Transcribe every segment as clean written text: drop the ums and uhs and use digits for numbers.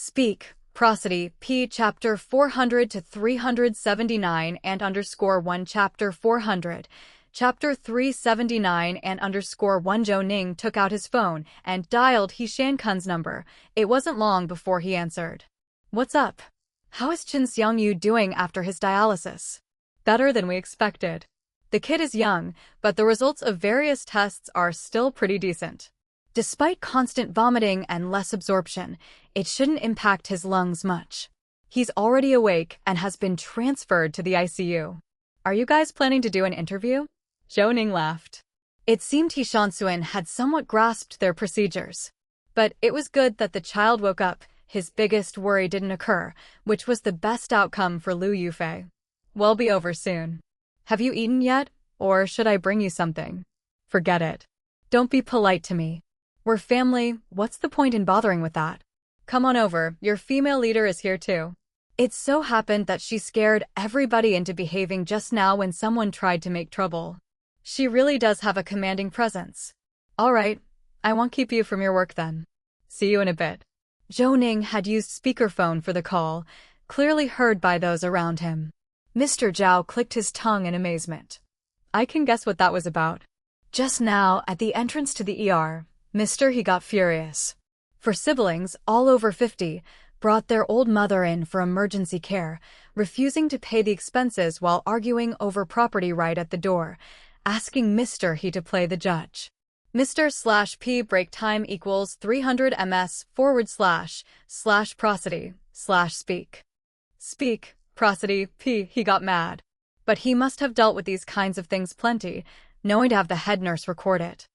Speak, prosody, p. chapter 400 to 379 and underscore 1 chapter 400. Chapter 379 and underscore 1 Zhou Ning took out his phone and dialed He Shankun's number. It wasn't long before he answered. What's up? How is Qin Xiangyu doing after his dialysis? Better than we expected. The kid is young, but the results of various tests are still pretty decent. Despite constant vomiting and less absorption, it shouldn't impact his lungs much. He's already awake and has been transferred to the ICU. Are you guys planning to do an interview? Zhou Ning laughed. It seemed He Shansuan had somewhat grasped their procedures. But it was good that the child woke up. His biggest worry didn't occur, which was the best outcome for Lu Yufei. We'll be over soon. Have you eaten yet, or should I bring you something? Forget it. Don't be polite to me. We're family, what's the point in bothering with that? Come on over, your female leader is here too. It so happened that she scared everybody into behaving just now when someone tried to make trouble. She really does have a commanding presence. All right, I won't keep you from your work then. See you in a bit. Zhou Ning had used speakerphone for the call, clearly heard by those around him. Mr. Zhao clicked his tongue in amazement. I can guess what that was about. Just now, at the entrance to the ER, He got furious. For siblings, all over 50, brought their old mother in for emergency care, refusing to pay the expenses while arguing over property right at the door, asking Mr. He to play the judge. Mr./P break time equals 300 ms / prosody / speak. Speak, prosody, P. He got mad. But he must have dealt with these kinds of things plenty, knowing to have the head nurse record it.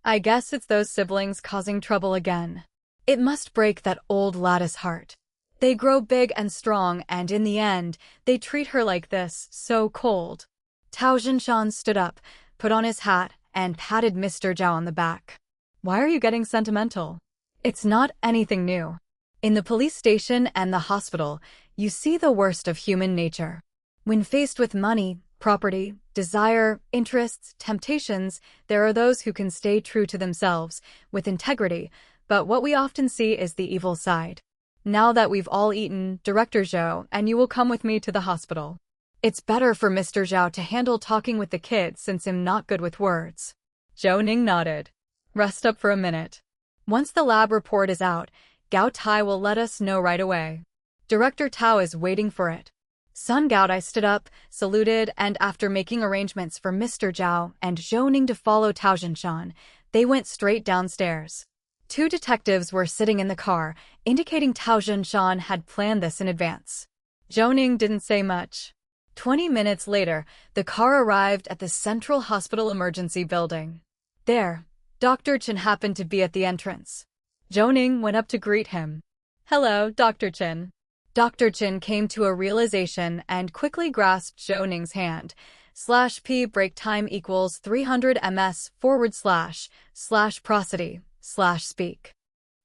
I guess it's those siblings causing trouble again. It must break that old lattice heart. They grow big and strong, and in the end, they treat her like this, so cold. Tao Jinshan stood up, put on his hat, and patted Mr. Zhao on the back. Why are you getting sentimental? It's not anything new. In the police station and the hospital, you see the worst of human nature. When faced with money, property, desire, interests, temptations, there are those who can stay true to themselves, with integrity, but what we often see is the evil side. Now that we've all eaten, Director Zhou, and you will come with me to the hospital. It's better for Mr. Zhao to handle talking with the kids since I'm not good with words. Zhou Ning nodded. Rest up for a minute. Once the lab report is out, Gao Tai will let us know right away. Director Tao is waiting for it. Sun Gao Tai stood up, saluted, and after making arrangements for Mr. Zhao and Zhou Ning to follow Tao Jinshan, they went straight downstairs. Two detectives were sitting in the car, indicating Tao Jinshan had planned this in advance. Zhou Ning didn't say much. 20 minutes later, the car arrived at the Central Hospital Emergency Building. There, Dr. Chen happened to be at the entrance. Zhou Ning went up to greet him. Hello, Dr. Chen. Dr. Chen came to a realization and quickly grasped Zhou Ning's hand. /P break time equals 300 ms / prosody / speak.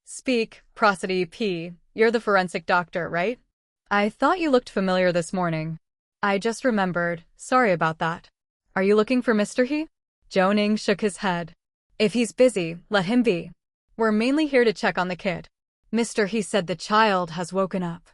Speak, prosody, P. You're the forensic doctor, right? I thought you looked familiar this morning. I just remembered. Sorry about that. Are you looking for Mr. He? Zhou Ning shook his head. If he's busy, let him be. We're mainly here to check on the kid. Mr. He said the child has woken up.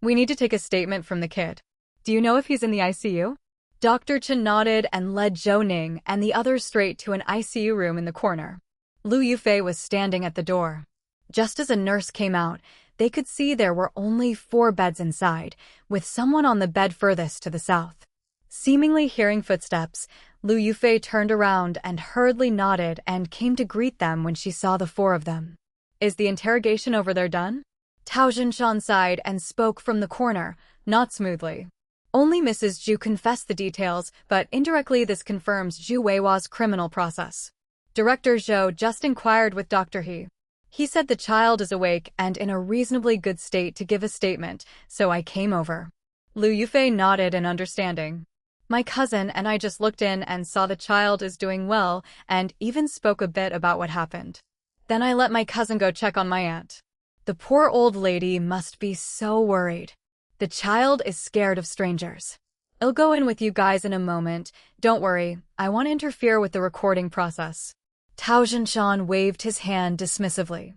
We need to take a statement from the kid. Do you know if he's in the ICU? Dr. Chen nodded and led Zhou Ning and the others straight to an ICU room in the corner. Lu Yufei was standing at the door. Just as a nurse came out, they could see there were only 4 beds inside, with someone on the bed furthest to the south. Seemingly hearing footsteps, Lu Yufei turned around and hurriedly nodded and came to greet them when she saw the 4 of them. Is the interrogation over there done? Tao Jinshan sighed and spoke from the corner, not smoothly. Only Mrs. Zhu confessed the details, but indirectly this confirms Zhu Weiwa's criminal process. Director Zhou just inquired with Dr. He. He said the child is awake and in a reasonably good state to give a statement, so I came over. Lu Yufei nodded in understanding. My cousin and I just looked in and saw the child is doing well and even spoke a bit about what happened. Then I let my cousin go check on my aunt. The poor old lady must be so worried. The child is scared of strangers. I'll go in with you guys in a moment. Don't worry, I won't interfere with the recording process. Tao Jinshan waved his hand dismissively.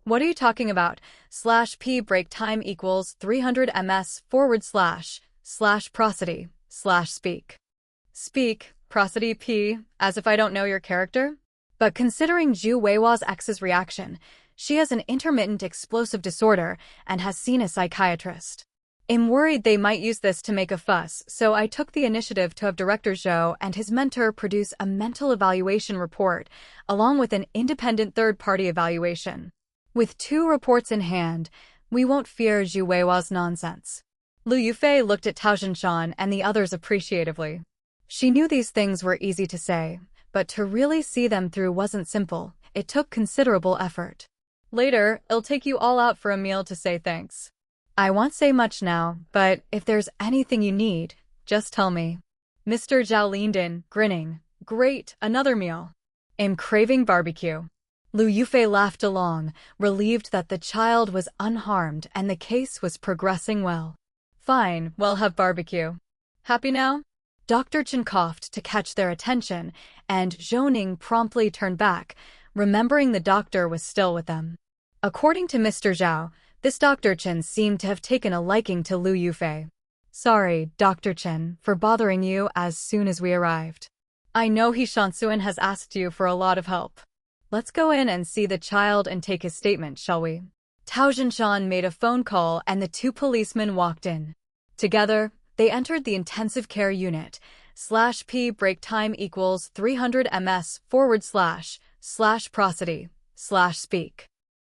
What are you talking about? /p break time equals 300 ms / prosody / speak. Speak, prosody p, as if I don't know your character? But considering Zhu Weiwa's ex's reaction, she has an intermittent explosive disorder and has seen a psychiatrist. I'm worried they might use this to make a fuss, so I took the initiative to have Director Zhou and his mentor produce a mental evaluation report, along with an independent third-party evaluation. With 2 reports in hand, we won't fear Zhu Weiwa's nonsense. Lu Yufei looked at Tao Zhinshan and the others appreciatively. She knew these things were easy to say, but to really see them through wasn't simple. It took considerable effort. Later, I'll take you all out for a meal to say thanks. I won't say much now, but if there's anything you need, just tell me. Mr. Zhao leaned in, grinning. Great, another meal. I'm craving barbecue. Lu Yufei laughed along, relieved that the child was unharmed and the case was progressing well. Fine, we'll have barbecue. Happy now? Dr. Chen coughed to catch their attention, and Zhou Ning promptly turned back, remembering the doctor was still with them. According to Mr. Zhao, this Dr. Chen seemed to have taken a liking to Lu Yufei. Sorry, Dr. Chen, for bothering you as soon as we arrived. I know He Shansuan has asked you for a lot of help. Let's go in and see the child and take his statement, shall we? Tao Zhinshan made a phone call and the 2 policemen walked in. Together, they entered the intensive care unit. /p break time equals 300 ms / prosody / speak.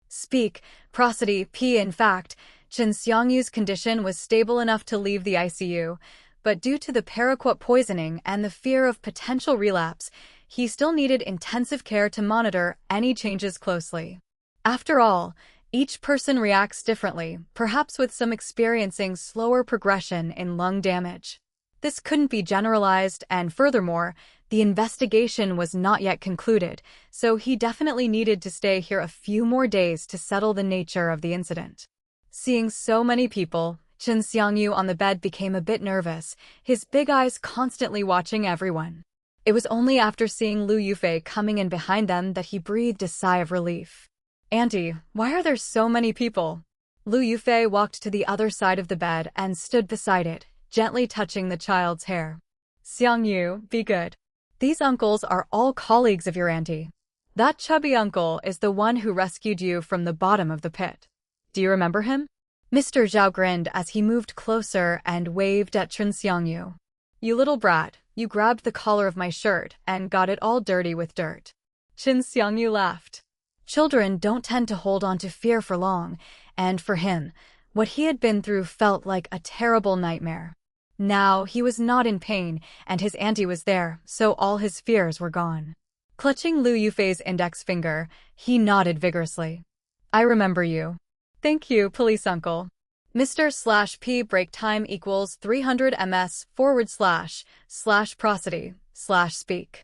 Speak, prosody p. In fact, Chen Xiangyu's condition was stable enough to leave the ICU, but due to the paraquat poisoning and the fear of potential relapse, he still needed intensive care to monitor any changes closely. After all, each person reacts differently, perhaps with some experiencing slower progression in lung damage. This couldn't be generalized, and furthermore, the investigation was not yet concluded, so he definitely needed to stay here a few more days to settle the nature of the incident. Seeing so many people, Chen Xiangyu on the bed became a bit nervous, his big eyes constantly watching everyone. It was only after seeing Lu Yufei coming in behind them that he breathed a sigh of relief. Auntie, why are there so many people? Lu Yufei walked to the other side of the bed and stood beside it, gently touching the child's hair. Xiangyu, be good. These uncles are all colleagues of your auntie. That chubby uncle is the one who rescued you from the bottom of the pit. Do you remember him? Mr. Zhao grinned as he moved closer and waved at Chen Xiangyu. You little brat, you grabbed the collar of my shirt and got it all dirty with dirt. Chen Xiangyu laughed. Children don't tend to hold on to fear for long, and for him, what he had been through felt like a terrible nightmare. Now he was not in pain, and his auntie was there, so all his fears were gone. Clutching Lu Yufei's index finger, he nodded vigorously. I remember you. Thank you, police uncle. Mr. /p break time equals 300 ms / prosody / speak.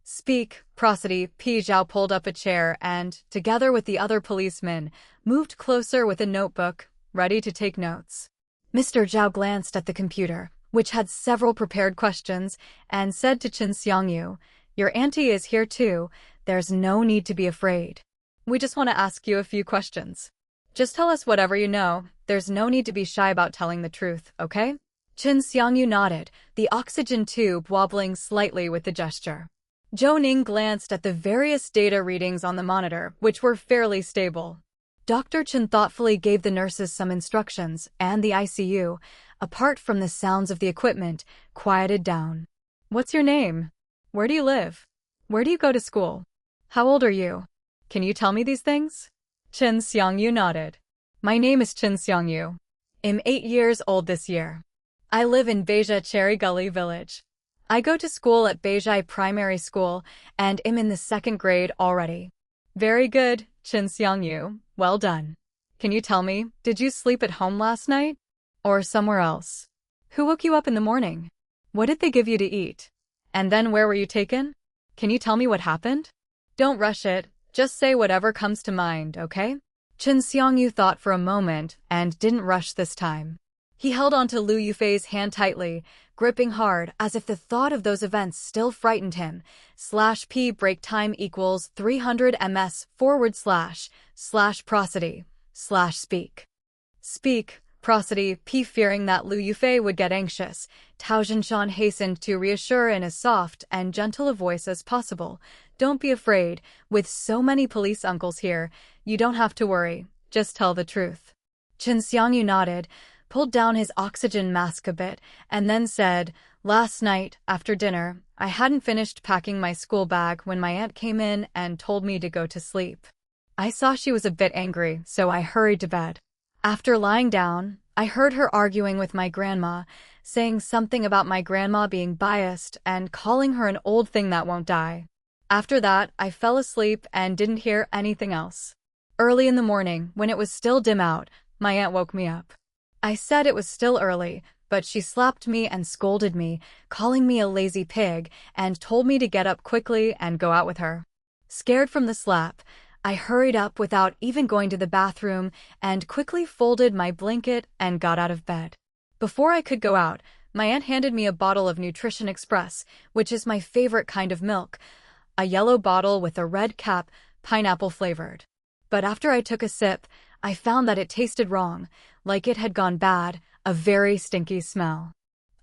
Speak, prosody p. Zhao pulled up a chair and, together with the other policemen, moved closer with a notebook, ready to take notes. Mr. Zhao glanced at the computer, which had several prepared questions, and said to Chen Xiangyu, Your auntie is here too, there's no need to be afraid. We just want to ask you a few questions. Just tell us whatever you know, there's no need to be shy about telling the truth, okay? Chen Xiangyu nodded, the oxygen tube wobbling slightly with the gesture. Zhou Ning glanced at the various data readings on the monitor, which were fairly stable. Dr. Chen thoughtfully gave the nurses some instructions, and the ICU, apart from the sounds of the equipment, quieted down. What's your name? Where do you live? Where do you go to school? How old are you? Can you tell me these things? Chen Xiangyu nodded. My name is Chen Xiangyu. I'm 8 years old this year. I live in Beijia Cherry Gully Village. I go to school at Beijia Primary School, and am in the 2nd grade already. Very good, Chen Xiangyu. Well done. Can you tell me, did you sleep at home last night? Or somewhere else? Who woke you up in the morning? What did they give you to eat? And then where were you taken? Can you tell me what happened? Don't rush it, just say whatever comes to mind, okay? Chen Xiangyu thought for a moment and didn't rush this time. He held onto Lu Yufei's hand tightly, gripping hard as if the thought of those events still frightened him. /p break time equals 300 ms// prosody/speak. Speak, prosody, p. Fearing that Lu Yufei would get anxious, Tao Jinshan hastened to reassure in as soft and gentle a voice as possible. Don't be afraid. With so many police uncles here, you don't have to worry. Just tell the truth. Chen Xiangyu nodded, pulled down his oxygen mask a bit, and then said, last night, after dinner, I hadn't finished packing my school bag when my aunt came in and told me to go to sleep. I saw she was a bit angry, so I hurried to bed. After lying down, I heard her arguing with my grandma, saying something about my grandma being biased and calling her an old thing that won't die. After that, I fell asleep and didn't hear anything else. Early in the morning, when it was still dim out, my aunt woke me up. I said it was still early, but she slapped me and scolded me, calling me a lazy pig, and told me to get up quickly and go out with her. Scared from the slap, I hurried up without even going to the bathroom and quickly folded my blanket and got out of bed. Before I could go out, my aunt handed me a bottle of Nutrition Express, which is my favorite kind of milk, a yellow bottle with a red cap, pineapple flavored. But after I took a sip, I found that it tasted wrong, like it had gone bad, a very stinky smell.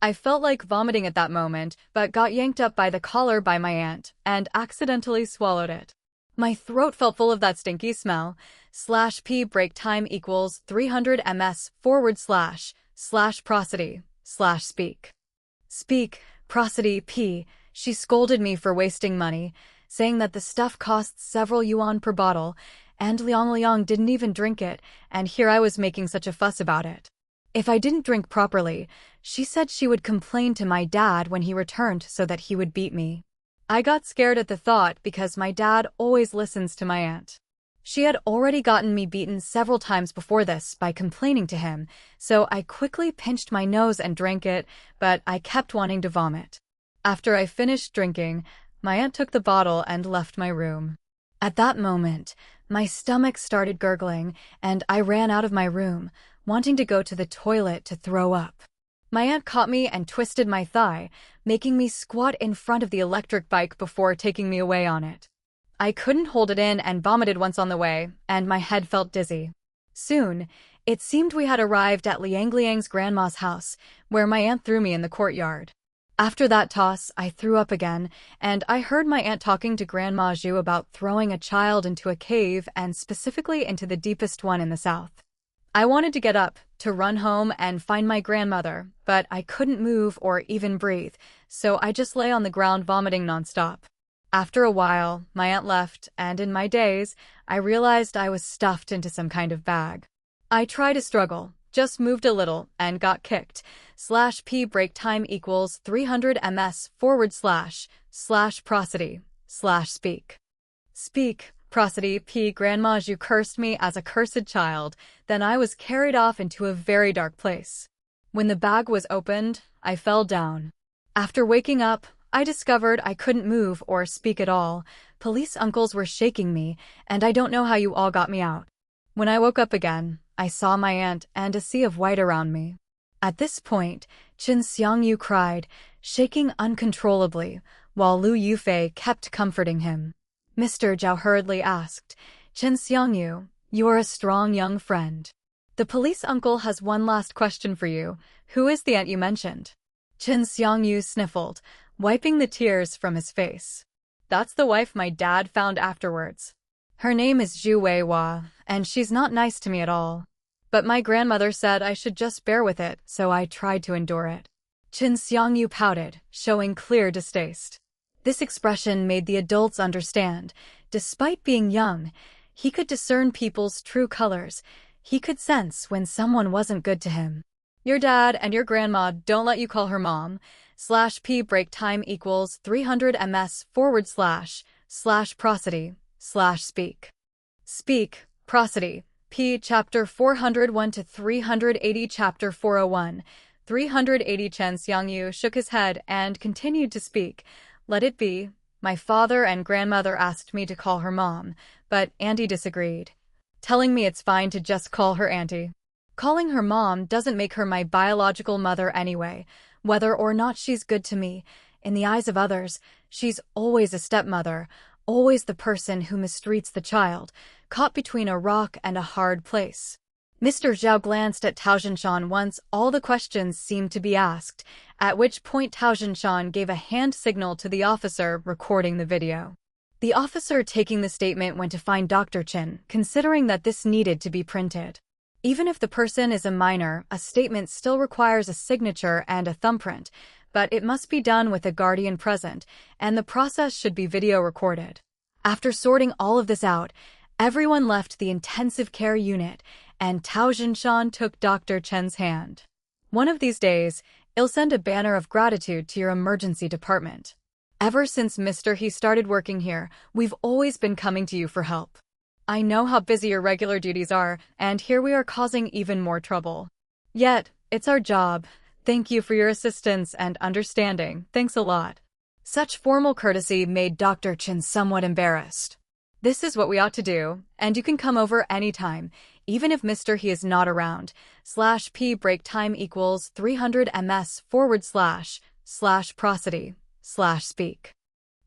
I felt like vomiting at that moment, but got yanked up by the collar by my aunt and accidentally swallowed it. My throat felt full of that stinky smell. /p break time equals 300 ms// prosody/speak. Speak, prosody, p. She scolded me for wasting money, saying that the stuff costs several yuan per bottle, and Liang didn't even drink it, and here I was making such a fuss about it. If I didn't drink properly, she said she would complain to my dad when he returned so that he would beat me. I got scared at the thought because my dad always listens to my aunt. She had already gotten me beaten several times before this by complaining to him, so I quickly pinched my nose and drank it, but I kept wanting to vomit. After I finished drinking, my aunt took the bottle and left my room. At that moment, my stomach started gurgling, and I ran out of my room, wanting to go to the toilet to throw up. My aunt caught me and twisted my thigh, making me squat in front of the electric bike before taking me away on it. I couldn't hold it in and vomited once on the way, and my head felt dizzy. Soon, it seemed we had arrived at Liang's grandma's house, where my aunt threw me in the courtyard. After that toss, I threw up again, and I heard my aunt talking to Grandma Zhu about throwing a child into a cave and specifically into the deepest one in the south. I wanted to get up, to run home and find my grandmother, but I couldn't move or even breathe, so I just lay on the ground vomiting nonstop. After a while, my aunt left, and in my daze, I realized I was stuffed into some kind of bag. I tried to struggle, just moved a little, and got kicked. /p break time equals 300 ms// prosody/speak. Speak, prosody, p. Grandma Zhu cursed me as a cursed child, then I was carried off into a very dark place. When the bag was opened, I fell down. After waking up, I discovered I couldn't move or speak at all. Police uncles were shaking me, and I don't know how you all got me out. When I woke up again, I saw my aunt and a sea of white around me. At this point, Chen Xiangyu cried, shaking uncontrollably, while Lu Yufei kept comforting him. Mr. Zhao hurriedly asked, Chen Xiangyu, you are a strong young friend. The police uncle has one last question for you. Who is the aunt you mentioned? Chen Xiangyu sniffled, wiping the tears from his face. That's the wife my dad found afterwards. Her name is Zhu Weiwa, and she's not nice to me at all. But my grandmother said I should just bear with it, so I tried to endure it. Chen Xiangyu pouted, showing clear distaste. This expression made the adults understand. Despite being young, he could discern people's true colors. He could sense when someone wasn't good to him. Your dad and your grandma don't let you call her mom. /p break time equals 300 ms// prosody/speak. Speak, prosody, p. Chapter 401 to 380. Chapter 401. 380. Chen Xiangyu shook his head and continued to speak. Let it be. My father and grandmother asked me to call her mom, but Auntie disagreed, telling me it's fine to just call her Auntie. Calling her mom doesn't make her my biological mother anyway. Whether or not she's good to me, in the eyes of others, she's always a stepmother, always the person who mistreats the child, caught between a rock and a hard place. Mr. Zhao glanced at Tao Zhinshan once all the questions seemed to be asked, at which point Tao Zhinshan gave a hand signal to the officer recording the video. The officer taking the statement went to find Dr. Chen, considering that this needed to be printed. Even if the person is a minor, a statement still requires a signature and a thumbprint, but it must be done with a guardian present, and the process should be video recorded. After sorting all of this out, everyone left the intensive care unit, and Tao Zhinshan took Dr. Chen's hand. One of these days, I'll send a banner of gratitude to your emergency department. Ever since Mr. He started working here, we've always been coming to you for help. I know how busy your regular duties are, and here we are causing even more trouble. Yet, it's our job. Thank you for your assistance and understanding. Thanks a lot. Such formal courtesy made Dr. Chen somewhat embarrassed. This is what we ought to do, and you can come over anytime, even if Mr. He is not around. /p break time equals 300 ms / prosody / speak.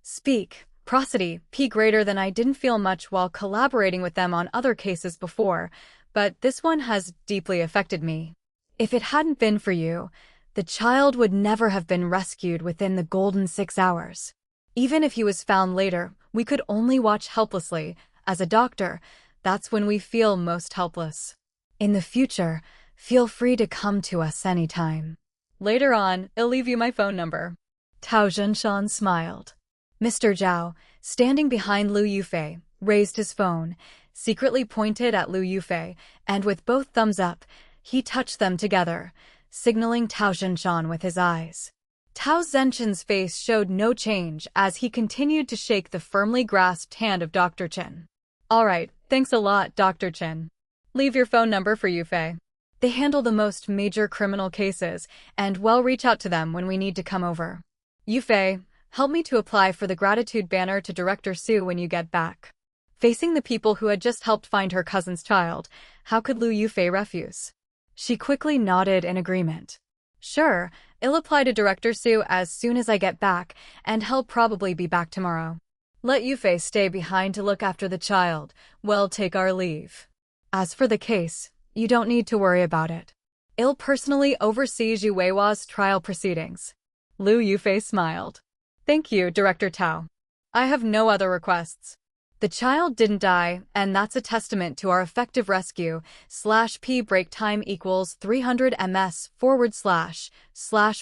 Speak, prosody, p greater than I didn't feel much while collaborating with them on other cases before, but this one has deeply affected me. If it hadn't been for you, the child would never have been rescued within the golden 6 hours. Even if he was found later, we could only watch helplessly. As a doctor, that's when we feel most helpless. In the future, feel free to come to us anytime. Later on, I'll leave you my phone number. Tao Zhinshan smiled. Mr. Zhao, standing behind Liu Yufei, raised his phone, secretly pointed at Liu Yufei, and with both thumbs up, he touched them together, signaling Tao Zhinshan with his eyes. Tao Zhinshan's face showed no change as he continued to shake the firmly grasped hand of Dr. Chen. All right, thanks a lot, Dr. Chen. Leave your phone number for Yufei. They handle the most major criminal cases, and we'll reach out to them when we need to come over. Yufei, help me to apply for the gratitude banner to Director Su when you get back. Facing the people who had just helped find her cousin's child, how could Liu Yufei refuse? She quickly nodded in agreement. Sure, I'll apply to Director Su as soon as I get back, and he'll probably be back tomorrow. Let Yufei stay behind to look after the child. We'll take our leave. As for the case, you don't need to worry about it. I'll personally oversee Zhu Weiwa's trial proceedings. Liu Yufei smiled. Thank you, Director Tao. I have no other requests. The child didn't die, and that's a testament to our effective rescue. /p break time equals 300 ms /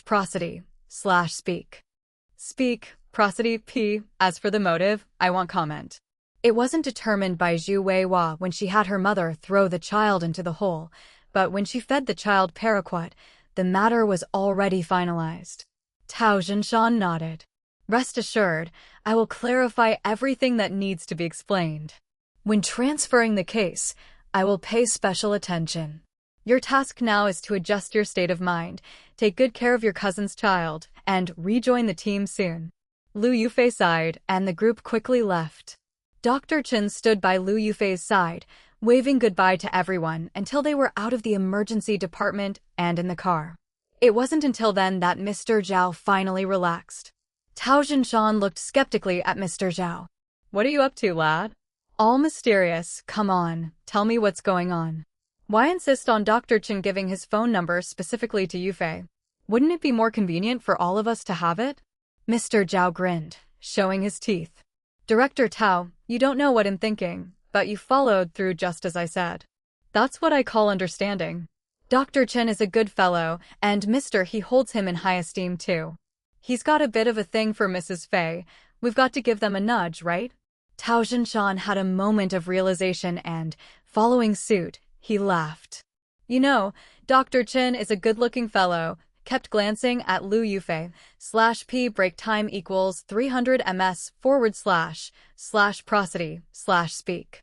prosody / speak. Speak, prosody, p. As for the motive, I won't comment. It wasn't determined by Zhu Weiwa when she had her mother throw the child into the hole, but when she fed the child paraquat, the matter was already finalized. Tao Zhinshan nodded. Rest assured, I will clarify everything that needs to be explained. When transferring the case, I will pay special attention. Your task now is to adjust your state of mind, take good care of your cousin's child, and rejoin the team soon. Liu Yufei sighed, and the group quickly left. Dr. Chen stood by Liu Yufei's side, waving goodbye to everyone until they were out of the emergency department and in the car. It wasn't until then that Mr. Zhao finally relaxed. Tao Zhinshan looked skeptically at Mr. Zhao. What are you up to, lad? All mysterious. Come on, tell me what's going on. Why insist on Dr. Chen giving his phone number specifically to Yufei? Wouldn't it be more convenient for all of us to have it? Mr. Zhao grinned, showing his teeth. Director Tao, you don't know what I'm thinking, but you followed through just as I said. That's what I call understanding. Dr. Chen is a good fellow, and Mr. He holds him in high esteem too. He's got a bit of a thing for Mrs. Fei. We've got to give them a nudge, right? Tao Zhinshan had a moment of realization and, following suit, he laughed. You know, Dr. Chen is a good-looking fellow, kept glancing at Liu Yufei. /p break time equals 300 ms / prosody / speak.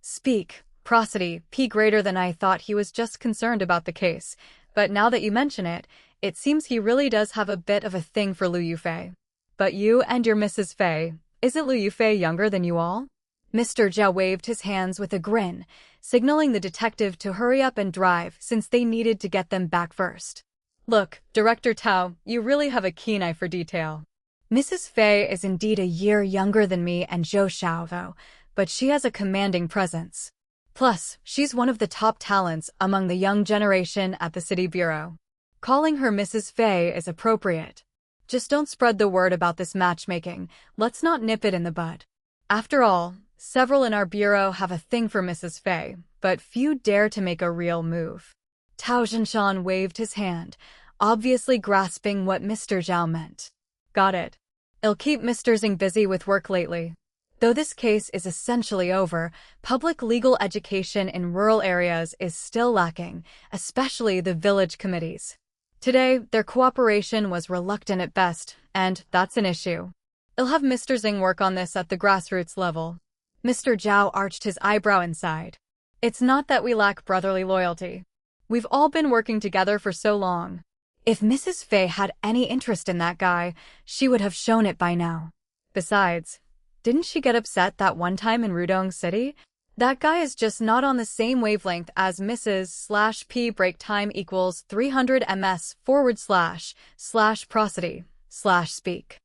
Speak, prosody, p greater than I thought. He was just concerned about the case, but now that you mention it, it seems he really does have a bit of a thing for Liu Yufei. But you and your Mrs. Fei, isn't Liu Yufei younger than you all? Mr. Zhao waved his hands with a grin, signaling the detective to hurry up and drive since they needed to get them back first. Look, Director Tao, you really have a keen eye for detail. Mrs. Fei is indeed a year younger than me and Zhou Xiao, but she has a commanding presence. Plus, she's one of the top talents among the young generation at the City Bureau. Calling her Mrs. Fei is appropriate. Just don't spread the word about this matchmaking. Let's not nip it in the bud. After all, several in our bureau have a thing for Mrs. Fei, but few dare to make a real move. Tao Zhinshan waved his hand, obviously grasping what Mr. Zhao meant. Got it. I'll keep Mr. Zhang busy with work lately. Though this case is essentially over, public legal education in rural areas is still lacking, especially the village committees. Today, their cooperation was reluctant at best, and that's an issue. I'll have Mr. Zhang work on this at the grassroots level. Mr. Zhao arched his eyebrow and sighed. It's not that we lack brotherly loyalty. We've all been working together for so long. If Mrs. Fei had any interest in that guy, she would have shown it by now. Besides, didn't she get upset that one time in Qidong City? That guy is just not on the same wavelength as Mrs.P. break time equals 300 ms//prosody/speak.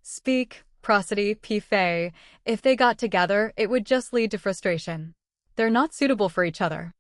Speak, prosody, P. Fei. If they got together, it would just lead to frustration. They're not suitable for each other.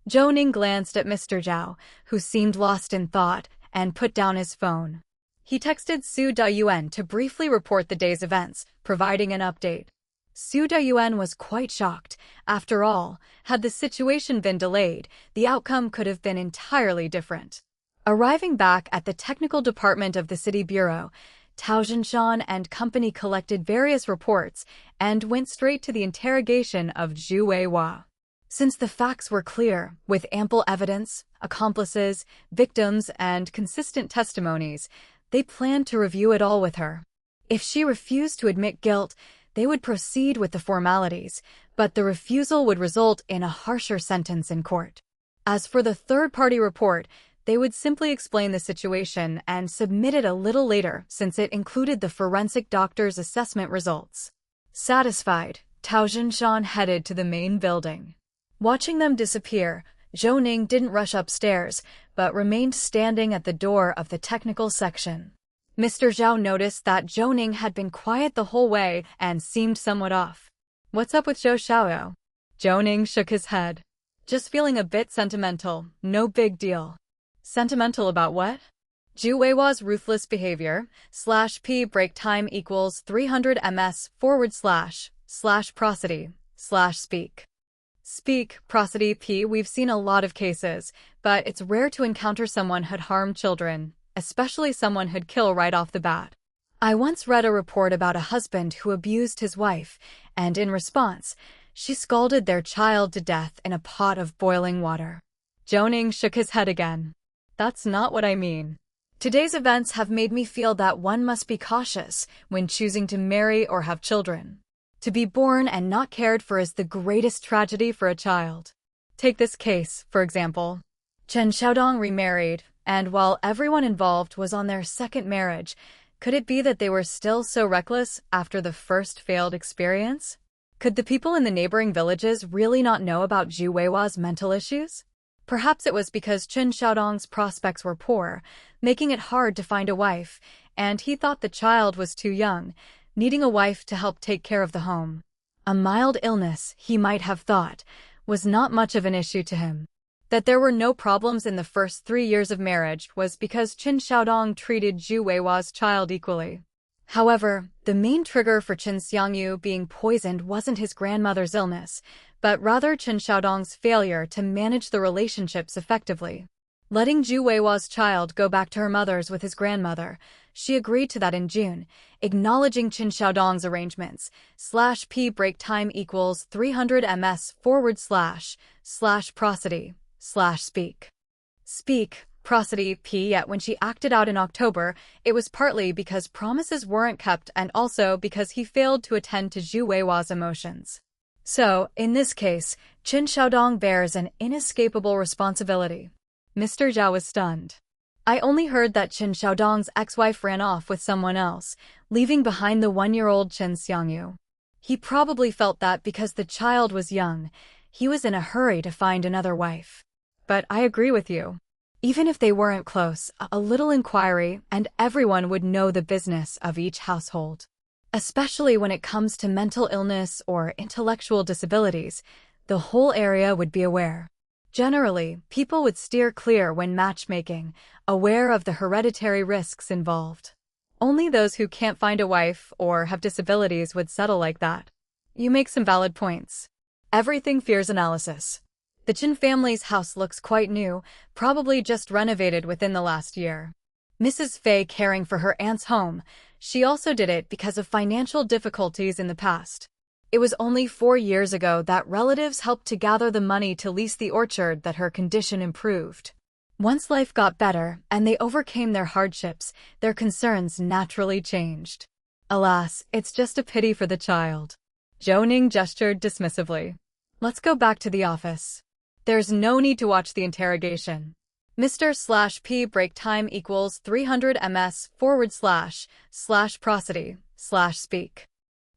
Zhou Ning glanced at Mr. Zhao, who seemed lost in thought, and put down his phone. He texted Su Dayuan to briefly report the day's events, providing an update. Su Dayuan was quite shocked. After all, had the situation been delayed, the outcome could have been entirely different. Arriving back at the technical department of the City Bureau, Tao Zhinshan and company collected various reports and went straight to the interrogation of Zhu Weihua. Since the facts were clear, with ample evidence, accomplices, victims, and consistent testimonies, they planned to review it all with her. If she refused to admit guilt, they would proceed with the formalities, but the refusal would result in a harsher sentence in court. As for the third-party report, they would simply explain the situation and submit it a little later since it included the forensic doctor's assessment results. Satisfied, Tao Zhinshan headed to the main building. Watching them disappear, Zhou Ning didn't rush upstairs, but remained standing at the door of the technical section. Mr. Zhao noticed that Zhou Ning had been quiet the whole way and seemed somewhat off. What's up with Zhou Xiao? Zhou Ning shook his head. Just feeling a bit sentimental, no big deal. Sentimental about what? Zhu Weihua's ruthless behavior, /p break time equals 300 ms//prosody/speak. Speak, prosody P. We've seen a lot of cases, but it's rare to encounter someone who'd harm children, especially someone who'd kill right off the bat. I once read a report about a husband who abused his wife, and in response, she scalded their child to death in a pot of boiling water. Zhou Ning shook his head again. That's not what I mean. Today's events have made me feel that one must be cautious when choosing to marry or have children. To be born and not cared for is the greatest tragedy for a child. Take this case, for example. Chen Xiaodong remarried, and while everyone involved was on their second marriage, could it be that they were still so reckless after the first failed experience? Could the people in the neighboring villages really not know about Zhu Weihua's mental issues? Perhaps it was because Chen Xiaodong's prospects were poor, making it hard to find a wife, and he thought the child was too young, needing a wife to help take care of the home. A mild illness, he might have thought, was not much of an issue to him. That there were no problems in the first 3 years of marriage was because Chen Xiaodong treated Zhu Weihua's child equally. However, the main trigger for Chen Xiangyu being poisoned wasn't his grandmother's illness, but rather Chen Xiaodong's failure to manage the relationships effectively. Letting Zhu Weihua's child go back to her mother's with his grandmother, she agreed to that in June, acknowledging Chen Xiaodong's arrangements, /p break time equals 300 ms//prosody/speak. Speak, prosody P. Yet when she acted out in October, it was partly because promises weren't kept and also because he failed to attend to Zhu Weihua's emotions. So, in this case, Chen Xiaodong bears an inescapable responsibility. Mr. Zhao was stunned. I only heard that Chen Xiaodong's ex-wife ran off with someone else, leaving behind the 1-year-old Chen Xiangyu. He probably felt that because the child was young, he was in a hurry to find another wife. But I agree with you. Even if they weren't close, a little inquiry and everyone would know the business of each household. Especially when it comes to mental illness or intellectual disabilities, the whole area would be aware. Generally, people would steer clear when matchmaking, aware of the hereditary risks involved. Only those who can't find a wife or have disabilities would settle like that. You make some valid points. Everything fears analysis. The Chin family's house looks quite new, probably just renovated within the last year. Mrs. Fei caring for her aunt's home, she also did it because of financial difficulties in the past. It was only 4 years ago that relatives helped to gather the money to lease the orchard that her condition improved. Once life got better and they overcame their hardships, their concerns naturally changed. Alas, it's just a pity for the child. Zhou Ning gestured dismissively. Let's go back to the office. There's no need to watch the interrogation. Mr./P break time equals 300 ms / prosody / speak.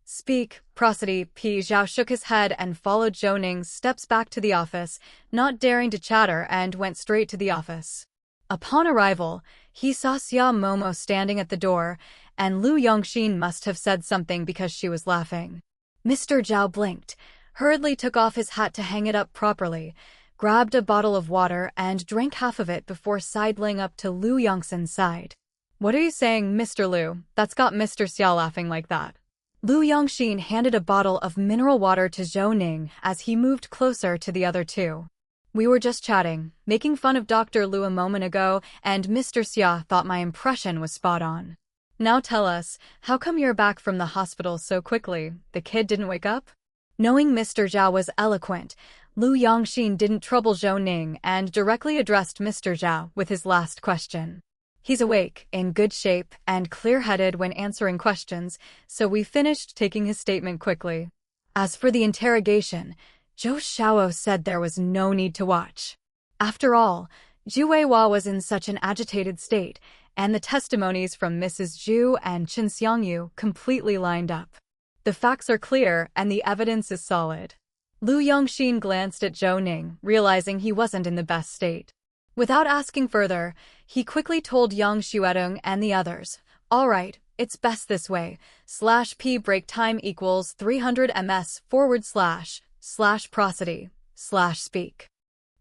Speak, prosody. P. Zhao shook his head and followed Zhou Ning's steps back to the office, not daring to chatter, and went straight to the office. Upon arrival, he saw Xia Momo standing at the door, and Lu Yongxin must have said something because she was laughing. Mr. Zhao blinked, hurriedly took off his hat to hang it up properly, grabbed a bottle of water and drank half of it before sidling up to Lu Yongxin's side. What are you saying, Mr. Lu? That's got Mr. Xia laughing like that. Lu Yongxin handed a bottle of mineral water to Zhou Ning as he moved closer to the other two. We were just chatting, making fun of Dr. Lu a moment ago, and Mr. Xia thought my impression was spot on. Now tell us, how come you're back from the hospital so quickly? The kid didn't wake up? Knowing Mr. Zhao was eloquent, Lu Yongxin didn't trouble Zhou Ning and directly addressed Mr. Zhao with his last question. He's awake, in good shape, and clear-headed when answering questions, so we finished taking his statement quickly. As for the interrogation, Zhou Xiao said there was no need to watch. After all, Zhu Weihua was in such an agitated state, and the testimonies from Mrs. Zhu and Qin Xiangyu completely lined up. The facts are clear and the evidence is solid. Lu Yongxin glanced at Zhou Ning, realizing he wasn't in the best state. Without asking further, he quickly told Yang Xuedong and the others, all right, it's best this way, /P break time equals 300 ms / prosody / speak.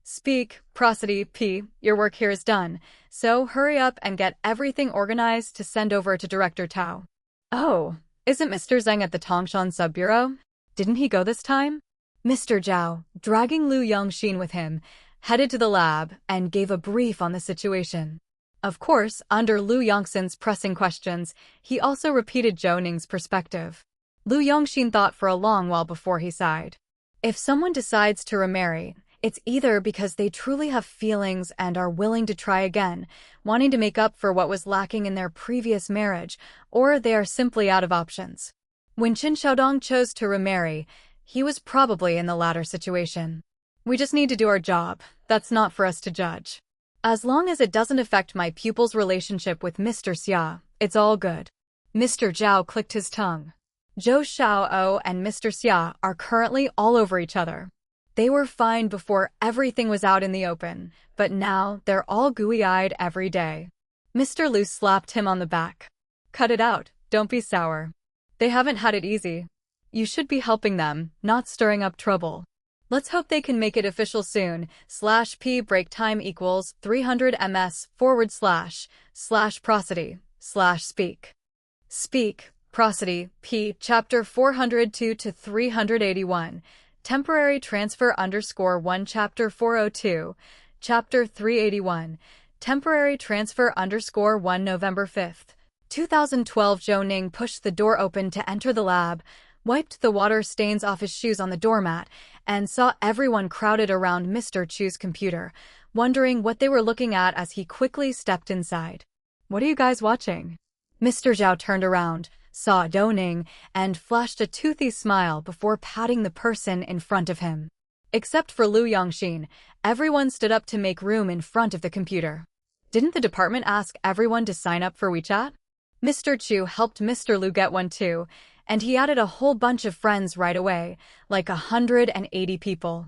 Speak, prosody, P, your work here is done, so hurry up and get everything organized to send over to Director Tao. Oh, isn't Mr. Zheng at the Tongshan Sub-Bureau? Didn't he go this time? Mr. Zhao, dragging Lu Yongxin with him, headed to the lab and gave a brief on the situation. Of course, under Lu Yongxin's pressing questions, he also repeated Zhou Ning's perspective. Lu Yongxin thought for a long while before he sighed. If someone decides to remarry, it's either because they truly have feelings and are willing to try again, wanting to make up for what was lacking in their previous marriage, or they are simply out of options. When Qin Xiaodong chose to remarry, he was probably in the latter situation. We just need to do our job. That's not for us to judge. As long as it doesn't affect my pupil's relationship with Mr. Xia, it's all good. Mr. Zhao clicked his tongue. Zhou Xiao and Mr. Xia are currently all over each other. They were fine before everything was out in the open, but now they're all gooey-eyed every day. Mr. Lu slapped him on the back. Cut it out, don't be sour. They haven't had it easy. You should be helping them, not stirring up trouble. Let's hope they can make it official soon, /P break time equals 300 ms / prosody / speak. Speak, prosody, P, chapter 402 to 381, temporary transfer _1 chapter 402, chapter 381, temporary transfer _1 November 5th, 2012. Zhou Ning pushed the door open to enter the lab, wiped the water stains off his shoes on the doormat, and saw everyone crowded around Mr. Chu's computer, wondering what they were looking at as he quickly stepped inside. What are you guys watching? Mr. Zhao turned around, saw Zhou Ning, and flashed a toothy smile before patting the person in front of him. Except for Lu Yongxin, everyone stood up to make room in front of the computer. Didn't the department ask everyone to sign up for WeChat? Mr. Chu helped Mr. Lu get one too, and he added a whole bunch of friends right away, like 180 people.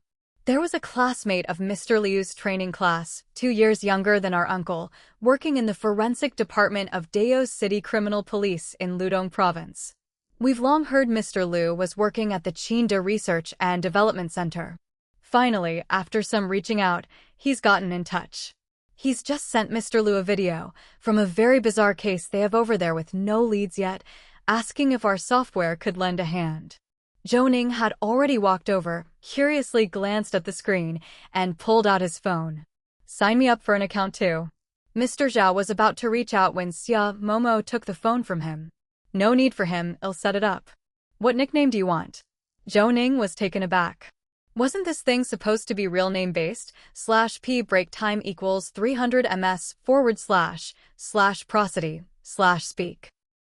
There was a classmate of Mr. Liu's training class, 2 years younger than our uncle, working in the forensic department of Dao City Criminal Police in Qidong Province. We've long heard Mr. Liu was working at the Qidong Research and Development Center. Finally, after some reaching out, he's gotten in touch. He's just sent Mr. Liu a video from a very bizarre case they have over there with no leads yet, asking if our software could lend a hand. Zhou Ning had already walked over, curiously glanced at the screen, and pulled out his phone. Sign me up for an account too. Mr. Zhao was about to reach out when Xia Momo took the phone from him. No need for him, I'll set it up. What nickname do you want? Zhou Ning was taken aback. Wasn't this thing supposed to be real name based? /p break time equals 300 ms / prosody / speak.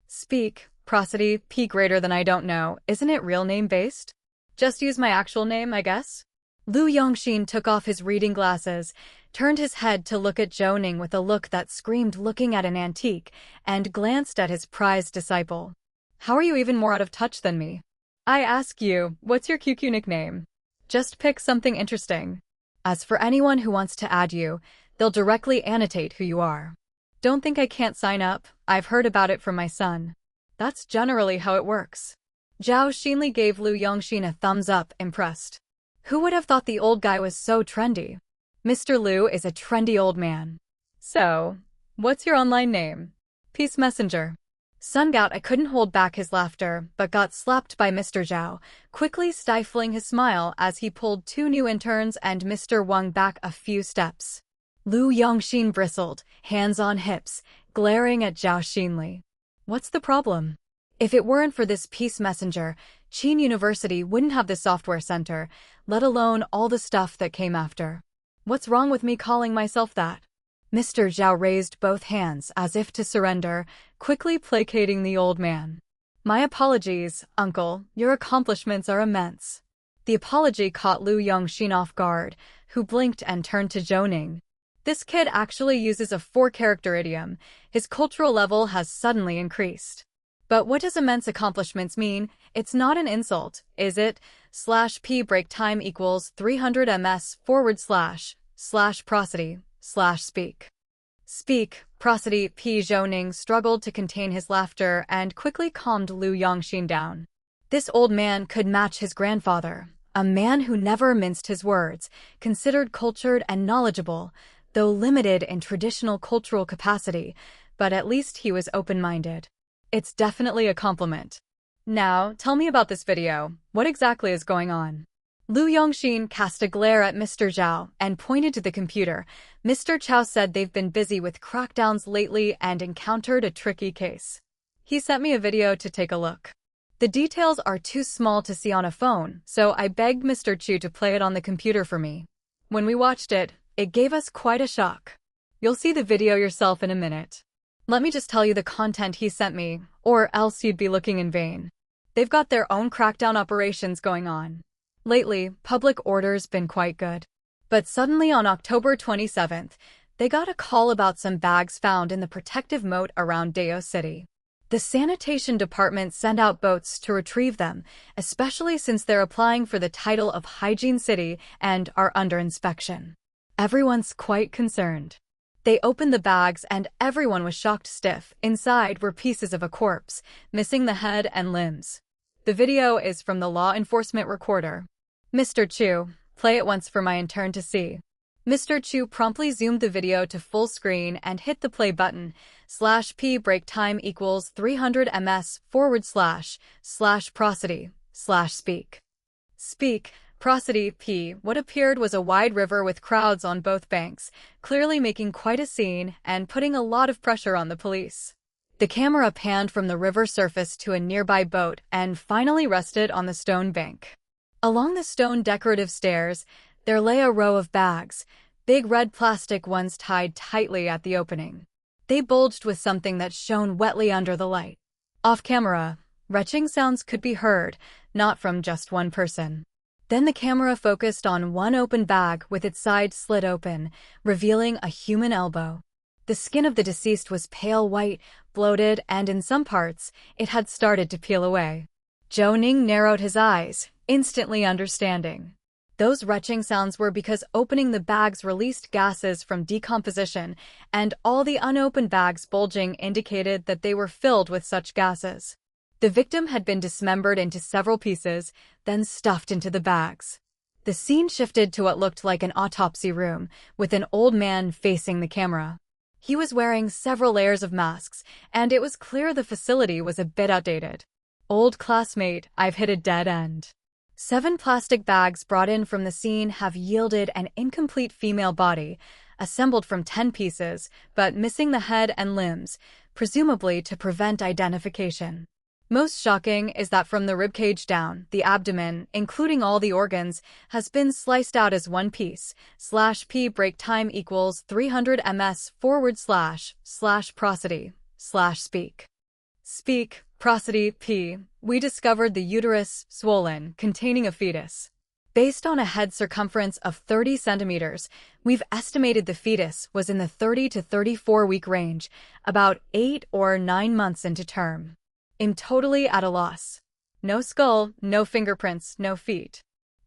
Speak. Prosody, P greater than I don't know, isn't it real name based? Just use my actual name, I guess? Lu Yongxin took off his reading glasses, turned his head to look at Zhou Ning with a look that screamed looking at an antique, and glanced at his prized disciple. How are you even more out of touch than me? I ask you, what's your QQ nickname? Just pick something interesting. As for anyone who wants to add you, they'll directly annotate who you are. Don't think I can't sign up, I've heard about it from my son. That's generally how it works. Zhao Xinli gave Lu Yongxin a thumbs up, impressed. Who would have thought the old guy was so trendy? Mr. Liu is a trendy old man. So, what's your online name? Peace Messenger. Sun Gout I couldn't hold back his laughter, but got slapped by Mr. Zhao, quickly stifling his smile as he pulled 2 new interns and Mr. Wang back a few steps. Lu Yongxin bristled, hands on hips, glaring at Zhao Xinli. What's the problem? If it weren't for this Peace Messenger, Qin University wouldn't have the software center, let alone all the stuff that came after. What's wrong with me calling myself that? Mr. Zhao raised both hands as if to surrender, quickly placating the old man. My apologies, uncle, your accomplishments are immense. The apology caught Lu Yongxin off guard, who blinked and turned to Zhou Ning. This kid actually uses a 4-character idiom. His cultural level has suddenly increased. But what does immense accomplishments mean? It's not an insult, is it? /p break time equals 300 ms / prosody / speak. Speak, prosody. P. Zhou Ning struggled to contain his laughter and quickly calmed Lu Yongxin down. This old man could match his grandfather, a man who never minced his words, considered cultured and knowledgeable, though limited in traditional cultural capacity, but at least he was open-minded. It's definitely a compliment. Now, tell me about this video. What exactly is going on? Lu Yongxin cast a glare at Mr. Zhao and pointed to the computer. Mr. Zhao said they've been busy with crackdowns lately and encountered a tricky case. He sent me a video to take a look. The details are too small to see on a phone, so I begged Mr. Chu to play it on the computer for me. When we watched it, it gave us quite a shock. You'll see the video yourself in a minute. Let me just tell you the content he sent me, or else you'd be looking in vain. They've got their own crackdown operations going on. Lately, public order's been quite good. But suddenly on October 27th, they got a call about some bags found in the protective moat around Dao City. The sanitation department sent out boats to retrieve them, especially since they're applying for the title of Hygiene City and are under inspection. Everyone's quite concerned. They opened the bags and everyone was shocked stiff. Inside were pieces of a corpse, missing the head and limbs. The video is from the law enforcement recorder. Mr. Chu, play it once for my intern to see. Mr. Chu promptly zoomed the video to full screen and hit the play button. /p break time equals 300 ms / prosody / speak. Speak, prosody. P. What appeared was a wide river with crowds on both banks, clearly making quite a scene and putting a lot of pressure on the police. The camera panned from the river surface to a nearby boat and finally rested on the stone bank. Along the stone decorative stairs, there lay a row of bags, big red plastic ones tied tightly at the opening. They bulged with something that shone wetly under the light. Off camera, retching sounds could be heard, not from just one person. Then the camera focused on one open bag with its side slit open, revealing a human elbow. The skin of the deceased was pale white, bloated, and in some parts, it had started to peel away. Zhou Ning narrowed his eyes, instantly understanding. Those retching sounds were because opening the bags released gases from decomposition, and all the unopened bags bulging indicated that they were filled with such gases. The victim had been dismembered into several pieces, then stuffed into the bags. The scene shifted to what looked like an autopsy room, with an old man facing the camera. He was wearing several layers of masks, and it was clear the facility was a bit outdated. Old classmate, I've hit a dead end. 7 plastic bags brought in from the scene have yielded an incomplete female body, assembled from 10 pieces, but missing the head and limbs, presumably to prevent identification. Most shocking is that from the ribcage down, the abdomen, including all the organs, has been sliced out as one piece. /p break time equals 300 ms / prosody / speak. Speak, prosody, p. We discovered the uterus, swollen, containing a fetus. Based on a head circumference of 30 centimeters, we've estimated the fetus was in the 30 to 34 week range, about 8 or 9 months into term. I'm totally at a loss. No skull, no fingerprints, no feet.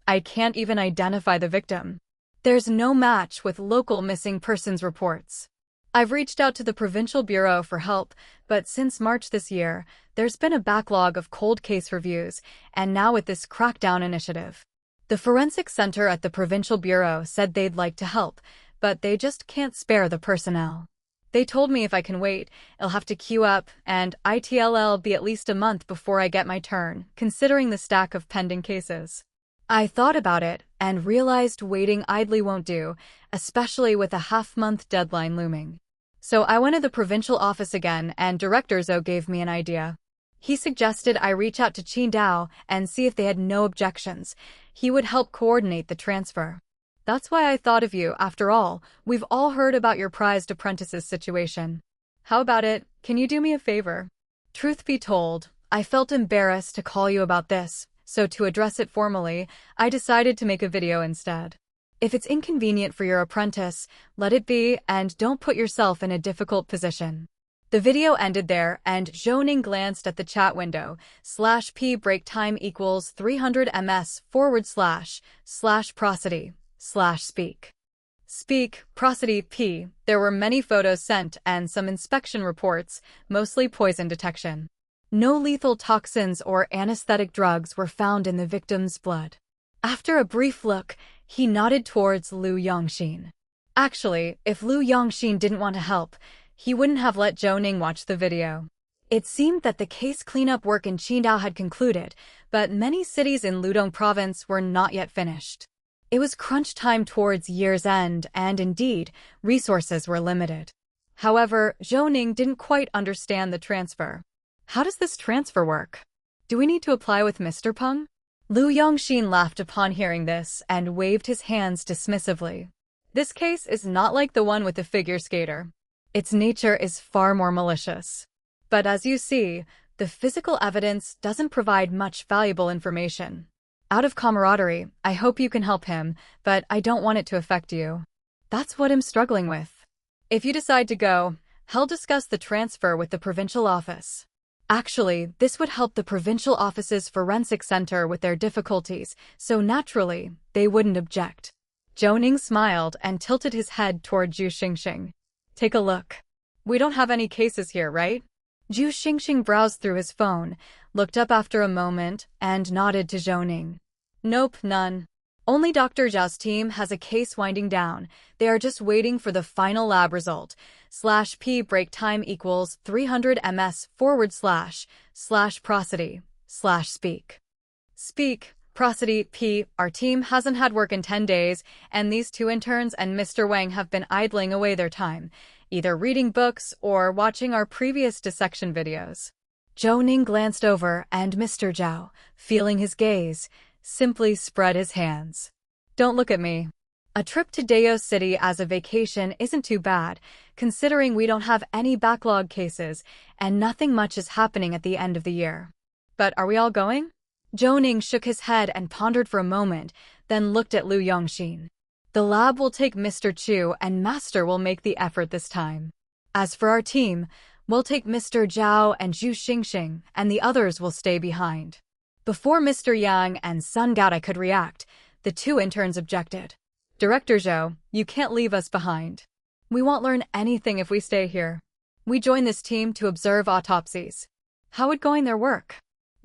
I can't even identify the victim. There's no match with local missing persons reports. I've reached out to the Provincial Bureau for help, but since March this year, there's been a backlog of cold case reviews, and now with this crackdown initiative. The Forensic Center at the Provincial Bureau said they'd like to help, but they just can't spare the personnel. They told me if I can wait, I'll have to queue up, and it'll be at least a month before I get my turn, considering the stack of pending cases. I thought about it, and realized waiting idly won't do, especially with a half-month deadline looming. So I went to the provincial office again, and Director Zhou gave me an idea. He suggested I reach out to Qidong and see if they had no objections. He would help coordinate the transfer. That's why I thought of you. After all, we've all heard about your prized apprentice's situation. How about it? Can you do me a favor? Truth be told, I felt embarrassed to call you about this, so to address it formally, I decided to make a video instead. If it's inconvenient for your apprentice, let it be, and don't put yourself in a difficult position. The video ended there, and Zhou Ning glanced at the chat window. /p break time equals 300 ms / prosody / speak. Speak, prosody, p. There were many photos sent and some inspection reports, mostly poison detection. No lethal toxins or anesthetic drugs were found in the victim's blood. After a brief look, he nodded towards Liu Yongxin. Actually, if Liu Yongxin didn't want to help, he wouldn't have let Zhou Ning watch the video. It seemed that the case cleanup work in Qidong had concluded, but many cities in Qidong province were not yet finished. It was crunch time towards year's end, and indeed, resources were limited. However, Zhou Ning didn't quite understand the transfer. How does this transfer work? Do we need to apply with Mr. Peng? Liu Yongxin laughed upon hearing this and waved his hands dismissively. This case is not like the one with the figure skater. Its nature is far more malicious. But as you see, the physical evidence doesn't provide much valuable information. Out of camaraderie, I hope you can help him, but I don't want it to affect you. That's what I'm struggling with. If you decide to go, I'll discuss the transfer with the provincial office. Actually, this would help the provincial office's forensic center with their difficulties, so naturally, they wouldn't object. Zhou Ning smiled and tilted his head toward Zhu Xingxing. Take a look. We don't have any cases here, right? Zhu Xingxing browsed through his phone, looked up after a moment, and nodded to Zhou Ning. Nope, none. Only Dr. Zhou's team has a case winding down. They are just waiting for the final lab result. /p break time equals 300 ms / prosody / speak. Speak, prosody, p. Our team hasn't had work in 10 days, and these 2 interns and Mr. Wang have been idling away their time, either reading books or watching our previous dissection videos. Zhou Ning glanced over, and Mr. Zhao, feeling his gaze, simply spread his hands. Don't look at me. A trip to Dao City as a vacation isn't too bad, considering we don't have any backlog cases and nothing much is happening at the end of the year. But are we all going? Zhou Ning shook his head and pondered for a moment, then looked at Liu Yongxin. The lab will take Mr. Chu and Master will make the effort this time. As for our team, we'll take Mr. Zhao and Zhu Xingxing, and the others will stay behind. Before Mr. Yang and Sun Gata could react, The two interns objected. Director Zhou, you can't leave us behind. We won't learn anything if we stay here. We joined this team to observe autopsies. How would going their work?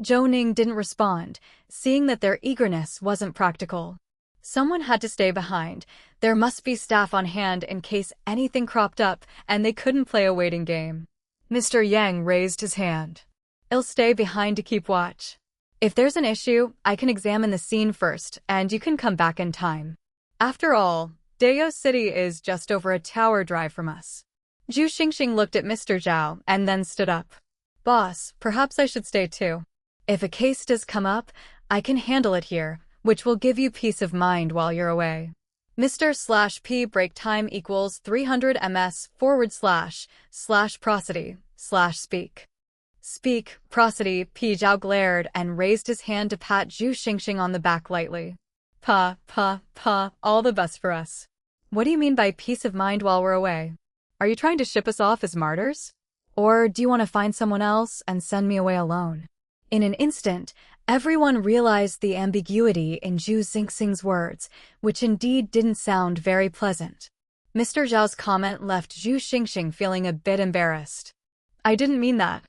Zhou Ning didn't respond, seeing that their eagerness wasn't practical. Someone had to stay behind. There must be staff on hand in case anything cropped up and they couldn't play a waiting game. Mr. Yang raised his hand. I'll stay behind to keep watch. If there's an issue, I can examine the scene first, and you can come back in time. After all, Deo City is just over a tower drive from us. Zhu Xingxing looked at Mr. Zhao and then stood up. Boss, perhaps I should stay too. If a case does come up, I can handle it here, which will give you peace of mind while you're away. Mr./P break time equals 300 ms / prosody / speak. Speak, prosody. P. Zhao glared and raised his hand to pat Zhu Xingxing on the back lightly. Pa, all the best for us. What do you mean by peace of mind while we're away? Are you trying to ship us off as martyrs? Or do you want to find someone else and send me away alone? In an instant, everyone realized the ambiguity in Zhu Xingxing's words, which indeed didn't sound very pleasant. Mr. Zhao's comment left Zhu Xingxing feeling a bit embarrassed. I didn't mean that.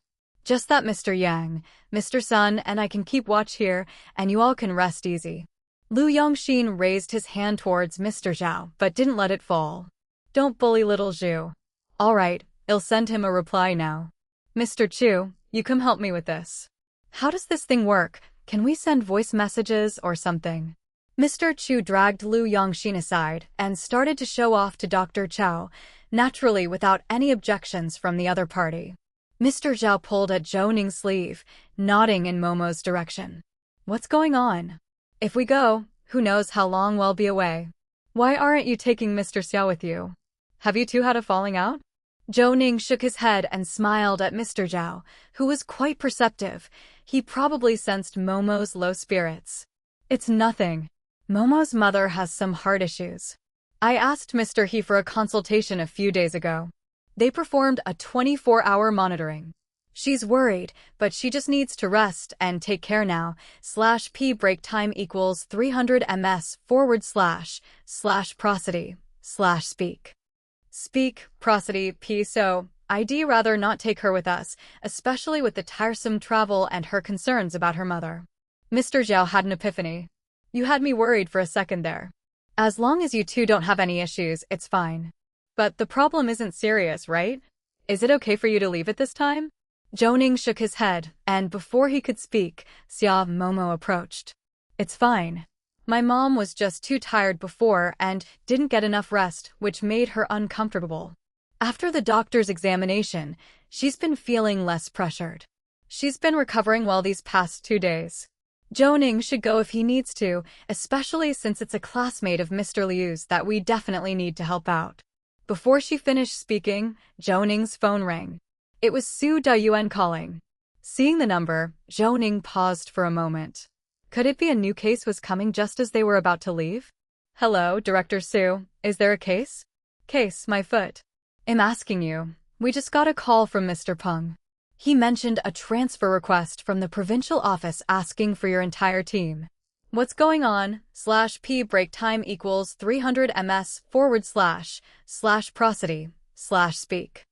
Just that Mr. Yang, Mr. Sun, and I can keep watch here, and you all can rest easy. Lu Yongxin raised his hand towards Mr. Zhao, but didn't let it fall. Don't bully little Zhu. All right, I'll send him a reply now. Mr. Chu, you come help me with this. How does this thing work? Can we send voice messages or something? Mr. Chu dragged Lu Yongxin aside and started to show off to Dr. Chao, naturally without any objections from the other party. Mr. Zhao pulled at Zhou Ning's sleeve, nodding in Momo's direction. What's going on? If we go, who knows how long we'll be away. Why aren't you taking Mr. Xiao with you? Have you two had a falling out? Zhou Ning shook his head and smiled at Mr. Zhao, who was quite perceptive. He probably sensed Momo's low spirits. It's nothing. Momo's mother has some heart issues. I asked Mr. He for a consultation a few days ago. They performed a 24-hour monitoring. She's worried, but she just needs to rest and take care now. /P break time equals 300 ms / prosody / speak. Speak, prosody, P. So, I'd rather not take her with us, especially with the tiresome travel and her concerns about her mother. Mr. Zhao had an epiphany. You had me worried for a second there. As long as you two don't have any issues, it's fine. But the problem isn't serious, right? Is it okay for you to leave at this time? Zhou Ning shook his head, and before he could speak, Xia Momo approached. It's fine. My mom was just too tired before and didn't get enough rest, which made her uncomfortable. After the doctor's examination, she's been feeling less pressured. She's been recovering well these past 2 days. Zhou Ning should go if he needs to, especially since it's a classmate of Mr. Liu's that we definitely need to help out. Before she finished speaking, Zhou Ning's phone rang. It was Su Dayuan calling. Seeing the number, Zhou Ning paused for a moment. Could it be a new case was coming just as they were about to leave? Hello, Director Su. Is there a case? Case, my foot. I'm asking you. We just got a call from Mr. Peng. He mentioned a transfer request from the provincial office asking for your entire team. What's going on? /P break time equals 300 ms / prosody / speak.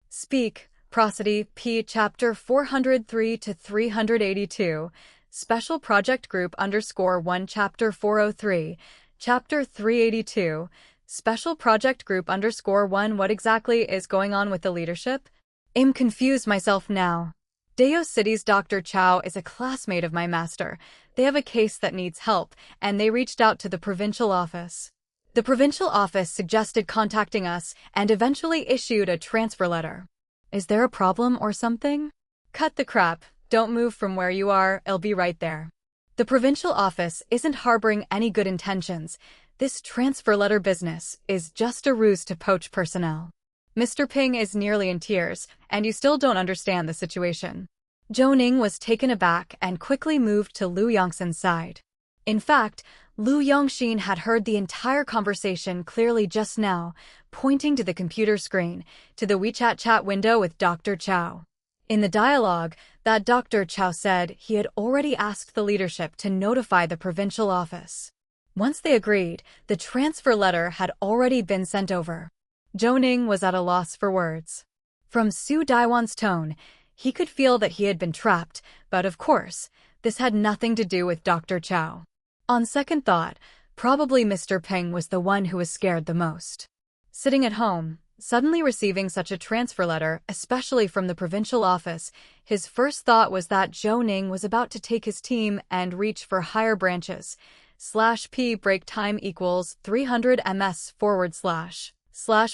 Speak, prosody, P. Chapter 403 to 382. Special Project Group _1 Chapter 403, Chapter 382, Special Project Group _1 What exactly is going on with the leadership? I'm confused myself now. Deo City's Dr. Chao is a classmate of my master. They have a case that needs help, and they reached out to the provincial office. The provincial office suggested contacting us and eventually issued a transfer letter. Is there a problem or something? Cut the crap. Don't move from where you are, I'll be right there. The provincial office isn't harboring any good intentions. This transfer letter business is just a ruse to poach personnel. Mr. Ping is nearly in tears, and you still don't understand the situation. Zhou Ning was taken aback and quickly moved to Lu Yongxin's side. In fact, Lu Yongxin had heard the entire conversation clearly just now, pointing to the computer screen, to the WeChat chat window with Dr. Chao. In the dialogue, that Dr. Chao said he had already asked the leadership to notify the provincial office. Once they agreed, the transfer letter had already been sent over. Zhou Ning was at a loss for words. From Su Daiwan's tone, he could feel that he had been trapped, but of course, this had nothing to do with Dr. Chow. On second thought, probably Mr. Peng was the one who was scared the most. Sitting at home, suddenly receiving such a transfer letter, especially from the provincial office, his first thought was that Zhou Ning was about to take his team and reach for higher branches. /p break time equals 300 ms /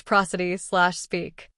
prosody / speak.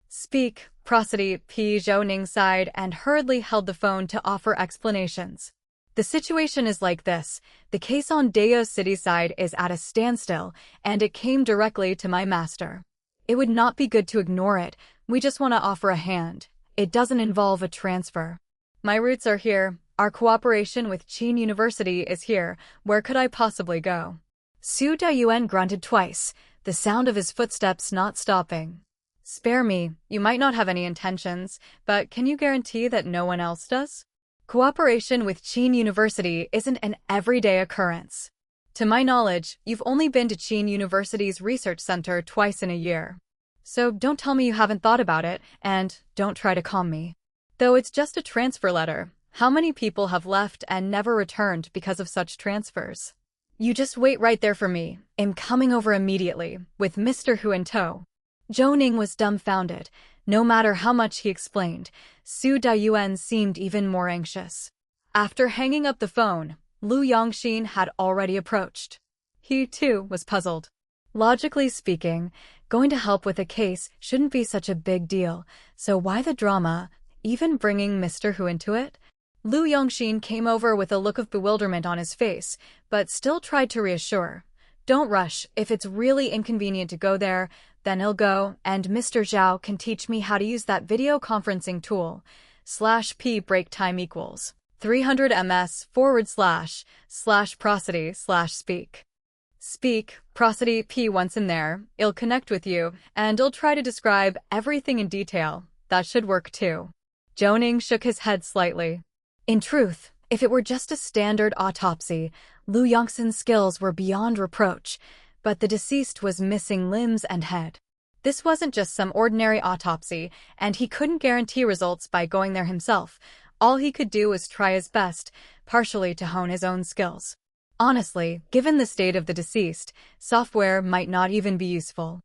Speak, prosody, Zhou Ning sighed and hurriedly held the phone to offer explanations. The situation is like this. The case on Deo City side is at a standstill, and it came directly to my master. It would not be good to ignore it. We just want to offer a hand. It doesn't involve a transfer. My roots are here. Our cooperation with Qin University is here. Where could I possibly go? Su Dayuan grunted twice, the sound of his footsteps not stopping. Spare me, you might not have any intentions, but can you guarantee that no one else does? Cooperation with Qin University isn't an everyday occurrence. To my knowledge, you've only been to Qin University's research center twice in a year. So don't tell me you haven't thought about it, and don't try to calm me. Though it's just a transfer letter, how many people have left and never returned because of such transfers? You just wait right there for me. I'm coming over immediately, with Mr. Hu in tow. Zhou Ning was dumbfounded. No matter how much he explained, Su Dayuan seemed even more anxious. After hanging up the phone, Lu Yongxin had already approached. He, too, was puzzled. Logically speaking, going to help with a case shouldn't be such a big deal, so why the drama, even bringing Mr. Hu into it? Lu Yongxin came over with a look of bewilderment on his face, but still tried to reassure. Don't rush. If it's really inconvenient to go there, then he'll go, and Mr. Zhao can teach me how to use that video conferencing tool. /p break time equals 300 ms / prosody / speak. Speak, prosody P once in there, I'll connect with you, and I'll try to describe everything in detail. That should work too. Zhou Ning shook his head slightly. In truth, if it were just a standard autopsy, Lu Yongxin's skills were beyond reproach, but the deceased was missing limbs and head. This wasn't just some ordinary autopsy, and he couldn't guarantee results by going there himself. All he could do was try his best, partially to hone his own skills. Honestly, given the state of the deceased, software might not even be useful.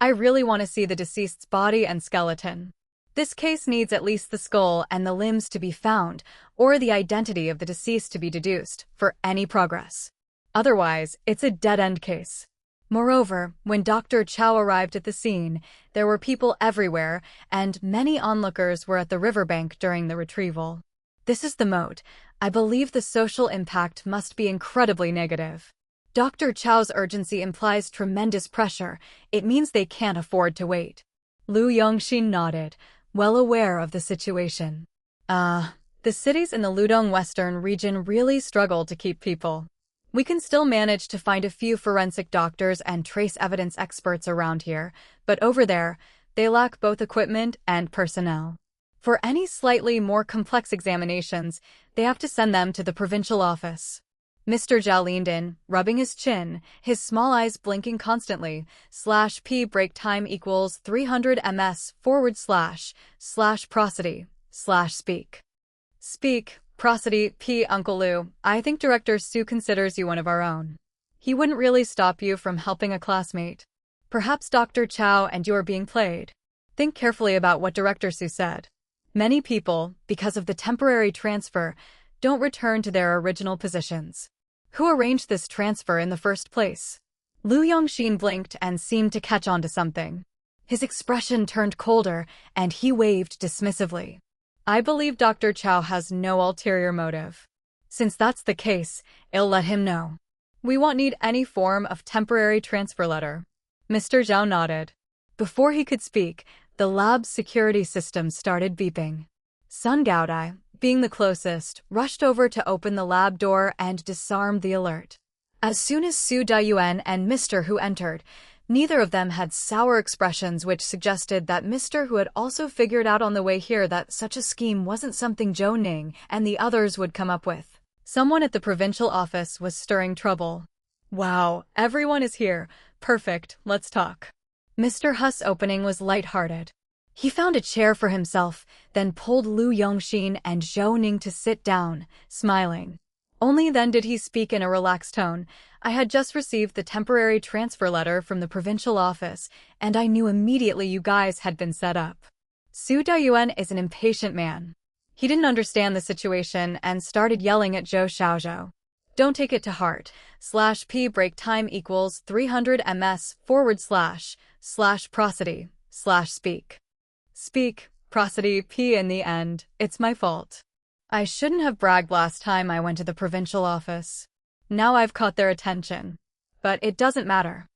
I really want to see the deceased's body and skeleton. This case needs at least the skull and the limbs to be found, or the identity of the deceased to be deduced, for any progress. Otherwise, it's a dead-end case. Moreover, when Dr. Chow arrived at the scene, there were people everywhere, and many onlookers were at the riverbank during the retrieval. This is the moat. I believe the social impact must be incredibly negative. Dr. Chow's urgency implies tremendous pressure. It means they can't afford to wait. Lu Yongxin nodded, well aware of the situation. The cities in the Ludong Western region really struggle to keep people. We can still manage to find a few forensic doctors and trace evidence experts around here, but over there, they lack both equipment and personnel. For any slightly more complex examinations, they have to send them to the provincial office. Mr. Zhao leaned in, rubbing his chin, his small eyes blinking constantly. /p break time equals 300 ms / prosody / speak. Speak, prosody P. Uncle Lu, I think Director Su considers you one of our own. He wouldn't really stop you from helping a classmate. Perhaps Dr. Chow and you are being played. Think carefully about what Director Su said. Many people, because of the temporary transfer, don't return to their original positions. Who arranged this transfer in the first place? Lu Yongxin blinked and seemed to catch on to something. His expression turned colder, and he waved dismissively. I believe Dr. Chow has no ulterior motive. Since that's the case, I'll let him know. We won't need any form of temporary transfer letter. Mr. Zhao nodded. Before he could speak, the lab's security system started beeping. Sun Gaodai, being the closest, rushed over to open the lab door and disarm the alert. As soon as Su Dayuan and Mr. Hu entered, neither of them had sour expressions, which suggested that Mr. Hu had also figured out on the way here that such a scheme wasn't something Zhou Ning and the others would come up with. Someone at the provincial office was stirring trouble. Wow, everyone is here. Perfect, let's talk. Mr. Huss' opening was lighthearted. He found a chair for himself, then pulled Lu Yongxin and Zhou Ning to sit down, smiling. Only then did he speak in a relaxed tone. I had just received the temporary transfer letter from the provincial office, and I knew immediately you guys had been set up. Su Dayuan is an impatient man. He didn't understand the situation and started yelling at Zhou Xiaozhou. Don't take it to heart. /p break time equals 300 ms / prosody / speak. Speak, prosody, p in the end, it's my fault. I shouldn't have bragged last time I went to the provincial office. Now I've caught their attention. But it doesn't matter.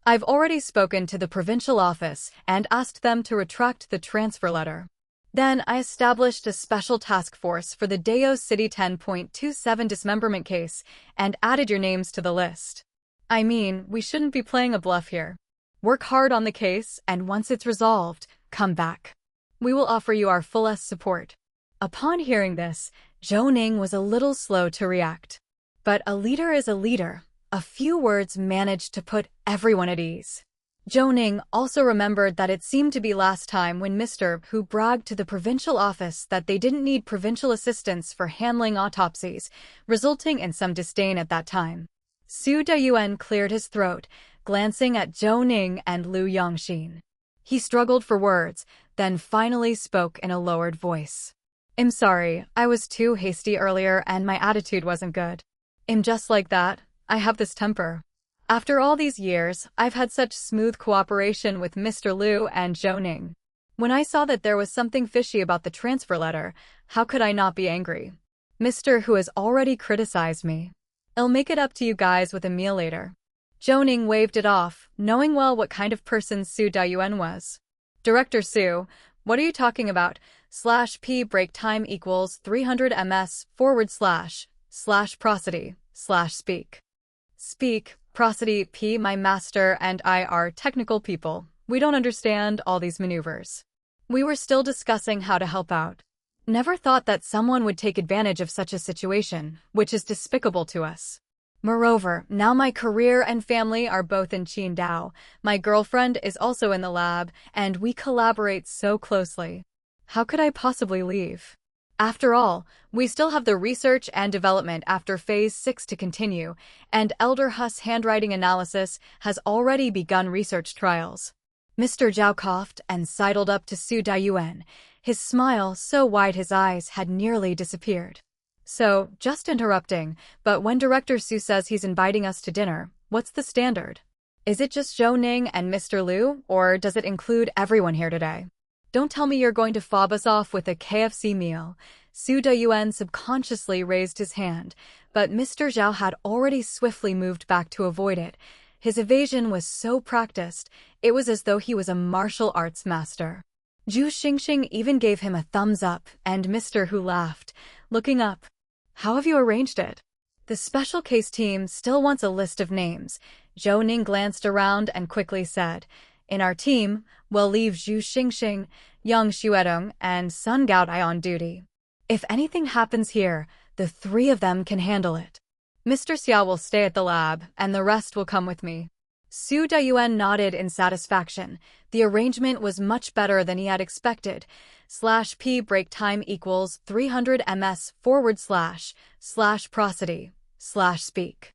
I've already spoken to the provincial office and asked them to retract the transfer letter. Then I established a special task force for the Deo City 10.27 dismemberment case and added your names to the list. I mean, we shouldn't be playing a bluff here. Work hard on the case, and once it's resolved, come back. We will offer you our full support. Upon hearing this, Zhou Ning was a little slow to react. But a leader is a leader. A few words managed to put everyone at ease. Zhou Ning also remembered that it seemed to be last time when Mr. Hu bragged to the provincial office that they didn't need provincial assistance for handling autopsies, resulting in some disdain at that time. Su Dayuan cleared his throat, glancing at Zhou Ning and Lu Yongxin. He struggled for words, then finally spoke in a lowered voice. I'm sorry, I was too hasty earlier and my attitude wasn't good. I'm just like that. I have this temper. After all these years, I've had such smooth cooperation with Mr. Liu and Zhou Ning. When I saw that there was something fishy about the transfer letter, how could I not be angry? Mr. Hu has already criticized me. I'll make it up to you guys with a meal later. Zhou Ning waved it off, knowing well what kind of person Su Dayuan was. Director Su, what are you talking about? /p break time equals 300 ms / prosody / speak. Speak, prosody, p. My master and I are technical people. We don't understand all these maneuvers. We were still discussing how to help out. Never thought that someone would take advantage of such a situation, which is despicable to us. Moreover, now my career and family are both in Qidong. My girlfriend is also in the lab, and we collaborate so closely. How could I possibly leave? After all, we still have the research and development after Phase 6 to continue, and Elder Huss handwriting analysis has already begun research trials. Mr. Zhao coughed and sidled up to Su Dayuan, his smile so wide his eyes had nearly disappeared. So, just interrupting, but when Director Su says he's inviting us to dinner, what's the standard? Is it just Zhou Ning and Mr. Liu, or does it include everyone here today? Don't tell me you're going to fob us off with a KFC meal. Su Dayuan subconsciously raised his hand, but Mr. Zhao had already swiftly moved back to avoid it. His evasion was so practiced, it was as though he was a martial arts master. Zhu Xingxing even gave him a thumbs up, and Mr. Hu laughed, looking up. How have you arranged it? The special case team still wants a list of names. Zhou Ning glanced around and quickly said, in our team, we'll leave Zhu Xingxing, Yang Xuedong, and Sun Gaodai on duty. If anything happens here, the three of them can handle it. Mr. Xia will stay at the lab, and the rest will come with me. Su Dayuan nodded in satisfaction. The arrangement was much better than he had expected. /p break time equals 300 ms / prosody / speak.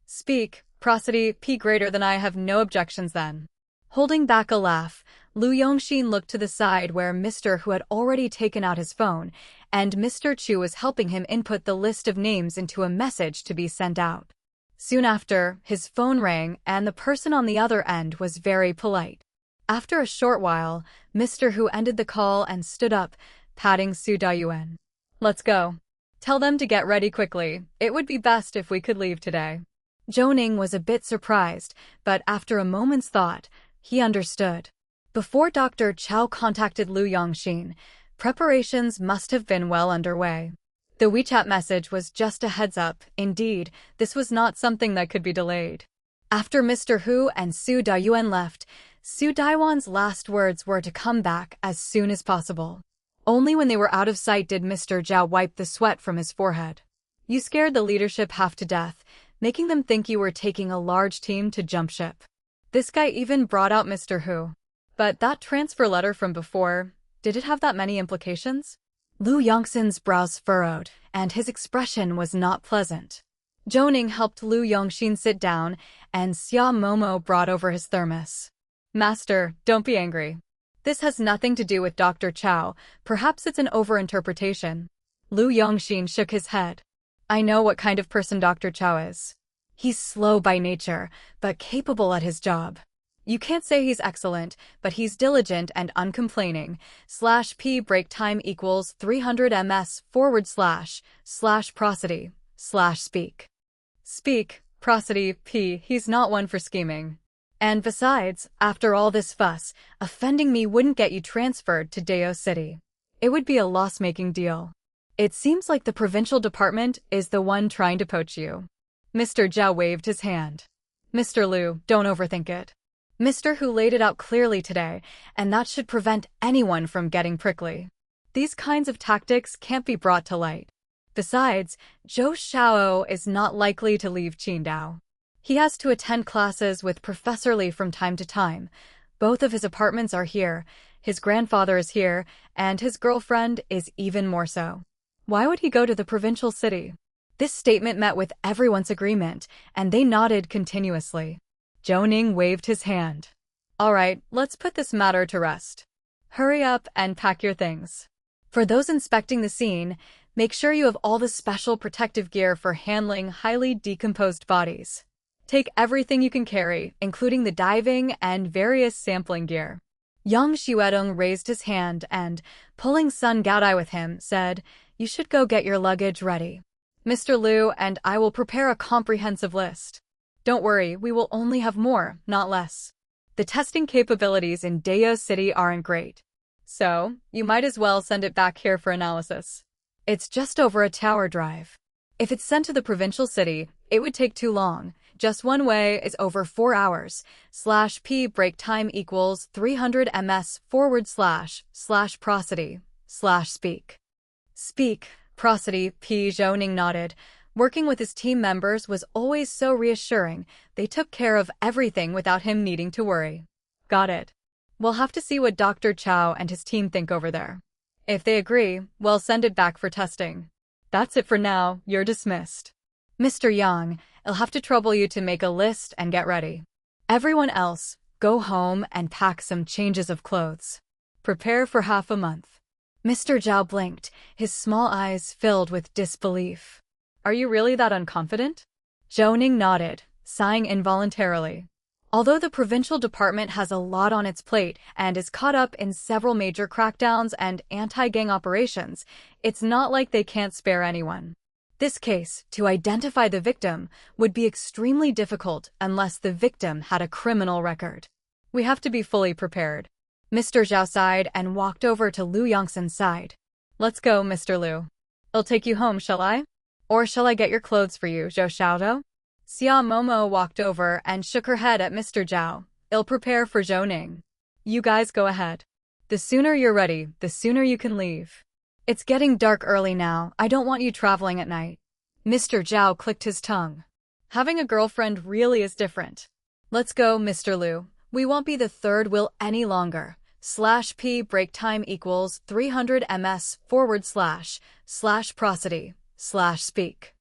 Speak, prosody, p greater than I have no objections then. Holding back a laugh, Lu Yongxin looked to the side where Mr. Hu had already taken out his phone, and Mr. Chu was helping him input the list of names into a message to be sent out. Soon after, his phone rang, and the person on the other end was very polite. After a short while, Mr. Hu ended the call and stood up, patting Su Dayuan. Let's go. Tell them to get ready quickly. It would be best if we could leave today. Zhou Ning was a bit surprised, but after a moment's thought, he understood. Before Dr. Chao contacted Lu Yongxin, preparations must have been well underway. The WeChat message was just a heads-up. Indeed, this was not something that could be delayed. After Mr. Hu and Su Dayuan left, Su Daiwan's last words were to come back as soon as possible. Only when they were out of sight did Mr. Zhao wipe the sweat from his forehead. You scared the leadership half to death. making them think you were taking a large team to jump ship. This guy even brought out Mr. Hu. But that transfer letter from before, did it have that many implications? Lu Yongxin's brows furrowed, and his expression was not pleasant. Zhou Ning helped Lu Yongxin sit down, and Xia Momo brought over his thermos. Master, don't be angry. This has nothing to do with Dr. Chow. Perhaps it's an overinterpretation. Lu Yongxin shook his head. I know what kind of person Dr. Chow is. He's slow by nature, but capable at his job. You can't say he's excellent, but he's diligent and uncomplaining. /p break time equals 300 ms / prosody / speak. Speak, prosody, p, he's not one for scheming. And besides, after all this fuss, offending me wouldn't get you transferred to Dao City. It would be a loss-making deal. It seems like the provincial department is the one trying to poach you. Mr. Zhao waved his hand. Mr. Liu, don't overthink it. Mr. Hu laid it out clearly today, and that should prevent anyone from getting prickly. These kinds of tactics can't be brought to light. Besides, Zhou Xiao is not likely to leave Qidong. He has to attend classes with Professor Li from time to time. Both of his apartments are here, his grandfather is here, and his girlfriend is even more so. Why would he go to the provincial city? This statement met with everyone's agreement, and they nodded continuously. Zhou Ning waved his hand. All right, let's put this matter to rest. Hurry up and pack your things. For those inspecting the scene, make sure you have all the special protective gear for handling highly decomposed bodies. Take everything you can carry, including the diving and various sampling gear. Yang Xuedong raised his hand and, pulling Sun Gaodai with him, said, You should go get your luggage ready. Mr. Liu and I will prepare a comprehensive list. Don't worry, we will only have more, not less. The testing capabilities in Dao City aren't great. So, you might as well send it back here for analysis. It's just over a tower drive. If it's sent to the provincial city, it would take too long. Just one way is over 4 hours. /p break time equals 300 ms / prosody / speak. Speak, prosody, p. Zhou Ning nodded. Working with his team members was always so reassuring. They took care of everything without him needing to worry. Got it. We'll have to see what Dr. Chow and his team think over there. If they agree, we'll send it back for testing. That's it for now, you're dismissed. Mr. Yang, I'll have to trouble you to make a list and get ready. Everyone else, go home and pack some changes of clothes. Prepare for half a month. Mr. Zhao blinked, his small eyes filled with disbelief. Are you really that unconfident? Zhou Ning nodded, sighing involuntarily. Although the provincial department has a lot on its plate and is caught up in several major crackdowns and anti-gang operations, it's not like they can't spare anyone. This case, to identify the victim, would be extremely difficult unless the victim had a criminal record. We have to be fully prepared. Mr. Zhao sighed and walked over to Lu Yongxin's side. Let's go, Mr. Liu. I'll take you home, shall I? Or shall I get your clothes for you, Zhou Xiaodou? Xia Momo walked over and shook her head at Mr. Zhao. I'll prepare for Zhou Ning. You guys go ahead. The sooner you're ready, the sooner you can leave. It's getting dark early now. I don't want you traveling at night. Mr. Zhao clicked his tongue. Having a girlfriend really is different. Let's go, Mr. Liu. We won't be the third wheel any longer. /p break time equals 300 ms / prosody / speak.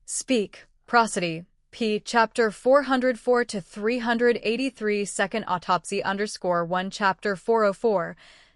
Speak, prosody, p. Chapter 404 to 383 second autopsy _1 Chapter 404.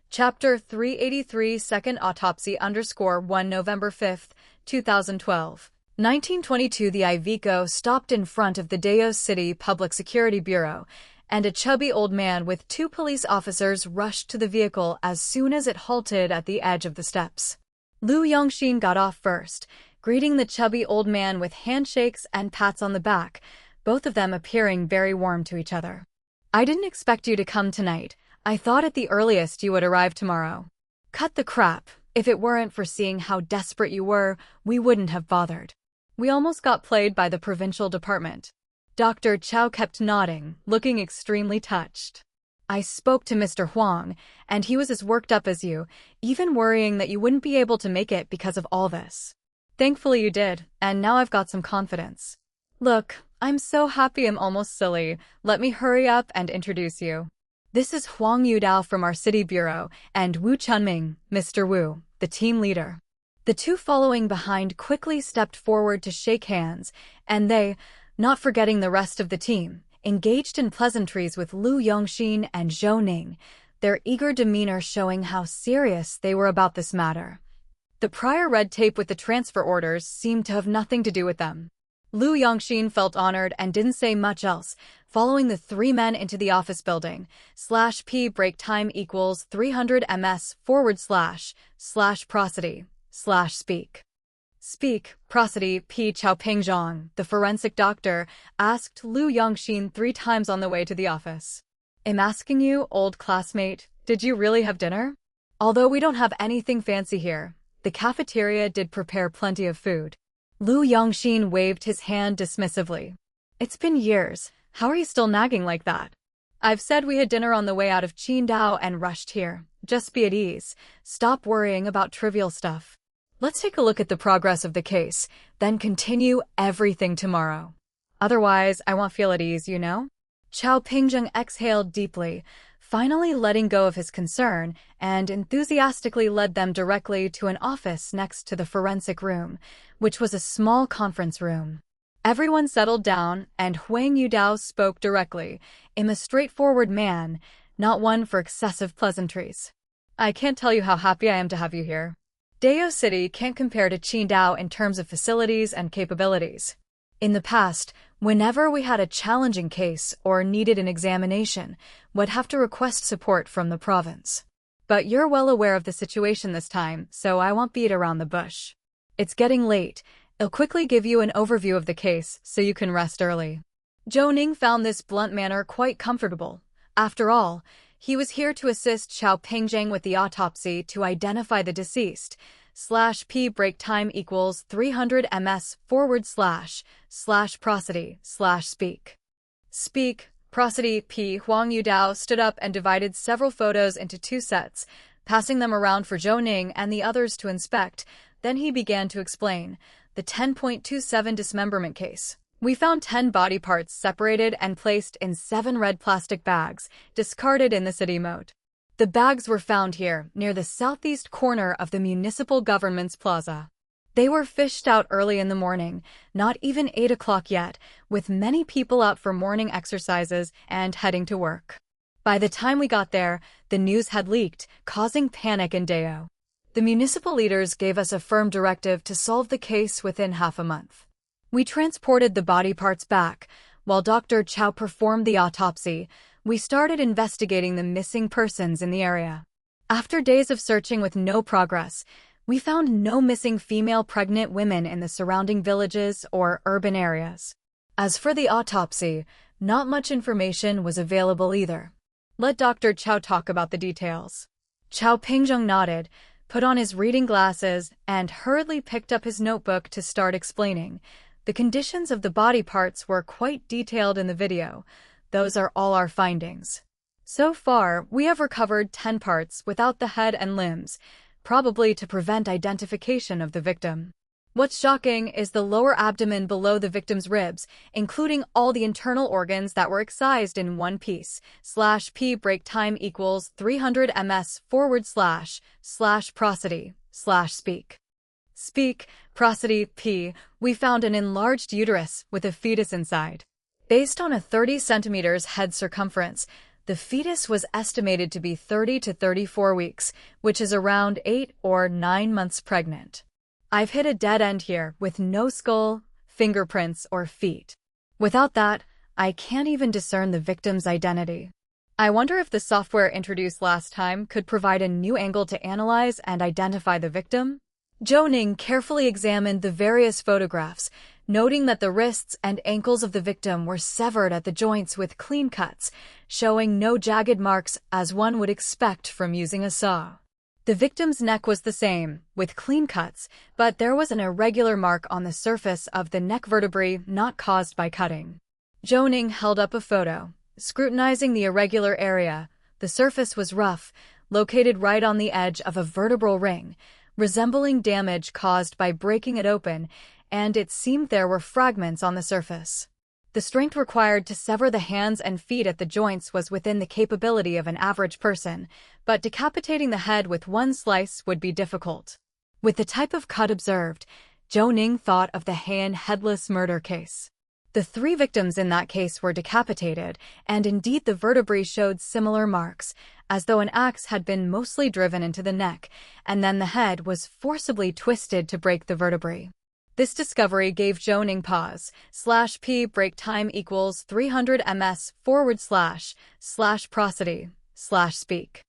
Chapter 383 second autopsy _1 November 5, 2012. 1922 The Iveco stopped in front of the Dao City Public Security Bureau, and a chubby old man with 2 police officers rushed to the vehicle as soon as it halted at the edge of the steps. Lu Yongxin got off first, greeting the chubby old man with handshakes and pats on the back, both of them appearing very warm to each other. I didn't expect you to come tonight. I thought at the earliest you would arrive tomorrow. Cut the crap. If it weren't for seeing how desperate you were, we wouldn't have bothered. We almost got played by the provincial department. Dr. Chow kept nodding, looking extremely touched. I spoke to Mr. Huang, and he was as worked up as you, even worrying that you wouldn't be able to make it because of all this. Thankfully you did, and now I've got some confidence. Look, I'm so happy I'm almost silly. Let me hurry up and introduce you. This is Huang Yudao from our city bureau, and Wu Chunming, Mr. Wu, the team leader. The two following behind quickly stepped forward to shake hands, and they, not forgetting the rest of the team, engaged in pleasantries with Lu Yongxin and Zhou Ning, their eager demeanor showing how serious they were about this matter. The prior red tape with the transfer orders seemed to have nothing to do with them. Lu Yongxin felt honored and didn't say much else, following the three men into the office building. /P break time equals 300 ms / prosody / speak. Speak, prosody. P. Chaopingzhong, the forensic doctor, asked Lu Yongxin 3 times on the way to the office. I'm asking you, old classmate, did you really have dinner? Although we don't have anything fancy here, the cafeteria did prepare plenty of food. Lu Yongxin waved his hand dismissively. It's been years. How are you still nagging like that? I've said we had dinner on the way out of Qidong and rushed here. Just be at ease. Stop worrying about trivial stuff. Let's take a look at the progress of the case, then continue everything tomorrow. Otherwise, I won't feel at ease, you know? Chaopingzhong exhaled deeply, finally letting go of his concern, and enthusiastically led them directly to an office next to the forensic room, which was a small conference room. Everyone settled down, and Huang Yudao spoke directly. I'm a straightforward man, not one for excessive pleasantries. I can't tell you how happy I am to have you here. Dao City can't compare to Qidong in terms of facilities and capabilities. In the past, whenever we had a challenging case or needed an examination, we'd have to request support from the province. But you're well aware of the situation this time, so I won't beat around the bush. It's getting late. I'll quickly give you an overview of the case so you can rest early. Zhou Ning found this blunt manner quite comfortable. After all, he was here to assist Chaopingzhong with the autopsy to identify the deceased. /P break time equals 300 ms / prosody / speak. Speak, prosody. P. Huang Yudao stood up and divided several photos into 2 sets, passing them around for Zhou Ning and the others to inspect. Then he began to explain the 10.27 dismemberment case. We found 10 body parts separated and placed in 7 red plastic bags, discarded in the city moat. The bags were found here, near the southeast corner of the municipal government's plaza. They were fished out early in the morning, not even 8 o'clock yet, with many people out for morning exercises and heading to work. By the time we got there, the news had leaked, causing panic in Dao. The municipal leaders gave us a firm directive to solve the case within half a month. We transported the body parts back. While Dr. Chow performed the autopsy, we started investigating the missing persons in the area. After days of searching with no progress, we found no missing female pregnant women in the surrounding villages or urban areas. As for the autopsy, not much information was available either. Let Dr. Chow talk about the details. Chaopingzhong nodded, put on his reading glasses, and hurriedly picked up his notebook to start explaining. The conditions of the body parts were quite detailed in the video. Those are all our findings. So far, we have recovered 10 parts without the head and limbs, probably to prevent identification of the victim. What's shocking is the lower abdomen below the victim's ribs, including all the internal organs that were excised in one piece. /P break time equals 300 ms / prosody / speak. Speak, prosody. P. We found an enlarged uterus with a fetus inside. Based on a 30 centimeters head circumference, the fetus was estimated to be 30 to 34 weeks, which is around 8 or 9 months pregnant. I've hit a dead end here with no skull, fingerprints, or feet. Without that, I can't even discern the victim's identity. I wonder if the software introduced last time could provide a new angle to analyze and identify the victim? Zhou Ning carefully examined the various photographs, noting that the wrists and ankles of the victim were severed at the joints with clean cuts, showing no jagged marks as one would expect from using a saw. The victim's neck was the same, with clean cuts, but there was an irregular mark on the surface of the neck vertebrae not caused by cutting. Zhou Ning held up a photo, scrutinizing the irregular area. The surface was rough, located right on the edge of a vertebral ring, resembling damage caused by breaking it open, and it seemed there were fragments on the surface. The strength required to sever the hands and feet at the joints was within the capability of an average person, but decapitating the head with one slice would be difficult. With the type of cut observed, Zhou Ning thought of the Heian headless murder case. The 3 victims in that case were decapitated, and indeed the vertebrae showed similar marks, as though an axe had been mostly driven into the neck, and then the head was forcibly twisted to break the vertebrae. This discovery gave Zhou Ning pause. /p break time equals 300 ms / prosody / speak.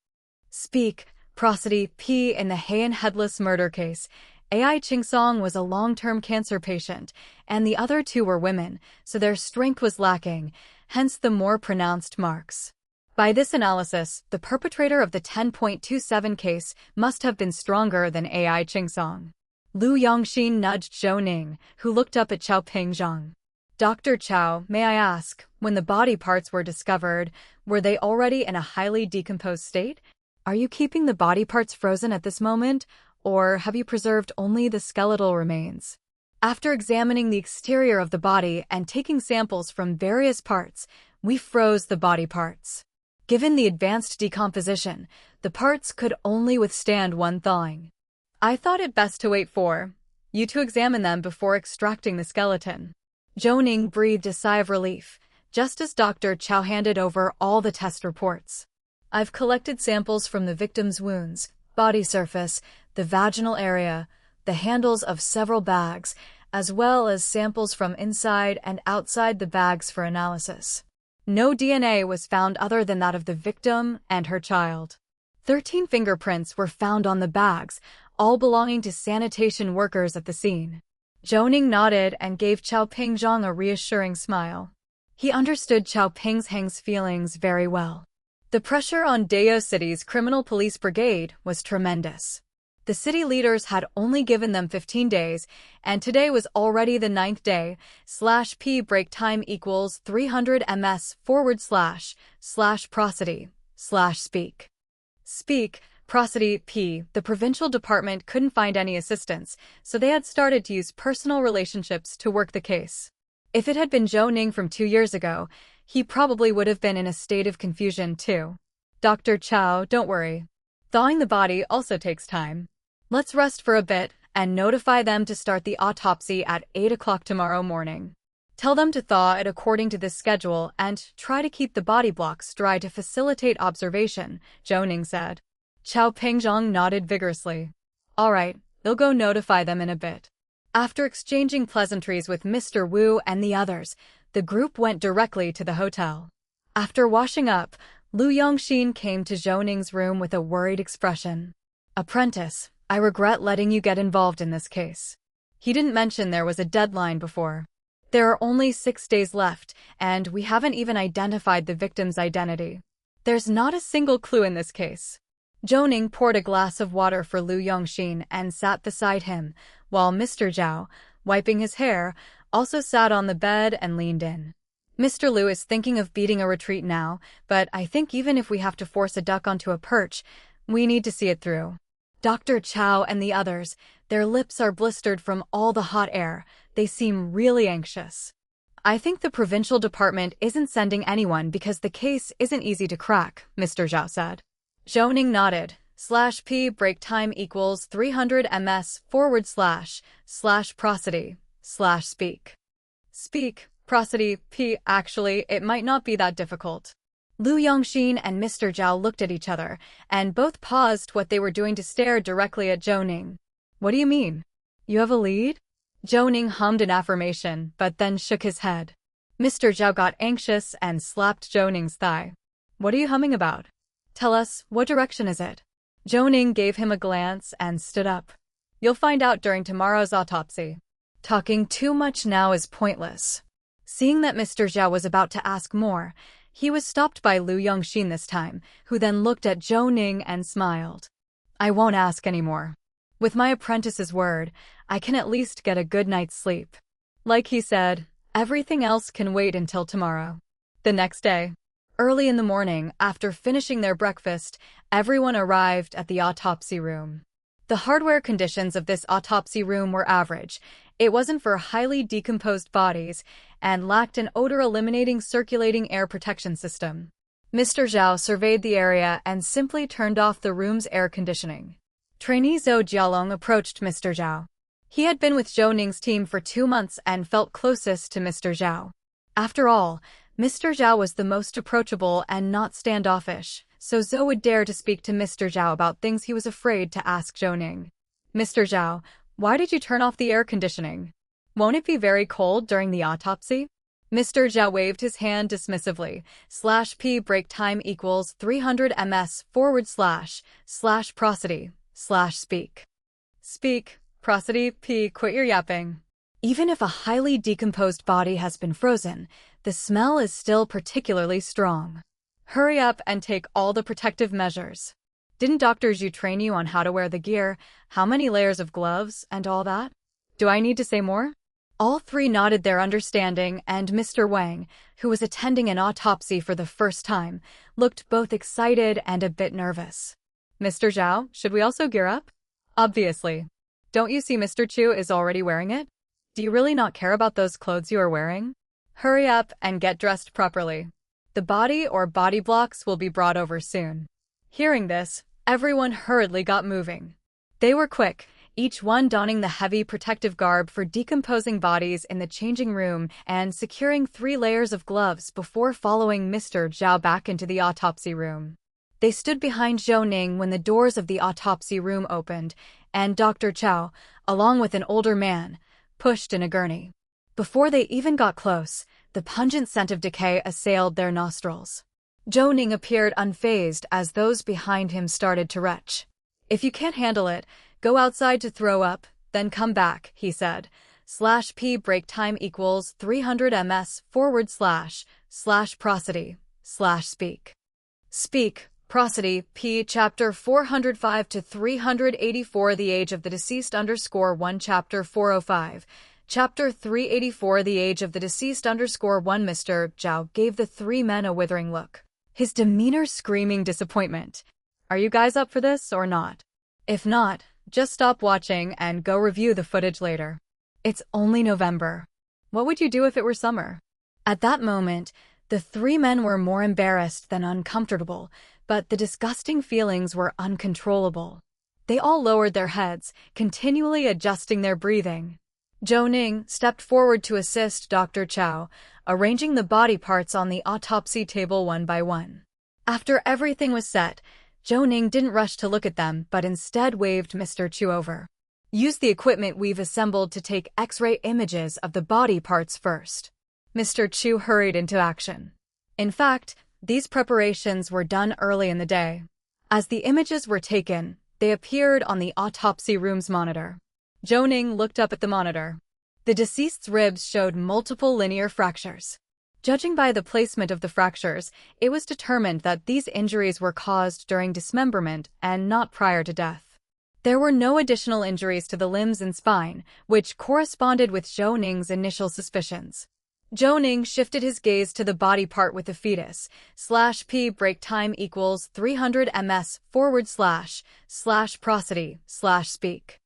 Speak, prosody, p in the Heian headless murder case. AI Qingsong was a long-term cancer patient, and the other 2 were women, so their strength was lacking, hence the more pronounced marks. By this analysis, the perpetrator of the 10.27 case must have been stronger than AI Qingsong. Lu Yongxin nudged Zhou Ning, who looked up at Qiaoping Zhang. Dr. Qiao, may I ask, when the body parts were discovered, were they already in a highly decomposed state? Are you keeping the body parts frozen at this moment, or have you preserved only the skeletal remains? After examining the exterior of the body and taking samples from various parts, we froze the body parts. Given the advanced decomposition, the parts could only withstand one thawing. I thought it best to wait for you to examine them before extracting the skeleton. Zhou Ning breathed a sigh of relief, just as Dr. Qiao handed over all the test reports. I've collected samples from the victim's wounds, body surface, the vaginal area, the handles of several bags, as well as samples from inside and outside the bags for analysis. No DNA was found other than that of the victim and her child. 13 fingerprints were found on the bags, all belonging to sanitation workers at the scene. Zhou Ning nodded and gave Qiaoping Zhang a reassuring smile. He understood Qiaoping Zhang's feelings very well. The pressure on Dao City's criminal police brigade was tremendous. The city leaders had only given them 15 days, and today was already the 9th day. /p break time equals 300 ms / prosody / speak. Speak, prosody, p. The provincial department couldn't find any assistance, so they had started to use personal relationships to work the case. If it had been Zhou Ning from 2 years ago, he probably would have been in a state of confusion too. Dr. Qiao, don't worry. Thawing the body also takes time. Let's rest for a bit and notify them to start the autopsy at 8 o'clock tomorrow morning. Tell them to thaw it according to this schedule and try to keep the body blocks dry to facilitate observation, Zhou Ning said. Qiaoping Zhang nodded vigorously. All right, they'll go notify them in a bit. After exchanging pleasantries with Mr. Wu and the others, the group went directly to the hotel. After washing up, Lu Yongxin came to Zhou Ning's room with a worried expression. Apprentice, I regret letting you get involved in this case. He didn't mention there was a deadline before. There are only 6 days left, and we haven't even identified the victim's identity. There's not a single clue in this case. Zhou Ning poured a glass of water for Lu Yongxin and sat beside him, while Mr. Zhao, wiping his hair, also sat on the bed and leaned in. Mr. Liu is thinking of beating a retreat now, but I think even if we have to force a duck onto a perch, we need to see it through. Dr. Qiao and the others, their lips are blistered from all the hot air. They seem really anxious. I think the provincial department isn't sending anyone because the case isn't easy to crack, Mr. Zhao said. Zhou Ning nodded. /p break time equals 300 ms / prosody / speak. Speak, prosody, p. Actually, it might not be that difficult. Lu Yongxin and Mr. Zhao looked at each other, and both paused what they were doing to stare directly at Zhou Ning. What do you mean? You have a lead? Zhou Ning hummed an affirmation, but then shook his head. Mr. Zhao got anxious and slapped Zhou Ning's thigh. What are you humming about? Tell us, what direction is it? Zhou Ning gave him a glance and stood up. You'll find out during tomorrow's autopsy. Talking too much now is pointless. Seeing that Mr. Zhao was about to ask more, he was stopped by Lu Yongxin this time, who then looked at Zhou Ning and smiled. I won't ask anymore. With my apprentice's word, I can at least get a good night's sleep. Like he said, everything else can wait until tomorrow. The next day, early in the morning, after finishing their breakfast, everyone arrived at the autopsy room. The hardware conditions of this autopsy room were average, It wasn't for highly decomposed bodies and lacked an odor-eliminating circulating air protection system. Mr. Zhao surveyed the area and simply turned off the room's air conditioning. Trainee Zhou Jialong approached Mr. Zhao. He had been with Zhou Ning's team for 2 months and felt closest to Mr. Zhao. After all, Mr. Zhao was the most approachable and not standoffish, so Zhou would dare to speak to Mr. Zhao about things he was afraid to ask Zhou Ning. Mr. Zhao, why did you turn off the air conditioning? Won't it be very cold during the autopsy? Mr. Zhao waved his hand dismissively. /p break time equals 300 ms / prosody / speak. Speak, prosody, p quit your yapping. Even if a highly decomposed body has been frozen, the smell is still particularly strong. Hurry up and take all the protective measures. Didn't Dr. Zhou train you on how to wear the gear, how many layers of gloves, and all that? Do I need to say more? All three nodded their understanding, and Mr. Wang, who was attending an autopsy for the first time, looked both excited and a bit nervous. Mr. Zhao, should we also gear up? Obviously. Don't you see Mr. Chu is already wearing it? Do you really not care about those clothes you are wearing? Hurry up and get dressed properly. The body or body blocks will be brought over soon. Hearing this, everyone hurriedly got moving. They were quick, each one donning the heavy protective garb for decomposing bodies in the changing room and securing 3 layers of gloves before following Mr. Zhao back into the autopsy room. They stood behind Zhou Ning when the doors of the autopsy room opened, and Dr. Chow, along with an older man, pushed in a gurney. Before they even got close, the pungent scent of decay assailed their nostrils. Zhou Ning appeared unfazed as those behind him started to retch. If you can't handle it, go outside to throw up, then come back, he said. /p break time equals 300 ms / prosody / speak. Speak, prosody, p chapter 405 to 384 the age of the deceased _1 chapter 405. Chapter 384 The age of the deceased _1 Mr. Zhao gave the 3 men a withering look, his demeanor screaming disappointment. Are you guys up for this or not? If not, just stop watching and go review the footage later. It's only November. What would you do if it were summer? At that moment, the 3 men were more embarrassed than uncomfortable, but the disgusting feelings were uncontrollable. They all lowered their heads, continually adjusting their breathing. Zhou Ning stepped forward to assist Dr. Chow, arranging the body parts on the autopsy table one by one. After everything was set, Zhou Ning didn't rush to look at them but instead waved Mr. Chu over. Use the equipment we've assembled to take X-ray images of the body parts first. Mr. Chu hurried into action. In fact, these preparations were done early in the day. As the images were taken, they appeared on the autopsy room's monitor. Zhou Ning looked up at the monitor. The deceased's ribs showed multiple linear fractures. Judging by the placement of the fractures, it was determined that these injuries were caused during dismemberment and not prior to death. There were no additional injuries to the limbs and spine, which corresponded with Zhou Ning's initial suspicions. Zhou Ning shifted his gaze to the body part with the fetus. /p break time equals 300 ms / prosody / speak.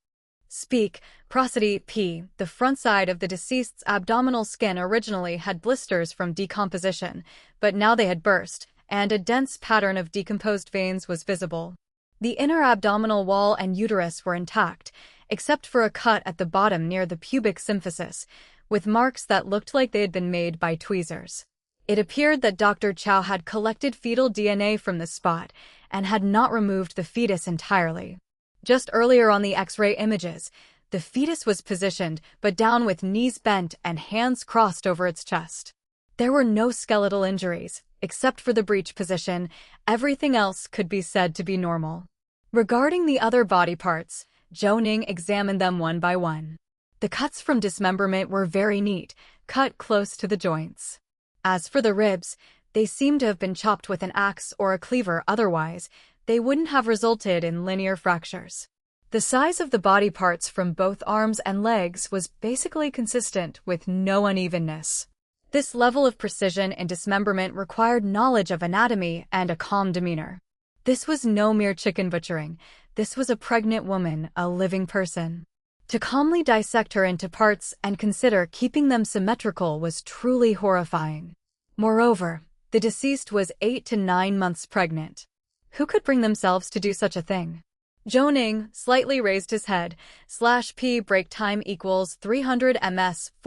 Speak, prosody, p. The front side of the deceased's abdominal skin originally had blisters from decomposition, but now they had burst, and a dense pattern of decomposed veins was visible. The inner abdominal wall and uterus were intact, except for a cut at the bottom near the pubic symphysis, with marks that looked like they had been made by tweezers. It appeared that Dr. Chow had collected fetal DNA from the spot and had not removed the fetus entirely. Just earlier on the X-ray images, the fetus was positioned but down with knees bent and hands crossed over its chest. There were no skeletal injuries, except for the breech position. Everything else could be said to be normal. Regarding the other body parts, Zhou Ning examined them one by one. The cuts from dismemberment were very neat, cut close to the joints. As for the ribs, they seemed to have been chopped with an axe or a cleaver, otherwise they wouldn't have resulted in linear fractures. The size of the body parts from both arms and legs was basically consistent with no unevenness. This level of precision in dismemberment required knowledge of anatomy and a calm demeanor. This was no mere chicken butchering. This was a pregnant woman, a living person. To calmly dissect her into parts and consider keeping them symmetrical was truly horrifying. Moreover, the deceased was 8 to 9 months pregnant. Who could bring themselves to do such a thing? Zhou Ning slightly raised his head. /p break time equals 300 ms /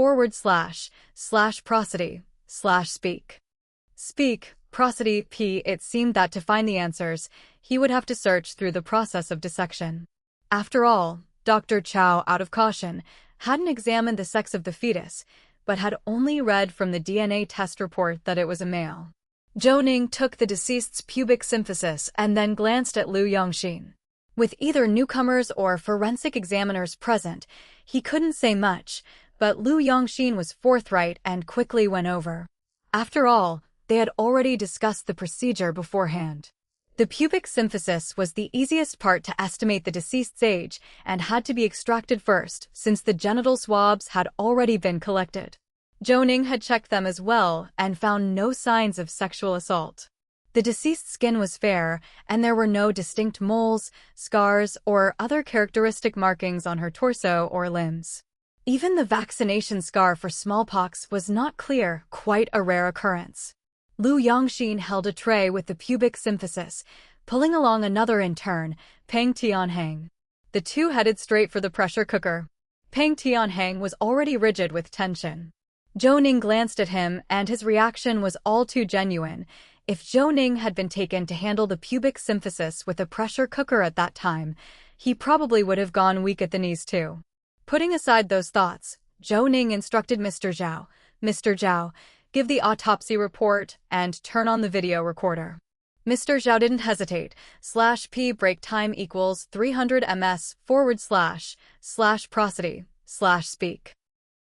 prosody / speak. Speak, prosody p. It seemed that to find the answers, he would have to search through the process of dissection. After all, Dr. Chow, out of caution, hadn't examined the sex of the fetus, but had only read from the DNA test report that it was a male. Zhou Ning took the deceased's pubic symphysis and then glanced at Lu Yongxin. With either newcomers or forensic examiners present, he couldn't say much, but Lu Yongxin was forthright and quickly went over. After all, they had already discussed the procedure beforehand. The pubic symphysis was the easiest part to estimate the deceased's age and had to be extracted first, since the genital swabs had already been collected. Zhou Ning had checked them as well and found no signs of sexual assault. The deceased's skin was fair, and there were no distinct moles, scars, or other characteristic markings on her torso or limbs. Even the vaccination scar for smallpox was not clear, quite a rare occurrence. Lu Yongxin held a tray with the pubic symphysis, pulling along another in turn, Peng Tianheng. The two headed straight for the pressure cooker. Peng Tianheng was already rigid with tension. Zhou Ning glanced at him, and his reaction was all too genuine. If Zhou Ning had been taken to handle the pubic symphysis with a pressure cooker at that time, he probably would have gone weak at the knees too. Putting aside those thoughts, Zhou Ning instructed Mr. Zhao, "Mr. Zhao, give the autopsy report and turn on the video recorder." Mr. Zhao didn't hesitate. /p break time equals 300 ms / prosody / speak.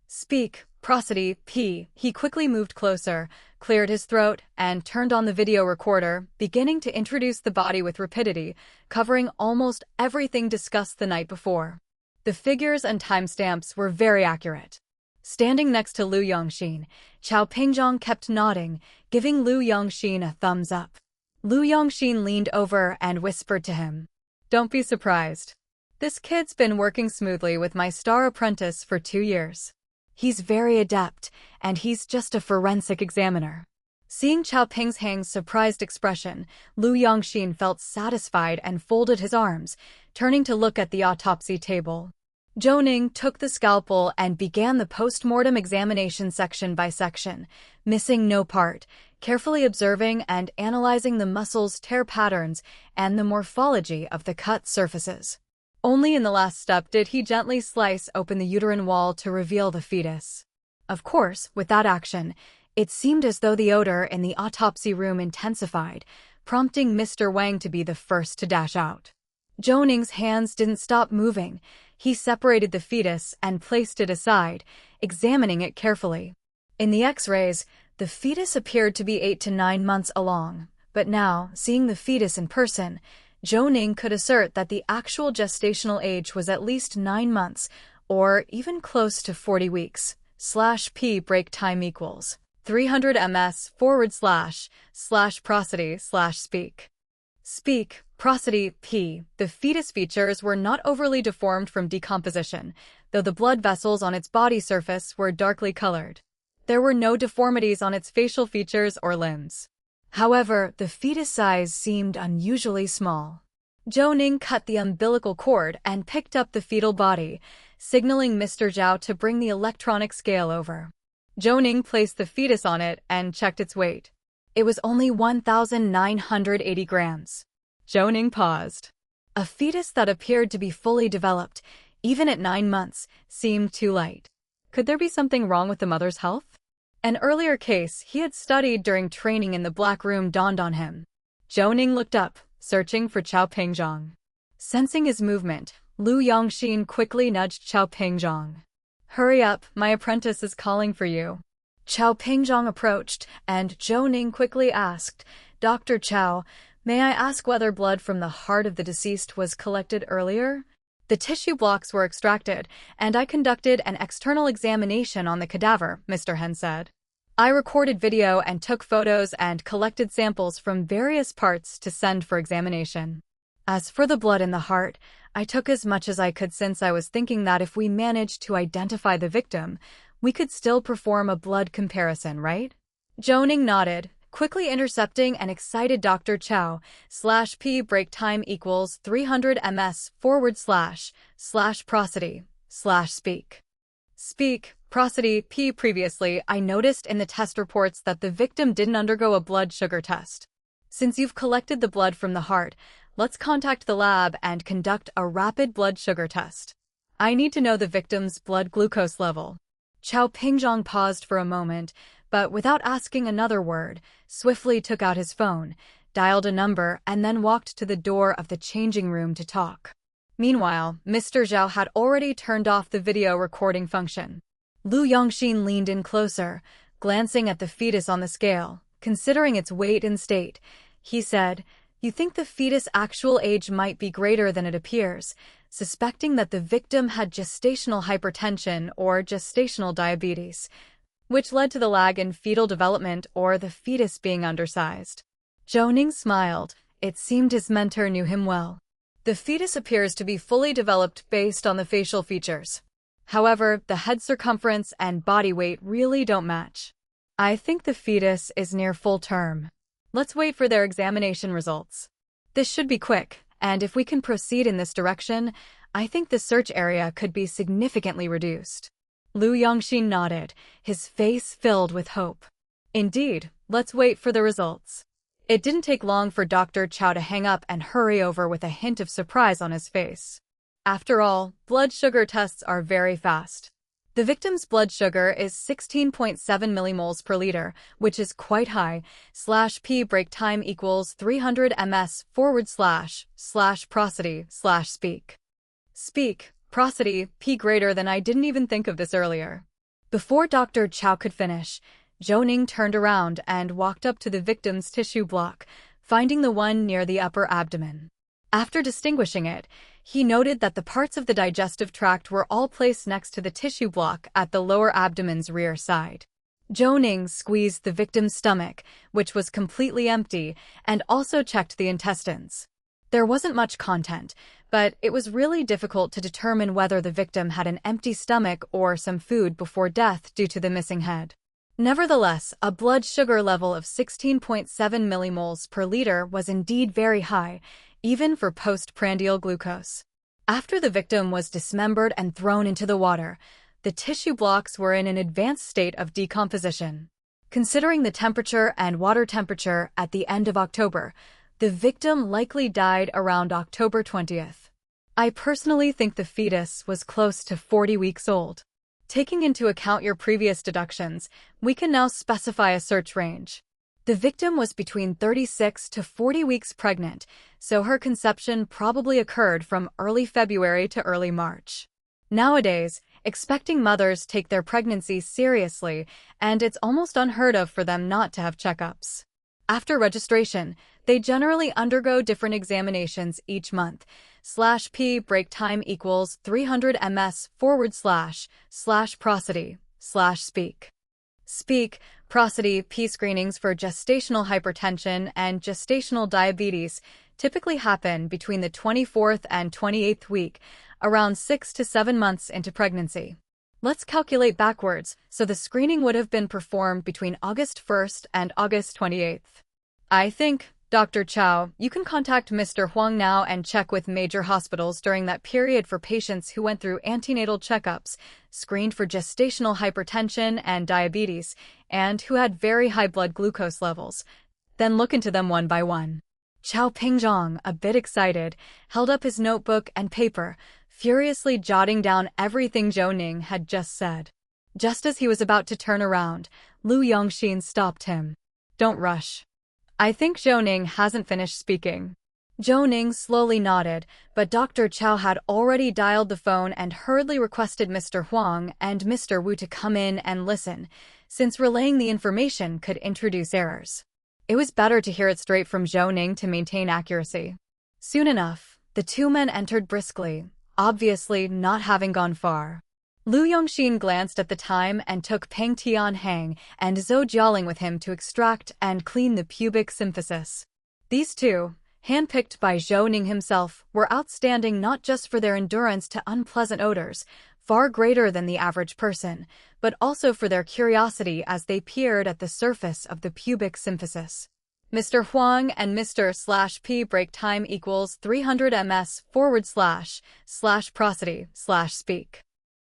Speak, prosody p. He quickly moved closer, cleared his throat, and turned on the video recorder, beginning to introduce the body with rapidity, covering almost everything discussed the night before. The figures and timestamps were very accurate. Standing next to Lu Yongxin, Chao Pingzhong kept nodding, giving Lu Yongxin a thumbs up. Lu Yongxin leaned over and whispered to him, "Don't be surprised. This kid's been working smoothly with my star apprentice for 2 years. He's very adept, and he's just a forensic examiner." Seeing Chao Pingzhang's surprised expression, Lu Yongxin felt satisfied and folded his arms, turning to look at the autopsy table. Zhou Ning took the scalpel and began the post-mortem examination section by section, missing no part, carefully observing and analyzing the muscles' tear patterns and the morphology of the cut surfaces. Only in the last step did he gently slice open the uterine wall to reveal the fetus. Of course, with that action, it seemed as though the odor in the autopsy room intensified, prompting Mr. Wang to be the first to dash out. Zhou Ning's hands didn't stop moving. He separated the fetus and placed it aside, examining it carefully. In the X-rays, the fetus appeared to be 8 to 9 months along, but now, seeing the fetus in person, Zhou Ning could assert that the actual gestational age was at least 9 months, or even close to 40 weeks. /p break time equals 300 ms / prosody / speak. Speak, prosody p. The fetus features were not overly deformed from decomposition, though the blood vessels on its body surface were darkly colored. There were no deformities on its facial features or limbs. However, the fetus size seemed unusually small. Zhou Ning cut the umbilical cord and picked up the fetal body, signaling Mr. Zhao to bring the electronic scale over. Zhou Ning placed the fetus on it and checked its weight. It was only 1,980 grams. Zhou Ning paused. A fetus that appeared to be fully developed, even at 9 months, seemed too light. Could there be something wrong with the mother's health? An earlier case he had studied during training in the Black Room dawned on him. Zhou Ning looked up, searching for Chao Pingzhong. Sensing his movement, Lu Yongxin quickly nudged Chao Pingzhong. "Hurry up, my apprentice is calling for you." Chao Pingzhong approached, and Zhou Ning quickly asked, "Dr. Chao, may I ask whether blood from the heart of the deceased was collected earlier?" "The tissue blocks were extracted, and I conducted an external examination on the cadaver," Mr. Hen said. "I recorded video and took photos and collected samples from various parts to send for examination." As for the blood in the heart, I took as much as I could since I was thinking that if we managed to identify the victim, we could still perform a blood comparison, right? Zhou Ning nodded, quickly intercepting an excited Dr. Chow. /p break time equals 300 ms / prosody / speak. Speak, prosody, p. Previously, I noticed in the test reports that the victim didn't undergo a blood sugar test. Since you've collected the blood from the heart, let's contact the lab and conduct a rapid blood sugar test. I need to know the victim's blood glucose level. Chao Pingzhong paused for a moment, but without asking another word, swiftly took out his phone, dialed a number, and then walked to the door of the changing room to talk. Meanwhile, Mr. Zhao had already turned off the video recording function. Lu Yongxin leaned in closer, glancing at the fetus on the scale. Considering its weight and state, he said, "You think the fetus' actual age might be greater than it appears," suspecting that the victim had gestational hypertension or gestational diabetes, which led to the lag in fetal development or the fetus being undersized. Zhou Ning smiled. It seemed his mentor knew him well. The fetus appears to be fully developed based on the facial features. However, the head circumference and body weight really don't match. I think the fetus is near full term. Let's wait for their examination results. This should be quick, and if we can proceed in this direction, I think the search area could be significantly reduced. Lu Yongxin nodded, his face filled with hope. Indeed, let's wait for the results. It didn't take long for Dr. Chow to hang up and hurry over with a hint of surprise on his face. After all, blood sugar tests are very fast. The victim's blood sugar is 16.7 millimoles per liter, which is quite high. /p break time equals 300 ms / prosody / speak. Speak, prosody, p greater than. I didn't even think of this earlier. Before Dr. Chow could finish, Zhou Ning turned around and walked up to the victim's tissue block, finding the one near the upper abdomen. After distinguishing it, he noted that the parts of the digestive tract were all placed next to the tissue block at the lower abdomen's rear side. Zhou Ning squeezed the victim's stomach, which was completely empty, and also checked the intestines. There wasn't much content, but it was really difficult to determine whether the victim had an empty stomach or some food before death due to the missing head. Nevertheless, a blood sugar level of 16.7 millimoles per liter was indeed very high, even for postprandial glucose. After the victim was dismembered and thrown into the water, the tissue blocks were in an advanced state of decomposition. Considering the temperature and water temperature at the end of October, the victim likely died around October 20th. I personally think the fetus was close to 40 weeks old. Taking into account your previous deductions, we can now specify a search range. The victim was between 36 to 40 weeks pregnant, so her conception probably occurred from early February to early March. Nowadays, expecting mothers take their pregnancy seriously, and it's almost unheard of for them not to have checkups. After registration, they generally undergo different examinations each month. /p break time equals 300 ms / prosody / speak. Speak, prosody, p screenings for gestational hypertension and gestational diabetes typically happen between the 24th and 28th week, around 6 to 7 months into pregnancy. Let's calculate backwards, so the screening would have been performed between August 1st and August 28th. I think, Dr. Chow, you can contact Mr. Huang now and check with major hospitals during that period for patients who went through antenatal checkups, screened for gestational hypertension and diabetes, and who had very high blood glucose levels. Then look into them one by one. Chao Pingzhong, a bit excited, held up his notebook and paper, furiously jotting down everything Zhou Ning had just said. Just as he was about to turn around, Lu Yongxin stopped him. Don't rush. I think Zhou Ning hasn't finished speaking. Zhou Ning slowly nodded, but Dr. Chow had already dialed the phone and hurriedly requested Mr. Huang and Mr. Wu to come in and listen, since relaying the information could introduce errors. It was better to hear it straight from Zhou Ning to maintain accuracy. Soon enough, the two men entered briskly, obviously not having gone far. Lu Yongxin glanced at the time and took Peng Tianhang and Zhou Jialing with him to extract and clean the pubic symphysis. These two, handpicked by Zhou Ning himself, were outstanding not just for their endurance to unpleasant odors, far greater than the average person, but also for their curiosity as they peered at the surface of the pubic symphysis. Mr. Huang and Mr./P break time equals 300 ms / prosody / speak.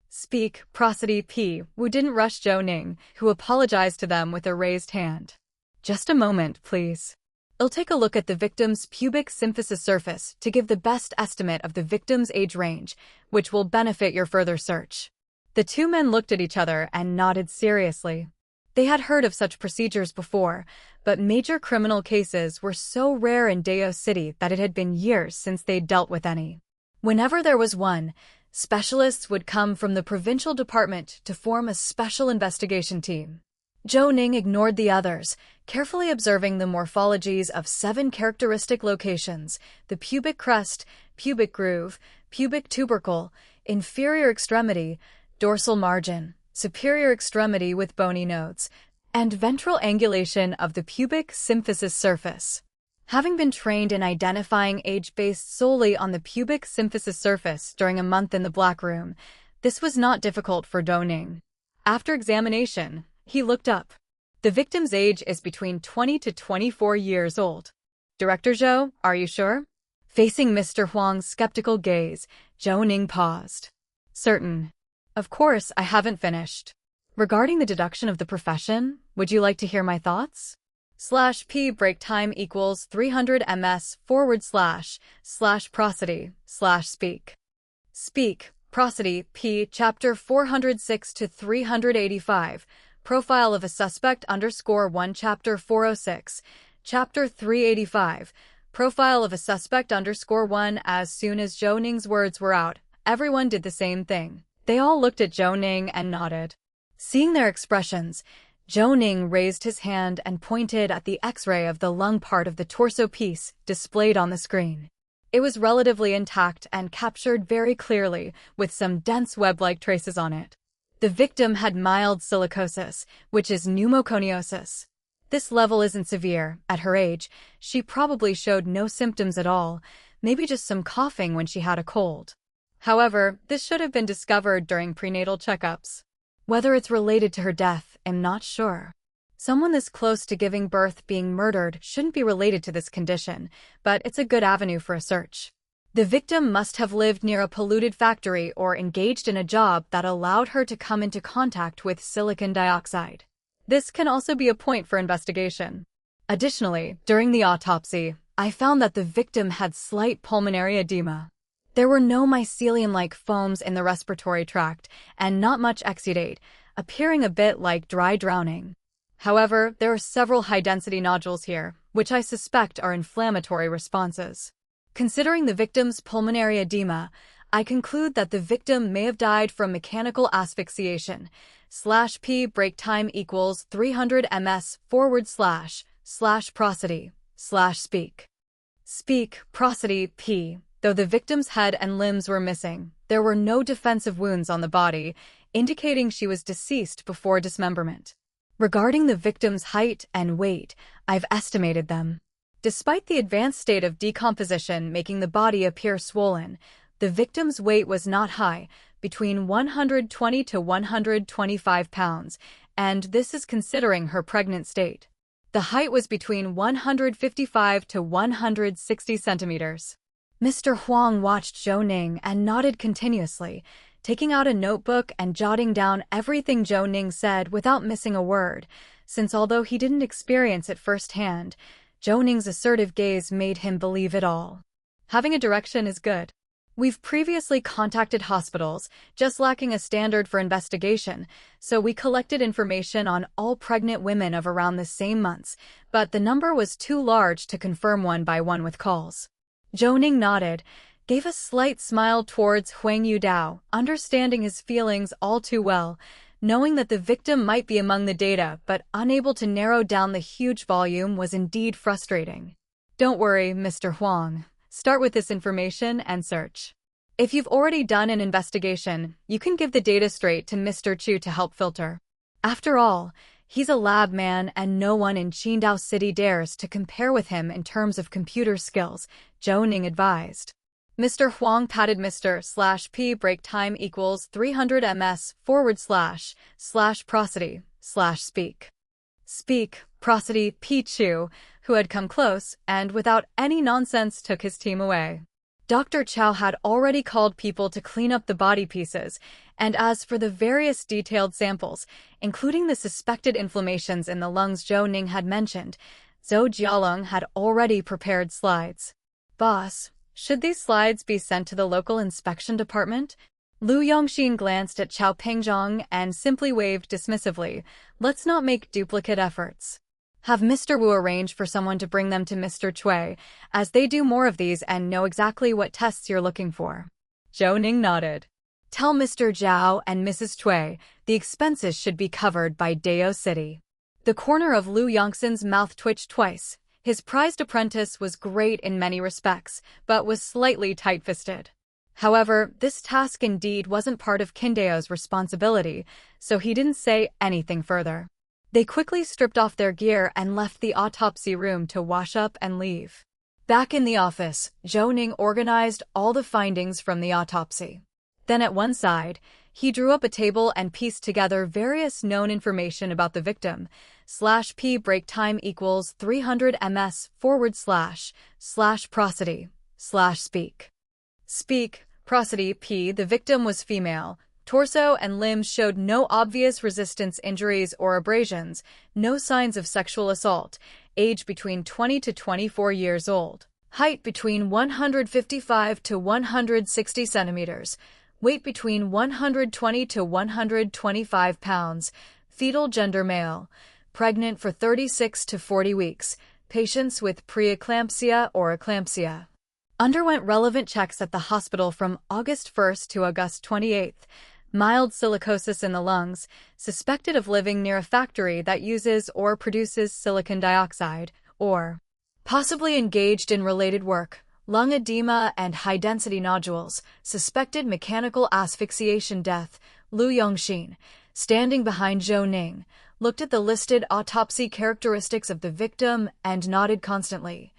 Speak, prosody P. Wu didn't rush Zhou Ning, who apologized to them with a raised hand. Just a moment, please. I'll take a look at the victim's pubic symphysis surface to give the best estimate of the victim's age range, which will benefit your further search. The two men looked at each other and nodded seriously. They had heard of such procedures before, but major criminal cases were so rare in Dao City that it had been years since they'd dealt with any. Whenever there was one, specialists would come from the provincial department to form a special investigation team. Zhou Ning ignored the others, carefully observing the morphologies of 7 characteristic locations: the pubic crest, pubic groove, pubic tubercle, inferior extremity, dorsal margin, superior extremity with bony nodes, and ventral angulation of the pubic symphysis surface. Having been trained in identifying age based solely on the pubic symphysis surface during a month in the Black Room, this was not difficult for Zhou Ning. After examination, he looked up. The victim's age is between 20 to 24 years old. Director Zhou, are you sure? Facing Mr. Huang's skeptical gaze, Zhou Ning paused. Certain. Of course, I haven't finished. Regarding the deduction of the profession, would you like to hear my thoughts? /P break time equals 300 ms / prosody / speak. Speak, prosody P. Chapter 406 to 385. Profile of a suspect _1 Chapter 406. Chapter 385. Profile of a suspect _1. As soon as Zhou Ning's words were out, everyone did the same thing. They all looked at Zhou Ning and nodded. Seeing their expressions, Zhou Ning raised his hand and pointed at the X-ray of the lung part of the torso piece displayed on the screen. It was relatively intact and captured very clearly, with some dense web-like traces on it. The victim had mild silicosis, which is pneumoconiosis. This level isn't severe. At her age, she probably showed no symptoms at all, maybe just some coughing when she had a cold. However, this should have been discovered during prenatal checkups. Whether it's related to her death, I'm not sure. Someone this close to giving birth being murdered shouldn't be related to this condition, but it's a good avenue for a search. The victim must have lived near a polluted factory or engaged in a job that allowed her to come into contact with silicon dioxide. This can also be a point for investigation. Additionally, during the autopsy, I found that the victim had slight pulmonary edema. There were no mycelium-like foams in the respiratory tract, and not much exudate, appearing a bit like dry drowning. However, there are several high-density nodules here, which I suspect are inflammatory responses. Considering the victim's pulmonary edema, I conclude that the victim may have died from mechanical asphyxiation. /P break time equals 300 ms / prosody / speak. Speak, prosody P. Though the victim's head and limbs were missing, there were no defensive wounds on the body, indicating she was deceased before dismemberment. Regarding the victim's height and weight, I've estimated them. Despite the advanced state of decomposition making the body appear swollen, the victim's weight was not high, between 120 to 125 pounds, and this is considering her pregnant state. The height was between 155 to 160 centimeters. Mr. Huang watched Zhou Ning and nodded continuously, taking out a notebook and jotting down everything Zhou Ning said without missing a word, since although he didn't experience it firsthand, Zhou Ning's assertive gaze made him believe it all. Having a direction is good. We've previously contacted hospitals, just lacking a standard for investigation, so we collected information on all pregnant women of around the same months, but the number was too large to confirm one by one with calls. Zhou Ning nodded, gave a slight smile towards Huang Yudao, understanding his feelings all too well, knowing that the victim might be among the data but unable to narrow down the huge volume was indeed frustrating. Don't worry, Mr. Huang. Start with this information and search. If you've already done an investigation, you can give the data straight to Mr. Chu to help filter. After all, He's a lab man and no one in Qidong City dares to compare with him in terms of computer skills, Zhou Ning advised. Mr. Huang patted Mr./P break time equals 300 ms/prosody/speak. Speak, prosody P Chu, who had come close and without any nonsense took his team away. Dr. Chow had already called people to clean up the body pieces, and as for the various detailed samples, including the suspected inflammations in the lungs Zhou Ning had mentioned, Zhou Jialong had already prepared slides. Boss, should these slides be sent to the local inspection department? Lu Yongxin glanced at Chao Pingzhong and simply waved dismissively. Let's not make duplicate efforts. Have Mr. Wu arrange for someone to bring them to Mr. Cui, as they do more of these and know exactly what tests you're looking for. Zhou Ning nodded. Tell Mr. Zhao and Mrs. Cui the expenses should be covered by Dao City. The corner of Lu Yongxin's mouth twitched twice. His prized apprentice was great in many respects, but was slightly tight-fisted. However, this task indeed wasn't part of Qindao's responsibility, so he didn't say anything further. They quickly stripped off their gear and left the autopsy room to wash up and leave. Back in the office, Zhou Ning organized all the findings from the autopsy. Then at one side, he drew up a table and pieced together various known information about the victim/P break time equals 300 ms/prosody/speak. Speak, prosody P. The victim was female. Torso and limbs showed no obvious resistance injuries or abrasions, no signs of sexual assault, age between 20 to 24 years old, height between 155 to 160 centimeters, weight between 120 to 125 pounds, fetal gender male, pregnant for 36 to 40 weeks, patients with preeclampsia or eclampsia. Underwent relevant checks at the hospital from August 1st to August 28th. Mild silicosis in the lungs, suspected of living near a factory that uses or produces silicon dioxide, or possibly engaged in related work, lung edema and high-density nodules, suspected mechanical asphyxiation death. Lu Yongxin, standing behind Zhou Ning, looked at the listed autopsy characteristics of the victim and nodded constantly,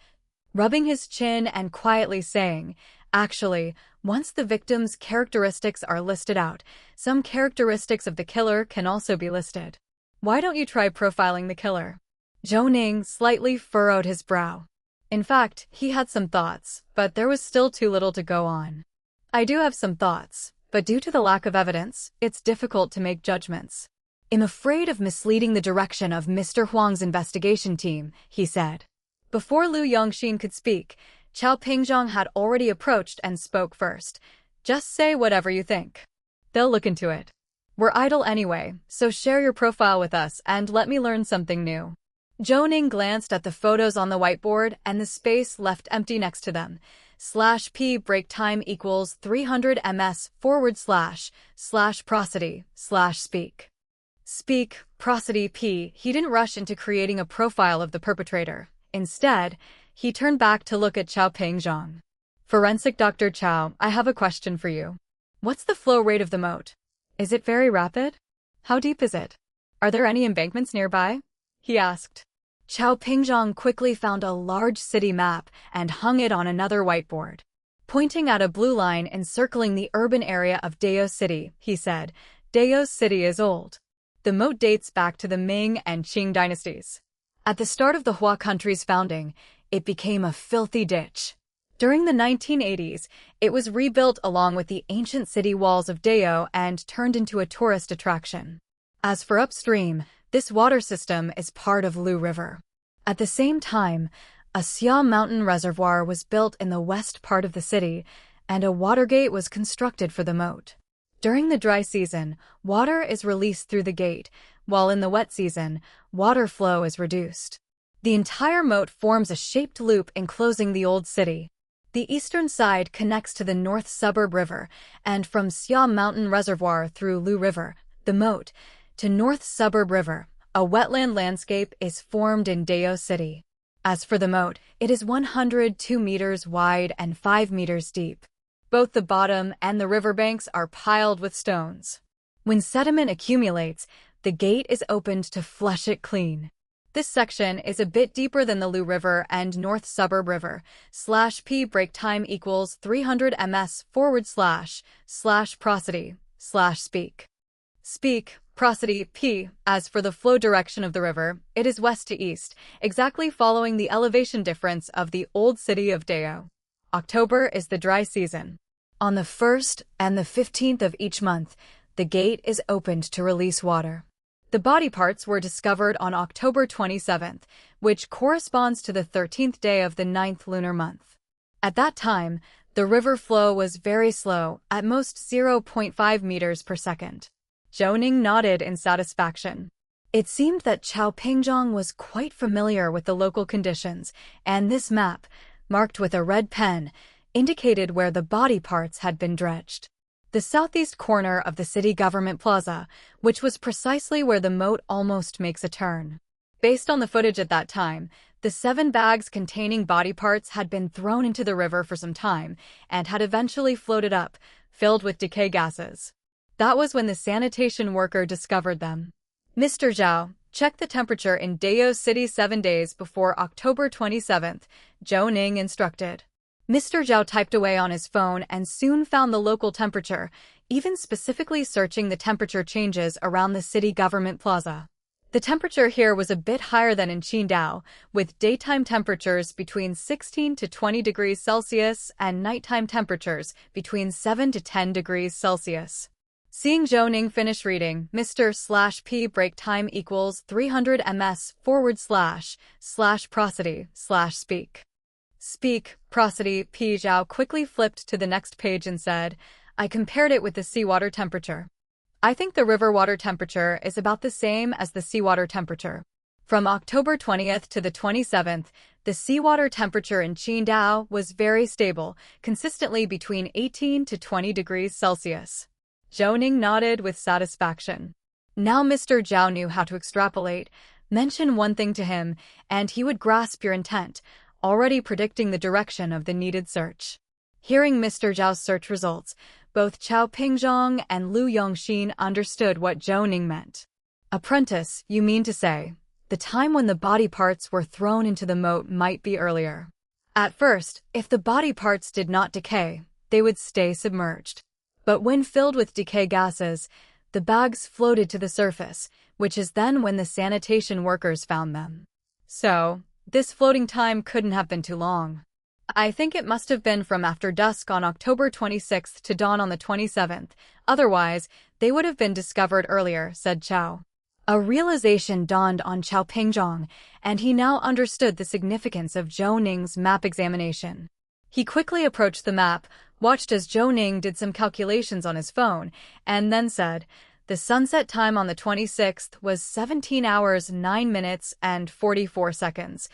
rubbing his chin and quietly saying, actually, once the victim's characteristics are listed out, some characteristics of the killer can also be listed. Why don't you try profiling the killer? Zhou Ning slightly furrowed his brow. In fact, he had some thoughts, but there was still too little to go on. I do have some thoughts, but due to the lack of evidence, it's difficult to make judgments. I'm afraid of misleading the direction of Mr. Huang's investigation team, he said. Before Lu Yongxin could speak, Chao Pingzhong had already approached and spoke first. Just say whatever you think. They'll look into it. We're idle anyway, so share your profile with us and let me learn something new. Zhou Ning glanced at the photos on the whiteboard and the space left empty next to them. /P break time equals 300 ms/prosody/speak. Speak, prosody P. He didn't rush into creating a profile of the perpetrator. Instead, he turned back to look at Chao Pingzhong. Forensic Doctor Chow, I have a question for you. What's the flow rate of the moat? Is it very rapid? How deep is it? Are there any embankments nearby? He asked. Chao Pingzhong quickly found a large city map and hung it on another whiteboard. Pointing at a blue line encircling the urban area of Dao City, he said, Dao City is old. The moat dates back to the Ming and Qing dynasties. At the start of the Hua country's founding, it became a filthy ditch. During the 1980s, it was rebuilt along with the ancient city walls of Dao and turned into a tourist attraction. As for upstream, this water system is part of Lu River. At the same time, a Xia mountain reservoir was built in the west part of the city, and a water gate was constructed for the moat. During the dry season, water is released through the gate, while in the wet season, water flow is reduced. The entire moat forms a shaped loop enclosing the old city. The eastern side connects to the North Suburb River, and from Xia Mountain Reservoir through Lu River, the moat, to North Suburb River, a wetland landscape is formed in Dao City. As for the moat, it is 102 meters wide and 5 meters deep. Both the bottom and the riverbanks are piled with stones. When sediment accumulates, The gate is opened to flush it clean. This section is a bit deeper than the Lu River and North Suburb River. /P break time equals 300 ms / prosody / speak. Speak, prosody, p. As for the flow direction of the river, it is west to east, exactly following the elevation difference of the old city of Dao. October is the dry season. On the 1st and the 15th of each month, the gate is opened to release water. The body parts were discovered on October 27th, which corresponds to the 13th day of the 9th lunar month. At that time, the river flow was very slow, at most 0.5 meters per second. Zhou Ning nodded in satisfaction. It seemed that Chao Pingjong was quite familiar with the local conditions, and this map, marked with a red pen, indicated where the body parts had been dredged. The southeast corner of the city government plaza, which was precisely where the moat almost makes a turn. Based on the footage at that time, the 7 bags containing body parts had been thrown into the river for some time and had eventually floated up, filled with decay gases. That was when the sanitation worker discovered them. Mr. Zhao, check the temperature in Dao City 7 days before October 27th, Zhou Ning instructed. Mr. Zhao typed away on his phone and soon found the local temperature, even specifically searching the temperature changes around the city government plaza. The temperature here was a bit higher than in Qidong, with daytime temperatures between 16 to 20 degrees Celsius and nighttime temperatures between 7 to 10 degrees Celsius. Seeing Zhou Ning finish reading, Mr./P break time equals 300 ms / prosody / speak. Speak, prosody, P. Zhao quickly flipped to the next page and said, I compared it with the seawater temperature. I think the river water temperature is about the same as the seawater temperature. From October 20th to the 27th, the seawater temperature in Qidong was very stable, consistently between 18 to 20 degrees Celsius. Zhou Ning nodded with satisfaction. Now Mr. Zhao knew how to extrapolate. Mention one thing to him, and he would grasp your intent, already predicting the direction of the needed search. Hearing Mr. Zhao's search results, both Chao Pingjong and Lu Yongxin understood what Zhou Ning meant. Apprentice, you mean to say, the time when the body parts were thrown into the moat might be earlier. At first, if the body parts did not decay, they would stay submerged. But when filled with decay gases, the bags floated to the surface, which is then when the sanitation workers found them. So, this floating time couldn't have been too long. I think it must have been from after dusk on October 26th to dawn on the 27th, otherwise, they would have been discovered earlier, said Chao. A realization dawned on Chao Pingjong, and he now understood the significance of Zhou Ning's map examination. He quickly approached the map, watched as Zhou Ning did some calculations on his phone, and then said, the sunset time on the 26th was 17 hours 9 minutes and 44 seconds,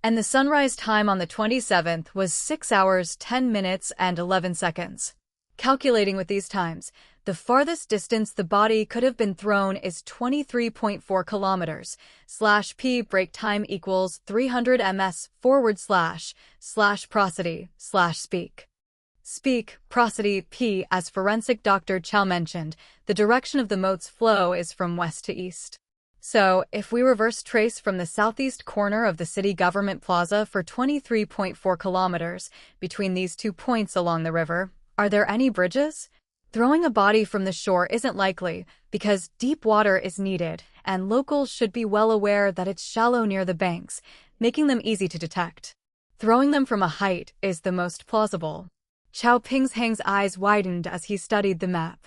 and the sunrise time on the 27th was 6 hours 10 minutes and 11 seconds. Calculating with these times, the farthest distance the body could have been thrown is 23.4 kilometers. /P break time equals 300 ms / prosody / speak. Speak, prosody, P. As Forensic Doctor Zhou mentioned, the direction of the moat's flow is from west to east. So, if we reverse trace from the southeast corner of the city government plaza for 23.4 kilometers between these 2 points along the river, are there any bridges? Throwing a body from the shore isn't likely, because deep water is needed, and locals should be well aware that it's shallow near the banks, making them easy to detect. Throwing them from a height is the most plausible. Chao Pingjong's eyes widened as he studied the map.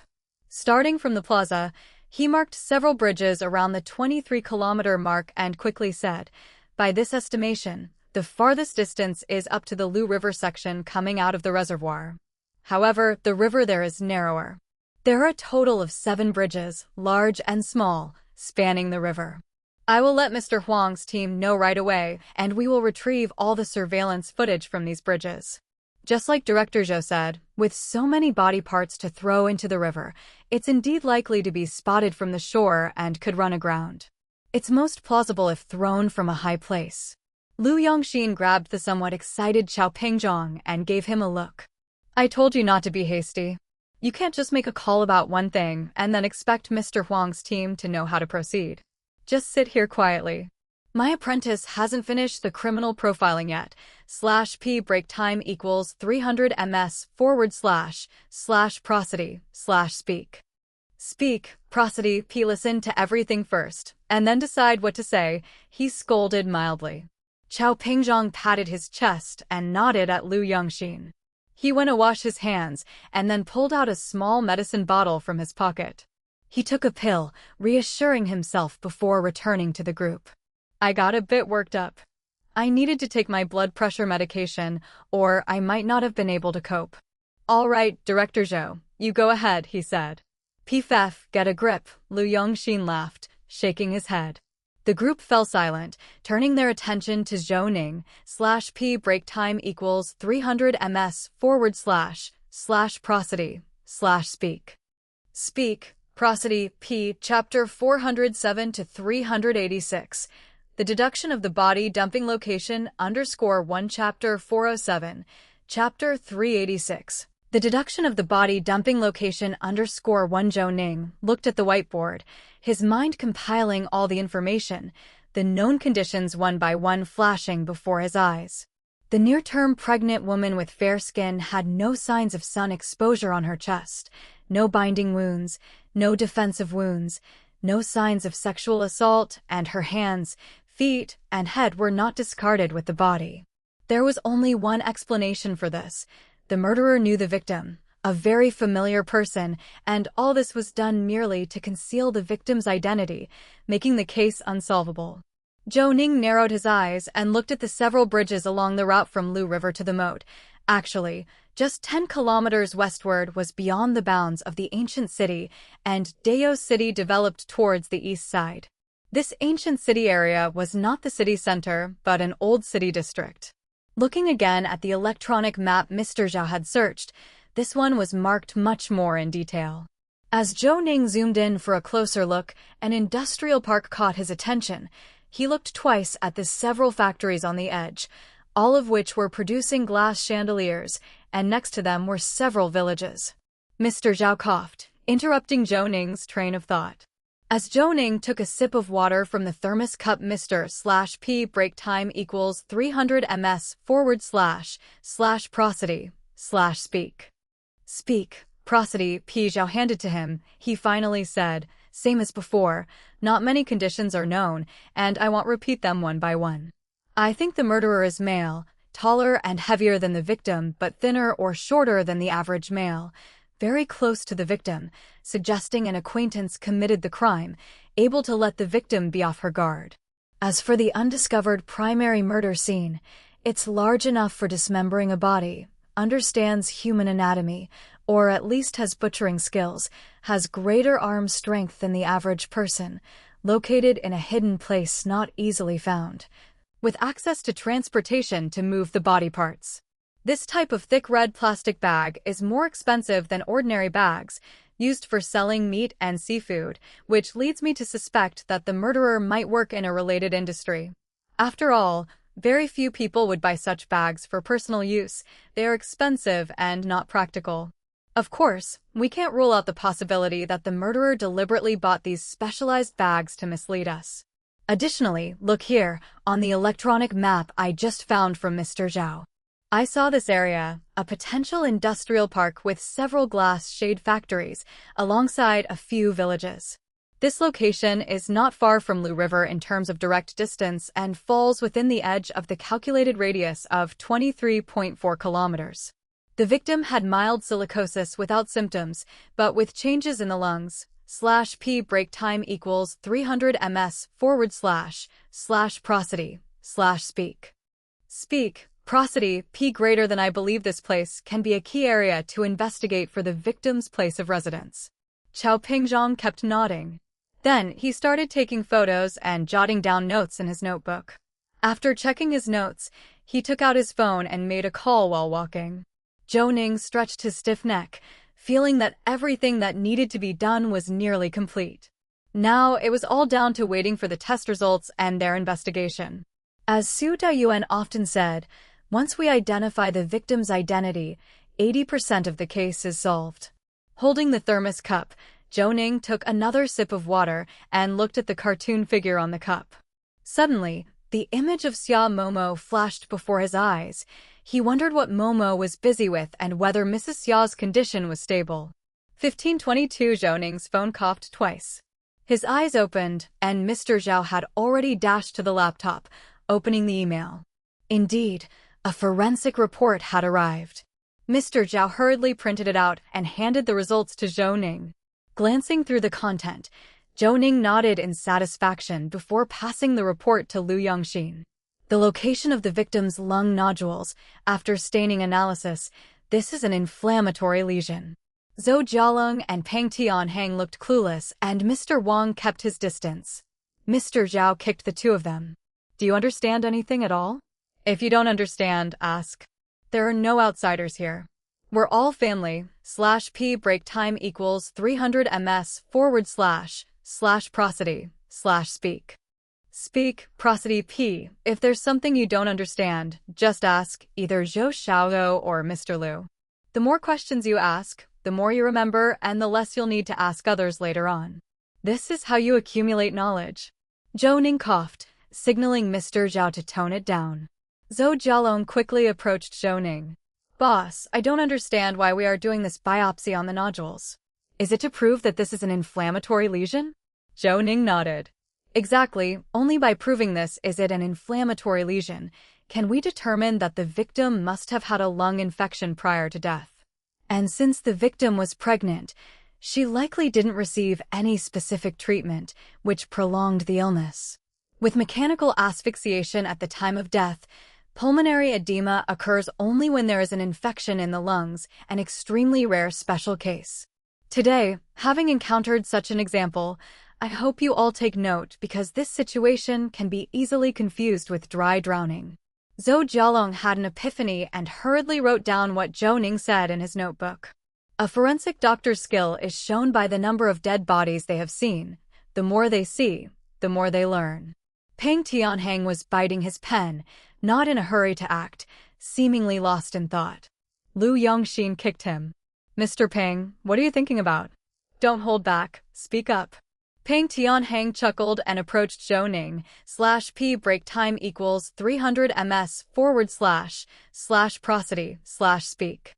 Starting from the plaza, he marked several bridges around the 23-kilometer mark and quickly said, by this estimation, the farthest distance is up to the Lu River section coming out of the reservoir. However, the river there is narrower. There are a total of 7 bridges, large and small, spanning the river. I will let Mr. Huang's team know right away, and we will retrieve all the surveillance footage from these bridges. Just like Director Zhou said, with so many body parts to throw into the river, it's indeed likely to be spotted from the shore and could run aground. It's most plausible if thrown from a high place. Lu Yongxin grabbed the somewhat excited Chao Pingjong and gave him a look. I told you not to be hasty. You can't just make a call about one thing and then expect Mr. Huang's team to know how to proceed. Just sit here quietly. My apprentice hasn't finished the criminal profiling yet. /p break time equals 300 ms / prosody / speak. Speak, prosody, p listen to everything first, and then decide what to say, he scolded mildly. Chao Pingzhong patted his chest and nodded at Lu Yongxin. He went to wash his hands and then pulled out a small medicine bottle from his pocket. He took a pill, reassuring himself before returning to the group. I got a bit worked up. I needed to take my blood pressure medication, or I might not have been able to cope. All right, Director Zhou, you go ahead, he said. PFF, get a grip, Lu Yongxin laughed, shaking his head. The group fell silent, turning their attention to Zhou Ning. /p break time equals 300 ms / prosody / speak. Speak, prosody, p. Chapter 407 to 386. The deduction of the body dumping location _1 Chapter 407. Chapter 386. The deduction of the body dumping location _1 Zhou Ning looked at the whiteboard, his mind compiling all the information, the known conditions one by one flashing before his eyes. The near-term pregnant woman with fair skin had no signs of sun exposure on her chest, no binding wounds, no defensive wounds, no signs of sexual assault, and her hands, feet, and head were not discarded with the body. There was only one explanation for this. The murderer knew the victim, a very familiar person, and all this was done merely to conceal the victim's identity, making the case unsolvable. Zhou Ning narrowed his eyes and looked at the several bridges along the route from Lu River to the moat. Actually, just 10 kilometers westward was beyond the bounds of the ancient city, and Dao City developed towards the east side. This ancient city area was not the city center, but an old city district. Looking again at the electronic map Mr. Zhao had searched, this one was marked much more in detail. As Zhou Ning zoomed in for a closer look, an industrial park caught his attention. He looked twice at the several factories on the edge, all of which were producing glass chandeliers, and next to them were several villages. Mr. Zhao coughed, interrupting Zhou Ning's train of thought. As Zhou Ning took a sip of water from the thermos cup, Mr. /p break time equals 300 ms / prosody / speak. Speak, prosody, p. Zhao handed to him. He finally said, same as before, not many conditions are known, and I won't repeat them one by one. I think the murderer is male, taller and heavier than the victim, but thinner or shorter than the average male. Very close to the victim, suggesting an acquaintance committed the crime, able to let the victim be off her guard. As for the undiscovered primary murder scene, it's large enough for dismembering a body, understands human anatomy, or at least has butchering skills, has greater arm strength than the average person, located in a hidden place not easily found, with access to transportation to move the body parts. This type of thick red plastic bag is more expensive than ordinary bags, used for selling meat and seafood, which leads me to suspect that the murderer might work in a related industry. After all, very few people would buy such bags for personal use. They are expensive and not practical. Of course, we can't rule out the possibility that the murderer deliberately bought these specialized bags to mislead us. Additionally, look here, on the electronic map I just found from Mr. Zhao. I saw this area, a potential industrial park with several glass shade factories, alongside a few villages. This location is not far from Lu River in terms of direct distance and falls within the edge of the calculated radius of 23.4 kilometers. The victim had mild silicosis without symptoms, but with changes in the lungs. /p break time equals 300 ms / prosody / speak. Speak. Prosody, p greater than I believe this place can be a key area to investigate for the victim's place of residence. Chao Pingzhong kept nodding. Then he started taking photos and jotting down notes in his notebook. After checking his notes, he took out his phone and made a call while walking. Zhou Ning stretched his stiff neck, feeling that everything that needed to be done was nearly complete. Now it was all down to waiting for the test results and their investigation. As Su Dayuan often said, once we identify the victim's identity, 80% of the case is solved. Holding the thermos cup, Zhou Ning took another sip of water and looked at the cartoon figure on the cup. Suddenly, the image of Xia Momo flashed before his eyes. He wondered what Momo was busy with and whether Mrs. Xia's condition was stable. 1522. Zhou Ning's phone coughed twice. His eyes opened, and Mr. Zhao had already dashed to the laptop, opening the email. Indeed, a forensic report had arrived. Mr. Zhao hurriedly printed it out and handed the results to Zhou Ning. Glancing through the content, Zhou Ning nodded in satisfaction before passing the report to Lu Yongxin. The location of the victim's lung nodules, after staining analysis, this is an inflammatory lesion. Zhou Jialong and Peng Tianhang looked clueless, and Mr. Wang kept his distance. Mr. Zhao kicked the two of them. Do you understand anything at all? If you don't understand, ask. There are no outsiders here. We're all family. /p break time equals 300 ms / prosody / speak. Speak, prosody p. If there's something you don't understand, just ask either Zhou Xiaolou or Mr. Liu. The more questions you ask, the more you remember and the less you'll need to ask others later on. This is how you accumulate knowledge. Zhou Ning coughed, signaling Mr. Zhao to tone it down. Zhou Jialong quickly approached Zhou Ning. Boss, I don't understand why we are doing this biopsy on the nodules. Is it to prove that this is an inflammatory lesion? Zhou Ning nodded. Exactly, only by proving this is it an inflammatory lesion can we determine that the victim must have had a lung infection prior to death. And since the victim was pregnant, she likely didn't receive any specific treatment, which prolonged the illness. With mechanical asphyxiation at the time of death, pulmonary edema occurs only when there is an infection in the lungs, an extremely rare special case. Today, having encountered such an example, I hope you all take note because this situation can be easily confused with dry drowning. Zhou Jialong had an epiphany and hurriedly wrote down what Zhou Ning said in his notebook. A forensic doctor's skill is shown by the number of dead bodies they have seen. The more they see, the more they learn. Peng Tianhang was biting his pen, not in a hurry to act, seemingly lost in thought. Lu Yongxin kicked him. Mr. Peng, what are you thinking about? Don't hold back, speak up. Peng Tianhang chuckled and approached Zhou Ning. /p break time equals 300 ms / prosody / speak.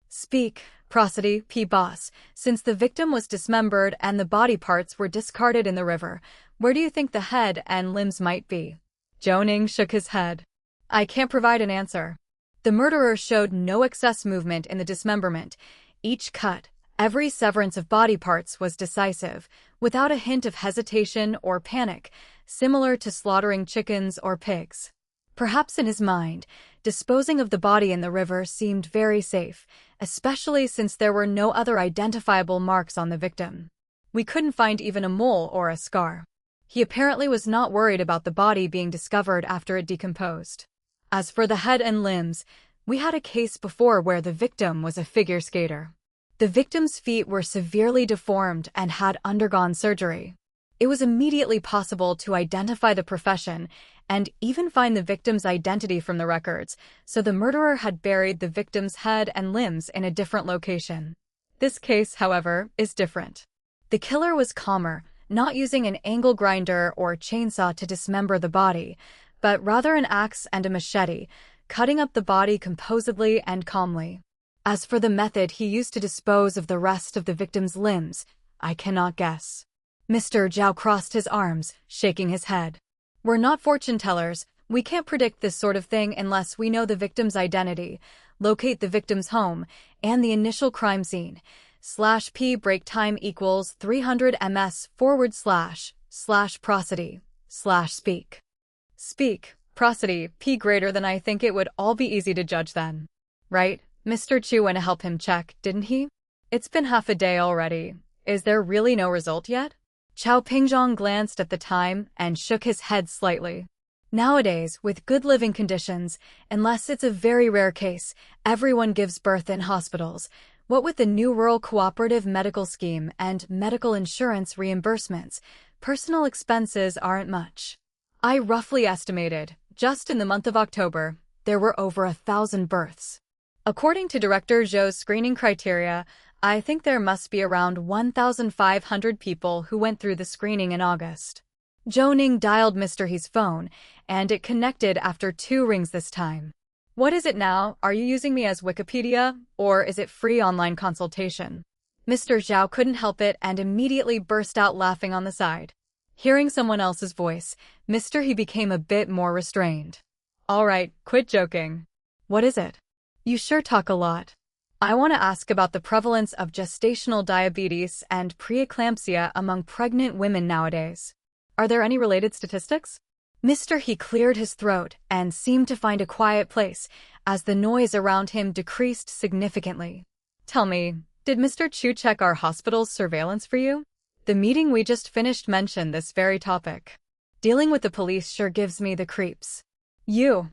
Speak, prosody p boss. Since the victim was dismembered and the body parts were discarded in the river, where do you think the head and limbs might be? Zhou Ning shook his head. I can't provide an answer. The murderer showed no excess movement in the dismemberment. Each cut, every severance of body parts was decisive, without a hint of hesitation or panic, similar to slaughtering chickens or pigs. Perhaps in his mind, disposing of the body in the river seemed very safe, especially since there were no other identifiable marks on the victim. We couldn't find even a mole or a scar. He apparently was not worried about the body being discovered after it decomposed. As for the head and limbs, we had a case before where the victim was a figure skater. The victim's feet were severely deformed and had undergone surgery. It was immediately possible to identify the profession and even find the victim's identity from the records, so the murderer had buried the victim's head and limbs in a different location. This case, however, is different. The killer was calmer, not using an angle grinder or chainsaw to dismember the body, but rather an axe and a machete, cutting up the body composedly and calmly. As for the method he used to dispose of the rest of the victim's limbs, I cannot guess. Mr. Zhao crossed his arms, shaking his head. We're not fortune tellers. We can't predict this sort of thing unless we know the victim's identity, locate the victim's home, and the initial crime scene. /p break time equals 300 ms / prosody / speak. Speak, prosody p greater than I think it would all be easy to judge then. Right? Mr. Chu went to help him check, didn't he? It's been half a day already. Is there really no result yet? Chao Pingzhong glanced at the time and shook his head slightly. Nowadays, with good living conditions, unless it's a very rare case, everyone gives birth in hospitals. What with the new rural cooperative medical scheme and medical insurance reimbursements, personal expenses aren't much. I roughly estimated, just in the month of October, there were over 1,000 births. According to Director Zhou's screening criteria, I think there must be around 1,500 people who went through the screening in August. Zhou Ning dialed Mr. He's phone, and it connected after 2 rings this time. What is it now? Are you using me as Wikipedia, or is it free online consultation? Mr. Zhao couldn't help it and immediately burst out laughing on the side. Hearing someone else's voice, Mr. He became a bit more restrained. All right, quit joking. What is it? You sure talk a lot. I want to ask about the prevalence of gestational diabetes and preeclampsia among pregnant women nowadays. Are there any related statistics? Mr. He cleared his throat and seemed to find a quiet place as the noise around him decreased significantly. Tell me, did Mr. Chu check our hospital's surveillance for you? The meeting we just finished mentioned this very topic. Dealing with the police sure gives me the creeps. You.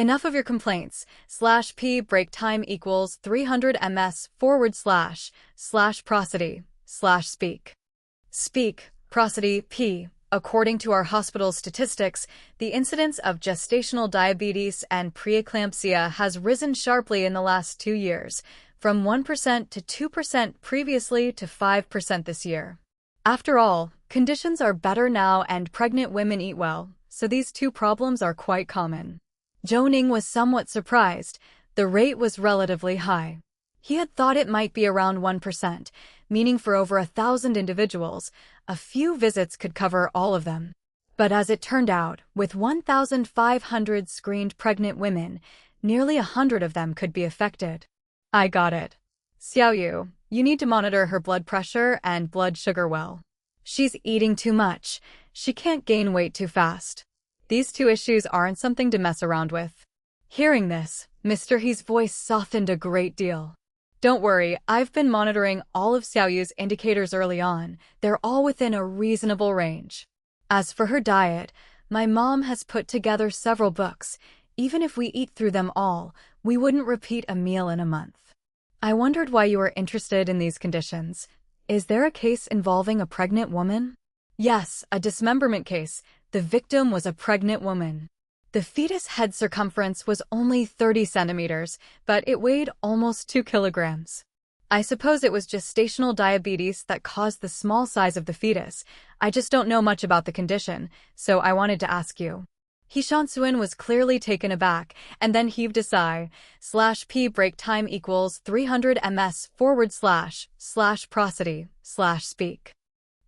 Enough of your complaints. /p break time equals 300 ms / prosody / speak. Speak, prosody, p. According to our hospital's statistics, the incidence of gestational diabetes and preeclampsia has risen sharply in the last 2 years, from 1% to 2% previously to 5% this year. After all, conditions are better now and pregnant women eat well, so these 2 problems are quite common. Zhou Ning was somewhat surprised. The rate was relatively high. He had thought it might be around 1%, meaning for over 1,000 individuals, a few visits could cover all of them. But as it turned out, with 1,500 screened pregnant women, nearly 100 of them could be affected. I got it. Xiaoyu, you need to monitor her blood pressure and blood sugar well. She's eating too much. She can't gain weight too fast. These 2 issues aren't something to mess around with. Hearing this, Mr. He's voice softened a great deal. Don't worry, I've been monitoring all of Xiaoyu's indicators early on. They're all within a reasonable range. As for her diet, my mom has put together several books. Even if we eat through them all, we wouldn't repeat a meal in a month. I wondered why you were interested in these conditions. Is there a case involving a pregnant woman? Yes, a dismemberment case. The victim was a pregnant woman. The fetus head circumference was only 30 centimeters, but it weighed almost 2 kilograms. I suppose it was gestational diabetes that caused the small size of the fetus. I just don't know much about the condition, so I wanted to ask you. He Shansuan was clearly taken aback, and then heaved a sigh. /p break time equals 300 ms / prosody / speak.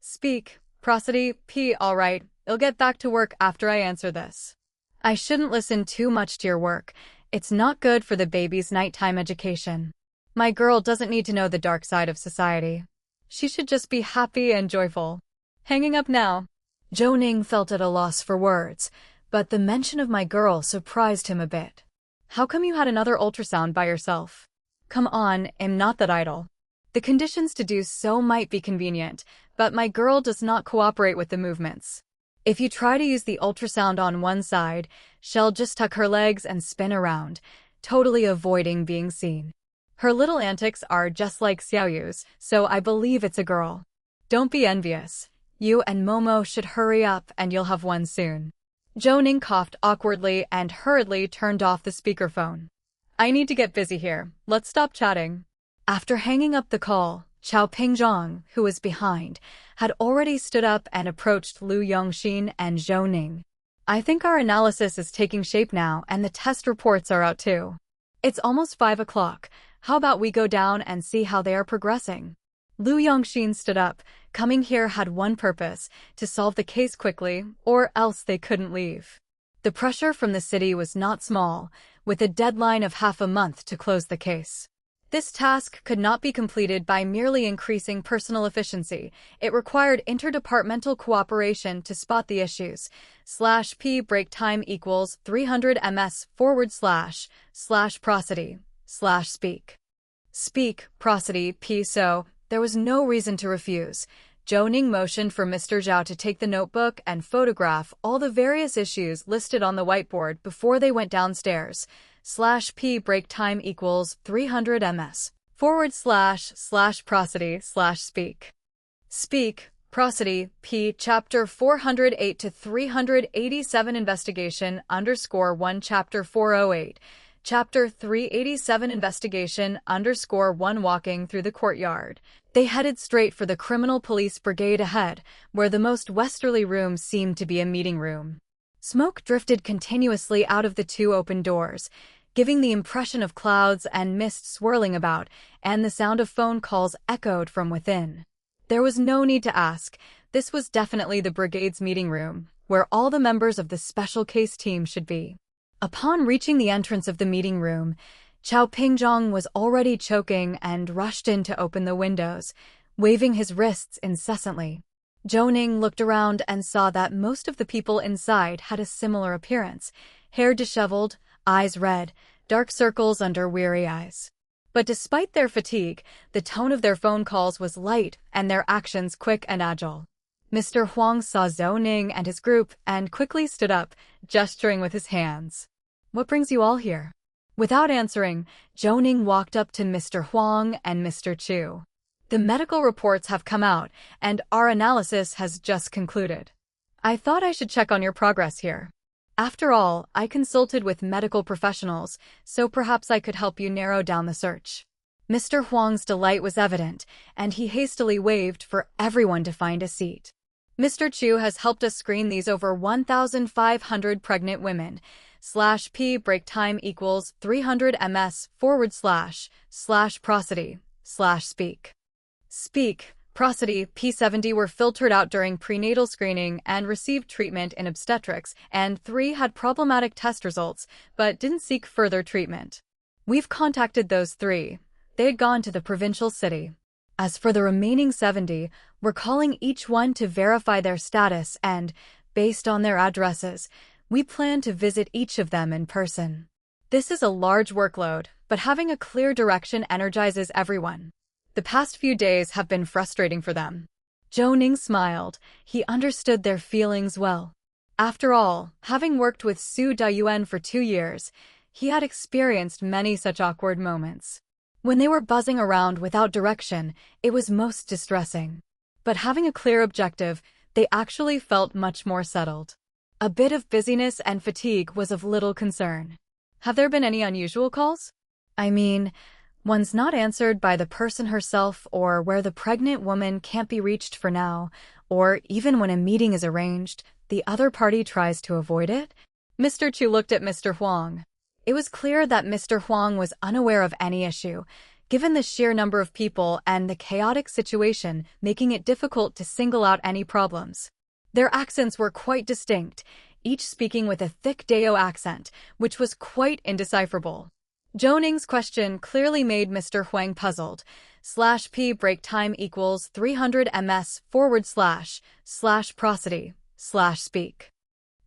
Speak, prosody, p. All right, I'll get back to work after I answer this. I shouldn't listen too much to your work. It's not good for the baby's nighttime education. My girl doesn't need to know the dark side of society. She should just be happy and joyful. Hanging up now. Zhou Ning felt at a loss for words, but the mention of my girl surprised him a bit. How come you had another ultrasound by yourself? Come on, I'm not that idle. The conditions to do so might be convenient, but my girl does not cooperate with the movements. If you try to use the ultrasound on one side, she'll just tuck her legs and spin around, totally avoiding being seen. Her little antics are just like Xiaoyu's, so I believe it's a girl. Don't be envious. You and Momo should hurry up and you'll have one soon. Zhou Ning coughed awkwardly and hurriedly turned off the speakerphone. I need to get busy here. Let's stop chatting. After hanging up the call, Chao Pingzhong, who was behind, had already stood up and approached Lu Yongxin and Zhou Ning. I think our analysis is taking shape now and the test reports are out too. It's almost 5 o'clock. How about we go down and see how they are progressing? Lu Yongxin stood up. Coming here had one purpose, to solve the case quickly, or else they couldn't leave. The pressure from the city was not small, with a deadline of half a month to close the case. This task could not be completed by merely increasing personal efficiency. It required interdepartmental cooperation to spot the issues. /p break time equals 300 ms / prosody / speak. Speak, prosody, p. So, there was no reason to refuse. Zhou Ning motioned for Mr. Zhao to take the notebook and photograph all the various issues listed on the whiteboard before they went downstairs. /p break time equals 300 ms / prosody / speak. Speak, prosody, p. Chapter 408 to 387 investigation _1 Chapter 408. Chapter 387 Investigation _1 Walking through the courtyard. They headed straight for the criminal police brigade ahead, where the most westerly room seemed to be a meeting room. Smoke drifted continuously out of the two open doors, giving the impression of clouds and mist swirling about, and the sound of phone calls echoed from within. There was no need to ask. This was definitely the brigade's meeting room, where all the members of the special case team should be. Upon reaching the entrance of the meeting room, Chao Pingjong was already choking and rushed in to open the windows, waving his wrists incessantly. Zhou Ning looked around and saw that most of the people inside had a similar appearance, hair disheveled, eyes red, dark circles under weary eyes. But despite their fatigue, the tone of their phone calls was light and their actions quick and agile. Mr. Huang saw Zhou Ning and his group and quickly stood up, gesturing with his hands. "What brings you all here?" Without answering, Zhou Ning walked up to Mr. Huang and Mr. Chu. "The medical reports have come out, and our analysis has just concluded. I thought I should check on your progress here. After all, I consulted with medical professionals, so perhaps I could help you narrow down the search." Mr. Huang's delight was evident, and he hastily waved for everyone to find a seat. "Mr. Chu has helped us screen these over 1,500 pregnant women. /P break time equals 300 ms / prosody / speak. Speak, prosody, P70 were filtered out during prenatal screening and received treatment in obstetrics, and 3 had problematic test results, but didn't seek further treatment. We've contacted those 3. They had gone to the provincial city. As for the remaining 70, we're calling each one to verify their status and, based on their addresses, we plan to visit each of them in person. This is a large workload, but having a clear direction energizes everyone. The past few days have been frustrating for them." Zhou Ning smiled. He understood their feelings well. After all, having worked with Su Dayuan for 2 years, he had experienced many such awkward moments. When they were buzzing around without direction, it was most distressing. But having a clear objective, they actually felt much more settled. A bit of busyness and fatigue was of little concern. "Have there been any unusual calls? I mean, one's not answered by the person herself, or where the pregnant woman can't be reached for now, or even when a meeting is arranged, the other party tries to avoid it?" Mr. Chu looked at Mr. Huang. It was clear that Mr. Huang was unaware of any issue, given the sheer number of people and the chaotic situation making it difficult to single out any problems. Their accents were quite distinct, each speaking with a thick Dao accent, which was quite indecipherable. Zhou Ning's question clearly made Mr. Huang puzzled. /P break time equals 300 ms / prosody / speak.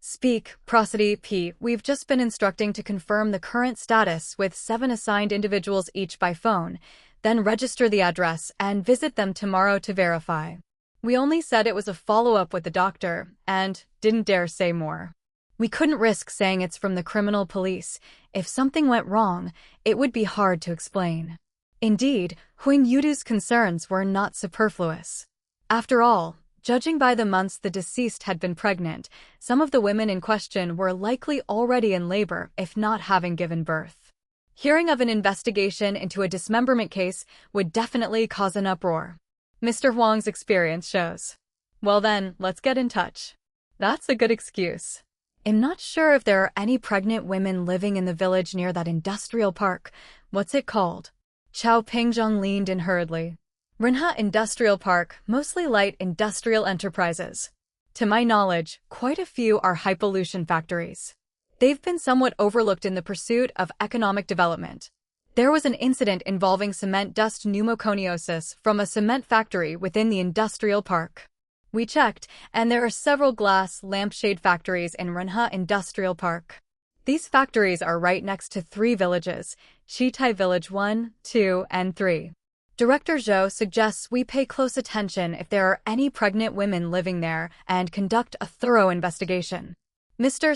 Speak, prosody, P. We've just been instructing to confirm the current status with 7 assigned individuals each by phone, then register the address and visit them tomorrow to verify. We only said it was a follow-up with the doctor, and didn't dare say more. We couldn't risk saying it's from the criminal police. If something went wrong, it would be hard to explain. Indeed, Huang Yudu's concerns were not superfluous. After all, judging by the months the deceased had been pregnant, some of the women in question were likely already in labor, if not having given birth. Hearing of an investigation into a dismemberment case would definitely cause an uproar. Mr. Huang's experience shows. Well then, let's get in touch. That's a good excuse. I'm not sure if there are any pregnant women living in the village near that industrial park. What's it called? Chao Pingjong leaned in hurriedly. Renha Industrial Park, mostly light industrial enterprises. To my knowledge, quite a few are high pollution factories. They've been somewhat overlooked in the pursuit of economic development. There was an incident involving cement dust pneumoconiosis from a cement factory within the industrial park. We checked, and there are several glass lampshade factories in Renha Industrial Park. These factories are right next to 3 villages, Shitai Village 1, 2, and 3. Director Zhou suggests we pay close attention if there are any pregnant women living there and conduct a thorough investigation. Mr.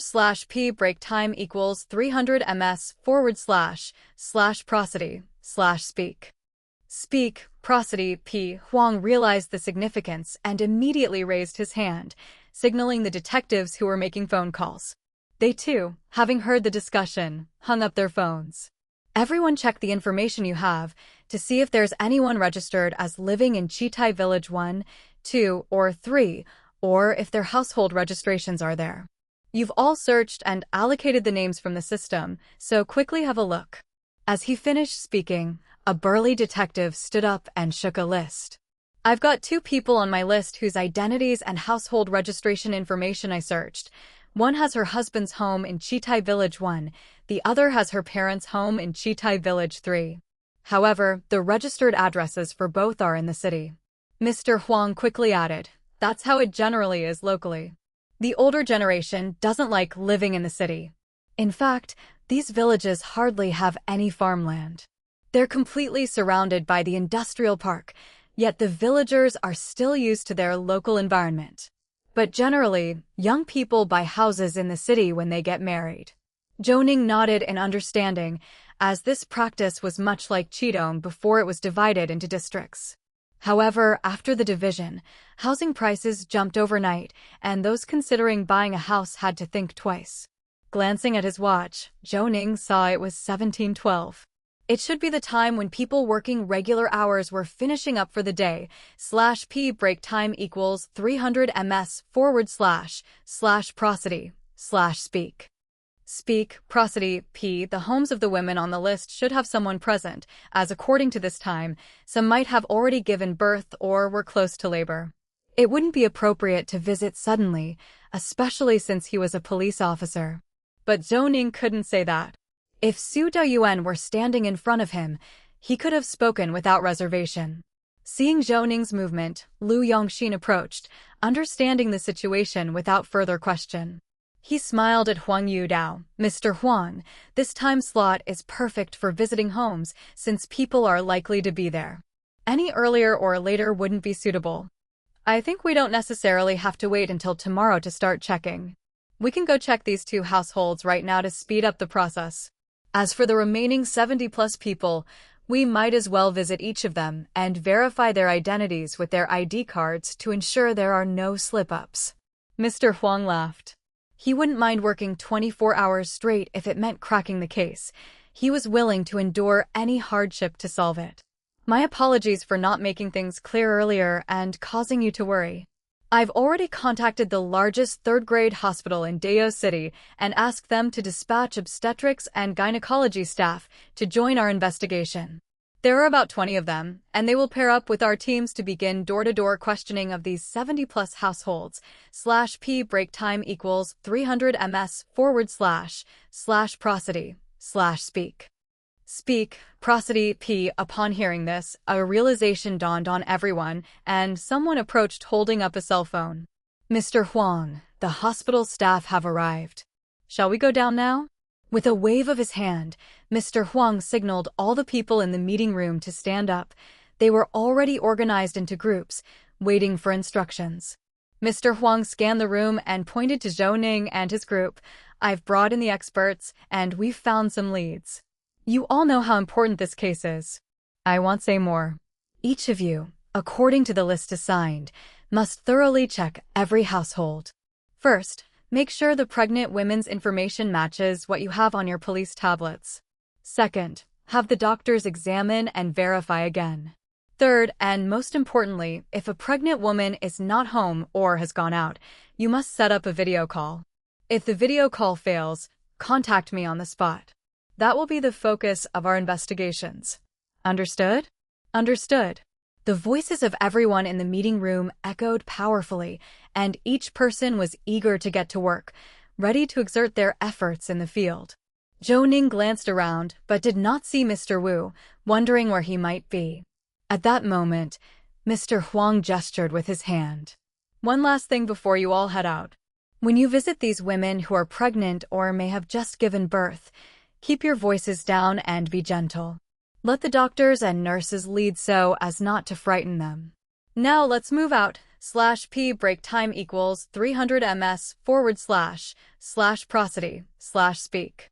/P break time equals 300 ms / prosody / speak. Speak, prosody, P. Huang realized the significance and immediately raised his hand, signaling the detectives who were making phone calls. They too, having heard the discussion, hung up their phones. Everyone check the information you have to see if there's anyone registered as living in Qidong Village 1, 2, or 3, or if their household registrations are there. You've all searched and allocated the names from the system, so quickly have a look. As he finished speaking, a burly detective stood up and shook a list. I've got 2 people on my list whose identities and household registration information I searched. One has her husband's home in Qidong Village 1, the other has her parents' home in Qidong Village 3. However, the registered addresses for both are in the city. Mr. Huang quickly added, that's how it generally is locally. The older generation doesn't like living in the city. In fact, these villages hardly have any farmland. They're completely surrounded by the industrial park, yet the villagers are still used to their local environment. But generally, young people buy houses in the city when they get married. Zhou Ning nodded in understanding, as this practice was much like Qidong before it was divided into districts. However, after the division, housing prices jumped overnight, and those considering buying a house had to think twice. Glancing at his watch, Zhou Ning saw it was 17:12. It should be the time when people working regular hours were finishing up for the day. /p break time equals 300 ms/prosody/speak. Speak, prosody, p. The homes of the women on the list should have someone present, as according to this time, some might have already given birth or were close to labor. It wouldn't be appropriate to visit suddenly, especially since he was a police officer. But Zhou Ning couldn't say that. If Su Doyuan were standing in front of him, he could have spoken without reservation. Seeing Zhou Ning's movement, Lu Yongxin approached, understanding the situation without further question. He smiled at Huang Yudao. Mr. Huang, this time slot is perfect for visiting homes since people are likely to be there. Any earlier or later wouldn't be suitable. I think we don't necessarily have to wait until tomorrow to start checking. We can go check these 2 households right now to speed up the process. As for the remaining 70+ people, we might as well visit each of them and verify their identities with their ID cards to ensure there are no slip-ups. Mr. Huang laughed. He wouldn't mind working 24 hours straight if it meant cracking the case. He was willing to endure any hardship to solve it. My apologies for not making things clear earlier and causing you to worry. I've already contacted the largest 3rd-grade hospital in Dao City and asked them to dispatch obstetrics and gynecology staff to join our investigation. There are about 20 of them, and they will pair up with our teams to begin door-to-door questioning of these 70+ households. /p break time equals 300 ms/prosody/speak. Speak, prosody, p. Upon hearing this, a realization dawned on everyone, and someone approached holding up a cell phone. Mr. Huang, the hospital staff have arrived. Shall we go down now? With a wave of his hand, Mr. Huang signaled all the people in the meeting room to stand up. They were already organized into groups, waiting for instructions. Mr. Huang scanned the room and pointed to Zhou Ning and his group. I've brought in the experts, and we've found some leads. You all know how important this case is. I won't say more. Each of you, according to the list assigned, must thoroughly check every household. First, make sure the pregnant women's information matches what you have on your police tablets. Second, have the doctors examine and verify again. Third, and most importantly, if a pregnant woman is not home or has gone out, you must set up a video call. If the video call fails, contact me on the spot. That will be the focus of our investigations. Understood? Understood. The voices of everyone in the meeting room echoed powerfully, and each person was eager to get to work, ready to exert their efforts in the field. Zhou Ning glanced around, but did not see Mr. Wu, wondering where he might be. At that moment, Mr. Huang gestured with his hand. One last thing before you all head out. When you visit these women who are pregnant or may have just given birth, keep your voices down and be gentle. Let the doctors and nurses lead so as not to frighten them. Now let's move out. /p break time equals 300 ms/prosody/speak.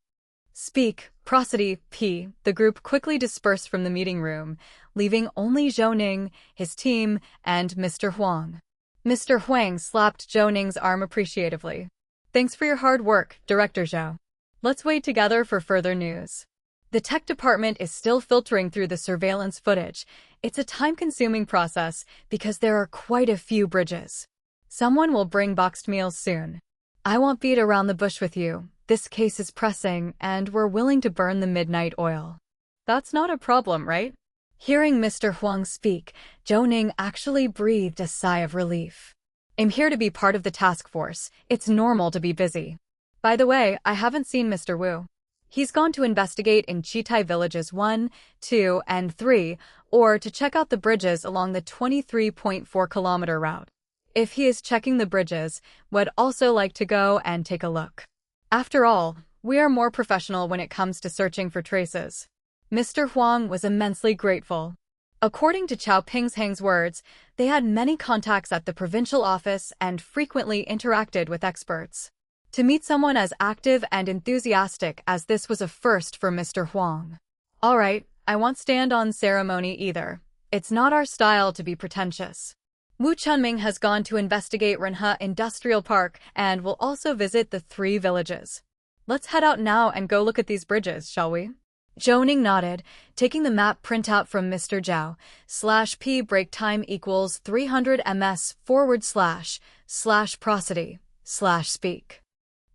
Speak, prosody, p. The group quickly dispersed from the meeting room, leaving only Zhou Ning, his team, and Mr. Huang. Mr. Huang slapped Zhou Ning's arm appreciatively. Thanks for your hard work, Director Zhou. Let's wait together for further news. The tech department is still filtering through the surveillance footage. It's a time-consuming process because there are quite a few bridges. Someone will bring boxed meals soon. I won't beat around the bush with you. This case is pressing, and we're willing to burn the midnight oil. That's not a problem, right? Hearing Mr. Huang speak, Zhou Ning actually breathed a sigh of relief. I'm here to be part of the task force. It's normal to be busy. By the way, I haven't seen Mr. Wu. He's gone to investigate in Chitai villages 1, 2, and 3, or to check out the bridges along the 23.4-kilometer route. If he is checking the bridges, would also like to go and take a look. After all, we are more professional when it comes to searching for traces. Mr. Huang was immensely grateful. According to Chao Pingshang's words, they had many contacts at the provincial office and frequently interacted with experts. To meet someone as active and enthusiastic as this was a first for Mr. Huang. All right, I won't stand on ceremony either. It's not our style to be pretentious. Wu Chunming has gone to investigate Renhe Industrial Park and will also visit the 3 villages. Let's head out now and go look at these bridges, shall we? Zhou Ning nodded, taking the map printout from Mr. Zhao. /p break time equals 300 ms / prosody / speak.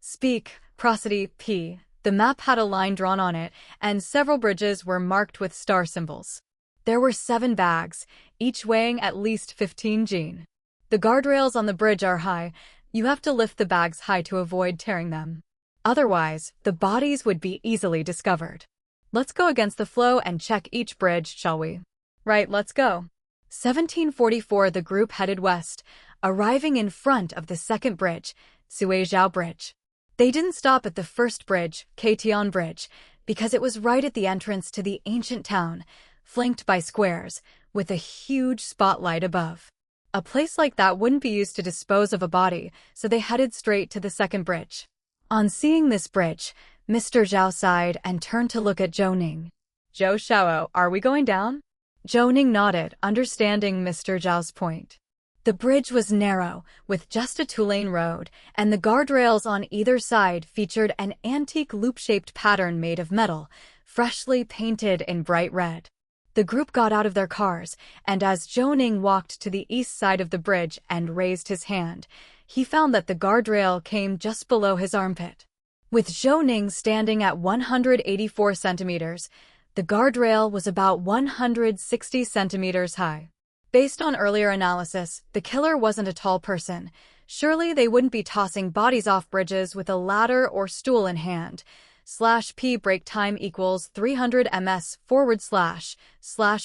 Speak, prosody, p. The map had a line drawn on it, and several bridges were marked with star symbols. There were 7 bags, each weighing at least 15 jin. The guardrails on the bridge are high. You have to lift the bags high to avoid tearing them. Otherwise, the bodies would be easily discovered. Let's go against the flow and check each bridge, shall we? Right, let's go. 1744 the group headed west, arriving in front of the second bridge, Suizhao Bridge. They didn't stop at the first bridge, Qidong Bridge, because it was right at the entrance to the ancient town, flanked by squares, with a huge spotlight above. A place like that wouldn't be used to dispose of a body, so they headed straight to the second bridge. On seeing this bridge, Mr. Zhao sighed and turned to look at Zhou Ning. Zhou Xiao, are we going down? Zhou Ning nodded, understanding Mr. Zhao's point. The bridge was narrow, with just a 2-lane road, and the guardrails on either side featured an antique loop-shaped pattern made of metal, freshly painted in bright red. The group got out of their cars, and as Zhou Ning walked to the east side of the bridge and raised his hand, he found that the guardrail came just below his armpit. With Zhou Ning standing at 184 centimeters, the guardrail was about 160 centimeters high. Based on earlier analysis, the killer wasn't a tall person. Surely they wouldn't be tossing bodies off bridges with a ladder or stool in hand. /p break time equals 300 ms /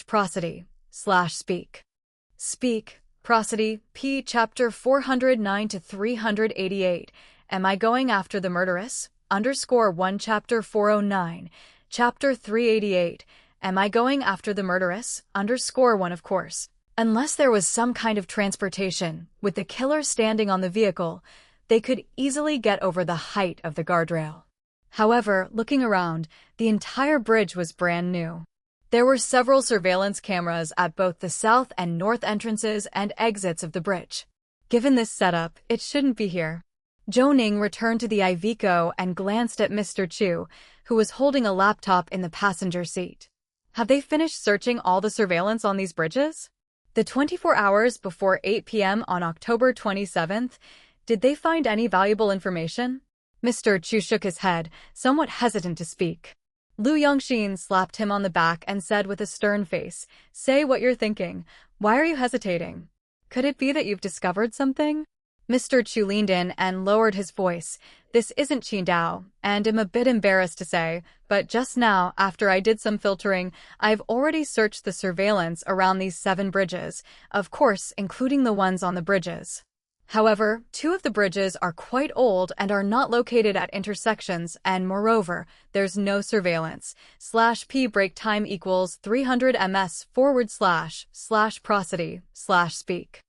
prosody / speak. Speak, prosody, p. Chapter 409 to 388. Am I going after the murderess? _1 Chapter 409. Chapter 388. Am I going after the murderess? _1 Of course. Unless there was some kind of transportation, with the killer standing on the vehicle, they could easily get over the height of the guardrail. However, looking around, the entire bridge was brand new. There were several surveillance cameras at both the south and north entrances and exits of the bridge. Given this setup, it shouldn't be here. Zhou Ning returned to the Iveco and glanced at Mr. Chu, who was holding a laptop in the passenger seat. Have they finished searching all the surveillance on these bridges? The 24 hours before 8 p.m. on October 27th, did they find any valuable information? Mr. Chu shook his head, somewhat hesitant to speak. Lu Yongxin slapped him on the back and said with a stern face, "Say what you're thinking. Why are you hesitating? Could it be that you've discovered something?" Mr. Chu leaned in and lowered his voice. "This isn't Qidong, and I'm a bit embarrassed to say, but just now, after I did some filtering, I've already searched the surveillance around these 7 bridges, of course, including the ones on the bridges. However, 2 of the bridges are quite old and are not located at intersections, and moreover, there's no surveillance. /p break time equals 300 ms / prosody / speak.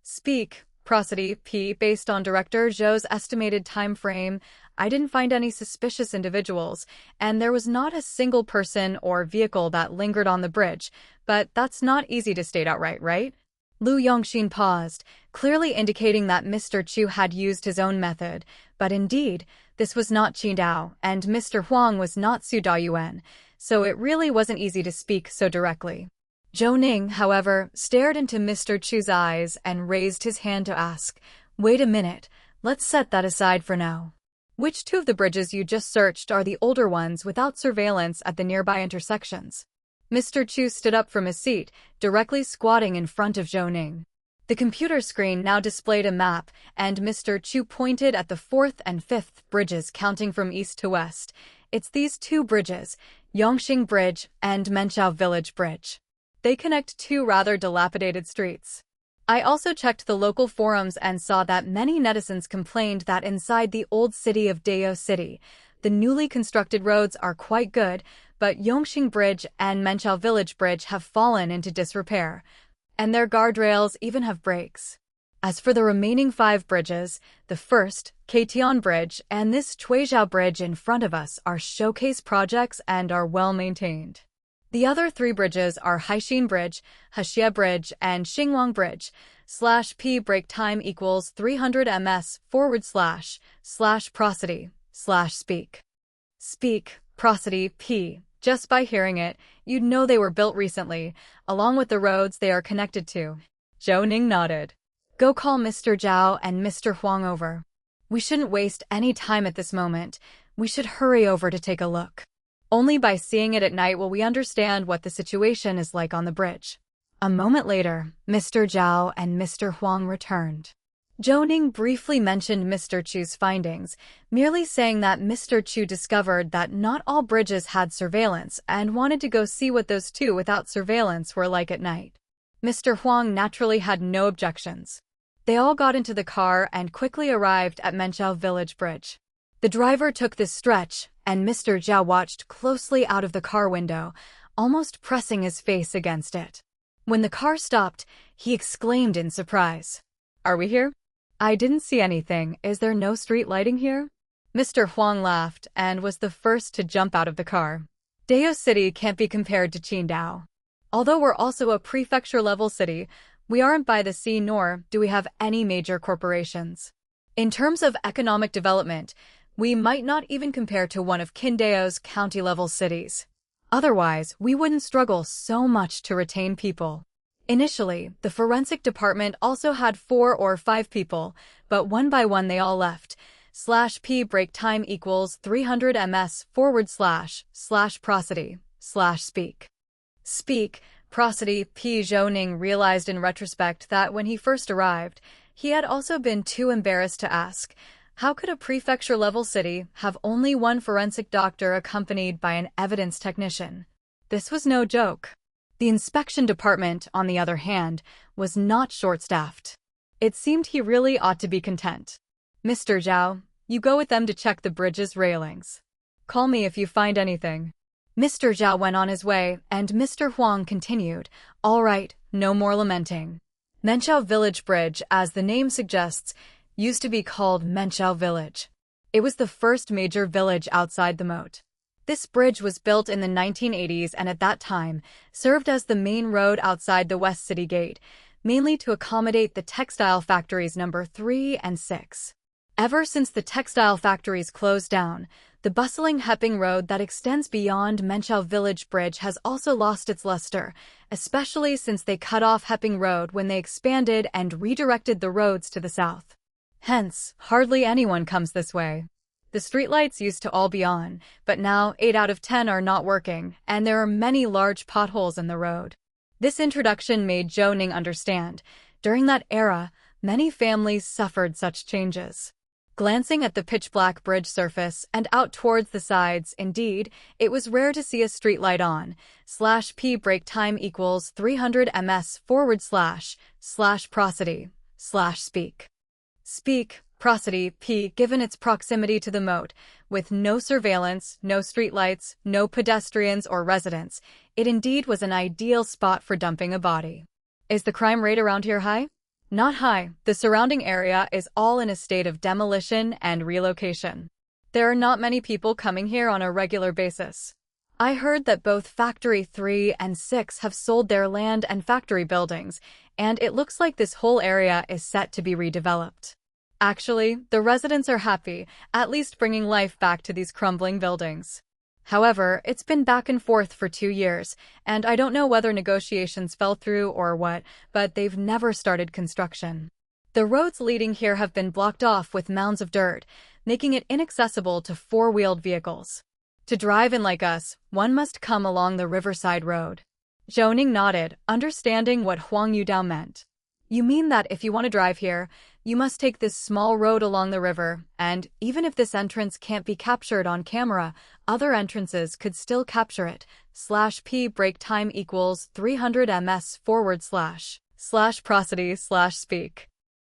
Speak, prosody, p. Based on Director Zhou's estimated time frame, I didn't find any suspicious individuals, and there was not a single person or vehicle that lingered on the bridge, but that's not easy to state outright, right? Lu Yongxin paused, clearly indicating that Mr. Chu had used his own method, but indeed, this was not Qidong, and Mr. Huang was not Su Dayuan, so it really wasn't easy to speak so directly. Zhou Ning, however, stared into Mr. Chu's eyes and raised his hand to ask, "Wait a minute, let's set that aside for now. Which two of the bridges you just searched are the older ones without surveillance at the nearby intersections?" Mr. Chu stood up from his seat, directly squatting in front of Zhou Ning. The computer screen now displayed a map, and Mr. Chu pointed at the 4th and 5th bridges counting from east to west. "It's these two bridges, Yongxing Bridge and Menchao Village Bridge. They connect two rather dilapidated streets." I also checked the local forums and saw that many netizens complained that inside the old city of Dao City, the newly constructed roads are quite good, but Yongxing Bridge and Menchao Village Bridge have fallen into disrepair, and their guardrails even have breaks. As for the remaining 5 bridges, the first, Qidong Bridge, and this Chuizhao Bridge in front of us are showcase projects and are well maintained. The other 3 bridges are Haixin Bridge, Hexie Bridge, and Xinguang Bridge. /p break time equals 300 ms/prosody/speak. Speak, prosody, p. Just by hearing it, you'd know they were built recently, along with the roads they are connected to. Zhou Ning nodded. "Go call Mr. Zhao and Mr. Huang over. We shouldn't waste any time at this moment. We should hurry over to take a look. Only by seeing it at night will we understand what the situation is like on the bridge." A moment later, Mr. Zhao and Mr. Huang returned. Zhou Ning briefly mentioned Mr. Chu's findings, merely saying that Mr. Chu discovered that not all bridges had surveillance and wanted to go see what those two without surveillance were like at night. Mr. Huang naturally had no objections. They all got into the car and quickly arrived at Menchao Village Bridge. The driver took this stretch, and Mr. Zhao watched closely out of the car window, almost pressing his face against it. When the car stopped, he exclaimed in surprise, "Are we here? I didn't see anything. Is there no street lighting here?" Mr. Huang laughed and was the first to jump out of the car. Dao City can't be compared to Qidong. Although we're also a prefecture-level city, we aren't by the sea nor do we have any major corporations. In terms of economic development, we might not even compare to one of Qindao's county-level cities. Otherwise, we wouldn't struggle so much to retain people. Initially, the forensic department also had 4 or 5 people, but one by one they all left. /p break time equals 300 ms/prosody/speak. Speak, prosody, p. Zhou Ning realized in retrospect that when he first arrived, he had also been too embarrassed to ask, how could a prefecture-level city have only one forensic doctor accompanied by an evidence technician? This was no joke. The inspection department, on the other hand, was not short-staffed. It seemed he really ought to be content. "Mr. Zhao, you go with them to check the bridge's railings. Call me if you find anything." Mr. Zhao went on his way, and Mr. Huang continued, "All right, no more lamenting." Menchao Village Bridge, as the name suggests, used to be called Menchao Village. It was the first major village outside the moat. This bridge was built in the 1980s and at that time served as the main road outside the West City Gate, mainly to accommodate the textile factories number 3 and 6. Ever since the textile factories closed down, the bustling Heping Road that extends beyond Menchao Village Bridge has also lost its luster, especially since they cut off Heping Road when they expanded and redirected the roads to the south. Hence, hardly anyone comes this way. The streetlights used to all be on, but now 8 out of 10 are not working, and there are many large potholes in the road. This introduction made Zhou Ning understand. During that era, many families suffered such changes. Glancing at the pitch-black bridge surface and out towards the sides, indeed, it was rare to see a streetlight on. /p break time equals 300 ms/prosody/speak. Speak, prosody, p. Given its proximity to the moat, with no surveillance, no streetlights, no pedestrians or residents, it indeed was an ideal spot for dumping a body. Is the crime rate around here high? Not high. The surrounding area is all in a state of demolition and relocation. There are not many people coming here on a regular basis. I heard that both Factory 3 and 6 have sold their land and factory buildings, and it looks like this whole area is set to be redeveloped. Actually, the residents are happy, at least bringing life back to these crumbling buildings. However, it's been back and forth for 2 years, and I don't know whether negotiations fell through or what, but they've never started construction. The roads leading here have been blocked off with mounds of dirt, making it inaccessible to four-wheeled vehicles. To drive in like us, one must come along the riverside road. Zhou Ning nodded, understanding what Huang Yudao meant. You mean that if you want to drive here, you must take this small road along the river, and even if this entrance can't be captured on camera, other entrances could still capture it. /p break time equals 300 ms / prosody / speak.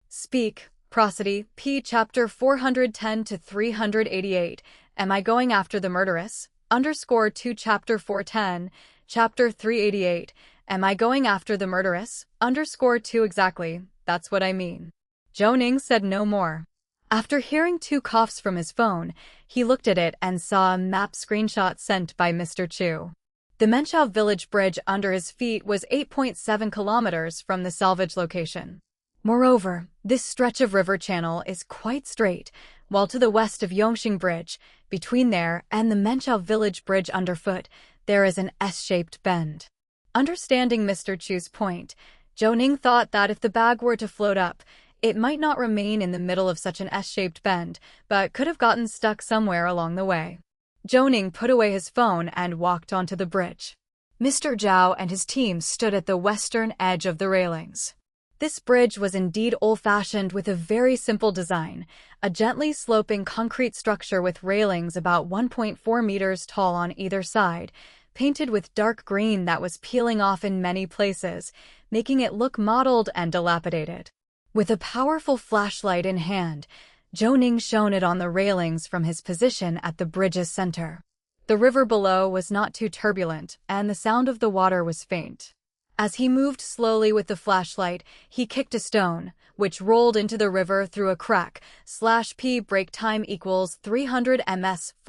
Speak, prosody, p chapter 410 to 388. Am I going after the murderess? _2 chapter 410, chapter 388. Am I going after the murderess? _2 exactly, that's what I mean. Zhou Ning said no more. After hearing 2 coughs from his phone, he looked at it and saw a map screenshot sent by Mr. Chu. The Menchao village bridge under his feet was 8.7 kilometers from the salvage location. Moreover, this stretch of river channel is quite straight, while to the west of Yongxing Bridge, between there and the Menchao village bridge underfoot, there is an S-shaped bend. Understanding Mr. Chu's point, Zhou Ning thought that if the bag were to float up, it might not remain in the middle of such an S-shaped bend, but could have gotten stuck somewhere along the way. Zhou Ning put away his phone and walked onto the bridge. Mr. Zhao and his team stood at the western edge of the railings. This bridge was indeed old-fashioned with a very simple design, a gently sloping concrete structure with railings about 1.4 meters tall on either side, painted with dark green that was peeling off in many places, making it look mottled and dilapidated. With a powerful flashlight in hand, Zhou Ning shone it on the railings from his position at the bridge's center. The river below was not too turbulent, and the sound of the water was faint. As he moved slowly with the flashlight, he kicked a stone, which rolled into the river through a crack. /p break time equals 300 ms /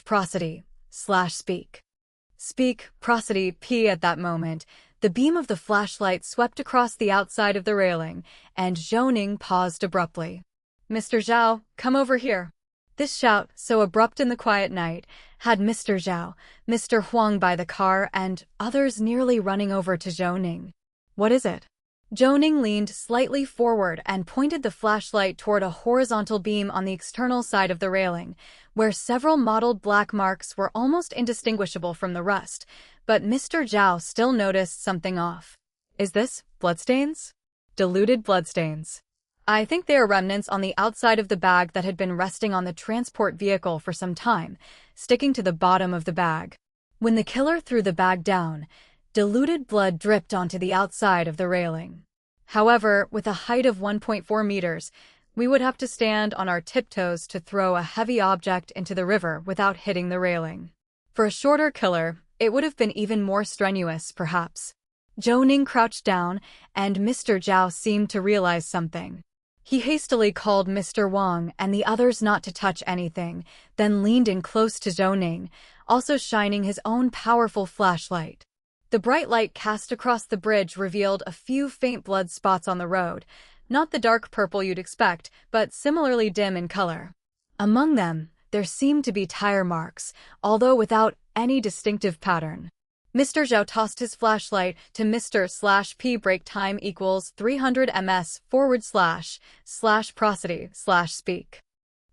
prosody / speak. Speak, prosody, p. At that moment, the beam of the flashlight swept across the outside of the railing, and Zhou Ning paused abruptly. Mr. Zhao, come over here. This shout, so abrupt in the quiet night, had Mr. Zhao, Mr. Huang by the car, and others nearly running over to Zhou Ning. What is it? Zhou Ning leaned slightly forward and pointed the flashlight toward a horizontal beam on the external side of the railing, where several mottled black marks were almost indistinguishable from the rust, but Mr. Zhao still noticed something off. Is this bloodstains? Diluted bloodstains. I think they are remnants on the outside of the bag that had been resting on the transport vehicle for some time, sticking to the bottom of the bag. When the killer threw the bag down, diluted blood dripped onto the outside of the railing. However, with a height of 1.4 meters, we would have to stand on our tiptoes to throw a heavy object into the river without hitting the railing. For a shorter killer, it would have been even more strenuous, perhaps. Zhou Ning crouched down, and Mr. Zhao seemed to realize something. He hastily called Mr. Wang and the others not to touch anything, then leaned in close to Zhou Ning, also shining his own powerful flashlight. The bright light cast across the bridge revealed a few faint blood spots on the road, not the dark purple you'd expect, but similarly dim in color. Among them, there seemed to be tire marks, although without any distinctive pattern. Mr. Zhao tossed his flashlight to Mr. /p break time equals 300 ms / prosody / speak.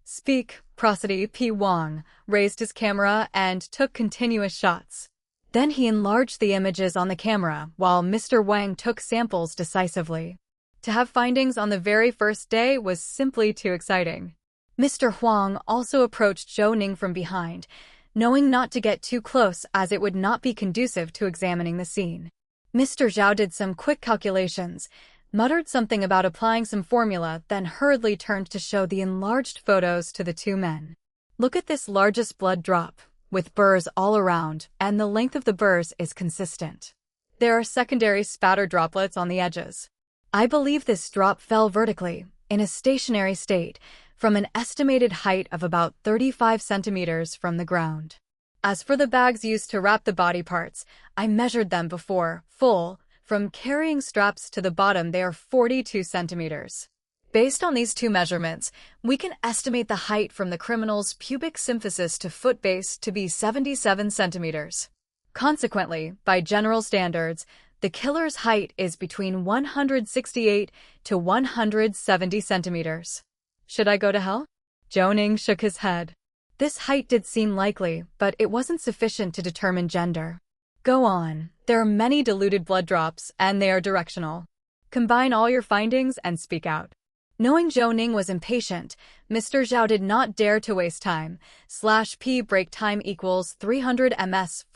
Speak, prosody, p. Wang raised his camera and took continuous shots. Then he enlarged the images on the camera while Mr. Wang took samples decisively. To have findings on the very first day was simply too exciting. Mr. Huang also approached Zhou Ning from behind, knowing not to get too close as it would not be conducive to examining the scene. Mr. Zhao did some quick calculations, muttered something about applying some formula, then hurriedly turned to show the enlarged photos to the two men. Look at this largest blood drop, with burrs all around, and the length of the burrs is consistent. There are secondary spatter droplets on the edges. I believe this drop fell vertically, in a stationary state, from an estimated height of about 35 centimeters from the ground. As for the bags used to wrap the body parts, I measured them before, full, From carrying straps to the bottom, they are 42 centimeters. Based on these two measurements, we can estimate the height from the criminal's pubic symphysis to foot base to be 77 centimeters. Consequently, by general standards, the killer's height is between 168 to 170 centimeters. Should I go to hell? Zhou Ning shook his head. This height did seem likely, but it wasn't sufficient to determine gender. Go on. There are many diluted blood drops, and they are directional. Combine all your findings and speak out. Knowing Zhou Ning was impatient, Mr. Zhao did not dare to waste time. /p break time equals 300 ms /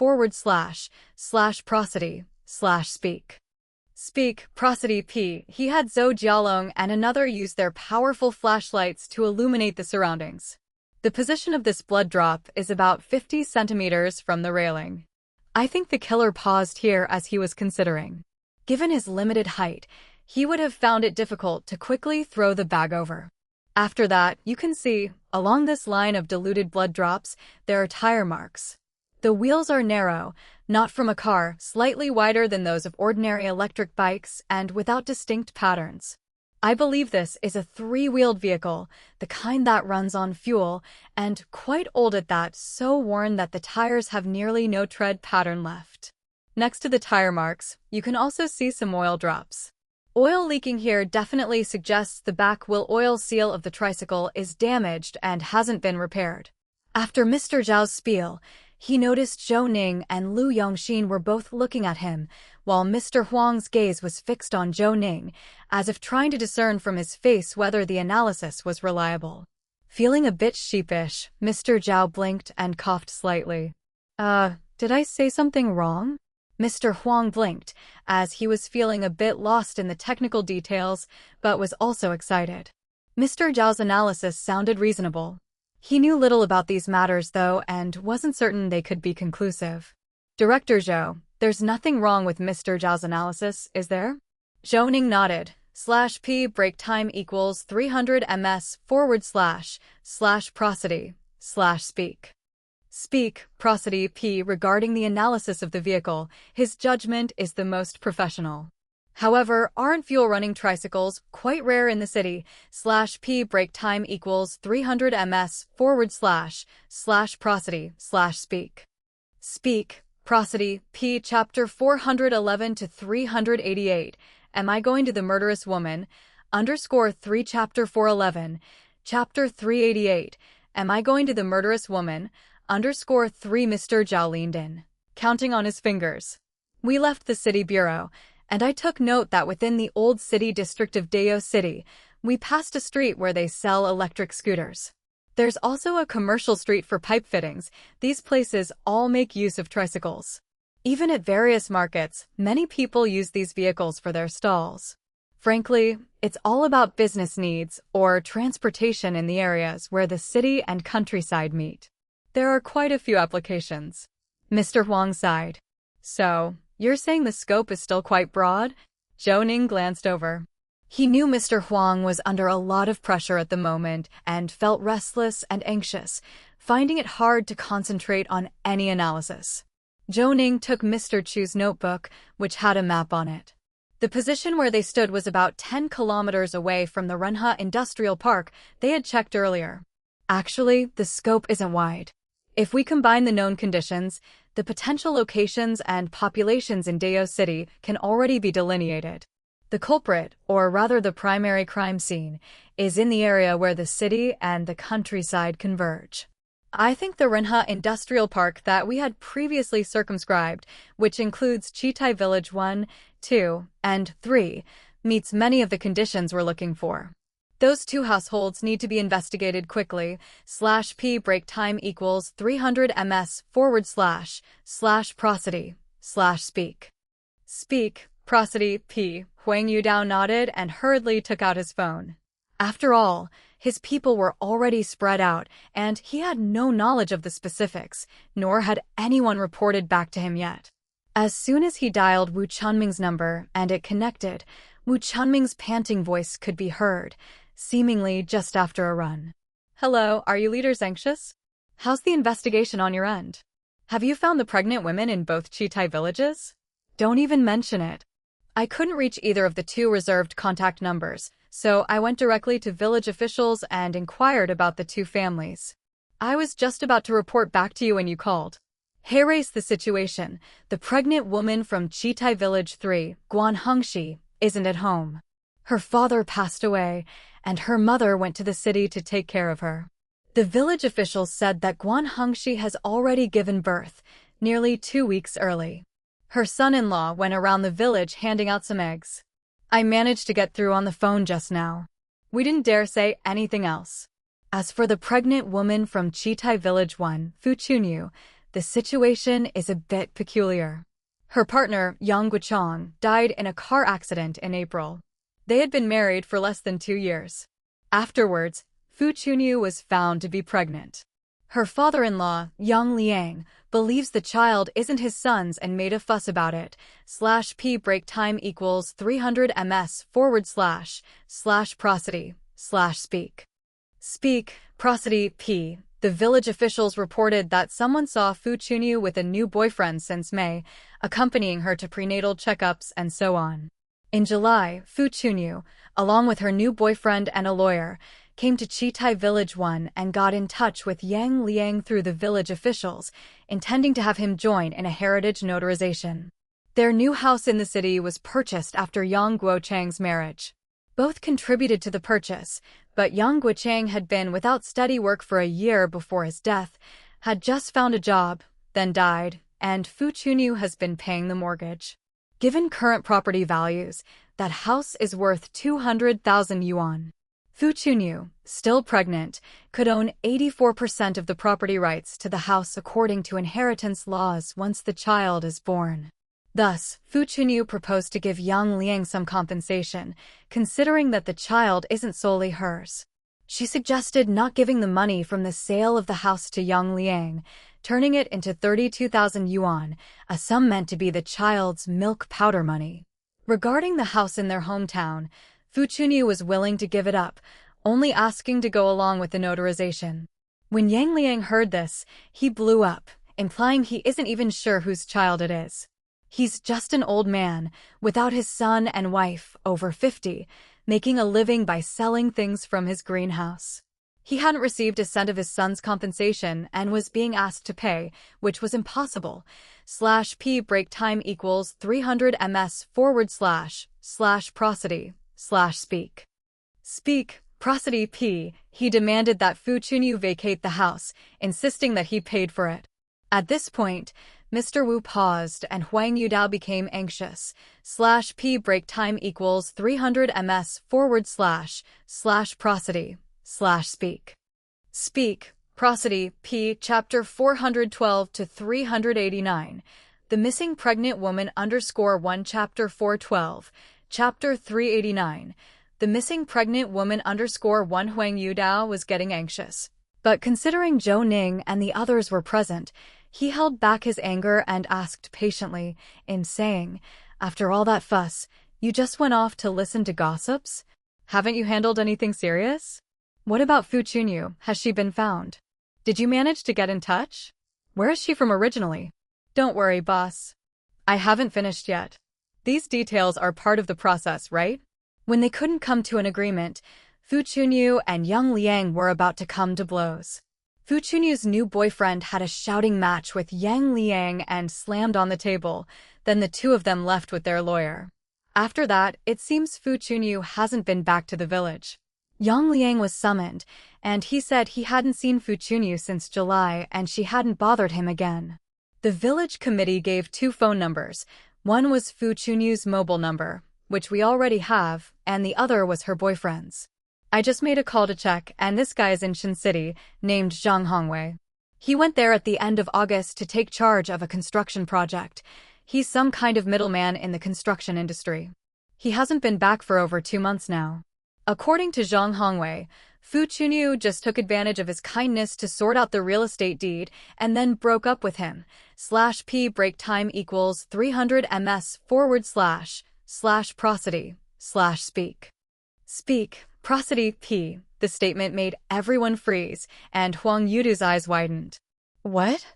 prosody / speak. Speak, prosody p. He had Zhou Jialong and another use their powerful flashlights to illuminate the surroundings. The position of this blood drop is about 50 centimeters from the railing. I think the killer paused here as he was considering. Given his limited height, he would have found it difficult to quickly throw the bag over. After that, you can see, along this line of diluted blood drops, there are tire marks. The wheels are narrow, not from a car, slightly wider than those of ordinary electric bikes, and without distinct patterns. I believe this is a three-wheeled vehicle, the kind that runs on fuel, and quite old at that, so worn that the tires have nearly no tread pattern left. Next to the tire marks, you can also see some oil drops. Oil leaking here definitely suggests the back wheel oil seal of the tricycle is damaged and hasn't been repaired. After Mr. Zhao's spiel, he noticed Zhou Ning and Lu Yongxin were both looking at him, while Mr. Huang's gaze was fixed on Zhou Ning, as if trying to discern from his face whether the analysis was reliable. Feeling a bit sheepish, Mr. Zhao blinked and coughed slightly. Did I say something wrong? Mr. Huang blinked, as he was feeling a bit lost in the technical details, but was also excited. Mr. Zhao's analysis sounded reasonable. He knew little about these matters, though, and wasn't certain they could be conclusive. Director Zhou, there's nothing wrong with Mr. Zhao's analysis, is there? Zhou Ning nodded. /p break time equals 300 ms / prosody / speak. Speak, prosody p. Regarding the analysis of the vehicle, his judgment is the most professional. However, aren't fuel-running tricycles quite rare in the city? /p break time equals 300 ms / prosody / speak. Speak, prosody p. Chapter 411 to 388. Am I going to the murderous woman? _3 Chapter 411. Chapter 388. Am I going to the murderous woman? _3 Mr. Zhao leaned in, counting on his fingers. We left the city bureau, and I took note that within the old city district of Dao City, we passed a street where they sell electric scooters. There's also a commercial street for pipe fittings. These places all make use of tricycles. Even at various markets, many people use these vehicles for their stalls. Frankly, it's all about business needs or transportation in the areas where the city and countryside meet. There are quite a few applications. Mr. Huang sighed. So, you're saying the scope is still quite broad? Zhou Ning glanced over. He knew Mr. Huang was under a lot of pressure at the moment and felt restless and anxious, finding it hard to concentrate on any analysis. Zhou Ning took Mr. Chu's notebook, which had a map on it. The position where they stood was about 10 kilometers away from the Renhe Industrial Park they had checked earlier. Actually, the scope isn't wide. If we combine the known conditions, the potential locations and populations in Dao City can already be delineated. The culprit, or rather the primary crime scene, is in the area where the city and the countryside converge. I think the Renhe Industrial Park that we had previously circumscribed, which includes Qitai Village 1, 2, and 3, meets many of the conditions we're looking for. Those two households need to be investigated quickly. /p break time equals 300 ms / prosody / speak. Speak, prosody p. Huang Yudao nodded and hurriedly took out his phone. After all, his people were already spread out, and he had no knowledge of the specifics, nor had anyone reported back to him yet. As soon as he dialed Wu Chunming's number and it connected, Wu Chunming's panting voice could be heard, seemingly just after a run. Hello, are you leaders anxious? How's the investigation on your end? Have you found the pregnant women in both Qitai villages? Don't even mention it. I couldn't reach either of the two reserved contact numbers, so I went directly to village officials and inquired about the two families. I was just about to report back to you when you called. Here's the situation. The pregnant woman from Chitai Village 3, Guanhengshi, isn't at home. Her father passed away, and her mother went to the city to take care of her. The village officials said that Guanhengshi has already given birth, nearly 2 weeks early. Her son-in-law went around the village handing out some eggs. I managed to get through on the phone just now. We didn't dare say anything else. As for the pregnant woman from Chitai Village 1, Fu Chunyu, the situation is a bit peculiar. Her partner, Yang Guichong, died in a car accident in April. They had been married for less than 2 years. Afterwards, Fu Chunyu was found to be pregnant. Her father-in-law, Yang Liang, believes the child isn't his son's and made a fuss about it. /p break time equals 300 ms / prosody / speak. Speak, prosody, p. The village officials reported that someone saw Fu Chunyu with a new boyfriend since May, accompanying her to prenatal checkups and so on. In July, Fu Chunyu, along with her new boyfriend and a lawyer, came to Chitai Village 1 and got in touch with Yang Liang through the village officials, intending to have him join in a heritage notarization. Their new house in the city was purchased after Yang Guochang's marriage. Both contributed to the purchase, but Yang Guochang had been without steady work for a year before his death, had just found a job, then died, and Fu Chunyu has been paying the mortgage. Given current property values, that house is worth 200,000 yuan. Fu Chunyu, still pregnant, could own 84% of the property rights to the house according to inheritance laws once the child is born. Thus, Fu Chunyu proposed to give Yang Liang some compensation, considering that the child isn't solely hers. She suggested not giving the money from the sale of the house to Yang Liang, turning it into 32,000 yuan, a sum meant to be the child's milk powder money. Regarding the house in their hometown, Fu Chunyu was willing to give it up, only asking to go along with the notarization. When Yang Liang heard this, he blew up, implying he isn't even sure whose child it is. He's just an old man, without his son and wife, over 50, making a living by selling things from his greenhouse. He hadn't received a cent of his son's compensation and was being asked to pay, which was impossible. /p break time equals 300 ms / prosody / speak. Speak, prosody p. He demanded that Fu Chunyu vacate the house, insisting that he paid for it. At this point, Mr. Wu paused and Huang Yudao became anxious. /p break time equals 300 ms / prosody / speak. Speak, prosody, p. Chapter 412 to 389. The Missing Pregnant Woman _1 Chapter 412. Chapter 389. The Missing Pregnant Woman _1 Huang Yudao was getting anxious. But considering Zhou Ning and the others were present, he held back his anger and asked patiently, in saying, "After all that fuss, you just went off to listen to gossips? Haven't you handled anything serious? What about Fu Chunyu? Has she been found? Did you manage to get in touch? Where is she from originally?" "Don't worry, boss. I haven't finished yet. These details are part of the process, right?" When they couldn't come to an agreement, Fu Chunyu and Yang Liang were about to come to blows. Fu Chunyu's new boyfriend had a shouting match with Yang Liang and slammed on the table, then the two of them left with their lawyer. After that, it seems Fu Chunyu hasn't been back to the village. Yang Liang was summoned, and he said he hadn't seen Fu Chunyu since July and she hadn't bothered him again. The village committee gave 2 phone numbers. One was Fu Chunyu's mobile number, which we already have, and the other was her boyfriend's. I just made a call to check, and this guy is in Shin City, named Zhang Hongwei. He went there at the end of August to take charge of a construction project. He's some kind of middleman in the construction industry. He hasn't been back for over 2 months now. According to Zhang Hongwei, Fu Chunyu just took advantage of his kindness to sort out the real estate deed and then broke up with him. /p break time equals 300 ms / prosody / speak. Speak, prosody, p. The statement made everyone freeze, and Huang Yudu's eyes widened. What?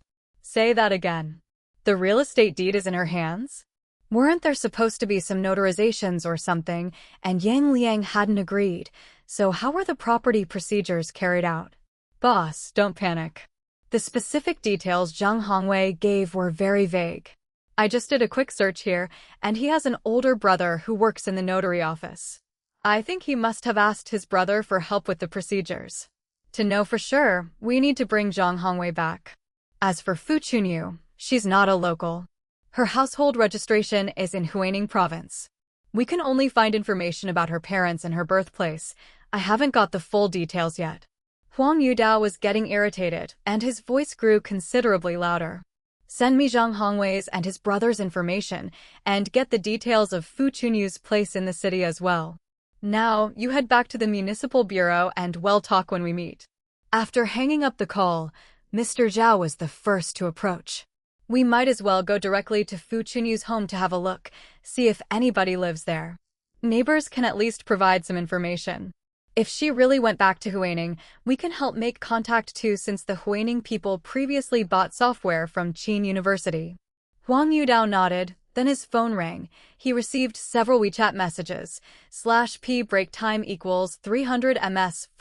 Say that again. The real estate deed is in her hands? Weren't there supposed to be some notarizations or something, and Yang Liang hadn't agreed, so how were the property procedures carried out? Boss, don't panic. The specific details Zhang Hongwei gave were very vague. I just did a quick search here, and he has an older brother who works in the notary office. I think he must have asked his brother for help with the procedures. To know for sure, we need to bring Zhang Hongwei back. As for Fu Chunyu, she's not a local. Her household registration is in Huaining province. We can only find information about her parents and her birthplace. I haven't got the full details yet. Huang Yudao was getting irritated, and his voice grew considerably louder. Send me Zhang Hongwei's and his brother's information, and get the details of Fu Chunyu's place in the city as well. Now, you head back to the municipal bureau and we'll talk when we meet. After hanging up the call, Mr. Zhao was the first to approach. We might as well go directly to Fu Chunyu's home to have a look, see if anybody lives there. Neighbors can at least provide some information. If she really went back to Huaining, we can help make contact too, since the Huaining people previously bought software from Qin University. Huang Yudao nodded, then his phone rang. He received several WeChat messages. /p break time equals 300 ms /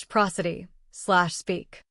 prosody / speak.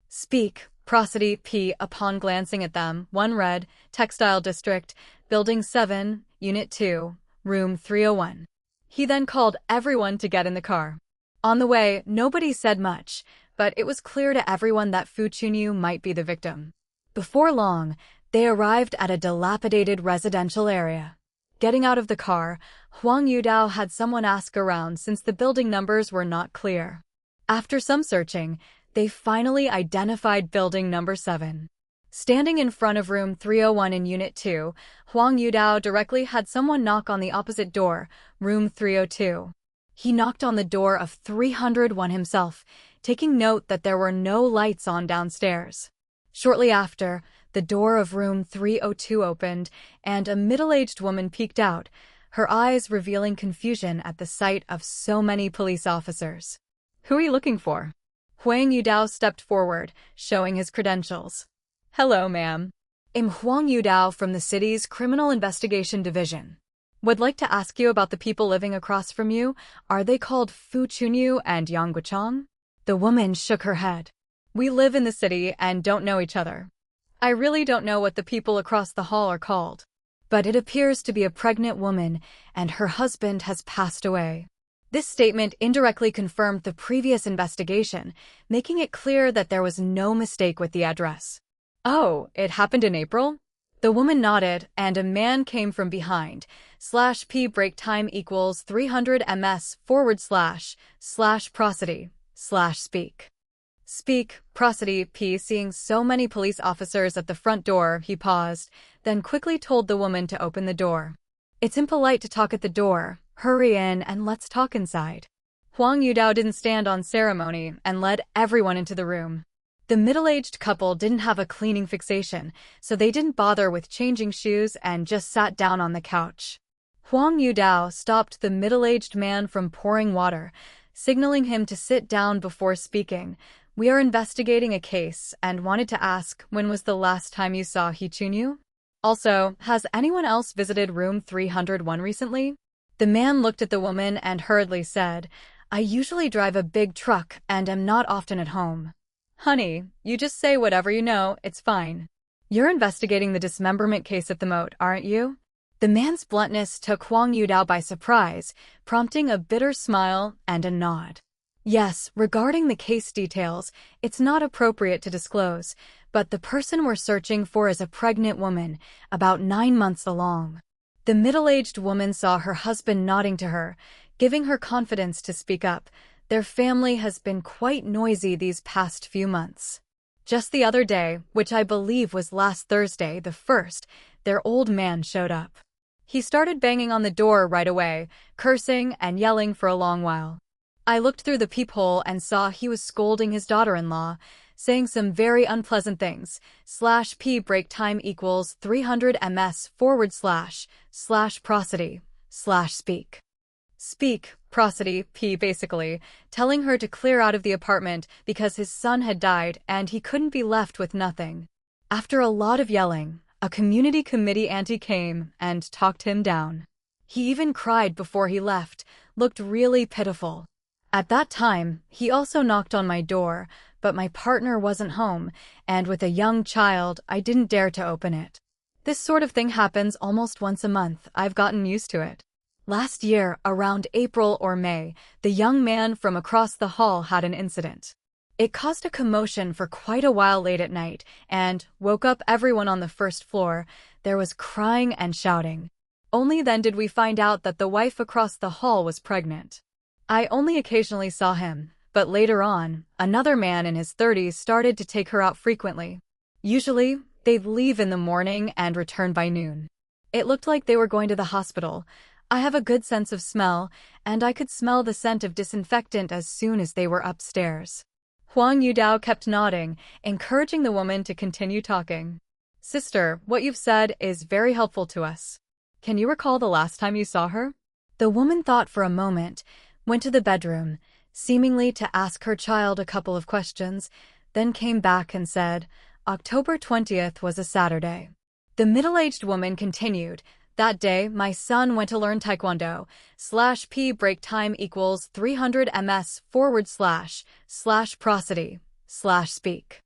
Speak, prosody, p. Upon glancing at them, one read, Textile District, Building 7, Unit 2, Room 301. He then called everyone to get in the car. On the way, nobody said much, but it was clear to everyone that Fu Chunyu might be the victim. Before long, they arrived at a dilapidated residential area. Getting out of the car, Huang Yudao had someone ask around since the building numbers were not clear. After some searching, they finally identified building number 7. Standing in front of room 301 in Unit 2, Huang Yudao directly had someone knock on the opposite door, room 302. He knocked on the door of 301 himself, taking note that there were no lights on downstairs. Shortly after, the door of room 302 opened, and a middle-aged woman peeked out, her eyes revealing confusion at the sight of so many police officers. Who are you looking for? Huang Yudao stepped forward, showing his credentials. Hello, ma'am. I'm Huang Yudao from the city's Criminal Investigation Division. Would like to ask you about the people living across from you. Are they called Fu Chunyu and Yang Guchang? The woman shook her head. We live in the city and don't know each other. I really don't know what the people across the hall are called. But it appears to be a pregnant woman, and her husband has passed away. This statement indirectly confirmed the previous investigation, making it clear that there was no mistake with the address. Oh, it happened in April? The woman nodded, and a man came from behind. /p break time equals 300 ms / prosody / speak. Speak, prosody, p. Seeing so many police officers at the front door, he paused, then quickly told the woman to open the door. It's impolite to talk at the door. Hurry in and let's talk inside. Huang Yudao didn't stand on ceremony and led everyone into the room. The middle-aged couple didn't have a cleaning fixation, so they didn't bother with changing shoes and just sat down on the couch. Huang Yudao stopped the middle-aged man from pouring water, signaling him to sit down before speaking. We are investigating a case and wanted to ask, when was the last time you saw He Chunyu? Also, has anyone else visited room 301 recently? The man looked at the woman and hurriedly said, I usually drive a big truck and am not often at home. Honey, you just say whatever you know, it's fine. You're investigating the dismemberment case at the moat, aren't you? The man's bluntness took Huang Yudao by surprise, prompting a bitter smile and a nod. Yes, regarding the case details, it's not appropriate to disclose, but the person we're searching for is a pregnant woman, about 9 months along. The middle-aged woman saw her husband nodding to her, giving her confidence to speak up. Their family has been quite noisy these past few months. Just the other day, which I believe was last Thursday, the 1st, their old man showed up. He started banging on the door right away, cursing and yelling for a long while. I looked through the peephole and saw he was scolding his daughter-in-law, saying some very unpleasant things. /p break time equals 300 ms / prosody / speak. Speak, prosody, p. Basically, telling her to clear out of the apartment because his son had died and he couldn't be left with nothing. After a lot of yelling, A community committee auntie came and talked him down. He even cried before he left, looked really pitiful. At that time, he also knocked on my door, but my partner wasn't home, and with a young child, I didn't dare to open it. This sort of thing happens almost once a month. I've gotten used to it. Last year, around April or May, the young man from across the hall had an incident. It caused a commotion for quite a while late at night and woke up everyone on the first floor. There was crying and shouting. Only then did we find out that the wife across the hall was pregnant. I only occasionally saw him, but later on, another man in his 30s started to take her out frequently. Usually, they'd leave in the morning and return by noon. It looked like they were going to the hospital. I have a good sense of smell, and I could smell the scent of disinfectant as soon as they were upstairs. Huang Yudao kept nodding, encouraging the woman to continue talking. Sister, what you've said is very helpful to us. Can you recall the last time you saw her? The woman thought for a moment, went to the bedroom, seemingly to ask her child a couple of questions, then came back and said, October 20th was a Saturday. The middle-aged woman continued, that day, my son went to learn Taekwondo, /P break time equals 300 ms / prosody / speak.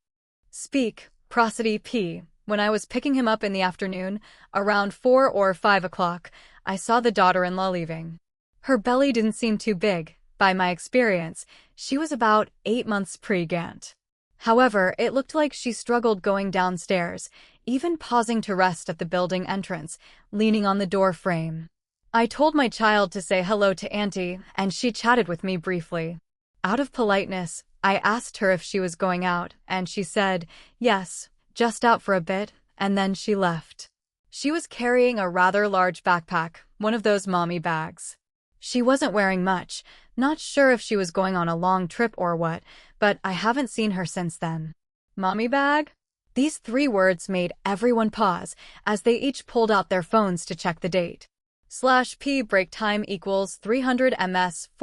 Speak, prosody P. When I was picking him up in the afternoon, around 4 or 5 o'clock, I saw the daughter-in-law leaving. Her belly didn't seem too big. By my experience, she was about 8 months pregnant. However, it looked like she struggled going downstairs, even pausing to rest at the building entrance, leaning on the door frame. I told my child to say hello to Auntie, and she chatted with me briefly. Out of politeness, I asked her if she was going out, and she said, yes, just out for a bit, and then she left. She was carrying a rather large backpack, one of those mommy bags. She wasn't wearing much, not sure if she was going on a long trip or what, but I haven't seen her since then. Mommy bag? These 3 words made everyone pause as they each pulled out their phones to check the date. /P break time equals 300 ms /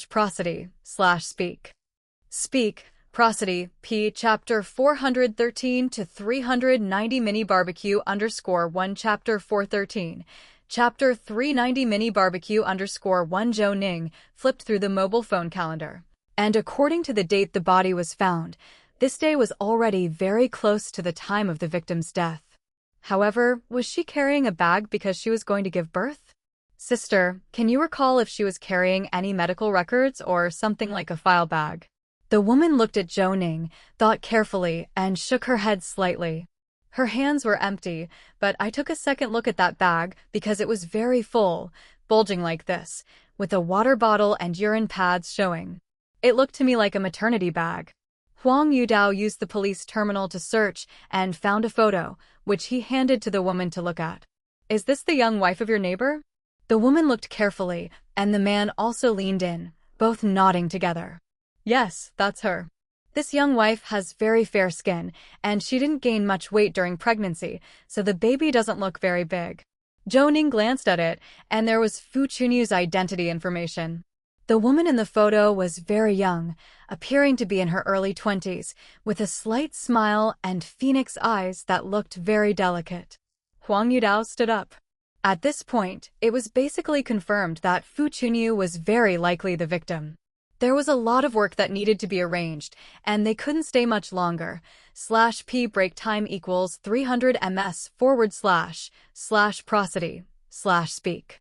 prosody / speak. Speak, prosody, P chapter 413 to 390 mini barbecue _1 chapter 413. Chapter 390 mini barbecue _1 Zhou Ning flipped through the mobile phone calendar. And according to the date the body was found, this day was already very close to the time of the victim's death. However, was she carrying a bag because she was going to give birth? Sister, can you recall if she was carrying any medical records or something like a file bag? The woman looked at Zhou Ning, thought carefully, and shook her head slightly. Her hands were empty, but I took a second look at that bag because it was very full, bulging like this, with a water bottle and urine pads showing. It looked to me like a maternity bag. Huang Yudao used the police terminal to search and found a photo, which he handed to the woman to look at. Is this the young wife of your neighbor? The woman looked carefully, and the man also leaned in, both nodding together. Yes, that's her. This young wife has very fair skin, and she didn't gain much weight during pregnancy, so the baby doesn't look very big. Zhou Ning glanced at it, and there was Fu Chunyu's identity information. The woman in the photo was very young, appearing to be in her early 20s, with a slight smile and phoenix eyes that looked very delicate. Huang Yudao stood up. At this point, it was basically confirmed that Fu Chunyu was very likely the victim. There was a lot of work that needed to be arranged, and they couldn't stay much longer. /P break time equals 300 ms / prosody / speak.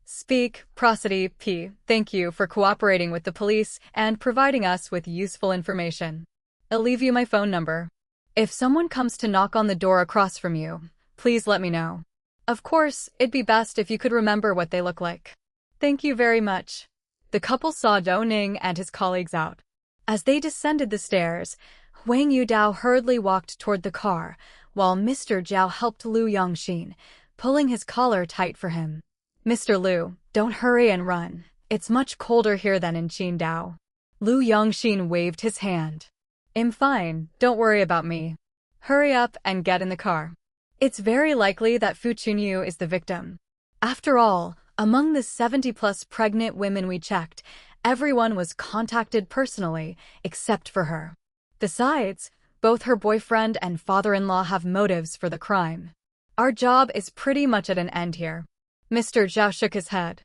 Speak, prosody, P. Thank you for cooperating with the police and providing us with useful information. I'll leave you my phone number. If someone comes to knock on the door across from you, please let me know. Of course, it'd be best if you could remember what they look like. Thank you very much. The couple saw Zhou Ning and his colleagues out. As they descended the stairs, Huang Yudao hurriedly walked toward the car, while Mr. Zhao helped Lu Yongxin, pulling his collar tight for him. Mr. Lu, don't hurry and run. It's much colder here than in Qidong. Lu Yongxin waved his hand. I'm fine, don't worry about me. Hurry up and get in the car. It's very likely that Fu Chunyu is the victim. After all, among the 70-plus pregnant women we checked, everyone was contacted personally, except for her. Besides, Both her boyfriend and father-in-law have motives for the crime. Our job is pretty much at an end here. Mr. Zhao shook his head.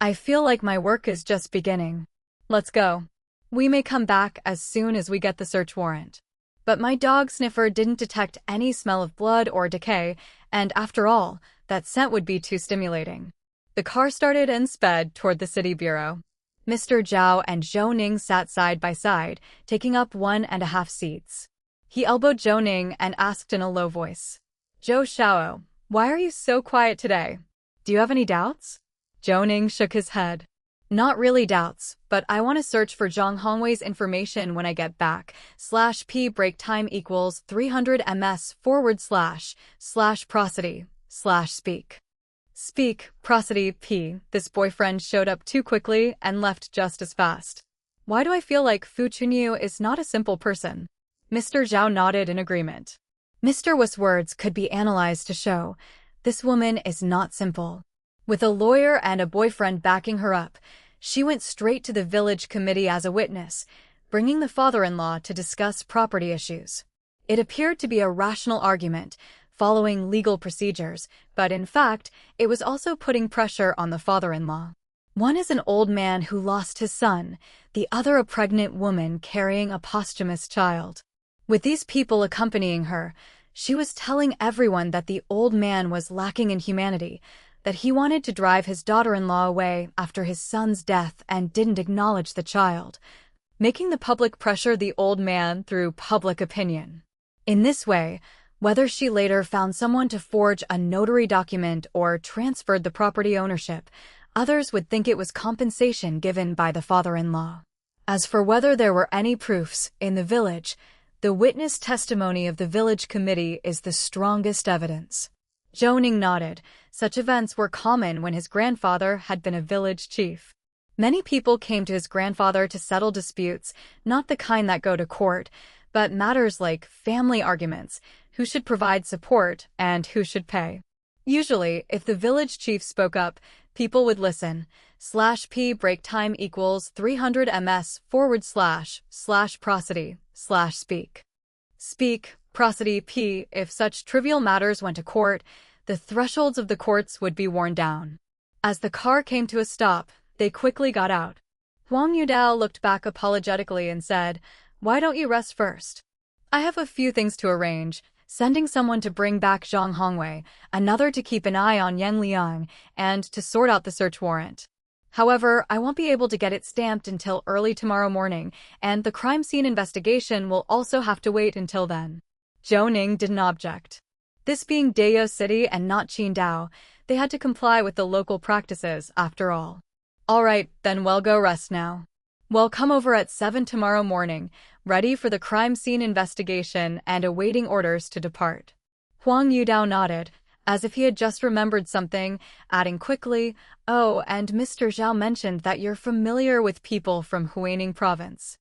I feel like my work is just beginning. Let's go. We may come back as soon as we get the search warrant. But my dog sniffer didn't detect any smell of blood or decay, and after all, that scent would be too stimulating. The car started and sped toward the city bureau. Mr. Zhao and Zhou Ning sat side by side, taking up 1.5 seats. He elbowed Zhou Ning and asked in a low voice, Zhou Xiao, why are you so quiet today? Do you have any doubts? Zhou Ning shook his head. Not really doubts, but I want to search for Zhang Hongwei's information when I get back. /p break time equals 300 ms / prosody / speak. Speak, prosody, p. This boyfriend showed up too quickly and left just as fast. Why do I feel like Fu Chunyu is not a simple person? Mr. Zhao nodded in agreement. Mr. Wu's words could be analyzed to show this woman is not simple. With a lawyer and a boyfriend backing her up, she went straight to the village committee as a witness, bringing the father-in-law to discuss property issues. It appeared to be a rational argument, following legal procedures, but in fact, it was also putting pressure on the father-in-law. One is an old man who lost his son, the other a pregnant woman carrying a posthumous child. With these people accompanying her, she was telling everyone that the old man was lacking in humanity, that he wanted to drive his daughter-in-law away after his son's death and didn't acknowledge the child, making the public pressure the old man through public opinion. In this way, whether she later found someone to forge a notary document or transferred the property ownership, others would think it was compensation given by the father-in-law. As for whether there were any proofs in the village, the witness testimony of the village committee is the strongest evidence. Zhou Ning nodded. Such events were common when his grandfather had been a village chief. Many people came to his grandfather to settle disputes, not the kind that go to court, but matters like family arguments, who should provide support and who should pay. Usually, if the village chief spoke up, people would listen. /p break time equals 300 ms / prosody / speak. Speak, prosody, p. If such trivial matters went to court, the thresholds of the courts would be worn down. As the car came to a stop, they quickly got out. Huang Yudao looked back apologetically and said, Why don't you rest first? I have a few things to arrange, sending someone to bring back Zhang Hongwei, another to keep an eye on Yan Liang, and to sort out the search warrant. However, I won't be able to get it stamped until early tomorrow morning, and the crime scene investigation will also have to wait until then. Zhou Ning didn't object. This being Dayou City and not Qidong, they had to comply with the local practices, after all. All right, then we'll go rest now. We'll come over at 7 tomorrow morning, ready for the crime scene investigation and awaiting orders to depart. Huang Yudao nodded, as if he had just remembered something, adding quickly, Oh, and Mr. Zhao mentioned that you're familiar with people from Huaining province.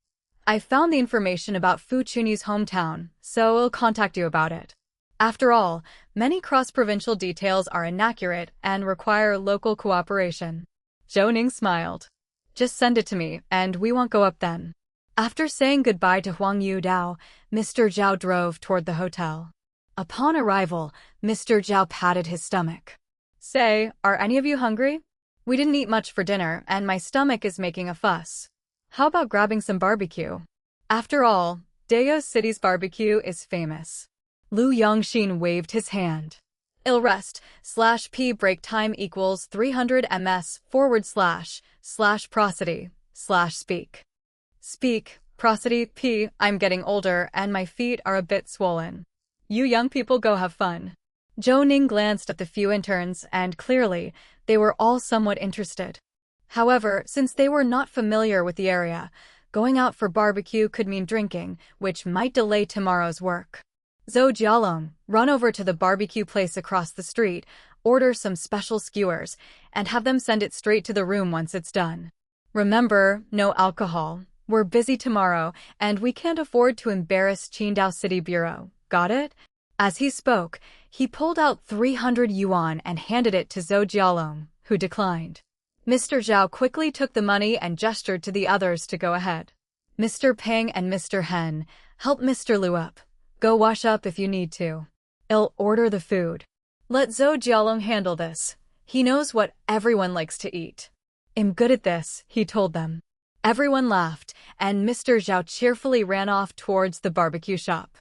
I found the information about Fu Chunyu's hometown, so I'll contact you about it. After all, many cross-provincial details are inaccurate and require local cooperation. Zhou Ning smiled. Just send it to me, and we won't go up then. After saying goodbye to Huang Yudao, Mr. Zhao drove toward the hotel. Upon arrival, Mr. Zhao patted his stomach. Say, are any of you hungry? We didn't eat much for dinner, and my stomach is making a fuss. How about grabbing some barbecue? After all, Dayou City's barbecue is famous. Lu Yongxin waved his hand. I'll rest, /p break time equals 300 ms / prosody / speak. Speak, prosody, p. I'm getting older and my feet are a bit swollen. You young people go have fun. Zhou Ning glanced at the few interns and clearly, they were all somewhat interested. However, since they were not familiar with the area, going out for barbecue could mean drinking, which might delay tomorrow's work. Zhou Jialong, run over to the barbecue place across the street, order some special skewers, and have them send it straight to the room once it's done. Remember, no alcohol. We're busy tomorrow, and we can't afford to embarrass Qidong City Bureau. Got it? As he spoke, he pulled out 300 yuan and handed it to Zhou Jialong, who declined. Mr. Zhao quickly took the money and gestured to the others to go ahead. Mr. Peng and Mr. Hen, help Mr. Liu up. Go wash up if you need to. I'll order the food. Let Zhou Jialong handle this. He knows what everyone likes to eat. I'm good at this, he told them. Everyone laughed, and Mr. Zhao cheerfully ran off towards the barbecue shop.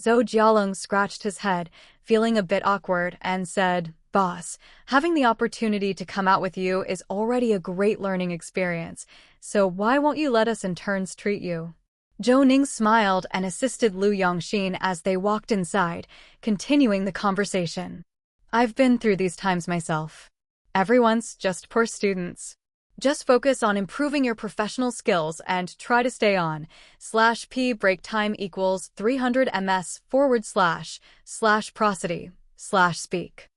Zhou Jialong scratched his head, feeling a bit awkward, and said, Boss, having the opportunity to come out with you is already a great learning experience, so why won't you let us in turns treat you? Zhou Ning smiled and assisted Lu Yongxin as they walked inside, continuing the conversation. I've been through these times myself. Everyone's just poor students. Just focus on improving your professional skills and try to stay on. /p break time equals 300 ms / prosody / speak.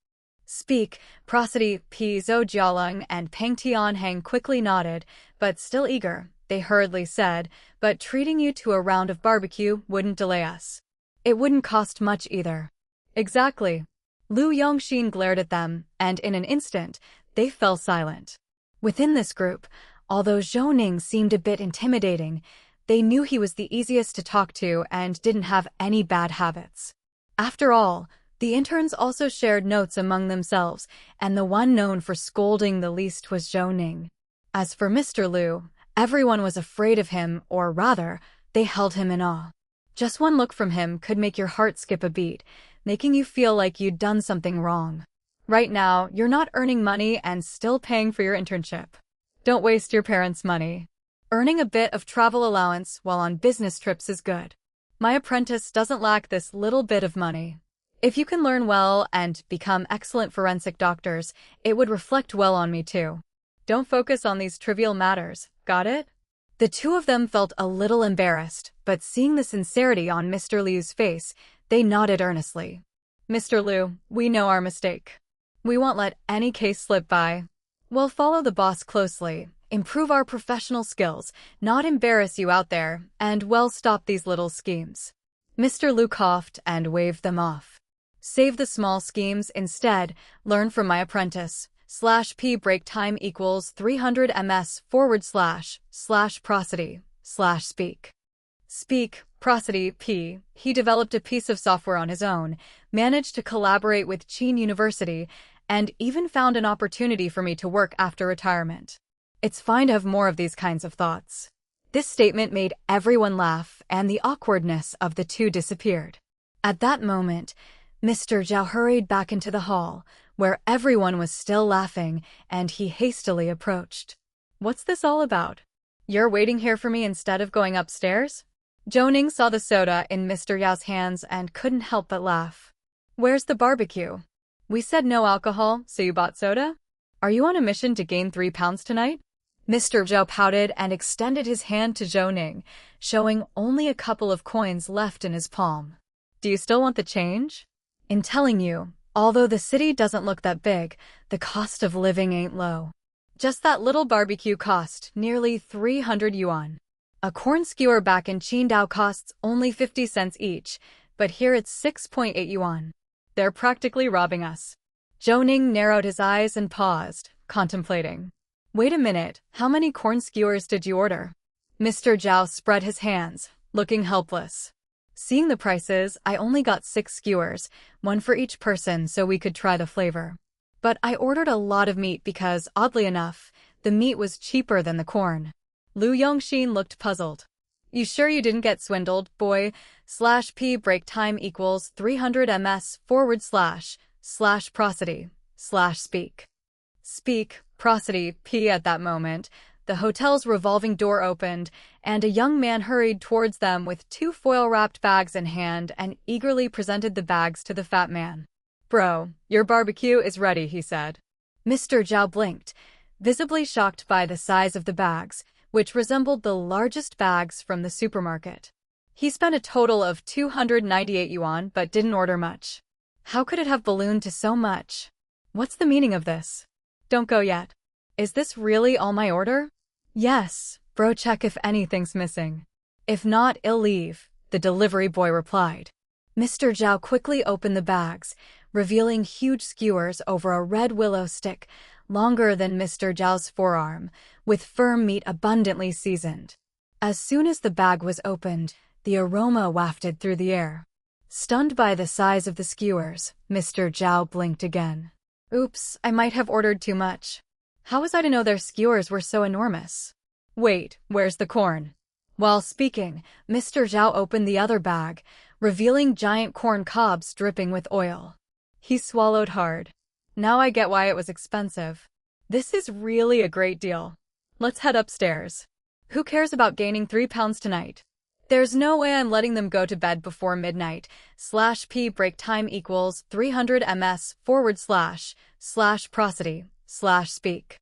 Speak, prosody, P. Zhou Jialong and Peng Tianheng quickly nodded, but still eager. They hurriedly said, but treating you to a round of barbecue wouldn't delay us. It wouldn't cost much either. Exactly. Lu Yongxin glared at them, and in an instant, they fell silent. Within this group, although Zhou Ning seemed a bit intimidating, they knew he was the easiest to talk to and didn't have any bad habits. After all, the interns also shared notes among themselves, and the one known for scolding the least was Zhou Ning. As for Mr. Lu, everyone was afraid of him, or rather, they held him in awe. Just one look from him could make your heart skip a beat, making you feel like you'd done something wrong. Right now, you're not earning money and still paying for your internship. Don't waste your parents' money. Earning a bit of travel allowance while on business trips is good. My apprentice doesn't lack this little bit of money. If you can learn well and become excellent forensic doctors, it would reflect well on me too. Don't focus on these trivial matters, got it? The two of them felt a little embarrassed, but seeing the sincerity on Mr. Liu's face, they nodded earnestly. Mr. Liu, we know our mistake. We won't let any case slip by. We'll follow the boss closely, improve our professional skills, not embarrass you out there, and we'll stop these little schemes. Mr. Liu coughed and waved them off. Save the small schemes instead, learn from my apprentice. /p break time equals 300 ms / prosody / speak. Speak, prosody, P. He developed a piece of software on his own, managed to collaborate with Qin University, and even found an opportunity for me to work after retirement. It's fine to have more of these kinds of thoughts. This statement made everyone laugh, and the awkwardness of the two disappeared. At that moment, Mr. Zhao hurried back into the hall, where everyone was still laughing, and he hastily approached. What's this all about? You're waiting here for me instead of going upstairs? Zhou Ning saw the soda in Mr. Yao's hands and couldn't help but laugh. Where's the barbecue? We said no alcohol, so you bought soda? Are you on a mission to gain 3 pounds tonight? Mr. Zhao pouted and extended his hand to Zhou Ning, showing only a couple of coins left in his palm. Do you still want the change? In telling you, although the city doesn't look that big, the cost of living ain't low. Just that little barbecue cost nearly 300 yuan. A corn skewer back in Qidong costs only 50 cents each, but here it's 6.8 yuan. They're practically robbing us. Zhou Ning narrowed his eyes and paused, contemplating. Wait a minute, how many corn skewers did you order? Mr. Zhao spread his hands, looking helpless. Seeing the prices, I only got 6 skewers, 1 for each person so we could try the flavor. But I ordered a lot of meat because, oddly enough, the meat was cheaper than the corn. Lu Yongxin looked puzzled. You sure you didn't get swindled, boy? /p break time equals 300 ms / prosody / speak. Speak, prosody, P. At that moment, the hotel's revolving door opened, and a young man hurried towards them with 2 foil-wrapped bags in hand and eagerly presented the bags to the fat man. Bro, your barbecue is ready, he said. Mr. Zhao blinked, visibly shocked by the size of the bags, which resembled the largest bags from the supermarket. He spent a total of 298 yuan but didn't order much. How could it have ballooned to so much? What's the meaning of this? Don't go yet. Is this really all my order? Yes, bro, check if anything's missing. If not, I'll leave, the delivery boy replied. Mr. Zhao quickly opened the bags, revealing huge skewers over a red willow stick, longer than Mr. Zhao's forearm, with firm meat abundantly seasoned. As soon as the bag was opened, the aroma wafted through the air. Stunned by the size of the skewers, Mr. Zhao blinked again. Oops, I might have ordered too much. How was I to know their skewers were so enormous? Wait, where's the corn? While speaking, Mr. Zhao opened the other bag, revealing giant corn cobs dripping with oil. He swallowed hard. Now I get why it was expensive. This is really a great deal. Let's head upstairs. Who cares about gaining 3 pounds tonight? There's no way I'm letting them go to bed before midnight. /p break time equals 300 ms/prosody/speak.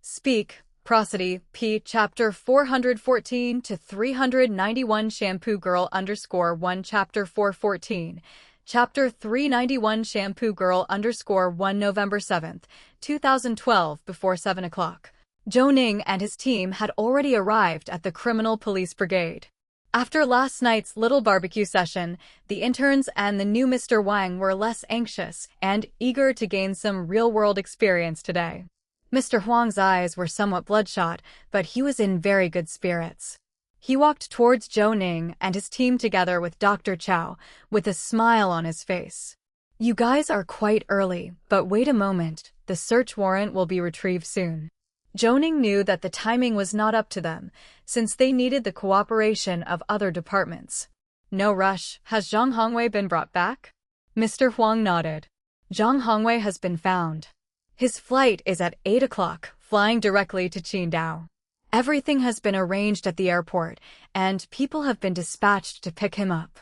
Speak, prosody, p chapter 414 to 391 shampoo girl _1 chapter 414. Chapter 391 Shampoo Girl _1 November 7th, 2012 before 7 o'clock. Zhou Ning and his team had already arrived at the Criminal Police Brigade. After last night's little barbecue session, the interns and the new Mr. Wang were less anxious and eager to gain some real-world experience today. Mr. Huang's eyes were somewhat bloodshot, but he was in very good spirits. He walked towards Zhou Ning and his team together with Dr. Chow, with a smile on his face. You guys are quite early, but wait a moment, the search warrant will be retrieved soon. Zhou Ning knew that the timing was not up to them, since they needed the cooperation of other departments. No rush, has Zhang Hongwei been brought back? Mr. Huang nodded. Zhang Hongwei has been found. His flight is at 8 o'clock, flying directly to Qidong. Everything has been arranged at the airport, and people have been dispatched to pick him up.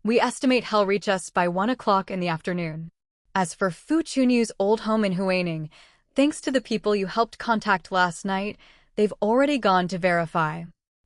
We estimate he'll reach us by 1 o'clock in the afternoon. As for Fu Chunyu's old home in Huaining, thanks to the people you helped contact last night, they've already gone to verify.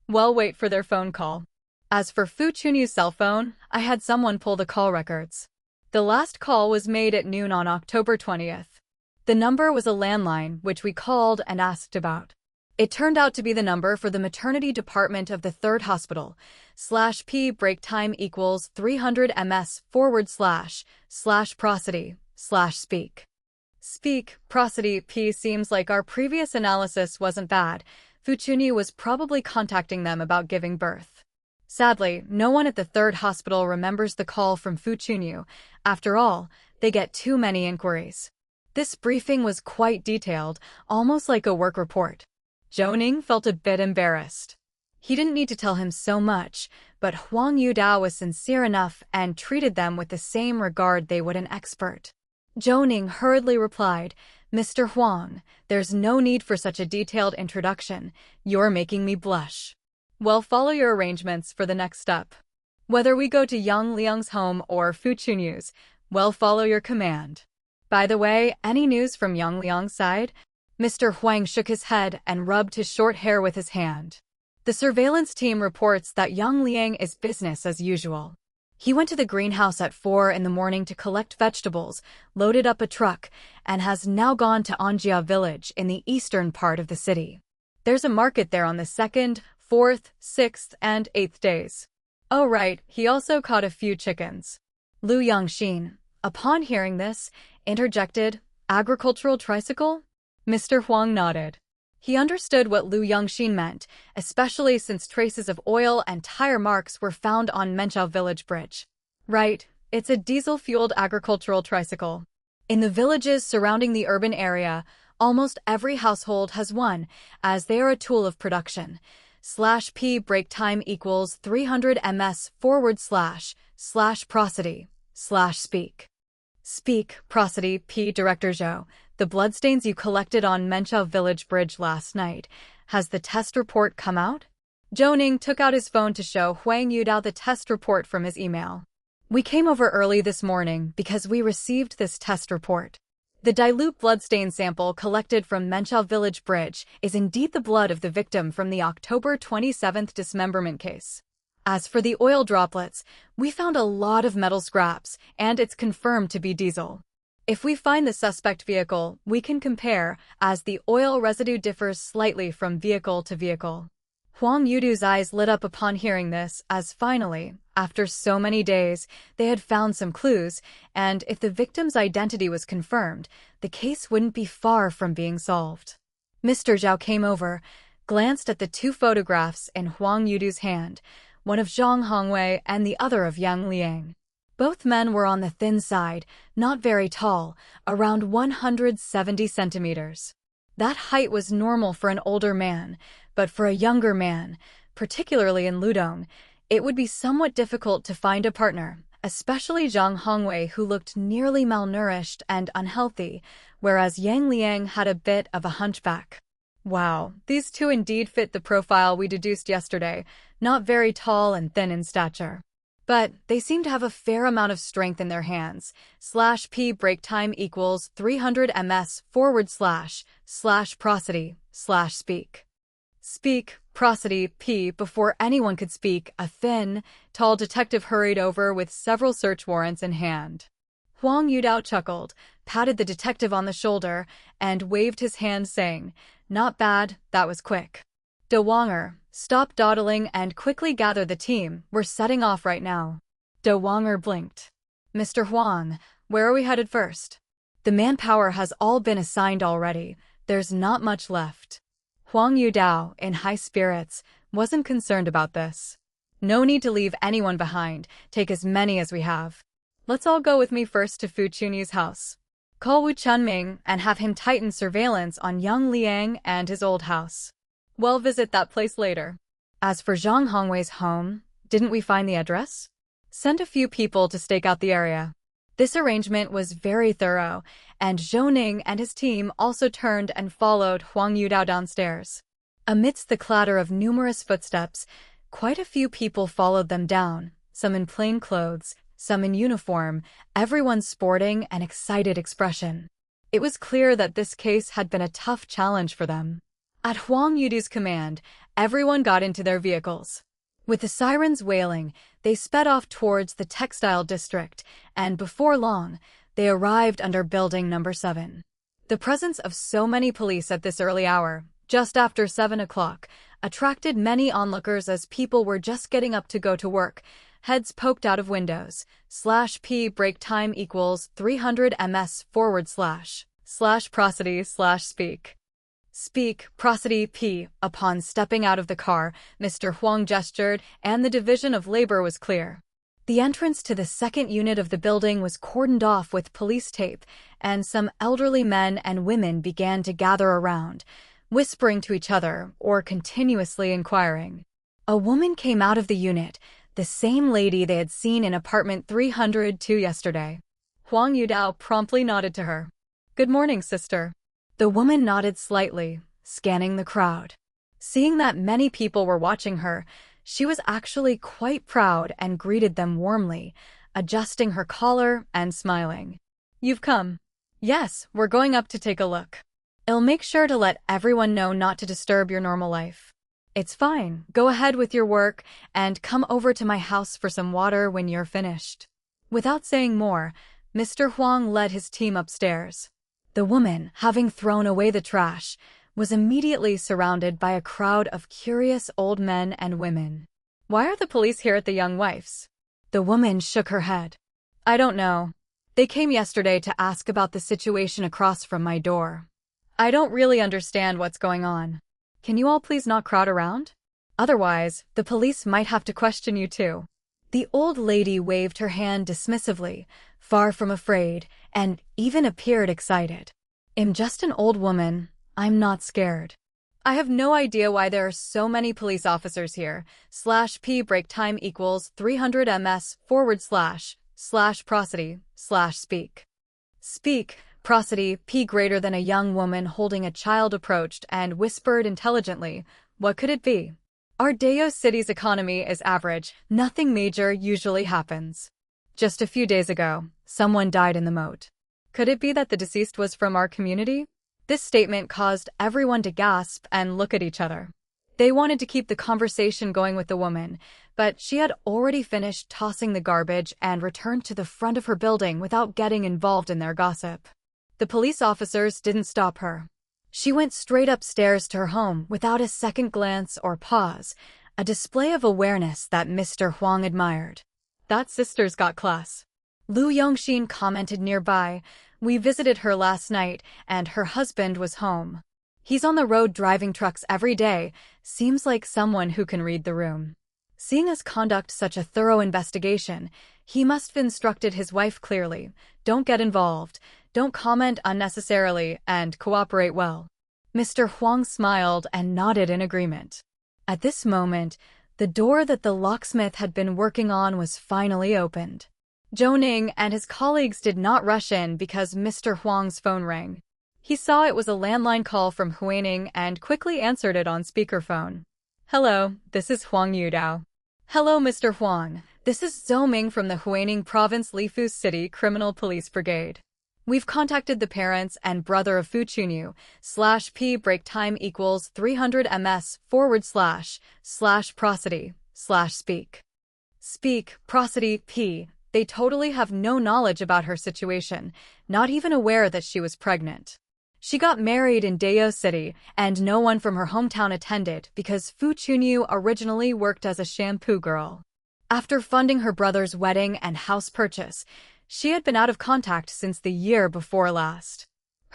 Well, wait for their phone call. As for Fu Chunyu's cell phone, I had someone pull the call records. The last call was made at noon on October 20th. The number was a landline, which we called and asked about. It turned out to be the number for the maternity department of the 3rd hospital. /p break time equals 300 ms/prosody/speak. Speak, prosody, p seems like our previous analysis wasn't bad. Fu Chunyu was probably contacting them about giving birth. Sadly, no one at the 3rd hospital remembers the call from Fu Chunyu. After all, they get too many inquiries. This briefing was quite detailed, almost like a work report. Zhou Ning felt a bit embarrassed. He didn't need to tell him so much, but Huang Yudao was sincere enough and treated them with the same regard they would an expert. Zhou Ning hurriedly replied, Mr. Huang, there's no need for such a detailed introduction. You're making me blush. Well, follow your arrangements for the next step. Whether we go to Yang Liang's home or Fu Chunyu's, well, follow your command. By the way, any news from Yang Liang's side? Mr. Huang shook his head and rubbed his short hair with his hand. The surveillance team reports that Yang Liang is business as usual. He went to the greenhouse at 4 in the morning to collect vegetables, loaded up a truck, and has now gone to Anjia village in the eastern part of the city. There's a market there on the 2nd, 4th, 6th, and 8th days. Oh right, he also caught a few chickens. Lu Yangxin, upon hearing this, interjected, agricultural tricycle? Mr. Huang nodded. He understood what Lu Yangxin meant, especially since traces of oil and tire marks were found on Menchao Village Bridge. Right, it's a diesel-fueled agricultural tricycle. In the villages surrounding the urban area, almost every household has one, as they are a tool of production. /p break time equals 300 ms/prosody/speak. Speak, prosody, p Director Zhou. The bloodstains you collected on Menchao Village Bridge last night. Has the test report come out? Zhou Ning took out his phone to show Huang Yudao the test report from his email. We came over early this morning because we received this test report. The dilute bloodstain sample collected from Menchao Village Bridge is indeed the blood of the victim from the October 27th dismemberment case. As for the oil droplets, we found a lot of metal scraps, and it's confirmed to be diesel. If we find the suspect vehicle, we can compare, as the oil residue differs slightly from vehicle to vehicle. Huang Yudu's eyes lit up upon hearing this, as finally, after so many days, they had found some clues, and if the victim's identity was confirmed, the case wouldn't be far from being solved. Mr. Zhao came over, glanced at the 2 photographs in Huang Yudu's hand, one of Zhang Hongwei and the other of Yang Liang. Both men were on the thin side, not very tall, around 170 centimeters. That height was normal for an older man, but for a younger man, particularly in Qidong, it would be somewhat difficult to find a partner, especially Zhang Hongwei, who looked nearly malnourished and unhealthy, whereas Yang Liang had a bit of a hunchback. Wow, these two indeed fit the profile we deduced yesterday, not very tall and thin in stature. But they seem to have a fair amount of strength in their hands. /p break time equals 300 ms / prosody / speak. Speak, prosody, p. Before anyone could speak, a thin, tall detective hurried over with several search warrants in hand. Huang Yudao chuckled, patted the detective on the shoulder, and waved his hand saying, "Not bad, that was quick. De Wonger, stop dawdling and quickly gather the team, we're setting off right now." De Wonger blinked. "Mr. Huang, where are we headed first?" "The manpower has all been assigned already, there's not much left." Huang Yudao, in high spirits, wasn't concerned about this. "No need to leave anyone behind, take as many as we have. Let's all go with me first to Fu Chunyi's house. Call Wu Chunming and have him tighten surveillance on Yang Liang and his old house. We'll visit that place later. As for Zhang Hongwei's home, didn't we find the address? Send a few people to stake out the area." This arrangement was very thorough, and Zhou Ning and his team also turned and followed Huang Yudao downstairs. Amidst the clatter of numerous footsteps, quite a few people followed them down, some in plain clothes, some in uniform, everyone sporting an excited expression. It was clear that this case had been a tough challenge for them. At Huang Yudao's command, everyone got into their vehicles. With the sirens wailing, they sped off towards the textile district, and before long, they arrived under building number 7. The presence of so many police at this early hour, just after 7 o'clock, attracted many onlookers as people were just getting up to go to work, heads poked out of windows. /p break time equals 300 ms / prosody / speak. Speak, prosody, p. Upon stepping out of the car, Mr. Huang gestured, and the division of labor was clear. The entrance to the second unit of the building was cordoned off with police tape, and some elderly men and women began to gather around, whispering to each other or continuously inquiring. A woman came out of the unit, the same lady they had seen in apartment 302 yesterday. Huang Yudao promptly nodded to her. "Good morning, sister." The woman nodded slightly, scanning the crowd. Seeing that many people were watching her, she was actually quite proud and greeted them warmly, adjusting her collar and smiling. "You've come." "Yes, we're going up to take a look. I'll make sure to let everyone know not to disturb your normal life." "It's fine, go ahead with your work and come over to my house for some water when you're finished." Without saying more, Mr. Huang led his team upstairs. The woman, having thrown away the trash, was immediately surrounded by a crowd of curious old men and women. "Why are the police here at the young wife's?" The woman shook her head. "I don't know. They came yesterday to ask about the situation across from my door. I don't really understand what's going on. Can you all please not crowd around? Otherwise, the police might have to question you too." The old lady waved her hand dismissively, far from afraid, and even appeared excited. "I'm just an old woman. I'm not scared. I have no idea why there are so many police officers here. /p break time equals 300 ms / prosody / speak. Speak, prosody, p. Greater than a young woman holding a child approached and whispered intelligently, "What could it be? Ardeo City's economy is average. Nothing major usually happens. Just a few days ago, someone died in the moat. Could it be that the deceased was from our community?" This statement caused everyone to gasp and look at each other. They wanted to keep the conversation going with the woman, but she had already finished tossing the garbage and returned to the front of her building without getting involved in their gossip. The police officers didn't stop her. She went straight upstairs to her home without a second glance or pause, a display of awareness that Mr. Huang admired. "That sister's got class." Lu Yongxin commented nearby, "We visited her last night, and her husband was home. He's on the road driving trucks every day, seems like someone who can read the room." Seeing us conduct such a thorough investigation, he must have instructed his wife clearly, don't get involved, don't comment unnecessarily, and cooperate well. Mr. Huang smiled and nodded in agreement. At this moment, the door that the locksmith had been working on was finally opened. Zhou Ning and his colleagues did not rush in because Mr. Huang's phone rang. He saw it was a landline call from Huining and quickly answered it on speakerphone. Hello, this is Huang Yudao. Hello, Mr. Huang. This is Zhou Ming from the Huining Province Lifu City Criminal Police Brigade. We've contacted the parents and brother of Fu Chunyu, /p break time equals 300 ms / prosody / speak. Speak, prosody, p. They totally have no knowledge about her situation, not even aware that she was pregnant. She got married in Dayo City, and no one from her hometown attended because Fu Chunyu originally worked as a shampoo girl. After funding her brother's wedding and house purchase, she had been out of contact since the year before last.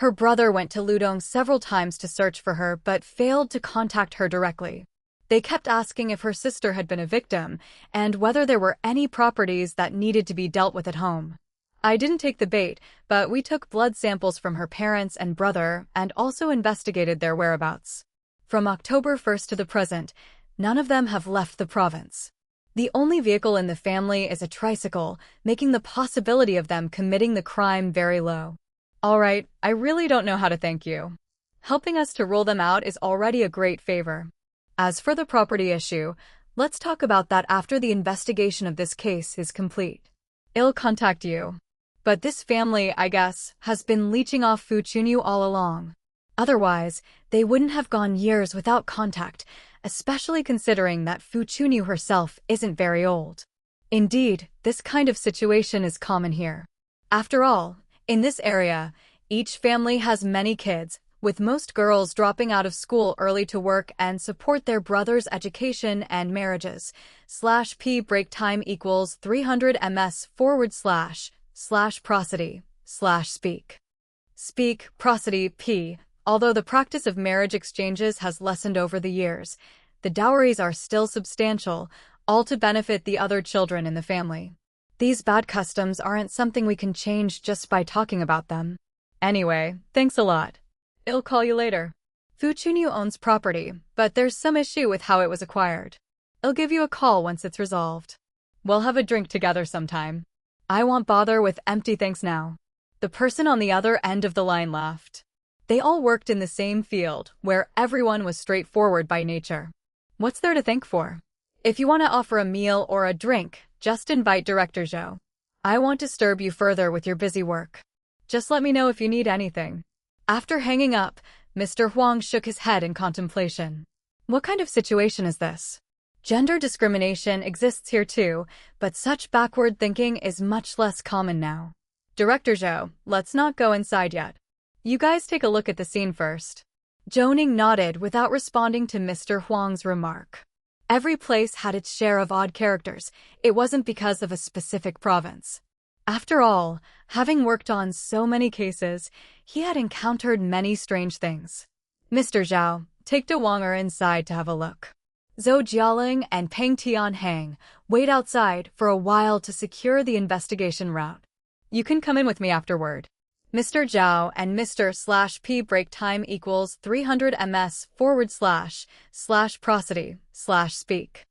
Her brother went to Qidong several times to search for her but failed to contact her directly. They kept asking if her sister had been a victim and whether there were any properties that needed to be dealt with at home. I didn't take the bait, but we took blood samples from her parents and brother and also investigated their whereabouts. From October 1st to the present, none of them have left the province. The only vehicle in the family is a tricycle, making the possibility of them committing the crime very low. All right, I really don't know how to thank you. Helping us to rule them out is already a great favor. As for the property issue, let's talk about that after the investigation of this case is complete. I'll contact you. But this family, I guess, has been leeching off Fu Chunyu all along. Otherwise, they wouldn't have gone years without contact, especially considering that Fu Chunyu herself isn't very old. Indeed, this kind of situation is common here. After all, in this area, each family has many kids, with most girls dropping out of school early to work and support their brother's education and marriages. /p break time equals 300 ms / prosody / speak. Speak, prosody, p. Although the practice of marriage exchanges has lessened over the years, the dowries are still substantial, all to benefit the other children in the family. These bad customs aren't something we can change just by talking about them. Anyway, thanks a lot. I'll call you later. Fu Chunyu owns property, but there's some issue with how it was acquired. I'll give you a call once it's resolved. We'll have a drink together sometime. I won't bother with empty thanks now. The person on the other end of the line laughed. They all worked in the same field, where everyone was straightforward by nature. What's there to thank for? If you want to offer a meal or a drink, just invite Director Zhou. I won't disturb you further with your busy work. Just let me know if you need anything. After hanging up, Mr. Huang shook his head in contemplation. What kind of situation is this? Gender discrimination exists here too, but such backward thinking is much less common now. Director Zhou, let's not go inside yet. You guys take a look at the scene first. Zhou Ning nodded without responding to Mr. Huang's remark. Every place had its share of odd characters. It wasn't because of a specific province. After all, having worked on so many cases, he had encountered many strange things. Mr. Zhao, take De Wanger inside to have a look. Zhou Jialing and Peng Tianhang wait outside for a while to secure the investigation route. You can come in with me afterward. Mr. Zhao and Mr. /p break time equals 300 ms / prosody / speak.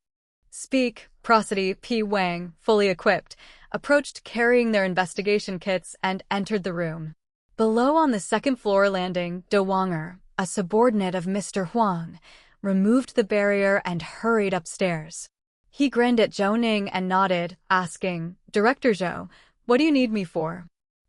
Speak, prosody, P. Wang, fully equipped, approached carrying their investigation kits and entered the room. Below on the second-floor landing, De Wanger, a subordinate of Mr. Huang, removed the barrier and hurried upstairs. He grinned at Zhou Ning and nodded, asking, Director Zhou, what do you need me for?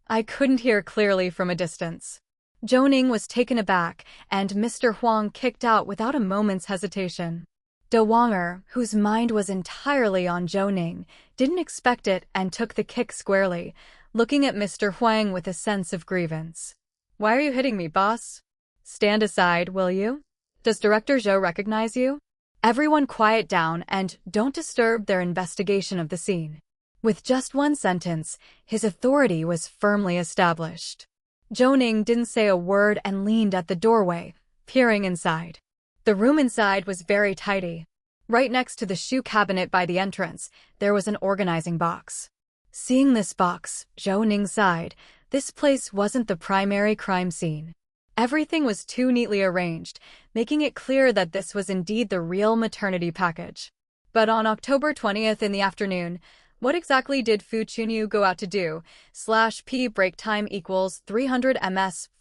I couldn't hear clearly from a distance. Zhou Ning was taken aback, and Mr. Huang kicked out without a moment's hesitation. De Wanger, whose mind was entirely on Zhou Ning, didn't expect it and took the kick squarely, looking at Mr. Huang with a sense of grievance. Why are you hitting me, boss? Stand aside, will you? Does Director Zhou recognize you? Everyone quiet down and don't disturb their investigation of the scene. With just one sentence, his authority was firmly established. Zhou Ning didn't say a word and leaned at the doorway, peering inside. The room inside was very tidy. Right next to the shoe cabinet by the entrance, there was an organizing box. Seeing this box, Zhou Ning sighed. This place wasn't the primary crime scene. Everything was too neatly arranged, making it clear that this was indeed the real maternity package. But on October 20th in the afternoon, what exactly did Fu Chunyu go out to do? /p break time equals 300 ms /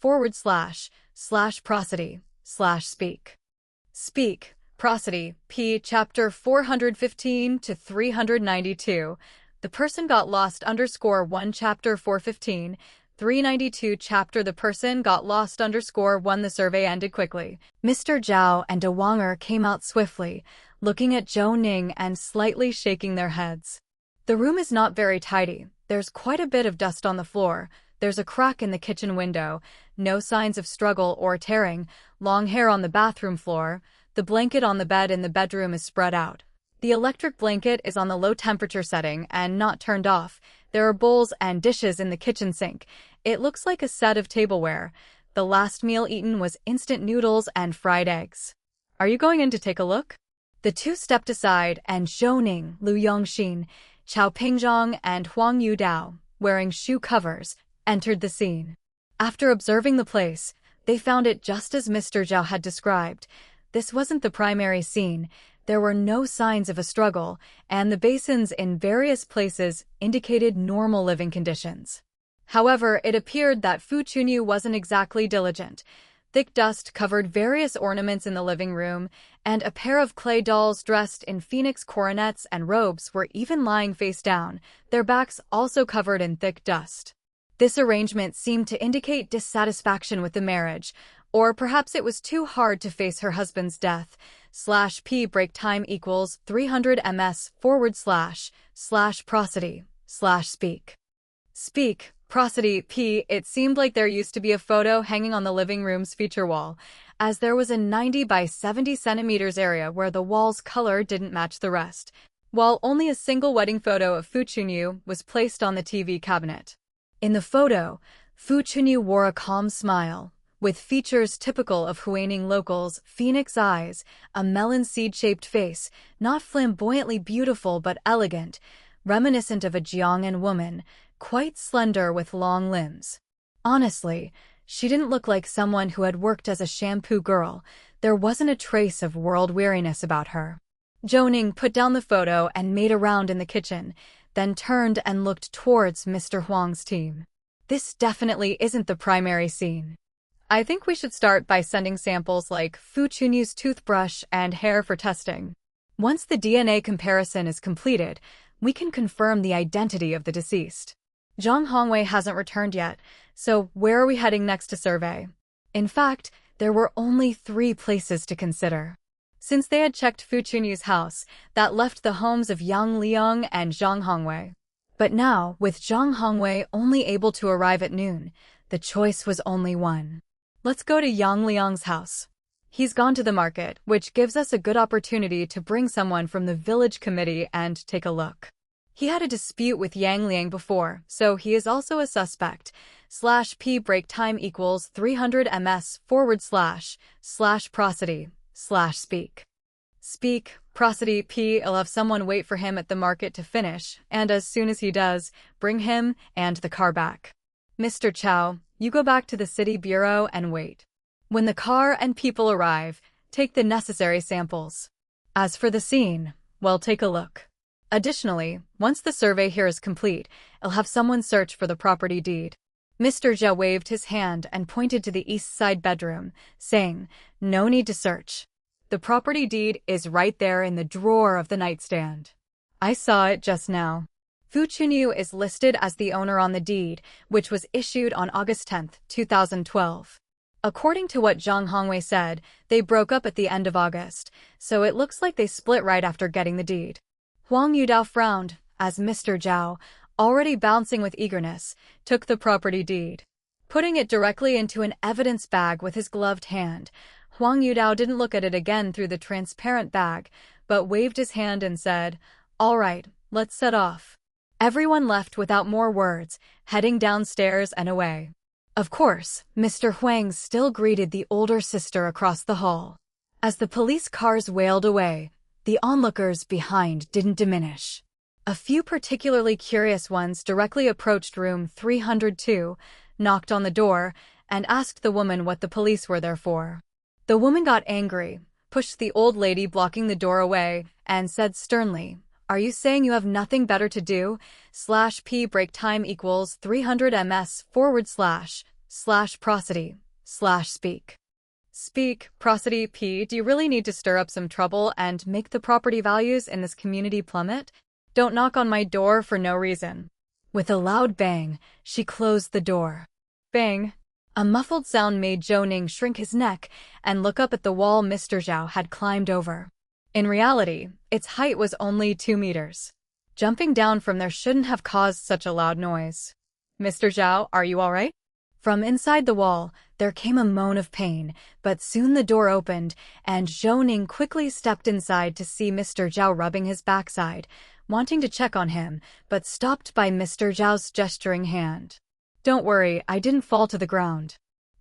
prosody / speak. Speak, prosody, p chapter 415 to 392. The person got lost _1 chapter 415, 392 chapter the person got lost _1 the survey ended quickly. Mr. Zhao and De Wanger came out swiftly, looking at Zhou Ning and slightly shaking their heads. The room is not very tidy. There's quite a bit of dust on the floor. There's a crack in the kitchen window. No signs of struggle or tearing. Long hair on the bathroom floor. The blanket on the bed in the bedroom is spread out. The electric blanket is on the low temperature setting and not turned off. There are bowls and dishes in the kitchen sink. It looks like a set of tableware. The last meal eaten was instant noodles and fried eggs. Are you going in to take a look? The two stepped aside and Zhou Ning, Lu Yongxin, Chao Pingzhong and Huang Yudao, wearing shoe covers, entered the scene. After observing the place, they found it just as Mr. Zhao had described. This wasn't the primary scene. There were no signs of a struggle, and the basins in various places indicated normal living conditions. However, it appeared that Fu Chunyu wasn't exactly diligent. Thick dust covered various ornaments in the living room, and a pair of clay dolls dressed in phoenix coronets and robes were even lying face down, their backs also covered in thick dust. This arrangement seemed to indicate dissatisfaction with the marriage, or perhaps it was too hard to face her husband's death. /p break time equals 300 ms / prosody / speak. Speak, prosody, p. It seemed like there used to be a photo hanging on the living room's feature wall, as there was a 90 by 70 centimeters area where the wall's color didn't match the rest, while only a single wedding photo of Fu Chunyu was placed on the TV cabinet. In the photo, Fu Chunyu wore a calm smile, with features typical of Huaining locals, phoenix eyes, a melon seed-shaped face, not flamboyantly beautiful but elegant, reminiscent of a Jiangnan woman, quite slender with long limbs. Honestly, she didn't look like someone who had worked as a shampoo girl. There wasn't a trace of world weariness about her. Zhou Ning put down the photo and made a round in the kitchen, then turned and looked towards Mr. Huang's team. This definitely isn't the primary scene. I think we should start by sending samples like Fu Chunyu's toothbrush and hair for testing. Once the DNA comparison is completed, we can confirm the identity of the deceased. Zhang Hongwei hasn't returned yet, so where are we heading next to survey? In fact, there were only 3 places to consider. Since they had checked Fu Chunyu's house, that left the homes of Yang Liang and Zhang Hongwei. But now, with Zhang Hongwei only able to arrive at noon, the choice was only one. Let's go to Yang Liang's house. He's gone to the market, which gives us a good opportunity to bring someone from the village committee and take a look. He had a dispute with Yang Liang before, so he is also a suspect. /p break time equals 300 ms / prosody / speak. Speak, prosody, p. I'll have someone wait for him at the market to finish, and as soon as he does, bring him and the car back. Mr. Chow, you go back to the city bureau and wait. When the car and people arrive, take the necessary samples. As for the scene, well, take a look. Additionally, once the survey here is complete, I'll have someone search for the property deed. Mr. Zhao waved his hand and pointed to the east side bedroom, saying, no need to search. The property deed is right there in the drawer of the nightstand. I saw it just now. Fu Chunyu is listed as the owner on the deed, which was issued on August 10, 2012. According to what Zhang Hongwei said, they broke up at the end of August, so it looks like they split right after getting the deed. Huang Yudao frowned, as Mr. Zhao, already bouncing with eagerness, took the property deed. Putting it directly into an evidence bag with his gloved hand, Huang Yudao didn't look at it again through the transparent bag, but waved his hand and said, all right, let's set off. Everyone left without more words, heading downstairs and away. Of course, Mr. Huang still greeted the older sister across the hall. As the police cars wailed away, The onlookers behind didn't diminish. A few particularly curious ones directly approached room 302, knocked on the door, and asked the woman what the police were there for. The woman got angry, pushed the old lady blocking the door away, and said sternly, "Are you saying you have nothing better to do? /p break time equals 300 ms / prosody / speak. Speak, prosody p. Do you really need to stir up some trouble and make the property values in this community plummet? Don't knock on my door for no reason." With a loud bang, she closed the door. Bang! A muffled sound made Zhou Ning shrink his neck and look up at the wall Mr. Zhao had climbed over. In reality, its height was only 2 meters. Jumping down from there shouldn't have caused such a loud noise. "Mr. Zhao, are you all right?" From inside the wall, there came a moan of pain, but soon the door opened, and Zhou Ning quickly stepped inside to see Mr. Zhao rubbing his backside, wanting to check on him, but stopped by Mr. Zhao's gesturing hand. "Don't worry, I didn't fall to the ground.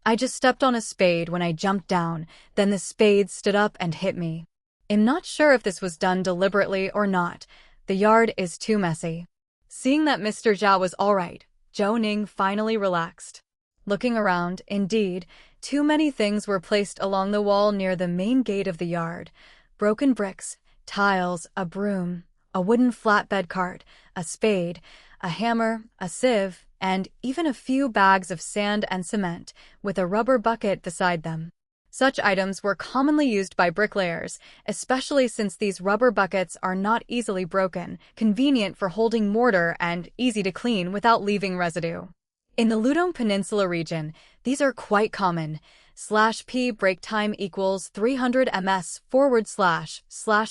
I just stepped on a spade when I jumped down, then the spade stood up and hit me. I'm not sure if this was done deliberately or not. The yard is too messy." Seeing that Mr. Zhao was all right, Zhou Ning finally relaxed. Looking around, indeed, too many things were placed along the wall near the main gate of the yard. Broken bricks, tiles, a broom, a wooden flatbed cart, a spade, a hammer, a sieve, and even a few bags of sand and cement, with a rubber bucket beside them. Such items were commonly used by bricklayers, especially since these rubber buckets are not easily broken, convenient for holding mortar, and easy to clean without leaving residue. In the Qidong Peninsula region, these are quite common. /p break time equals 300 ms /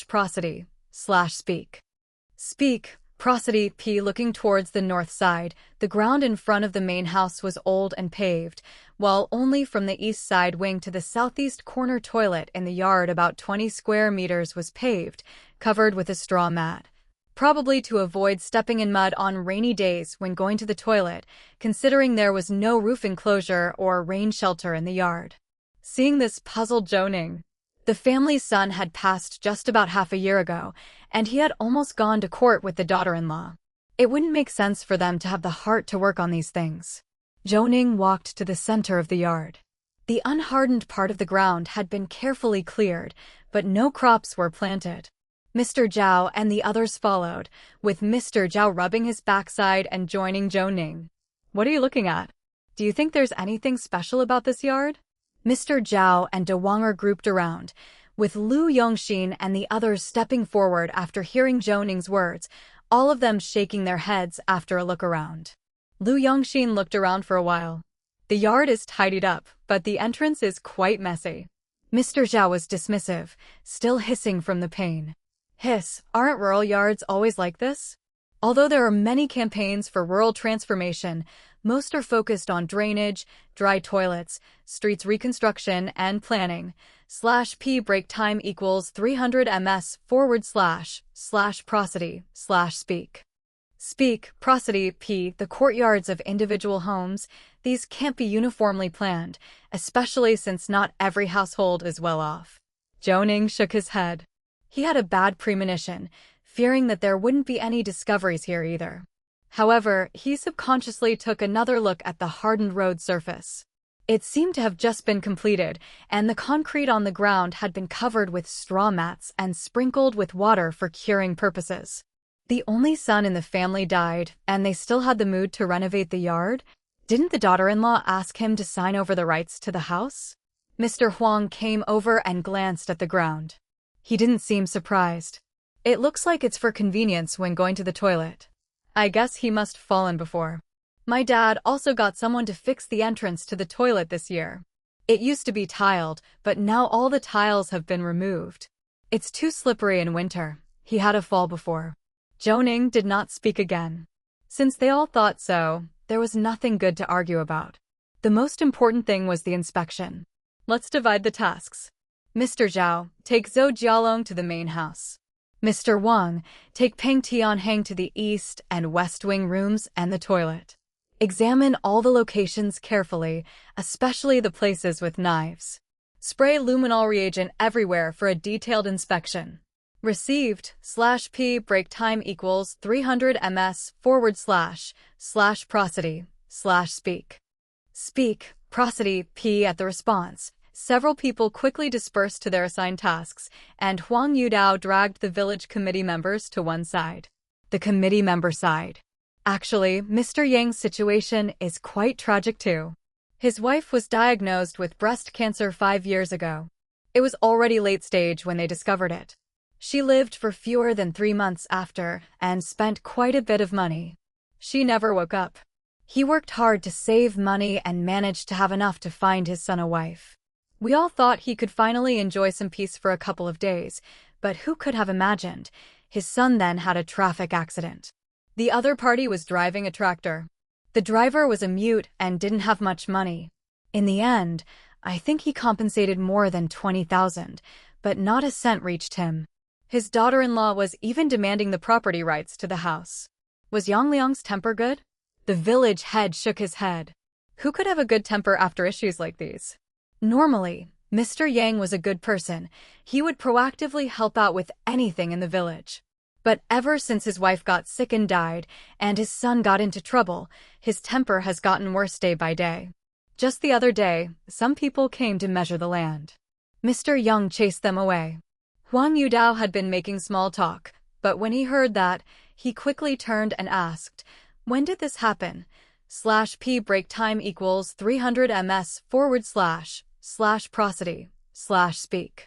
prosody / speak. Speak, prosody p. Looking towards the north side, the ground in front of the main house was old and paved, while only from the east side wing to the southeast corner toilet in the yard about 20 square meters was paved, covered with a straw mat. Probably to avoid stepping in mud on rainy days when going to the toilet, considering there was no roof enclosure or rain shelter in the yard. Seeing this puzzled Zhou Ning. The family's son had passed just about half a year ago, and he had almost gone to court with the daughter-in-law. It wouldn't make sense for them to have the heart to work on these things. Zhou Ning walked to the center of the yard. The unhardened part of the ground had been carefully cleared, but no crops were planted. Mr. Zhao and the others followed, with Mr. Zhao rubbing his backside and joining Zhou Ning. "What are you looking at? Do you think there's anything special about this yard?" Mr. Zhao and De Wanger grouped around, with Lu Yongxin and the others stepping forward after hearing Zhou Ning's words, all of them shaking their heads after a look around. Lu Yongxin looked around for a while. "The yard is tidied up, but the entrance is quite messy." Mr. Zhao was dismissive, still hissing from the pain. "Hiss, aren't rural yards always like this?" Although there are many campaigns for rural transformation, most are focused on drainage, dry toilets, streets reconstruction, and planning. /p break time equals 300 ms / prosody / speak. Speak, prosody p. The courtyards of individual homes, these can't be uniformly planned, especially since not every household is well off. Zhou Ning shook his head. He had a bad premonition, fearing that there wouldn't be any discoveries here either. However, he subconsciously took another look at the hardened road surface. It seemed to have just been completed, and the concrete on the ground had been covered with straw mats and sprinkled with water for curing purposes. The only son in the family died, and they still had the mood to renovate the yard? Didn't the daughter-in-law ask him to sign over the rights to the house? Mr. Huang came over and glanced at the ground. He didn't seem surprised. "It looks like it's for convenience when going to the toilet. I guess he must have fallen before. My dad also got someone to fix the entrance to the toilet this year. It used to be tiled, but now all the tiles have been removed. It's too slippery in winter. He had a fall before." Zhou Ning did not speak again. Since they all thought so, there was nothing good to argue about. The most important thing was the inspection. "Let's divide the tasks. Mr. Zhao, take Zhou Jialong to the main house. Mr. Wang, take Peng Tianhang to the east and west wing rooms and the toilet. Examine all the locations carefully, especially the places with knives. Spray luminol reagent everywhere for a detailed inspection. Received /p break time equals 300 ms / prosody / speak. Speak, prosody, p at the response. Several people quickly dispersed to their assigned tasks, and Huang Yudao dragged the village committee members to one side. The committee member sighed. Actually, Mr. Yang's situation is quite tragic too. His wife was diagnosed with breast cancer 5 years ago. It was already late stage when they discovered it. She lived for fewer than 3 months after and spent quite a bit of money. She never woke up. He worked hard to save money and managed to have enough to find his son a wife. We all thought he could finally enjoy some peace for a couple of days, but who could have imagined? His son then had a traffic accident. The other party was driving a tractor. The driver was a mute and didn't have much money. In the end, I think he compensated more than 20,000, but not a cent reached him. His daughter-in-law was even demanding the property rights to the house. Was Yang Liang's temper good? The village head shook his head. Who could have a good temper after issues like these? Normally, Mr. Yang was a good person. He would proactively help out with anything in the village. But ever since his wife got sick and died, and his son got into trouble, his temper has gotten worse day by day. Just the other day, some people came to measure the land. Mr. Yang chased them away. Huang Yudao had been making small talk, but when he heard that, he quickly turned and asked, "When did this happen? /p break time equals 300 ms / prosody / speak.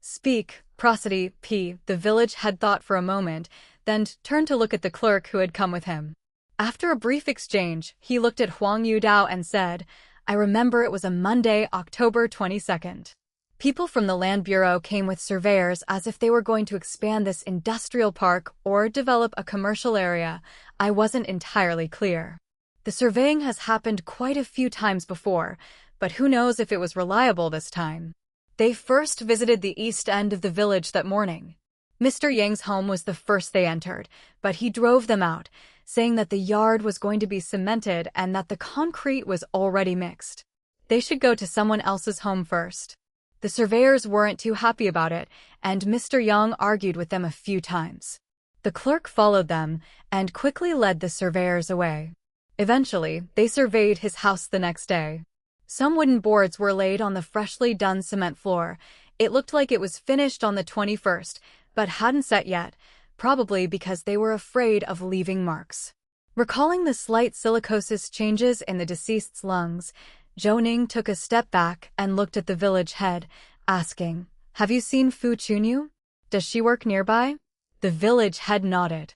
Speak, prosody, p. The village head thought for a moment, then turned to look at the clerk who had come with him. After a brief exchange, he looked at Huang Yudao and said, "I remember it was a Monday, October 22nd. People from the Land Bureau came with surveyors as if they were going to expand this industrial park or develop a commercial area. I wasn't entirely clear. The surveying has happened quite a few times before, but who knows if it was reliable this time. They first visited the east end of the village that morning. Mr. Yang's home was the first they entered, but he drove them out, saying that the yard was going to be cemented and that the concrete was already mixed. They should go to someone else's home first. The surveyors weren't too happy about it, and Mr. Yang argued with them a few times. The clerk followed them and quickly led the surveyors away. Eventually, they surveyed his house the next day. Some wooden boards were laid on the freshly done cement floor. It looked like it was finished on the 21st, but hadn't set yet, probably because they were afraid of leaving marks. Recalling the slight silicosis changes in the deceased's lungs, Zhou Ning took a step back and looked at the village head, asking, "Have you seen Fu Chunyu? Does she work nearby?" The village head nodded.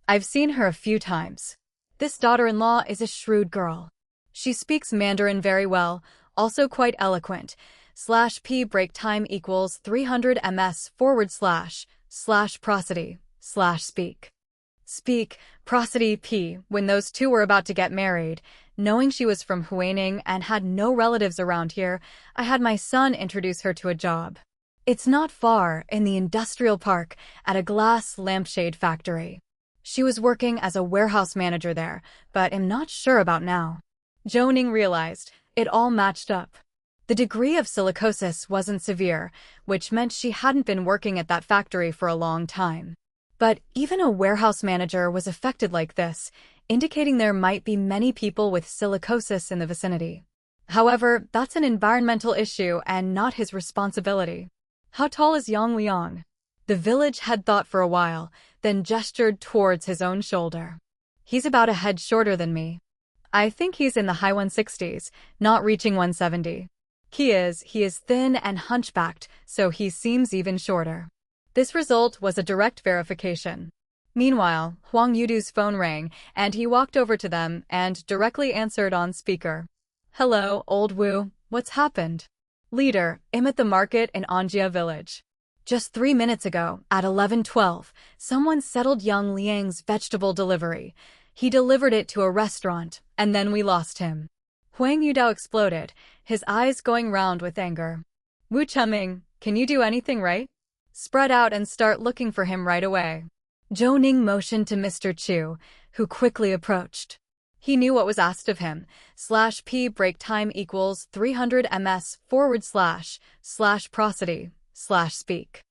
"I've seen her a few times. This daughter-in-law is a shrewd girl. She speaks Mandarin very well, also quite eloquent. /p break time equals 300 ms / prosody / speak. Speak, prosody, p. When those two were about to get married, knowing she was from Huaining and had no relatives around here, I had my son introduce her to a job. It's not far, in the industrial park, at a glass lampshade factory. She was working as a warehouse manager there, but am not sure about now." Zhou Ning realized it all matched up. The degree of silicosis wasn't severe, which meant she hadn't been working at that factory for a long time. But even a warehouse manager was affected like this, indicating there might be many people with silicosis in the vicinity. However, that's an environmental issue and not his responsibility. How tall is Yang Liang? The village head thought for a while, then gestured towards his own shoulder. "He's about a head shorter than me. I think he's in the high 160s, not reaching 170. He is thin and hunchbacked, so he seems even shorter." This result was a direct verification. Meanwhile, Huang Yudu's phone rang, and he walked over to them and directly answered on speaker. "Hello, old Wu, what's happened?" "Leader, I'm at the market in Anjia village. Just 3 minutes ago, at 11:12, someone settled Yang Liang's vegetable delivery. He delivered it to a restaurant, and then we lost him." Huang Yudao exploded, his eyes going round with anger. "Wu Chuming, can you do anything right? Spread out and start looking for him right away." Zhou Ning motioned to Mr. Chu, who quickly approached. He knew what was asked of him. /p break time equals 300 ms / prosody / speak.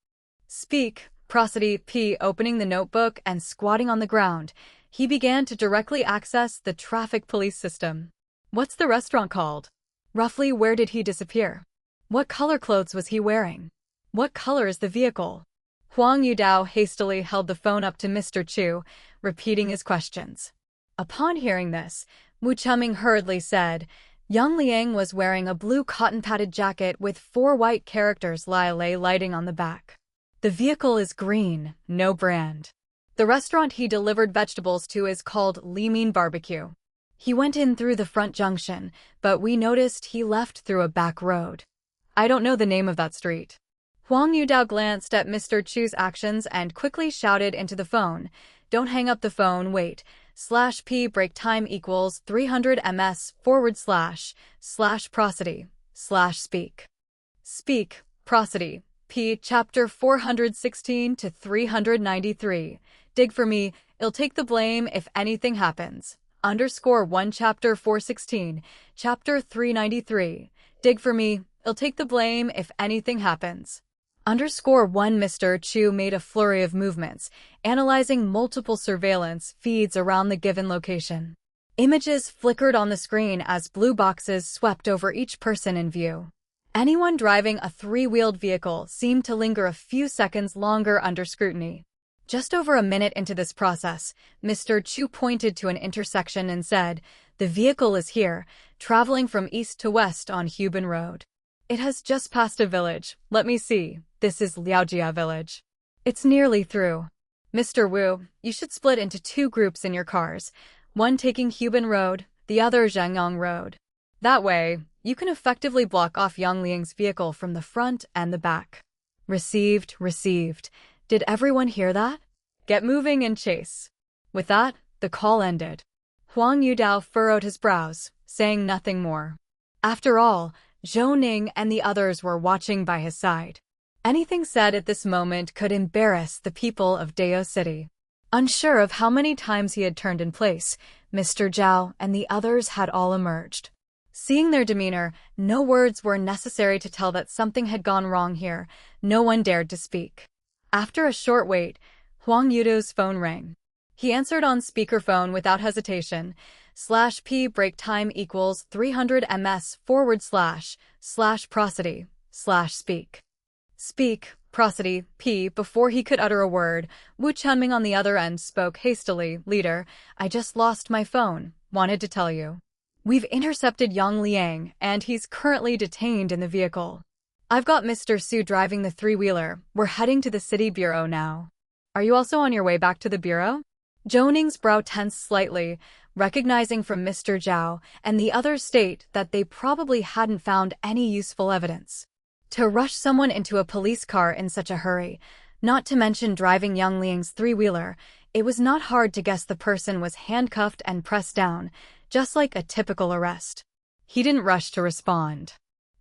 Speak, Prosody P. Opening the notebook and squatting on the ground, he began to directly access the traffic police system. What's the restaurant called? Roughly where did he disappear? What color clothes was he wearing? What color is the vehicle? Huang Yudao hastily held the phone up to Mr. Chu, repeating his questions. Upon hearing this, Wu Chuming hurriedly said, Yang Liang was wearing a blue cotton-padded jacket with 4 white characters lighting on the back. The vehicle is green, no brand. The restaurant he delivered vegetables to is called Li Min Barbecue. He went in through the front junction, but we noticed he left through a back road. I don't know the name of that street. Huang Yudao glanced at Mr. Chu's actions and quickly shouted into the phone, Don't hang up the phone, wait. /p break time equals 300 ms / prosody / speak. Speak, prosody, p chapter 416 to 393. Dig for me, I'll take the blame if anything happens. _1 chapter 416, chapter 393. Dig for me, I'll take the blame if anything happens. _1 Mr. Chu made a flurry of movements, analyzing multiple surveillance feeds around the given location. Images flickered on the screen as blue boxes swept over each person in view. Anyone driving a 3-wheeled vehicle seemed to linger a few seconds longer under scrutiny. Just over a minute into this process, Mr. Chu pointed to an intersection and said, The vehicle is here, traveling from east to west on Hubin Road. It has just passed a village. Let me see. This is Liaojia village. It's nearly through. Mr. Wu, you should split into 2 groups in your cars, one taking Hubin Road, the other Zhangyang Road. That way, you can effectively block off Yang Liang's vehicle from the front and the back. Received. Did everyone hear that? Get moving and chase. With that, the call ended. Huang Yudao furrowed his brows, saying nothing more. After all, Zhou Ning and the others were watching by his side. Anything said at this moment could embarrass the people of Dao City. Unsure of how many times he had turned in place, Mr. Zhao and the others had all emerged. Seeing their demeanor, no words were necessary to tell that something had gone wrong here. No one dared to speak. After a short wait, Huang Yudao's phone rang. He answered on speakerphone without hesitation. /p break time equals 300 ms / prosody / speak. Speak, prosody, p. Before he could utter a word, Wu Chunming on the other end spoke hastily. Leader, I just lost my phone. Wanted to tell you. We've intercepted Yang Liang, and he's currently detained in the vehicle. I've got Mr. Su driving the 3-wheeler. We're heading to the city bureau now. Are you also on your way back to the bureau? Zhou Ning's brow tensed slightly, recognizing from Mr. Zhao and the others state that they probably hadn't found any useful evidence. To rush someone into a police car in such a hurry, not to mention driving Yang Liang's 3-wheeler, it was not hard to guess the person was handcuffed and pressed down, just like a typical arrest. He didn't rush to respond.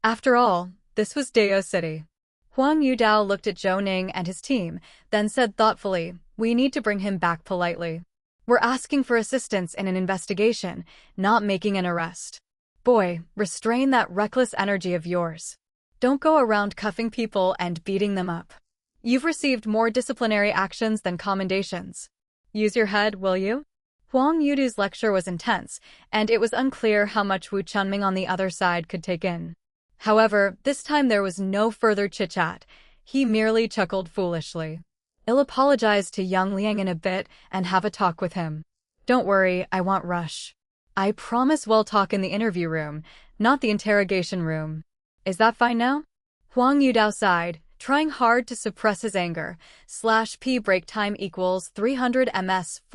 After all, this was Dao City. Huang Yudao looked at Zhou Ning and his team, then said thoughtfully, We need to bring him back politely. We're asking for assistance in an investigation, not making an arrest. Boy, restrain that reckless energy of yours. Don't go around cuffing people and beating them up. You've received more disciplinary actions than commendations. Use your head, will you? Huang Yudu's lecture was intense, and it was unclear how much Wu Chunming on the other side could take in. However, this time there was no further chit-chat. He merely chuckled foolishly. I'll apologize to Yang Liang in a bit and have a talk with him. Don't worry, I won't rush. I promise we'll talk in the interview room, not the interrogation room. Is that fine now? Huang Yudao sighed, trying hard to suppress his anger. /p break time equals 300 ms /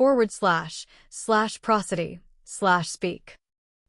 prosody / speak.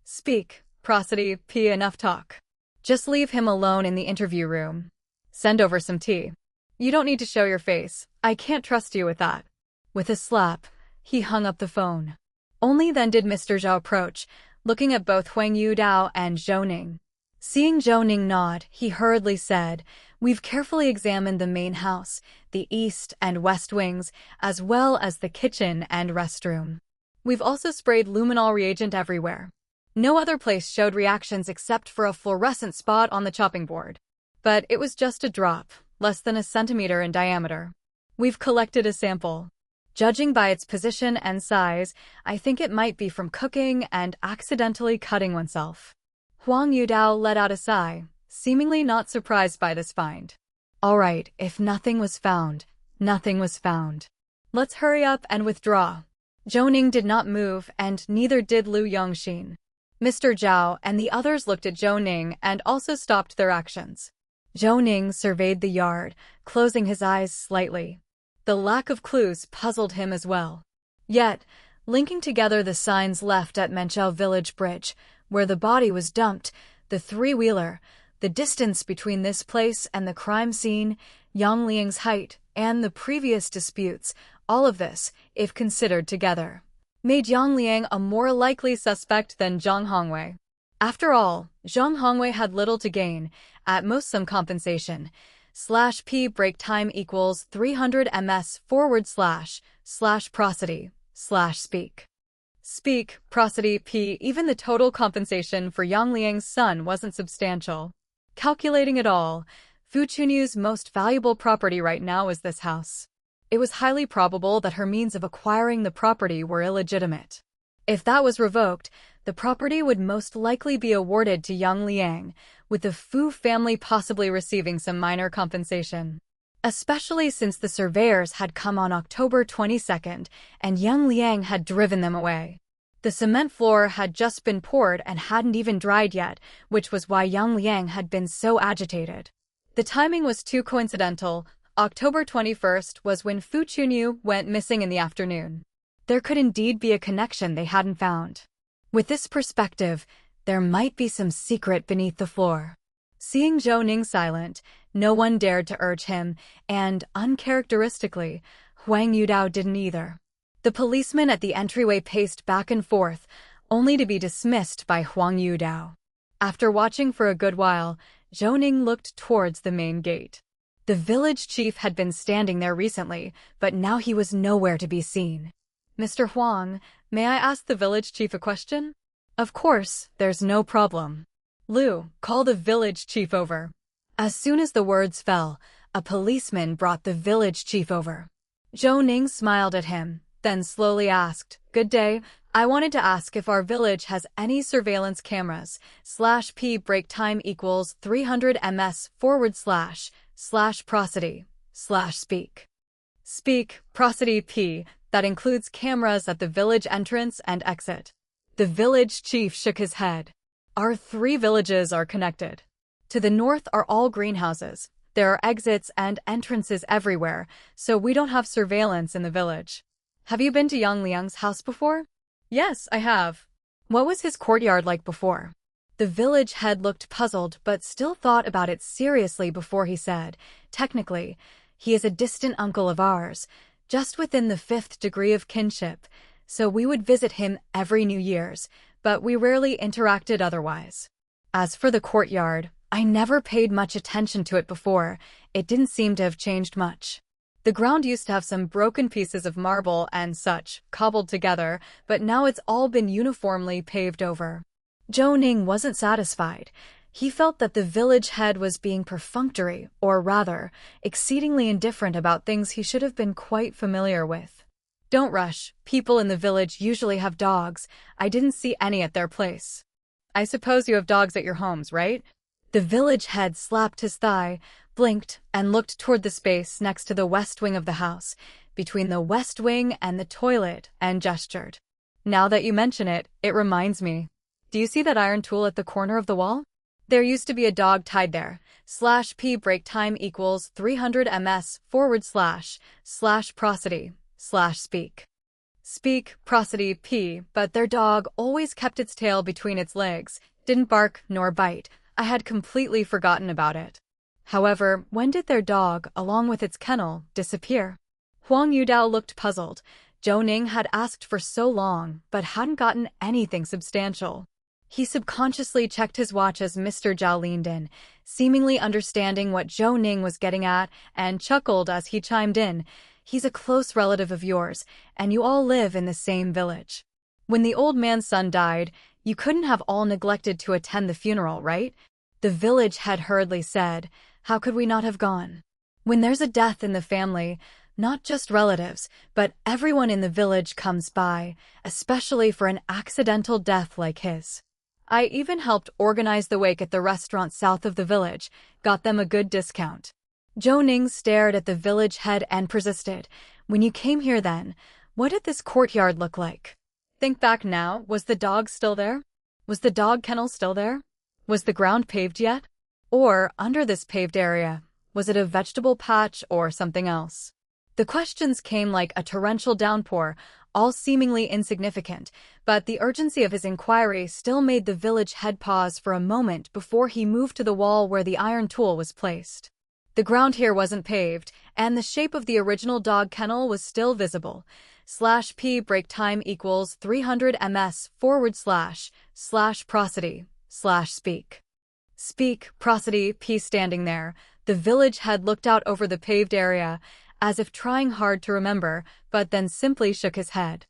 Speak, prosody, p. Enough talk. Just leave him alone in the interview room. Send over some tea. You don't need to show your face. I can't trust you with that. With a slap, he hung up the phone. Only then did Mr. Zhao approach, looking at both Huang Yudao and Zhou Ning. Seeing Zhou Ning nod, he hurriedly said, We've carefully examined the main house, the east and west wings, as well as the kitchen and restroom. We've also sprayed luminol reagent everywhere. No other place showed reactions except for a fluorescent spot on the chopping board. But it was just a drop, less than a centimeter in diameter. We've collected a sample. Judging by its position and size, I think it might be from cooking and accidentally cutting oneself. Huang Yudao let out a sigh, seemingly not surprised by this find. All right, if nothing was found, nothing was found. Let's hurry up and withdraw. Zhou Ning did not move, and neither did Lu Yongxin. Mr. Zhao and the others looked at Zhou Ning and also stopped their actions. Zhou Ning surveyed the yard, closing his eyes slightly. The lack of clues puzzled him as well. Yet, linking together the signs left at Menchao Village Bridge, where the body was dumped, the three-wheeler, the distance between this place and the crime scene, Yang Liang's height, and the previous disputes, all of this, if considered together, made Yang Liang a more likely suspect than Zhang Hongwei. After all, Zhang Hongwei had little to gain, at most some compensation. /p break time equals 300 ms / prosody / speak prosody p. Even the total compensation for Yang Liang's son wasn't substantial. Calculating it all, Fu Chunyu's most valuable property right now is this house. It was highly probable that her means of acquiring the property were illegitimate. If that was revoked, the property would most likely be awarded to Yang Liang, with the Fu family possibly receiving some minor compensation. Especially since the surveyors had come on October 22nd and Yang Liang had driven them away. The cement floor had just been poured and hadn't even dried yet, which was why Yang Liang had been so agitated. The timing was too coincidental. October 21st was when Fu Chunyu went missing in the afternoon. There could indeed be a connection they hadn't found. With this perspective, there might be some secret beneath the floor. Seeing Zhou Ning silent, no one dared to urge him, and, uncharacteristically, Huang Yudao didn't either. The policeman at the entryway paced back and forth, only to be dismissed by Huang Yudao. After watching for a good while, Zhou Ning looked towards the main gate. The village chief had been standing there recently, but now he was nowhere to be seen. Mr. Huang, may I ask the village chief a question? Of course, there's no problem. Lu, call the village chief over. As soon as the words fell, a policeman brought the village chief over. Zhou Ning smiled at him, then slowly asked, "Good day, I wanted to ask if our village has any surveillance cameras. /p break time equals 300 ms / prosody / speak prosody p. That includes cameras at the village entrance and exit." The village chief shook his head. Our 3 villages are connected. To the north are all greenhouses. There are exits and entrances everywhere, so we don't have surveillance in the village. Have you been to Yang Liang's house before? Yes, I have. What was his courtyard like before? The village head looked puzzled but still thought about it seriously before he said, "Technically, he is a distant uncle of ours, just within the 5th degree of kinship, so we would visit him every New Year's, but we rarely interacted otherwise. As for the courtyard, I never paid much attention to it before. It didn't seem to have changed much. The ground used to have some broken pieces of marble and such, cobbled together, but now it's all been uniformly paved over." Zhou Ning wasn't satisfied. He felt that the village head was being perfunctory, or rather, exceedingly indifferent about things he should have been quite familiar with. "Don't rush. People in the village usually have dogs. I didn't see any at their place." "I suppose you have dogs at your homes, right?" The village head slapped his thigh, blinked, and looked toward the space next to the west wing of the house, between the west wing and the toilet, and gestured. "Now that you mention it, it reminds me. Do you see that iron tool at the corner of the wall? There used to be a dog tied there. /p break time equals 300 ms / prosody / speak prosody p. But their dog always kept its tail between its legs, didn't bark nor bite. I had completely forgotten about it. However, when did their dog, along with its kennel, disappear?" Huang Yudao looked puzzled. Zhou Ning had asked for so long, but hadn't gotten anything substantial. He subconsciously checked his watch as Mr. Zhao leaned in, seemingly understanding what Zhou Ning was getting at, and chuckled as he chimed in, "He's a close relative of yours, and you all live in the same village. When the old man's son died, you couldn't have all neglected to attend the funeral, right?" The village head hurriedly said, "How could we not have gone? When there's a death in the family, Not just relatives, but everyone in the village comes by, especially for an accidental death like his. I even helped organize the wake at the restaurant south of the village, got them a good discount. Zhou Ning stared at the village head and persisted. When you came here then, what did this courtyard look like? Think back now, was the dog still there? Was the dog kennel still there? Was the ground paved yet? Or, under this paved area, was it a vegetable patch or something else? The questions came like a torrential downpour, all seemingly insignificant, but the urgency of his inquiry still made the village head pause for a moment before he moved to the wall where the iron tool was placed. The ground here wasn't paved, and the shape of the original dog kennel was still visible. /p break time equals 300 ms / prosody / speak. Speak, prosody, p standing there. The village head looked out over the paved area, as if trying hard to remember, but then simply shook his head.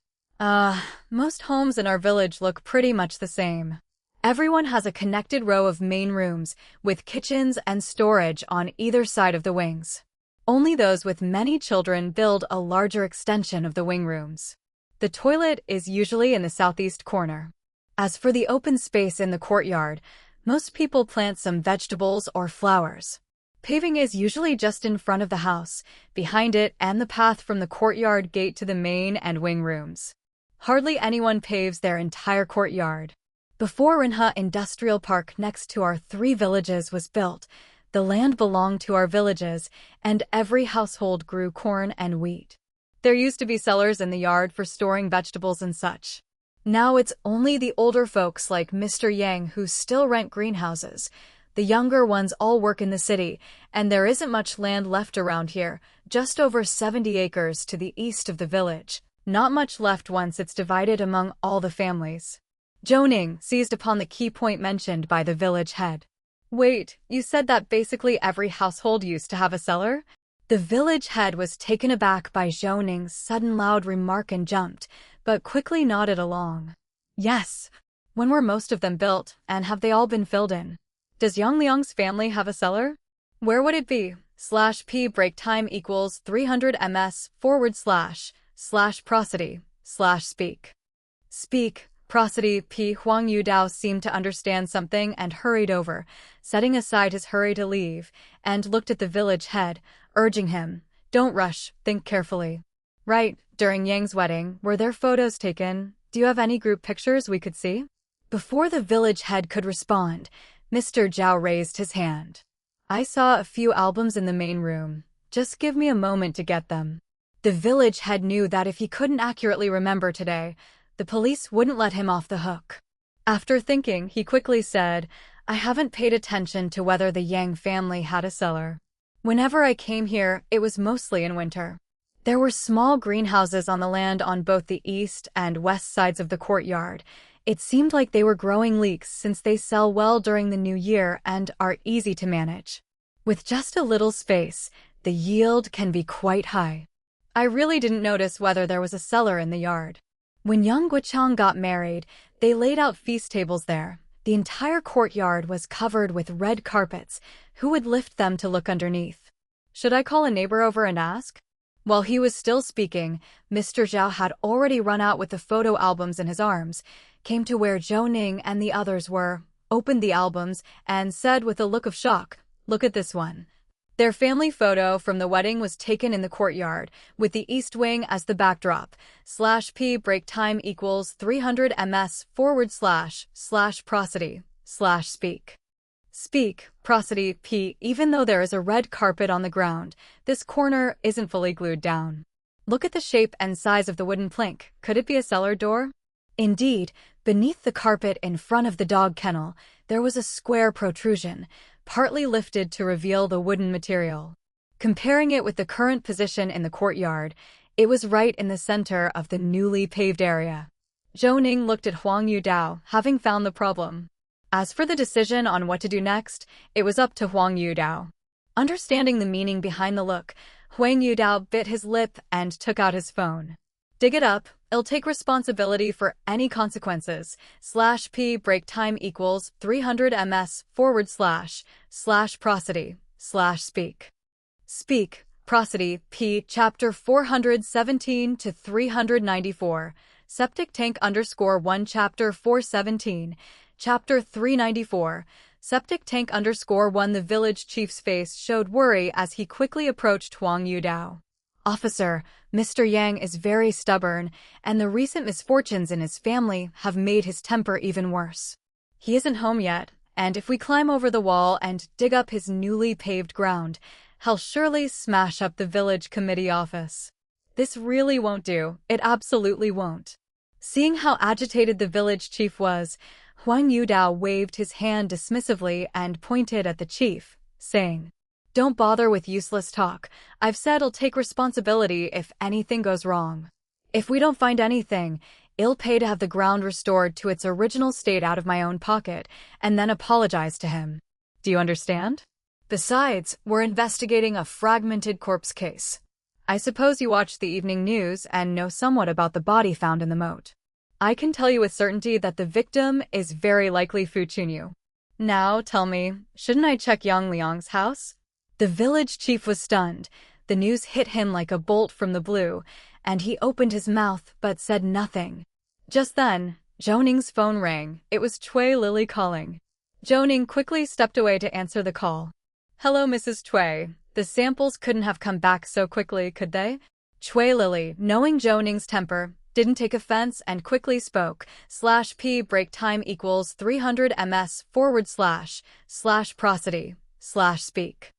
Most homes in our village look pretty much the same. Everyone has a connected row of main rooms, with kitchens and storage on either side of the wings. Only those with many children build a larger extension of the wing rooms. The toilet is usually in the southeast corner. As for the open space in the courtyard, most people plant some vegetables or flowers. Paving is usually just in front of the house, behind it, and the path from the courtyard gate to the main and wing rooms. Hardly anyone paves their entire courtyard. Before Rinha Industrial Park next to our 3 villages was built, the land belonged to our villages, and every household grew corn and wheat. There used to be cellars in the yard for storing vegetables and such. Now it's only the older folks like Mr. Yang who still rent greenhouses. The younger ones all work in the city, and there isn't much land left around here, just over 70 acres to the east of the village. Not much left once it's divided among all the families. Zhou Ning seized upon the key point mentioned by the village head. Wait, you said that basically every household used to have a cellar? The village head was taken aback by Zhou Ning's sudden loud remark and jumped, but quickly nodded along. Yes. When were most of them built, and have they all been filled in? Does Yang Liang's family have a cellar? Where would it be? /p break time equals 300 ms / prosody / speak. Speak, prosody, p. Huang Yudao seemed to understand something and hurried over, setting aside his hurry to leave, and looked at the village head, urging him, don't rush, think carefully. Right, during Yang's wedding, were there photos taken? Do you have any group pictures we could see? Before the village head could respond, Mr. Zhao raised his hand. I saw a few albums in the main room. Just give me a moment to get them. The village head knew that if he couldn't accurately remember today, the police wouldn't let him off the hook. After thinking, he quickly said, I haven't paid attention to whether the Yang family had a cellar. Whenever I came here, it was mostly in winter. There were small greenhouses on the land on both the east and west sides of the courtyard. It seemed like they were growing leeks since they sell well during the new year and are easy to manage. With just a little space, the yield can be quite high. I really didn't notice whether there was a cellar in the yard. When young Guichang got married, they laid out feast tables there. The entire courtyard was covered with red carpets. Who would lift them to look underneath? Should I call a neighbor over and ask? While he was still speaking, Mr. Zhao had already run out with the photo albums in his arms, came to where Zhou Ning and the others were, opened the albums, and said with a look of shock, look at this one. Their family photo from the wedding was taken in the courtyard, with the east wing as the backdrop. /p break time equals 300 ms / prosody / speak. Speak, prosody, p. Even though there is a red carpet on the ground, this corner isn't fully glued down. Look at the shape and size of the wooden plank. Could it be a cellar door? Indeed, beneath the carpet in front of the dog kennel, there was a square protrusion, partly lifted to reveal the wooden material. Comparing it with the current position in the courtyard, it was right in the center of the newly paved area. Zhou Ning looked at Huang Yudao, having found the problem. As for the decision on what to do next, it was up to Huang Yudao. Understanding the meaning behind the look, Huang Yudao bit his lip and took out his phone. Dig it up, it'll take responsibility for any consequences. /p break time equals 300 ms / prosody / speak. Speak, Prosody, P. Chapter 417 to 394. Septic tank _1 Chapter 417. Chapter 394. Septic tank _1. The village chief's face showed worry as he quickly approached Huang Yudao. Officer, Mr. Yang is very stubborn, and the recent misfortunes in his family have made his temper even worse. He isn't home yet, and if we climb over the wall and dig up his newly paved ground, he'll surely smash up the village committee office. This really won't do, it absolutely won't. Seeing how agitated the village chief was, Huang Yudao waved his hand dismissively and pointed at the chief, saying, "Don't bother with useless talk. I've said I'll take responsibility if anything goes wrong. If we don't find anything, I'll pay to have the ground restored to its original state out of my own pocket, and then apologize to him. Do you understand? Besides, we're investigating a fragmented corpse case. I suppose you watched the evening news and know somewhat about the body found in the moat. I can tell you with certainty that the victim is very likely Fu Chunyu. Now, tell me, shouldn't I check Yang Liang's house?" The village chief was stunned. The news hit him like a bolt from the blue, and he opened his mouth but said nothing. Just then, Zhou Ning's phone rang. It was Cui Lily calling. Zhou Ning quickly stepped away to answer the call. "Hello, Mrs. Cui. The samples couldn't have come back so quickly, could they?" Cui Lily, knowing Zhou Ning's temper, didn't take offense and quickly spoke. /p break time equals 300 ms / prosody / speak.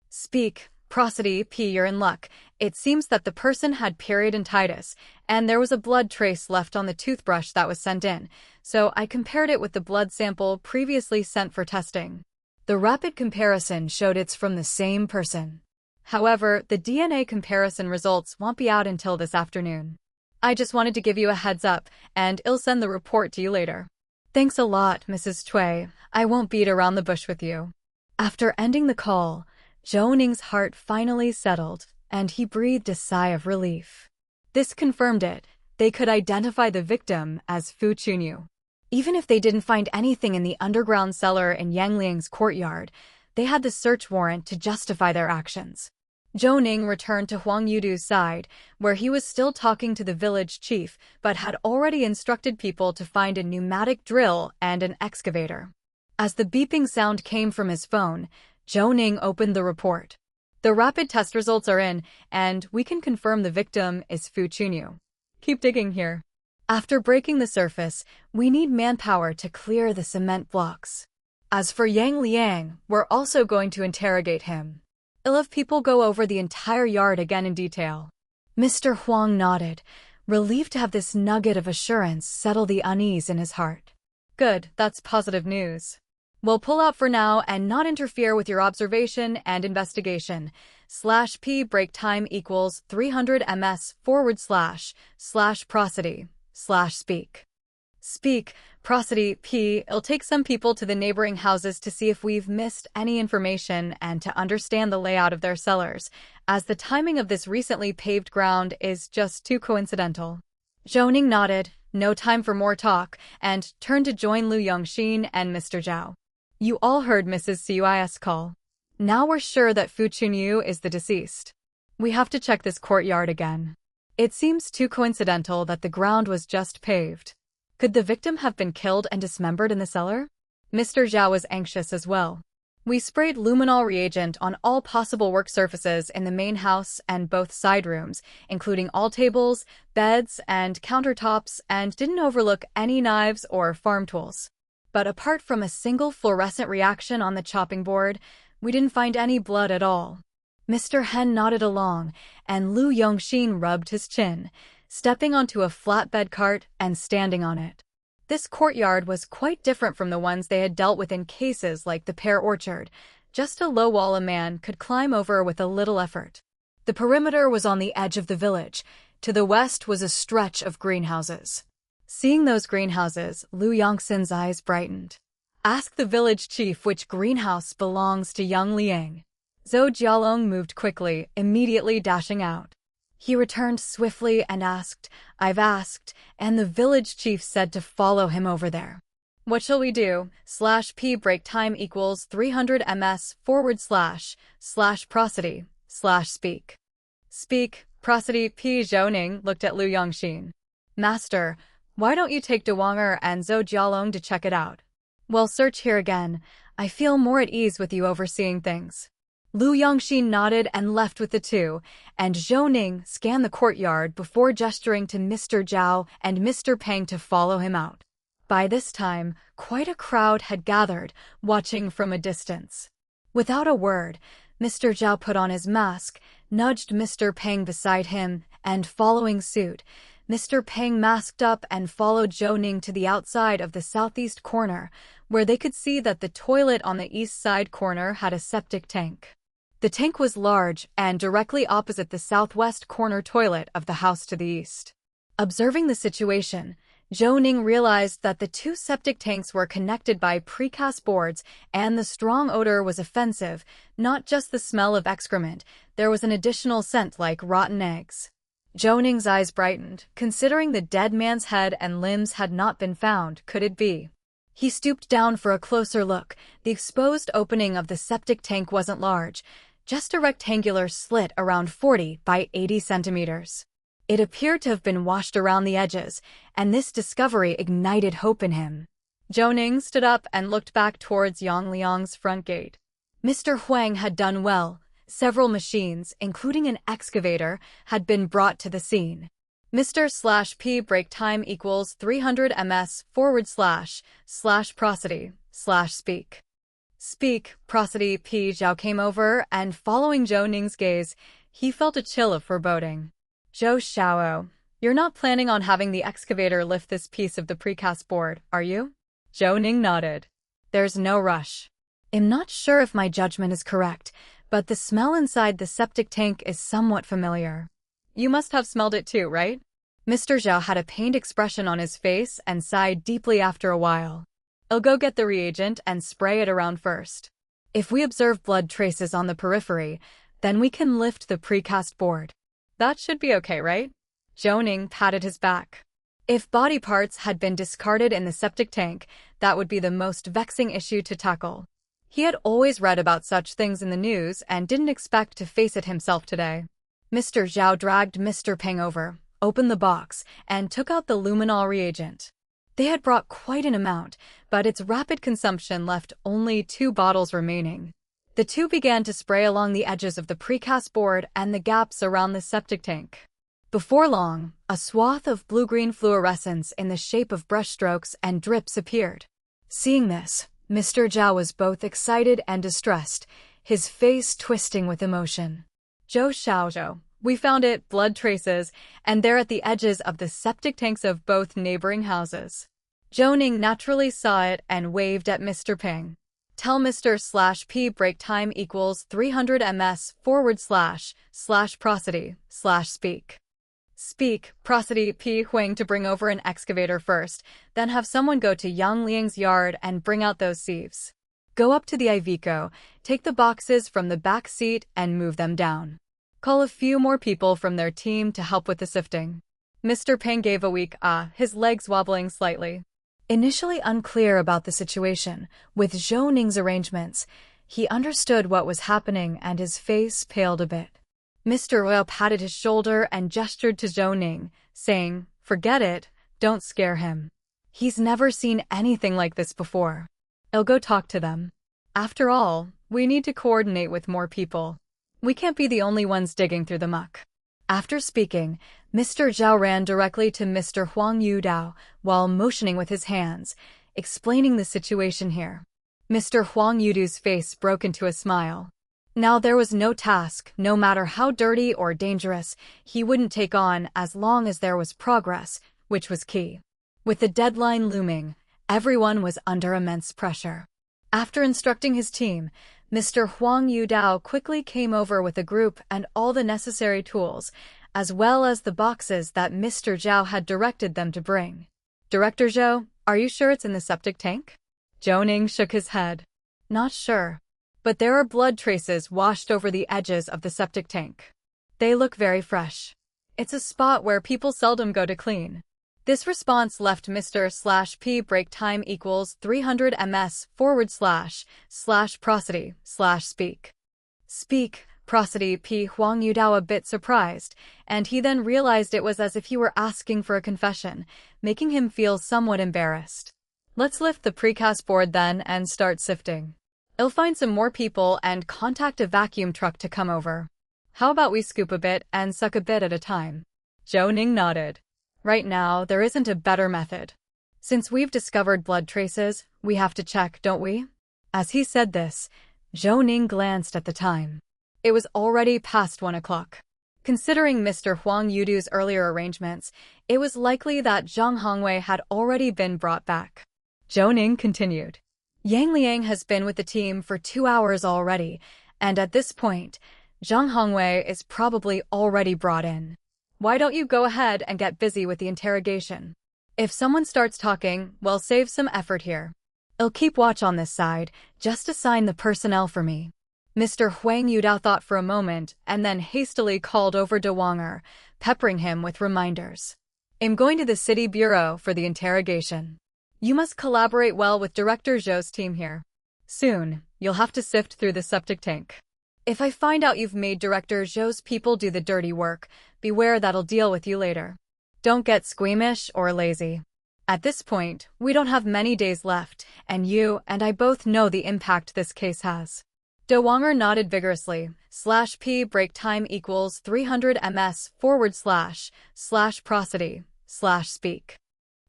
Speak, prosody, p. You're in luck. It seems that the person had periodontitis, and there was a blood trace left on the toothbrush that was sent in, so I compared it with the blood sample previously sent for testing. The rapid comparison showed it's from the same person. However, the DNA comparison results won't be out until this afternoon. I just wanted to give you a heads up, and I'll send the report to you later. Thanks a lot, Mrs. Cui. I won't beat around the bush with you. After ending the call, Zhou Ning's heart finally settled, and he breathed a sigh of relief. This confirmed it. They could identify the victim as Fu Chunyu. Even if they didn't find anything in the underground cellar in Yang Liang's courtyard, they had the search warrant to justify their actions. Zhou Ning returned to Huang Yudu's side, where he was still talking to the village chief, but had already instructed people to find a pneumatic drill and an excavator. As the beeping sound came from his phone, Zhou Ning opened the report. The rapid test results are in, and we can confirm the victim is Fu Chunyu. Keep digging here. After breaking the surface, we need manpower to clear the cement blocks. As for Yang Liang, we're also going to interrogate him. I'll have people go over the entire yard again in detail. Mr. Huang nodded, relieved to have this nugget of assurance settle the unease in his heart. Good, that's positive news. We'll pull out for now and not interfere with your observation and investigation. /p break time equals 300 ms / prosody / speak. Speak, prosody, p. It'll take some people to the neighboring houses to see if we've missed any information and to understand the layout of their cellars, as the timing of this recently paved ground is just too coincidental. Zhou Ning nodded, no time for more talk, and turned to join Lu Yongxin and Mr. Zhao. You all heard Mrs. Cui's call. Now we're sure that Fu Chunyu is the deceased. We have to check this courtyard again. It seems too coincidental that the ground was just paved. Could the victim have been killed and dismembered in the cellar? Mr. Zhao was anxious as well. We sprayed luminol reagent on all possible work surfaces in the main house and both side rooms, including all tables, beds, and countertops, and didn't overlook any knives or farm tools. But apart from a single fluorescent reaction on the chopping board, we didn't find any blood at all. Mr. Hen nodded along, and Lu Yongxin rubbed his chin, stepping onto a flatbed cart and standing on it. This courtyard was quite different from the ones they had dealt with in cases like the pear orchard, just a low wall a man could climb over with a little effort. The perimeter was on the edge of the village. To the west was a stretch of greenhouses. Seeing those greenhouses, Lu Yongxin's eyes brightened. Ask the village chief which greenhouse belongs to Yang Liang. Zhou Jialong moved quickly, immediately dashing out. He returned swiftly and asked, I've asked, and the village chief said to follow him over there. What shall we do? /p break time equals 300 ms / prosody speak. Speak, prosody. Zhou Ning looked at Liu Yongxin. Master, why don't you take De Wanger and Zhou Jialong to check it out? We'll search here again. I feel more at ease with you overseeing things. Liu Yongxin nodded and left with the two, and Zhou Ning scanned the courtyard before gesturing to Mr. Zhao and Mr. Peng to follow him out. By this time, quite a crowd had gathered, watching from a distance. Without a word, Mr. Zhao put on his mask, nudged Mr. Peng beside him, and following suit, Mr. Peng masked up and followed Zhou Ning to the outside of the southeast corner, where they could see that the toilet on the east side corner had a septic tank. The tank was large and directly opposite the southwest corner toilet of the house to the east. Observing the situation, Zhou Ning realized that the two septic tanks were connected by precast boards, and the strong odor was offensive. Not just the smell of excrement, there was an additional scent like rotten eggs. Zhou Ning's eyes brightened. Considering the dead man's head and limbs had not been found, could it be? He stooped down for a closer look. The exposed opening of the septic tank wasn't large, just a rectangular slit around 40 by 80 centimeters. It appeared to have been washed around the edges, and this discovery ignited hope in him. Zhou Ning stood up and looked back towards Yang Liang's front gate. Mr. Huang had done well. Several machines, including an excavator, had been brought to the scene. Mr.P break time equals 300 ms / prosody / speak. Speak, prosody. Zhao came over, and following Zhou Ning's gaze, he felt a chill of foreboding. Zhou Xiao, you're not planning on having the excavator lift this piece of the precast board, are you? Zhou Ning nodded. There's no rush. I'm not sure if my judgment is correct, but the smell inside the septic tank is somewhat familiar. You must have smelled it too, right? Mr. Zhao had a pained expression on his face and sighed deeply after a while. I'll go get the reagent and spray it around first. If we observe blood traces on the periphery, then we can lift the precast board. That should be okay, right? Zhou Ning patted his back. If body parts had been discarded in the septic tank, that would be the most vexing issue to tackle. He had always read about such things in the news and didn't expect to face it himself today. Mr. Zhao dragged Mr. Peng over, opened the box, and took out the luminol reagent. They had brought quite an amount, but its rapid consumption left only 2 bottles remaining. The two began to spray along the edges of the precast board and the gaps around the septic tank. Before long, a swath of blue-green fluorescence in the shape of brushstrokes and drips appeared. Seeing this, Mr. Zhao was both excited and distressed, his face twisting with emotion. Zhou Xiaozhou, we found it, blood traces, and they're at the edges of the septic tanks of both neighboring houses. Zhou Ning naturally saw it and waved at Mr. Peng. Tell Mr.P break time equals 300 ms / prosody / speak. Speak, prosody. P. Huang to bring over an excavator first, then have someone go to Yang Liang's yard and bring out those sieves. Go up to the Iveco, take the boxes from the back seat and move them down. Call a few more people from their team to help with the sifting. Mr. Peng gave a weak his legs wobbling slightly. Initially unclear about the situation, with Zhou Ning's arrangements, he understood what was happening and his face paled a bit. Mr. Royal patted his shoulder and gestured to Zhou Ning, saying, "Forget it, don't scare him. He's never seen anything like this before. I'll go talk to them. After all, we need to coordinate with more people. We can't be the only ones digging through the muck." After speaking, Mr. Zhao ran directly to Mr. Huang Yudao while motioning with his hands, explaining the situation here. Mr. Huang Yudao's face broke into a smile. Now there was no task, no matter how dirty or dangerous, he wouldn't take on as long as there was progress, which was key. With the deadline looming, everyone was under immense pressure. After instructing his team, Mr. Huang Yudao quickly came over with a group and all the necessary tools, as well as the boxes that Mr. Zhao had directed them to bring. "Director Zhou, are you sure it's in the septic tank?" Zhou Ning shook his head. "Not sure. But there are blood traces washed over the edges of the septic tank. They look very fresh. It's a spot where people seldom go to clean." This response left Mr.P break time equals 300 ms / prosody / speak. Speak, prosody P. Huang Yudao a bit surprised, and he then realized it was as if he were asking for a confession, making him feel somewhat embarrassed. Let's lift the precast board then and start sifting. I'll find some more people and contact a vacuum truck to come over. How about we scoop a bit and suck a bit at a time? Zhou Ning nodded. Right now, there isn't a better method. Since we've discovered blood traces, we have to check, don't we? As he said this, Zhou Ning glanced at the time. It was already past 1 o'clock. Considering Mr. Huang Yudu's earlier arrangements, it was likely that Zhang Hongwei had already been brought back. Zhou Ning continued. Yang Liang has been with the team for 2 hours already, and at this point, Zhang Hongwei is probably already brought in. Why don't you go ahead and get busy with the interrogation? If someone starts talking, we'll save some effort here. I'll keep watch on this side, just assign the personnel for me. Mr. Huang Yudao thought for a moment and then hastily called over De Wanger, peppering him with reminders. I'm going to the city bureau for the interrogation. You must collaborate well with Director Zhou's team here. Soon, you'll have to sift through the septic tank. If I find out you've made Director Zhou's people do the dirty work, beware that'll deal with you later. Don't get squeamish or lazy. At this point, we don't have many days left, and you and I both know the impact this case has. De Wanger nodded vigorously. /P break time equals 300 ms / prosody / speak.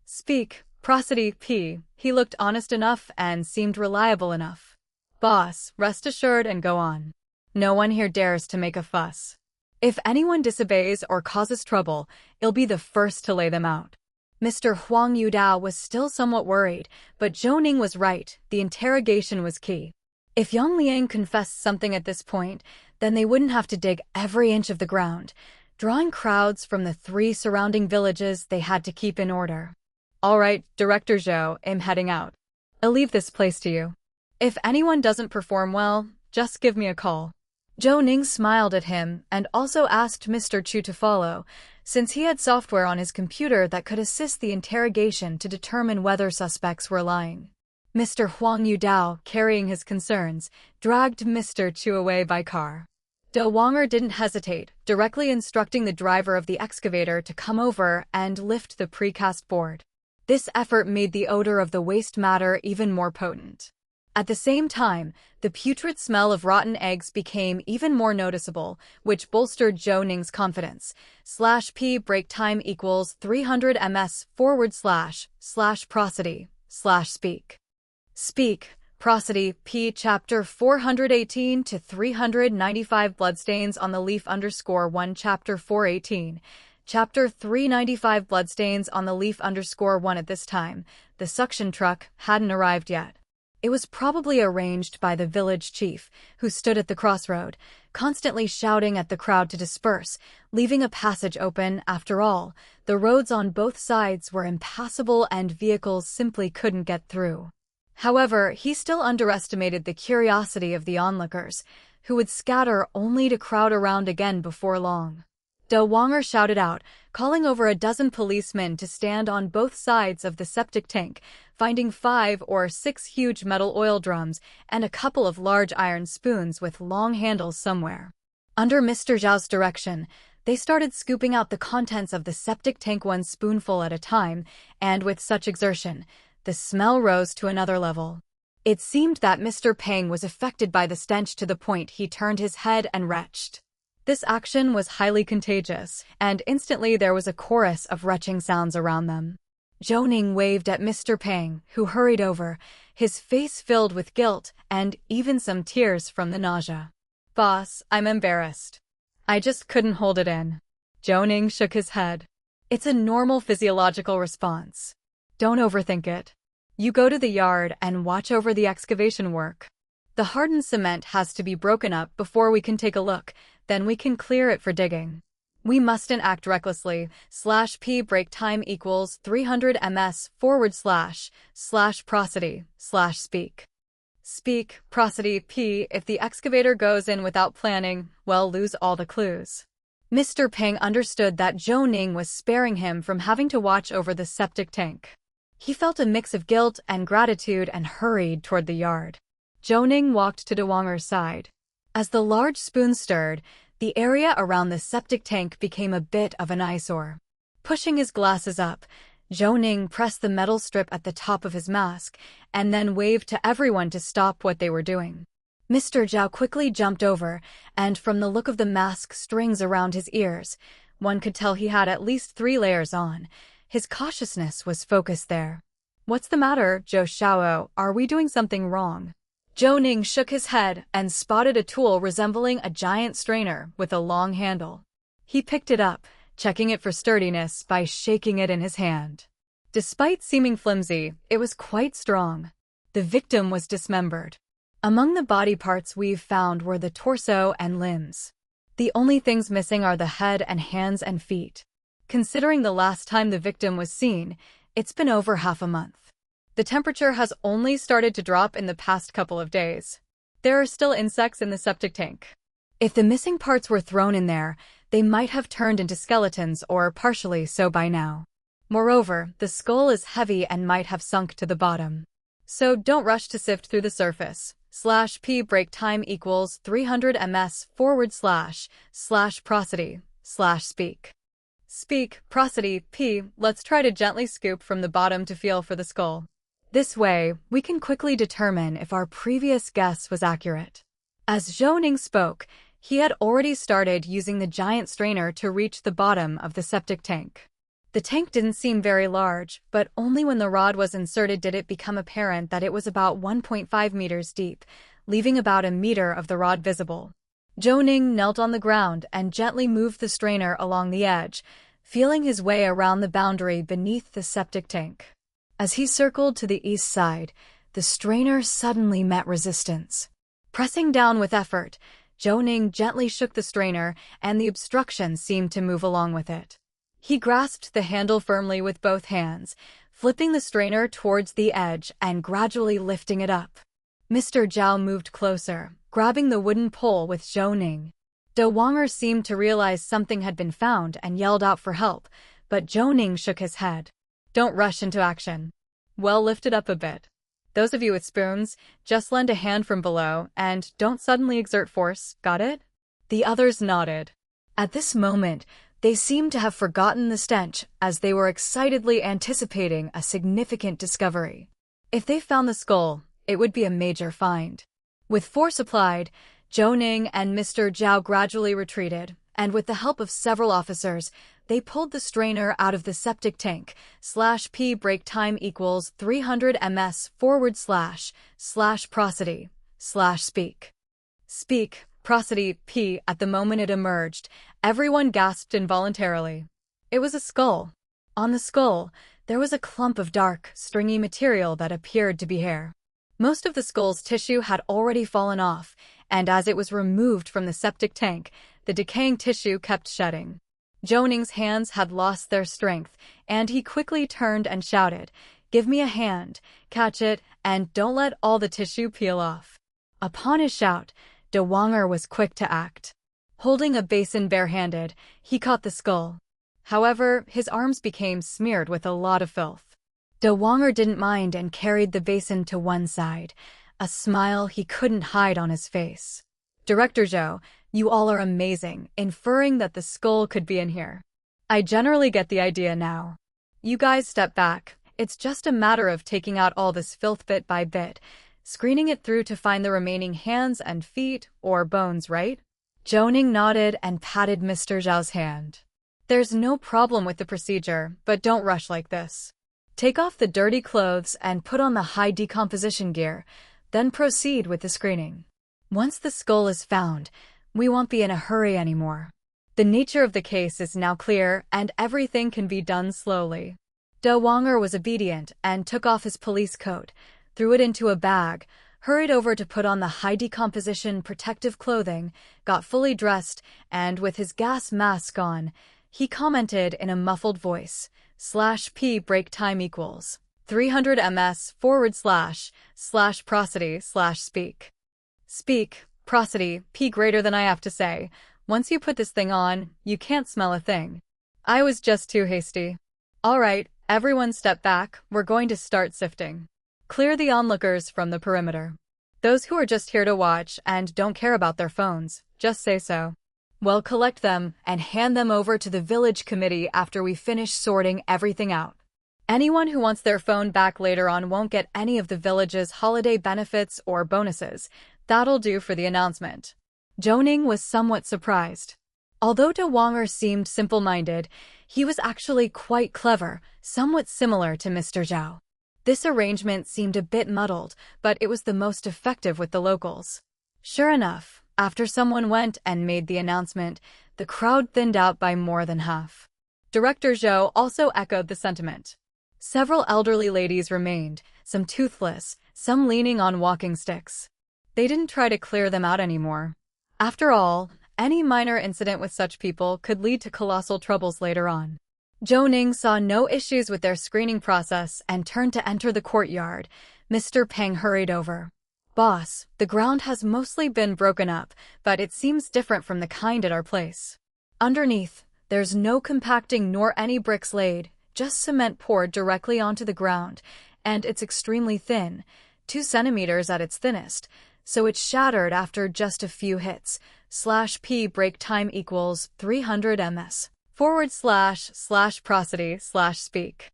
Speak, prosody P. He looked honest enough and seemed reliable enough. Boss, rest assured and go on. No one here dares to make a fuss. If anyone disobeys or causes trouble, I'll be the first to lay them out. Mr. Huang Yudao was still somewhat worried, but Zhou Ning was right, the interrogation was key. If Yang Liang confessed something at this point, then they wouldn't have to dig every inch of the ground, drawing crowds from the 3 surrounding villages they had to keep in order. All right, Director Zhou, I'm heading out. I'll leave this place to you. If anyone doesn't perform well, just give me a call. Zhou Ning smiled at him and also asked Mr. Chu to follow, since he had software on his computer that could assist the interrogation to determine whether suspects were lying. Mr. Huang Yudao, carrying his concerns, dragged Mr. Chu away by car. De Wanger didn't hesitate, directly instructing the driver of the excavator to come over and lift the precast board. This effort made the odor of the waste matter even more potent. At the same time, the putrid smell of rotten eggs became even more noticeable, which bolstered Zhou Ning's confidence. /P break time equals 300 ms / prosody / speak. Speak, prosody P. Chapter 418 to 395 Bloodstains on the leaf _1 Chapter 418. Chapter 395 Bloodstains on the leaf _1 At this time, the suction truck hadn't arrived yet. It was probably arranged by the village chief, who stood at the crossroad, constantly shouting at the crowd to disperse, leaving a passage open. After all, the roads on both sides were impassable and vehicles simply couldn't get through. However, he still underestimated the curiosity of the onlookers, who would scatter only to crowd around again before long. De Wanger shouted out, calling over a dozen policemen to stand on both sides of the septic tank, finding 5 or 6 huge metal oil drums and a couple of large iron spoons with long handles somewhere. Under Mr. Zhao's direction, they started scooping out the contents of the septic tank 1 spoonful at a time, and with such exertion, the smell rose to another level. It seemed that Mr. Peng was affected by the stench to the point he turned his head and retched. This action was highly contagious, and instantly there was a chorus of retching sounds around them. Zhou Ning waved at Mr. Peng, who hurried over, his face filled with guilt and even some tears from the nausea. Boss, I'm embarrassed. I just couldn't hold it in. Zhou Ning shook his head. It's a normal physiological response. Don't overthink it. You go to the yard and watch over the excavation work. The hardened cement has to be broken up before we can take a look, then we can clear it for digging. We mustn't act recklessly. /P break time equals 300 ms / prosody / speak. Speak, prosody P. If the excavator goes in without planning, we'll lose all the clues. Mr. Peng understood that Zhou Ning was sparing him from having to watch over the septic tank. He felt a mix of guilt and gratitude and hurried toward the yard. Zhou Ning walked to De Wanger's side. As the large spoon stirred, the area around the septic tank became a bit of an eyesore. Pushing his glasses up, Zhou Ning pressed the metal strip at the top of his mask and then waved to everyone to stop what they were doing. Mr. Zhao quickly jumped over, and from the look of the mask strings around his ears, one could tell he had at least 3 layers on. His cautiousness was focused there. "What's the matter, Zhou Xiao? Are we doing something wrong?" Zhou Ning shook his head and spotted a tool resembling a giant strainer with a long handle. He picked it up, checking it for sturdiness by shaking it in his hand. Despite seeming flimsy, it was quite strong. The victim was dismembered. Among the body parts we've found were the torso and limbs. The only things missing are the head and hands and feet. Considering the last time the victim was seen, it's been over half a month. The temperature has only started to drop in the past couple of days. There are still insects in the septic tank. If the missing parts were thrown in there, they might have turned into skeletons or partially so by now. Moreover, the skull is heavy and might have sunk to the bottom. So don't rush to sift through the surface. /p break time equals 300 ms/prosody/speak. Speak, prosody, p. Let's try to gently scoop from the bottom to feel for the skull. This way, we can quickly determine if our previous guess was accurate. As Zhou Ning spoke, he had already started using the giant strainer to reach the bottom of the septic tank. The tank didn't seem very large, but only when the rod was inserted did it become apparent that it was about 1.5 meters deep, leaving about a meter of the rod visible. Zhou Ning knelt on the ground and gently moved the strainer along the edge, feeling his way around the boundary beneath the septic tank. As he circled to the east side, the strainer suddenly met resistance. Pressing down with effort, Zhou Ning gently shook the strainer, and the obstruction seemed to move along with it. He grasped the handle firmly with both hands, flipping the strainer towards the edge and gradually lifting it up. Mr. Zhao moved closer, grabbing the wooden pole with Zhou Ning. De Wanger seemed to realize something had been found and yelled out for help, but Zhou Ning shook his head. "Don't rush into action. Well, lift it up a bit. Those of you with spoons, just lend a hand from below and don't suddenly exert force, got it?" The others nodded. At this moment, they seemed to have forgotten the stench as they were excitedly anticipating a significant discovery. If they found the skull, it would be a major find. With force applied, Zhou Ning and Mr. Zhao gradually retreated, and with the help of several officers, they pulled the strainer out of the septic tank. /p break time equals 300 ms/prosody/speak. Speak, prosody, p. At the moment it emerged, everyone gasped involuntarily. It was a skull. On the skull, there was a clump of dark, stringy material that appeared to be hair. Most of the skull's tissue had already fallen off, and as it was removed from the septic tank, the decaying tissue kept shedding. Zhou Ning's hands had lost their strength, and he quickly turned and shouted, "Give me a hand, catch it, and don't let all the tissue peel off." Upon his shout, De Wanger was quick to act. Holding a basin barehanded, he caught the skull. However, his arms became smeared with a lot of filth. De Wanger didn't mind and carried the basin to one side, a smile he couldn't hide on his face. "Director Zhou, you all are amazing, inferring that the skull could be in here. I generally get the idea now. You guys step back, it's just a matter of taking out all this filth bit by bit, screening it through to find the remaining hands and feet, or bones, right?" Zhou Ning nodded and patted Mr. Zhao's hand. "There's no problem with the procedure, but don't rush like this. Take off the dirty clothes and put on the high decomposition gear, then proceed with the screening. Once the skull is found, we won't be in a hurry anymore. The nature of the case is now clear and everything can be done slowly." De Wanger was obedient and took off his police coat, threw it into a bag, hurried over to put on the high decomposition protective clothing, got fully dressed, and with his gas mask on, he commented in a muffled voice, /p break time equals 300 ms/prosody/speak. Speak, prosody, p greater than I have to say. Once you put this thing on, you can't smell a thing. I was just too hasty. All right, everyone step back, we're going to start sifting. Clear the onlookers from the perimeter. Those who are just here to watch and don't care about their phones, just say so. We'll collect them and hand them over to the village committee after we finish sorting everything out. Anyone who wants their phone back later on won't get any of the village's holiday benefits or bonuses. That'll do for the announcement. Zhou Ning was somewhat surprised. Although De Wonger seemed simple-minded, he was actually quite clever, somewhat similar to Mr. Zhao. This arrangement seemed a bit muddled, but it was the most effective with the locals. Sure enough, after someone went and made the announcement, the crowd thinned out by more than half. Director Zhou also echoed the sentiment. Several elderly ladies remained, some toothless, some leaning on walking sticks. They didn't try to clear them out anymore. After all, any minor incident with such people could lead to colossal troubles later on. Zhou Ning saw no issues with their screening process and turned to enter the courtyard. Mr. Peng hurried over. Boss, the ground has mostly been broken up, but it seems different from the kind at our place. Underneath, there's no compacting nor any bricks laid, just cement poured directly onto the ground, and it's extremely thin, 2 centimeters at its thinnest, so it's shattered after just a few hits. /p break time equals 300 ms. / prosody / speak.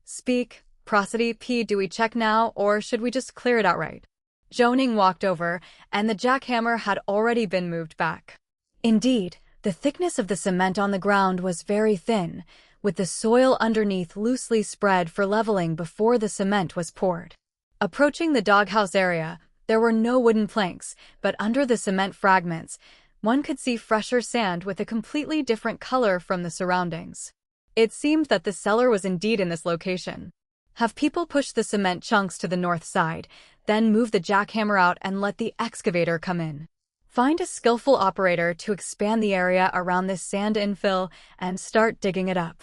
Speak, prosody p. Do we check now, or should we just clear it outright? Zhou Ning walked over, and the jackhammer had already been moved back. Indeed, the thickness of the cement on the ground was very thin, with the soil underneath loosely spread for leveling before the cement was poured. Approaching the doghouse area, there were no wooden planks, but under the cement fragments, one could see fresher sand with a completely different color from the surroundings. It seemed that the cellar was indeed in this location. Have people push the cement chunks to the north side, then move the jackhammer out and let the excavator come in. Find a skillful operator to expand the area around this sand infill and start digging it up.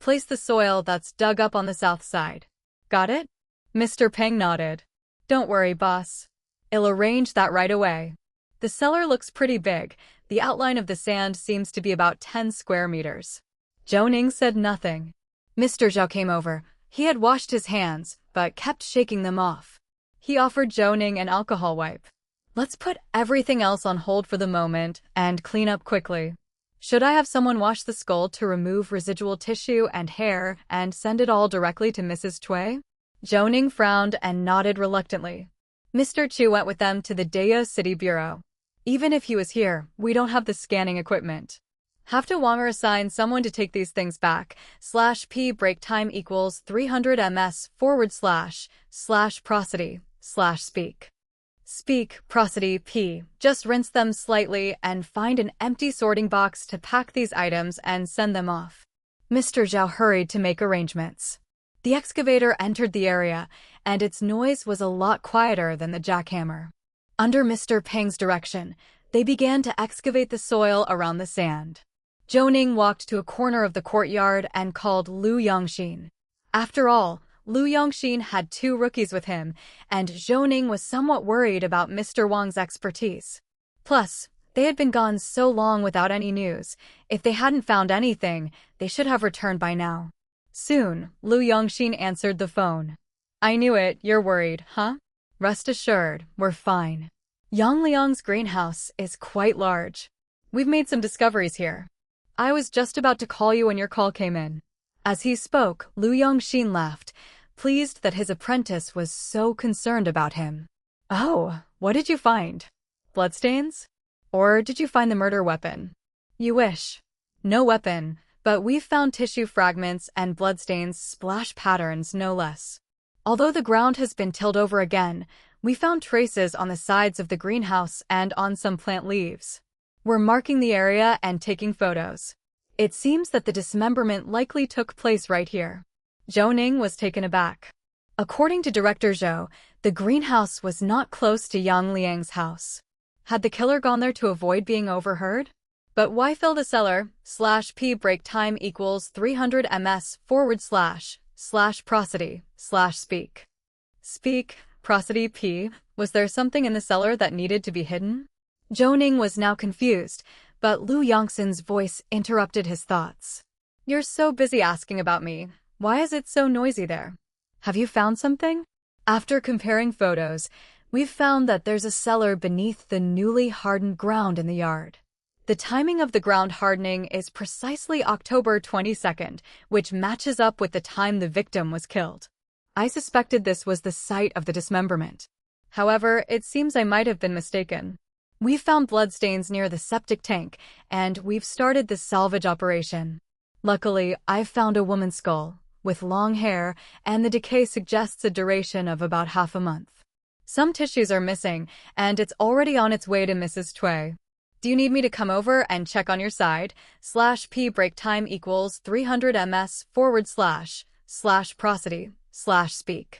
Place the soil that's dug up on the south side. Got it? Mr. Peng nodded. Don't worry, boss. I'll arrange that right away. The cellar looks pretty big. The outline of the sand seems to be about 10 square meters. Zhou Ning said nothing. Mr. Zhao came over. He had washed his hands, but kept shaking them off. He offered Zhou Ning an alcohol wipe. Let's put everything else on hold for the moment and clean up quickly. Should I have someone wash the skull to remove residual tissue and hair and send it all directly to Mrs. Cui? Zhou Ning frowned and nodded reluctantly. Mr. Chu went with them to the Daya City Bureau. Even if he was here, we don't have the scanning equipment. Have to Wonger assign someone to take these things back. /p break time equals 300 ms / prosody / speak. Speak, prosody p. Just rinse them slightly and find an empty sorting box to pack these items and send them off. Mr. Zhao hurried to make arrangements. The excavator entered the area, and its noise was a lot quieter than the jackhammer. Under Mr. Peng's direction, they began to excavate the soil around the sand. Zhou Ning walked to a corner of the courtyard and called Liu Yongxin. After all, Liu Yongxin had 2 rookies with him, and Zhou Ning was somewhat worried about Mr. Wang's expertise. Plus, they had been gone so long without any news. If they hadn't found anything, they should have returned by now. Soon, Liu Yongxin answered the phone. I knew it, you're worried, huh? Rest assured, we're fine. Yang Liang's greenhouse is quite large. We've made some discoveries here. I was just about to call you when your call came in. As he spoke, Liu Yongxin laughed, pleased that his apprentice was so concerned about him. Oh, what did you find? Bloodstains? Or did you find the murder weapon? You wish. No weapon, but we've found tissue fragments and bloodstains, splash patterns no less. Although the ground has been tilled over again, we found traces on the sides of the greenhouse and on some plant leaves. We're marking the area and taking photos. It seems that the dismemberment likely took place right here. Zhou Ning was taken aback. According to Director Zhou, the greenhouse was not close to Yang Liang's house. Had the killer gone there to avoid being overheard? But why fill the cellar? /p break time equals 300 ms / prosody / speak. Speak, prosody p. Was there something in the cellar that needed to be hidden? Zhou Ning was now confused, but Liu Yongxin's voice interrupted his thoughts. You're so busy asking about me. Why is it so noisy there? Have you found something? After comparing photos, We've found that there's a cellar beneath the newly hardened ground in the yard. The timing of the ground hardening is precisely October 22nd, which matches up with the time the victim was killed. I suspected this was the site of the dismemberment. However, it seems I might have been mistaken. We've found bloodstains near the septic tank, and we've started the salvage operation. Luckily, I've found a woman's skull, with long hair, and the decay suggests a duration of about half a month. Some tissues are missing, and it's already on its way to Mrs. Tway. Do you need me to come over and check on your side? /p break time equals 300 ms/prosody/speak.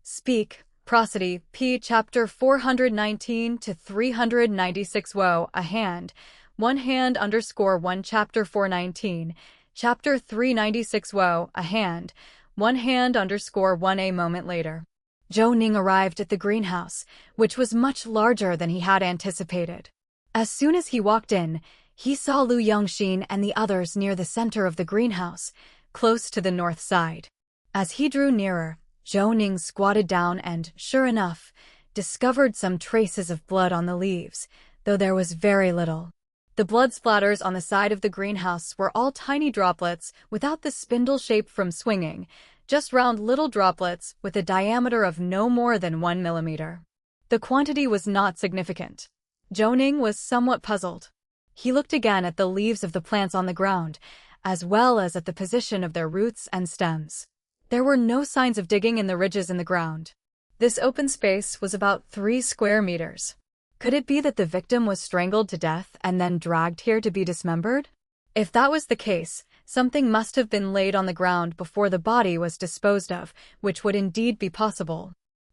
Speak, prosody, p chapter 419 to 396 Woe, a hand, 1 hand _1 chapter 419, chapter 396 Woe, a hand, 1 hand _1 A moment later. Zhou Ning arrived at the greenhouse, which was much larger than he had anticipated. As soon as he walked in, he saw Lu Yongxin and the others near the center of the greenhouse, close to the north side. As he drew nearer, Zhou Ning squatted down and, sure enough, discovered some traces of blood on the leaves, though there was very little. The blood splatters on the side of the greenhouse were all tiny droplets without the spindle shape from swinging, just round little droplets with a diameter of no more than 1 millimeter. The quantity was not significant. Zhou Ning was somewhat puzzled. He looked again at the leaves of the plants on the ground, as well as at the position of their roots and stems. There were no signs of digging in the ridges in the ground. This open space was about 3 square meters. Could it be that the victim was strangled to death and then dragged here to be dismembered? If that was the case, something must have been laid on the ground before the body was disposed of, which would indeed be possible.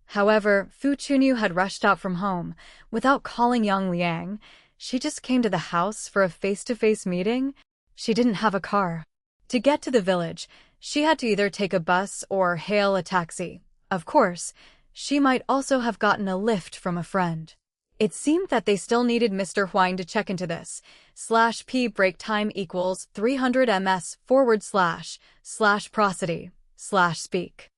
However, Fu Chunyu had rushed out from home. Without calling Yang Liang, she just came to the house for a face-to-face meeting. She didn't have a car. To get to the village, she had to either take a bus or hail a taxi. Of course, she might also have gotten a lift from a friend. It seemed that they still needed Mr. Huang to check into this. /p break time equals 300 ms/prosody/speak.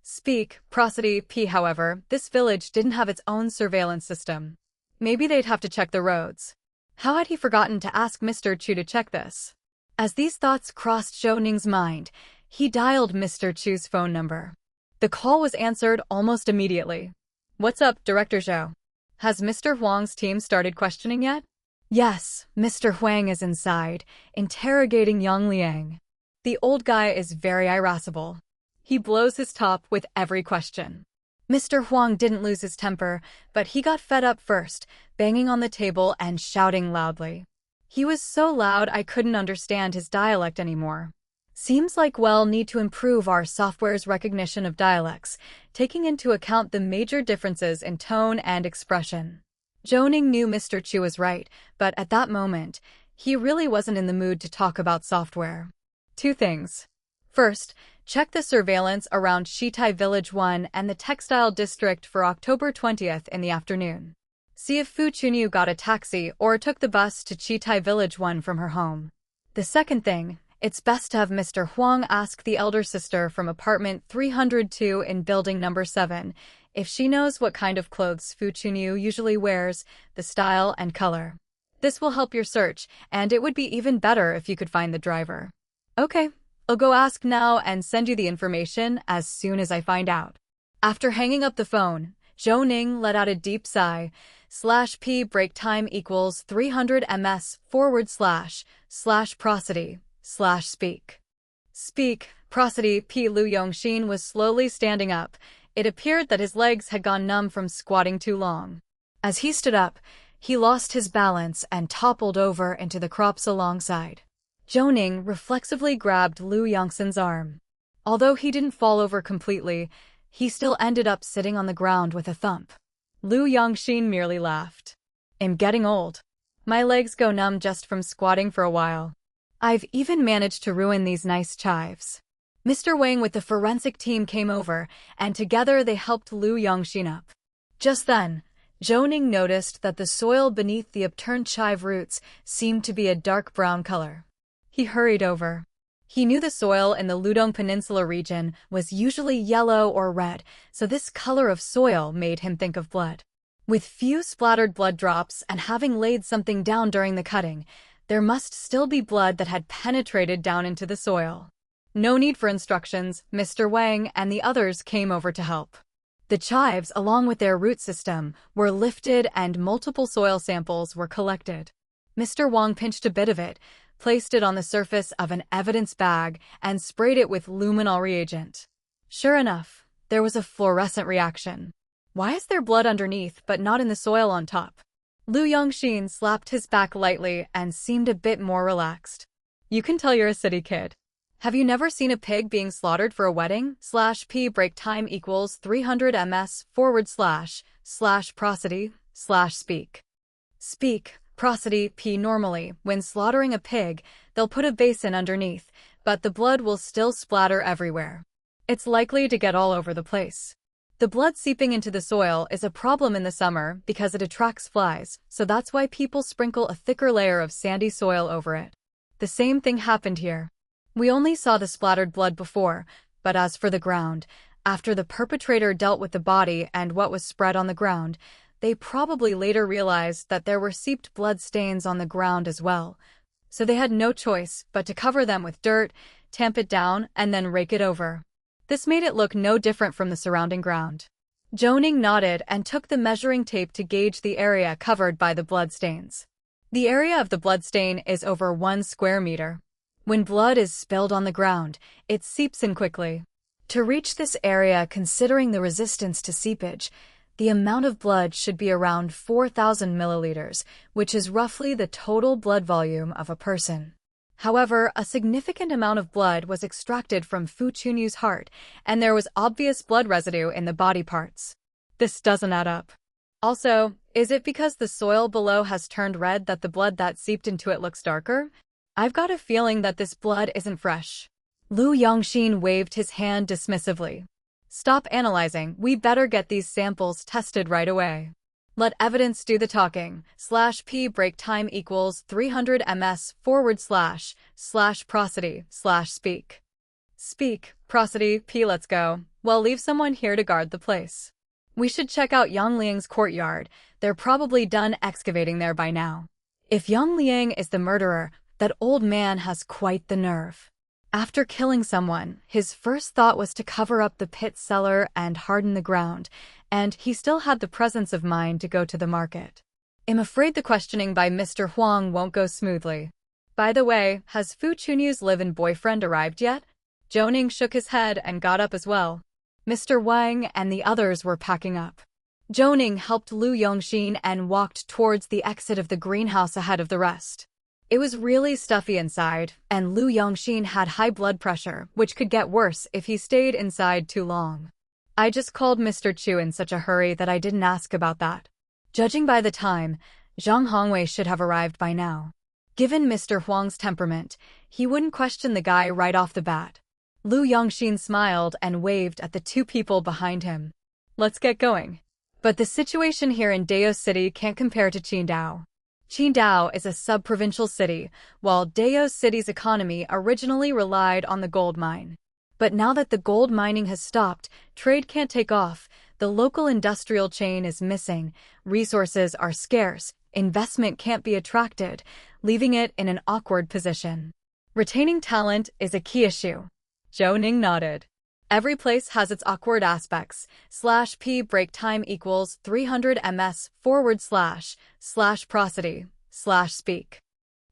Speak, prosody, p. However, this village didn't have its own surveillance system. Maybe they'd have to check the roads. How had he forgotten to ask Mr. Chu to check this? As these thoughts crossed Zhou Ning's mind, he dialed Mr. Chu's phone number. The call was answered almost immediately. "What's up, Director Zhou? Has Mr. Huang's team started questioning yet?" "Yes, Mr. Huang is inside, interrogating Yang Liang. The old guy is very irascible. He blows his top with every question." Mr. Huang didn't lose his temper, but he got fed up first, banging on the table and shouting loudly. He was so loud I couldn't understand his dialect anymore. Seems like we'll need to improve our software's recognition of dialects, taking into account the major differences in tone and expression. Zhou Ning knew Mr. Chu was right, but at that moment, he really wasn't in the mood to talk about software. 2 things. First, check the surveillance around Shitai Village 1 and the Textile District for October 20th in the afternoon. See if Fu Chunyu got a taxi or took the bus to Shitai Village 1 from her home. The second thing, it's best to have Mr. Huang ask the elder sister from apartment 302 in building number 7 if she knows what kind of clothes Fu Chunyu usually wears, the style and color. This will help your search, and it would be even better if you could find the driver. Okay, I'll go ask now and send you the information as soon as I find out. After hanging up the phone, Zhou Ning let out a deep sigh. /p break time equals 300 ms/prosody/speak. Speak, prosody, p. Lu Yongxin was slowly standing up. It appeared that his legs had gone numb from squatting too long. As he stood up, he lost his balance and toppled over into the crops alongside. Zhou Ning reflexively grabbed Lu Yongxin's arm. Although he didn't fall over completely, he still ended up sitting on the ground with a thump. Lu Yongxin merely laughed. "I'm getting old. My legs go numb just from squatting for a while. I've even managed to ruin these nice chives." Mr. Wang with the forensic team came over, and together they helped Lu Yongxin up. Just then, Zhou Ning noticed that the soil beneath the upturned chive roots seemed to be a dark brown color. He hurried over. He knew the soil in the Ludong Peninsula region was usually yellow or red, so this color of soil made him think of blood. With few splattered blood drops and having laid something down during the cutting, there must still be blood that had penetrated down into the soil. No need for instructions, Mr. Wang and the others came over to help. The chives, along with their root system, were lifted and multiple soil samples were collected. Mr. Wang pinched a bit of it, placed it on the surface of an evidence bag, and sprayed it with luminol reagent. Sure enough, there was a fluorescent reaction. Why is there blood underneath but not in the soil on top? Lu Yongxin slapped his back lightly and seemed a bit more relaxed. You can tell you're a city kid. Have you never seen a pig being slaughtered for a wedding? /p break time equals 300 ms / prosody / speak. Speak, prosody, p. Normally, when slaughtering a pig, they'll put a basin underneath, but the blood will still splatter everywhere. It's likely to get all over the place. The blood seeping into the soil is a problem in the summer because it attracts flies, so that's why people sprinkle a thicker layer of sandy soil over it. The same thing happened here. We only saw the splattered blood before, but as for the ground, after the perpetrator dealt with the body and what was spread on the ground, they probably later realized that there were seeped blood stains on the ground as well. So they had no choice but to cover them with dirt, tamp it down, and then rake it over. This made it look no different from the surrounding ground. Zhou Ning nodded and took the measuring tape to gauge the area covered by the bloodstains. The area of the bloodstain is over 1 square meter. When blood is spilled on the ground, it seeps in quickly. To reach this area, considering the resistance to seepage, the amount of blood should be around 4,000 milliliters, which is roughly the total blood volume of a person. However, a significant amount of blood was extracted from Fu Chunyu's heart, and there was obvious blood residue in the body parts. This doesn't add up. Also, is it because the soil below has turned red that the blood that seeped into it looks darker? I've got a feeling that this blood isn't fresh. Lu Yongxin waved his hand dismissively. Stop analyzing, we better get these samples tested right away. Let evidence do the talking. /p break time equals 300 ms / prosody / speak. Speak, prosody, p. Let's go. Well, leave someone here to guard the place. We should check out Yang Liang's courtyard. They're probably done excavating there by now. If Yang Liang is the murderer, that old man has quite the nerve. After killing someone, his first thought was to cover up the pit cellar and harden the ground, and he still had the presence of mind to go to the market. I'm afraid the questioning by Mr. Huang won't go smoothly. By the way, has Fu Chunyu's live-in boyfriend arrived yet? Zhou Ning shook his head and got up as well. Mr. Wang and the others were packing up. Zhou Ning helped Lu Yongxin and walked towards the exit of the greenhouse ahead of the rest. It was really stuffy inside, and Lu Yongxin had high blood pressure, which could get worse if he stayed inside too long. I just called Mr. Chu in such a hurry that I didn't ask about that. Judging by the time, Zhang Hongwei should have arrived by now. Given Mr. Huang's temperament, he wouldn't question the guy right off the bat. Lu Yongxin smiled and waved at the two people behind him. Let's get going. But the situation here in Dao City can't compare to Qidong. Qidong is a sub-provincial city, while Dao City's economy originally relied on the gold mine. But now that the gold mining has stopped, trade can't take off, the local industrial chain is missing, resources are scarce, investment can't be attracted, leaving it in an awkward position. Retaining talent is a key issue. Zhou Ning nodded. Every place has its awkward aspects. /p break time equals 300 ms / prosody / speak.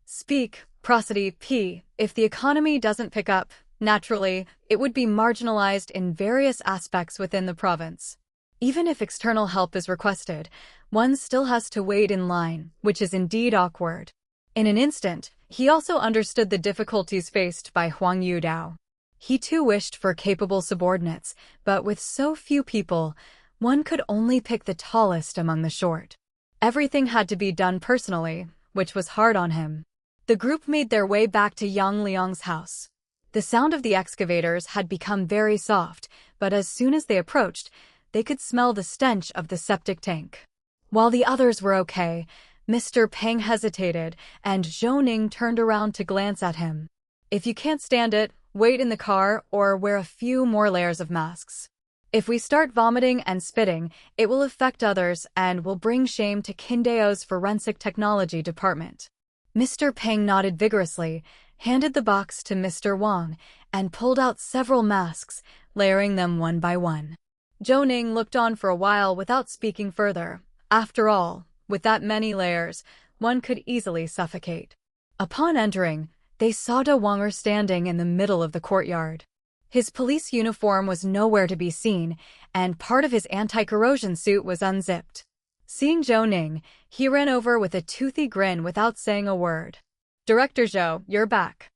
Speak, prosody, p. If the economy doesn't pick up, naturally, it would be marginalized in various aspects within the province. Even if external help is requested, one still has to wait in line, which is indeed awkward. In an instant, he also understood the difficulties faced by Huang Yudao. He too wished for capable subordinates, but with so few people, one could only pick the tallest among the short. Everything had to be done personally, which was hard on him. The group made their way back to Yang Liang's house. The sound of the excavators had become very soft, but as soon as they approached, they could smell the stench of the septic tank. While the others were okay, Mr. Peng hesitated, and Zhou Ning turned around to glance at him. If you can't stand it, wait in the car or wear a few more layers of masks. If we start vomiting and spitting, it will affect others and will bring shame to Qidong's forensic technology department. Mr. Peng nodded vigorously, handed the box to Mr. Wang, and pulled out several masks, layering them one by one. Zhou Ning looked on for a while without speaking further. After all, with that many layers, one could easily suffocate. Upon entering, they saw De Wanger standing in the middle of the courtyard. His police uniform was nowhere to be seen, and part of his anti-corrosion suit was unzipped. Seeing Zhou Ning, he ran over with a toothy grin without saying a word. "Director Zhou, you're back.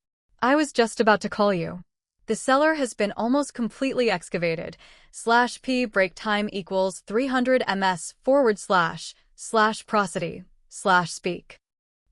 I was just about to call you. The cellar has been almost completely excavated. /P break time equals 300 ms / prosody / speak.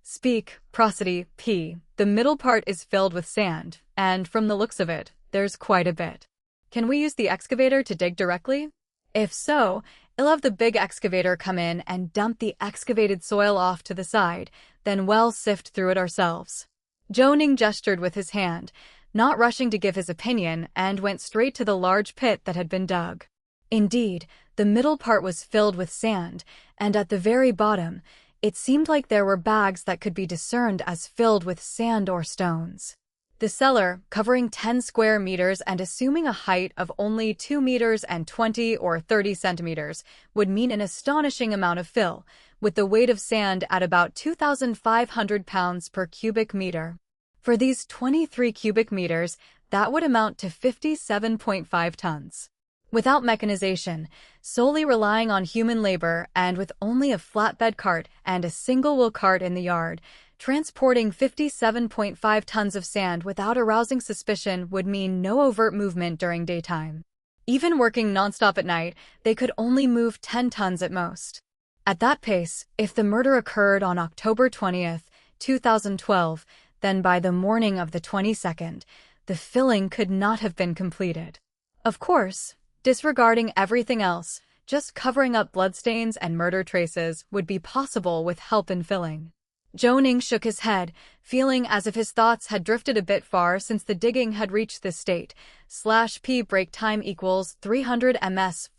Speak, prosody, P. The middle part is filled with sand, and from the looks of it, there's quite a bit. Can we use the excavator to dig directly? If so, I'll have the big excavator come in and dump the excavated soil off to the side, then we'll sift through it ourselves." Zhou Ning gestured with his hand, not rushing to give his opinion, and went straight to the large pit that had been dug. Indeed, the middle part was filled with sand, and at the very bottom, it seemed like there were bags that could be discerned as filled with sand or stones. The cellar, covering 10 square meters and assuming a height of only 2 meters and 20 or 30 centimeters, would mean an astonishing amount of fill, with the weight of sand at about 2,500 pounds per cubic meter. For these 23 cubic meters, that would amount to 57.5 tons. Without mechanization, solely relying on human labor, and with only a flatbed cart and a single-wheel cart in the yard, transporting 57.5 tons of sand without arousing suspicion would mean no overt movement during daytime. Even working nonstop at night, they could only move 10 tons at most. At that pace, if the murder occurred on October 20th, 2012, then by the morning of the 22nd, the filling could not have been completed. Of course, disregarding everything else, just covering up bloodstains and murder traces would be possible with help in filling. Zhou Ning shook his head, feeling as if his thoughts had drifted a bit far since the digging had reached this state. /P break time equals 300 ms /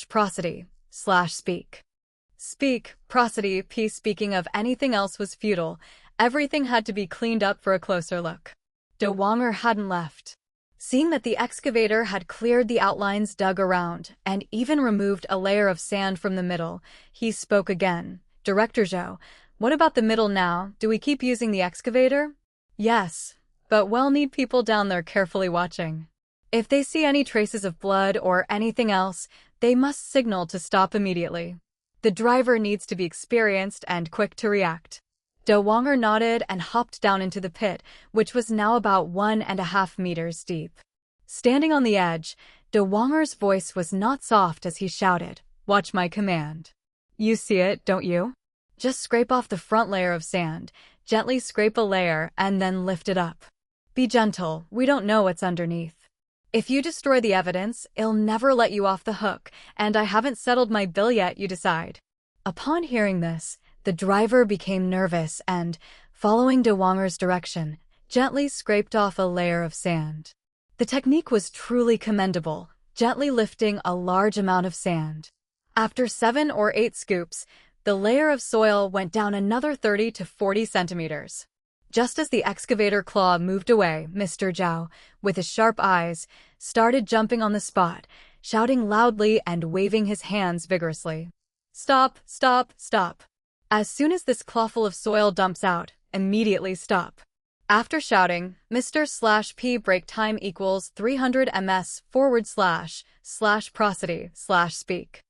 prosody / speak. Speak, prosody, P. Speaking of anything else was futile. Everything had to be cleaned up for a closer look. De Wanger hadn't left. Seeing that the excavator had cleared the outlines dug around, and even removed a layer of sand from the middle, he spoke again. "Director Zhou, what about the middle now? Do we keep using the excavator?" "Yes, but we'll need people down there carefully watching. If they see any traces of blood or anything else, they must signal to stop immediately. The driver needs to be experienced and quick to react." De Wanger nodded and hopped down into the pit, which was now about 1.5 meters deep. Standing on the edge, De Wanger's voice was not soft as he shouted, "Watch my command. You see it, don't you? Just scrape off the front layer of sand, gently scrape a layer, and then lift it up. Be gentle, we don't know what's underneath. If you destroy the evidence, I'll never let you off the hook, and I haven't settled my bill yet, you decide." Upon hearing this, the driver became nervous and, following De Wanger's direction, gently scraped off a layer of sand. The technique was truly commendable, gently lifting a large amount of sand. After 7 or 8 scoops, the layer of soil went down another 30 to 40 centimeters. Just as the excavator claw moved away, Mr. Zhou, with his sharp eyes, started jumping on the spot, shouting loudly and waving his hands vigorously. "Stop, stop, stop. As soon as this clawful of soil dumps out, immediately stop." After shouting, Mr. /P break time equals 300 ms / prosody / speak.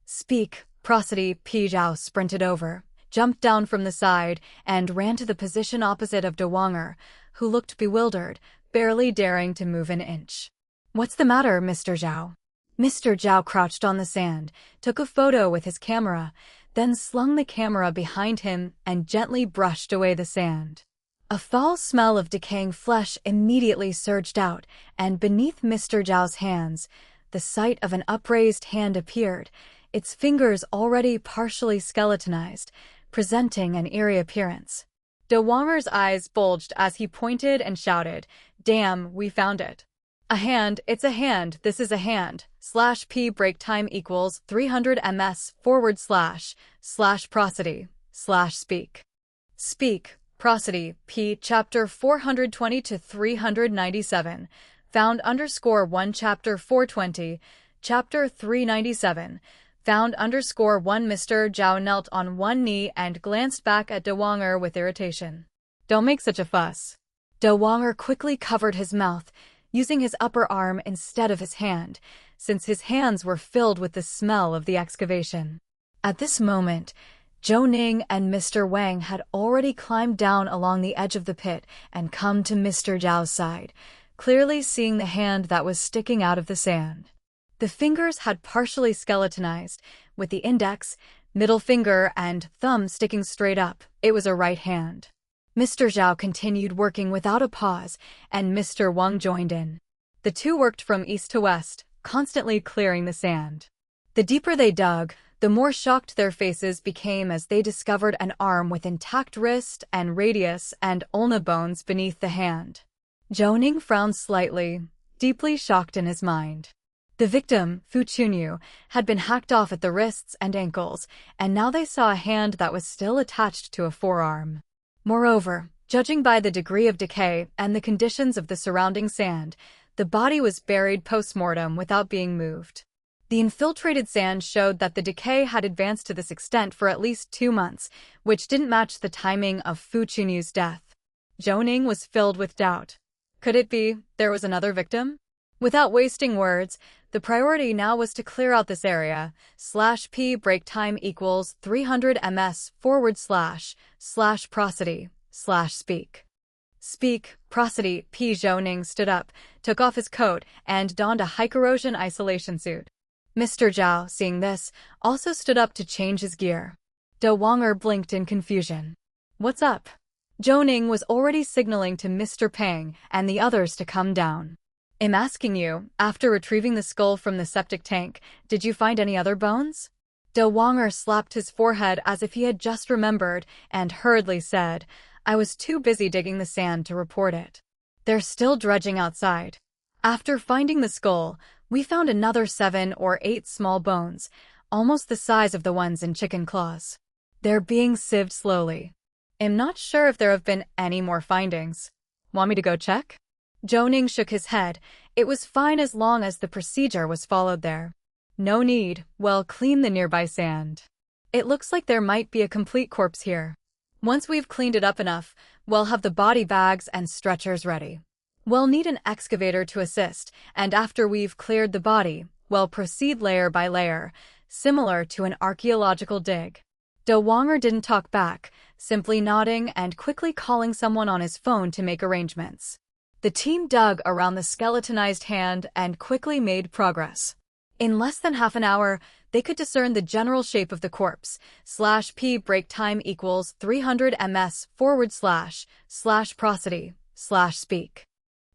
Speak, prosody, P. Zhou sprinted over, jumped down from the side, and ran to the position opposite of De Wanger, who looked bewildered, barely daring to move an inch. "What's the matter, Mr. Zhou?" Mr. Zhou crouched on the sand, took a photo with his camera, then slung the camera behind him and gently brushed away the sand. A foul smell of decaying flesh immediately surged out, and beneath Mr. Zhou's hands, the sight of an upraised hand appeared, its fingers already partially skeletonized, presenting an eerie appearance. De Wanger's eyes bulged as he pointed and shouted, "Damn, we found it. A hand, it's a hand, this is a hand, /p break time equals 300 ms / prosody / speak. Speak, prosody, p chapter 420 to 397, found _1 chapter 420, chapter 397, found _1 Mr. Zhao knelt on one knee and glanced back at De Wonger with irritation. Don't make such a fuss. De Wonger quickly covered his mouth, using his upper arm instead of his hand, since his hands were filled with the smell of the excavation. At this moment, Zhou Ning and Mr. Wang had already climbed down along the edge of the pit and come to Mr. Zhao's side, clearly seeing the hand that was sticking out of the sand. The fingers had partially skeletonized, with the index, middle finger, and thumb sticking straight up. It was a right hand. Mr. Zhao continued working without a pause, and Mr. Wang joined in. The two worked from east to west, constantly clearing the sand. The deeper they dug, the more shocked their faces became as they discovered an arm with intact wrist and radius and ulna bones beneath the hand. Zhou Ning frowned slightly, deeply shocked in his mind. The victim, Fu Chunyu, had been hacked off at the wrists and ankles, and now they saw a hand that was still attached to a forearm. Moreover, judging by the degree of decay and the conditions of the surrounding sand, the body was buried post-mortem without being moved. The infiltrated sand showed that the decay had advanced to this extent for at least 2 months, which didn't match the timing of Fu Chunyu's death. Zhou Ning was filled with doubt. Could it be there was another victim? Without wasting words, the priority now was to clear out this area. /p break time equals 300 ms / prosody / speak. Speak, prosody, p. Zhou Ning stood up, took off his coat, and donned a high-corrosion isolation suit. Mr. Zhao, seeing this, also stood up to change his gear. De Wonger blinked in confusion. What's up? Zhou Ning was already signaling to Mr. Pang and the others to come down. I'm asking you, after retrieving the skull from the septic tank, did you find any other bones? De Wonger slapped his forehead as if he had just remembered and hurriedly said, I was too busy digging the sand to report it. They're still dredging outside. After finding the skull, we found another 7 or 8 small bones, almost the size of the ones in chicken claws. They're being sieved slowly. I'm not sure if there have been any more findings. Want me to go check? Zhou Ning shook his head. It was fine as long as the procedure was followed there. No need, well, clean the nearby sand. It looks like there might be a complete corpse here. Once we've cleaned it up enough, we'll have the body bags and stretchers ready. We'll need an excavator to assist, and after we've cleared the body, we'll proceed layer by layer, similar to an archaeological dig. De Wonger didn't talk back, simply nodding and quickly calling someone on his phone to make arrangements. The team dug around the skeletonized hand and quickly made progress. In less than half an hour, they could discern the general shape of the corpse. /p break time equals 300 ms / prosody / speak.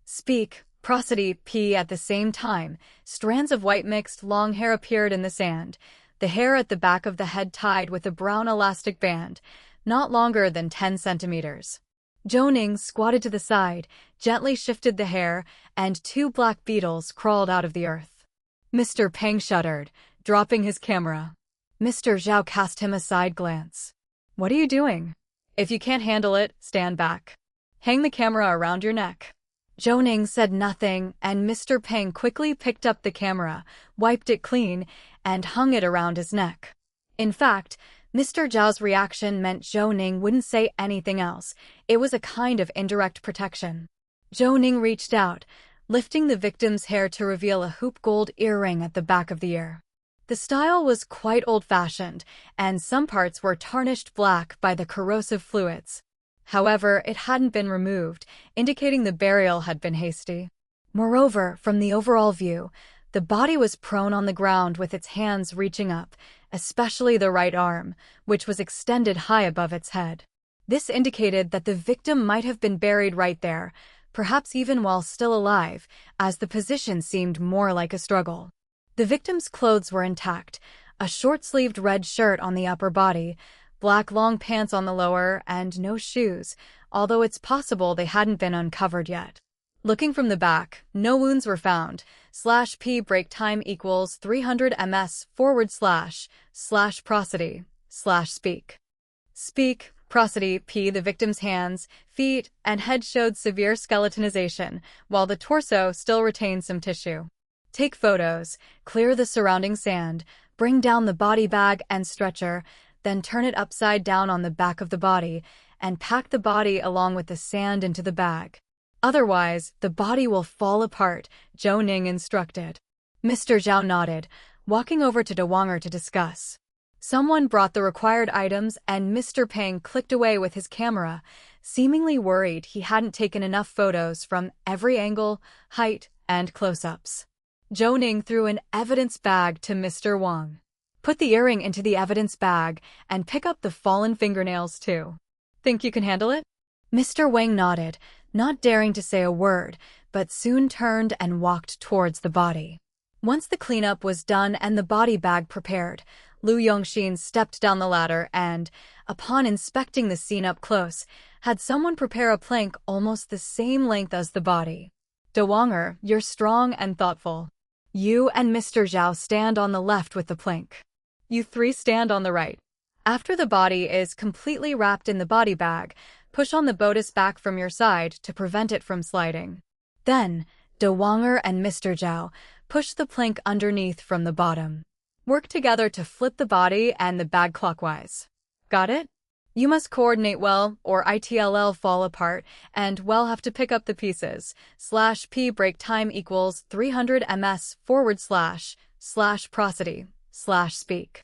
Speak, prosody, p. At the same time, strands of white mixed long hair appeared in the sand, the hair at the back of the head tied with a brown elastic band, not longer than 10 centimeters. Zhou Ning squatted to the side, gently shifted the hair, and 2 black beetles crawled out of the earth. Mr. Pang shuddered, dropping his camera. Mr. Zhao cast him a side glance. What are you doing? If you can't handle it, stand back. Hang the camera around your neck. Zhou Ning said nothing, and Mr. Pang quickly picked up the camera, wiped it clean, and hung it around his neck. In fact, Mr. Zhao's reaction meant Zhou Ning wouldn't say anything else. It was a kind of indirect protection. Zhou Ning reached out, lifting the victim's hair to reveal a hoop gold earring at the back of the ear. The style was quite old-fashioned, and some parts were tarnished black by the corrosive fluids. However, it hadn't been removed, indicating the burial had been hasty. Moreover, from the overall view, the body was prone on the ground with its hands reaching up, especially the right arm, which was extended high above its head. This indicated that the victim might have been buried right there, perhaps even while still alive, as the position seemed more like a struggle. The victim's clothes were intact, a short-sleeved red shirt on the upper body, black long pants on the lower, and no shoes, although it's possible they hadn't been uncovered yet. Looking from the back, no wounds were found. /P break time equals 300 ms// prosody/speak. Speak, prosody, p. The victim's hands, feet, and head showed severe skeletonization, while the torso still retained some tissue. Take photos, clear the surrounding sand, bring down the body bag and stretcher, then turn it upside down on the back of the body, and pack the body along with the sand into the bag. Otherwise, the body will fall apart, Zhou Ning instructed. Mr. Zhao nodded, walking over to Dewanger to discuss. Someone brought the required items and Mr. Peng clicked away with his camera, seemingly worried he hadn't taken enough photos from every angle, height, and close-ups. Zhou Ning threw an evidence bag to Mr. Wang. Put the earring into the evidence bag and pick up the fallen fingernails too. Think you can handle it? Mr. Wang nodded, not daring to say a word, but soon turned and walked towards the body. Once the cleanup was done and the body bag prepared, Lu Yongxin stepped down the ladder and, upon inspecting the scene up close, had someone prepare a plank almost the same length as the body. Dewanger, you're strong and thoughtful. You and Mr. Zhao stand on the left with the plank. You three stand on the right. After the body is completely wrapped in the body bag, push on the bodice back from your side to prevent it from sliding. Then, Dewanger and Mr. Zhao push the plank underneath from the bottom. Work together to flip the body and the bag clockwise. Got it? You must coordinate well, or it'll fall apart, and we'll have to pick up the pieces. /P break time equals 300 ms// prosody/speak.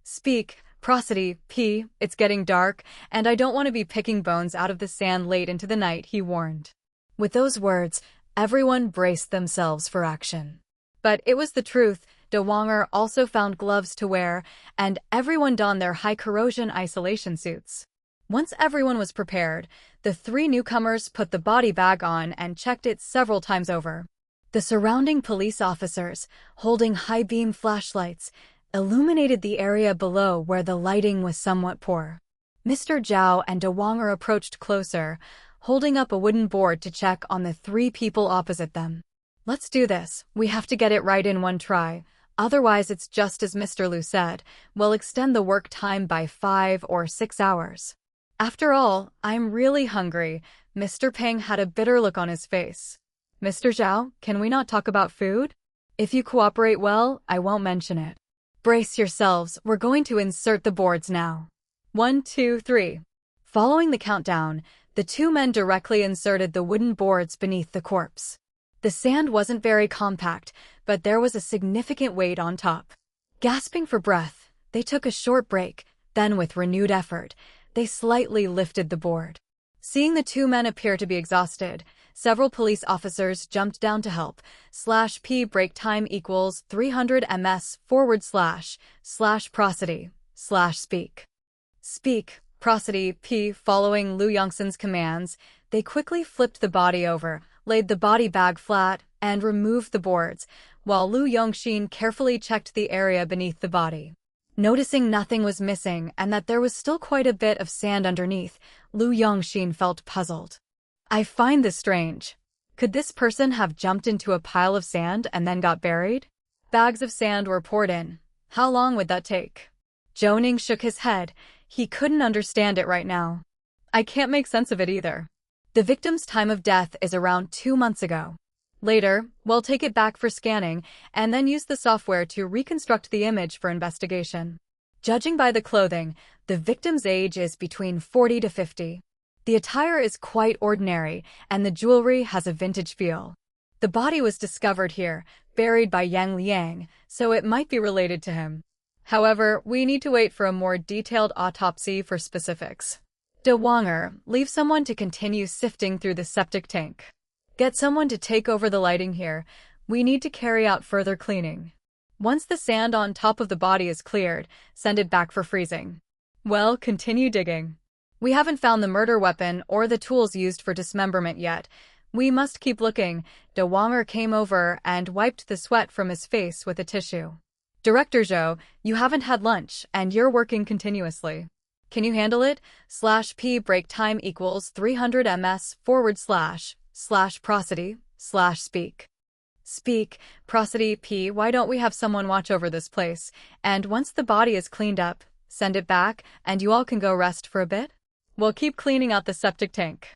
Speak, prosody, p. It's getting dark, and I don't want to be picking bones out of the sand late into the night, he warned. With those words, everyone braced themselves for action. But it was the truth. Dewanger also found gloves to wear, and everyone donned their high-corrosion isolation suits. Once everyone was prepared, the three newcomers put the body bag on and checked it several times over. The surrounding police officers, holding high-beam flashlights, illuminated the area below where the lighting was somewhat poor. Mr. Zhao and Dewanger approached closer, holding up a wooden board to check on the three people opposite them. Let's do this. We have to get it right in one try. Otherwise, it's just as Mr. Liu said, we'll extend the work time by 5 or 6 hours. After all, I'm really hungry. Mr. Peng had a bitter look on his face. Mr. Zhao, can we not talk about food? If you cooperate well, I won't mention it. Brace yourselves, we're going to insert the boards now. 1, 2, 3. Following the countdown, the two men directly inserted the wooden boards beneath the corpse. The sand wasn't very compact, but there was a significant weight on top. Gasping for breath, they took a short break, then with renewed effort, they slightly lifted the board. Seeing the two men appear to be exhausted, several police officers jumped down to help. /P break time equals 300 ms// prosody/speak. Speak, prosody, p. Following Lu Yongxin's commands, they quickly flipped the body over, laid the body bag flat, and removed the boards, while Lu Yongxin carefully checked the area beneath the body. Noticing nothing was missing and that there was still quite a bit of sand underneath, Lu Yongxin felt puzzled. I find this strange. Could this person have jumped into a pile of sand and then got buried? Bags of sand were poured in. How long would that take? Zhou Ning shook his head. He couldn't understand it right now. I can't make sense of it either. The victim's time of death is around 2 months ago. Later, we'll take it back for scanning and then use the software to reconstruct the image for investigation. Judging by the clothing, the victim's age is between 40 to 50. The attire is quite ordinary, and the jewelry has a vintage feel. The body was discovered here, buried by Yang Liang, so it might be related to him. However, we need to wait for a more detailed autopsy for specifics. Dewanger, leave someone to continue sifting through the septic tank. Get someone to take over the lighting here. We need to carry out further cleaning. Once the sand on top of the body is cleared, send it back for freezing. Well, continue digging. We haven't found the murder weapon or the tools used for dismemberment yet. We must keep looking. Dewanger came over and wiped the sweat from his face with a tissue. Director Zhou, you haven't had lunch and you're working continuously. Can you handle it? /P break time equals 300 ms// slash prosody slash speak. Speak, prosody p. Why don't we have someone watch over this place, and once the body is cleaned up, send it back, and you all can go rest for a bit? We'll keep cleaning out the septic tank.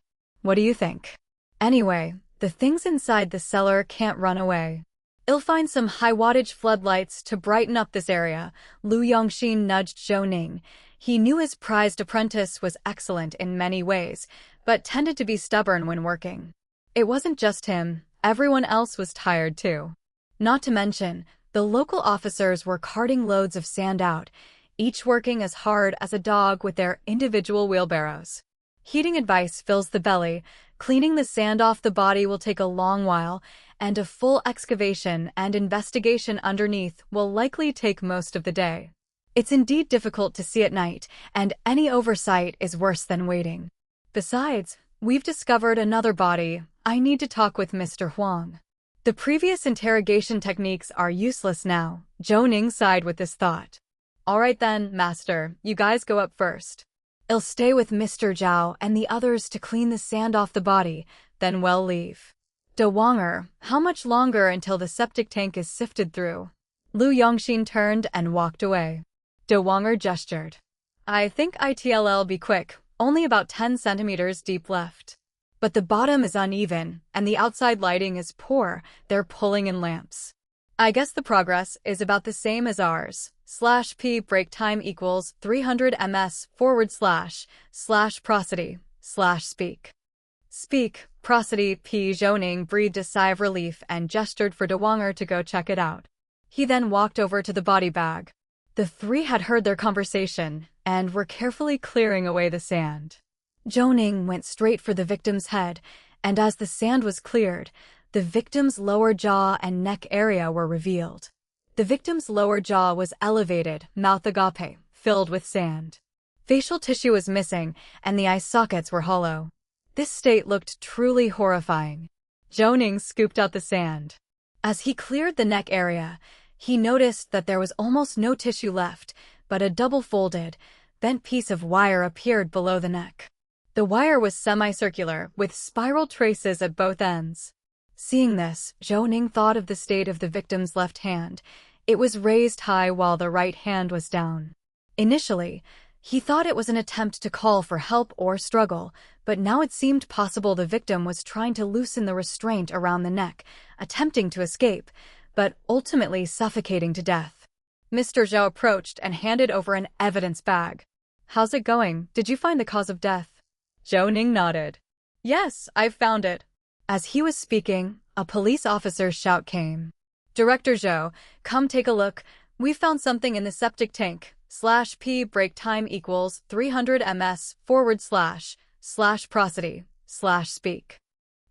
What do you think? Anyway, the things inside the cellar can't run away. I'll find some high-wattage floodlights to brighten up this area. Lu Yongxin nudged Zhou Ning. He knew his prized apprentice was excellent in many ways, but tended to be stubborn when working. It wasn't just him. Everyone else was tired too. Not to mention, the local officers were carting loads of sand out, each working as hard as a dog with their individual wheelbarrows. Heating advice fills the belly. Cleaning the sand off the body will take a long while, and a full excavation and investigation underneath will likely take most of the day. It's indeed difficult to see at night, and any oversight is worse than waiting. Besides, we've discovered another body. I need to talk with Mr. Huang. The previous interrogation techniques are useless now. Zhou Ning sighed with this thought. All right then, master, you guys go up first. I'll stay with Mr. Zhao and the others to clean the sand off the body, then we'll leave. De Wonger, how much longer until the septic tank is sifted through? Lu Yongxin turned and walked away. De Wonger gestured. I think it'll be quick, only about 10 centimeters deep left. But the bottom is uneven, and the outside lighting is poor. They're pulling in lamps. I guess the progress is about the same as ours. /p break time equals 300 ms / prosody / speak. Speak, prosody p. Zhou Ning breathed a sigh of relief and gestured for De Wonger to go check it out. He then walked over to the body bag. The three had heard their conversation and were carefully clearing away the sand. Zhou Ning went straight for the victim's head, and as the sand was cleared, the victim's lower jaw and neck area were revealed. The victim's lower jaw was elevated, mouth agape, filled with sand. Facial tissue was missing, and the eye sockets were hollow. This state looked truly horrifying. Zhou Ning scooped out the sand. As he cleared the neck area, he noticed that there was almost no tissue left, but a double-folded, bent piece of wire appeared below the neck. The wire was semicircular, with spiral traces at both ends. Seeing this, Zhou Ning thought of the state of the victim's left hand. It was raised high while the right hand was down. Initially, he thought it was an attempt to call for help or struggle, but now it seemed possible the victim was trying to loosen the restraint around the neck, attempting to escape, but ultimately suffocating to death. Mr. Zhao approached and handed over an evidence bag. How's it going? Did you find the cause of death? Zhou Ning nodded. Yes, I've found it. As he was speaking, a police officer's shout came. Director Zhou, come take a look. We found something in the septic tank. /p break time equals 300 ms / prosody / speak.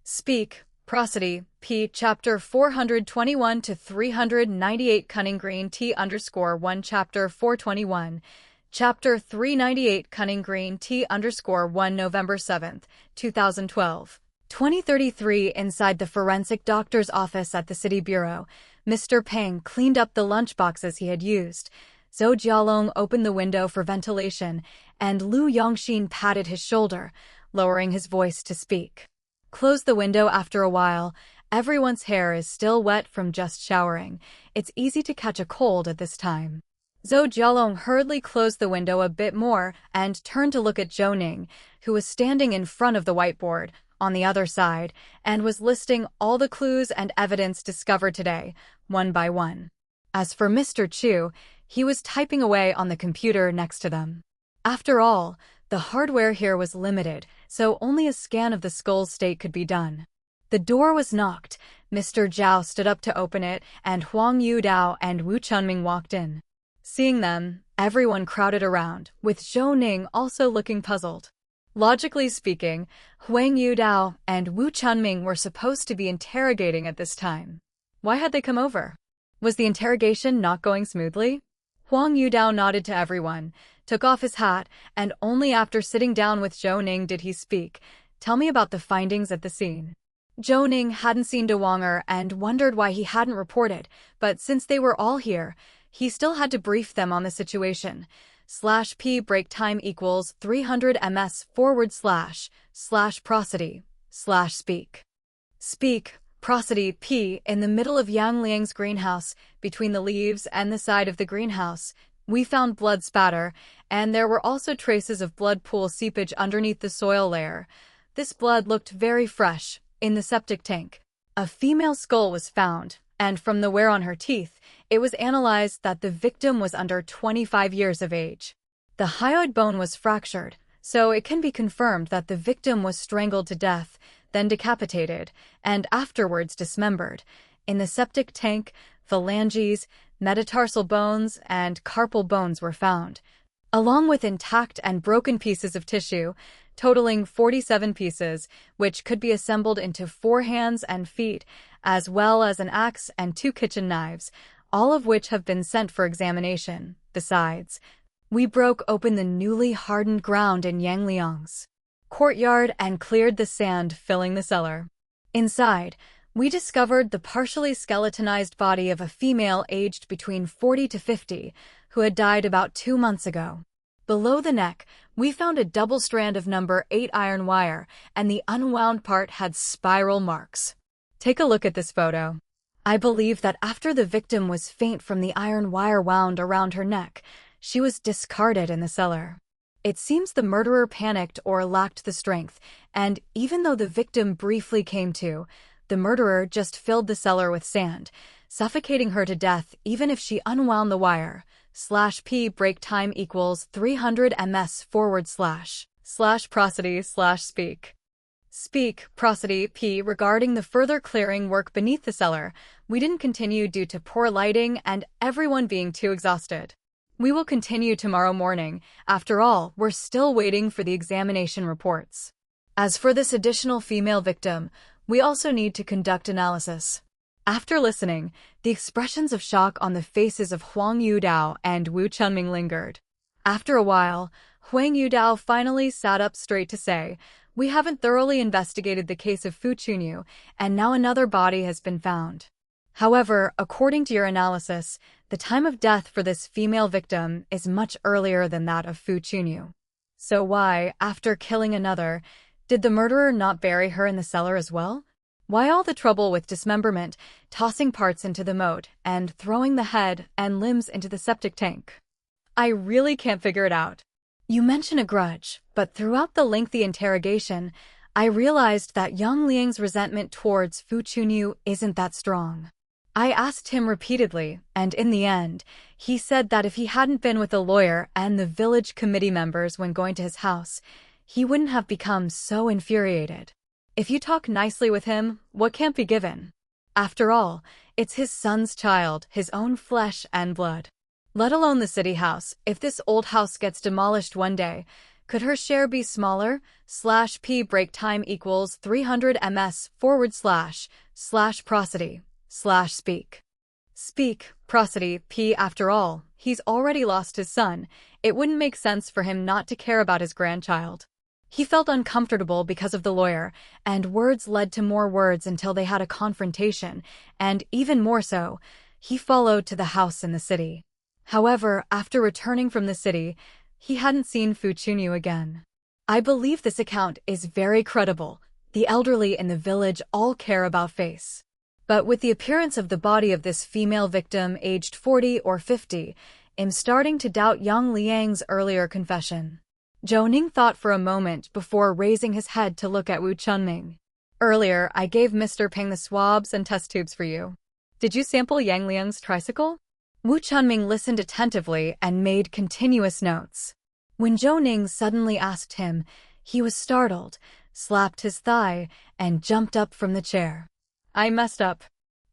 Speak, prosody, p. Chapter 421 to 398 Cunning Green T _1 Chapter 421. Chapter 398 Cunning Green T _1 November 7, 2012. 2033 Inside the Forensic Doctor's office at the City Bureau, Mr. Peng cleaned up the lunchboxes he had used. Zhou Jialong opened the window for ventilation, and Lu Yongxin patted his shoulder, lowering his voice to speak. Close the window after a while. Everyone's hair is still wet from just showering. It's easy to catch a cold at this time. Zhou Jialong hurriedly closed the window a bit more and turned to look at Zhou Ning, who was standing in front of the whiteboard, on the other side, and was listing all the clues and evidence discovered today, one by one. As for Mr. Chu, he was typing away on the computer next to them. After all, the hardware here was limited, so only a scan of the skull's state could be done. The door was knocked. Mr. Zhao stood up to open it, and Huang Yudao and Wu Chunming walked in. Seeing them, everyone crowded around, with Zhou Ning also looking puzzled. Logically speaking, Huang Yudao and Wu Chunming were supposed to be interrogating at this time. Why had they come over? Was the interrogation not going smoothly? Huang Yudao nodded to everyone, took off his hat, and only after sitting down with Zhou Ning did he speak. Tell me about the findings at the scene. Zhou Ning hadn't seen De Wonger and wondered why he hadn't reported, but since they were all here, he still had to brief them on the situation. /p break time equals 300 ms / prosody / speak. Speak, prosody P. In the middle of Yang Liang's greenhouse, between the leaves and the side of the greenhouse, we found blood spatter, and there were also traces of blood pool seepage underneath the soil layer. This blood looked very fresh, in the septic tank. A female skull was found, and from the wear on her teeth, it was analyzed that the victim was under 25 years of age. The hyoid bone was fractured, so it can be confirmed that the victim was strangled to death, then decapitated, and afterwards dismembered. In the septic tank, phalanges, metatarsal bones, and carpal bones were found, along with intact and broken pieces of tissue, totaling 47 pieces, which could be assembled into 4 hands and feet, as well as an axe and 2 kitchen knives, all of which have been sent for examination. Besides, we broke open the newly hardened ground in Yang Liang's courtyard and cleared the sand filling the cellar. Inside, we discovered the partially skeletonized body of a female aged between 40 to 50, who had died about 2 months ago. Below the neck, we found a double strand of number 8 iron wire, and the unwound part had spiral marks. Take a look at this photo. I believe that after the victim was faint from the iron wire wound around her neck, she was discarded in the cellar. It seems the murderer panicked or lacked the strength, and even though the victim briefly came to, the murderer just filled the cellar with sand, suffocating her to death even if she unwound the wire. /P break time equals 300 ms / prosody / speak. Speak, prosody P. Regarding the further clearing work beneath the cellar, we didn't continue due to poor lighting and everyone being too exhausted. We will continue tomorrow morning. After all, we're still waiting for the examination reports. As for this additional female victim, we also need to conduct analysis. After listening, the expressions of shock on the faces of Huang Yudao and Wu Chunming lingered. After a while, Huang Yudao finally sat up straight to say, "We haven't thoroughly investigated the case of Fu Chunyu, and now another body has been found. However, according to your analysis, the time of death for this female victim is much earlier than that of Fu Chunyu. So why, after killing another, did the murderer not bury her in the cellar as well? Why all the trouble with dismemberment, tossing parts into the moat, and throwing the head and limbs into the septic tank? I really can't figure it out. You mention a grudge, but throughout the lengthy interrogation, I realized that Yang Liang's resentment towards Fu Chunyu isn't that strong. I asked him repeatedly, and in the end, he said that if he hadn't been with the lawyer and the village committee members when going to his house, he wouldn't have become so infuriated. If you talk nicely with him, what can't be given? After all, it's his son's child, his own flesh and blood. Let alone the city house. If this old house gets demolished one day, could her share be smaller? /P break time equals 300 ms / prosody / speak. Speak, prosody P. After all, he's already lost his son. It wouldn't make sense for him not to care about his grandchild. He felt uncomfortable because of the lawyer, and words led to more words until they had a confrontation, and even more so, he followed to the house in the city. However, after returning from the city, he hadn't seen Fu Chunyu again. I believe this account is very credible. The elderly in the village all care about face. But with the appearance of the body of this female victim aged 40 or 50, I'm starting to doubt Yang Liang's earlier confession. Zhou Ning thought for a moment before raising his head to look at Wu Chunming. Earlier, I gave Mr. Peng the swabs and test tubes for you. Did you sample Yang Liang's tricycle? Wu Chunming listened attentively and made continuous notes. When Zhou Ning suddenly asked him, he was startled, slapped his thigh, and jumped up from the chair. I messed up.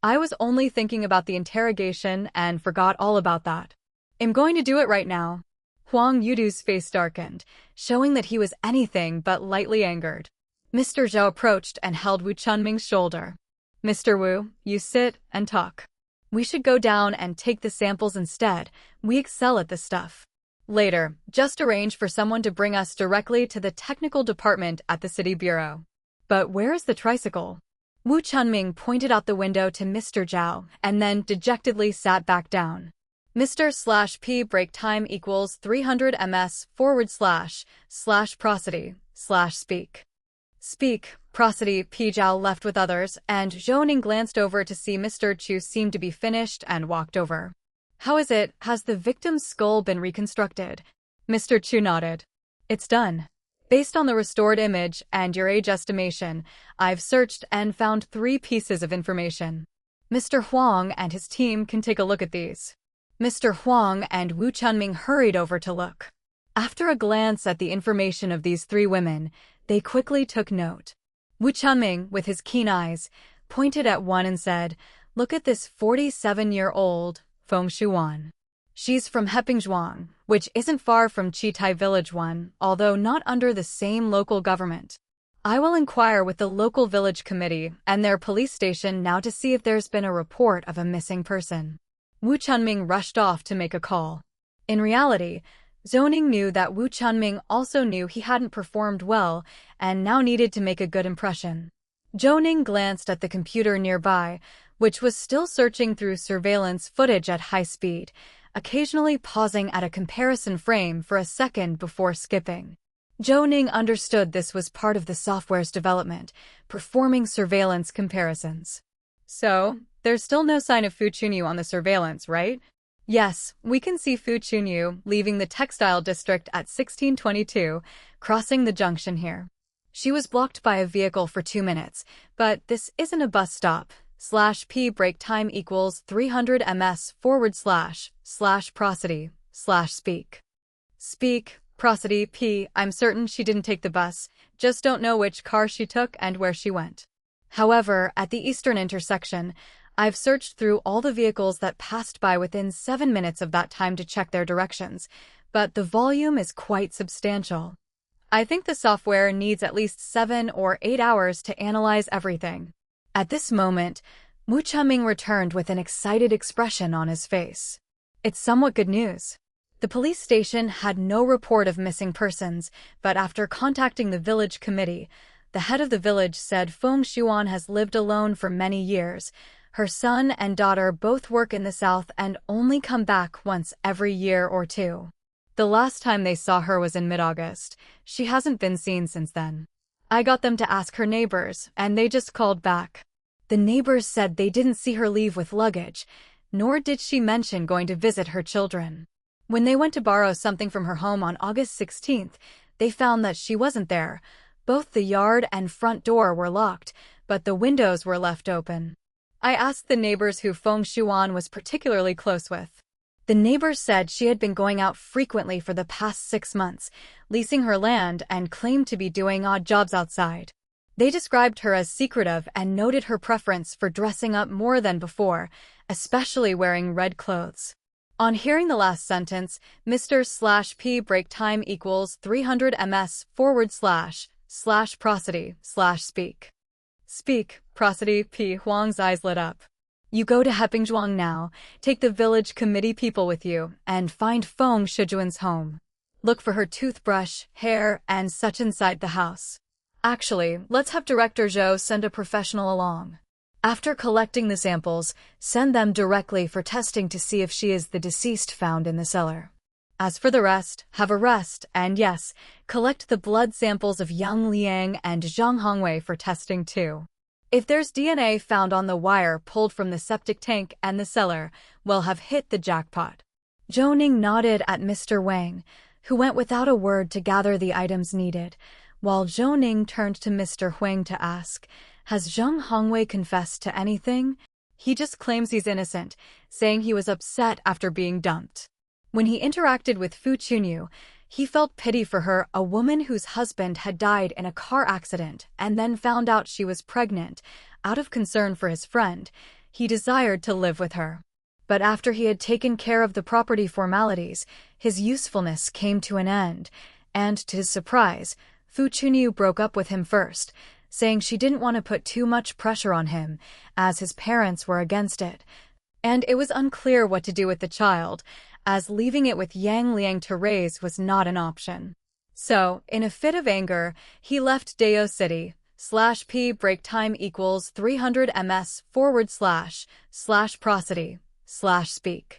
I was only thinking about the interrogation and forgot all about that. I'm going to do it right now. Huang Yudu's face darkened, showing that he was anything but lightly angered. Mr. Zhou approached and held Wu Chunming's shoulder. Mr. Wu, you sit and talk. We should go down and take the samples instead. We excel at this stuff. Later, just arrange for someone to bring us directly to the technical department at the city bureau. But where is the tricycle? Wu Chunming pointed out the window to Mr. Zhao and then dejectedly sat back down. Mr. /P break time equals 300 ms / prosody / speak. Speak, Prosody P. Zhao left with others, and Zhou Ning glanced over to see Mr. Chu seemed to be finished and walked over. How is it? Has the victim's skull been reconstructed? Mr. Chu nodded. It's done. Based on the restored image and your age estimation, I've searched and found 3 pieces of information. Mr. Huang and his team can take a look at these. Mr. Huang and Wu Chunming hurried over to look. After a glance at the information of these 3 women, they quickly took note. Wu Chunming, with his keen eyes, pointed at one and said, "Look at this 47-year-old Feng Shuan. She's from Hepingzhuang, which isn't far from Qitai Village 1, although not under the same local government. I will inquire with the local village committee and their police station now to see if there's been a report of a missing person." Wu Chunming rushed off to make a call. In reality, Zhou Ning knew that Wu Chunming also knew he hadn't performed well and now needed to make a good impression. Zhou Ning glanced at the computer nearby, which was still searching through surveillance footage at high speed, occasionally pausing at a comparison frame for a second before skipping. Zhou Ning understood this was part of the software's development, performing surveillance comparisons. So, there's still no sign of Fu Chunyu on the surveillance, right? Yes, we can see Fu Chunyu leaving the textile district at 1622, crossing the junction here. She was blocked by a vehicle for 2 minutes, but this isn't a bus stop. /P break time equals 300 ms / prosody / speak. Speak, prosody P. I'm certain she didn't take the bus, just don't know which car she took and where she went. However, at the eastern intersection, I've searched through all the vehicles that passed by within 7 minutes of that time to check their directions, but the volume is quite substantial. I think the software needs at least 7 or 8 hours to analyze everything. At this moment, Wu Chunming returned with an excited expression on his face. It's somewhat good news. The police station had no report of missing persons, but after contacting the village committee, the head of the village said Feng Shuan has lived alone for many years. Her son and daughter both work in the south and only come back once every year or 2. The last time they saw her was in mid-August. She hasn't been seen since then. I got them to ask her neighbors, and they just called back. The neighbors said they didn't see her leave with luggage, nor did she mention going to visit her children. When they went to borrow something from her home on August 16th, they found that she wasn't there. Both the yard and front door were locked, but the windows were left open. I asked the neighbors who Feng Shuan was particularly close with. The neighbors said she had been going out frequently for the past 6 months, leasing her land, and claimed to be doing odd jobs outside. They described her as secretive and noted her preference for dressing up more than before, especially wearing red clothes. On hearing the last sentence, Mr. /P break time equals 300 ms / prosody / speak. Speak, prosody P. Huang's eyes lit up. You go to Hepingzhuang now, take the village committee people with you, and find Feng Shijuan's home. Look for her toothbrush, hair, and such inside the house. Actually, let's have Director Zhou send a professional along. After collecting the samples, send them directly for testing to see if she is the deceased found in the cellar. As for the rest, have a rest, and yes, collect the blood samples of Yang Liang and Zhang Hongwei for testing too. If there's DNA found on the wire pulled from the septic tank and the cellar, we'll have hit the jackpot. Zhou Ning nodded at Mr. Wang, who went without a word to gather the items needed, while Zhou Ning turned to Mr. Huang to ask, has Zhang Hongwei confessed to anything? He just claims he's innocent, saying he was upset after being dumped. When he interacted with Fu Chunyu, he felt pity for her, a woman whose husband had died in a car accident and then found out she was pregnant. Out of concern for his friend, he desired to live with her. But after he had taken care of the property formalities, his usefulness came to an end, and to his surprise, Fu Chunyu broke up with him first, saying she didn't want to put too much pressure on him, as his parents were against it. And it was unclear what to do with the child, as leaving it with Yang Liang to raise was not an option. So, in a fit of anger, he left Dao City, /P break time equals 300 ms / prosody / speak.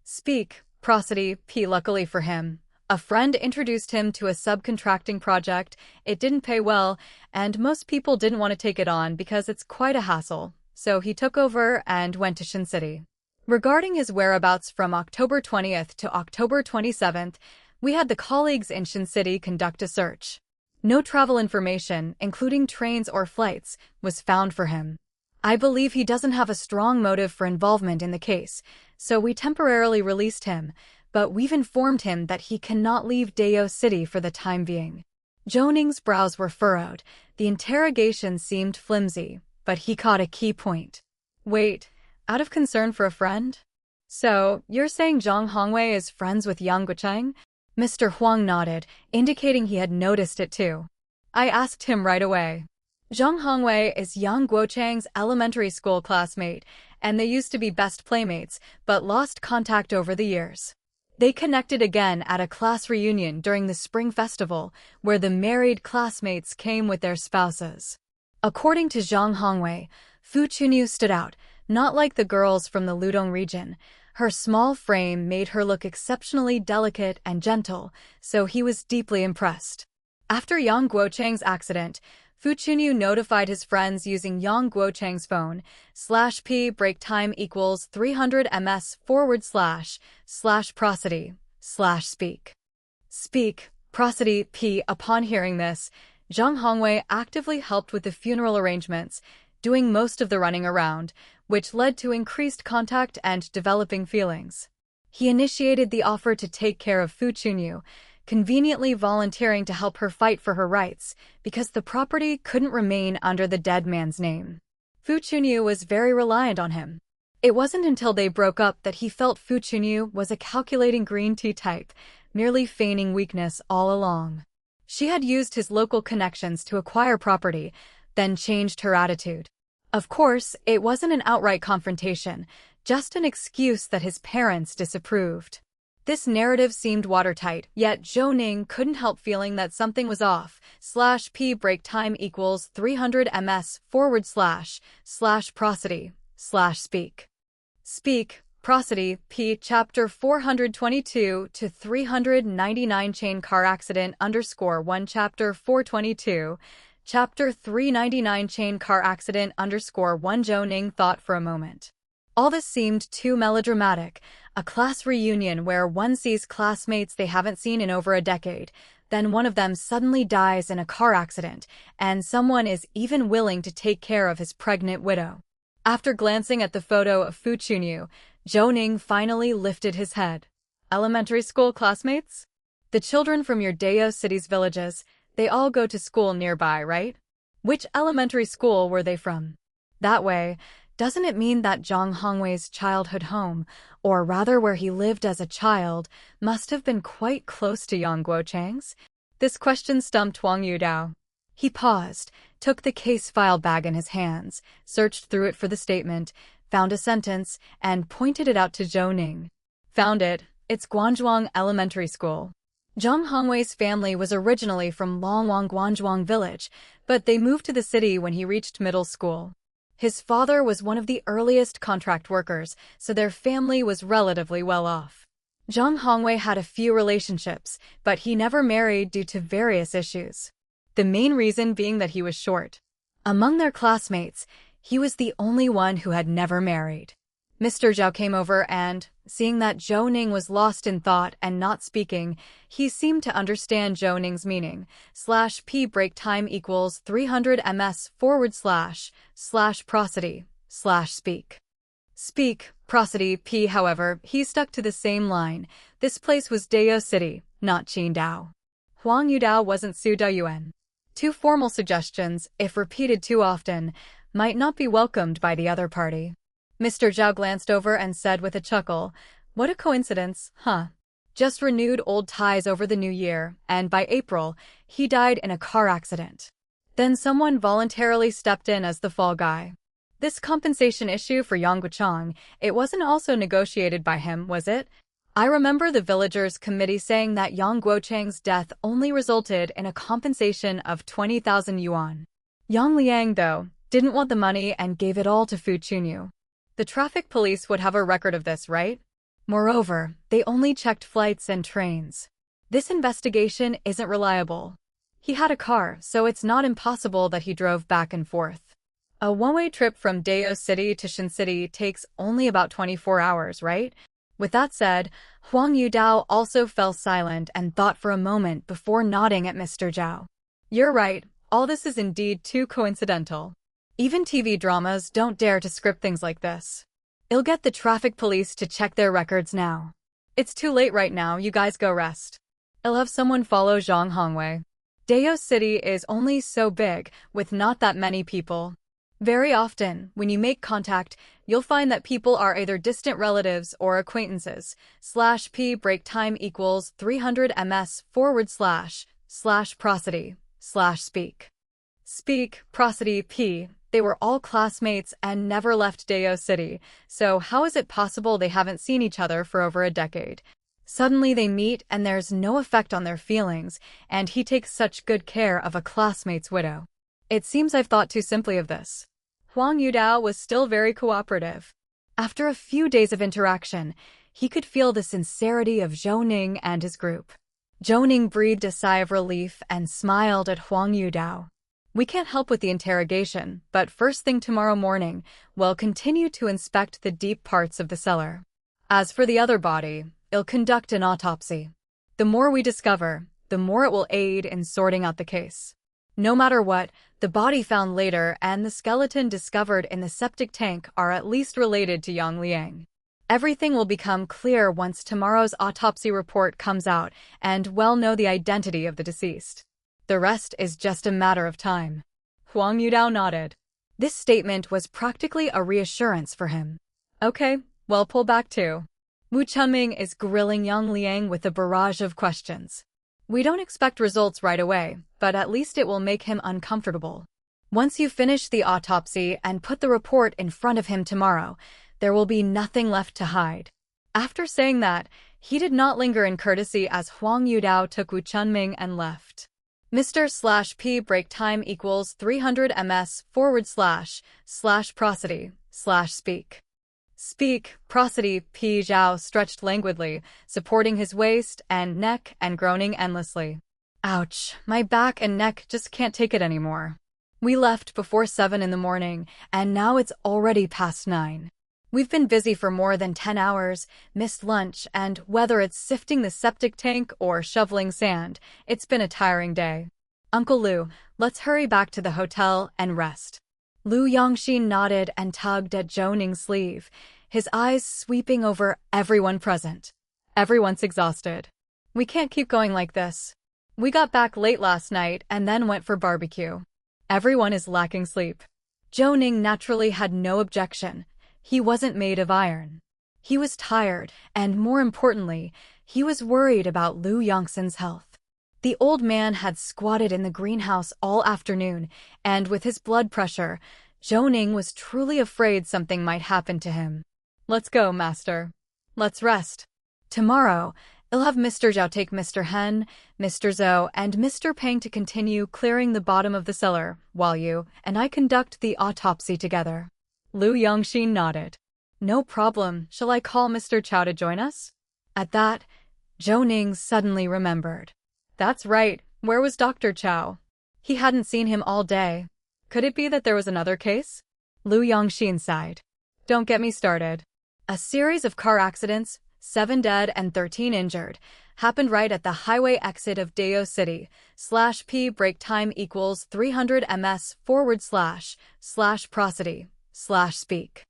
Speak, prosody P. Luckily for him, A friend introduced him to a subcontracting project. It didn't pay well, and most people didn't want to take it on because it's quite a hassle. So he took over and went to Shin City. Regarding his whereabouts from October 20th to October 27th, we had the colleagues in Shin City conduct a search. No travel information, including trains or flights, was found for him. I believe he doesn't have a strong motive for involvement in the case, so we temporarily released him, but we've informed him that he cannot leave Dayo City for the time being. Zhou Ning's brows were furrowed. The interrogation seemed flimsy, but he caught a key point. Wait, out of concern for a friend? So, you're saying Zhang Hongwei is friends with Yang Guocheng? Mr. Huang nodded, indicating he had noticed it too. I asked him right away. Zhang Hongwei is Yang Guocheng's elementary school classmate, and they used to be best playmates, but lost contact over the years. They connected again at a class reunion during the Spring Festival, where the married classmates came with their spouses. According to Zhang Hongwei, Fu Chunyu stood out, not like the girls from the Ludong region. Her small frame made her look exceptionally delicate and gentle, so he was deeply impressed. After Yang Guocheng's accident, Fu Chunyu notified his friends using Yang Guocheng's phone, /p break time equals 300 ms / prosody / speak. Speak, prosody p. Upon hearing this, Zhang Hongwei actively helped with the funeral arrangements, doing most of the running around, which led to increased contact and developing feelings. He initiated the offer to take care of Fu Chunyu, conveniently volunteering to help her fight for her rights, because the property couldn't remain under the dead man's name. Fu Chunyu was very reliant on him. It wasn't until they broke up that he felt Fu Chunyu was a calculating green tea type, merely feigning weakness all along. She had used his local connections to acquire property, then changed her attitude. Of course, it wasn't an outright confrontation, just an excuse that his parents disapproved. This narrative seemed watertight, yet Zhou Ning couldn't help feeling that something was off. /p break time equals 300 ms / prosody / speak. Speak, prosody p. Chapter 422 to 399 chain car accident _1 Chapter 422 Chapter 399 chain car accident _1 Zhou Ning thought for a moment. All this seemed too melodramatic, a class reunion where one sees classmates they haven't seen in over a decade, then one of them suddenly dies in a car accident, and someone is even willing to take care of his pregnant widow. After glancing at the photo of Fu Chunyu, Zhou Ning finally lifted his head. Elementary school classmates? The children from your Dayo City's villages, they all go to school nearby, right? Which elementary school were they from? That way, doesn't it mean that Zhang Hongwei's childhood home, or rather where he lived as a child, must have been quite close to Yang Guocheng's? This question stumped Huang Yudao. He paused, took the case file bag in his hands, searched through it for the statement, found a sentence, and pointed it out to Zhou Ning. Found it. It's Guanzhuang Elementary School. Zhang Hongwei's family was originally from Longwang Guanzhuang village, but they moved to the city when he reached middle school. His father was one of the earliest contract workers, so their family was relatively well off. Zhang Hongwei had a few relationships, but he never married due to various issues. The main reason being that he was short. Among their classmates, he was the only one who had never married. Mr. Zhao came over and, seeing that Zhou Ning was lost in thought and not speaking, he seemed to understand Zhou Ning's meaning. /p break time equals 300 ms / prosody / speak. Speak, prosody p. However, he stuck to the same line. This place was Dayo City, not Qidong. Huang Yudao wasn't Su Dayuan. Too formal suggestions, if repeated too often, might not be welcomed by the other party. Mr. Zhao glanced over and said with a chuckle, "What a coincidence, huh? Just renewed old ties over the new year, and by April, he died in a car accident. Then someone voluntarily stepped in as the fall guy. This compensation issue for Yang Guocheng, it wasn't also negotiated by him, was it? I remember the villagers' committee saying that Yang Guocheng's death only resulted in a compensation of 20,000 yuan. Yang Liang, though, didn't want the money and gave it all to Fu Chunyu. The traffic police would have a record of this, right? Moreover, they only checked flights and trains. This investigation isn't reliable. He had a car, so it's not impossible that he drove back and forth. A one-way trip from Dao City to Shin City takes only about 24 hours, right? With that said, Huang Yudao also fell silent and thought for a moment before nodding at Mr. Zhao. You're right, all this is indeed too coincidental. Even TV dramas don't dare to script things like this. I'll get the traffic police to check their records now. It's too late right now, you guys go rest. I'll have someone follow Zhang Hongwei. Dao City is only so big, with not that many people. Very often, when you make contact, you'll find that people are either distant relatives or acquaintances. /p break time equals 300 ms / prosody / speak. Speak, prosody, p. They were all classmates and never left Dao City, so how is it possible they haven't seen each other for over a decade? Suddenly they meet and there's no effect on their feelings, and he takes such good care of a classmate's widow. It seems I've thought too simply of this. Huang Yudao was still very cooperative. After a few days of interaction, he could feel the sincerity of Zhou Ning and his group. Zhou Ning breathed a sigh of relief and smiled at Huang Yudao. We can't help with the interrogation, but first thing tomorrow morning, we'll continue to inspect the deep parts of the cellar. As for the other body, I'll conduct an autopsy. The more we discover, the more it will aid in sorting out the case. No matter what, the body found later and the skeleton discovered in the septic tank are at least related to Yang Liang. Everything will become clear once tomorrow's autopsy report comes out and we'll know the identity of the deceased. The rest is just a matter of time. Huang Yudao nodded. This statement was practically a reassurance for him. Okay, well, pull back too. Wu Chunming is grilling Yang Liang with a barrage of questions. We don't expect results right away, but at least it will make him uncomfortable. Once you finish the autopsy and put the report in front of him tomorrow, there will be nothing left to hide. After saying that, he did not linger in courtesy as Huang Yudao took Wu Chunming and left. Mr. /p break time equals 300 ms / prosody / speak. Speak, prosody, P. Zhao stretched languidly, supporting his waist and neck and groaning endlessly. Ouch, my back and neck just can't take it anymore. We left before 7 in the morning, and now it's already past 9. We've been busy for more than 10 hours, missed lunch, and whether it's sifting the septic tank or shoveling sand, it's been a tiring day. Uncle Lu, let's hurry back to the hotel and rest. Lu Yongxin nodded and tugged at Zhou Ning's sleeve, his eyes sweeping over everyone present. Everyone's exhausted. We can't keep going like this. We got back late last night and then went for barbecue. Everyone is lacking sleep. Zhou Ning naturally had no objection. He wasn't made of iron. He was tired, and more importantly, he was worried about Lu Yongxin's health. The old man had squatted in the greenhouse all afternoon, and with his blood pressure, Zhou Ning was truly afraid something might happen to him. Let's go, master. Let's rest. Tomorrow, I'll have Mr. Zhao take Mr. Hen, Mr. Zhou, and Mr. Peng to continue clearing the bottom of the cellar, while you and I conduct the autopsy together. Lu Yongxin nodded. No problem, shall I call Mr. Chao to join us? At that, Zhou Ning suddenly remembered. That's right, where was Dr. Chao? He hadn't seen him all day. Could it be that there was another case? Lu Yongxin sighed. Don't get me started. A series of car accidents, 7 dead and 13 injured, happened right at the highway exit of Dao City. /p break time equals 300 ms / prosody / speak.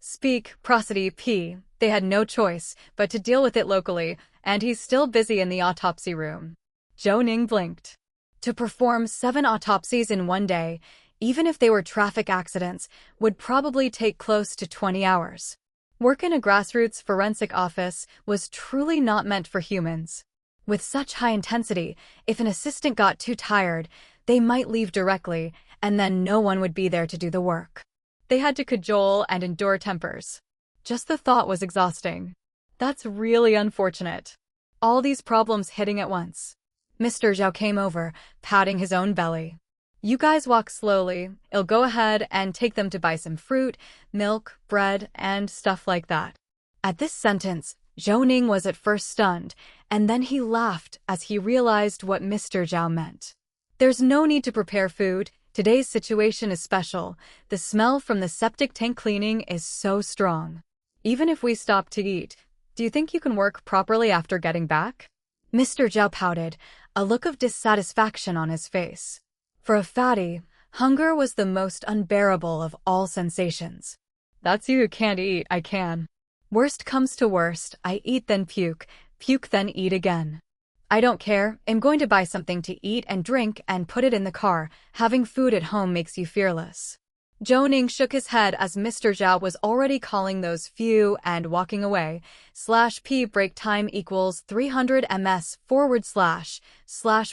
Speak, prosody, p. They had no choice but to deal with it locally, and he's still busy in the autopsy room. Zhou Ning blinked. To perform 7 autopsies in one day, even if they were traffic accidents, would probably take close to 20 hours. Work in a grassroots forensic office was truly not meant for humans. With such high intensity, if an assistant got too tired, they might leave directly, and then no one would be there to do the work. They had to cajole and endure tempers. Just the thought was exhausting. That's really unfortunate. All these problems hitting at once. Mr. Zhao came over, patting his own belly. You guys walk slowly. I'll go ahead and take them to buy some fruit, milk, bread, and stuff like that. At this sentence, Zhou Ning was at first stunned, and then he laughed as he realized what Mr. Zhao meant. There's no need to prepare food. Today's situation is special. The smell from the septic tank cleaning is so strong. Even if we stop to eat, do you think you can work properly after getting back? Mr. Zhao pouted, a look of dissatisfaction on his face. For a fatty, hunger was the most unbearable of all sensations. That's you who can't eat, I can. Worst comes to worst, I eat then puke, puke then eat again. I don't care, I'm going to buy something to eat and drink and put it in the car. Having food at home makes you fearless. Zhou Ning shook his head as Mr. Zhao was already calling those few and walking away. /p break time equals 300 ms /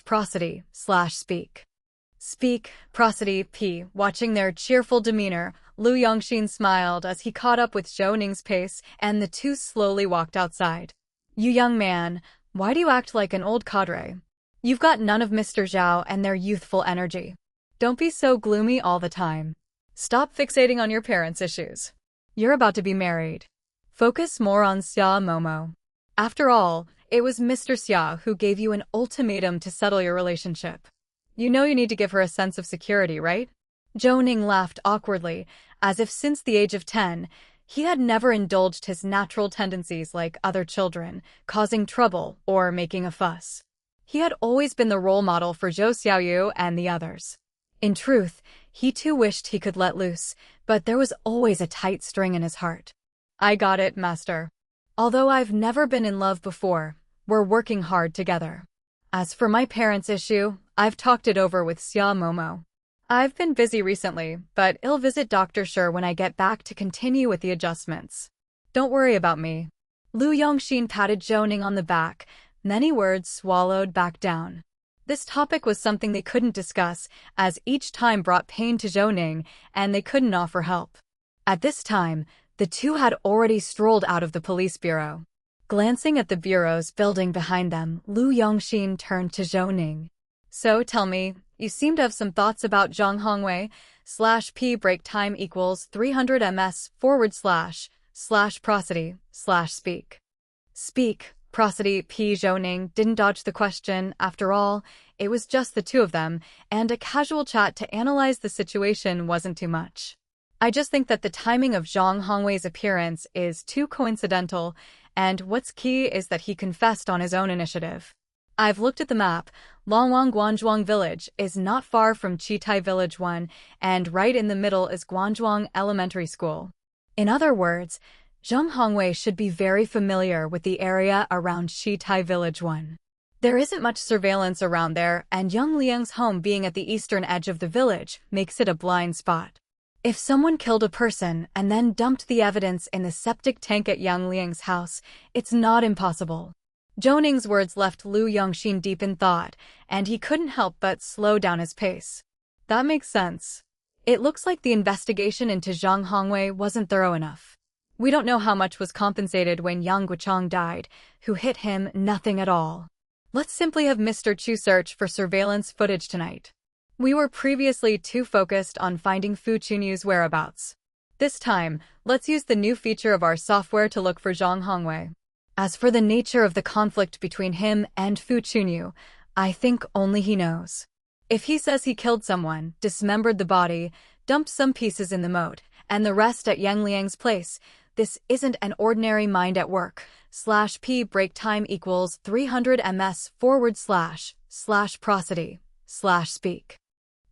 prosody / speak. Speak, prosody, p. Watching their cheerful demeanor, Lu Yongxin smiled as he caught up with Zhou Ning's pace, and the two slowly walked outside. You young man, why do you act like an old cadre? You've got none of Mr. Zhao and their youthful energy. Don't be so gloomy all the time. Stop fixating on your parents' issues. You're about to be married. Focus more on Xia Momo. After all, it was Mr. Xia who gave you an ultimatum to settle your relationship. You know you need to give her a sense of security, right? Zhou Ning laughed awkwardly, as if since the age of 10, he had never indulged his natural tendencies like other children, causing trouble or making a fuss. He had always been the role model for Zhou Xiaoyu and the others. In truth, he too wished he could let loose, but there was always a tight string in his heart. I got it, master. Although I've never been in love before, we're working hard together. As for my parents' issue, I've talked it over with Xia Momo. I've been busy recently, but I'll visit Dr. Shi when I get back to continue with the adjustments. Don't worry about me. Lu Yongxin patted Zhou Ning on the back, many words swallowed back down. This topic was something they couldn't discuss, as each time brought pain to Zhou Ning, and they couldn't offer help. At this time, the two had already strolled out of the police bureau. Glancing at the bureau's building behind them, Lu Yongxin turned to Zhou Ning. So, tell me, you seem to have some thoughts about Zhang Hongwei. /p break time equals 300 ms / prosody / speak. Speak, prosody, p. Zhou Ning didn't dodge the question. After all, it was just the two of them, and a casual chat to analyze the situation wasn't too much. I just think that the timing of Zhang Hongwei's appearance is too coincidental, and what's key is that he confessed on his own initiative. I've looked at the map. Longwang Guanzhuang Village is not far from Qitai Village 1, and right in the middle is Guanzhuang Elementary School. In other words, Zhang Hongwei should be very familiar with the area around Qitai Village 1. There isn't much surveillance around there, and Yang Liang's home being at the eastern edge of the village makes it a blind spot. If someone killed a person and then dumped the evidence in the septic tank at Yang Liang's house, it's not impossible. Zhou Ning's words left Lu Yongxin deep in thought, and he couldn't help but slow down his pace. That makes sense. It looks like the investigation into Zhang Hongwei wasn't thorough enough. We don't know how much was compensated when Yang Guichang died. Who hit him? Nothing at all. Let's simply have Mr. Chu search for surveillance footage tonight. We were previously too focused on finding Fu Chunyu's whereabouts. This time, let's use the new feature of our software to look for Zhang Hongwei. As for the nature of the conflict between him and Fu Chunyu, I think only he knows. If he says he killed someone, dismembered the body, dumped some pieces in the moat, and the rest at Yang Liang's place, this isn't an ordinary mind at work. /p break time equals 300 ms / prosody / speak.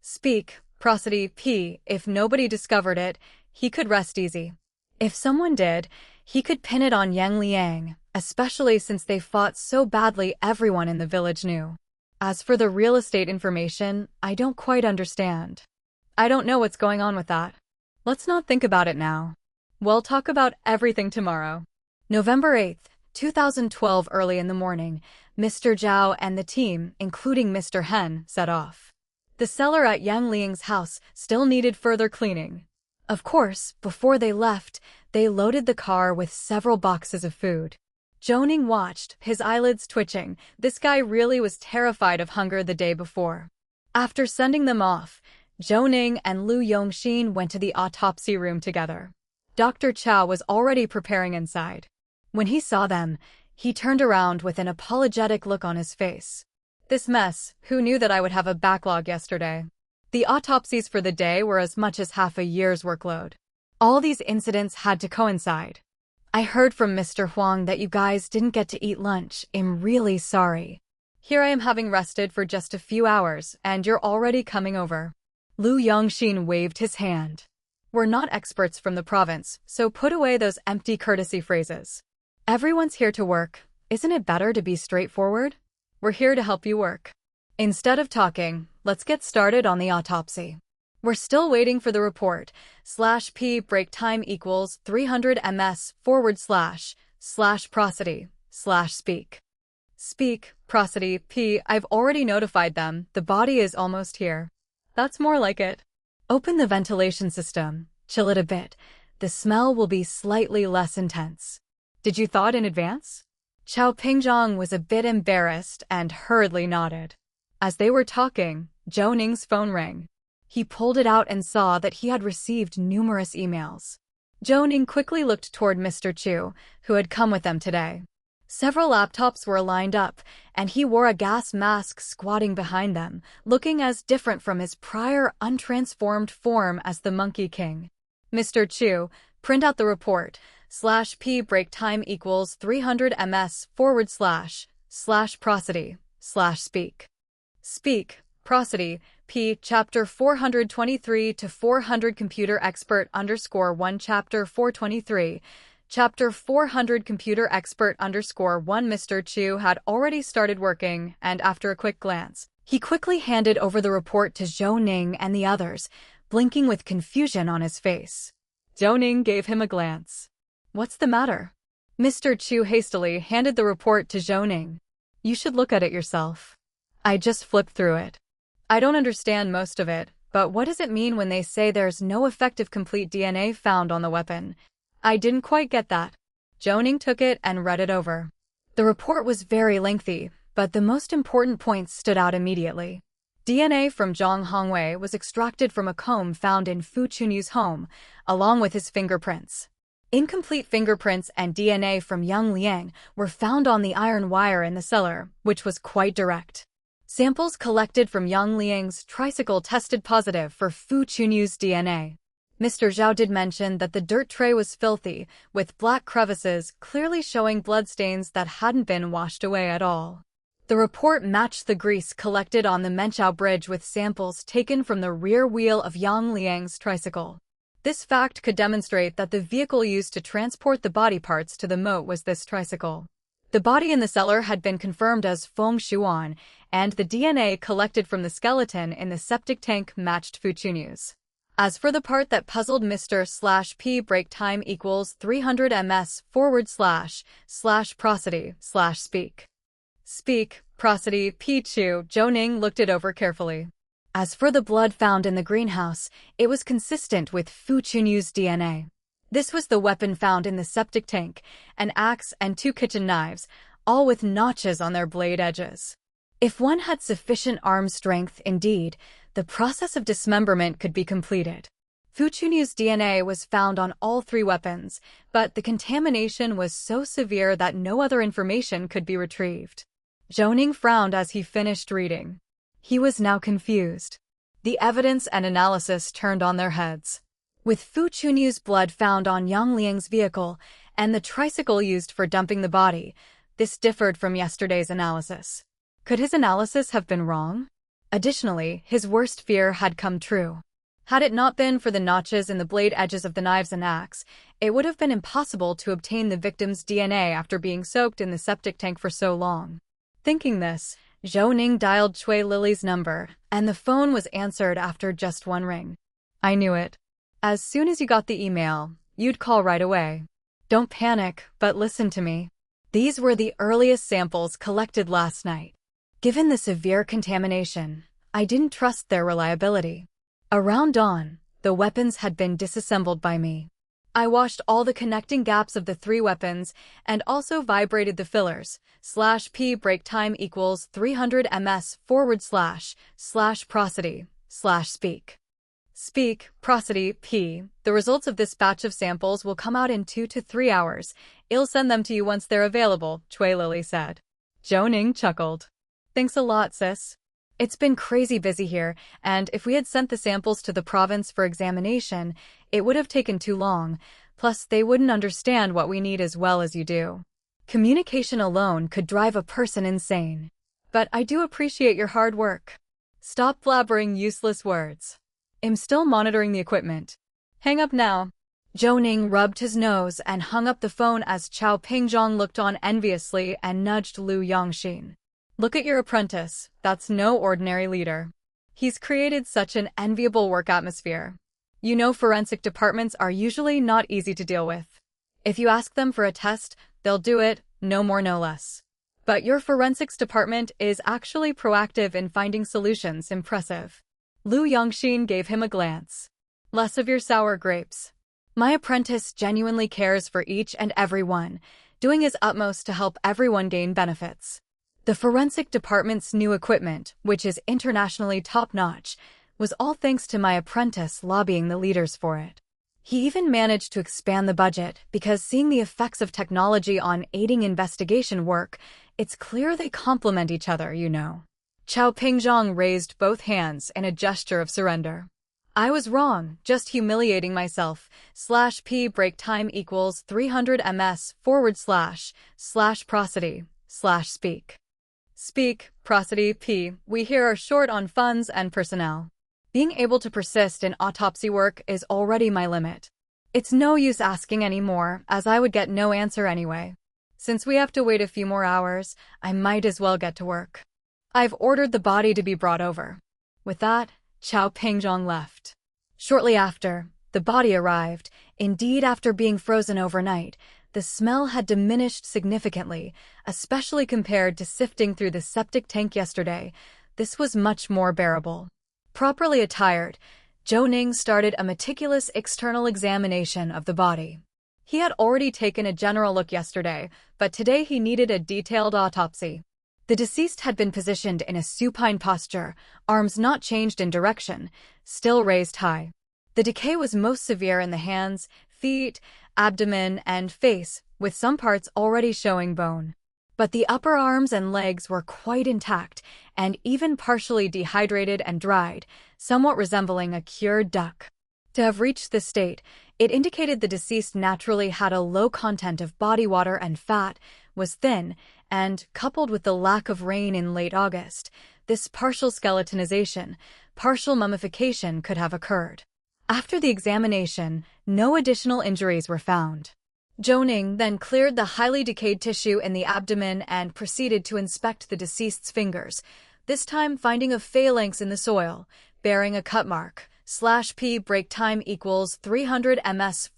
Speak, prosody, p. If nobody discovered it, he could rest easy. If someone did, he could pin it on Yang Liang, especially since they fought so badly everyone in the village knew. As for the real estate information, I don't quite understand. I don't know what's going on with that. Let's not think about it now. We'll talk about everything tomorrow. November 8th, 2012, early in the morning, Mr. Zhao and the team, including Mr. Hen, set off. The cellar at Yang Liang's house still needed further cleaning. Of course, before they left, they loaded the car with several boxes of food. Zhou Ning watched, his eyelids twitching. This guy really was terrified of hunger the day before. After sending them off, Zhou Ning and Lu Yongxin went to the autopsy room together. Dr. Chow was already preparing inside. When he saw them, he turned around with an apologetic look on his face. This mess, who knew that I would have a backlog yesterday? The autopsies for the day were as much as half a year's workload. All these incidents had to coincide. I heard from Mr. Huang that you guys didn't get to eat lunch. I'm really sorry. Here I am having rested for just a few hours, and you're already coming over. Lu Yongxin waved his hand. We're not experts from the province, so put away those empty courtesy phrases. Everyone's here to work. Isn't it better to be straightforward? We're here to help you work. Instead of talking, let's get started on the autopsy. We're still waiting for the report. /P break time equals 300 ms / prosody / speak. Speak, prosody, P. I've already notified them. The body is almost here. That's more like it. Open the ventilation system. Chill it a bit. The smell will be slightly less intense. Did you thaw it in advance? Chao Pingzhong was a bit embarrassed and hurriedly nodded. As they were talking, Zhou Ning's phone rang. He pulled it out and saw that he had received numerous emails. Zhou Ning quickly looked toward Mr. Chu, who had come with them today. Several laptops were lined up, and he wore a gas mask squatting behind them, looking as different from his prior untransformed form as the Monkey King. Mr. Chu, print out the report. /P break time equals 300 ms / prosody / speak. Speak, prosody, P. Chapter 423 to 400 Computer Expert _1 Chapter 423. Chapter 400 Computer Expert _1 Mr. Chu had already started working, and after a quick glance, he quickly handed over the report to Zhou Ning and the others, blinking with confusion on his face. Zhou Ning gave him a glance. What's the matter? Mr. Chu hastily handed the report to Zhou Ning. You should look at it yourself. I just flipped through it. I don't understand most of it, but what does it mean when they say there's no effective complete DNA found on the weapon? I didn't quite get that. Zhou Ning took it and read it over. The report was very lengthy, but the most important points stood out immediately. DNA from Zhang Hongwei was extracted from a comb found in Fu Chunyu's home, along with his fingerprints. Incomplete fingerprints and DNA from Yang Liang were found on the iron wire in the cellar, which was quite direct. Samples collected from Yang Liang's tricycle tested positive for Fu Chunyu's DNA. Mr. Zhao did mention that the dirt tray was filthy, with black crevices clearly showing bloodstains that hadn't been washed away at all. The report matched the grease collected on the Menchao Bridge with samples taken from the rear wheel of Yang Liang's tricycle. This fact could demonstrate that the vehicle used to transport the body parts to the moat was this tricycle. The body in the cellar had been confirmed as Feng Shuan, and the DNA collected from the skeleton in the septic tank matched Fu Chunyu's. As for the part that puzzled Mr. /P break time equals 300 ms / prosody / speak. Speak, prosody, P. Chu. Zhou Ning looked it over carefully. As for the blood found in the greenhouse, it was consistent with Fu Chunyu's DNA. This was the weapon found in the septic tank, an axe and 2 kitchen knives, all with notches on their blade edges. If one had sufficient arm strength, indeed, the process of dismemberment could be completed. Fu Chunyu's DNA was found on all 3 weapons, but the contamination was so severe that no other information could be retrieved. Zhou Ning frowned as he finished reading. He was now confused. The evidence and analysis turned on their heads. With Fu Chunyu's blood found on Yang Liang's vehicle and the tricycle used for dumping the body, this differed from yesterday's analysis. Could his analysis have been wrong? Additionally, his worst fear had come true. Had it not been for the notches in the blade edges of the knives and axe, it would have been impossible to obtain the victim's DNA after being soaked in the septic tank for so long. Thinking this, Zhou Ning dialed Cui Lily's number, and the phone was answered after just 1 ring. I knew it. As soon as you got the email, you'd call right away. Don't panic, but listen to me. These were the earliest samples collected last night. Given the severe contamination, I didn't trust their reliability. Around dawn, the weapons had been disassembled by me. I washed all the connecting gaps of the 3 weapons and also vibrated the fillers. /P break time equals 300 ms / prosody / speak. Speak, prosody, P. The results of this batch of samples will come out in 2 to 3 hours. I'll send them to you once they're available, Chui Lily said. Zhou Ning chuckled. Thanks a lot, sis. It's been crazy busy here, and if we had sent the samples to the province for examination, it would have taken too long, plus they wouldn't understand what we need as well as you do. Communication alone could drive a person insane. But I do appreciate your hard work. Stop blabbering useless words. I'm still monitoring the equipment. Hang up now. Zhou Ning rubbed his nose and hung up the phone as Chao Pingzhong looked on enviously and nudged Lu Yongxin. Look at your apprentice, that's no ordinary leader. He's created such an enviable work atmosphere. You know, forensic departments are usually not easy to deal with. If you ask them for a test, they'll do it, no more no less. But your forensics department is actually proactive in finding solutions. Impressive. Lu Yongxin gave him a glance. Less of your sour grapes. My apprentice genuinely cares for each and every one, doing his utmost to help everyone gain benefits. The forensic department's new equipment, which is internationally top-notch, was all thanks to my apprentice lobbying the leaders for it. He even managed to expand the budget because seeing the effects of technology on aiding investigation work, it's clear they complement each other, you know. Chao Pingzhong raised both hands in a gesture of surrender. I was wrong, just humiliating myself. /p break time equals 300 ms / prosody / speak. Speak, prosody, p. We here are short on funds and personnel. Being able to persist in autopsy work is already my limit. It's no use asking any more, as I would get no answer anyway. Since we have to wait a few more hours, I might as well get to work. I've ordered the body to be brought over. With that, Chao Pingzhong left. Shortly after, the body arrived. Indeed, after being frozen overnight, the smell had diminished significantly, especially compared to sifting through the septic tank yesterday. This was much more bearable. Properly attired, Zhou Ning started a meticulous external examination of the body. He had already taken a general look yesterday, but today he needed a detailed autopsy. The deceased had been positioned in a supine posture, arms not changed in direction, still raised high. The decay was most severe in the hands, feet, abdomen, and face, with some parts already showing bone. But the upper arms and legs were quite intact, and even partially dehydrated and dried, somewhat resembling a cured duck. To have reached this state, it indicated the deceased naturally had a low content of body water and fat, was thin, and, coupled with the lack of rain in late August, this partial skeletonization, partial mummification could have occurred. After the examination, no additional injuries were found. Zhou Ning then cleared the highly decayed tissue in the abdomen and proceeded to inspect the deceased's fingers, this time finding a phalanx in the soil, bearing a cut mark. /p break time equals 300 ms /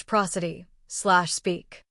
prosody / speak.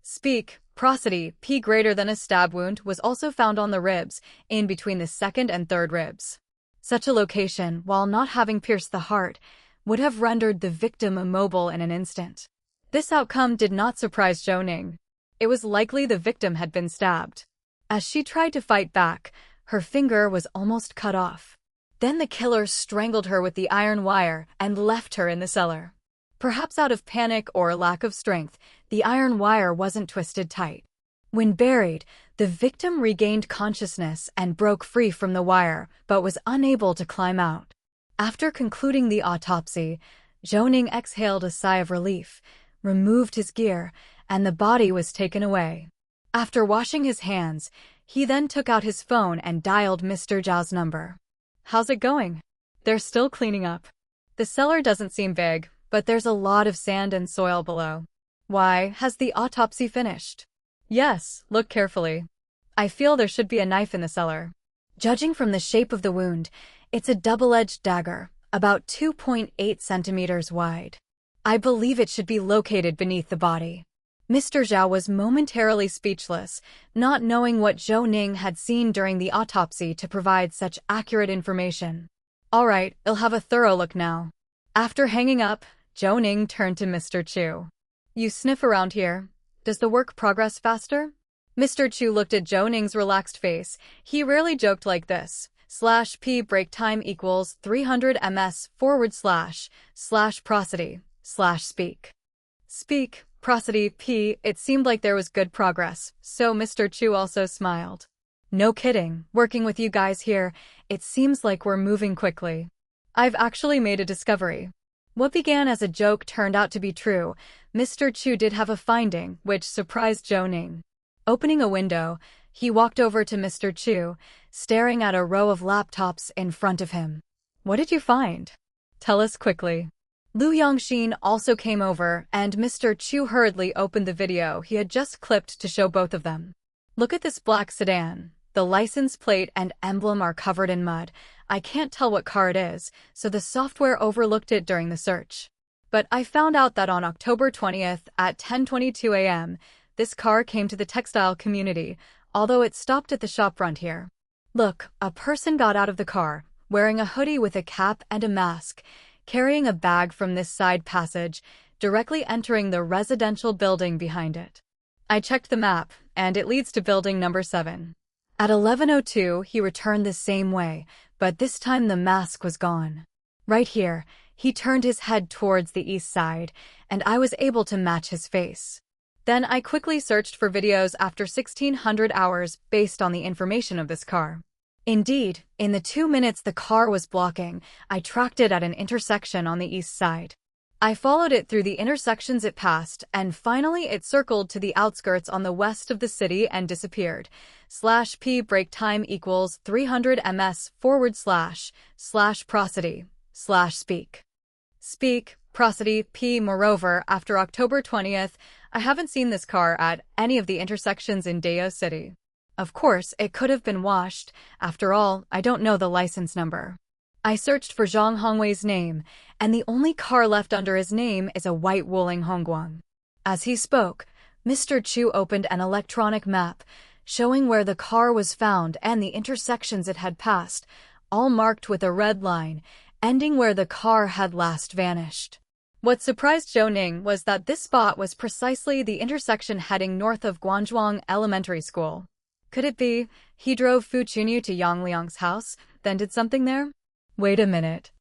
Speak, prosody, p greater than a stab wound was also found on the ribs, in between the second and third ribs. Such a location, while not having pierced the heart, would have rendered the victim immobile in an instant. This outcome did not surprise Zhou Ning. It was likely the victim had been stabbed. As she tried to fight back, her finger was almost cut off. Then the killer strangled her with the iron wire and left her in the cellar. Perhaps out of panic or lack of strength, the iron wire wasn't twisted tight. When buried, the victim regained consciousness and broke free from the wire, but was unable to climb out. After concluding the autopsy, Zhou Ning exhaled a sigh of relief, removed his gear, and the body was taken away. After washing his hands, he then took out his phone and dialed Mr. Zhao's number. How's it going? They're still cleaning up. The cellar doesn't seem big, but there's a lot of sand and soil below. Why, has the autopsy finished? Yes, look carefully. I feel there should be a knife in the cellar. Judging from the shape of the wound, it's a double-edged dagger, about 2.8 centimeters wide. I believe it should be located beneath the body. Mr. Zhao was momentarily speechless, not knowing what Zhou Ning had seen during the autopsy to provide such accurate information. All right, I'll have a thorough look now. After hanging up, Zhou Ning turned to Mr. Chu. You sniff around here. Does the work progress faster? Mr. Chu looked at Zhou Ning's relaxed face. He rarely joked like this, slash P break time equals 300 ms / prosody / speak. Speak, prosody, P. It seemed like there was good progress, so Mr. Chu also smiled. No kidding, working with you guys here, it seems like we're moving quickly. I've actually made a discovery. What began as a joke turned out to be true. Mr. Chu did have a finding, which surprised Zhou Ning. Opening a window, he walked over to Mr. Chu, staring at a row of laptops in front of him. What did you find? Tell us quickly. Lu Yongxin also came over, and Mr. Chu hurriedly opened the video he had just clipped to show both of them. Look at this black sedan. The license plate and emblem are covered in mud. I can't tell what car it is, so the software overlooked it during the search. But I found out that on October 20th at 10:22 a.m., this car came to the textile community, although it stopped at the shopfront here. Look, a person got out of the car, wearing a hoodie with a cap and a mask, carrying a bag from this side passage, directly entering the residential building behind it. I checked the map, and it leads to building number 7. At 11:02, he returned the same way, but this time the mask was gone. Right here, he turned his head towards the east side, and I was able to match his face. Then I quickly searched for videos after 1600 hours based on the information of this car. Indeed, in the 2 minutes the car was blocking, I tracked it at an intersection on the east side. I followed it through the intersections it passed, and finally it circled to the outskirts on the west of the city and disappeared. /P break time equals 300 ms / prosody / speak. Speak, prosody, P. Moreover, after October 20th, I haven't seen this car at any of the intersections in Dao City. Of course, it could have been washed. After all, I don't know the license number. I searched for Zhang Hongwei's name, and the only car left under his name is a white Wuling Hongguang. As he spoke, Mr. Chu opened an electronic map, showing where the car was found and the intersections it had passed, all marked with a red line, ending where the car had last vanished. What surprised Zhou Ning was that this spot was precisely the intersection heading north of Guanzhuang Elementary School. Could it be he drove Fu Chunyu to Yang Liang's house, then did something there? Wait a minute.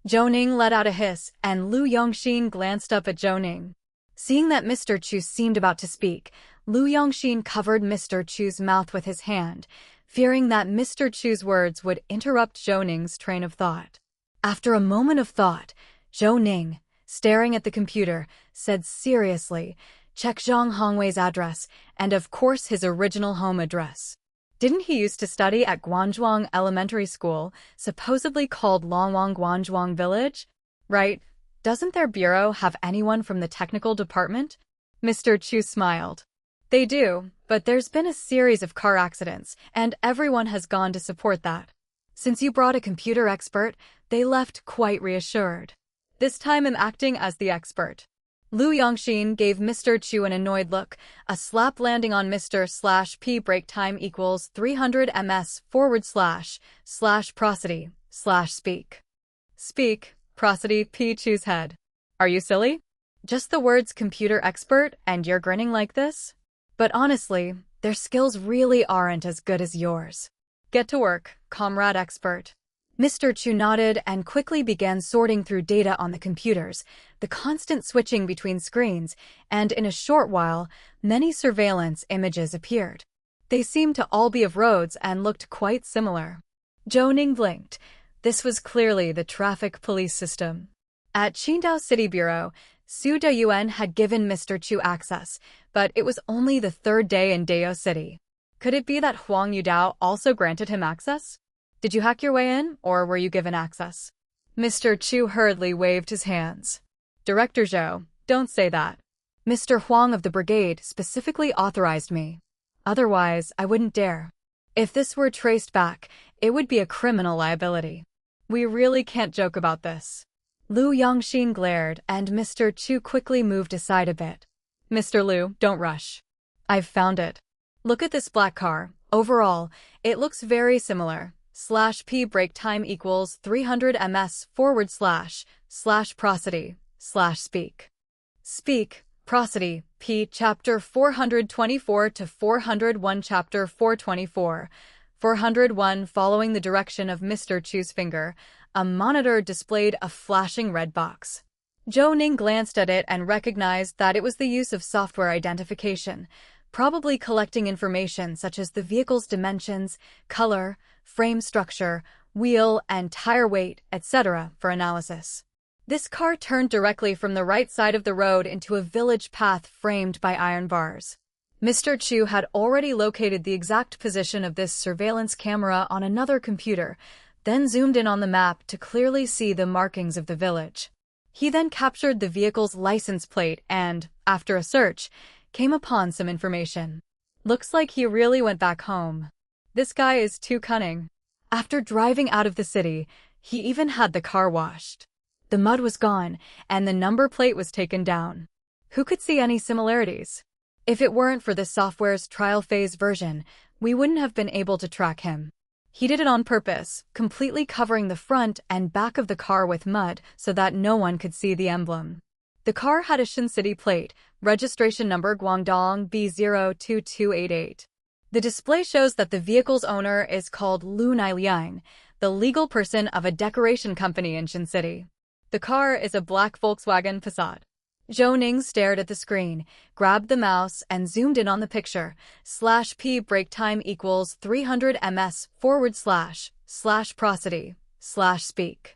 Zhou Ning let out a hiss, and Lu Yongxin glanced up at Zhou Ning. Seeing that Mr. Chu seemed about to speak, Lu Yongxin covered Mr. Chu's mouth with his hand, fearing that Mr. Chu's words would interrupt Zhou Ning's train of thought. After a moment of thought, Zhou Ning, staring at the computer, said seriously, "Check Zhang Hongwei's address, and of course his original home address. Didn't he used to study at Guanzhuang Elementary School, supposedly called Longwang Guanzhuang Village? Right? Doesn't their bureau have anyone from the technical department?" Mr. Chu smiled. They do, but there's been a series of car accidents, and everyone has gone to support that. Since you brought a computer expert, they left quite reassured. This time I'm acting as the expert. Lu Yongxin gave Mr. Chu an annoyed look, a slap landing on Mr. /P break time equals 300 ms / prosody / speak. Speak, prosody, P. Chu's head. Are you silly? Just the words computer expert and you're grinning like this? But honestly, their skills really aren't as good as yours. Get to work, comrade expert. Mr. Chu nodded and quickly began sorting through data on the computers, the constant switching between screens, and in a short while, many surveillance images appeared. They seemed to all be of roads and looked quite similar. Zhou Ning blinked. This was clearly the traffic police system. At Qidong City Bureau, Su Deyuan had given Mr. Chu access, but it was only the third day in Dao City. Could it be that Huang Yudao also granted him access? Did you hack your way in, or were you given access? Mr. Chu hurriedly waved his hands. Director Zhou, don't say that. Mr. Huang of the brigade specifically authorized me. Otherwise, I wouldn't dare. If this were traced back, it would be a criminal liability. We really can't joke about this. Lu Yongxin glared, and Mr. Chu quickly moved aside a bit. Mr. Lu, don't rush. I've found it. Look at this black car. Overall, it looks very similar. /P break time equals 300 ms / prosody / speak. Speak, prosody, P. Chapter 424 to 401 Chapter 424. 401 following the direction of Mr. Chu's finger. A monitor displayed a flashing red box. Zhou Ning glanced at it and recognized that it was the use of software identification, probably collecting information such as the vehicle's dimensions, color, frame structure, wheel and tire weight, etc. for analysis. This car turned directly from the right side of the road into a village path framed by iron bars. Mr. Chu had already located the exact position of this surveillance camera on another computer, then zoomed in on the map to clearly see the markings of the village. He then captured the vehicle's license plate and, after a search, came upon some information. Looks like he really went back home. This guy is too cunning. After driving out of the city, he even had the car washed. The mud was gone, and the number plate was taken down. Who could see any similarities? If it weren't for the software's trial phase version, we wouldn't have been able to track him. He did it on purpose, completely covering the front and back of the car with mud so that no one could see the emblem. The car had a Shin City plate, registration number Guangdong B02288. The display shows that the vehicle's owner is called Lu Nailiang, the legal person of a decoration company in Shin City. The car is a black Volkswagen Passat. Zhou Ning stared at the screen, grabbed the mouse, and zoomed in on the picture. /P break time equals 300 ms / prosody / speak.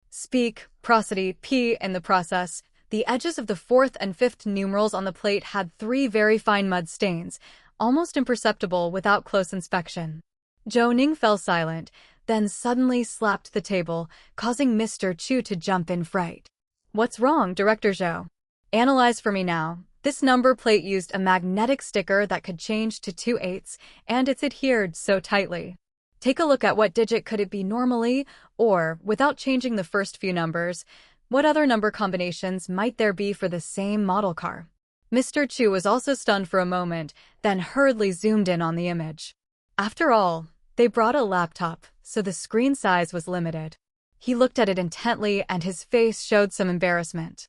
Speak, prosody, P in the process. The edges of the fourth and fifth numerals on the plate had 3 very fine mud stains, almost imperceptible without close inspection. Zhou Ning fell silent, then suddenly slapped the table, causing Mr. Chu to jump in fright. What's wrong, Director Zhou? Analyze for me now. This number plate used a magnetic sticker that could change to 2/8, and it's adhered so tightly. Take a look at what digit could it be normally, or, without changing the first few numbers, what other number combinations might there be for the same model car? Mr. Chu was also stunned for a moment, then hurriedly zoomed in on the image. After all, they brought a laptop, so the screen size was limited. He looked at it intently and his face showed some embarrassment.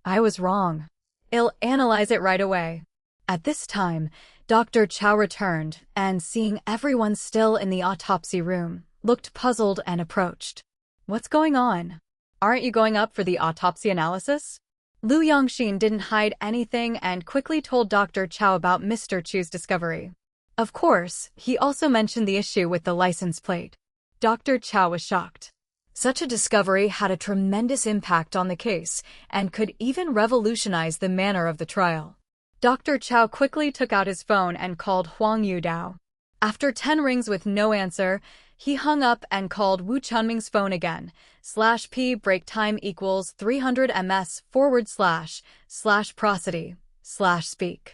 I was wrong. I'll analyze it right away. At this time, Dr. Chow returned and, seeing everyone still in the autopsy room, looked puzzled and approached. What's going on? Aren't you going up for the autopsy analysis? Lu Yongxin didn't hide anything and quickly told Dr. Chow about Mr. Chu's discovery. Of course, he also mentioned the issue with the license plate. Dr. Chow was shocked. Such a discovery had a tremendous impact on the case and could even revolutionize the manner of the trial. Dr. Chow quickly took out his phone and called Huang Yudao. After 10 rings with no answer, he hung up and called Wu Chunming's phone again. /P break time equals 300 ms / prosody / speak.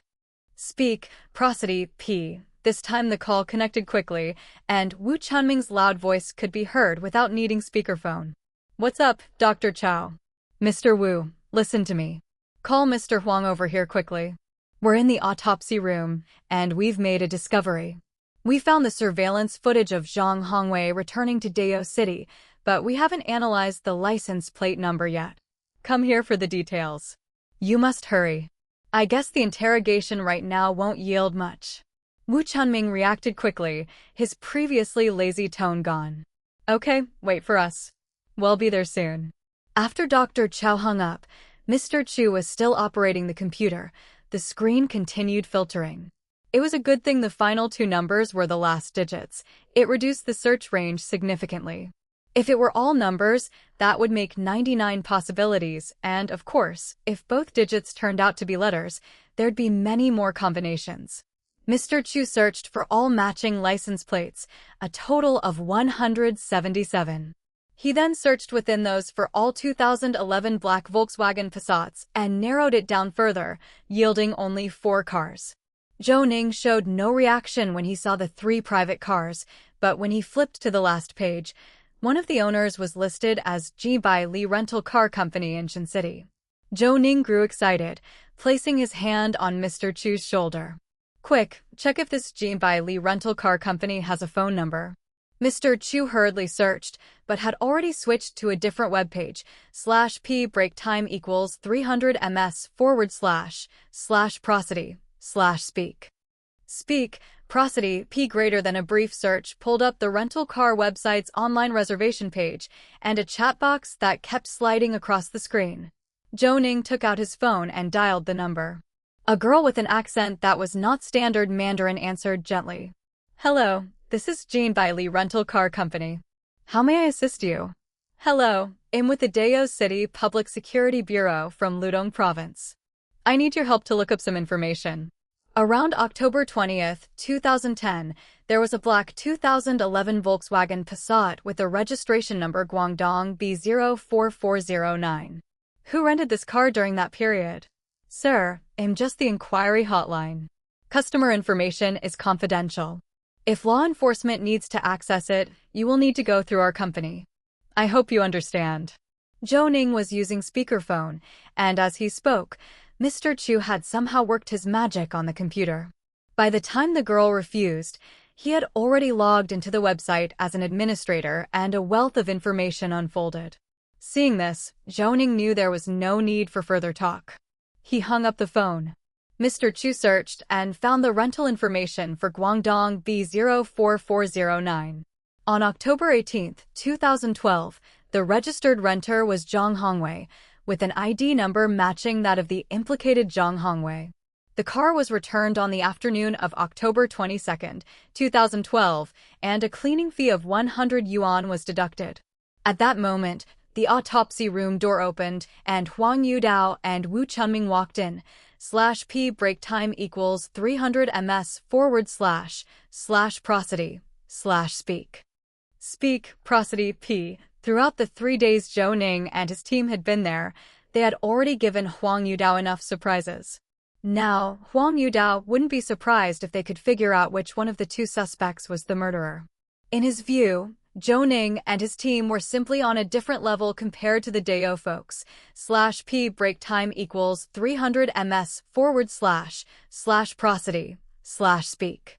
Speak, prosody, P. This time the call connected quickly, and Wu Chunming's loud voice could be heard without needing speakerphone. What's up, Dr. Chow? Mr. Wu, listen to me. Call Mr. Huang over here quickly. We're in the autopsy room, and we've made a discovery. We found the surveillance footage of Zhang Hongwei returning to Dao City, but we haven't analyzed the license plate number yet. Come here for the details. You must hurry. I guess the interrogation right now won't yield much. Wu Chunming reacted quickly, his previously lazy tone gone. Okay, wait for us. We'll be there soon. After Dr. Chow hung up, Mr. Chu was still operating the computer. The screen continued filtering. It was a good thing the final 2 numbers were the last digits. It reduced the search range significantly. If it were all numbers, that would make 99 possibilities, and of course, if both digits turned out to be letters, there'd be many more combinations. Mr. Chu searched for all matching license plates, a total of 177. He then searched within those for all 2011 black Volkswagen Passats and narrowed it down further, yielding only 4 cars. Zhou Ning showed no reaction when he saw the 3 private cars, but when he flipped to the last page, one of the owners was listed as Jibai Li Rental Car Company in Shin City. Zhou Ning grew excited, placing his hand on Mr. Chu's shoulder. Quick, check if this Jibai Li Rental Car Company has a phone number. Mr. Chu hurriedly searched, but had already switched to a different webpage. /P break time equals 300 ms / prosody / speak. Speak, Prosody, P greater than a brief search pulled up the rental car website's online reservation page and a chat box that kept sliding across the screen. Zhou Ning took out his phone and dialed the number. A girl with an accent that was not standard Mandarin answered gently. Hello, this is Jean Bailey Rental Car Company. How may I assist you? Hello, I'm with the Dao City Public Security Bureau from Qidong Province. I need your help to look up some information. Around October 20th, 2010, there was a black 2011 Volkswagen Passat with a registration number Guangdong B04409. Who rented this car during that period? Sir, I'm just the inquiry hotline. Customer information is confidential. If law enforcement needs to access it, you will need to go through our company. I hope you understand. Zhou Ning was using speakerphone, and as he spoke, Mr. Chu had somehow worked his magic on the computer. By the time the girl refused, he had already logged into the website as an administrator and a wealth of information unfolded. Seeing this, Zhou Ning knew there was no need for further talk. He hung up the phone. Mr. Chu searched and found the rental information for Guangdong B04409. On October 18, 2012, the registered renter was Zhang Hongwei, with an ID number matching that of the implicated Zhang Hongwei. The car was returned on the afternoon of October 22, 2012, and a cleaning fee of 100 yuan was deducted. At that moment, the autopsy room door opened, and Huang Yudao and Wu Chunming walked in. /P break time equals 300 ms / prosody / speak. Speak, prosody, P. Throughout the 3 days Zhou Ning and his team had been there, they had already given Huang Yudao enough surprises. Now, Huang Yudao wouldn't be surprised if they could figure out which one of the two suspects was the murderer. In his view, Zhou Ning and his team were simply on a different level compared to the Dao folks. /P break time equals 300 ms / prosody / speak.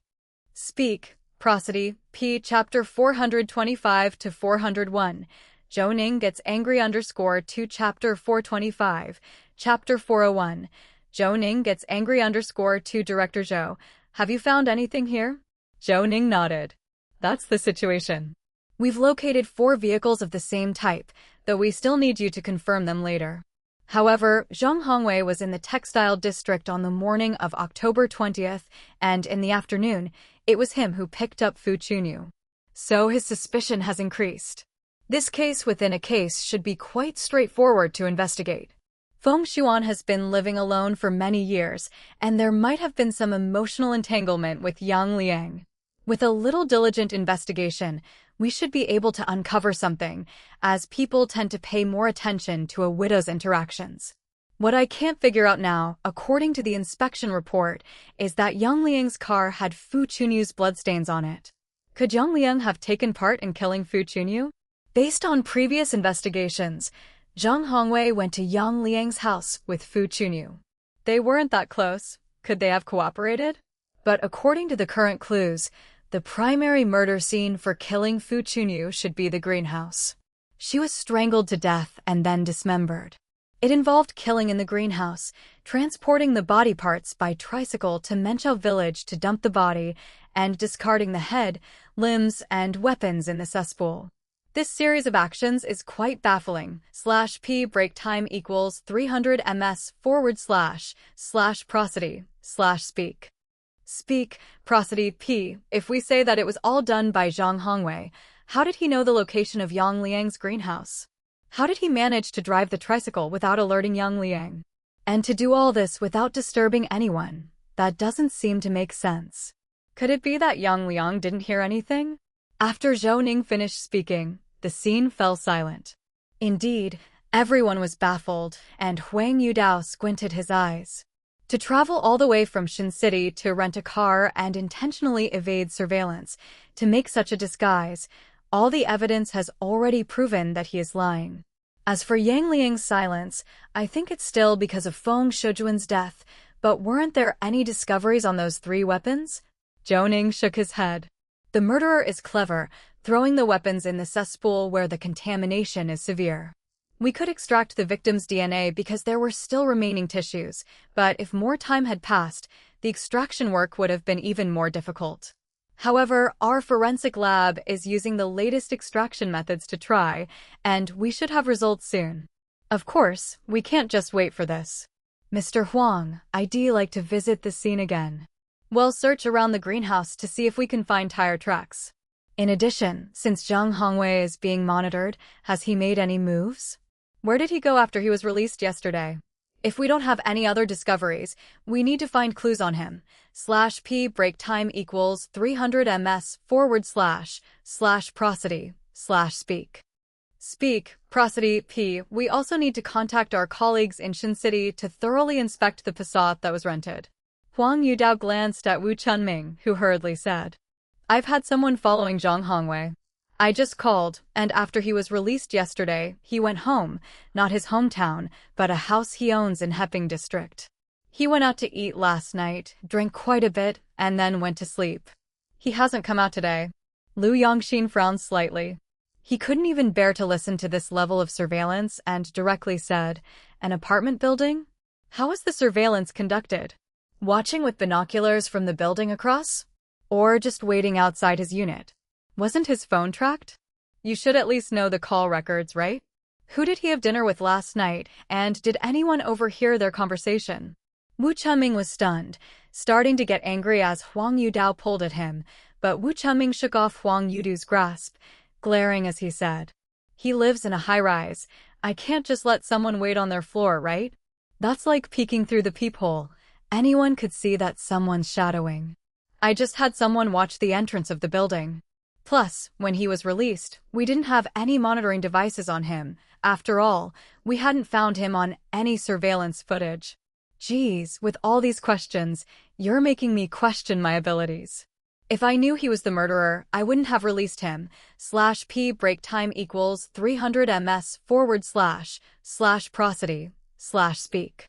Speak, prosody, P. Chapter 425 to 401. Zhou Ning gets angry _2 Chapter 425. Chapter 401. Zhou Ning gets angry _2 Director Zhou. Have you found anything here? Zhou Ning nodded. That's the situation. We've located 4 vehicles of the same type, though we still need you to confirm them later. However, Zhang Hongwei was in the textile district on the morning of October 20th, and in the afternoon, it was him who picked up Fu Chunyu. So his suspicion has increased. This case within a case should be quite straightforward to investigate. Feng Xuan has been living alone for many years, and there might have been some emotional entanglement with Yang Liang. With a little diligent investigation, we should be able to uncover something, as people tend to pay more attention to a widow's interactions. What I can't figure out now, according to the inspection report, is that Yang Liang's car had Fu Chunyu's bloodstains on it. Could Yang Liang have taken part in killing Fu Chunyu? Based on previous investigations, Zhang Hongwei went to Yang Liang's house with Fu Chunyu. They weren't that close. Could they have cooperated? But according to the current clues, the primary murder scene for killing Fu Chunyu should be the greenhouse. She was strangled to death and then dismembered. It involved killing in the greenhouse, transporting the body parts by tricycle to Menchao village to dump the body, and discarding the head, limbs, and weapons in the cesspool. This series of actions is quite baffling. /P break time equals 300 ms / prosody / speak. Speak, prosody, P. If we say that it was all done by Zhang Hongwei, how did he know the location of Yang Liang's greenhouse? How did he manage to drive the tricycle without alerting Yang Liang? And to do all this without disturbing anyone? That doesn't seem to make sense. Could it be that Yang Liang didn't hear anything? After Zhou Ning finished speaking, the scene fell silent. Indeed, everyone was baffled, and Huang Yudao squinted his eyes. To travel all the way from Shin City to rent a car and intentionally evade surveillance, to make such a disguise, all the evidence has already proven that he is lying. As for Yang Liang's silence, I think it's still because of Feng Shujuan's death, but weren't there any discoveries on those 3 weapons? Zhou Ning shook his head. The murderer is clever, throwing the weapons in the cesspool where the contamination is severe. We could extract the victim's DNA because there were still remaining tissues, but if more time had passed, the extraction work would have been even more difficult. However, our forensic lab is using the latest extraction methods to try, and we should have results soon. Of course, we can't just wait for this. Mr. Huang, I'd like to visit the scene again. We'll search around the greenhouse to see if we can find tire tracks. In addition, since Zhang Hongwei is being monitored, has he made any moves? Where did he go after he was released yesterday? If we don't have any other discoveries, we need to find clues on him. /p break time equals 300 ms / prosody / speak. Speak, prosody, p. We also need to contact our colleagues in Shin City to thoroughly inspect the facade that was rented. Huang Yudao glanced at Wu Chunming, who hurriedly said, I've had someone following Zhang Hongwei. I just called, and after he was released yesterday, he went home, not his hometown, but a house he owns in Heping District. He went out to eat last night, drank quite a bit, and then went to sleep. He hasn't come out today. Lu Yongxin frowned slightly. He couldn't even bear to listen to this level of surveillance and directly said, An apartment building? How was the surveillance conducted? Watching with binoculars from the building across? Or just waiting outside his unit? Wasn't his phone tracked? You should at least know the call records, right? Who did he have dinner with last night, and did anyone overhear their conversation? Wu Chunming was stunned, starting to get angry as Huang Yudao pulled at him, but Wu Chunming shook off Huang Yudao's grasp, glaring as he said, He lives in a high-rise. I can't just let someone wait on their floor, right? That's like peeking through the peephole. Anyone could see that someone's shadowing. I just had someone watch the entrance of the building. Plus, when he was released, we didn't have any monitoring devices on him. After all, we hadn't found him on any surveillance footage. Geez, with all these questions, you're making me question my abilities. If I knew he was the murderer, I wouldn't have released him. /p break time equals 300 ms / prosody / speak.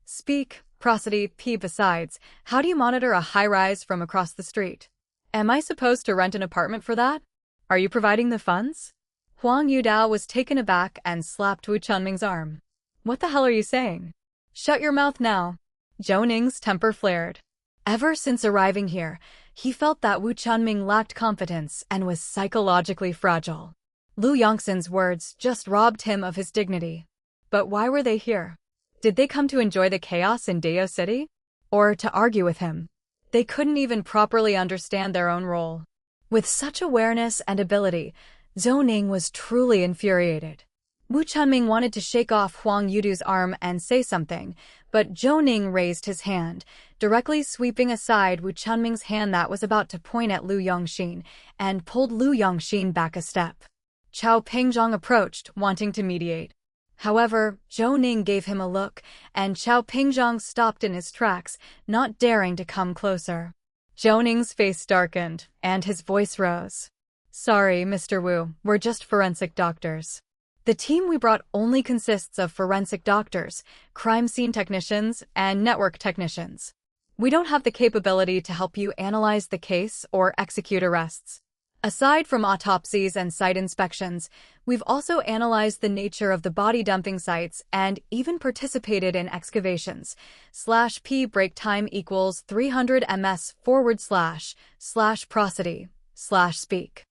Speak, prosody, p. Besides, how do you monitor a high-rise from across the street? Am I supposed to rent an apartment for that? Are you providing the funds? Huang Yudao was taken aback and slapped Wu Chunming's arm. What the hell are you saying? Shut your mouth now. Zhou Ning's temper flared. Ever since arriving here, he felt that Wu Chunming lacked confidence and was psychologically fragile. Lu Yongxin's words just robbed him of his dignity. But why were they here? Did they come to enjoy the chaos in Deo City? Or to argue with him? They couldn't even properly understand their own role. With such awareness and ability, Zhou Ning was truly infuriated. Wu Chunming wanted to shake off Huang Yudu's arm and say something, but Zhou Ning raised his hand, directly sweeping aside Wu Chunming's hand that was about to point at Lu Yongxin, and pulled Lu Yongxin back a step. Chao Pingzhong approached, wanting to mediate. However, Zhou Ning gave him a look, and Chao Pingzhong stopped in his tracks, not daring to come closer. Zhou Ning's face darkened, and his voice rose. Sorry, Mr. Wu, we're just forensic doctors. The team we brought only consists of forensic doctors, crime scene technicians, and network technicians. We don't have the capability to help you analyze the case or execute arrests. Aside from autopsies and site inspections, we've also analyzed the nature of the body dumping sites and even participated in excavations. /p break time equals 300 ms / prosody / speak.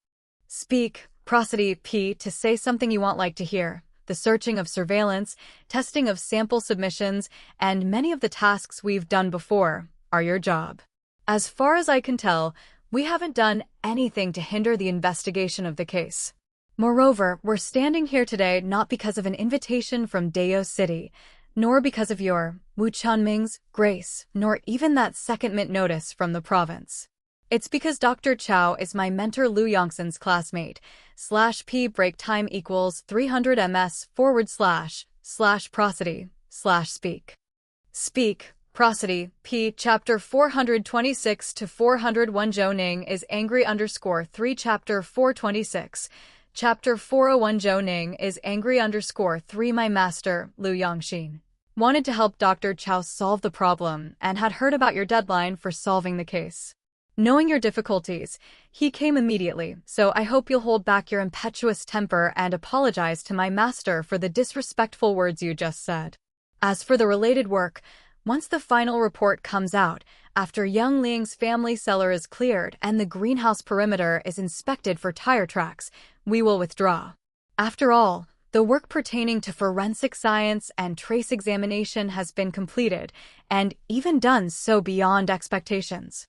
Speak, prosody, p. To say something you want like to hear. The searching of surveillance, testing of sample submissions, and many of the tasks we've done before are your job. As far as I can tell, we haven't done anything to hinder the investigation of the case. Moreover, we're standing here today not because of an invitation from Deo City, nor because of your, Wu Chunming's, grace, nor even that second mint notice from the province. It's because Dr. Chao is my mentor Lu Yongxin's classmate. /p break time equals 300 ms / prosody / speak. Speak. Prosody, p. Chapter 426 to 401 Zhou Ning is angry _3 Chapter 426. Chapter 401 Zhou Ning is angry _3 My master, Lu Yongxin, wanted to help Dr. Chao solve the problem and had heard about your deadline for solving the case. Knowing your difficulties, he came immediately, so I hope you'll hold back your impetuous temper and apologize to my master for the disrespectful words you just said. As for the related work, Once the final report comes out, after Young Ling's family cellar is cleared and the greenhouse perimeter is inspected for tire tracks, we will withdraw. After all, the work pertaining to forensic science and trace examination has been completed, and even done so beyond expectations.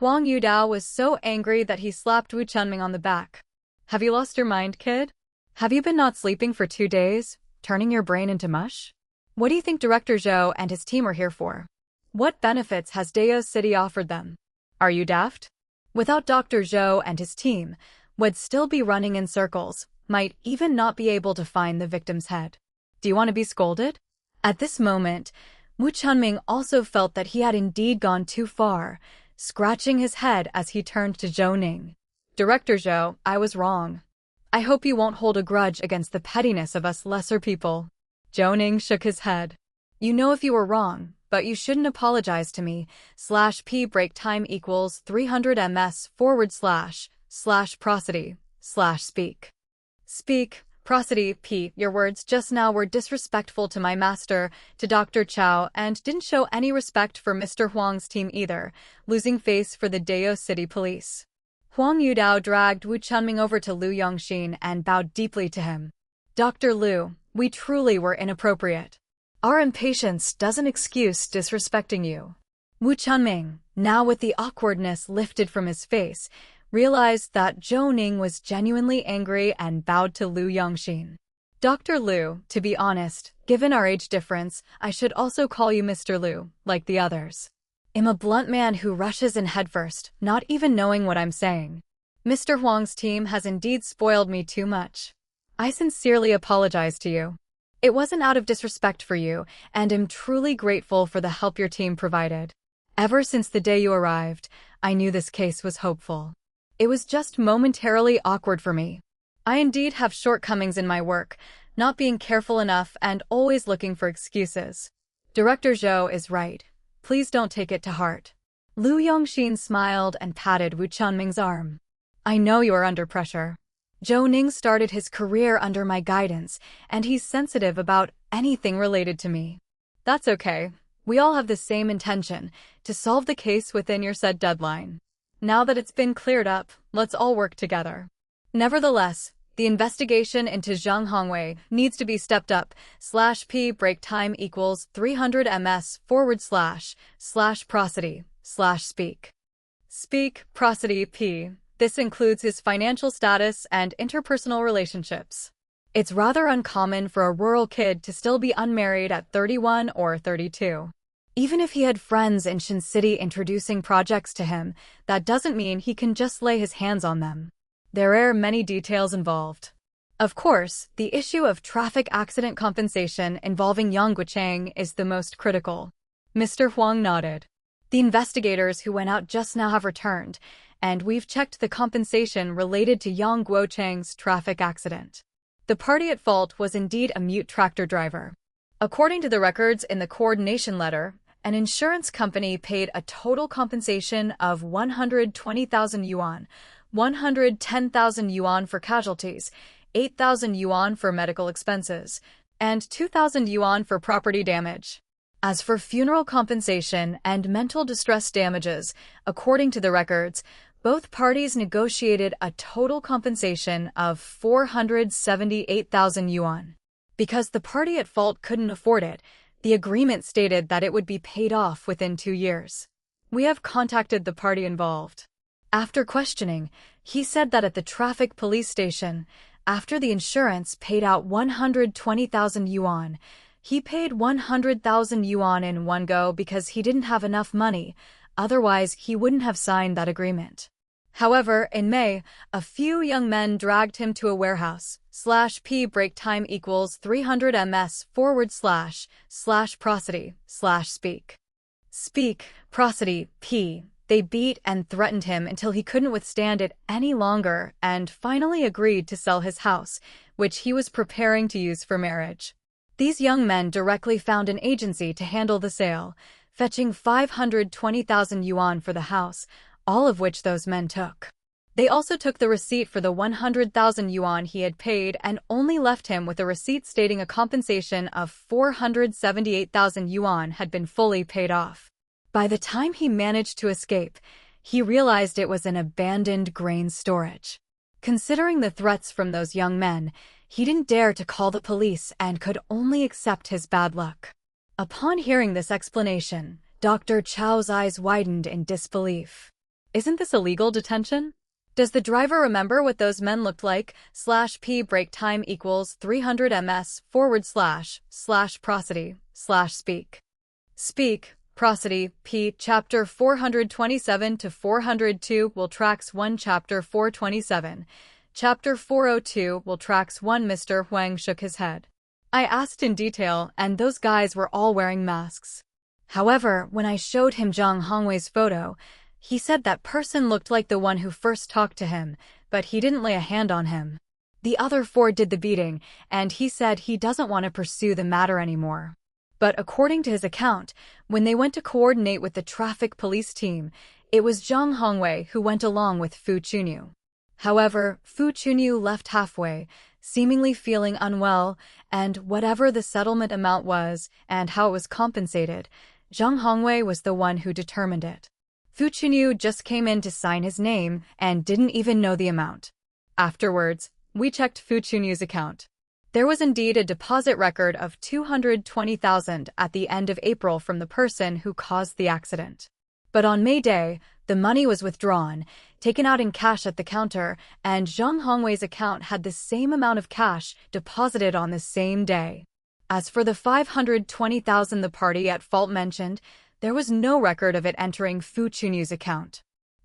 Huang Yudao was so angry that he slapped Wu Chunming on the back. Have you lost your mind, kid? Have you been not sleeping for 2 days, turning your brain into mush? What do you think Director Zhou and his team are here for? What benefits has Dao City offered them? Are you daft? Without Dr. Zhou and his team, would still be running in circles, might even not be able to find the victim's head. Do you want to be scolded? At this moment, Wu Chunming also felt that he had indeed gone too far, scratching his head as he turned to Zhou Ning. Director Zhou, I was wrong. I hope you won't hold a grudge against the pettiness of us lesser people. Zhou Ning shook his head. You know if you were wrong, but you shouldn't apologize to me. /p break time equals 300 ms / prosody / speak. Speak, prosody, p. Your words just now were disrespectful to my master, to Dr. Chow, and didn't show any respect for Mr. Huang's team either, losing face for the Dao City Police. Huang Yudao dragged Wu Chunming over to Lu Yongxin and bowed deeply to him. Dr. Lu, we truly were inappropriate. Our impatience doesn't excuse disrespecting you. Wu Chunming, now with the awkwardness lifted from his face, realized that Zhou Ning was genuinely angry and bowed to Lu Yongxin. Dr. Lu, to be honest, given our age difference, I should also call you Mr. Lu, like the others. I'm a blunt man who rushes in headfirst, not even knowing what I'm saying. Mr. Huang's team has indeed spoiled me too much. I sincerely apologize to you. It wasn't out of disrespect for you, and am truly grateful for the help your team provided. Ever since the day you arrived, I knew this case was hopeful. It was just momentarily awkward for me. I indeed have shortcomings in my work, not being careful enough and always looking for excuses. Director Zhou is right. Please don't take it to heart. Lu Yongxin smiled and patted Wu Chunming's arm. I know you are under pressure. Zhou Ning started his career under my guidance, and he's sensitive about anything related to me. That's okay. We all have the same intention, to solve the case within your said deadline. Now that it's been cleared up, let's all work together. Nevertheless, the investigation into Zhang Hongwei needs to be stepped up. /p break time equals 300 ms / prosody / speak. Speak, prosody, p. This includes his financial status and interpersonal relationships. It's rather uncommon for a rural kid to still be unmarried at 31 or 32. Even if he had friends in Shin City introducing projects to him, that doesn't mean he can just lay his hands on them. There are many details involved. Of course, the issue of traffic accident compensation involving Yang Guochang is the most critical. Mr. Huang nodded. The investigators who went out just now have returned, and we've checked the compensation related to Yang Guochang's traffic accident. The party at fault was indeed a mute tractor driver. According to the records in the coordination letter, an insurance company paid a total compensation of 120,000 yuan, 110,000 yuan for casualties, 8,000 yuan for medical expenses, and 2,000 yuan for property damage. As for funeral compensation and mental distress damages, according to the records, both parties negotiated a total compensation of 478,000 yuan. Because the party at fault couldn't afford it, the agreement stated that it would be paid off within 2 years. We have contacted the party involved. After questioning, he said that at the traffic police station, after the insurance paid out 120,000 yuan, he paid 100,000 yuan in one go because he didn't have enough money, otherwise he wouldn't have signed that agreement. However, in May, a few young men dragged him to a warehouse. /p break time equals 300 ms / prosody / speak. Speak, prosody, p. They beat and threatened him until he couldn't withstand it any longer and finally agreed to sell his house, which he was preparing to use for marriage. These young men directly found an agency to handle the sale, fetching 520,000 yuan for the house, all of which those men took. They also took the receipt for the 100,000 yuan he had paid and only left him with a receipt stating a compensation of 478,000 yuan had been fully paid off. By the time he managed to escape, he realized it was an abandoned grain storage. Considering the threats from those young men, he didn't dare to call the police and could only accept his bad luck. Upon hearing this explanation, Dr. Chow's eyes widened in disbelief. Isn't this illegal detention? Does the driver remember what those men looked like? /p break time equals 300 ms / prosody / speak. Speak, prosody, p. Chapter 427 to 402 will tracks 1 Chapter 427. Chapter 402 will tracks 1 Mr. Huang shook his head. I asked in detail, and those guys were all wearing masks. However, when I showed him Zhang Hongwei's photo, he said that person looked like the one who first talked to him, but he didn't lay a hand on him. The other 4 did the beating, and he said he doesn't want to pursue the matter anymore. But according to his account, when they went to coordinate with the traffic police team, it was Zhang Hongwei who went along with Fu Chunyu. However, Fu Chunyu left halfway, seemingly feeling unwell, and whatever the settlement amount was and how it was compensated, Zhang Hongwei was the one who determined it. Fu Chunyu just came in to sign his name and didn't even know the amount. Afterwards, we checked Fu Chunyu's account. There was indeed a deposit record of 220,000 at the end of April from the person who caused the accident. But on May Day, the money was withdrawn, taken out in cash at the counter, and Zhang Hongwei's account had the same amount of cash deposited on the same day. As for the 520,000 the party at fault mentioned, there was no record of it entering Fu Chunyu's account.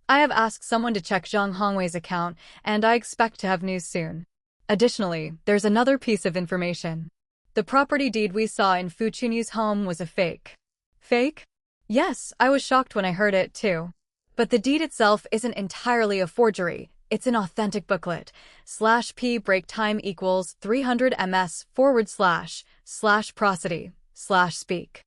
I have asked someone to check Zhang Hongwei's account, and I expect to have news soon. Additionally, there's another piece of information. The property deed we saw in Fu Chunyu's home was a fake. Fake? Yes, I was shocked when I heard it, too. But the deed itself isn't entirely a forgery. It's an authentic booklet. /p break time equals 300 ms / prosody / speak.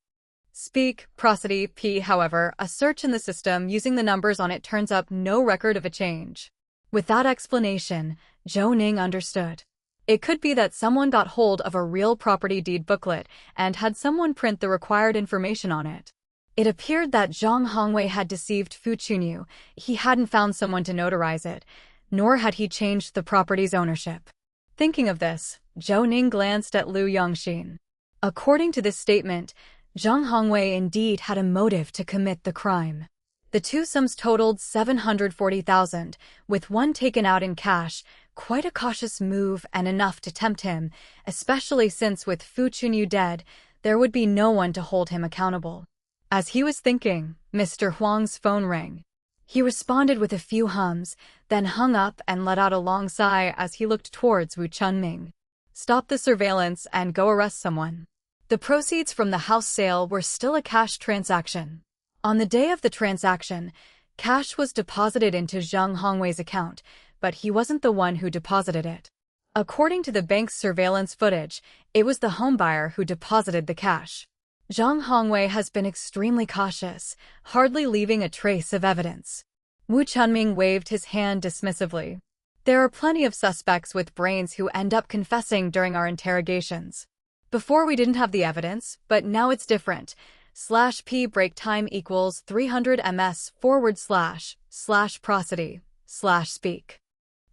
Speak, prosody, p. However, a search in the system using the numbers on it turns up no record of a change. With that explanation, Zhou Ning understood. It could be that someone got hold of a real property deed booklet and had someone print the required information on it. It appeared that Zhang Hongwei had deceived Fu Chunyu. He hadn't found someone to notarize it, nor had he changed the property's ownership. Thinking of this, Zhou Ning glanced at Liu Yongxin. According to this statement, Zhang Hongwei indeed had a motive to commit the crime. The two sums totaled 740,000, with one taken out in cash, quite a cautious move and enough to tempt him, especially since with Fu Chunyu dead, there would be no one to hold him accountable. As he was thinking, Mr. Huang's phone rang. He responded with a few hums, then hung up and let out a long sigh as he looked towards Wu Chunming. Stop the surveillance and go arrest someone. The proceeds from the house sale were still a cash transaction. On the day of the transaction, cash was deposited into Zhang Hongwei's account, but he wasn't the one who deposited it. According to the bank's surveillance footage, it was the homebuyer who deposited the cash. Zhang Hongwei has been extremely cautious, hardly leaving a trace of evidence. Wu Chunming waved his hand dismissively. There are plenty of suspects with brains who end up confessing during our interrogations. Before we didn't have the evidence, but now it's different. /p break time equals 300 ms / prosody / speak.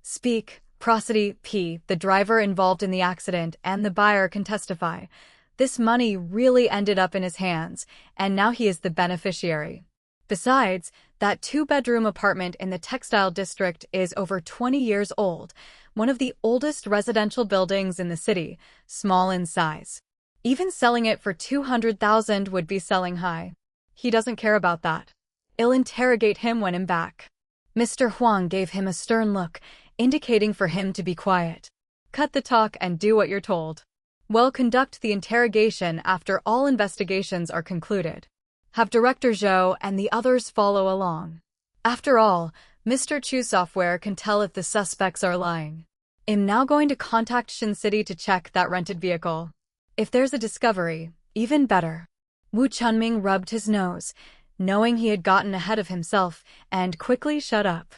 Speak, prosody, p. The driver involved in the accident and the buyer can testify. This money really ended up in his hands, and now he is the beneficiary. Besides, that 2-bedroom apartment in the textile district is over 20 years old, one of the oldest residential buildings in the city, small in size. Even selling it for 200,000 would be selling high. He doesn't care about that. I'll interrogate him when I'm back. Mr. Huang gave him a stern look, indicating for him to be quiet. Cut the talk and do what you're told. Well, conduct the interrogation after all investigations are concluded. Have Director Zhou and the others follow along. After all, Mr. Chu Software can tell if the suspects are lying. I'm now going to contact Shin City to check that rented vehicle. If there's a discovery, even better. Wu Chunming rubbed his nose, knowing he had gotten ahead of himself, and quickly shut up.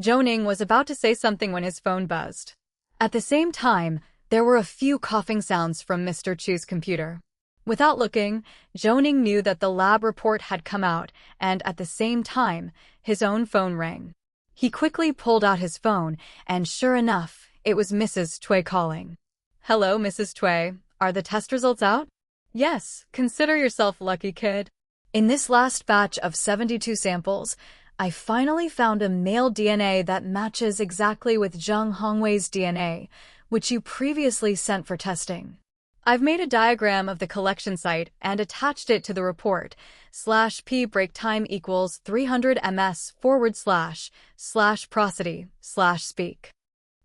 Zhou Ning was about to say something when his phone buzzed. At the same time, there were a few coughing sounds from Mr. Chu's computer. Without looking, Zhou Ning knew that the lab report had come out, and at the same time, his own phone rang. He quickly pulled out his phone, and sure enough, it was Mrs. Cui calling. "Hello, Mrs. Cui. Are the test results out?" "Yes, consider yourself lucky, kid. In this last batch of 72 samples, I finally found a male DNA that matches exactly with Zhang Hongwei's DNA, which you previously sent for testing. I've made a diagram of the collection site and attached it to the report. /p break time equals 300 ms / prosody / speak.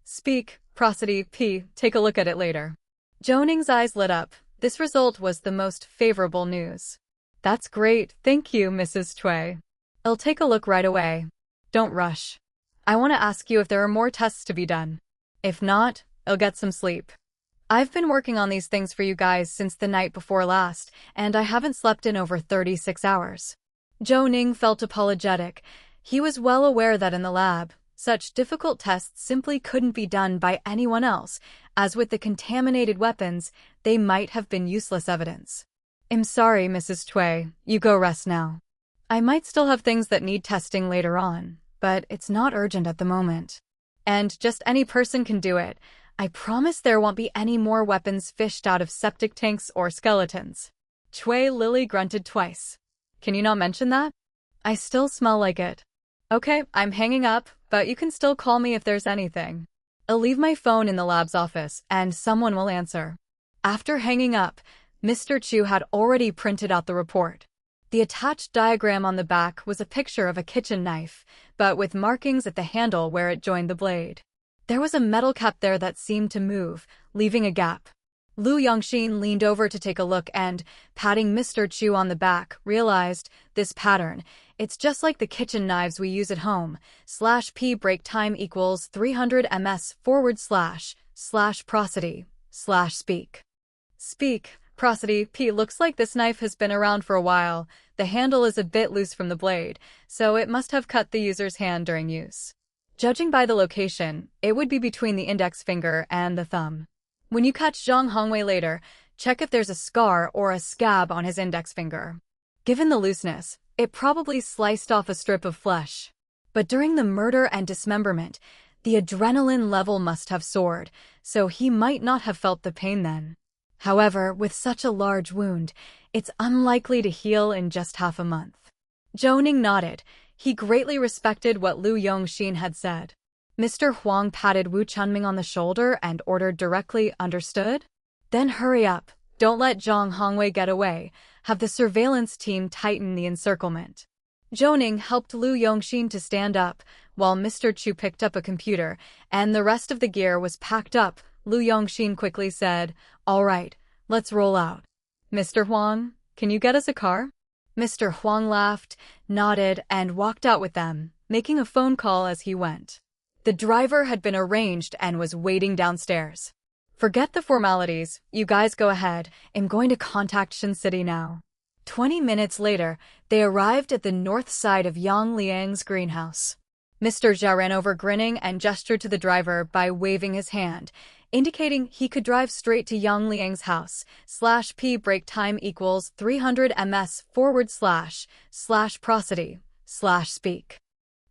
Speak, prosody, p. Take a look at it later." Zhou Ning's eyes lit up. This result was the most favorable news. "That's great. Thank you, Mrs. Cui. I'll take a look right away. Don't rush. I want to ask you if there are more tests to be done. If not, I'll get some sleep. I've been working on these things for you guys since the night before last, and I haven't slept in over 36 hours. Zhou Ning felt apologetic. He was well aware that in the lab, such difficult tests simply couldn't be done by anyone else, as with the contaminated weapons, they might have been useless evidence. "I'm sorry, Mrs. Cui. You go rest now. I might still have things that need testing later on, but it's not urgent at the moment. And just any person can do it. I promise there won't be any more weapons fished out of septic tanks or skeletons." Cui Lily grunted twice. "Can you not mention that? I still smell like it." "Okay, I'm hanging up, but you can still call me if there's anything. I'll leave my phone in the lab's office, and someone will answer." After hanging up, Mr. Chu had already printed out the report. The attached diagram on the back was a picture of a kitchen knife, but with markings at the handle where it joined the blade. There was a metal cap there that seemed to move, leaving a gap. Lu Yongxin leaned over to take a look and, patting Mr. Chu on the back, realized, this pattern, it's just like the kitchen knives we use at home. /p break time equals 300 ms / prosody / speak. Speak, prosody, p. Looks like this knife has been around for a while. The handle is a bit loose from the blade, so it must have cut the user's hand during use. Judging by the location, it would be between the index finger and the thumb. When you catch Zhang Hongwei later, check if there's a scar or a scab on his index finger. Given the looseness, it probably sliced off a strip of flesh. But during the murder and dismemberment, the adrenaline level must have soared, so he might not have felt the pain then. However, with such a large wound, it's unlikely to heal in just half a month. Zhou Ning nodded. He greatly respected what Lu Yongxin had said. Mr. Huang patted Wu Chunming on the shoulder and ordered directly, "Understood? Then hurry up. Don't let Zhang Hongwei get away. Have the surveillance team tighten the encirclement." Zhou Ning helped Lu Yongxin to stand up, while Mr. Chu picked up a computer, and the rest of the gear was packed up. Lu Yongxin quickly said, "All right, let's roll out. Mr. Huang, can you get us a car?" Mr. Huang laughed, nodded, and walked out with them, making a phone call as he went. The driver had been arranged and was waiting downstairs. "Forget the formalities, you guys go ahead. I'm going to contact Shin City now." 20 minutes later, they arrived at the north side of Yang Liang's greenhouse. Mr. Zhao ran over grinning and gestured to the driver by waving his hand, indicating he could drive straight to Yang Liang's house. /p break time equals 300 ms / prosody / speak.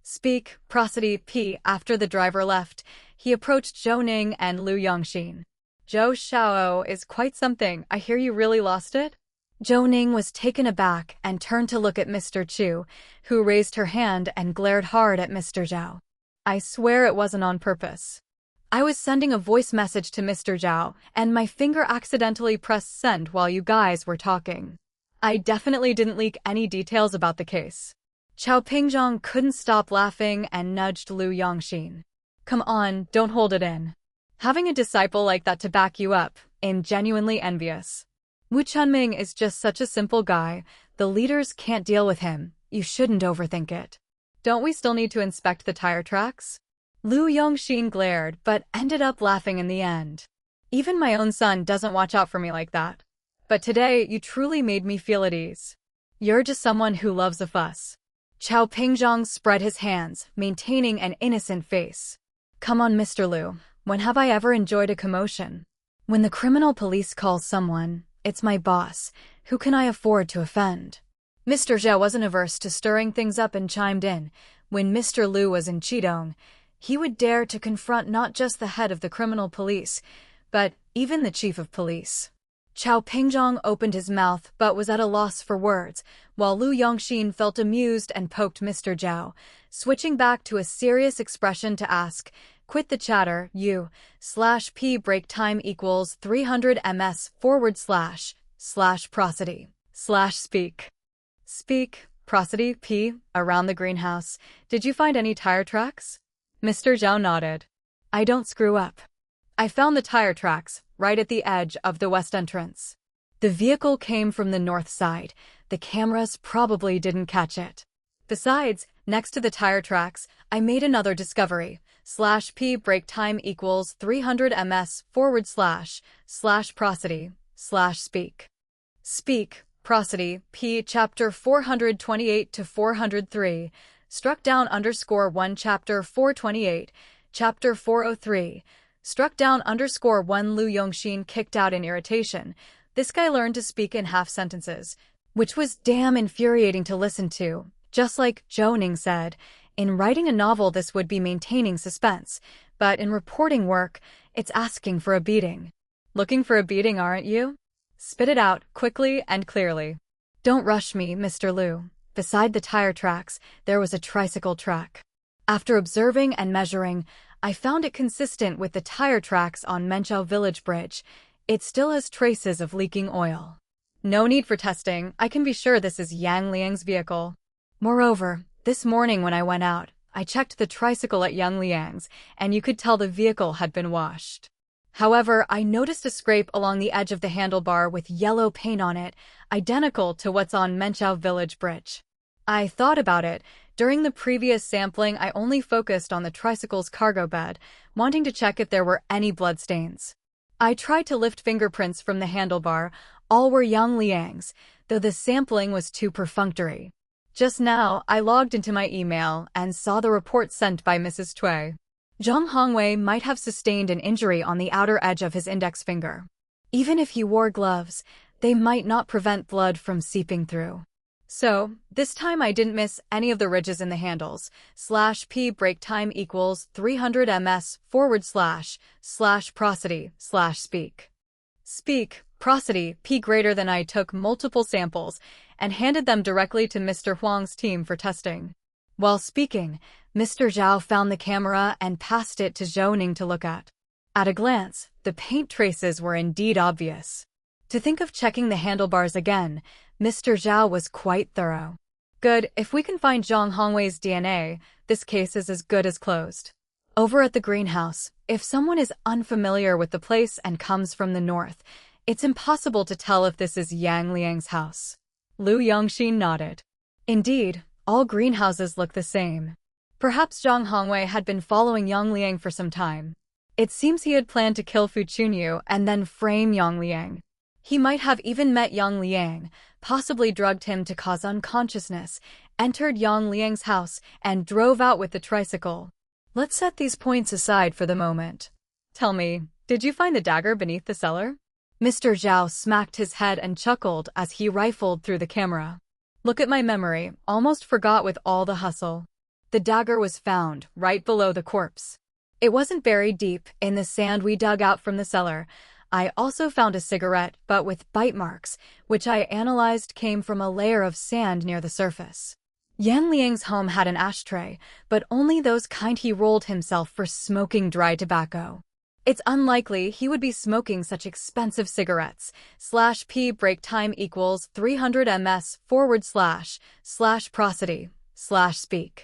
Speak, prosody, p. After the driver left, he approached Zhou Ning and Lu Yongxin. "Zhou Xiao is quite something. I hear you really lost it?" Zhou Ning was taken aback and turned to look at Mr. Chu, who raised her hand and glared hard at Mr. Zhao. "I swear it wasn't on purpose. I was sending a voice message to Mr. Zhao, and my finger accidentally pressed send while you guys were talking. I definitely didn't leak any details about the case." Chao Pingzhong couldn't stop laughing and nudged Lu Yongxin. "Come on, don't hold it in. Having a disciple like that to back you up, I'm genuinely envious. Wu Chunming is just such a simple guy, the leaders can't deal with him, you shouldn't overthink it. Don't we still need to inspect the tire tracks?" Lu Yongxin glared but ended up laughing in the end. "Even my own son doesn't watch out for me like that. But today you truly made me feel at ease. You're just someone who loves a fuss." Chao Pingzhong spread his hands, maintaining an innocent face. Come on, Mr. Liu. When have I ever enjoyed a commotion? When the criminal police calls someone, it's my boss. Who can I afford to offend? Mr. Zhao wasn't averse to stirring things up and chimed in. When Mr. Liu was in Qidong, he would dare to confront not just the head of the criminal police, but even the chief of police. Chao Pingzhong opened his mouth but was at a loss for words, while Lu Yongxin felt amused and poked Mr. Zhao, switching back to a serious expression to ask, "Quit the chatter, you/p break time equals 300 ms/prosody/speak. Speak, prosody, p, around the greenhouse. Did you find any tire tracks?" Mr. Zhao nodded. I don't screw up. I found the tire tracks, right at the edge of the west entrance. The vehicle came from the north side. The cameras probably didn't catch it. Besides, next to the tire tracks, I made another discovery/p break time equals 300 ms/prosody/speak. Speak, prosody, p chapter 428 to 403, struck down _1 chapter 428, chapter 403, struck down _1 Lu Yongxin kicked out in irritation. This guy learned to speak in half sentences, which was damn infuriating to listen to. Just like Zhou Ning said, in writing a novel this would be maintaining suspense, but in reporting work, it's asking for a beating. Looking for a beating, aren't you? Spit it out, quickly and clearly. Don't rush me, Mr. Liu. Beside the tire tracks, there was a tricycle track. After observing and measuring, I found it consistent with the tire tracks on Menchao Village Bridge. It still has traces of leaking oil. No need for testing. I can be sure this is Yang Liang's vehicle. Moreover, this morning when I went out, I checked the tricycle at Yang Liang's, and you could tell the vehicle had been washed. However, I noticed a scrape along the edge of the handlebar with yellow paint on it, identical to what's on Menchao Village Bridge. I thought about it. During the previous sampling, I only focused on the tricycle's cargo bed, wanting to check if there were any bloodstains. I tried to lift fingerprints from the handlebar. All were Yang Liang's, though the sampling was too perfunctory. Just now, I logged into my email and saw the report sent by Mrs. Cui. Zhang Hongwei might have sustained an injury on the outer edge of his index finger. Even if he wore gloves, they might not prevent blood from seeping through. So, this time I didn't miss any of the ridges in the handles/p break time equals 300 ms/prosody/speak. Speak, prosody, p greater than. I took multiple samples and handed them directly to Mr. Huang's team for testing. While speaking, Mr. Zhao found the camera and passed it to Zhou Ning to look at. At a glance, the paint traces were indeed obvious. To think of checking the handlebars again, Mr. Zhao was quite thorough. Good, if we can find Zhang Hongwei's DNA, this case is as good as closed. Over at the greenhouse, if someone is unfamiliar with the place and comes from the north, it's impossible to tell if this is Yang Liang's house. Lu Yongxin nodded. Indeed, all greenhouses look the same. Perhaps Zhang Hongwei had been following Yang Liang for some time. It seems he had planned to kill Fu Chunyu and then frame Yang Liang. He might have even met Yang Liang, possibly drugged him to cause unconsciousness, entered Yang Liang's house, and drove out with the tricycle. Let's set these points aside for the moment. Tell me, did you find the dagger beneath the cellar? Mr. Zhao smacked his head and chuckled as he rifled through the camera. Look at my memory, almost forgot with all the hustle. The dagger was found right below the corpse. It wasn't buried deep in the sand we dug out from the cellar. I also found a cigarette, but with bite marks, which I analyzed came from a layer of sand near the surface. Yang Liang's home had an ashtray, but only those kind he rolled himself for smoking dry tobacco. It's unlikely he would be smoking such expensive cigarettes/p break time equals 300 ms/prosody/speak.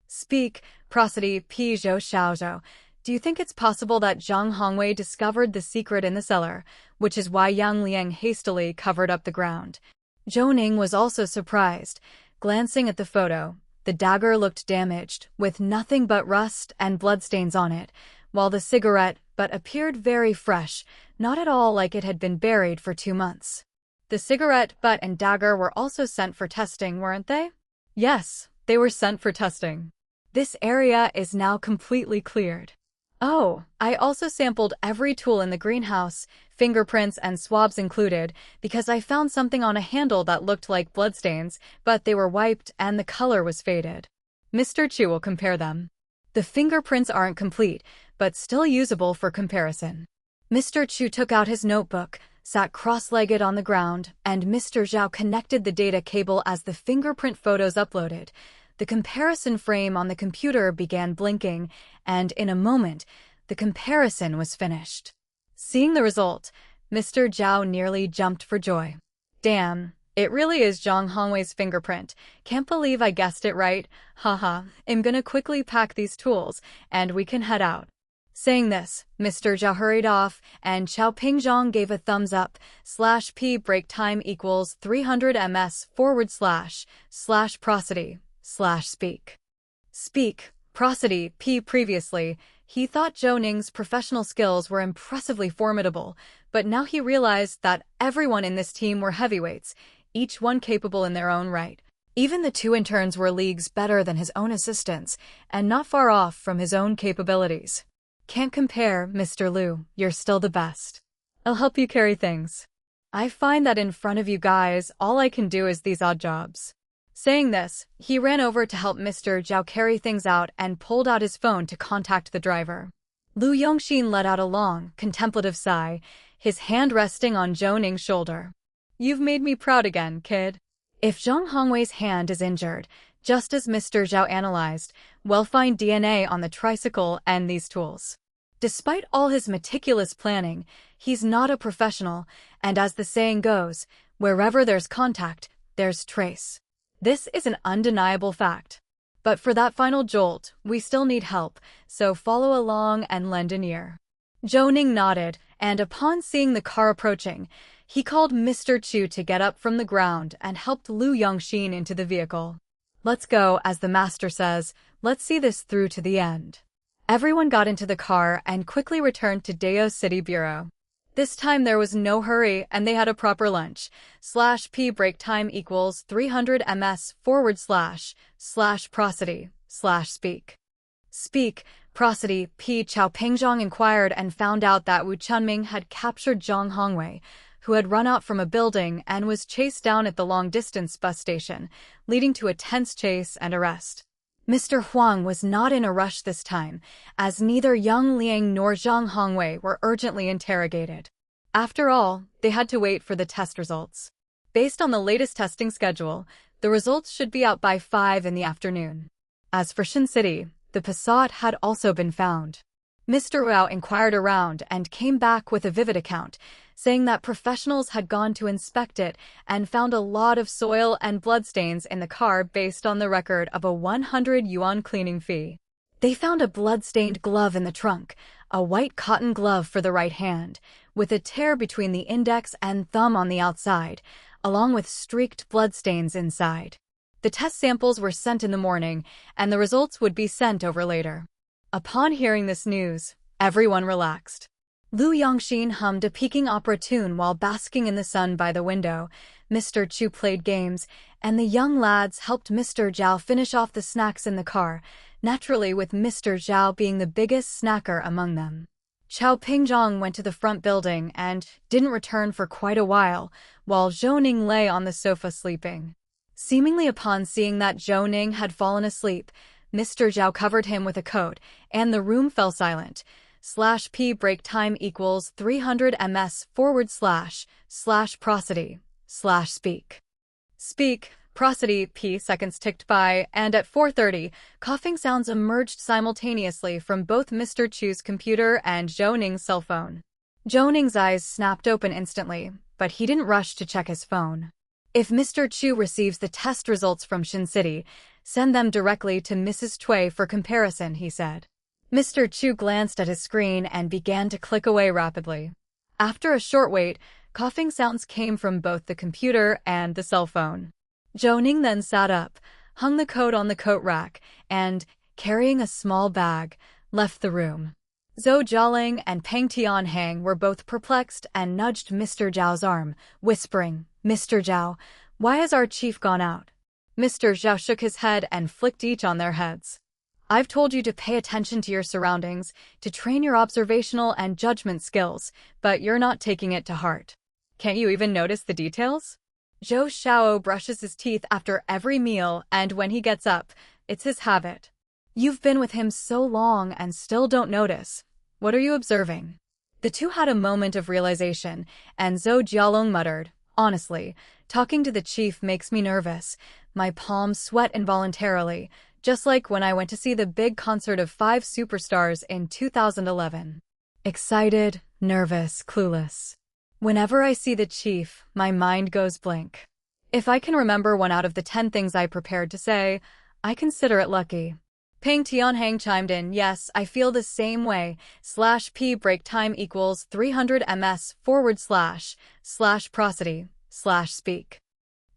Speak, prosody, p zhou xiaozhou. Do you think it's possible that Zhang Hongwei discovered the secret in the cellar, which is why Yang Liang hastily covered up the ground? Zhou Ning was also surprised. Glancing at the photo, the dagger looked damaged, with nothing but rust and bloodstains on it, while the cigarette but appeared very fresh, not at all like it had been buried for 2 months. The cigarette butt and dagger were also sent for testing, weren't they? Yes, They were sent for testing. This area is now completely cleared. Oh, I also sampled every tool in the greenhouse, fingerprints and swabs included, because I found something on a handle that looked like bloodstains, but they were wiped and the color was faded. Mr. Chu will compare them. The fingerprints aren't complete, but still usable for comparison. Mr. Chu took out his notebook, sat cross-legged on the ground, and Mr. Zhao connected the data cable as the fingerprint photos uploaded. The comparison frame on the computer began blinking, and in a moment, the comparison was finished. Seeing the result, Mr. Zhao nearly jumped for joy. Damn, it really is Zhang Hongwei's fingerprint. Can't believe I guessed it right. Haha, I'm gonna quickly pack these tools, and we can head out. Saying this, Mr. Zhao hurried off, and Xiao Pingzhong gave a thumbs up. /p break time equals 300 ms / prosody / speak. Speak, prosody, p. Previously, he thought Zhou Ning's professional skills were impressively formidable, but now he realized that everyone in this team were heavyweights, each one capable in their own right. Even the two interns were leagues better than his own assistants, and not far off from his own capabilities. Can't compare, Mr. Liu, you're still the best. I'll help you carry things. I find that in front of you guys, all I can do is these odd jobs. Saying this, he ran over to help Mr. Zhao carry things out and pulled out his phone to contact the driver. Lu Yongxin let out a long, contemplative sigh, his hand resting on Zhou Ning's shoulder. You've made me proud again, kid. If Zhang Hongwei's hand is injured, just as Mr. Zhao analyzed, we'll find DNA on the tricycle and these tools. Despite all his meticulous planning, he's not a professional, and as the saying goes, wherever there's contact, there's trace. This is an undeniable fact. But for that final jolt, we still need help, so follow along and lend an ear. Zhou Ning nodded, and upon seeing the car approaching, he called Mr. Chu to get up from the ground and helped Lu Yongxin into the vehicle. Let's go, as the master says, let's see this through to the end. Everyone got into the car and quickly returned to Dao City Bureau. This time there was no hurry and they had a proper lunch. /p break time equals 300 ms / prosody / speak. Speak, prosody, p. Xiao Pingzhong inquired and found out that Wu Chunming had captured Zhang Hongwei, who had run out from a building and was chased down at the long-distance bus station, leading to a tense chase and arrest. Mr. Huang was not in a rush this time, as neither Yang Liang nor Zhang Hongwei were urgently interrogated. After all, they had to wait for the test results. Based on the latest testing schedule, the results should be out by 5 in the afternoon. As for Shin City, the Passat had also been found. Mr. Rao inquired around and came back with a vivid account, saying that professionals had gone to inspect it and found a lot of soil and bloodstains in the car based on the record of a 100 yuan cleaning fee. They found a blood-stained glove in the trunk, a white cotton glove for the right hand, with a tear between the index and thumb on the outside, along with streaked bloodstains inside. The test samples were sent in the morning, and the results would be sent over later. Upon hearing this news, everyone relaxed. Lu Yongxin hummed a Peking opera tune while basking in the sun by the window. Mr. Chu played games, and the young lads helped Mr. Zhao finish off the snacks in the car, naturally with Mr. Zhao being the biggest snacker among them. Xiao Pingzhong went to the front building and didn't return for quite a while Zhou Ning lay on the sofa sleeping. Seemingly upon seeing that Zhou Ning had fallen asleep, Mr. Zhao covered him with a coat, and the room fell silent. /p break time equals 300 ms / prosody / speak. Speak, prosody, p. Seconds ticked by, and at 4:30, coughing sounds emerged simultaneously from both Mr. Chu's computer and Zhou Ning's cell phone. Zhou Ning's eyes snapped open instantly, but he didn't rush to check his phone. If Mr. Chu receives the test results from Shin City, send them directly to Mrs. Cui for comparison, he said. Mr. Chu glanced at his screen and began to click away rapidly. After a short wait, coughing sounds came from both the computer and the cell phone. Zhou Ning then sat up, hung the coat on the coat rack, and, carrying a small bag, left the room. Zhou Jialing and Peng Tianhang were both perplexed and nudged Mr. Zhao's arm, whispering, "Mr. Zhao, why has our chief gone out?" Mr. Zhao shook his head and flicked each on their heads. I've told you to pay attention to your surroundings, to train your observational and judgment skills, but you're not taking it to heart. Can't you even notice the details? Zhou Xiao brushes his teeth after every meal, and when he gets up, it's his habit. You've been with him so long and still don't notice. What are you observing? The two had a moment of realization, and Zhou Jialong muttered, honestly, talking to the chief makes me nervous. My palms sweat involuntarily, just like when I went to see the big concert of 5 superstars in 2011. Excited, nervous, clueless. Whenever I see the chief, my mind goes blank. If I can remember 1 out of the 10 things I prepared to say, I consider it lucky. Ping Tianhang chimed in, yes, I feel the same way. /p break time equals 300 ms / prosody / speak.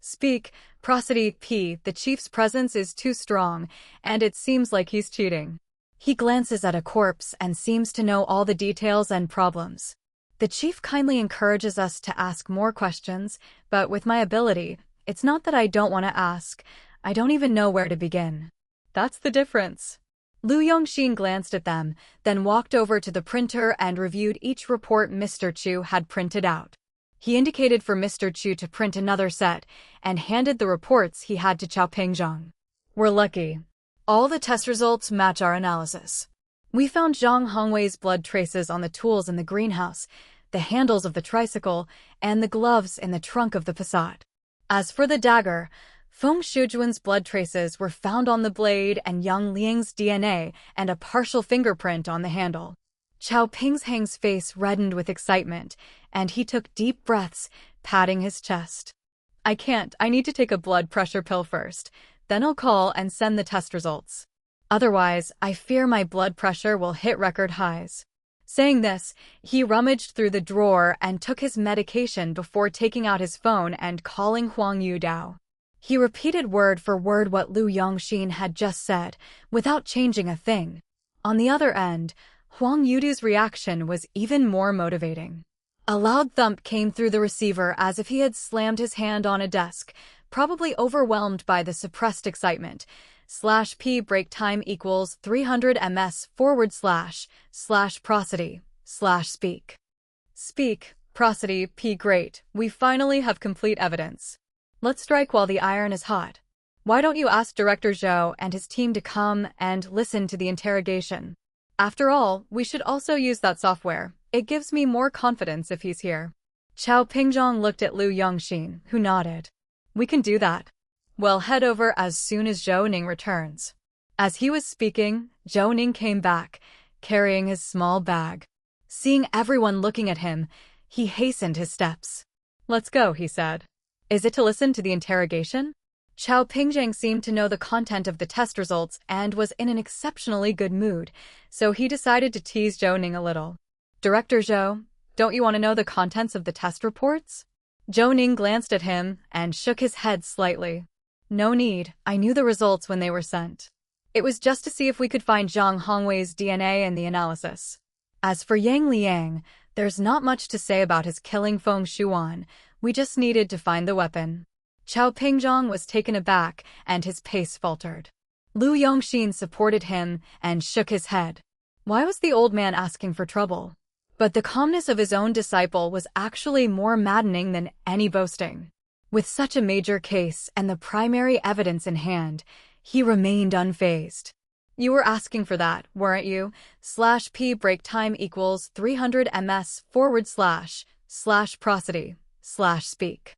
Speak, prosody p. The chief's presence is too strong, and it seems like he's cheating. He glances at a corpse and seems to know all the details and problems. The chief kindly encourages us to ask more questions, but with my ability, it's not that I don't want to ask, I don't even know where to begin. That's the difference. Lu Yongxin glanced at them, then walked over to the printer and reviewed each report Mr. Chu had printed out. He indicated for Mr. Chu to print another set, and handed the reports he had to Cao Pingzhang. We're lucky. All the test results match our analysis. We found Zhang Hongwei's blood traces on the tools in the greenhouse, the handles of the tricycle, and the gloves in the trunk of the Passat. As for the dagger, Feng Shujuan's blood traces were found on the blade and Yang Liang's DNA and a partial fingerprint on the handle. Cao Pingzhang's face reddened with excitement, and he took deep breaths, patting his chest. I need to take a blood pressure pill first, then I'll call and send the test results. Otherwise, I fear my blood pressure will hit record highs. Saying this, he rummaged through the drawer and took his medication before taking out his phone and calling Huang Yudao. He repeated word for word what Lu Yongxin had just said, without changing a thing. On the other end, Huang Yudao's reaction was even more motivating. A loud thump came through the receiver as if he had slammed his hand on a desk, probably overwhelmed by the suppressed excitement. /p break time equals 300 ms / prosody / speak. Speak, prosody p. Great, we finally have complete evidence. Let's strike while the iron is hot. Why don't you ask Director Zhou and his team to come and listen to the interrogation? After all, we should also use that software. It gives me more confidence if he's here. Cao Pingzhang looked at Lu Yongxin, who nodded. We can do that. Well, head over as soon as Zhou Ning returns. As he was speaking, Zhou Ning came back, carrying his small bag. Seeing everyone looking at him, he hastened his steps. Let's go, he said. Is it to listen to the interrogation? Cao Pingzhang seemed to know the content of the test results and was in an exceptionally good mood, so he decided to tease Zhou Ning a little. Director Zhou, don't you want to know the contents of the test reports? Zhou Ning glanced at him and shook his head slightly. No need, I knew the results when they were sent. It was just to see if we could find Zhang Hongwei's DNA in the analysis. As for Yang Liang, there's not much to say about his killing Feng Shuan, we just needed to find the weapon. Cao Pingzhang was taken aback and his pace faltered. Lu Yongxin supported him and shook his head. Why was the old man asking for trouble? But the calmness of his own disciple was actually more maddening than any boasting. With such a major case and the primary evidence in hand, he remained unfazed. You were asking for that, weren't you? /p break time equals 300 ms / prosody / speak.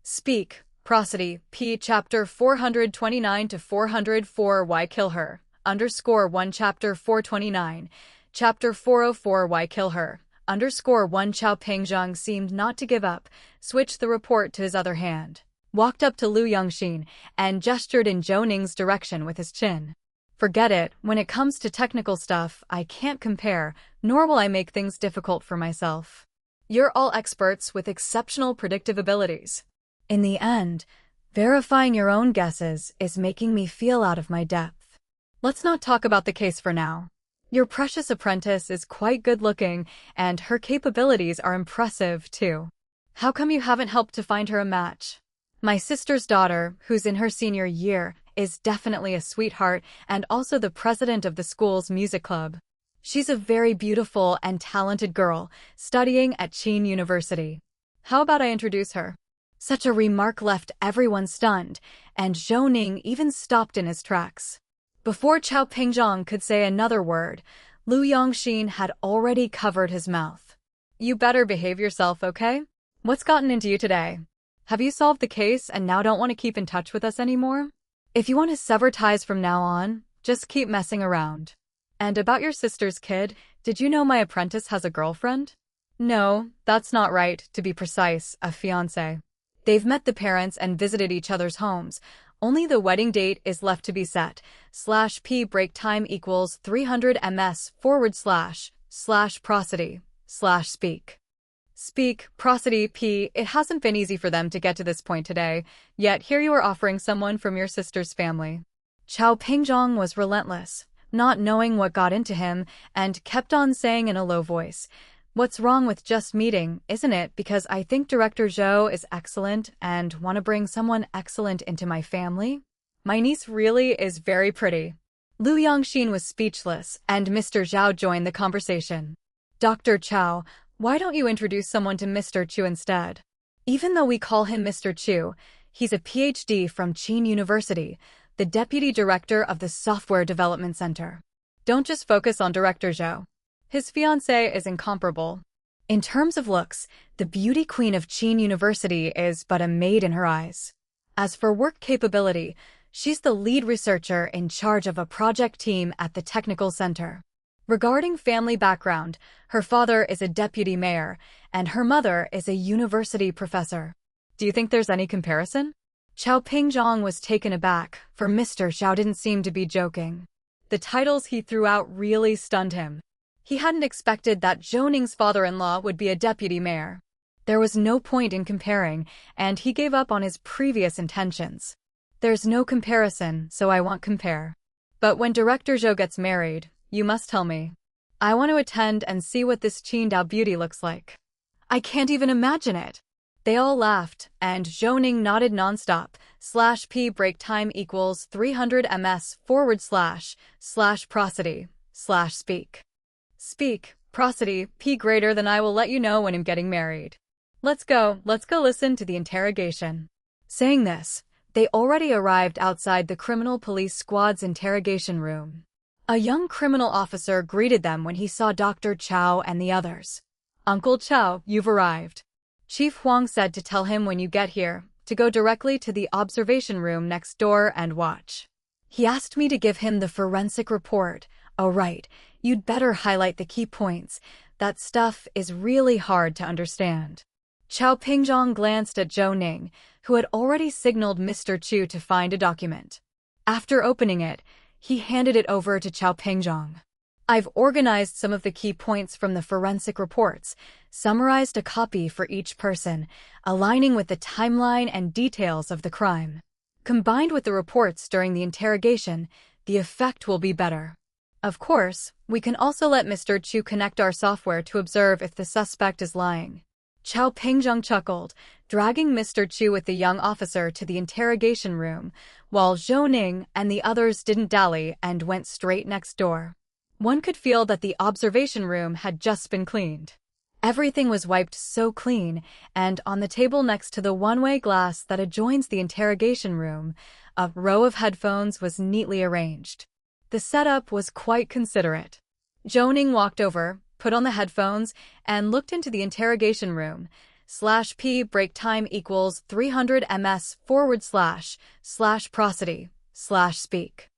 Speak, prosody, p. Chapter 429 to 404 Why Kill Her, _1 Chapter 429, Chapter 404 Why Kill Her, _1 Cao Pingzhang seemed not to give up, switched the report to his other hand, walked up to Lu Yongxin, and gestured in Zhou Ning's direction with his chin. Forget it, when it comes to technical stuff, I can't compare, nor will I make things difficult for myself. You're all experts with exceptional predictive abilities. In the end, verifying your own guesses is making me feel out of my depth. Let's not talk about the case for now. Your precious apprentice is quite good-looking, and her capabilities are impressive, too. How come you haven't helped to find her a match? My sister's daughter, who's in her senior year, is definitely a sweetheart and also the president of the school's music club. She's a very beautiful and talented girl, studying at Qin University. How about I introduce her? Such a remark left everyone stunned, and Zhou Ning even stopped in his tracks. Before Qiao Pingzhong could say another word, Lu Yongxin had already covered his mouth. You better behave yourself, okay? What's gotten into you today? Have you solved the case and now don't want to keep in touch with us anymore? If you want to sever ties from now on, just keep messing around. And about your sister's kid, did you know my apprentice has a girlfriend? No, that's not right, to be precise, a fiancé. They've met the parents and visited each other's homes. Only the wedding date is left to be set. /p break time equals 300 ms / prosody / speak. Speak, prosody, p. It hasn't been easy for them to get to this point today, yet here you are offering someone from your sister's family. Qiao Pingzhong was relentless, not knowing what got into him, and kept on saying in a low voice, "What's wrong with just meeting, isn't it? Because I think Director Zhou is excellent and want to bring someone excellent into my family? My niece really is very pretty." Lu Yongxin was speechless, and Mr. Zhao joined the conversation. "Dr. Chow, why don't you introduce someone to Mr. Chu instead? Even though we call him Mr. Chu, he's a PhD from Qin University, the deputy director of the Software Development Center. Don't just focus on Director Zhou. His fiancée is incomparable. In terms of looks, the beauty queen of Qin University is but a maid in her eyes. As for work capability, she's the lead researcher in charge of a project team at the Technical Center. Regarding family background, her father is a deputy mayor, and her mother is a university professor. Do you think there's any comparison?" Qiao Pingzhong was taken aback, for Mr. Zhao didn't seem to be joking. The titles he threw out really stunned him. He hadn't expected that Zhou Ning's father-in-law would be a deputy mayor. There was no point in comparing, and he gave up on his previous intentions. "There's no comparison, so I won't compare. But when Director Zhou gets married, you must tell me. I want to attend and see what this Qingdao beauty looks like." "I can't even imagine it." They all laughed, and Zhou Ning nodded nonstop. /p break time equals 300 ms / prosody / speak. Speak, prosody, p greater than I will let you know when I'm getting married. Let's go listen to the interrogation." Saying this, they already arrived outside the criminal police squad's interrogation room. A young criminal officer greeted them when he saw Dr. Chow and the others. "Uncle Chow, you've arrived. Chief Huang said to tell him when you get here, to go directly to the observation room next door and watch. He asked me to give him the forensic report." "Oh right, you'd better highlight the key points. That stuff is really hard to understand." Qiao Pingzhong glanced at Zhou Ning, who had already signaled Mr. Chu to find a document. After opening it, he handed it over to Qiao Pingzhong. "I've organized some of the key points from the forensic reports, summarized a copy for each person, aligning with the timeline and details of the crime. Combined with the reports during the interrogation, the effect will be better. Of course, we can also let Mr. Chu connect our software to observe if the suspect is lying." Qiao Pingzhong chuckled, dragging Mr. Chu with the young officer to the interrogation room, while Zhou Ning and the others didn't dally and went straight next door. One could feel that the observation room had just been cleaned. Everything was wiped so clean, and on the table next to the one-way glass that adjoins the interrogation room, a row of headphones was neatly arranged. The setup was quite considerate. Zhou Ning walked over, put on the headphones, and looked into the interrogation room. /p break time equals 300 ms / prosody / speak.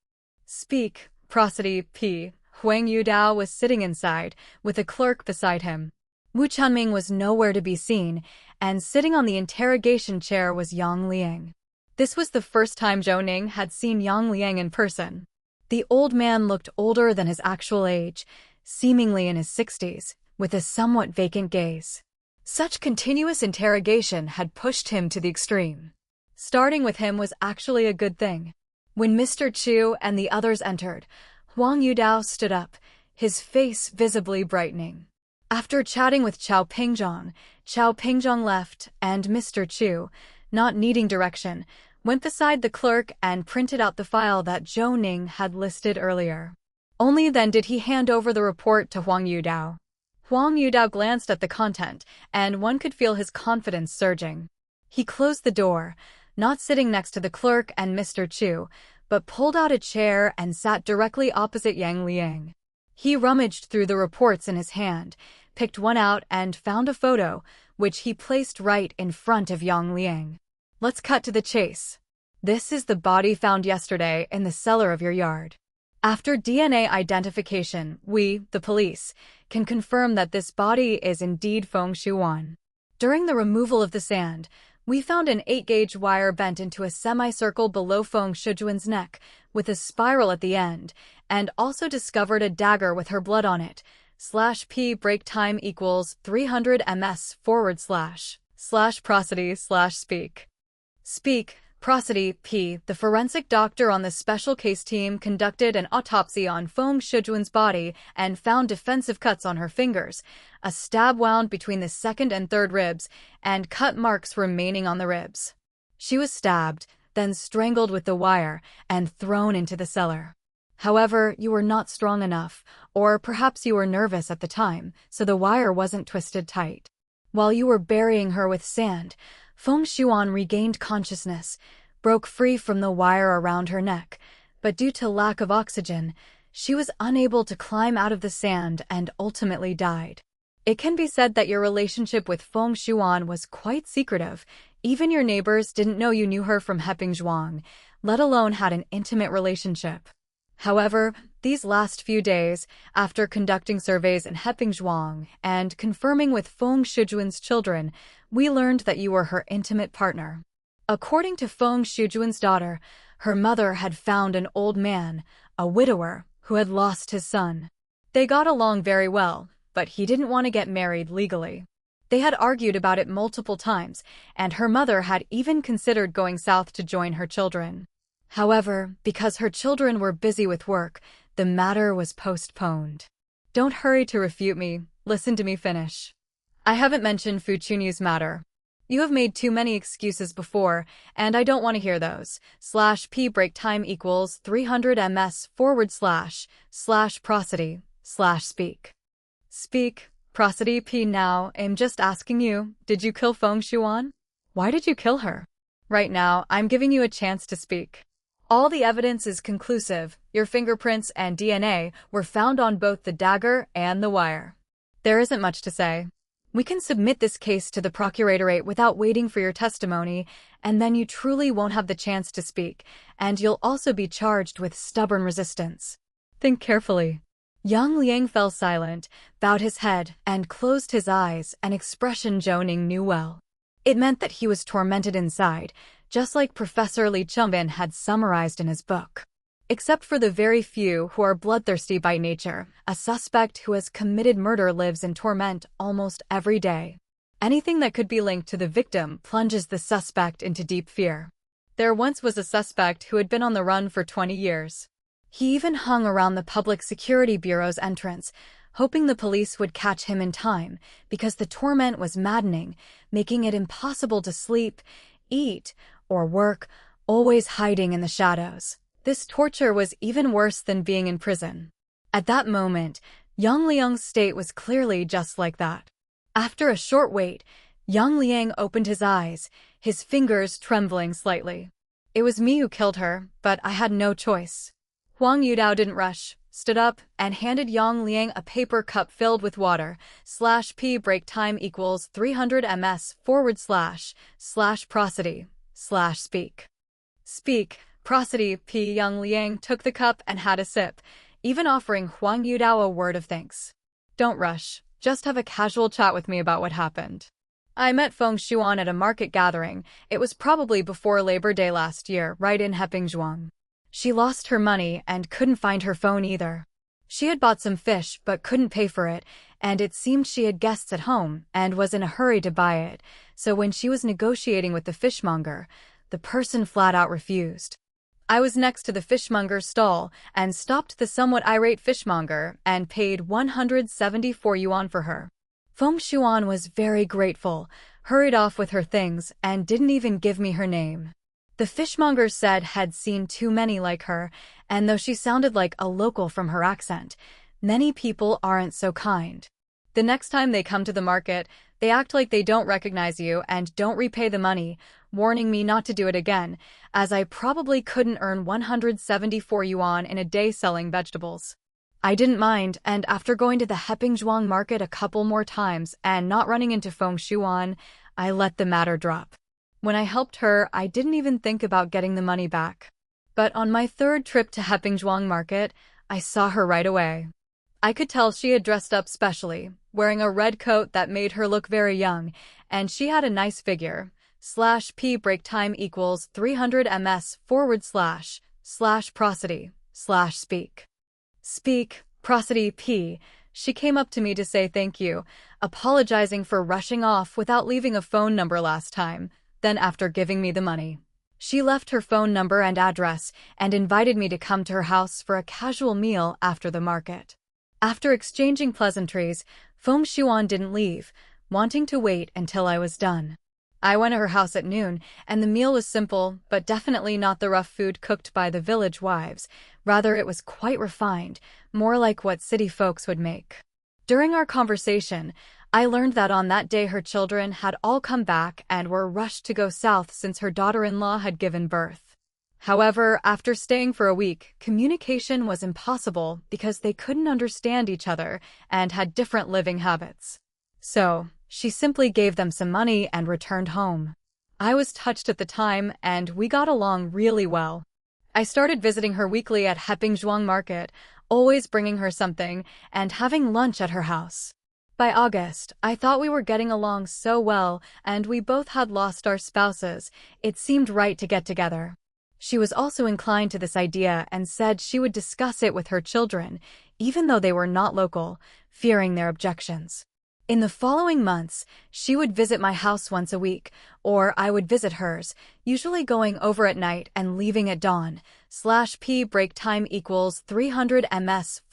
Speak, prosody, p. Huang Yudao was sitting inside, with a clerk beside him. Wu Chunming was nowhere to be seen, and sitting on the interrogation chair was Yang Liang. This was the first time Zhou Ning had seen Yang Liang in person. The old man looked older than his actual age, seemingly in his 60s, with a somewhat vacant gaze. Such continuous interrogation had pushed him to the extreme. Starting with him was actually a good thing. When Mr. Chu and the others entered, Huang Yudao stood up, his face visibly brightening. After chatting with Qiao Pingzhong left, and Mr. Chu, not needing direction, went beside the clerk and printed out the file that Zhou Ning had listed earlier. Only then did he hand over the report to Huang Yudao. Huang Yudao glanced at the content, and one could feel his confidence surging. He closed the door, not sitting next to the clerk and Mr. Chu, but pulled out a chair and sat directly opposite Yang Liang. He rummaged through the reports in his hand, picked one out and found a photo, which he placed right in front of Yang Liang. Let's cut to the chase. This is the body found yesterday in the cellar of your yard. After DNA identification, we, the police, can confirm that this body is indeed Feng Shuan. During the removal of the sand, we found an 8-gauge wire bent into a semicircle below Feng Shujuan's neck, with a spiral at the end, and also discovered a dagger with her blood on it. /P break time equals 300 ms / prosody / speak. Prosody P. The forensic doctor on the special case team conducted an autopsy on Feng Shujuan's body and found defensive cuts on her fingers, a stab wound between the second and third ribs, and cut marks remaining on the ribs. She was stabbed, then strangled with the wire, and thrown into the cellar. However, you were not strong enough, or perhaps you were nervous at the time, so the wire wasn't twisted tight. While you were burying her with sand, Feng Shuan regained consciousness, broke free from the wire around her neck, but due to lack of oxygen, she was unable to climb out of the sand and ultimately died. It can be said that your relationship with Feng Shuan was quite secretive. Even your neighbors didn't know you knew her from Heping Zhuang, let alone had an intimate relationship. However, these last few days, after conducting surveys in Heping Zhuang and confirming with Feng Shujuan's children, we learned that you were her intimate partner. According to Feng Shujuan's daughter, her mother had found an old man, a widower, who had lost his son. They got along very well, but he didn't want to get married legally. They had argued about it multiple times, and her mother had even considered going south to join her children. However, because her children were busy with work, the matter was postponed. Don't hurry to refute me, listen to me finish. I haven't mentioned Fu Chunyi's matter. You have made too many excuses before, and I don't want to hear those. /P break time equals 300 ms / prosody / speak. Prosody P. Now, I'm just asking you, did you kill Feng Shuan? Why did you kill her? Right now, I'm giving you a chance to speak. All the evidence is conclusive. Your fingerprints and DNA were found on both the dagger and the wire. There isn't much to say. We can submit this case to the procuratorate without waiting for your testimony, and then you truly won't have the chance to speak, and you'll also be charged with stubborn resistance. Think carefully. Yang Liang fell silent, bowed his head, and closed his eyes, an expression Zhou Ning knew well. It meant that he was tormented inside, just like Professor Li Chumbin had summarized in his book. Except for the very few who are bloodthirsty by nature, a suspect who has committed murder lives in torment almost every day. Anything that could be linked to the victim plunges the suspect into deep fear. There once was a suspect who had been on the run for 20 years. He even hung around the Public Security Bureau's entrance, hoping the police would catch him in time, because the torment was maddening, making it impossible to sleep, eat, or work, always hiding in the shadows. This torture was even worse than being in prison. At that moment, Yang Liang's state was clearly just like that. After a short wait, Yang Liang opened his eyes, his fingers trembling slightly. It was me who killed her, but I had no choice. Huang Yudao didn't rush, stood up, and handed Yang Liang a paper cup filled with water. /P break time equals 300 ms / prosody / speak. Prosody P. Yang Liang took the cup and had a sip, even offering Huang Yudao a word of thanks. Don't rush, just have a casual chat with me about what happened. I met Feng Shuan at a market gathering. It was probably before Labor Day last year, right in Heping Zhuang. She lost her money and couldn't find her phone either. She had bought some fish but couldn't pay for it, and it seemed she had guests at home and was in a hurry to buy it, so when she was negotiating with the fishmonger, the person flat out refused. I was next to the fishmonger's stall and stopped the somewhat irate fishmonger and paid 174 yuan for her. Feng Shuan was very grateful. hurried off with her things, and didn't even give me her name. The fishmonger said had seen too many like her, and though she sounded like a local from her accent, many people aren't so kind. The next time they come to the market, they act like they don't recognize you and don't repay the money, warning me not to do it again, as I probably couldn't earn 174 yuan in a day selling vegetables. I didn't mind, and after going to the Hepingzhuang market a couple more times and not running into Feng Shuan, I let the matter drop. When I helped her, I didn't even think about getting the money back. But on my third trip to Hepingzhuang market, I saw her right away. I could tell she had dressed up specially, wearing a red coat that made her look very young, and she had a nice figure. /p break time equals 300 ms / prosody / speak prosody p. She came up to me to say thank you, apologizing for rushing off without leaving a phone number last time. Then after giving me the money, she left her phone number and address and invited me to come to her house for a casual meal after the market. After exchanging pleasantries, Feng Shuan didn't leave, wanting to wait until I was done. I went to her house at noon, and the meal was simple, but definitely not the rough food cooked by the village wives. Rather, it was quite refined, more like what city folks would make. During our conversation, I learned that on that day her children had all come back and were rushed to go south since her daughter-in-law had given birth. However, after staying for a week, communication was impossible because they couldn't understand each other and had different living habits. So, she simply gave them some money and returned home. I was touched at the time, and we got along really well. I started visiting her weekly at Hepingzhuang Market, always bringing her something, and having lunch at her house. By August, I thought we were getting along so well, and we both had lost our spouses. It seemed right to get together. She was also inclined to this idea and said she would discuss it with her children, even though they were not local, fearing their objections. In the following months, she would visit my house once a week, or I would visit hers, usually going over at night and leaving at dawn. /p break time equals 300 ms /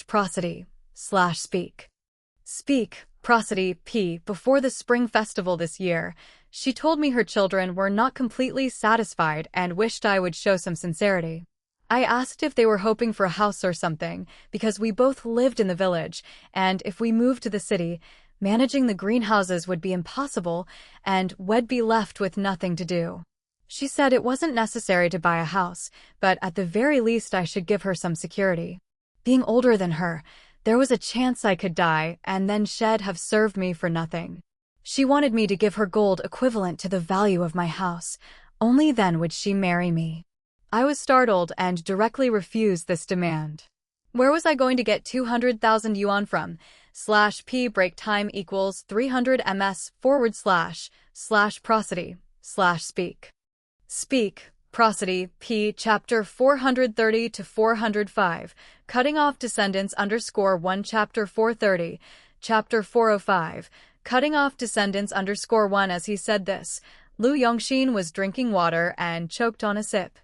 prosody / speak prosody p. Before the spring festival this year, she told me her children were not completely satisfied and wished I would show some sincerity. I asked if they were hoping for a house or something, because we both lived in the village, and if we moved to the city, managing the greenhouses would be impossible, and we'd be left with nothing to do. She said it wasn't necessary to buy a house, but at the very least I should give her some security. Being older than her, there was a chance I could die, and then she'd have served me for nothing. She wanted me to give her gold equivalent to the value of my house. Only then would she marry me. I was startled and directly refused this demand. Where was I going to get 200,000 yuan from? /p break time equals 300 ms / prosody / speak prosody p. Chapter 430 to 405, cutting off descendants _1. Chapter 430, Chapter 405, cutting off descendants _1. As he said this, Lu Yongxin was drinking water and choked on a sip,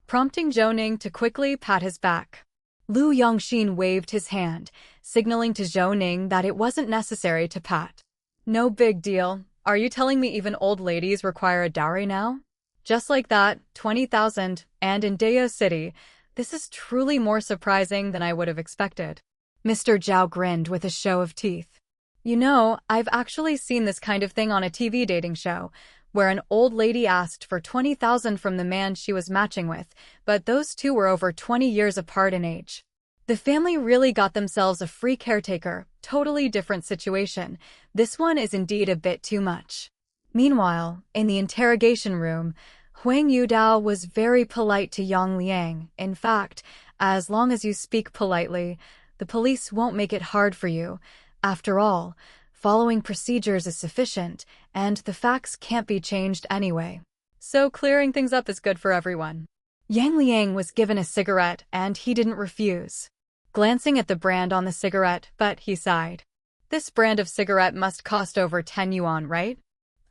prompting Zhou Ning to quickly pat his back. Lu Yongxin waved his hand, signaling to Zhou Ning that it wasn't necessary to pat. No big deal. Are you telling me even old ladies require a dowry now? Just like that, 20,000, and in Daya City. This is truly more surprising than I would have expected. Mr. Zhao grinned with a show of teeth. You know, I've actually seen this kind of thing on a TV dating show, where an old lady asked for 20,000 from the man she was matching with, but those two were over 20 years apart in age. The family really got themselves a free caretaker, totally different situation. This one is indeed a bit too much. Meanwhile, in the interrogation room, Huang Yudao was very polite to Yang Liang. In fact, as long as you speak politely, the police won't make it hard for you. After all, following procedures is sufficient, and the facts can't be changed anyway. So clearing things up is good for everyone. Yang Liang was given a cigarette, and he didn't refuse. Glancing at the brand on the cigarette, but he sighed. This brand of cigarette must cost over 10 yuan, right?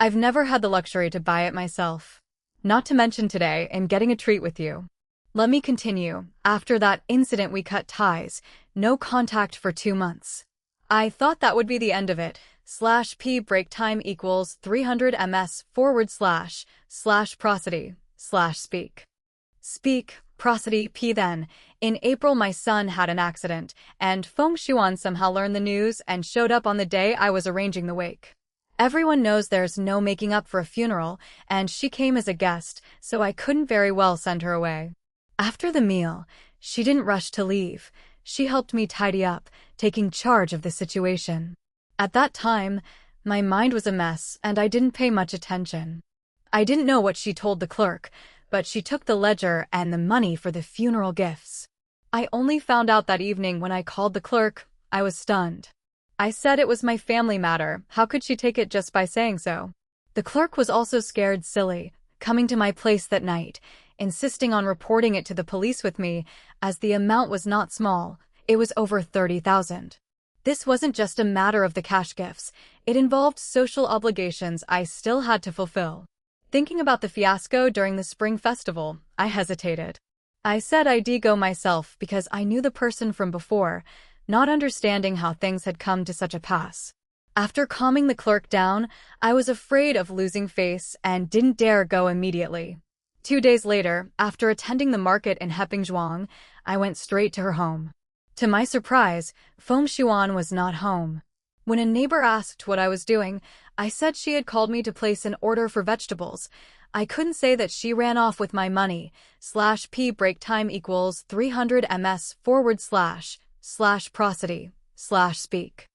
I've never had the luxury to buy it myself. Not to mention today, I'm getting a treat with you. Let me continue. After that incident we cut ties, no contact for 2 months. I thought that would be the end of it, /p break time equals 300 ms / prosody / speak. Speak, prosody p. Then, in April my son had an accident, and Feng Xuan somehow learned the news and showed up on the day I was arranging the wake. Everyone knows there's no making up for a funeral, and she came as a guest, so I couldn't very well send her away. After the meal, she didn't rush to leave. She helped me tidy up, taking charge of the situation. At that time, my mind was a mess, and I didn't pay much attention. I didn't know what she told the clerk, but she took the ledger and the money for the funeral gifts. I only found out that evening when I called the clerk. I was stunned. I said it was my family matter. How could she take it just by saying so? The clerk was also scared silly, coming to my place that night, insisting on reporting it to the police with me, as the amount was not small. It was over 30,000. This wasn't just a matter of the cash gifts. It involved social obligations I still had to fulfill. Thinking about the fiasco during the spring festival, I hesitated. I said I'd go myself because I knew the person from before, not understanding how things had come to such a pass. After calming the clerk down, I was afraid of losing face and didn't dare go immediately. 2 days later, after attending the market in Hepingzhuang, I went straight to her home. To my surprise, Feng Xuan was not home. When a neighbor asked what I was doing, I said she had called me to place an order for vegetables. I couldn't say that she ran off with my money. /p break time equals 300 ms / prosody / speak.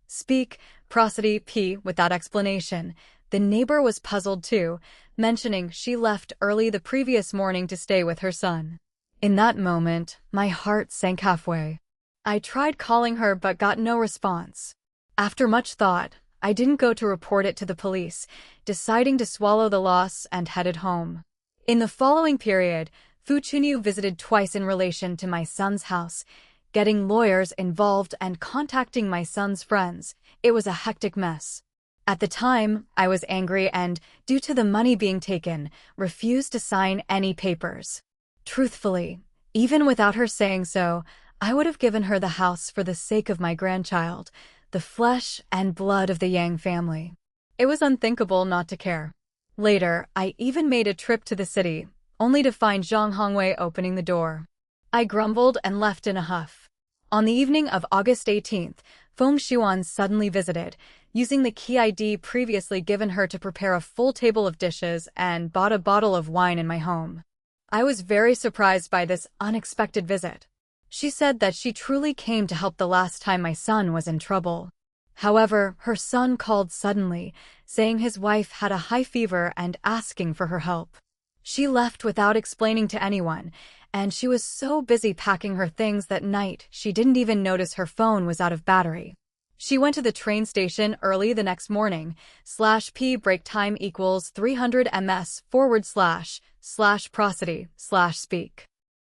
Speak, prosody p. With that explanation, the neighbor was puzzled too, mentioning she left early the previous morning to stay with her son. In that moment, my heart sank halfway. I tried calling her but got no response. After much thought, I didn't go to report it to the police, deciding to swallow the loss and headed home. In the following period, Fu Chunyu visited twice in relation to my son's house, getting lawyers involved and contacting my son's friends. It was a hectic mess. At the time, I was angry and, due to the money being taken, refused to sign any papers. Truthfully, even without her saying so, I would have given her the house for the sake of my grandchild, the flesh and blood of the Yang family. It was unthinkable not to care. Later, I even made a trip to the city, only to find Zhang Hongwei opening the door. I grumbled and left in a huff. On the evening of August 18th, Feng Xuan suddenly visited, using the key ID previously given her to prepare a full table of dishes and bought a bottle of wine in my home. I was very surprised by this unexpected visit. She said that she truly came to help the last time my son was in trouble. However, her son called suddenly, saying his wife had a high fever and asking for her help. She left without explaining to anyone, and she was so busy packing her things that night she didn't even notice her phone was out of battery. She went to the train station early the next morning. /p break time equals 300 ms / prosody / speak.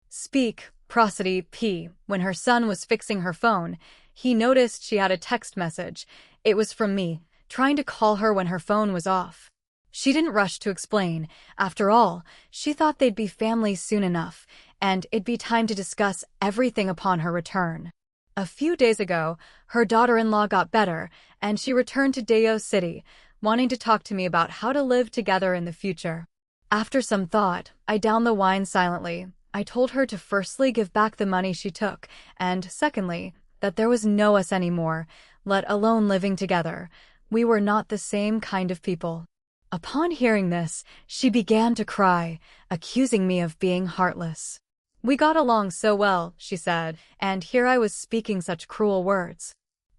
Speak, prosody p. When her son was fixing her phone, he noticed she had a text message. It was from me, trying to call her when her phone was off. She didn't rush to explain. After all, she thought they'd be family soon enough, and it'd be time to discuss everything upon her return. A few days ago, her daughter-in-law got better, and she returned to Dao City, wanting to talk to me about how to live together in the future. After some thought, I downed the wine silently. I told her to firstly give back the money she took, and secondly, that there was no us anymore, let alone living together. We were not the same kind of people. Upon hearing this, she began to cry, accusing me of being heartless. We got along so well, she said, and here I was speaking such cruel words.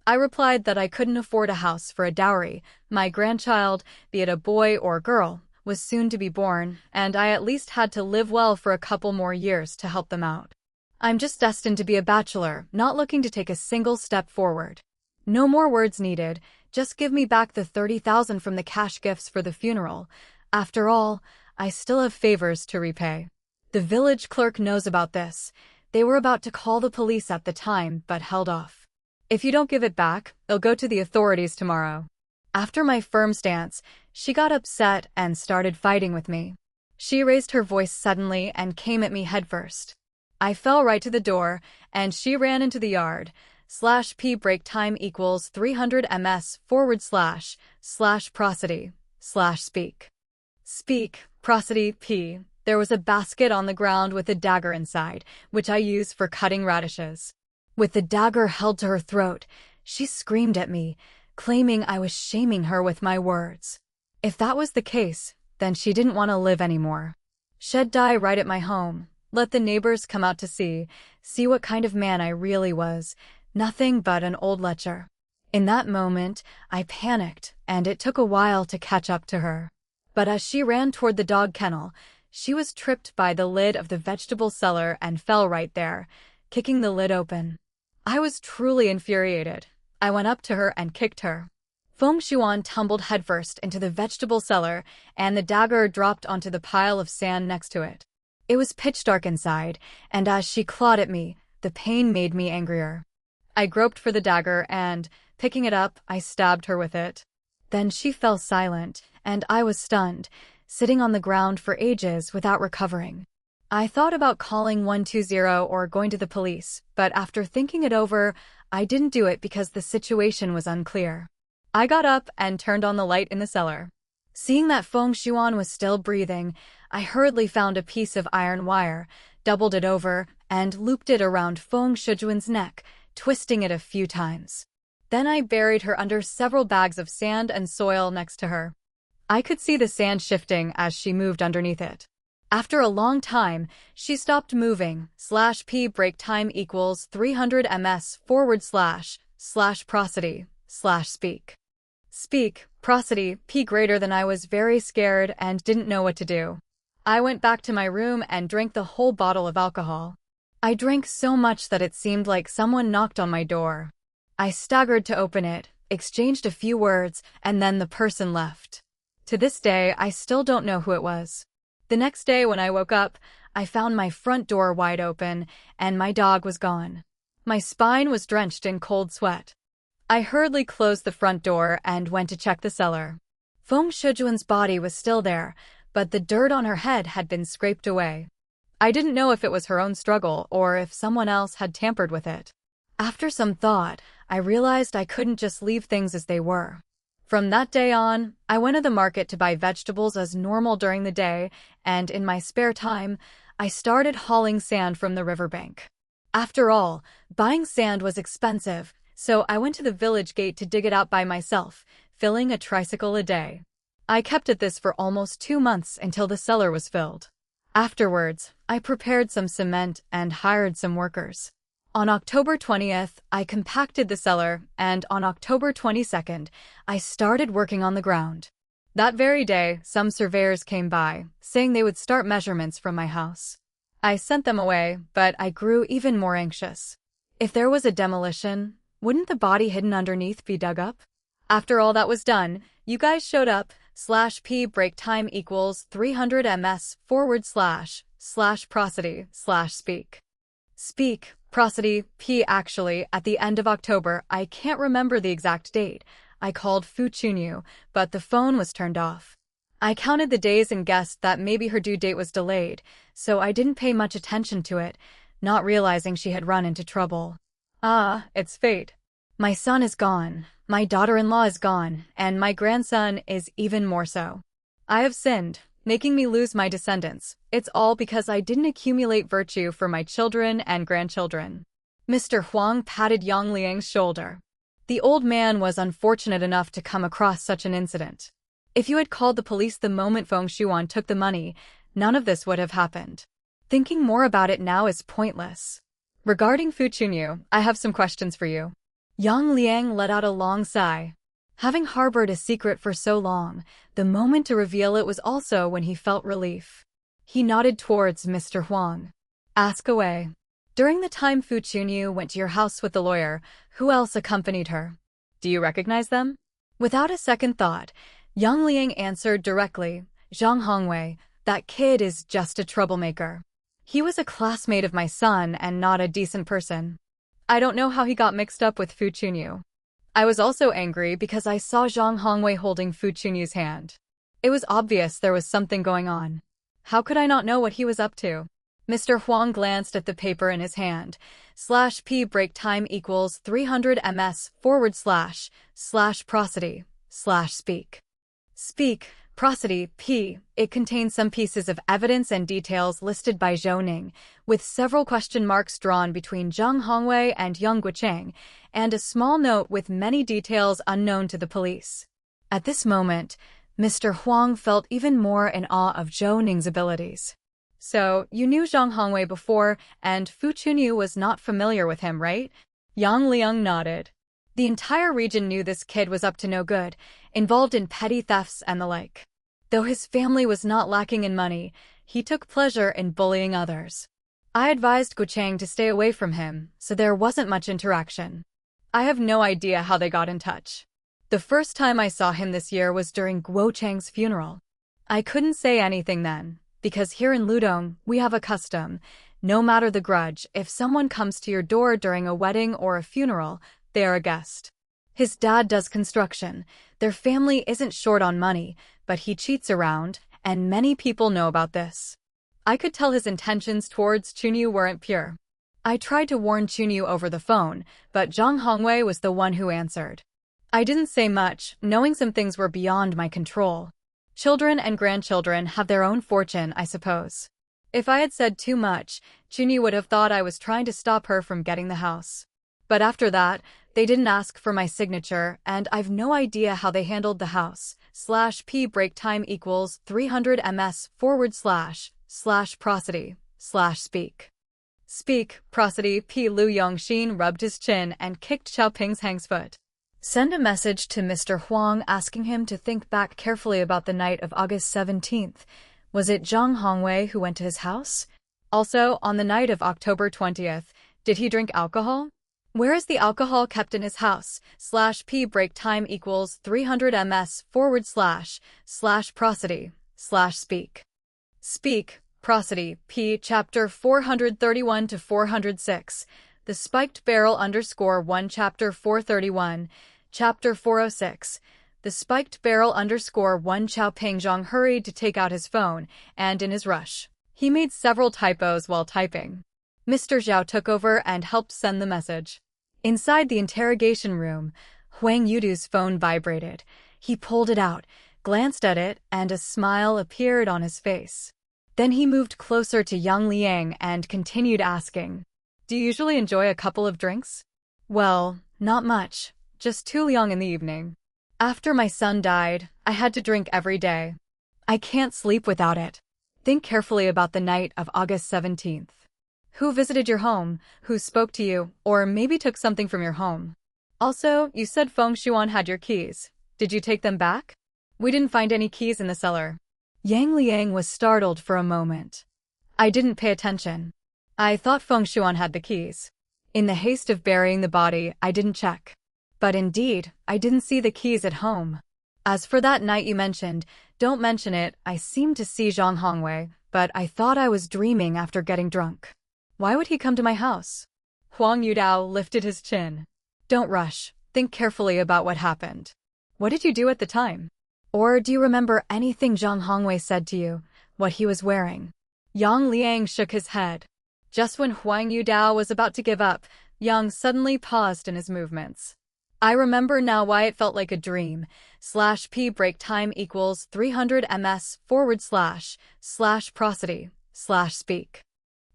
I replied that I couldn't afford a house for a dowry. My grandchild, be it a boy or girl, was soon to be born, and I at least had to live well for a couple more years to help them out. I'm just destined to be a bachelor, not looking to take a single step forward. No more words needed, just give me back the 30,000 from the cash gifts for the funeral. After all, I still have favors to repay. The village clerk knows about this. They were about to call the police at the time, but held off. If you don't give it back, they'll go to the authorities tomorrow. After my firm stance, she got upset and started fighting with me. She raised her voice suddenly and came at me headfirst. I fell right to the door, and she ran into the yard. /p break time equals 300 ms / prosody / speak. Speak, prosody, p. There was a basket on the ground with a dagger inside, which I use for cutting radishes. With the dagger held to her throat, she screamed at me, claiming I was shaming her with my words. If that was the case, then she didn't want to live anymore. She'd die right at my home. Let the neighbors come out to see what kind of man I really was. Nothing but an old lecher. In that moment, I panicked, and it took a while to catch up to her. But as she ran toward the dog kennel, she was tripped by the lid of the vegetable cellar and fell right there, kicking the lid open. I was truly infuriated. I went up to her and kicked her. Feng Shuan tumbled headfirst into the vegetable cellar, and the dagger dropped onto the pile of sand next to it. It was pitch dark inside, and as she clawed at me, the pain made me angrier. I groped for the dagger and, picking it up, I stabbed her with it. Then she fell silent, and I was stunned, sitting on the ground for ages without recovering. I thought about calling 120 or going to the police, but after thinking it over, I didn't do it because the situation was unclear. I got up and turned on the light in the cellar. Seeing that Feng Shuan was still breathing, I hurriedly found a piece of iron wire, doubled it over, and looped it around Feng Shujuan's neck, twisting it a few times. Then I buried her under several bags of sand and soil next to her. I could see the sand shifting as she moved underneath it. After a long time, she stopped moving. /p break time equals 300 ms / prosody / speak. Speak, prosody, p greater than I was very scared and didn't know what to do. I went back to my room and drank the whole bottle of alcohol. I drank so much that it seemed like someone knocked on my door. I staggered to open it, exchanged a few words, and then the person left. To this day, I still don't know who it was. The next day when I woke up, I found my front door wide open, and my dog was gone. My spine was drenched in cold sweat. I hurriedly closed the front door and went to check the cellar. Feng Shujuan's body was still there, but the dirt on her head had been scraped away. I didn't know if it was her own struggle or if someone else had tampered with it. After some thought, I realized I couldn't just leave things as they were. From that day on, I went to the market to buy vegetables as normal during the day, and in my spare time, I started hauling sand from the riverbank. After all, buying sand was expensive, so I went to the village gate to dig it out by myself, filling a tricycle a day. I kept at this for almost 2 months until the cellar was filled. Afterwards, I prepared some cement and hired some workers. On October 20th, I compacted the cellar, and on October 22nd, I started working on the ground. That very day, some surveyors came by, saying they would start measurements from my house. I sent them away, but I grew even more anxious. If there was a demolition, wouldn't the body hidden underneath be dug up? After all that was done, you guys showed up. /p break time equals 300 ms / prosody / speak. Speak, prosody, p. Actually, at the end of October, I can't remember the exact date. I called Fu Chunyu, but the phone was turned off. I counted the days and guessed that maybe her due date was delayed, so I didn't pay much attention to it, not realizing she had run into trouble. Ah, it's fate. My son is gone, my daughter-in-law is gone, and my grandson is even more so. I have sinned, making me lose my descendants. It's all because I didn't accumulate virtue for my children and grandchildren. Mr. Huang patted Yang Liang's shoulder. The old man was unfortunate enough to come across such an incident. If you had called the police the moment Feng Shuan took the money, none of this would have happened. Thinking more about it now is pointless. Regarding Fu Chunyu, I have some questions for you. Yang Liang let out a long sigh. Having harbored a secret for so long, the moment to reveal it was also when he felt relief. He nodded towards Mr. Huang. Ask away. During the time Fu Chunyu went to your house with the lawyer, who else accompanied her? Do you recognize them? Without a second thought, Yang Liang answered directly, Zhang Hongwei, that kid is just a troublemaker. He was a classmate of my son and not a decent person. I don't know how he got mixed up with Fu Chunyu. I was also angry because I saw Zhang Hongwei holding Fu Chunyu's hand. It was obvious there was something going on. How could I not know what he was up to? Mr. Huang glanced at the paper in his hand. /p break time equals 300 ms / prosody / speak. Speak, prosody, p. It contains some pieces of evidence and details listed by Zhou Ning, with several question marks drawn between Zhang Hongwei and Yang Guicheng, and a small note with many details unknown to the police. At this moment, Mr. Huang felt even more in awe of Zhou Ning's abilities. So, you knew Zhang Hongwei before, and Fu Chunyu was not familiar with him, right? Yang Liang nodded. The entire region knew this kid was up to no good, involved in petty thefts and the like. Though his family was not lacking in money, he took pleasure in bullying others. I advised Guicheng to stay away from him, so there wasn't much interaction. I have no idea how they got in touch. The first time I saw him this year was during Guo Cheng's funeral. I couldn't say anything then, because here in Qidong, we have a custom. No matter the grudge, if someone comes to your door during a wedding or a funeral, they are a guest. His dad does construction. Their family isn't short on money, but he cheats around, and many people know about this. I could tell his intentions towards Chunyu weren't pure. I tried to warn Chunyu over the phone, but Zhang Hongwei was the one who answered. I didn't say much, knowing some things were beyond my control. Children and grandchildren have their own fortune, I suppose. If I had said too much, Chunyu would have thought I was trying to stop her from getting the house. But after that, they didn't ask for my signature, and I've no idea how they handled the house. /p break time equals 300 ms / prosody / speak. Speak, prosody. P. Lu Yongxin rubbed his chin and kicked Xiaoping's Hang's foot. Send a message to Mr. Huang asking him to think back carefully about the night of August 17th. Was it Zhang Hongwei who went to his house? Also, on the night of October 20th, did he drink alcohol? Where is the alcohol kept in his house? /p break time equals 300 ms / prosody / speak. Speak, prosody. P. Chapter 431 to 406. The spiked barrel _1 Chapter 431. Chapter 406. The spiked barrel _1 Chao Pingzhong hurried to take out his phone, and in his rush, he made several typos while typing. Mr. Zhao took over and helped send the message. Inside the interrogation room, Huang Yudu's phone vibrated. He pulled it out, glanced at it, and a smile appeared on his face. Then he moved closer to Yang Liang and continued asking, "Do you usually enjoy a couple of drinks?" "Well, not much, just 2 liang in the evening. After my son died, I had to drink every day. I can't sleep without it. Think carefully about the night of August 17th. Who visited your home, who spoke to you, or maybe took something from your home? Also, you said Feng Xuan had your keys. Did you take them back?" "We didn't find any keys in the cellar." Yang Liang was startled for a moment. "I didn't pay attention. I thought Feng Xuan had the keys. In the haste of burying the body, I didn't check. But indeed, I didn't see the keys at home. As for that night you mentioned, don't mention it. I seemed to see Zhang Hongwei, but I thought I was dreaming after getting drunk. Why would he come to my house?" Huang Yudao lifted his chin. "Don't rush. Think carefully about what happened. What did you do at the time? Or do you remember anything Zhang Hongwei said to you, what he was wearing?" Yang Liang shook his head. Just when Huang Yudao was about to give up, Yang suddenly paused in his movements. "I remember now why it felt like a dream. /p break time equals 300 ms / prosody / speak.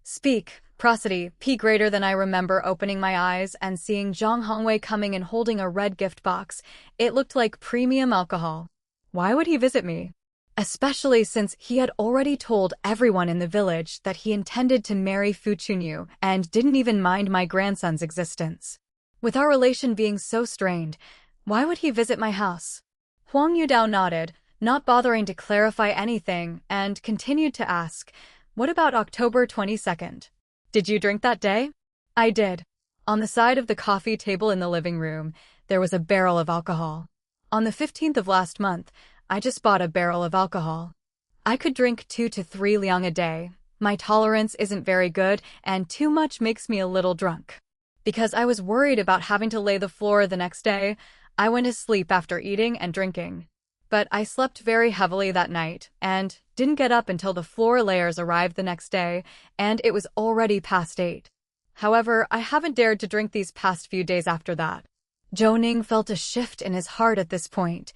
Speak, prosody. P. Greater than I remember opening my eyes and seeing Zhang Hongwei coming and holding a red gift box. It looked like premium alcohol. Why would he visit me? Especially since he had already told everyone in the village that he intended to marry Fu Chunyu and didn't even mind my grandson's existence. With our relation being so strained, why would he visit my house?" Huang Yudao nodded, not bothering to clarify anything, and continued to ask, "What about October 22nd? Did you drink that day?" "I did. On the side of the coffee table in the living room, there was a barrel of alcohol. On the 15th of last month, I just bought a barrel of alcohol. I could drink 2 to 3 liang a day. My tolerance isn't very good, and too much makes me a little drunk. Because I was worried about having to lay the floor the next day, I went to sleep after eating and drinking. but I slept very heavily that night and didn't get up until the floor layers arrived the next day, and it was already past 8. However, I haven't dared to drink these past few days after that. Zhou Ning felt a shift in his heart at this point,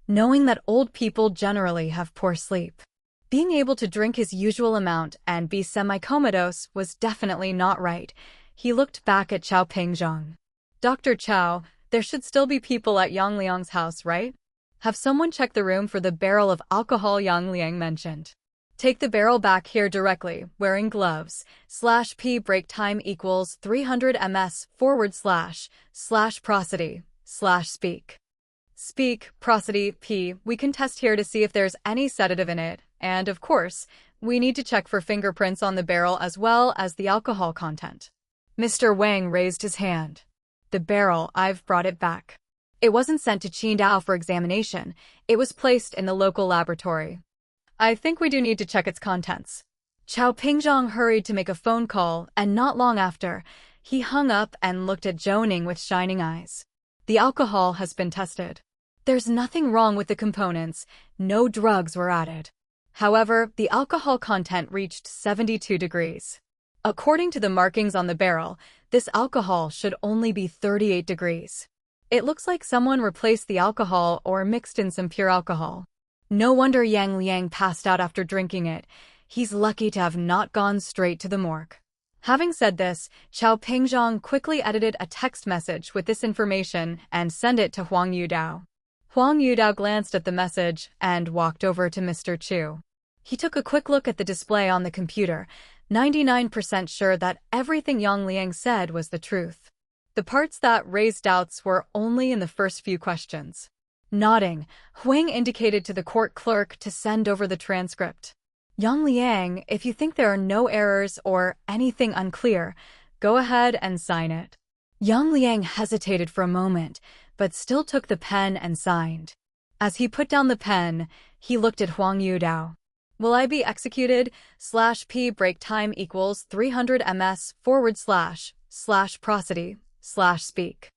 knowing that old people generally have poor sleep. Being able to drink his usual amount and be semi-comatose was definitely not right. He looked back at Chao Pingzhong. Dr. Chao, there should still be people at Yang Liang's house, right? Have someone check the room for the barrel of alcohol Yang Liang mentioned. Take the barrel back here directly, wearing gloves, /p break time equals 300 ms / prosody / speak. Speak, prosody, p, we can test here to see if there's any sedative in it, and of course, we need to check for fingerprints on the barrel as well as the alcohol content. Mr. Wang raised his hand. The barrel, I've brought it back. It wasn't sent to Qidong for examination, it was placed in the local laboratory. I think we do need to check its contents. Chao Pingzhong hurried to make a phone call, and not long after, he hung up and looked at Zhou Ning with shining eyes. The alcohol has been tested. There's nothing wrong with the components, no drugs were added. However, the alcohol content reached 72 degrees. According to the markings on the barrel, this alcohol should only be 38 degrees. It looks like someone replaced the alcohol or mixed in some pure alcohol. No wonder Yang Liang passed out after drinking it. He's lucky to have not gone straight to the morgue. Having said this, Chao Pingzhong quickly edited a text message with this information and sent it to Huang Yudao. Huang Yudao glanced at the message and walked over to Mr. Chu. He took a quick look at the display on the computer, 99% sure that everything Yang Liang said was the truth. The parts that raised doubts were only in the first few questions. Nodding, Huang indicated to the court clerk to send over the transcript. Yang Liang, if you think there are no errors or anything unclear, go ahead and sign it. Yang Liang hesitated for a moment, but still took the pen and signed. As he put down the pen, he looked at Huang Yudao. Will I be executed? /p break time equals 300 ms / prosody / speak.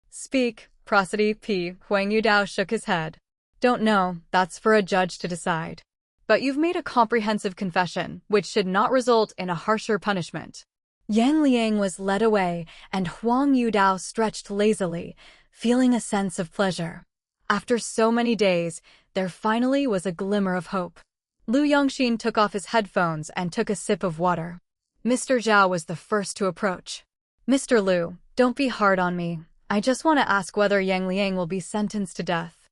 Speak, prosody, p. Huang Yudao shook his head. Don't know, that's for a judge to decide. But you've made a comprehensive confession, which should not result in a harsher punishment. Yang Liang was led away, and Huang Yudao stretched lazily, feeling a sense of pleasure. After so many days, there finally was a glimmer of hope. Lu Yongxin took off his headphones and took a sip of water. Mr. Zhao was the first to approach. Mr. Lu, don't be hard on me. I just want to ask whether Yang Liang will be sentenced to death.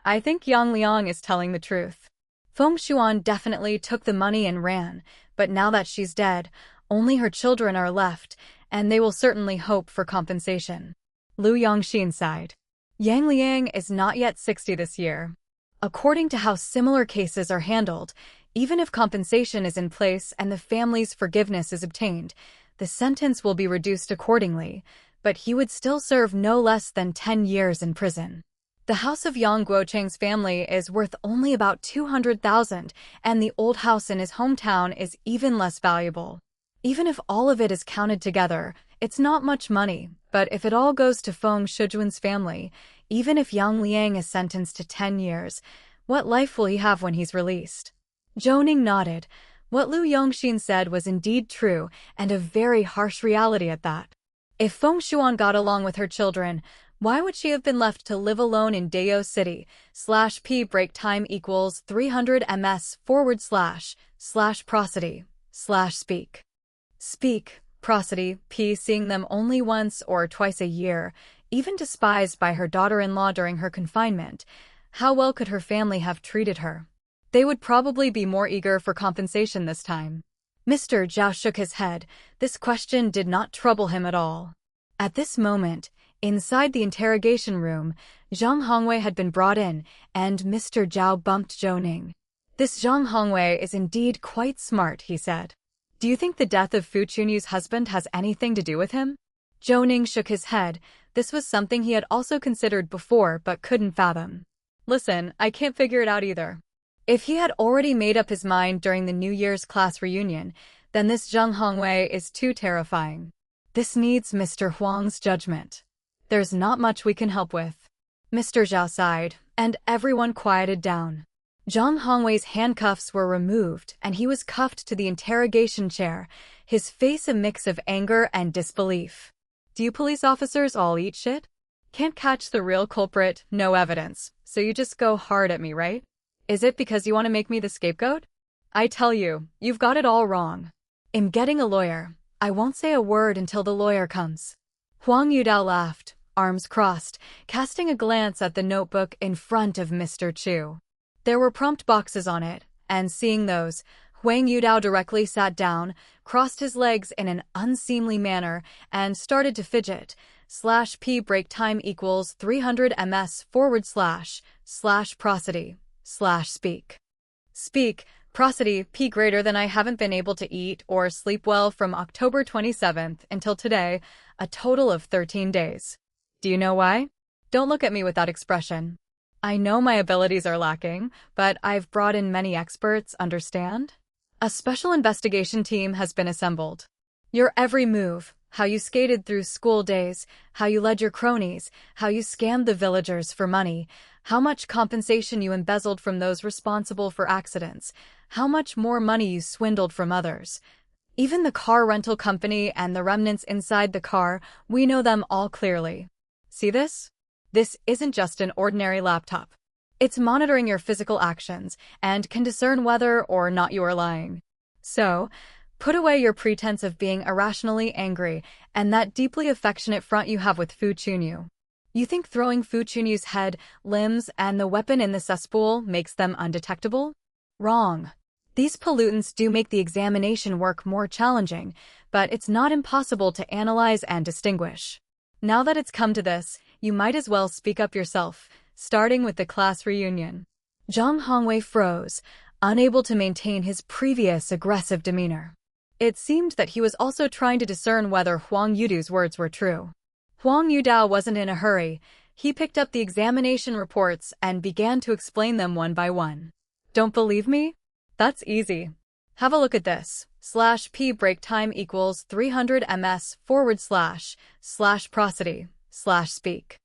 I think Yang Liang is telling the truth. Feng Xuan definitely took the money and ran, but now that she's dead, only her children are left, and they will certainly hope for compensation. Lu Yongxin sighed. Yang Liang is not yet 60 this year. According to how similar cases are handled, even if compensation is in place and the family's forgiveness is obtained, the sentence will be reduced accordingly, but he would still serve no less than 10 years in prison. The house of Yang Guocheng's family is worth only about 200,000, and the old house in his hometown is even less valuable. Even if all of it is counted together, it's not much money, but if it all goes to Feng Shujuan's family, even if Yang Liang is sentenced to 10 years, what life will he have when he's released? Zhou Ning nodded. What Lu Yongxin said was indeed true, and a very harsh reality at that. If Feng Xuan got along with her children, why would she have been left to live alone in Dao City? /p break time equals 300 ms / prosody / speak. Speak, prosody, p. Seeing them only once or twice a year, even despised by her daughter-in-law during her confinement, how well could her family have treated her? They would probably be more eager for compensation this time. Mr. Zhao shook his head. This question did not trouble him at all. At this moment, inside the interrogation room, Zhang Hongwei had been brought in, and Mr. Zhao bumped Zhou Ning. This Zhang Hongwei is indeed quite smart, he said. Do you think the death of Fu Chunyu's husband has anything to do with him? Zhou Ning shook his head. This was something he had also considered before but couldn't fathom. Listen, I can't figure it out either. If he had already made up his mind during the New Year's class reunion, then this Zhang Hongwei is too terrifying. This needs Mr. Huang's judgment. There's not much we can help with. Mr. Zhao sighed. and everyone quieted down. Zhang Hongwei's handcuffs were removed, and he was cuffed to the interrogation chair, his face a mix of anger and disbelief. Do you police officers all eat shit? Can't catch the real culprit, no evidence, so you just go hard at me, right? Is it because you want to make me the scapegoat? I tell you, you've got it all wrong. I'm getting a lawyer. I won't say a word until the lawyer comes. Huang Yudao laughed, arms crossed, casting a glance at the notebook in front of Mr. Chu. There were prompt boxes on it, and seeing those, Huang Yudao directly sat down, crossed his legs in an unseemly manner, and started to fidget. /p break time equals 300 ms / prosody / speak. Speak, prosody, p greater than I haven't been able to eat or sleep well from October 27th until today, a total of 13 days. Do you know why? Don't look at me with that expression. I know my abilities are lacking, but I've brought in many experts, understand? A special investigation team has been assembled. Your every move, how you skated through school days, how you led your cronies, how you scammed the villagers for money, how much compensation you embezzled from those responsible for accidents, how much more money you swindled from others. Even the car rental company and the remnants inside the car, we know them all clearly. See this? This isn't just an ordinary laptop. It's monitoring your physical actions and can discern whether or not you are lying. So, put away your pretense of being irrationally angry and that deeply affectionate front you have with Fu Chunyu. You think throwing Fu Chunyu's head, limbs, and the weapon in the cesspool makes them undetectable? Wrong. These pollutants do make the examination work more challenging, but it's not impossible to analyze and distinguish. Now that it's come to this, you might as well speak up yourself, starting with the class reunion. Zhang Hongwei froze, unable to maintain his previous aggressive demeanor. It seemed that he was also trying to discern whether Huang Yudao's words were true. Huang Yudao wasn't in a hurry. He picked up the examination reports and began to explain them one by one. Don't believe me? That's easy. Have a look at this. /p break time equals 300 ms / prosody / speak.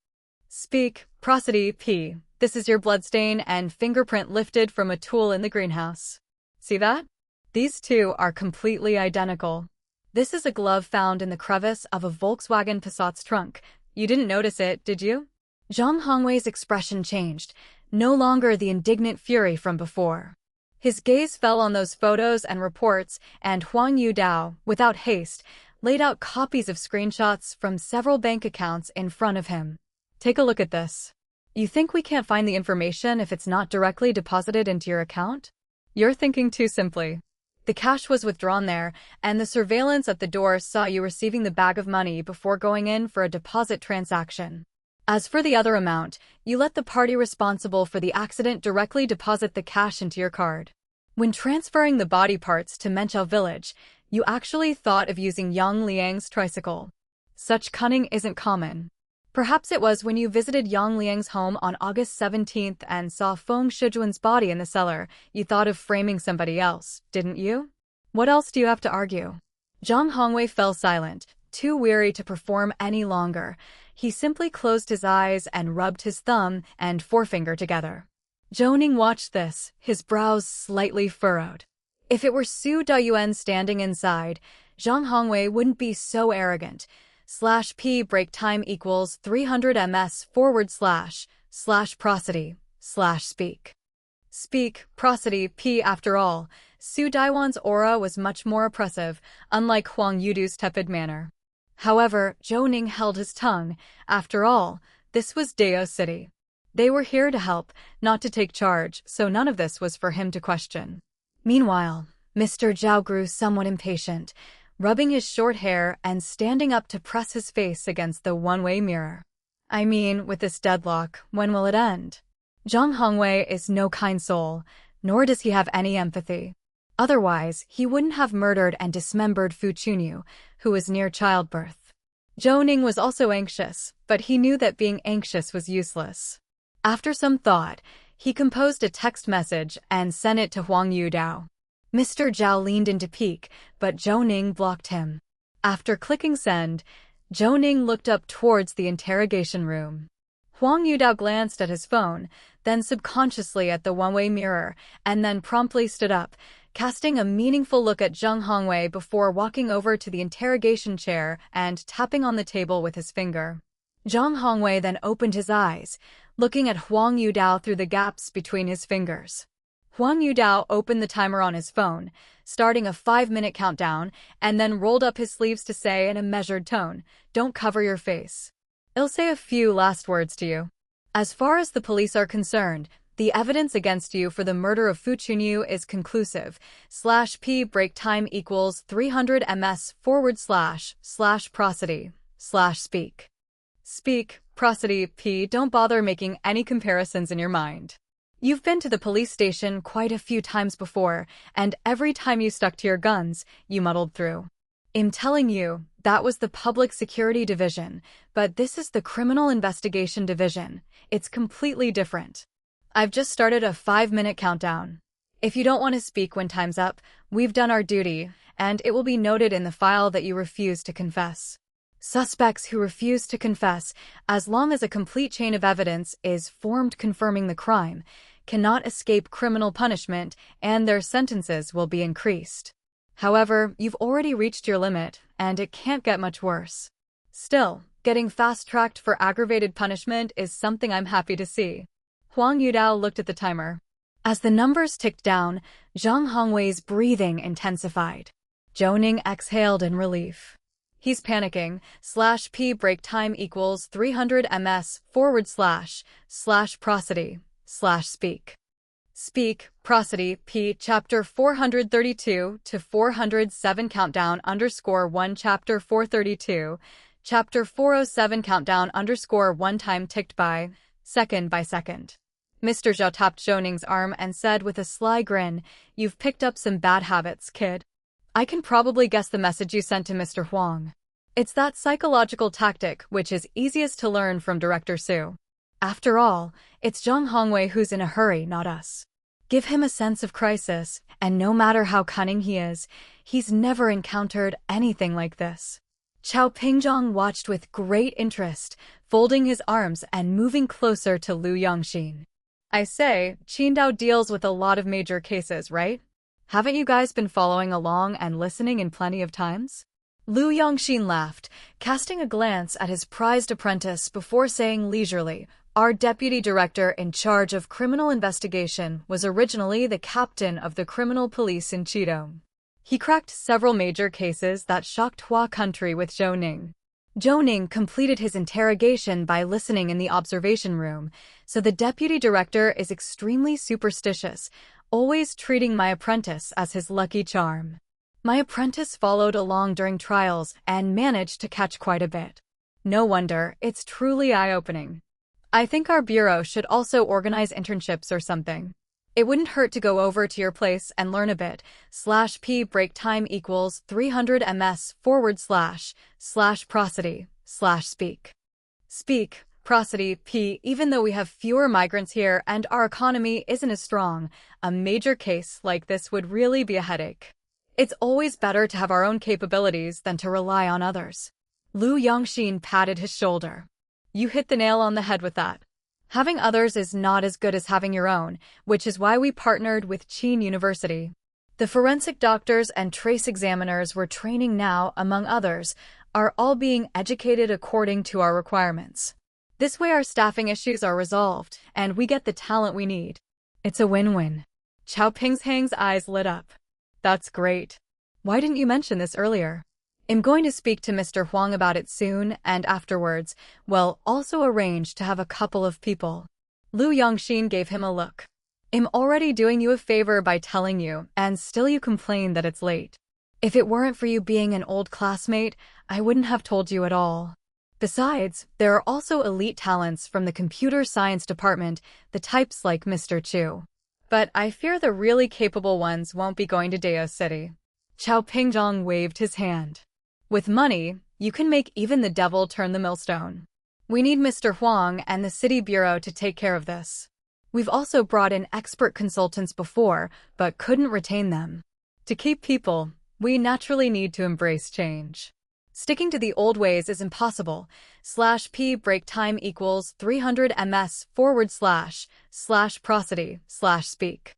Speak, prosody, p. This is your bloodstain and fingerprint lifted from a tool in the greenhouse. See that? These two are completely identical. This is a glove found in the crevice of a Volkswagen Passat's trunk. You didn't notice it, did you? Zhang Hongwei's expression changed, no longer the indignant fury from before. His gaze fell on those photos and reports, and Huang Yudao, without haste, laid out copies of screenshots from several bank accounts in front of him. Take a look at this. You think we can't find the information if it's not directly deposited into your account? You're thinking too simply. The cash was withdrawn there, and the surveillance at the door saw you receiving the bag of money before going in for a deposit transaction. As for the other amount, you let the party responsible for the accident directly deposit the cash into your card. When transferring the body parts to Menchao village, you actually thought of using Yang Liang's tricycle. Such cunning isn't common. Perhaps it was when you visited Yang Liang's home on August 17th and saw Feng Shijuan's body in the cellar, you thought of framing somebody else, didn't you? What else do you have to argue? Zhang Hongwei fell silent, too weary to perform any longer. He simply closed his eyes and rubbed his thumb and forefinger together. Zhou Ning watched this, his brows slightly furrowed. If it were Su Dayuan standing inside, Zhang Hongwei wouldn't be so arrogant. /p break time equals 300 ms / prosody / speak. Speak, prosody, p. After all, Su Daiwan's aura was much more oppressive, unlike Huang Yudu's tepid manner. However, Zhou Ning held his tongue. After all, this was Dao City. They were here to help, not to take charge, so none of this was for him to question. Meanwhile, Mr. Zhao grew somewhat impatient, rubbing his short hair and standing up to press his face against the one-way mirror. I mean, with this deadlock, when will it end? Zhang Hongwei is no kind soul, nor does he have any empathy. Otherwise, he wouldn't have murdered and dismembered Fu Chunyu, who was near childbirth. Zhou Ning was also anxious, but he knew that being anxious was useless. After some thought, he composed a text message and sent it to Huang Yudao. Mr. Zhao leaned in to peek, but Zhou Ning blocked him. After clicking send, Zhou Ning looked up towards the interrogation room. Huang Yudao glanced at his phone, then subconsciously at the one-way mirror, and then promptly stood up, casting a meaningful look at Zheng Hongwei before walking over to the interrogation chair and tapping on the table with his finger. Zheng Hongwei then opened his eyes, looking at Huang Yudao through the gaps between his fingers. Huang Yudao opened the timer on his phone, starting a 5-minute countdown, and then rolled up his sleeves to say in a measured tone, "Don't cover your face. I'll say a few last words to you. As far as the police are concerned, the evidence against you for the murder of Fu Chunyu is conclusive. /p break time equals 300 ms / prosody / speak. Speak, prosody, p. Don't bother making any comparisons in your mind. You've been to the police station quite a few times before, and every time you stuck to your guns, you muddled through. I'm telling you, that was the Public Security Division, but this is the Criminal Investigation Division. It's completely different. I've just started a 5-minute countdown. If you don't want to speak when time's up, we've done our duty, and it will be noted in the file that you refuse to confess. Suspects who refuse to confess, as long as a complete chain of evidence is formed confirming the crime, cannot escape criminal punishment, and their sentences will be increased. However, you've already reached your limit, and it can't get much worse. Still, getting fast-tracked for aggravated punishment is something I'm happy to see. Huang Yudao looked at the timer. As the numbers ticked down, Zheng Hongwei's breathing intensified. Zhou Ning exhaled in relief. He's panicking. /p break time equals 300 ms / prosody / speak. Speak, prosody, p. Chapter 432 to 407 countdown _1 Chapter 432, Chapter 407 countdown _1 time ticked by second. Mr. Zhou tapped Zhou Ning's arm and said with a sly grin, "You've picked up some bad habits, kid. I can probably guess the message you sent to Mr. Huang. It's that psychological tactic which is easiest to learn from Director Su. After all, it's Zheng Hongwei who's in a hurry, not us. Give him a sense of crisis, and no matter how cunning he is, he's never encountered anything like this." Chao Pingzhong watched with great interest, folding his arms and moving closer to Lu Yongxin. "I say, Qidong deals with a lot of major cases, right? Haven't you guys been following along and listening in plenty of times?" Lu Yongxin laughed, casting a glance at his prized apprentice before saying leisurely, "Our deputy director in charge of criminal investigation was originally the captain of the criminal police in Qidong. He cracked several major cases that shocked Hua country with Zhou Ning. Zhou Ning completed his interrogation by listening in the observation room, so the deputy director is extremely superstitious, always treating my apprentice as his lucky charm. My apprentice followed along during trials and managed to catch quite a bit. No wonder, it's truly eye-opening. I think our bureau should also organize internships or something. It wouldn't hurt to go over to your place and learn a bit. /p break time equals 300 ms / prosody / speak. Speak, prosody, p. Even though we have fewer migrants here and our economy isn't as strong, a major case like this would really be a headache. It's always better to have our own capabilities than to rely on others." Lu Yongxin patted his shoulder. "You hit the nail on the head with that. Having others is not as good as having your own, which is why we partnered with Qin University. The forensic doctors and trace examiners we're training now, among others, are all being educated according to our requirements. This way our staffing issues are resolved, and we get the talent we need. It's a win-win." Chao Pingzhang's eyes lit up. "That's great. Why didn't you mention this earlier? I'm going to speak to Mr. Huang about it soon, and afterwards, well, also arrange to have a couple of people." Lu Yongxin gave him a look. "I'm already doing you a favor by telling you, and still you complain that it's late. If it weren't for you being an old classmate, I wouldn't have told you at all. Besides, there are also elite talents from the computer science department, the types like Mr. Chu. But I fear the really capable ones won't be going to Dao City." Chao Pingzhong waved his hand. "With money, you can make even the devil turn the millstone. We need Mr. Huang and the city bureau to take care of this. We've also brought in expert consultants before, but couldn't retain them. To keep people, we naturally need to embrace change. Sticking to the old ways is impossible. /p break time equals 300 ms / prosody / speak.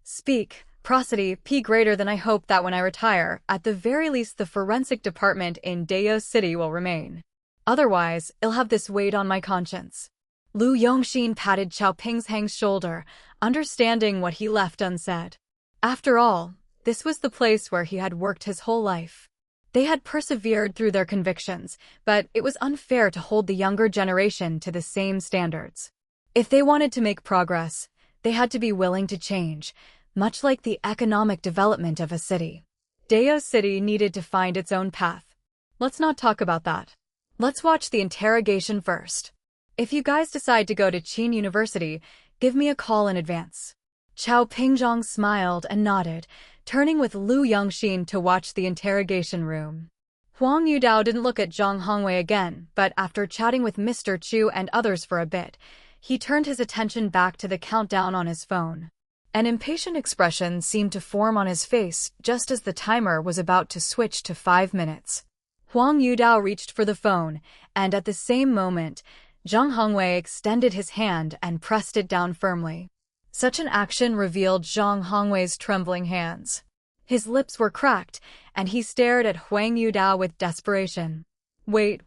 Speak, prosody, p greater than. I hope that when I retire, at the very least the forensic department in Dayo City will remain. Otherwise, I'll have this weight on my conscience. Lu Yongxin patted Chao Ping's shoulder, understanding what he left unsaid. After all, this was the place where he had worked his whole life. They had persevered through their convictions, but it was unfair to hold the younger generation to the same standards. If they wanted to make progress, they had to be willing to change, much like the economic development of a city. Dayo City needed to find its own path. Let's not talk about that. Let's watch the interrogation first. If you guys decide to go to Qin University, give me a call in advance. Chao Pingzhong smiled and nodded, turning with Lu Yongxin to watch the interrogation room. Huang Yudao didn't look at Zhang Hongwei again, but after chatting with Mr. Chu and others for a bit, he turned his attention back to the countdown on his phone. An impatient expression seemed to form on his face just as the timer was about to switch to 5 minutes. Huang Yudao reached for the phone, and at the same moment, Zhang Hongwei extended his hand and pressed it down firmly. Such an action revealed Zhang Hongwei's trembling hands. His lips were cracked, and he stared at Huang Yudao with desperation. Wait,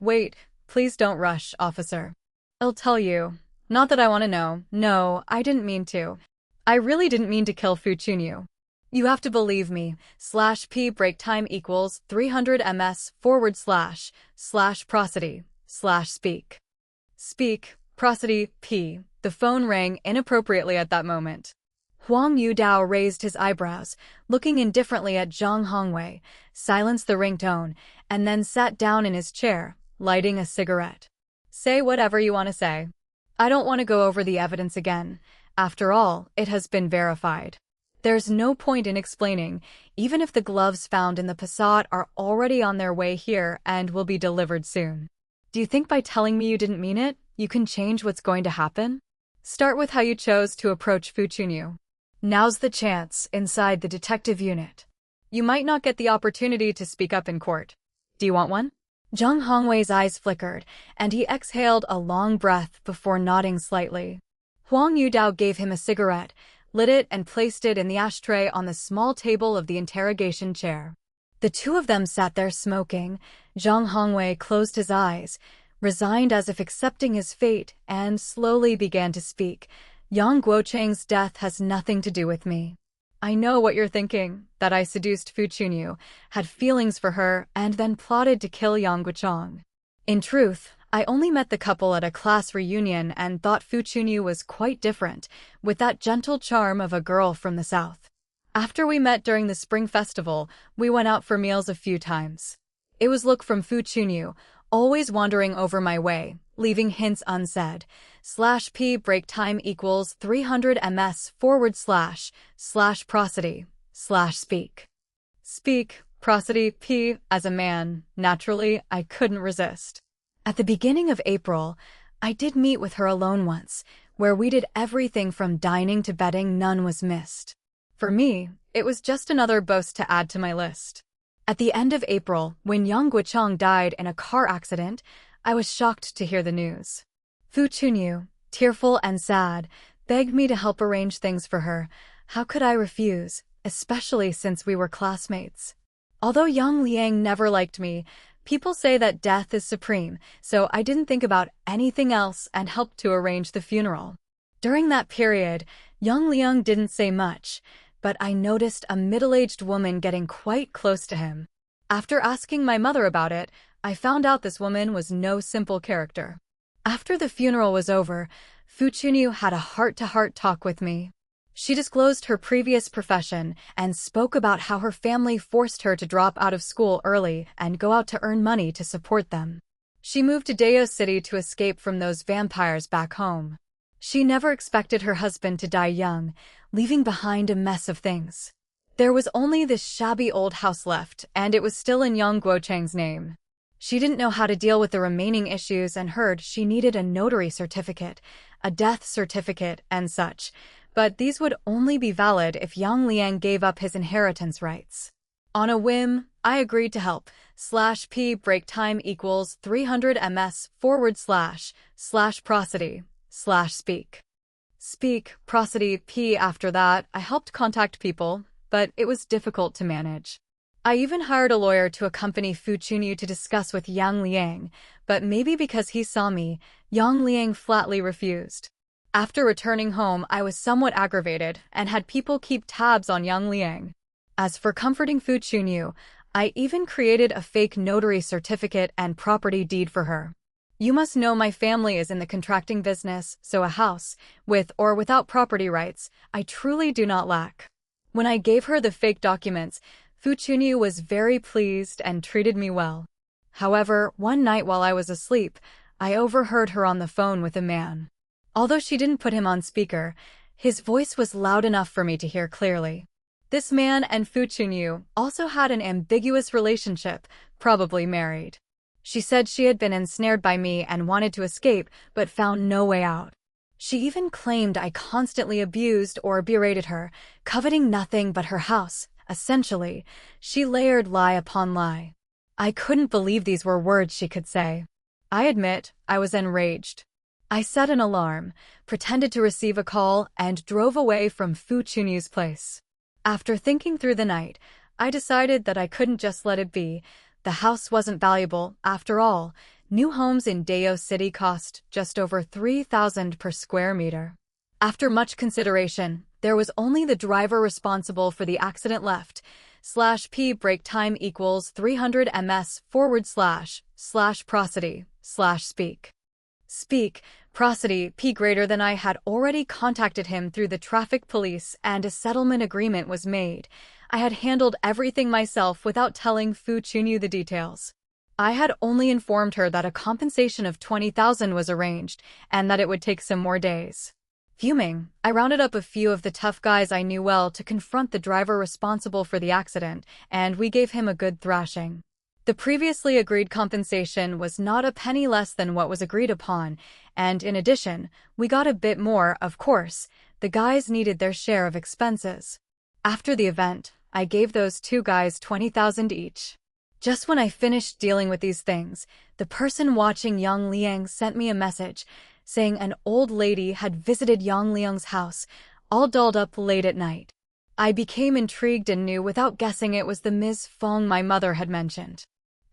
please don't rush, officer. I'll tell you. Not that I want to know. No, I didn't mean to. I really didn't mean to kill Fu Chunyu. You have to believe me. /p break time equals 300 ms / prosody / speak. Speak, prosody, p. The phone rang inappropriately at that moment. Huang Yudao raised his eyebrows, looking indifferently at Zhang Hongwei, silenced the ringtone, and then sat down in his chair, lighting a cigarette. Say whatever you want to say. I don't want to go over the evidence again. After all, it has been verified. There's no point in explaining, even if the gloves found in the Passat are already on their way here and will be delivered soon. Do you think by telling me you didn't mean it, you can change what's going to happen? Start with how you chose to approach Fu Chunyu. Now's the chance, inside the detective unit. You might not get the opportunity to speak up in court. Do you want one? Zhang Hongwei's eyes flickered, and he exhaled a long breath before nodding slightly. Huang Yudao gave him a cigarette, lit it and placed it in the ashtray on the small table of the interrogation chair. The two of them sat there smoking. Zhang Hongwei closed his eyes, resigned as if accepting his fate, and slowly began to speak. Yang Guocheng's death has nothing to do with me. I know what you're thinking, that I seduced Fu Chunyu, had feelings for her, and then plotted to kill Yang Guocheng. In truth, I only met the couple at a class reunion and thought Fu Chunyu was quite different, with that gentle charm of a girl from the south. After we met during the spring festival, we went out for meals a few times. It was look from Fu Chunyu, always wandering over my way, leaving hints unsaid. /p break time equals 300 ms / prosody / speak. Speak, prosody, p. As a man, naturally, I couldn't resist. At the beginning of April, I did meet with her alone once, where we did everything from dining to bedding. None was missed. For me, it was just another boast to add to my list. At the end of April, when Yang Guocheng died in a car accident, I was shocked to hear the news. Fu Chunyu, tearful and sad, begged me to help arrange things for her. How could I refuse, especially since we were classmates? Although Yang Liang never liked me, people say that death is supreme, so I didn't think about anything else and helped to arrange the funeral. During that period, Yang Liang didn't say much, but I noticed a middle-aged woman getting quite close to him. After asking my mother about it, I found out this woman was no simple character. After the funeral was over, Fu Chunyu had a heart-to-heart talk with me. She disclosed her previous profession and spoke about how her family forced her to drop out of school early and go out to earn money to support them. She moved to Dayo City to escape from those vampires back home. She never expected her husband to die young, leaving behind a mess of things. There was only this shabby old house left, and it was still in Yang Guocheng's name. She didn't know how to deal with the remaining issues and heard she needed a notary certificate, a death certificate, and such, but these would only be valid if Yang Liang gave up his inheritance rights. On a whim, I agreed to help. /p break time equals 300 ms / prosody / speak. Speak, prosody, p. After that, I helped contact people, but it was difficult to manage. I even hired a lawyer to accompany Fu Chunyu to discuss with Yang Liang, but maybe because he saw me, Yang Liang flatly refused. After returning home, I was somewhat aggravated and had people keep tabs on Yang Liang. As for comforting Fu Chunyu, I even created a fake notary certificate and property deed for her. You must know my family is in the contracting business, so a house, with or without property rights, I truly do not lack. When I gave her the fake documents, Fu Chunyu was very pleased and treated me well. However, one night while I was asleep, I overheard her on the phone with a man. Although she didn't put him on speaker, his voice was loud enough for me to hear clearly. This man and Fu Chunyu also had an ambiguous relationship, probably married. She said she had been ensnared by me and wanted to escape, but found no way out. She even claimed I constantly abused or berated her, coveting nothing but her house. Essentially, she layered lie upon lie. I couldn't believe these were words she could say. I admit, I was enraged. I set an alarm, pretended to receive a call, and drove away from Fu Chunyu's place. After thinking through the night, I decided that I couldn't just let it be. The house wasn't valuable, after all. New homes in Dao City cost just over 3,000 per square meter. After much consideration, there was only the driver responsible for the accident left. /p break time equals 300 ms / prosody / speak. Speak, prosody, p. Greater than I had already contacted him through the traffic police and a settlement agreement was made. I had handled everything myself without telling Fu Chunyu the details. I had only informed her that a compensation of 20,000 was arranged and that it would take some more days. Fuming, I rounded up a few of the tough guys I knew well to confront the driver responsible for the accident, and we gave him a good thrashing. The previously agreed compensation was not a penny less than what was agreed upon, and in addition, we got a bit more, of course. The guys needed their share of expenses. After the event, I gave those two guys 20,000 each. Just when I finished dealing with these things, the person watching Yang Liang sent me a message, saying an old lady had visited Yang Liang's house, all dolled up late at night. I became intrigued and knew without guessing it was the Ms. Feng my mother had mentioned.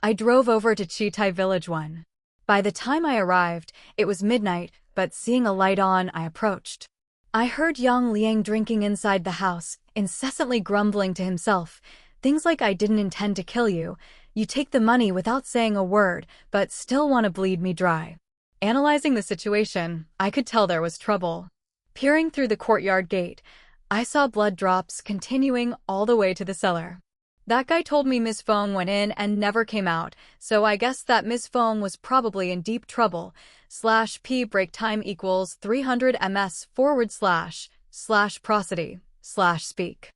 I drove over to Qitai Village 1. By the time I arrived, it was midnight, but seeing a light on, I approached. I heard Yang Liang drinking inside the house, incessantly grumbling to himself, things like "I didn't intend to kill you, you take the money without saying a word, but still want to bleed me dry." Analyzing the situation, I could tell there was trouble. Peering through the courtyard gate, I saw blood drops continuing all the way to the cellar. That guy told me Ms. Feng went in and never came out, so I guess that Ms. Feng was probably in deep trouble. /p break time equals 300 ms / prosody / speak.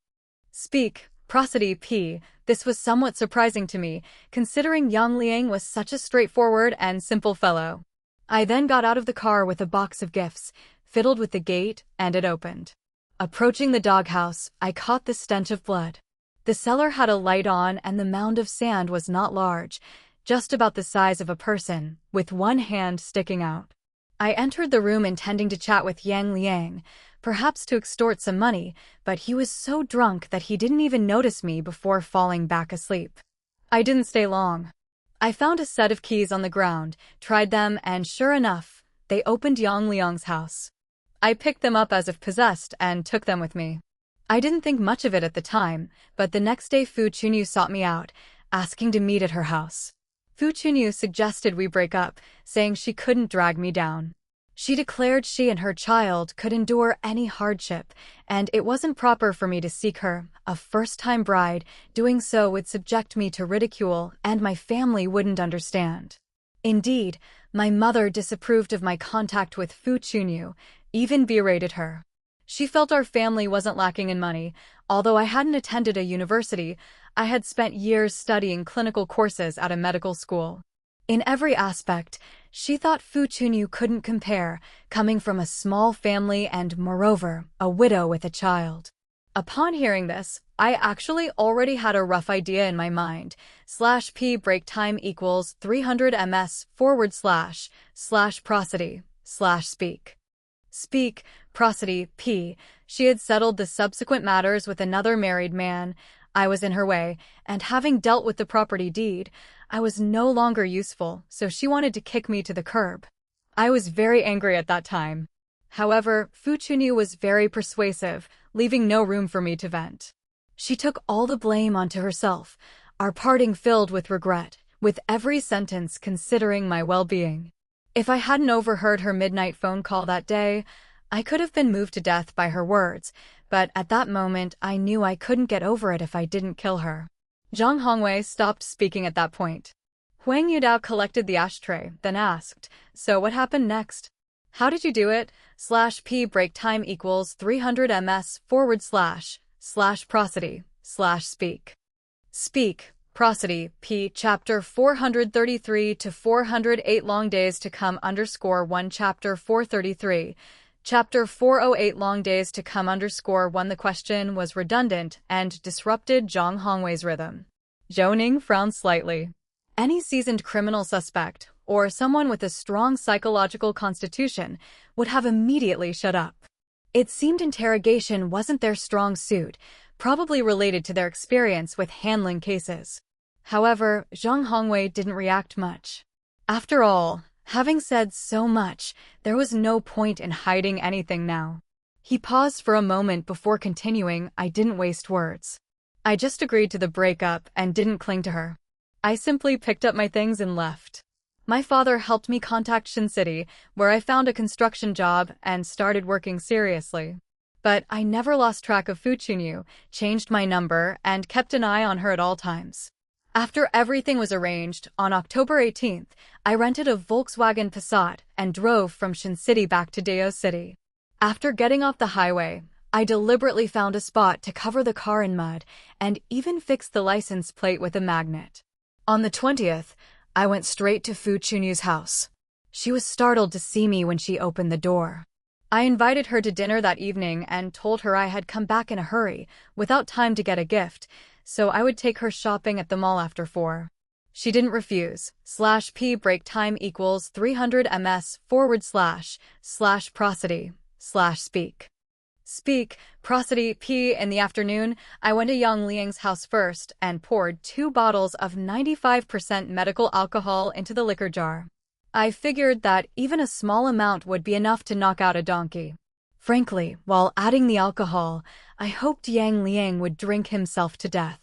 Speak, prosody, p. This was somewhat surprising to me, considering Yang Liang was such a straightforward and simple fellow. I then got out of the car with a box of gifts, fiddled with the gate, and it opened. Approaching the doghouse, I caught the stench of blood. The cellar had a light on and the mound of sand was not large, just about the size of a person, with one hand sticking out. I entered the room intending to chat with Yang Liang, perhaps to extort some money, but he was so drunk that he didn't even notice me before falling back asleep. I didn't stay long. I found a set of keys on the ground, tried them, and sure enough, they opened Yang Liang's house. I picked them up as if possessed and took them with me. I didn't think much of it at the time, but the next day Fu Chunyu sought me out, asking to meet at her house. Fu Chunyu suggested we break up, saying she couldn't drag me down. She declared she and her child could endure any hardship, and it wasn't proper for me to seek her, a first-time bride. Doing so would subject me to ridicule, and my family wouldn't understand. Indeed, my mother disapproved of my contact with Fu Chunyu, even berated her. She felt our family wasn't lacking in money. Although I hadn't attended a university, I had spent years studying clinical courses at a medical school. In every aspect, she thought Fu Chunyu couldn't compare, coming from a small family and, moreover, a widow with a child. Upon hearing this, I actually already had a rough idea in my mind. /p break time equals 300 ms / prosody / speak. Speak, prosody, p. She had settled the subsequent matters with another married man. I was in her way, and having dealt with the property deed, I was no longer useful, so she wanted to kick me to the curb. I was very angry at that time. However, Fu Chunyu was very persuasive, leaving no room for me to vent. She took all the blame onto herself, our parting filled with regret, with every sentence considering my well-being. If I hadn't overheard her midnight phone call that day, I could have been moved to death by her words, but at that moment I knew I couldn't get over it if I didn't kill her. Zhang Hongwei stopped speaking at that point. Huang Yudao collected the ashtray, then asked, "So what happened next?" "How did you do it? /p break time equals 300 ms / prosody / speak. Speak, prosody, p. Chapter 433 to 408 long days to come _1 Chapter 433. Chapter 408 long days to come _1. The question was redundant and disrupted Zhang Hongwei's rhythm. Zhou Ning frowned slightly. Any seasoned criminal suspect, or someone with a strong psychological constitution, would have immediately shut up. It seemed interrogation wasn't their strong suit, probably related to their experience with handling cases. However, Zhang Hongwei didn't react much. After all, having said so much, there was no point in hiding anything now. He paused for a moment before continuing. I didn't waste words. I just agreed to the breakup and didn't cling to her. I simply picked up my things and left. My father helped me contact Shin City, where I found a construction job and started working seriously. But I never lost track of Fu Chunyu, changed my number, and kept an eye on her at all times. After everything was arranged, on October 18th, I rented a Volkswagen Passat and drove from Shin City back to Dao City. After getting off the highway, I deliberately found a spot to cover the car in mud and even fixed the license plate with a magnet. On the 20th, I went straight to Fu Chunyu's house. She was startled to see me when she opened the door. I invited her to dinner that evening and told her I had come back in a hurry, without time to get a gift, so I would take her shopping at the mall after 4. She didn't refuse. /p break time equals 300 ms / prosody / speak. Speak, prosody, p. In the afternoon, I went to Yang Liang's house first and poured 2 bottles of 95% medical alcohol into the liquor jar. I figured that even a small amount would be enough to knock out a donkey. Frankly, while adding the alcohol, I hoped Yang Liang would drink himself to death.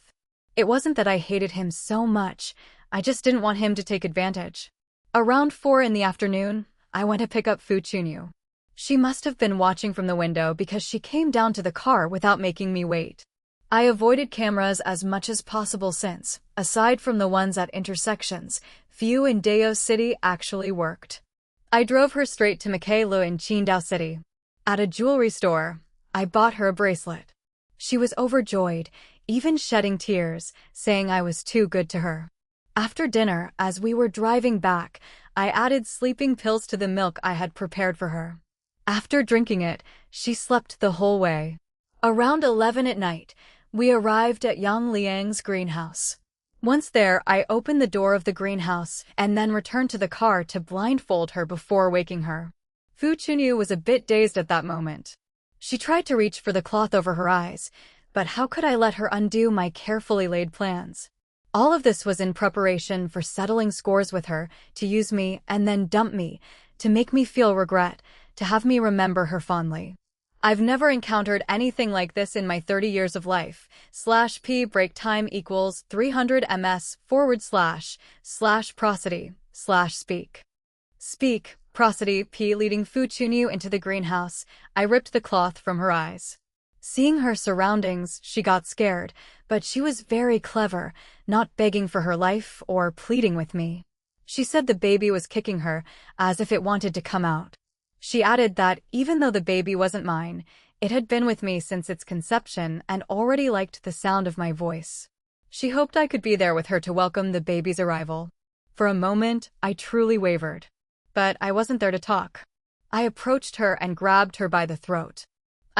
It wasn't that I hated him so much, I just didn't want him to take advantage. Around 4 in the afternoon, I went to pick up Fu Chunyu. She must have been watching from the window because she came down to the car without making me wait. I avoided cameras as much as possible since, aside from the ones at intersections, few in Dao City actually worked. I drove her straight to Makalu in Qidong City. At a jewelry store, I bought her a bracelet. She was overjoyed, even shedding tears, saying I was too good to her. After dinner, as we were driving back, I added sleeping pills to the milk I had prepared for her. After drinking it, she slept the whole way. Around 11 at night, we arrived at Yang Liang's greenhouse. Once there, I opened the door of the greenhouse and then returned to the car to blindfold her before waking her. Fu Chunyu was a bit dazed at that moment. She tried to reach for the cloth over her eyes, but how could I let her undo my carefully laid plans? All of this was in preparation for settling scores with her, to use me and then dump me, to make me feel regret, to have me remember her fondly. I've never encountered anything like this in my 30 years of life. /p break time equals 300 ms / prosody / speak. Speak, prosody, p. Leading Fu Chunyu into the greenhouse, I ripped the cloth from her eyes. Seeing her surroundings, she got scared, but she was very clever, not begging for her life or pleading with me. She said the baby was kicking her, as if it wanted to come out. She added that even though the baby wasn't mine, it had been with me since its conception and already liked the sound of my voice. She hoped I could be there with her to welcome the baby's arrival. For a moment, I truly wavered. But I wasn't there to talk. I approached her and grabbed her by the throat.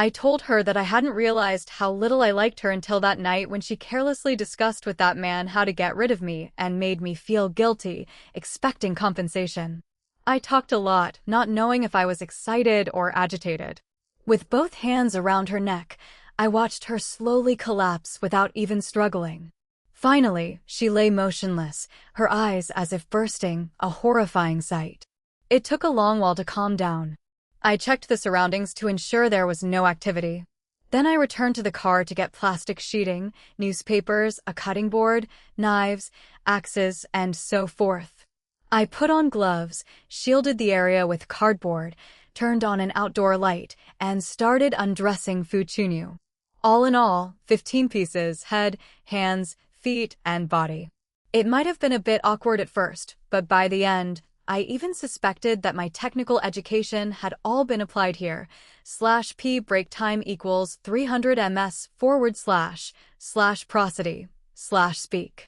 I told her that I hadn't realized how little I liked her until that night when she carelessly discussed with that man how to get rid of me and made me feel guilty, expecting compensation. I talked a lot, not knowing if I was excited or agitated. With both hands around her neck, I watched her slowly collapse without even struggling. Finally, she lay motionless, her eyes as if bursting, a horrifying sight. It took a long while to calm down. I checked the surroundings to ensure there was no activity. Then I returned to the car to get plastic sheeting, newspapers, a cutting board, knives, axes, and so forth. I put on gloves, shielded the area with cardboard, turned on an outdoor light, and started undressing Fu Chunyu. All in all, 15 pieces: head, hands, feet, and body. It might have been a bit awkward at first, but by the end, I even suspected that my technical education had all been applied here. /p break time equals 300 ms / prosody /speak.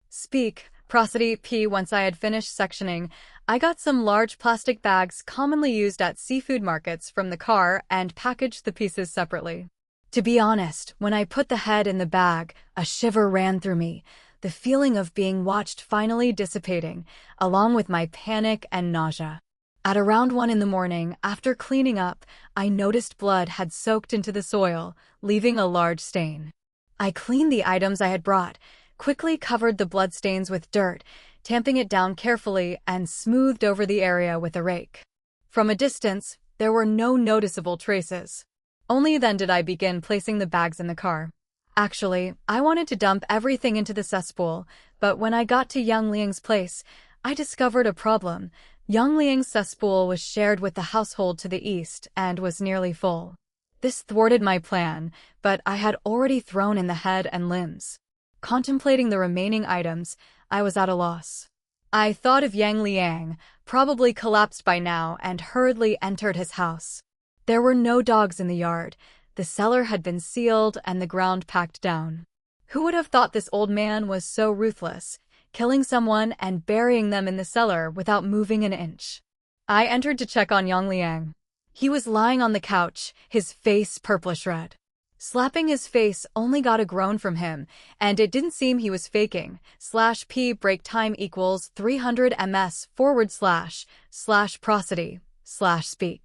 Speak, prosody p. Once I had finished sectioning, I got some large plastic bags commonly used at seafood markets from the car and packaged the pieces separately. To be honest, when I put the head in the bag, a shiver ran through me, the feeling of being watched finally dissipating, along with my panic and nausea. At around 1 in the morning, after cleaning up, I noticed blood had soaked into the soil, leaving a large stain. I cleaned the items I had brought, quickly covered the bloodstains with dirt, tamping it down carefully, and smoothed over the area with a rake. From a distance, there were no noticeable traces. Only then did I begin placing the bags in the car. Actually, I wanted to dump everything into the cesspool, but when I got to Yang Liang's place, I discovered a problem. Yang Liang's cesspool was shared with the household to the east and was nearly full. This thwarted my plan, but I had already thrown in the head and limbs. Contemplating the remaining items, I was at a loss. I thought of Yang Liang, probably collapsed by now, and hurriedly entered his house. There were no dogs in the yard. The cellar had been sealed and the ground packed down. Who would have thought this old man was so ruthless, killing someone and burying them in the cellar without moving an inch? I entered to check on Yang Liang. He was lying on the couch, his face purplish red. Slapping his face only got a groan from him, and it didn't seem he was faking. /p break time equals 300 ms / prosody /speak.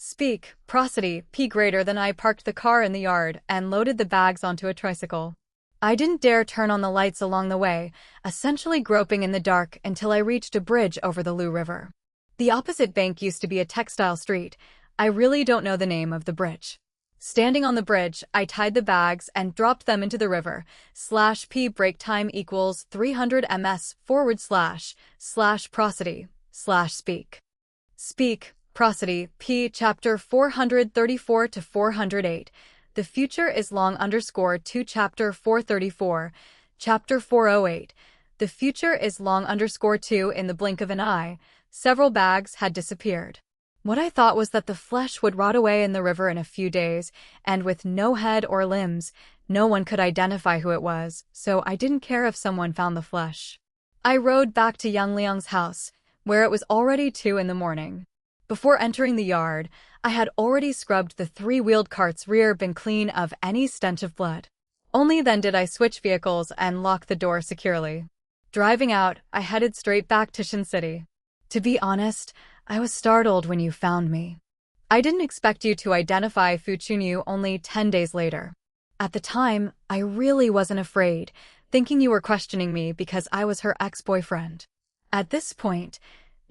Speak, prosody, p. Greater than. I parked the car in the yard and loaded the bags onto a tricycle. I didn't dare turn on the lights along the way, essentially groping in the dark until I reached a bridge over the Lu River. The opposite bank used to be a textile street. I really don't know the name of the bridge. Standing on the bridge, I tied the bags and dropped them into the river. /p break time equals 300 ms / prosody /speak. Speak, prosody, p. Chapter 434 to 408. The future is long _2. Chapter 434. Chapter 408. The future is long _2. In the blink of an eye, several bags had disappeared. What I thought was that the flesh would rot away in the river in a few days, and with no head or limbs, no one could identify who it was, so I didn't care if someone found the flesh. I rode back to Yang Liang's house, where it was already 2 in the morning. Before entering the yard, I had already scrubbed the 3-wheeled cart's rear bin clean of any stench of blood. Only then did I switch vehicles and lock the door securely. Driving out, I headed straight back to Shin City. To be honest, I was startled when you found me. I didn't expect you to identify Fu Chunyu only 10 days later. At the time, I really wasn't afraid, thinking you were questioning me because I was her ex-boyfriend. At this point,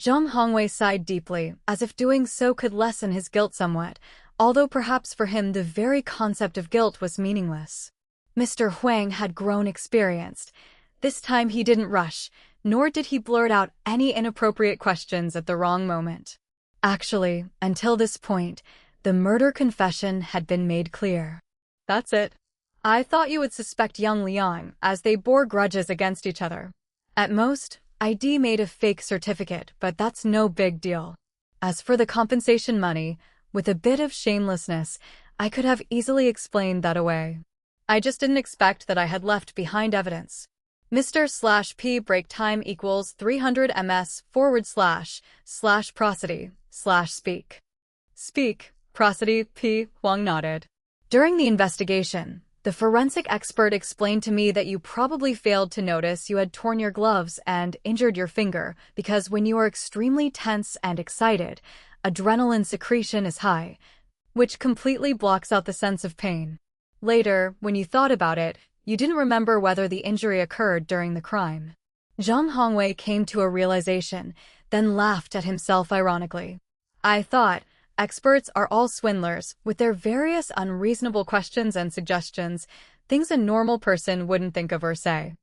Zhang Hongwei sighed deeply, as if doing so could lessen his guilt somewhat, although perhaps for him the very concept of guilt was meaningless. Mr. Huang had grown experienced. This time he didn't rush, nor did he blurt out any inappropriate questions at the wrong moment. Actually, until this point, the murder confession had been made clear. That's it. I thought you would suspect Yang Liang, as they bore grudges against each other. At most, ID made a fake certificate, but that's no big deal. As for the compensation money, with a bit of shamelessness, I could have easily explained that away. I just didn't expect that I had left behind evidence. Mr. /p break time equals 300 ms / prosody /speak. Speak, Prosody P. Huang nodded. During the investigation, the forensic expert explained to me that you probably failed to notice you had torn your gloves and injured your finger because when you are extremely tense and excited, adrenaline secretion is high, which completely blocks out the sense of pain. Later, when you thought about it, you didn't remember whether the injury occurred during the crime. Zhang Hongwei came to a realization, then laughed at himself ironically. I thought, experts are all swindlers, with their various unreasonable questions and suggestions, things a normal person wouldn't think of or say.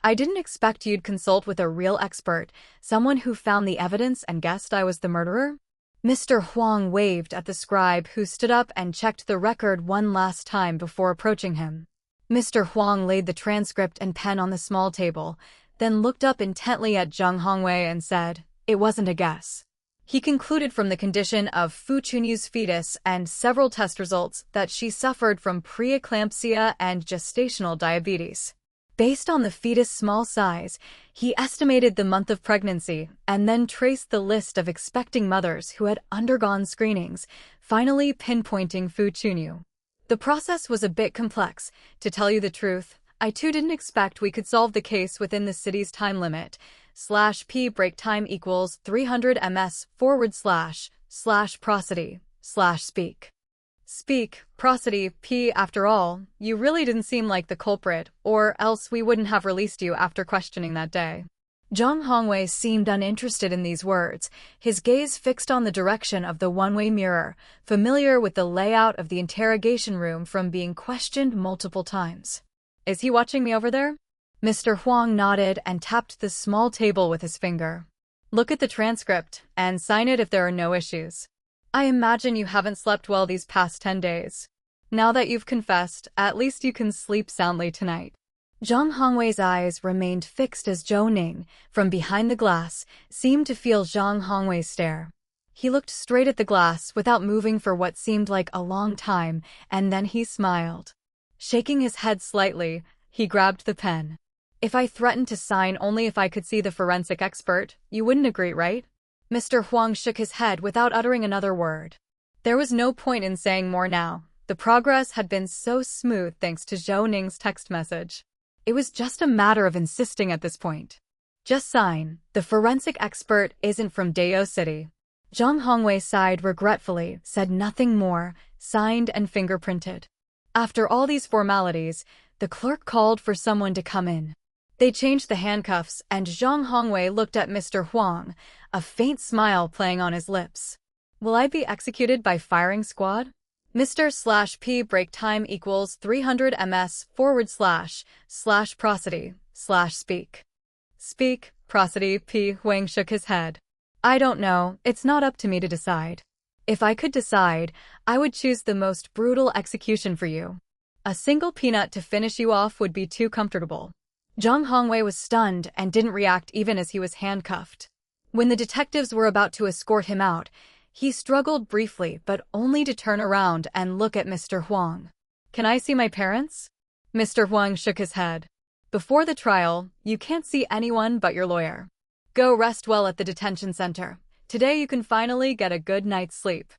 I didn't expect you'd consult with a real expert, someone who found the evidence and guessed I was the murderer. Mr. Huang waved at the scribe who stood up and checked the record one last time before approaching him. Mr. Huang laid the transcript and pen on the small table, then looked up intently at Zhang Hongwei and said, "It wasn't a guess." He concluded from the condition of Fu Chunyu's fetus and several test results that she suffered from preeclampsia and gestational diabetes. Based on the fetus' small size, he estimated the month of pregnancy and then traced the list of expecting mothers who had undergone screenings, finally pinpointing Fu Chunyu. The process was a bit complex. To tell you the truth, I too didn't expect we could solve the case within the city's time limit. /P break time equals 300 ms / prosody / speak. Speak, prosody, P. After all, you really didn't seem like the culprit, or else we wouldn't have released you after questioning that day. Zhang Hongwei seemed uninterested in these words, his gaze fixed on the direction of the one-way mirror, familiar with the layout of the interrogation room from being questioned multiple times. Is he watching me over there? Mr. Huang nodded and tapped the small table with his finger. Look at the transcript and sign it if there are no issues. I imagine you haven't slept well these past 10 days. Now that you've confessed, at least you can sleep soundly tonight. Zhang Hongwei's eyes remained fixed as Zhou Ning, from behind the glass, seemed to feel Zhang Hongwei's stare. He looked straight at the glass without moving for what seemed like a long time, and then he smiled. Shaking his head slightly, he grabbed the pen. If I threatened to sign only if I could see the forensic expert, you wouldn't agree, right? Mr. Huang shook his head without uttering another word. There was no point in saying more now. The progress had been so smooth thanks to Zhou Ning's text message. It was just a matter of insisting at this point. Just sign. The forensic expert isn't from Dao City. Zhang Hongwei sighed regretfully, said nothing more, signed and fingerprinted. After all these formalities, the clerk called for someone to come in. They changed the handcuffs and Zhang Hongwei looked at Mr. Huang, a faint smile playing on his lips. Will I be executed by firing squad? Mr. /P break time equals 300 ms / prosody / speak. Speak, prosody, P. Huang shook his head. I don't know, it's not up to me to decide. If I could decide, I would choose the most brutal execution for you. A single peanut to finish you off would be too comfortable. Zhang Hongwei was stunned and didn't react even as he was handcuffed. When the detectives were about to escort him out, he struggled briefly but only to turn around and look at Mr. Huang. Can I see my parents? Mr. Huang shook his head. Before the trial, you can't see anyone but your lawyer. Go rest well at the detention center. Today you can finally get a good night's sleep.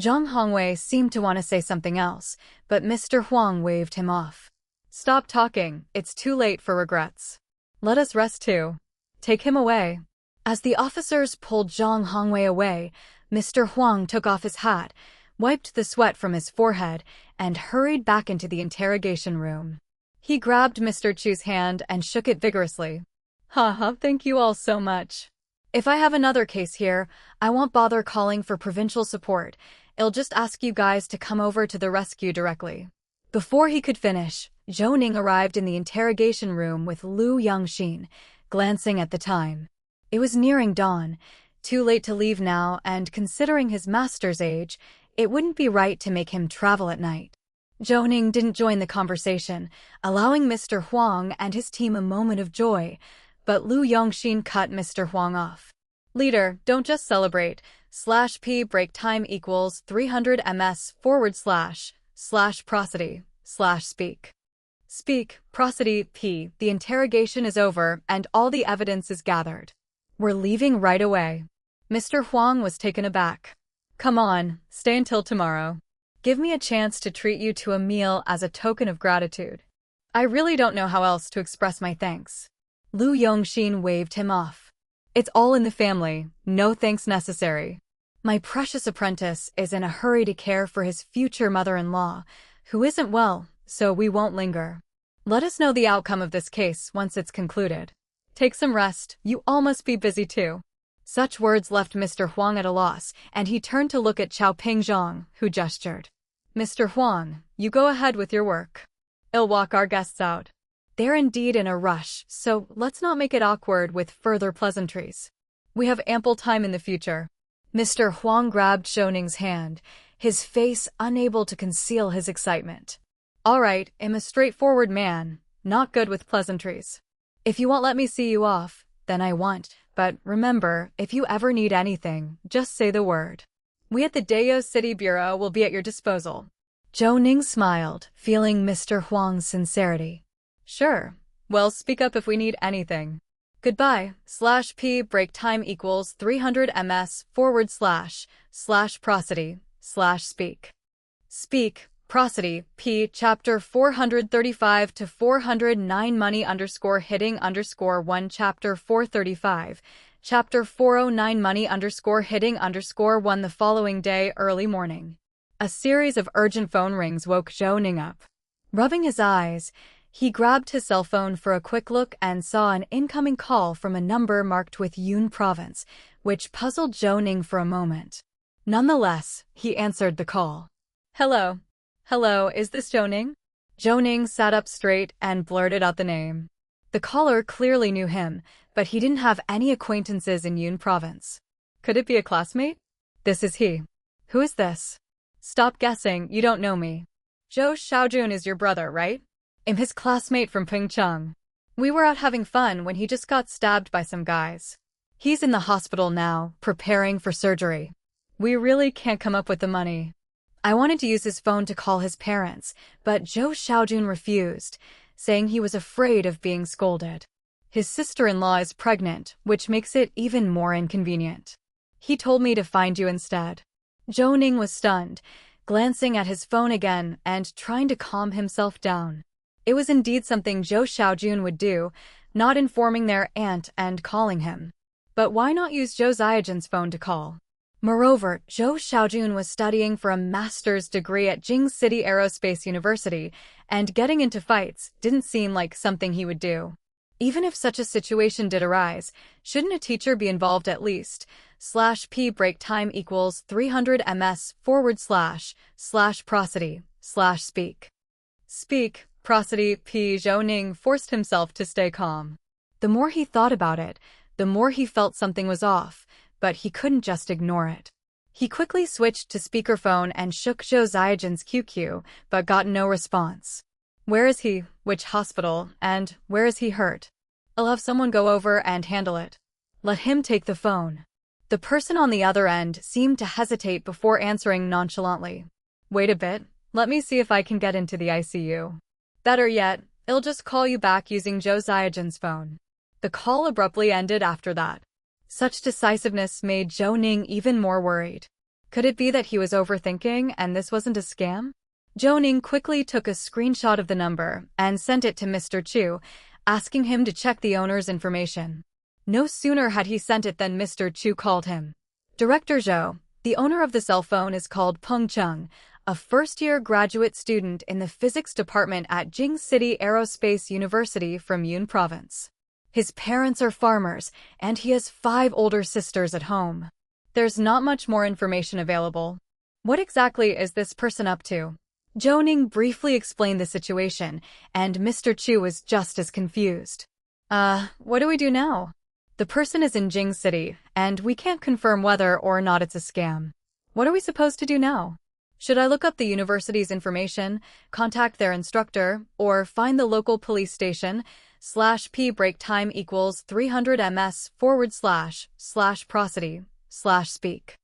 Zhang Hongwei seemed to want to say something else, but Mr. Huang waved him off. Stop talking, it's too late for regrets. Let us rest too. Take him away. As the officers pulled Zhang Hongwei away, Mr. Huang took off his hat, wiped the sweat from his forehead, and hurried back into the interrogation room. He grabbed Mr. Chu's hand and shook it vigorously. Haha, thank you all so much. If I have another case here, I won't bother calling for provincial support. I'll just ask you guys to come over to the rescue directly. Before he could finish, Zhou Ning arrived in the interrogation room with Lu Yongxin, glancing at the time. It was nearing dawn, too late to leave now, and considering his master's age, it wouldn't be right to make him travel at night. Zhou Ning didn't join the conversation, allowing Mr. Huang and his team a moment of joy, but Lu Yongxin cut Mr. Huang off. Leader, don't just celebrate. /P break time equals 300 ms / prosody / speak. Speak, prosody, P. The interrogation is over and all the evidence is gathered. We're leaving right away. Mr. Huang was taken aback. Come on, stay until tomorrow. Give me a chance to treat you to a meal as a token of gratitude. I really don't know how else to express my thanks. Lu Yongxin waved him off. It's all in the family, no thanks necessary. My precious apprentice is in a hurry to care for his future mother-in-law, who isn't well, so we won't linger. Let us know the outcome of this case once it's concluded. Take some rest, you all must be busy too. Such words left Mr. Huang at a loss, and he turned to look at Chao Pingzhong, who gestured. Mr. Huang, you go ahead with your work. I'll walk our guests out. They're indeed in a rush, so let's not make it awkward with further pleasantries. We have ample time in the future. Mr. Huang grabbed Zhou Ning's hand, his face unable to conceal his excitement. All right, I'm a straightforward man, not good with pleasantries. If you won't let me see you off, then I won't. But remember, if you ever need anything, just say the word. We at the Dayo City Bureau will be at your disposal. Zhou Ning smiled, feeling Mr. Huang's sincerity. Sure. Well, speak up if we need anything. Goodbye. /p break time equals 300 ms / prosody / speak. Speak. Prosody, p. Chapter 435 to 409 money _ hitting _ 1 Chapter 435, Chapter 409 money _ hitting _ 1 The following day, early morning. A series of urgent phone rings woke Zhou Ning up. Rubbing his eyes, he grabbed his cell phone for a quick look and saw an incoming call from a number marked with Yun Province, which puzzled Zhou Ning for a moment. Nonetheless, he answered the call. Hello. Hello, is this Zhou Ning? Zhou Ning sat up straight and blurted out the name. The caller clearly knew him, but he didn't have any acquaintances in Yun Province. Could it be a classmate? This is he. Who is this? Stop guessing, you don't know me. Zhou Xiaojun is your brother, right? I'm his classmate from Pingcheng. We were out having fun when he just got stabbed by some guys. He's in the hospital now, preparing for surgery. We really can't come up with the money. I wanted to use his phone to call his parents, but Zhou Xiaojun refused, saying he was afraid of being scolded. His sister-in-law is pregnant, which makes it even more inconvenient. He told me to find you instead. Zhou Ning was stunned, glancing at his phone again and trying to calm himself down. It was indeed something Zhou Xiaojun would do, not informing their aunt and calling him. But why not use Zhou Ziajin's phone to call? Moreover, Zhou Xiaojun was studying for a master's degree at Jing City Aerospace University, and getting into fights didn't seem like something he would do. Even if such a situation did arise, shouldn't a teacher be involved at least? /p break time equals 300 ms / prosody / speak. Speak. Prosody, p. Zhou Ning forced himself to stay calm. The more he thought about it, the more he felt something was off, but he couldn't just ignore it. He quickly switched to speakerphone and shook Zhou Ziajin's QQ, but got no response. Where is he? Which hospital? And where is he hurt? I'll have someone go over and handle it. Let him take the phone. The person on the other end seemed to hesitate before answering nonchalantly. Wait a bit, let me see if I can get into the ICU. Better yet, I'll just call you back using Zhou Ziajin's phone. The call abruptly ended after that. Such decisiveness made Zhou Ning even more worried. Could it be that he was overthinking and this wasn't a scam? Zhou Ning quickly took a screenshot of the number and sent it to Mr. Chu, asking him to check the owner's information. No sooner had he sent it than Mr. Chu called him. Director Zhou, the owner of the cell phone is called Peng Cheng, a first-year graduate student in the physics department at Jing City Aerospace University from Yun Province. His parents are farmers, and he has 5 older sisters at home. There's not much more information available. What exactly is this person up to? Zhou Ning briefly explained the situation, and Mr. Chu was just as confused. What do we do now? The person is in Jing City, and we can't confirm whether or not it's a scam. What are we supposed to do now? Should I look up the university's information, contact their instructor, or find the local police station? /p break time equals 300 ms / prosody / speak.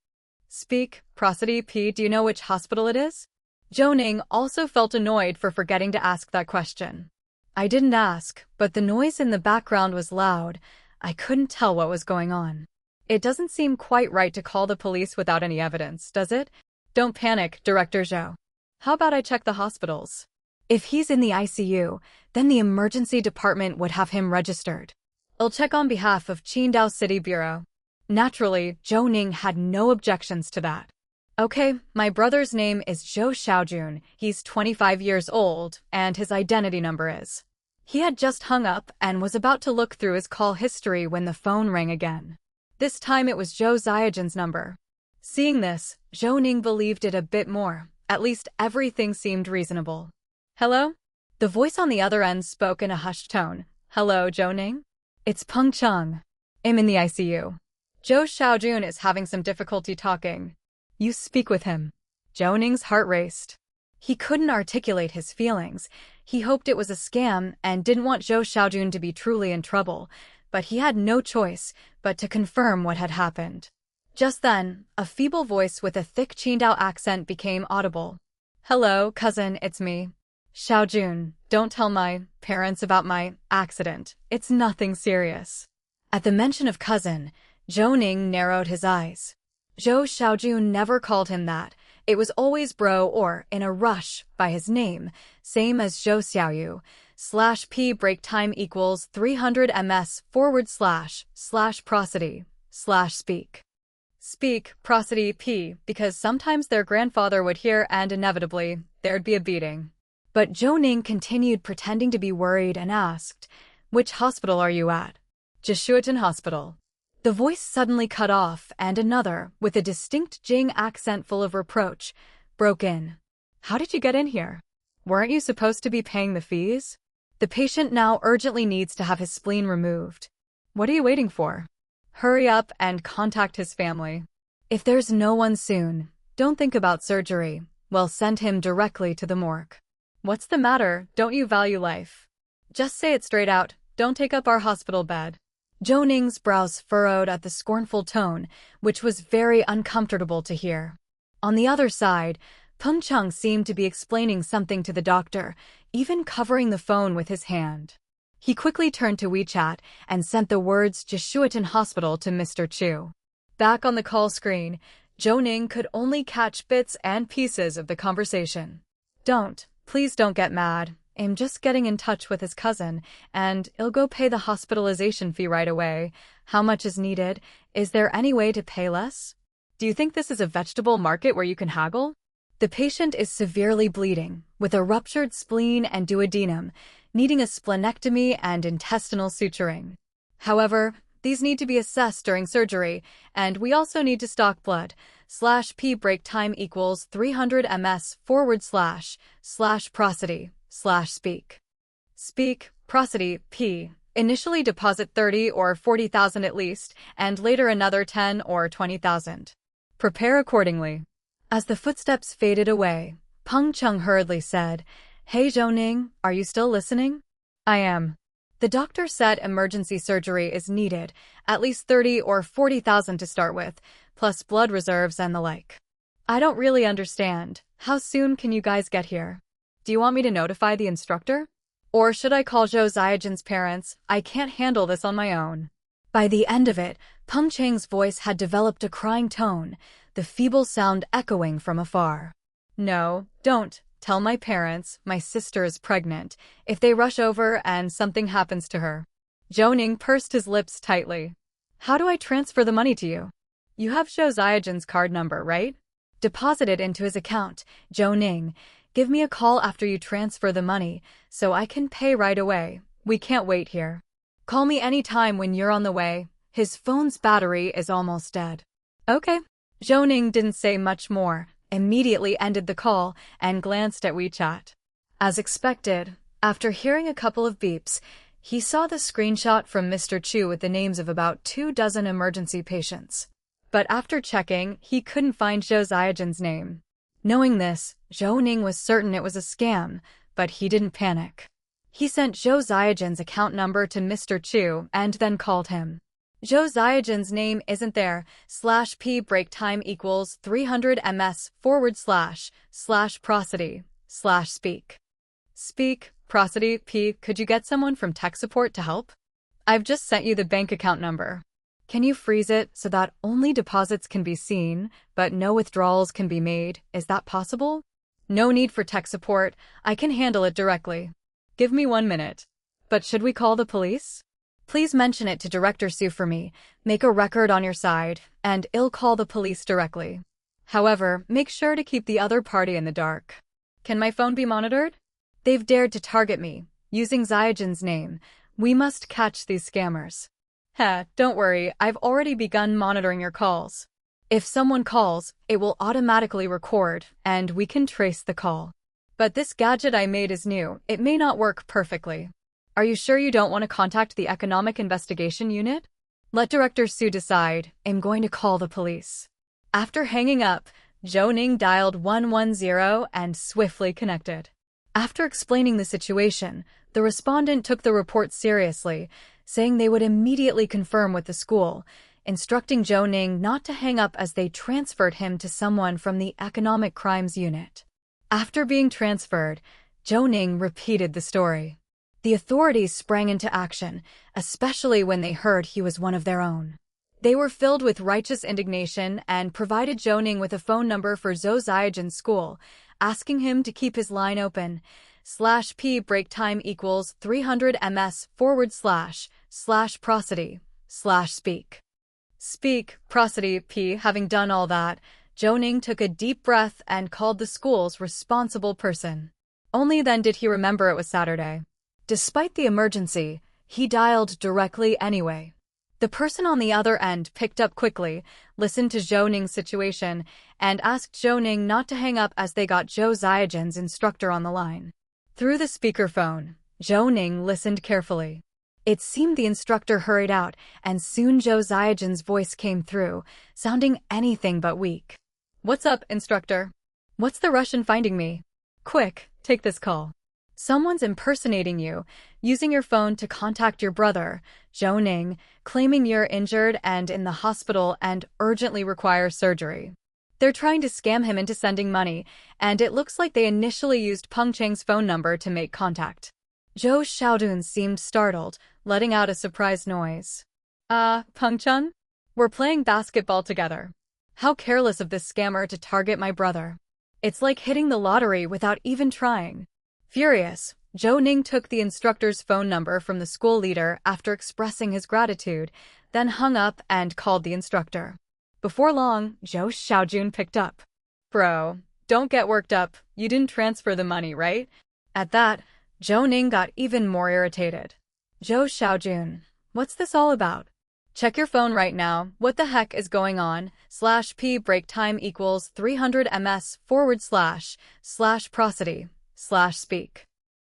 Speak. Prosody, p. Do you know which hospital it is? Zhou Ning also felt annoyed for forgetting to ask that question. I didn't ask, but the noise in the background was loud. I couldn't tell what was going on. It doesn't seem quite right to call the police without any evidence, does it? Don't panic, Director Zhou. How about I check the hospitals? If he's in the ICU, then the emergency department would have him registered. I'll check on behalf of Qidong City Bureau. Naturally, Zhou Ning had no objections to that. Okay, my brother's name is Zhou Xiaojun. He's 25 years old, and his identity number is. He had just hung up and was about to look through his call history when the phone rang again. This time it was Zhou Xiaojun's number. Seeing this, Zhou Ning believed it a bit more. At least everything seemed reasonable. Hello? The voice on the other end spoke in a hushed tone. Hello, Zhou Ning? It's Peng Cheng. I'm in the ICU. Zhou Xiaojun is having some difficulty talking. You speak with him. Zhou Ning's heart raced. He couldn't articulate his feelings. He hoped it was a scam and didn't want Zhou Xiaojun to be truly in trouble, but he had no choice but to confirm what had happened. Just then, a feeble voice with a thick Qidong accent became audible. Hello, cousin, it's me. Xiaojun, don't tell my parents about my accident. It's nothing serious. At the mention of cousin, Zhou Ning narrowed his eyes. Zhou Xiaojun never called him that. It was always bro or, in a rush, by his name, same as Zhou Xiaoyu, /p break time equals 300 ms / prosody / speak. Speak, prosody p, because sometimes their grandfather would hear and inevitably, there'd be a beating. But Zhou Ning continued pretending to be worried and asked, which hospital are you at? Jishuatin Hospital. The voice suddenly cut off, and another, with a distinct Jing accent full of reproach, broke in. How did you get in here? Weren't you supposed to be paying the fees? The patient now urgently needs to have his spleen removed. What are you waiting for? Hurry up and contact his family. If there's no one soon, don't think about surgery. We'll send him directly to the morgue. What's the matter? Don't you value life? Just say it straight out. Don't take up our hospital bed. Zhou Ning's brows furrowed at the scornful tone, which was very uncomfortable to hear. On the other side, Peng Cheng seemed to be explaining something to the doctor, even covering the phone with his hand. He quickly turned to WeChat and sent the words Jishuatin Hospital to Mr. Chu. Back on the call screen, Zhou Ning could only catch bits and pieces of the conversation. Please don't get mad. I'm just getting in touch with his cousin, and he'll go pay the hospitalization fee right away. How much is needed? Is there any way to pay less? Do you think this is a vegetable market where you can haggle? The patient is severely bleeding, with a ruptured spleen and duodenum, needing a splenectomy and intestinal suturing. However, these need to be assessed during surgery, and we also need to stock blood. /p break time equals 300 ms / prosody / speak. Speak, prosody, p. Initially deposit 30 or 40,000 at least, and later another 10 or 20,000. Prepare accordingly. As the footsteps faded away, Peng Cheng hurriedly said, Hey Zhou Ning, are you still listening? I am. The doctor said emergency surgery is needed, at least 30 or 40,000 to start with, plus blood reserves and the like. I don't really understand. How soon can you guys get here? Do you want me to notify the instructor? Or should I call Zhou Xiaojun's parents? I can't handle this on my own. By the end of it, Peng Cheng's voice had developed a crying tone, the feeble sound echoing from afar. No, don't. Tell my parents, my sister is pregnant, if they rush over and something happens to her. Zhou Ning pursed his lips tightly. How do I transfer the money to you? You have Zhou Xiaojun's card number, right? Deposit it into his account, Zhou Ning. Give me a call after you transfer the money, so I can pay right away. We can't wait here. Call me anytime when you're on the way. His phone's battery is almost dead. Okay. Zhou Ning didn't say much more, immediately ended the call, and glanced at WeChat. As expected, after hearing a couple of beeps, he saw the screenshot from Mr. Chu with the names of about 24 emergency patients. But after checking, he couldn't find Zhou Xiaojun's name. Knowing this, Zhou Ning was certain it was a scam, but he didn't panic. He sent Zhou Xiaojun's account number to Mr. Chu and then called him. Zhou Xiaojun's name isn't there. /p break time equals 300 ms / prosody / speak. Speak, prosody, p. Could you get someone from tech support to help? I've just sent you the bank account number. Can you freeze it so that only deposits can be seen, but no withdrawals can be made? Is that possible? No need for tech support. I can handle it directly. Give me 1 minute. But should we call the police? Please mention it to Director Zhou for me. Make a record on your side, and I'll call the police directly. However, make sure to keep the other party in the dark. Can my phone be monitored? They've dared to target me, using Xiaojun's name. We must catch these scammers. Don't worry, I've already begun monitoring your calls. If someone calls, it will automatically record, and we can trace the call. But this gadget I made is new. It may not work perfectly. Are you sure you don't want to contact the Economic Investigation Unit? Let Director Zhou decide. I'm going to call the police. After hanging up, Zhou Ning dialed 110 and swiftly connected. After explaining the situation, the respondent took the report seriously, saying they would immediately confirm with the school, instructing Zhou Ning not to hang up as they transferred him to someone from the Economic Crimes Unit. After being transferred, Zhou Ning repeated the story. The authorities sprang into action, especially when they heard he was one of their own. They were filled with righteous indignation and provided Zhou Ning with a phone number for Zhou Xiaojun's school, asking him to keep his line open. /p break time equals 300 ms / prosody / speak. Speak, prosody, p. Having done all that, Zhou Ning took a deep breath and called the school's responsible person. Only then did he remember it was Saturday. Despite the emergency, he dialed directly anyway. The person on the other end picked up quickly, listened to Zhou Ning's situation, and asked Zhou Ning not to hang up as they got Zhou Xiaojun's instructor on the line. Through the speakerphone, Zhou Ning listened carefully. It seemed the instructor hurried out, and soon Zhou Xiaojun's voice came through, sounding anything but weak. What's up, instructor? What's the rush in finding me? Quick, take this call. Someone's impersonating you, using your phone to contact your brother, Zhou Ning, claiming you're injured and in the hospital and urgently require surgery. They're trying to scam him into sending money, and it looks like they initially used Peng Cheng's phone number to make contact. Zhou Xiaojun seemed startled, letting out a surprised noise. Peng Cheng? We're playing basketball together. How careless of this scammer to target my brother. It's like hitting the lottery without even trying. Furious, Zhou Ning took the instructor's phone number from the school leader after expressing his gratitude, then hung up and called the instructor. Before long, Zhou Xiaojun picked up. Bro, don't get worked up. You didn't transfer the money, right? At that, Zhou Ning got even more irritated. Zhou Xiaojun, what's this all about? Check your phone right now. What the heck is going on? /p break time equals 300 ms / prosody / speak.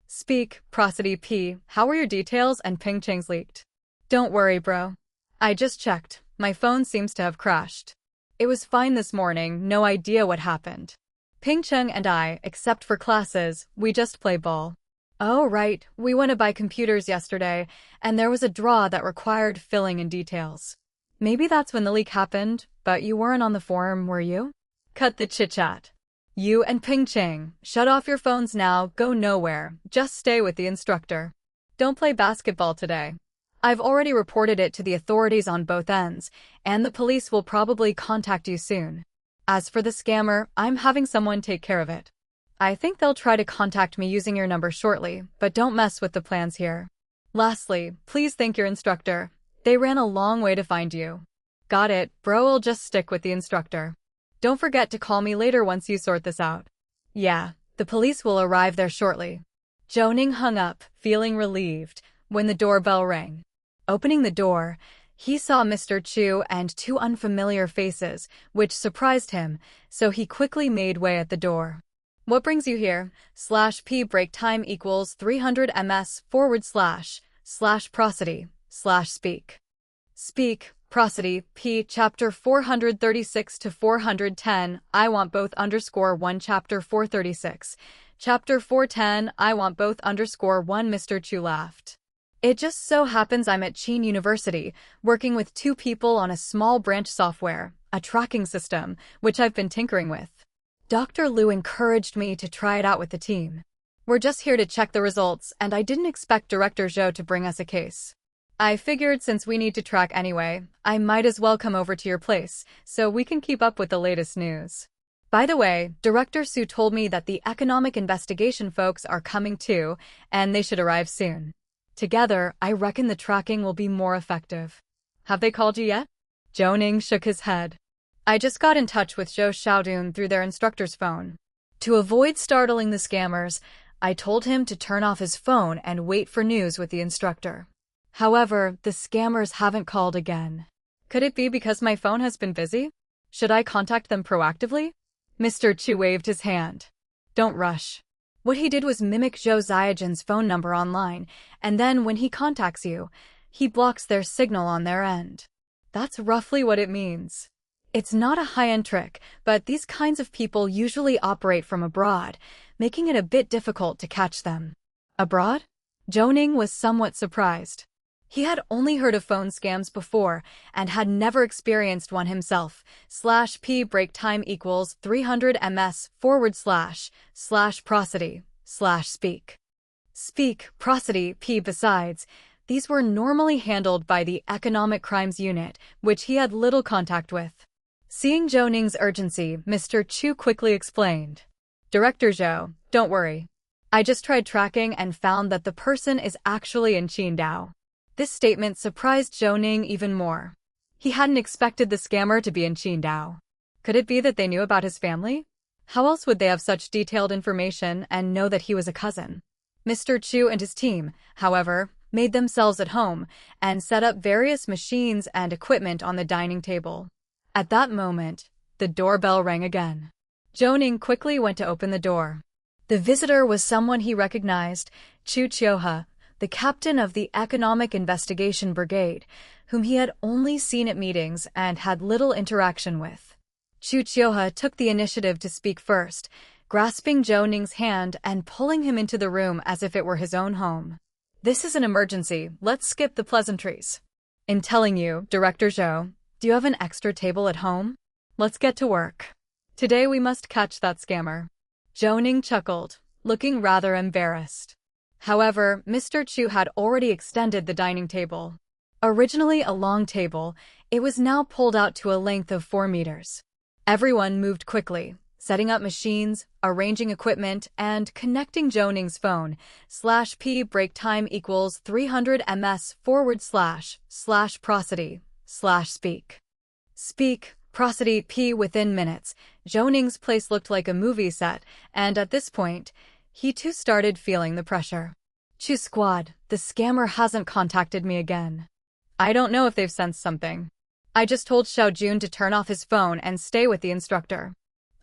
Speak, prosody, p. How were your details and Peng Cheng's leaked? Don't worry, bro. I just checked. My phone seems to have crashed. It was fine this morning, no idea what happened. Peng Cheng and I, except for classes, we just play ball. Oh right, we went to buy computers yesterday, and there was a draw that required filling in details. Maybe that's when the leak happened, but you weren't on the forum, were you? Cut the chit-chat. You and Peng Cheng, shut off your phones now, go nowhere, just stay with the instructor. Don't play basketball today. I've already reported it to the authorities on both ends, and the police will probably contact you soon. As for the scammer, I'm having someone take care of it. I think they'll try to contact me using your number shortly, but don't mess with the plans here. Lastly, please thank your instructor. They ran a long way to find you. Got it, bro, I'll just stick with the instructor. Don't forget to call me later once you sort this out. Yeah, the police will arrive there shortly. Zhou Ning hung up, feeling relieved, when the doorbell rang. Opening the door, he saw Mr. Chu and two unfamiliar faces, which surprised him, so he quickly made way at the door. What brings you here? /p break time equals 300 ms / prosody / speak. Speak, prosody, p. Chapter 436 to 410, I want both _1 Chapter 436. Chapter 410, I want both _1 Mr. Chu laughed. It just so happens I'm at Qin University, working with two people on a small branch software, a tracking system, which I've been tinkering with. Dr. Liu encouraged me to try it out with the team. We're just here to check the results, and I didn't expect Director Zhou to bring us a case. I figured since we need to track anyway, I might as well come over to your place, so we can keep up with the latest news. By the way, Director Zhou told me that the economic investigation folks are coming too, and they should arrive soon. Together, I reckon the tracking will be more effective. Have they called you yet? Zhou Ning shook his head. I just got in touch with Zhou Xiaodun through their instructor's phone. To avoid startling the scammers, I told him to turn off his phone and wait for news with the instructor. However, the scammers haven't called again. Could it be because my phone has been busy? Should I contact them proactively? Mr. Chu waved his hand. Don't rush. What he did was mimic Zhou Xiaojun's phone number online, and then when he contacts you, he blocks their signal on their end. That's roughly what it means. It's not a high-end trick, but these kinds of people usually operate from abroad, making it a bit difficult to catch them. Abroad? Zhou Ning was somewhat surprised. He had only heard of phone scams before and had never experienced one himself. /p break time equals 300 ms / prosody / speak. Speak, prosody, p. Besides, these were normally handled by the Economic Crimes Unit, which he had little contact with. Seeing Zhou Ning's urgency, Mr. Chu quickly explained. Director Zhou, don't worry. I just tried tracking and found that the person is actually in Qidong. This statement surprised Zhou Ning even more. He hadn't expected the scammer to be in Qidong. Could it be that they knew about his family? How else would they have such detailed information and know that he was a cousin? Mr. Chu and his team, however, made themselves at home and set up various machines and equipment on the dining table. At that moment, the doorbell rang again. Zhou Ning quickly went to open the door. The visitor was someone he recognized, Chu Qiuhe, the captain of the Economic Investigation Brigade, whom he had only seen at meetings and had little interaction with. Chu Qiuhe took the initiative to speak first, grasping Zhou Ning's hand and pulling him into the room as if it were his own home. This is an emergency, let's skip the pleasantries. In telling you, Director Zhou, do you have an extra table at home? Let's get to work. Today we must catch that scammer. Zhou Ning chuckled, looking rather embarrassed. However, Mr. Chu had already extended the dining table. Originally a long table, it was now pulled out to a length of 4 meters. Everyone moved quickly, setting up machines, arranging equipment, and connecting Zhou Ning's phone. /p break time equals 300 ms / prosody / speak. Speak, prosody, p. Within minutes, Zhou Ning's place looked like a movie set, and at this point, he too started feeling the pressure. Chu squad, the scammer hasn't contacted me again. I don't know if they've sensed something. I just told Xiaojun to turn off his phone and stay with the instructor.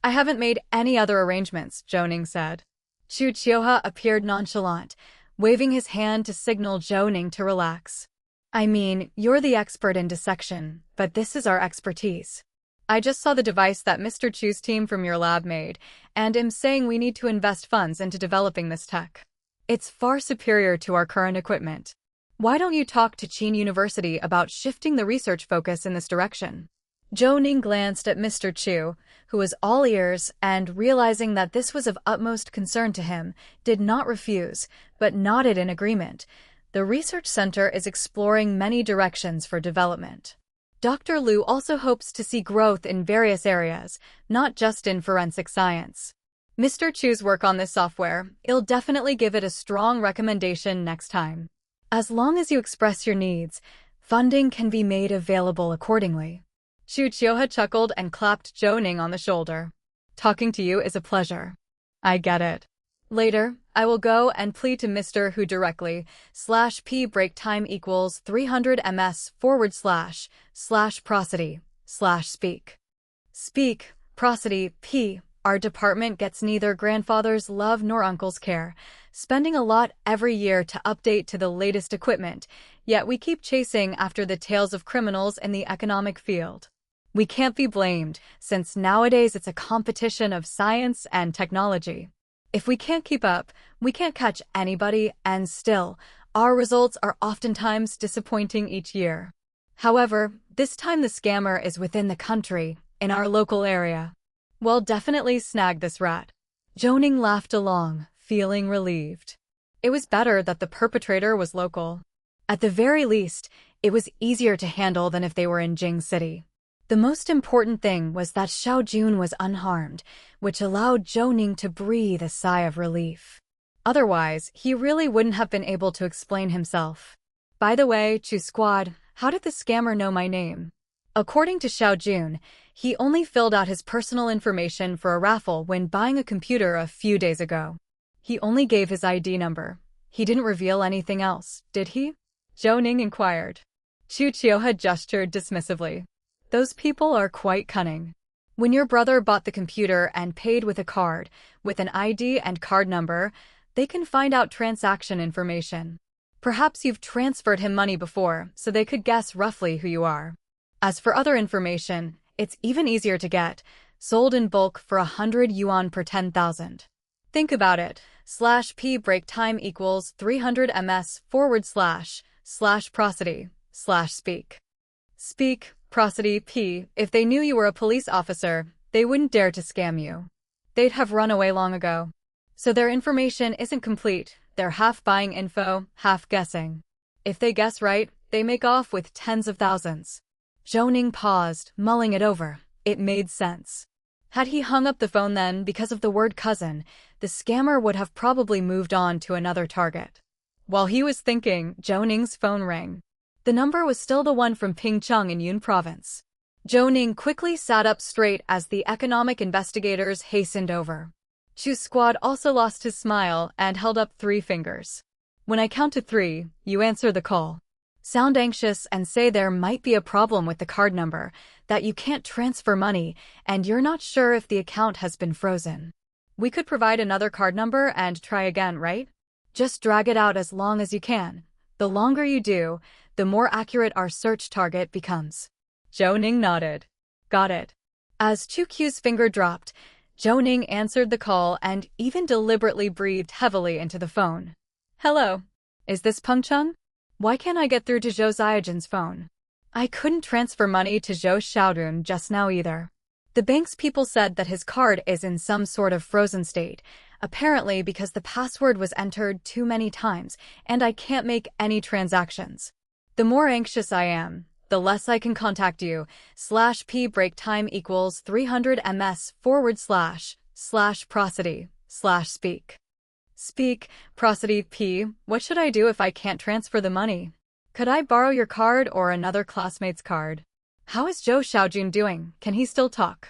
I haven't made any other arrangements, Zhou Ning said. Chu Qiuhe appeared nonchalant, waving his hand to signal Zhou Ning to relax. I mean, you're the expert in dissection, but this is our expertise. I just saw the device that Mr. Chu's team from your lab made, and am saying we need to invest funds into developing this tech. It's far superior to our current equipment. Why don't you talk to Qin University about shifting the research focus in this direction? Zhou Ning glanced at Mr. Chu, who was all ears, and realizing that this was of utmost concern to him, did not refuse, but nodded in agreement. The research center is exploring many directions for development. Dr. Liu also hopes to see growth in various areas, not just in forensic science. Mr. Chu's work on this software, I'll definitely give it a strong recommendation next time. As long as you express your needs, funding can be made available accordingly. Chu Qiuhe chuckled and clapped Zhou Ning on the shoulder. Talking to you is a pleasure. I get it. Later, I will go and plead to Mr. Hu directly. /p break time equals 300 ms / prosody / speak. Speak, prosody, p. Our department gets neither grandfather's love nor uncle's care, spending a lot every year to update to the latest equipment, yet we keep chasing after the tails of criminals in the economic field. We can't be blamed, since nowadays it's a competition of science and technology. If we can't keep up, we can't catch anybody, and still, our results are oftentimes disappointing each year. However, this time the scammer is within the country, in our local area. We'll definitely snag this rat. Zhou Ning laughed along, feeling relieved. It was better that the perpetrator was local. At the very least, it was easier to handle than if they were in Jing City. The most important thing was that Xiao Jun was unharmed, which allowed Zhou Ning to breathe a sigh of relief. Otherwise, he really wouldn't have been able to explain himself. By the way, Chu Squad, how did the scammer know my name? According to Xiao Jun, he only filled out his personal information for a raffle when buying a computer a few days ago. He only gave his ID number. He didn't reveal anything else, did he? Zhou Ning inquired. Chu Chioha gestured dismissively. Those people are quite cunning. When your brother bought the computer and paid with a card, with an ID and card number, they can find out transaction information. Perhaps you've transferred him money before, so they could guess roughly who you are. As for other information, it's even easier to get, sold in bulk for 100 yuan per 10,000. Think about it, /p break time equals 300 ms / prosody / speak. Speak, prosody, p. If they knew you were a police officer, they wouldn't dare to scam you. They'd have run away long ago. So their information isn't complete, they're half buying info, half guessing. If they guess right, they make off with tens of thousands. Zhou Ning paused, mulling it over. It made sense. Had he hung up the phone then because of the word cousin, the scammer would have probably moved on to another target. While he was thinking, Zhou Ning's phone rang. The number was still the one from Pingcheng in Yun Province. Zhou Ning quickly sat up straight as the economic investigators hastened over. Chu's squad also lost his smile and held up 3 fingers. When I count to 3, you answer the call. Sound anxious and say there might be a problem with the card number, that you can't transfer money, and you're not sure if the account has been frozen. We could provide another card number and try again, right? Just drag it out as long as you can. The longer you do, the more accurate our search target becomes. Zhou Ning nodded. Got it. As Chu Q's finger dropped, Zhou Ning answered the call and even deliberately breathed heavily into the phone. Hello. Is this Pengcheng? Why can't I get through to Zhou Ziajan's phone? I couldn't transfer money to Zhou Xiaodun just now either. The bank's people said that his card is in some sort of frozen state, apparently because the password was entered too many times and I can't make any transactions. The more anxious I am, the less I can contact you. /p break time equals 300 ms / prosody / speak. Speak, prosody, p. What should I do if I can't transfer the money? Could I borrow your card or another classmate's card? How is Zhou Xiaojun doing? Can he still talk?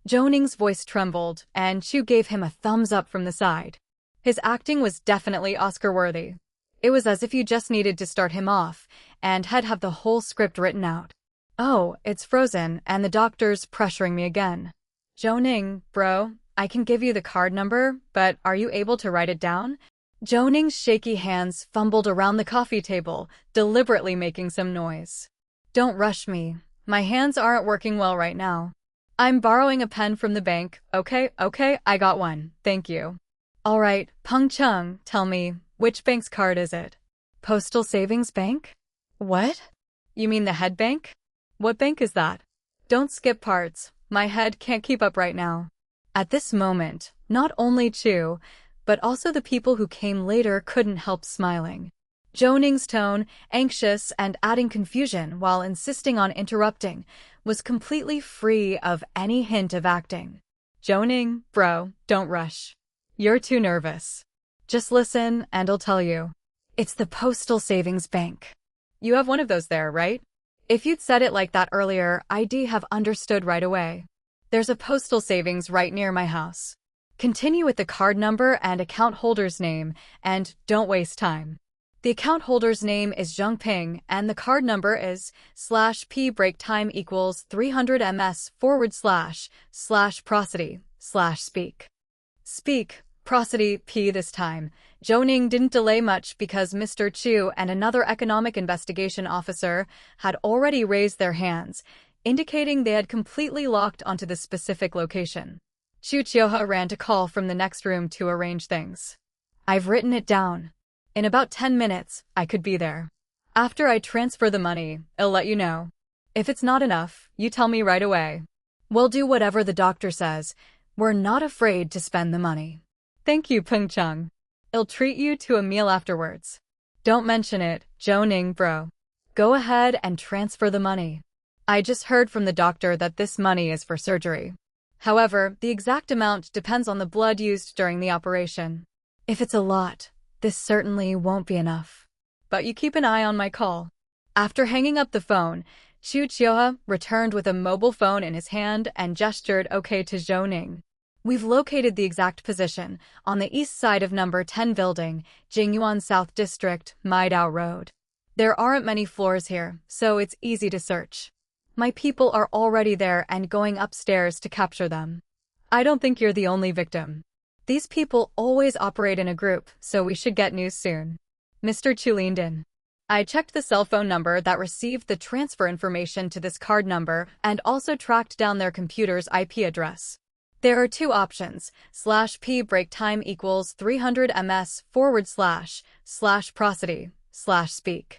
Zhou Ning's voice trembled, and Chu gave him a thumbs up from the side. His acting was definitely Oscar-worthy. It was as if you just needed to start him off, and had have the whole script written out. Oh, it's frozen, and the doctor's pressuring me again. Zhou Ning, bro, I can give you the card number, but are you able to write it down? Zhou Ning's shaky hands fumbled around the coffee table, deliberately making some noise. Don't rush me. My hands aren't working well right now. I'm borrowing a pen from the bank. Okay, I got one. Thank you. All right, Pengcheng, tell me, which bank's card is it? Postal Savings Bank? What? You mean the head bank? What bank is that? Don't skip parts. My head can't keep up right now. At this moment, not only Chu, but also the people who came later couldn't help smiling. Zhou Ning's tone, anxious and adding confusion while insisting on interrupting, was completely free of any hint of acting. Zhou Ning, bro, don't rush. You're too nervous. Just listen and I'll tell you. It's the Postal Savings Bank. You have one of those there, right? If you'd said it like that earlier, I'd have understood right away. There's a postal savings right near my house. Continue with the card number and account holder's name, and don't waste time. The account holder's name is Zheng Ping, and the card number is /p break time equals 300 ms / prosody / speak. Speak, prosody, p. This time, Zhou Ning didn't delay much because Mr. Chu and another economic investigation officer had already raised their hands, indicating they had completely locked onto the specific location. Chu Chioha ran to call from the next room to arrange things. I've written it down. In about 10 minutes, I could be there. After I transfer the money, I'll let you know. If it's not enough, you tell me right away. We'll do whatever the doctor says. We're not afraid to spend the money. Thank you, Pengcheng. I'll treat you to a meal afterwards. Don't mention it, Zhou Ning bro. Go ahead and transfer the money. I just heard from the doctor that this money is for surgery. However, the exact amount depends on the blood used during the operation. If it's a lot, this certainly won't be enough. But you keep an eye on my call. After hanging up the phone, Chu Chioha returned with a mobile phone in his hand and gestured okay to Zhou Ning. We've located the exact position, on the east side of number 10 building, Jingyuan South District, Maidao Road. There aren't many floors here, so it's easy to search. My people are already there and going upstairs to capture them. I don't think you're the only victim. These people always operate in a group, so we should get news soon. Mr. Chu leaned in. I checked the cell phone number that received the transfer information to this card number and also tracked down their computer's IP address. There are two options, /p break time equals 300 ms / prosody / speak.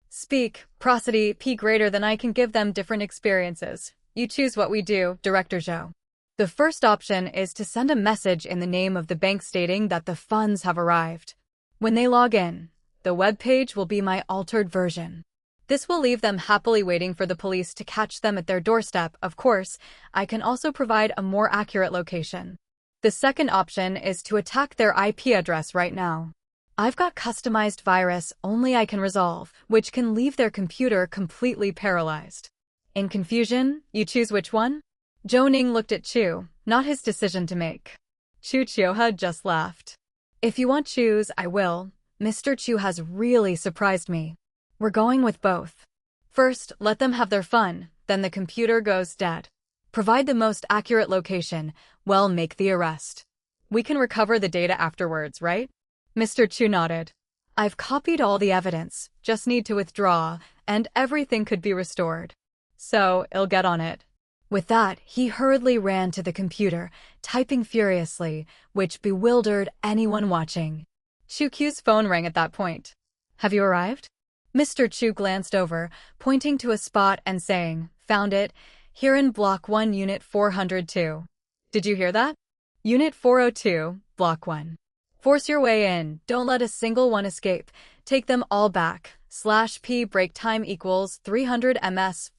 Speak, prosody, p greater than I can give them different experiences. You choose what we do, Director Zhou. The first option is to send a message in the name of the bank stating that the funds have arrived. When they log in, the web page will be my altered version. This will leave them happily waiting for the police to catch them at their doorstep. Of course, I can also provide a more accurate location. The second option is to attack their IP address right now. I've got customized virus only I can resolve, which can leave their computer completely paralyzed. In confusion, you choose which one? Zhou Ning looked at Chu, not his decision to make. Chu Chioha just laughed. If you want choose, I will. Mr. Chu has really surprised me. We're going with both. First, let them have their fun, then the computer goes dead. Provide the most accurate location, well, make the arrest. We can recover the data afterwards, right? Mr. Chu nodded. I've copied all the evidence, just need to withdraw, and everything could be restored. So, I'll get on it. With that, he hurriedly ran to the computer, typing furiously, which bewildered anyone watching. Chu Q's phone rang at that point. Have you arrived? Mr. Chu glanced over, pointing to a spot and saying, found it, here in Block 1 Unit 402. Did you hear that? Unit 402, Block 1. Force your way in, don't let a single one escape, take them all back, /p break time equals 300 ms /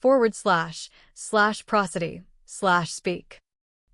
prosody / speak.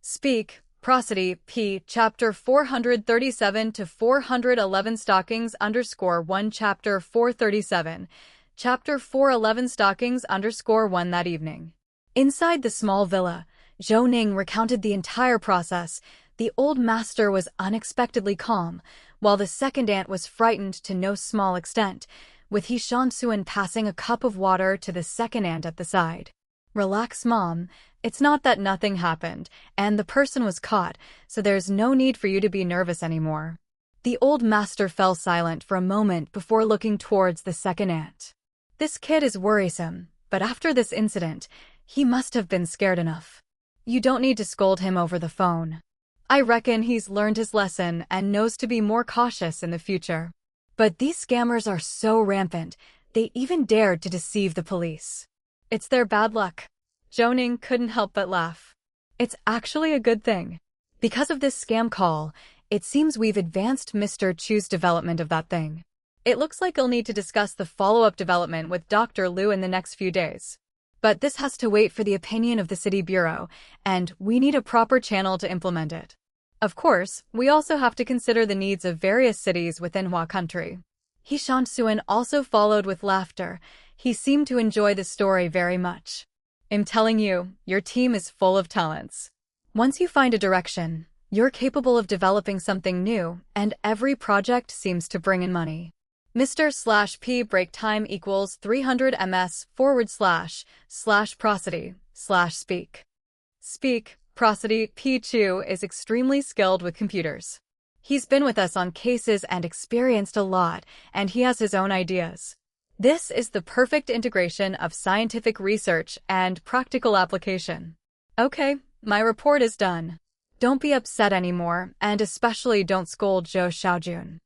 Speak, prosody, p, chapter 437 to 411 stockings _1 chapter 437, chapter 411 stockings _1 that evening. Inside the small villa, Zhou Ning recounted the entire process. The old master was unexpectedly calm, while the second aunt was frightened to no small extent, with He Shansuan passing a cup of water to the second aunt at the side. Relax, Mom. It's not that nothing happened, and the person was caught, so there's no need for you to be nervous anymore. The old master fell silent for a moment before looking towards the second aunt. This kid is worrisome, but after this incident, he must have been scared enough. You don't need to scold him over the phone. I reckon he's learned his lesson and knows to be more cautious in the future. But these scammers are so rampant, they even dared to deceive the police. It's their bad luck. Zhou Ning couldn't help but laugh. It's actually a good thing. Because of this scam call, it seems we've advanced Mr. Chu's development of that thing. It looks like he'll need to discuss the follow-up development with Dr. Liu in the next few days. But this has to wait for the opinion of the city bureau, and we need a proper channel to implement it. Of course, we also have to consider the needs of various cities within Hua country. He Shansuan also followed with laughter. He seemed to enjoy the story very much. I'm telling you, your team is full of talents. Once you find a direction, you're capable of developing something new, and every project seems to bring in money. Mr. /p break time equals 300 ms / prosody / speak. Speak, prosody, P. Chu is extremely skilled with computers. He's been with us on cases and experienced a lot, and he has his own ideas. This is the perfect integration of scientific research and practical application. Okay, my report is done. Don't be upset anymore, and especially don't scold Zhou Xiaojun.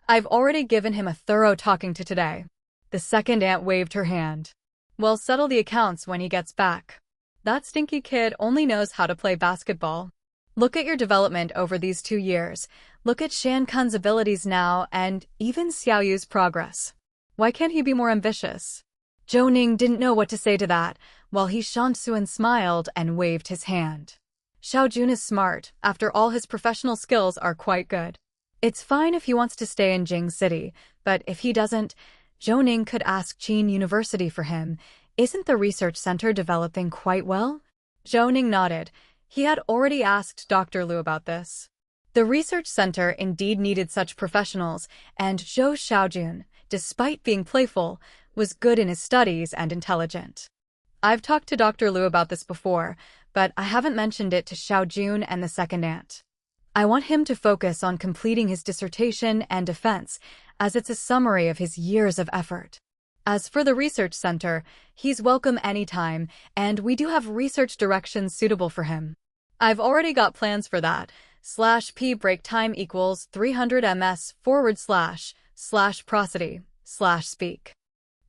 I've already given him a thorough talking to today. The second aunt waved her hand. We'll settle the accounts when he gets back. That stinky kid only knows how to play basketball. Look at your development over these 2 years. Look at Shan Kun's abilities now and even Xiaoyu's progress. Why can't he be more ambitious? Zhou Ning didn't know what to say to that, while Shan smiled and waved his hand. Xiaojun is smart. After all, his professional skills are quite good. It's fine if he wants to stay in Jing City, but if he doesn't, Zhou Ning could ask Qin University for him. Isn't the research center developing quite well? Zhou Ning nodded. He had already asked Dr. Liu about this. The research center indeed needed such professionals, and Zhou Xiaojun, despite being playful, was good in his studies and intelligent. I've talked to Dr. Liu about this before, but I haven't mentioned it to Xiaojun and the second aunt. I want him to focus on completing his dissertation and defense, as it's a summary of his years of effort. As for the research center, he's welcome anytime, and we do have research directions suitable for him. I've already got plans for that. /p break time equals 300 ms//prosody/speak.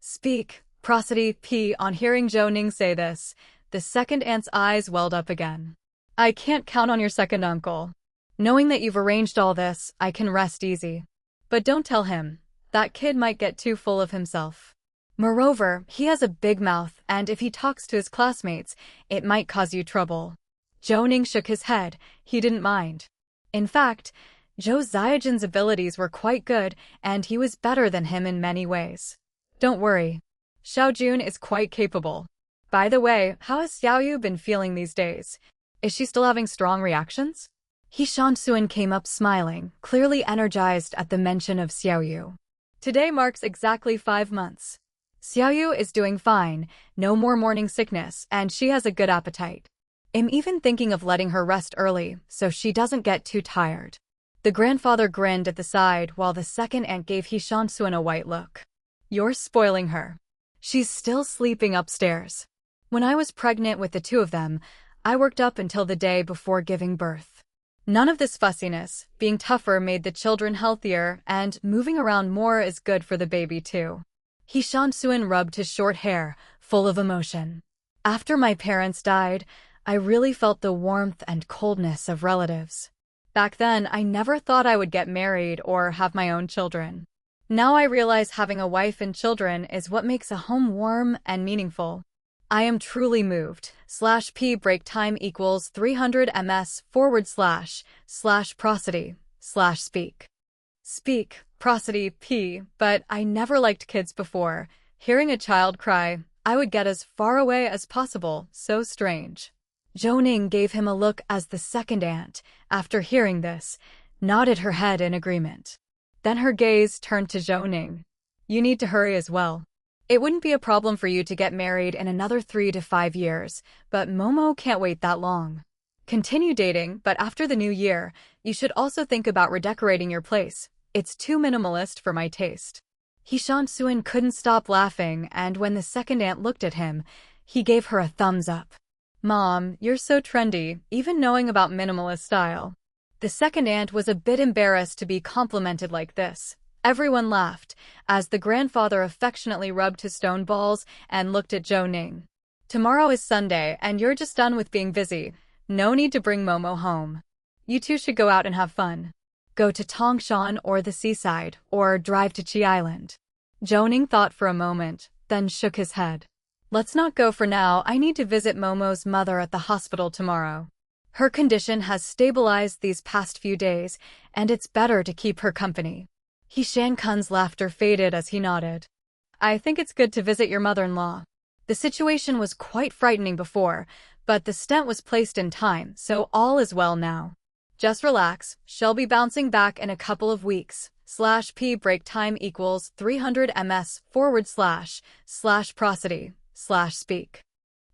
Speak, prosody, p. On hearing Zhou Ning say this, the second aunt's eyes welled up again. I can't count on your second uncle. Knowing that you've arranged all this, I can rest easy. But don't tell him. That kid might get too full of himself. Moreover, he has a big mouth, and if he talks to his classmates, it might cause you trouble. Zhou Ning shook his head. He didn't mind. In fact, Zhou Xiaojun's abilities were quite good, and he was better than him in many ways. Don't worry. Xiaojun is quite capable. By the way, how has Xiaoyu been feeling these days? Is she still having strong reactions? Shan came up smiling, clearly energized at the mention of Xiaoyu. Today marks exactly 5 months. Xiaoyu is doing fine, no more morning sickness, and she has a good appetite. I'm even thinking of letting her rest early, so she doesn't get too tired. The grandfather grinned at the side while the second aunt gave Shan a white look. You're spoiling her. She's still sleeping upstairs. When I was pregnant with the two of them, I worked up until the day before giving birth. None of this fussiness. Being tougher made the children healthier, and moving around more is good for the baby too. Shan rubbed his short hair, full of emotion. After my parents died, I really felt the warmth and coldness of relatives. Back then, I never thought I would get married or have my own children. Now I realize having a wife and children is what makes a home warm and meaningful. I am truly moved. /p break time equals 300 ms//prosody/speak. Speak, prosody, p. But I never liked kids before. Hearing a child cry, I would get as far away as possible. So strange. Zhou Ning gave him a look as the second aunt, after hearing this, nodded her head in agreement. Then her gaze turned to Zhou Ning. You need to hurry as well. It wouldn't be a problem for you to get married in another 3 to 5 years, but Momo can't wait that long. Continue dating, but after the new year, you should also think about redecorating your place. It's too minimalist for my taste. Shan couldn't stop laughing, and when the second aunt looked at him, he gave her a thumbs up. Mom, you're so trendy, even knowing about minimalist style. The second aunt was a bit embarrassed to be complimented like this. Everyone laughed, as the grandfather affectionately rubbed his stone balls and looked at Zhou Ning. Tomorrow is Sunday, and you're just done with being busy. No need to bring Momo home. You two should go out and have fun. Go to Tongshan or the seaside, or drive to Qi Island. Zhou Ning thought for a moment, then shook his head. Let's not go for now. I need to visit Momo's mother at the hospital tomorrow. Her condition has stabilized these past few days, and it's better to keep her company. Shankun's laughter faded as he nodded. I think it's good to visit your mother-in-law. The situation was quite frightening before, but the stent was placed in time, so all is well now. Just relax, she'll be bouncing back in a couple of weeks. /p break time equals 300 ms//prosody/speak.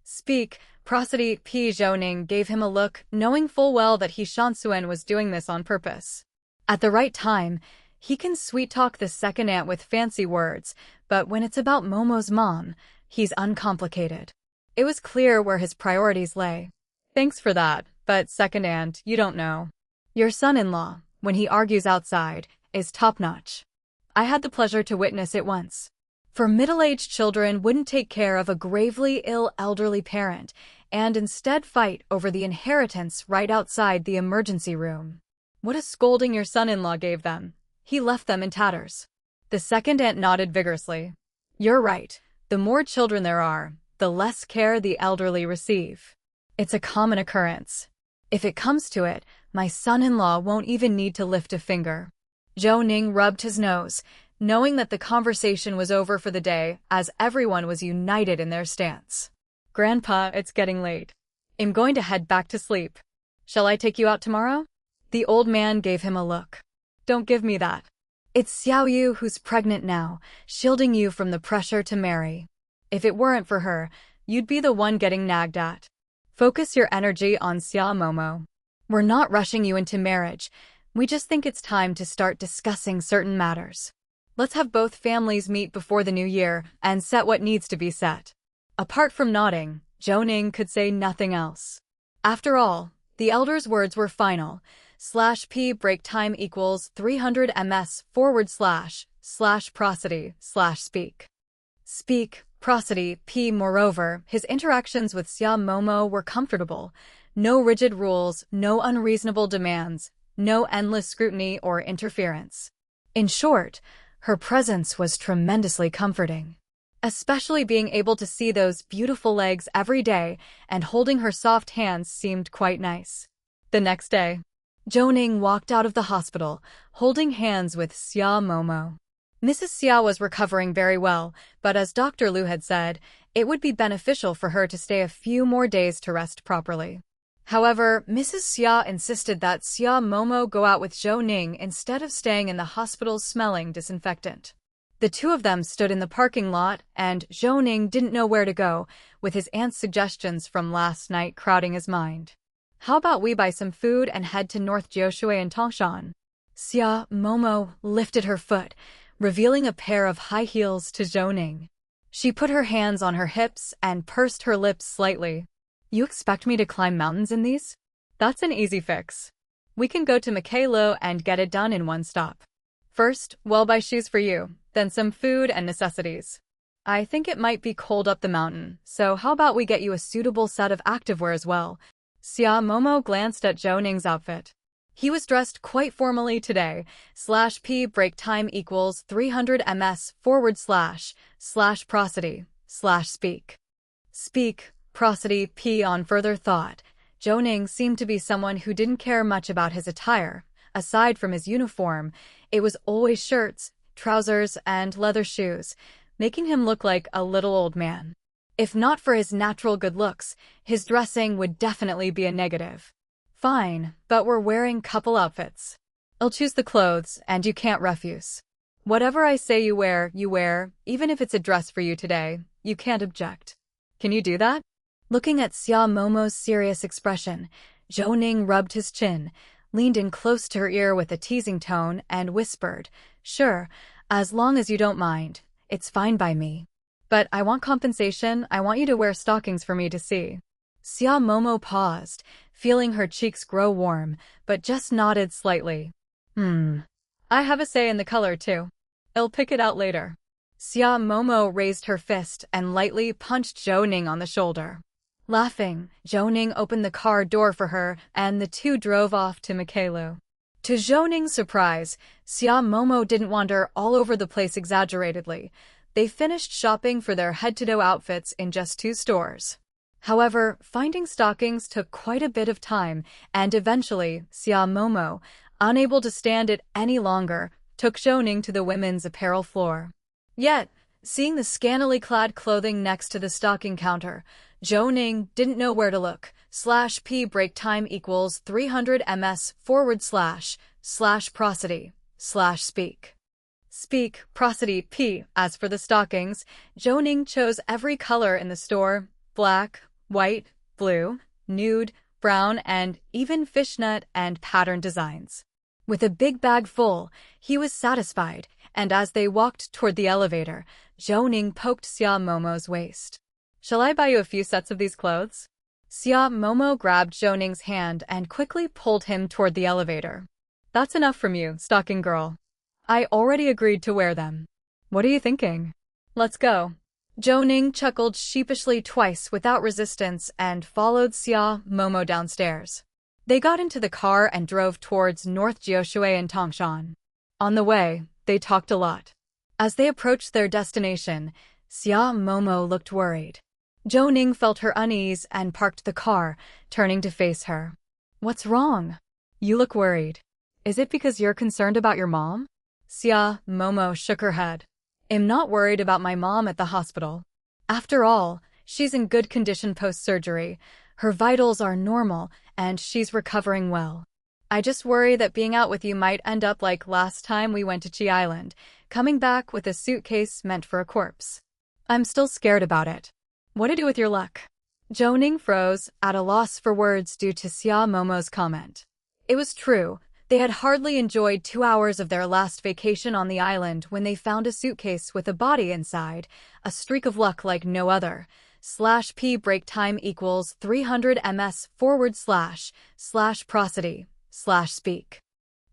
Speak, prosody, p. Zhou Ning gave him a look, knowing full well that Shan was doing this on purpose. At the right time, he can sweet-talk the second aunt with fancy words, but when it's about Momo's mom, he's uncomplicated. It was clear where his priorities lay. Thanks for that, but second aunt, you don't know. Your son-in-law, when he argues outside, is top-notch. I had the pleasure to witness it once. For middle-aged children wouldn't take care of a gravely ill elderly parent, and instead fight over the inheritance right outside the emergency room. What a scolding your son-in-law gave them. He left them in tatters. The second aunt nodded vigorously. You're right. The more children there are, the less care the elderly receive. It's a common occurrence. If it comes to it, my son-in-law won't even need to lift a finger. Zhou Ning rubbed his nose, knowing that the conversation was over for the day as everyone was united in their stance. Grandpa, it's getting late. I'm going to head back to sleep. Shall I take you out tomorrow? The old man gave him a look. Don't give me that. It's Xiao Yu who's pregnant now, shielding you from the pressure to marry. If it weren't for her, you'd be the one getting nagged at. Focus your energy on Xia Momo. We're not rushing you into marriage. We just think it's time to start discussing certain matters. Let's have both families meet before the new year and set what needs to be set. Apart from nodding, Zhou Ning could say nothing else. After all, the elder's words were final. /p break time equals 300 ms / prosody / speak. Speak, prosody, p. Moreover, his interactions with Xia Momo were comfortable. No rigid rules, no unreasonable demands, no endless scrutiny or interference. In short, her presence was tremendously comforting. Especially being able to see those beautiful legs every day and holding her soft hands seemed quite nice. The next day, Zhou Ning walked out of the hospital, holding hands with Xia Momo. Mrs. Xia was recovering very well, but as Dr. Liu had said, it would be beneficial for her to stay a few more days to rest properly. However, Mrs. Xia insisted that Xia Momo go out with Zhou Ning instead of staying in the hospital smelling disinfectant. The two of them stood in the parking lot, and Zhou Ning didn't know where to go, with his aunt's suggestions from last night crowding his mind. How about we buy some food and head to North Jiushui and Tangshan? Xia Momo lifted her foot, revealing a pair of high heels to Zhou Ning. She put her hands on her hips and pursed her lips slightly. You expect me to climb mountains in these? That's an easy fix. We can go to Mikhailo and get it done in one stop. First, we'll buy shoes for you, then some food and necessities. I think it might be cold up the mountain, so how about we get you a suitable set of activewear as well? Xia Momo glanced at Zhou Ning's outfit. He was dressed quite formally today. /p break time equals 300 ms / prosody / speak. Speak, prosody, p. On further thought, Zhou Ning seemed to be someone who didn't care much about his attire. Aside from his uniform, it was always shirts, trousers, and leather shoes, making him look like a little old man. If not for his natural good looks, his dressing would definitely be a negative. Fine, but we're wearing couple outfits. I'll choose the clothes, and you can't refuse. Whatever I say you wear, even if it's a dress for you today, you can't object. Can you do that? Looking at Xia Momo's serious expression, Zhou Ning rubbed his chin, leaned in close to her ear with a teasing tone, and whispered, Sure, as long as you don't mind, it's fine by me. But I want compensation. I want you to wear stockings for me to see. Xia Momo paused, feeling her cheeks grow warm, but just nodded slightly. I have a say in the color too. I'll pick it out later. Xia Momo raised her fist and lightly punched Zhou Ning on the shoulder. Laughing, Zhou Ning opened the car door for her, and the two drove off to Mikhailo. To Zhou Ning's surprise, Xia Momo didn't wander all over the place exaggeratedly. They finished shopping for their head-to-toe outfits in just 2 stores. However, finding stockings took quite a bit of time, and eventually, Xia Momo, unable to stand it any longer, took Zhou Ning to the women's apparel floor. Yet, seeing the scantily clad clothing next to the stocking counter, Zhou Ning didn't know where to look. /p break time equals 300 ms / prosody / speak. Speak, prosody, p. As for the stockings, Zhou Ning chose every color in the store: black, white, blue, nude, brown, and even fishnet and pattern designs. With a big bag full, he was satisfied, and as they walked toward the elevator, Zhou Ning poked Xia Momo's waist. Shall I buy you a few sets of these clothes? Xia Momo grabbed Zhou Ning's hand and quickly pulled him toward the elevator. That's enough from you, stocking girl. I already agreed to wear them. What are you thinking? Let's go. Zhou Ning chuckled sheepishly twice without resistance and followed Xia Momo downstairs. They got into the car and drove towards North Jiushui and Tangshan. On the way, they talked a lot. As they approached their destination, Xia Momo looked worried. Zhou Ning felt her unease and parked the car, turning to face her. What's wrong? You look worried. Is it because you're concerned about your mom? Xia Momo shook her head. I'm not worried about my mom at the hospital. After all, she's in good condition post-surgery. Her vitals are normal, and she's recovering well. I just worry that being out with you might end up like last time we went to Chi Island, coming back with a suitcase meant for a corpse. I'm still scared about it. What to do with your luck? Zhou Ning froze, at a loss for words due to Xia Momo's comment. It was true. They had hardly enjoyed 2 hours of their last vacation on the island when they found a suitcase with a body inside, a streak of luck like no other. /p break time equals 300 ms / prosody / speak.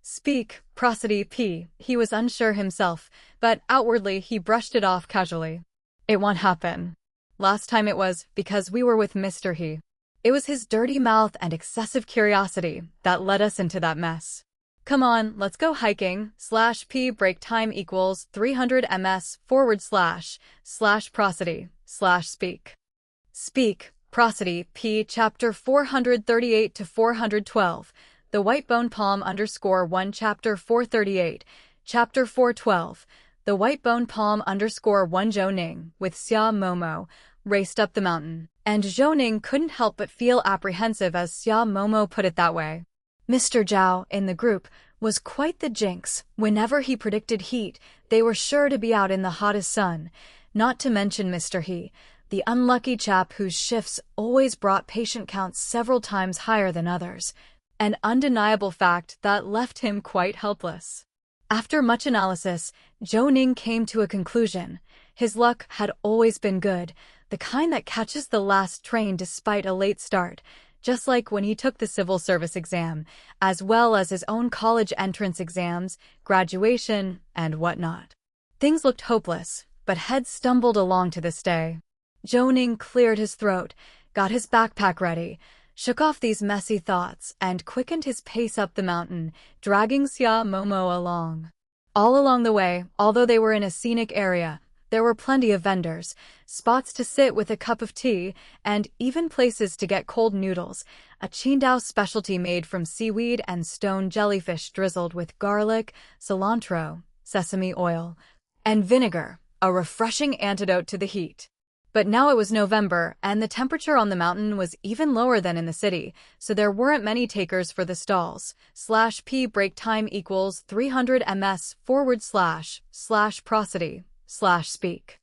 Speak, prosody p. He was unsure himself, but outwardly he brushed it off casually. It won't happen. Last time it was because we were with Mr. He. It was his dirty mouth and excessive curiosity that led us into that mess. Come on, let's go hiking. /p break time equals 300 ms / prosody / speak. Speak, prosody p. Chapter 438 to 412. The White Bone Palm _1 Chapter 438. Chapter 412. The White Bone Palm _1 Zhou Ning, with Xia Momo, raced up the mountain. And Zhou Ning couldn't help but feel apprehensive as Xia Momo put it that way. Mr. Zhao, in the group, was quite the jinx. Whenever he predicted heat, they were sure to be out in the hottest sun. Not to mention Mr. He, the unlucky chap whose shifts always brought patient counts several times higher than others. An undeniable fact that left him quite helpless. After much analysis, Zhou Ning came to a conclusion. His luck had always been good, the kind that catches the last train despite a late start, just like when he took the civil service exam, as well as his own college entrance exams, graduation, and whatnot. Things looked hopeless, but heads stumbled along to this day. Zhou Ning cleared his throat, got his backpack ready, shook off these messy thoughts, and quickened his pace up the mountain, dragging Xia Momo along. All along the way, although they were in a scenic area, there were plenty of vendors, spots to sit with a cup of tea, and even places to get cold noodles, a Qidong specialty made from seaweed and stone jellyfish drizzled with garlic, cilantro, sesame oil, and vinegar, a refreshing antidote to the heat. But now it was November, and the temperature on the mountain was even lower than in the city, so there weren't many takers for the stalls. /p break time equals 300 ms / prosody / speak.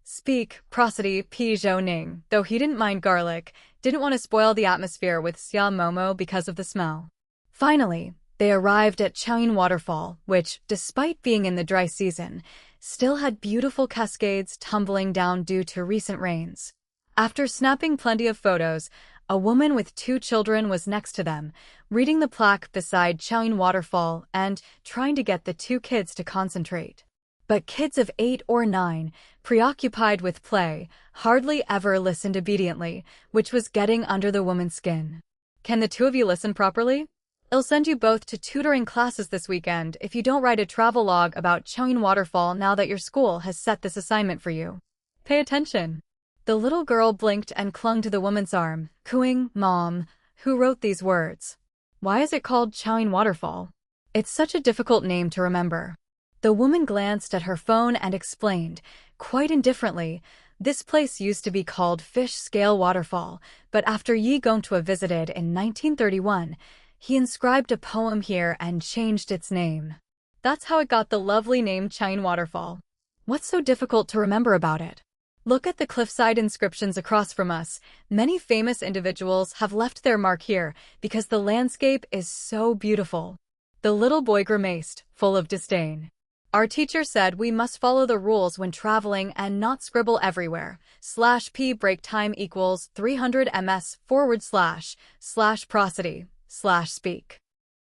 Speak, prosody p. Zhou Ning, though he didn't mind garlic, didn't want to spoil the atmosphere with Xia Momo because of the smell. Finally, they arrived at Qidong Waterfall, which, despite being in the dry season, still had beautiful cascades tumbling down due to recent rains. After snapping plenty of photos, a woman with 2 children was next to them, reading the plaque beside Qidong Waterfall and trying to get the 2 kids to concentrate. But kids of 8 or 9, preoccupied with play, hardly ever listened obediently, which was getting under the woman's skin. Can the 2 of you listen properly? I'll send you both to tutoring classes this weekend if you don't write a travelogue about Qidong Waterfall now that your school has set this assignment for you. Pay attention. The little girl blinked and clung to the woman's arm, cooing, "Mom, who wrote these words? Why is it called Qidong Waterfall? It's such a difficult name to remember." The woman glanced at her phone and explained, quite indifferently, this place used to be called Fish Scale Waterfall, but after Yi Gongtua visited in 1931, he inscribed a poem here and changed its name. That's how it got the lovely name Qidong Waterfall. What's so difficult to remember about it? Look at the cliffside inscriptions across from us. Many famous individuals have left their mark here because the landscape is so beautiful. The little boy grimaced, full of disdain. Our teacher said we must follow the rules when traveling and not scribble everywhere. /p break time equals 300 ms / prosody / speak.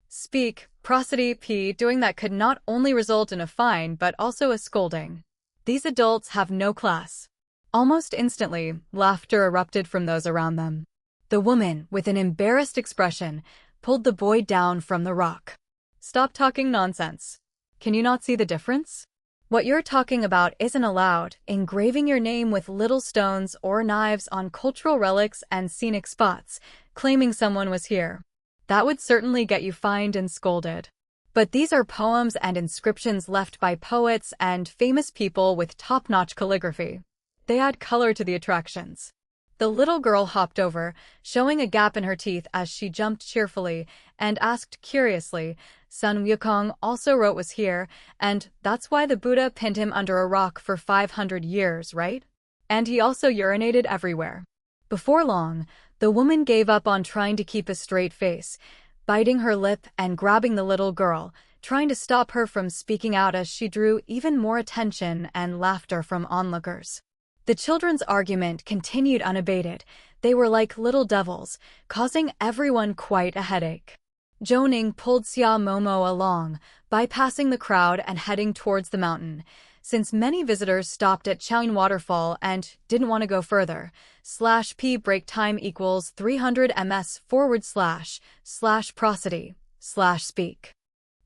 Speak, prosody p. Doing that could not only result in a fine but also a scolding. These adults have no class. Almost instantly, laughter erupted from those around them. The woman, with an embarrassed expression, pulled the boy down from the rock. Stop talking nonsense. Can you not see the difference? What you're talking about isn't allowed, engraving your name with little stones or knives on cultural relics and scenic spots, claiming someone was here. That would certainly get you fined and scolded. But these are poems and inscriptions left by poets and famous people with top-notch calligraphy. They add color to the attractions. The little girl hopped over, showing a gap in her teeth as she jumped cheerfully, and asked curiously, Sun Wukong also wrote was here, and that's why the Buddha pinned him under a rock for 500 years, right? And he also urinated everywhere. Before long, the woman gave up on trying to keep a straight face, biting her lip and grabbing the little girl, trying to stop her from speaking out as she drew even more attention and laughter from onlookers. The children's argument continued unabated. They were like little devils, causing everyone quite a headache. Zhou Ning pulled Xia Momo along, bypassing the crowd and heading towards the mountain. Since many visitors stopped at Chaoyin Waterfall and didn't want to go further, /p break time equals 300 ms//prosody/speak.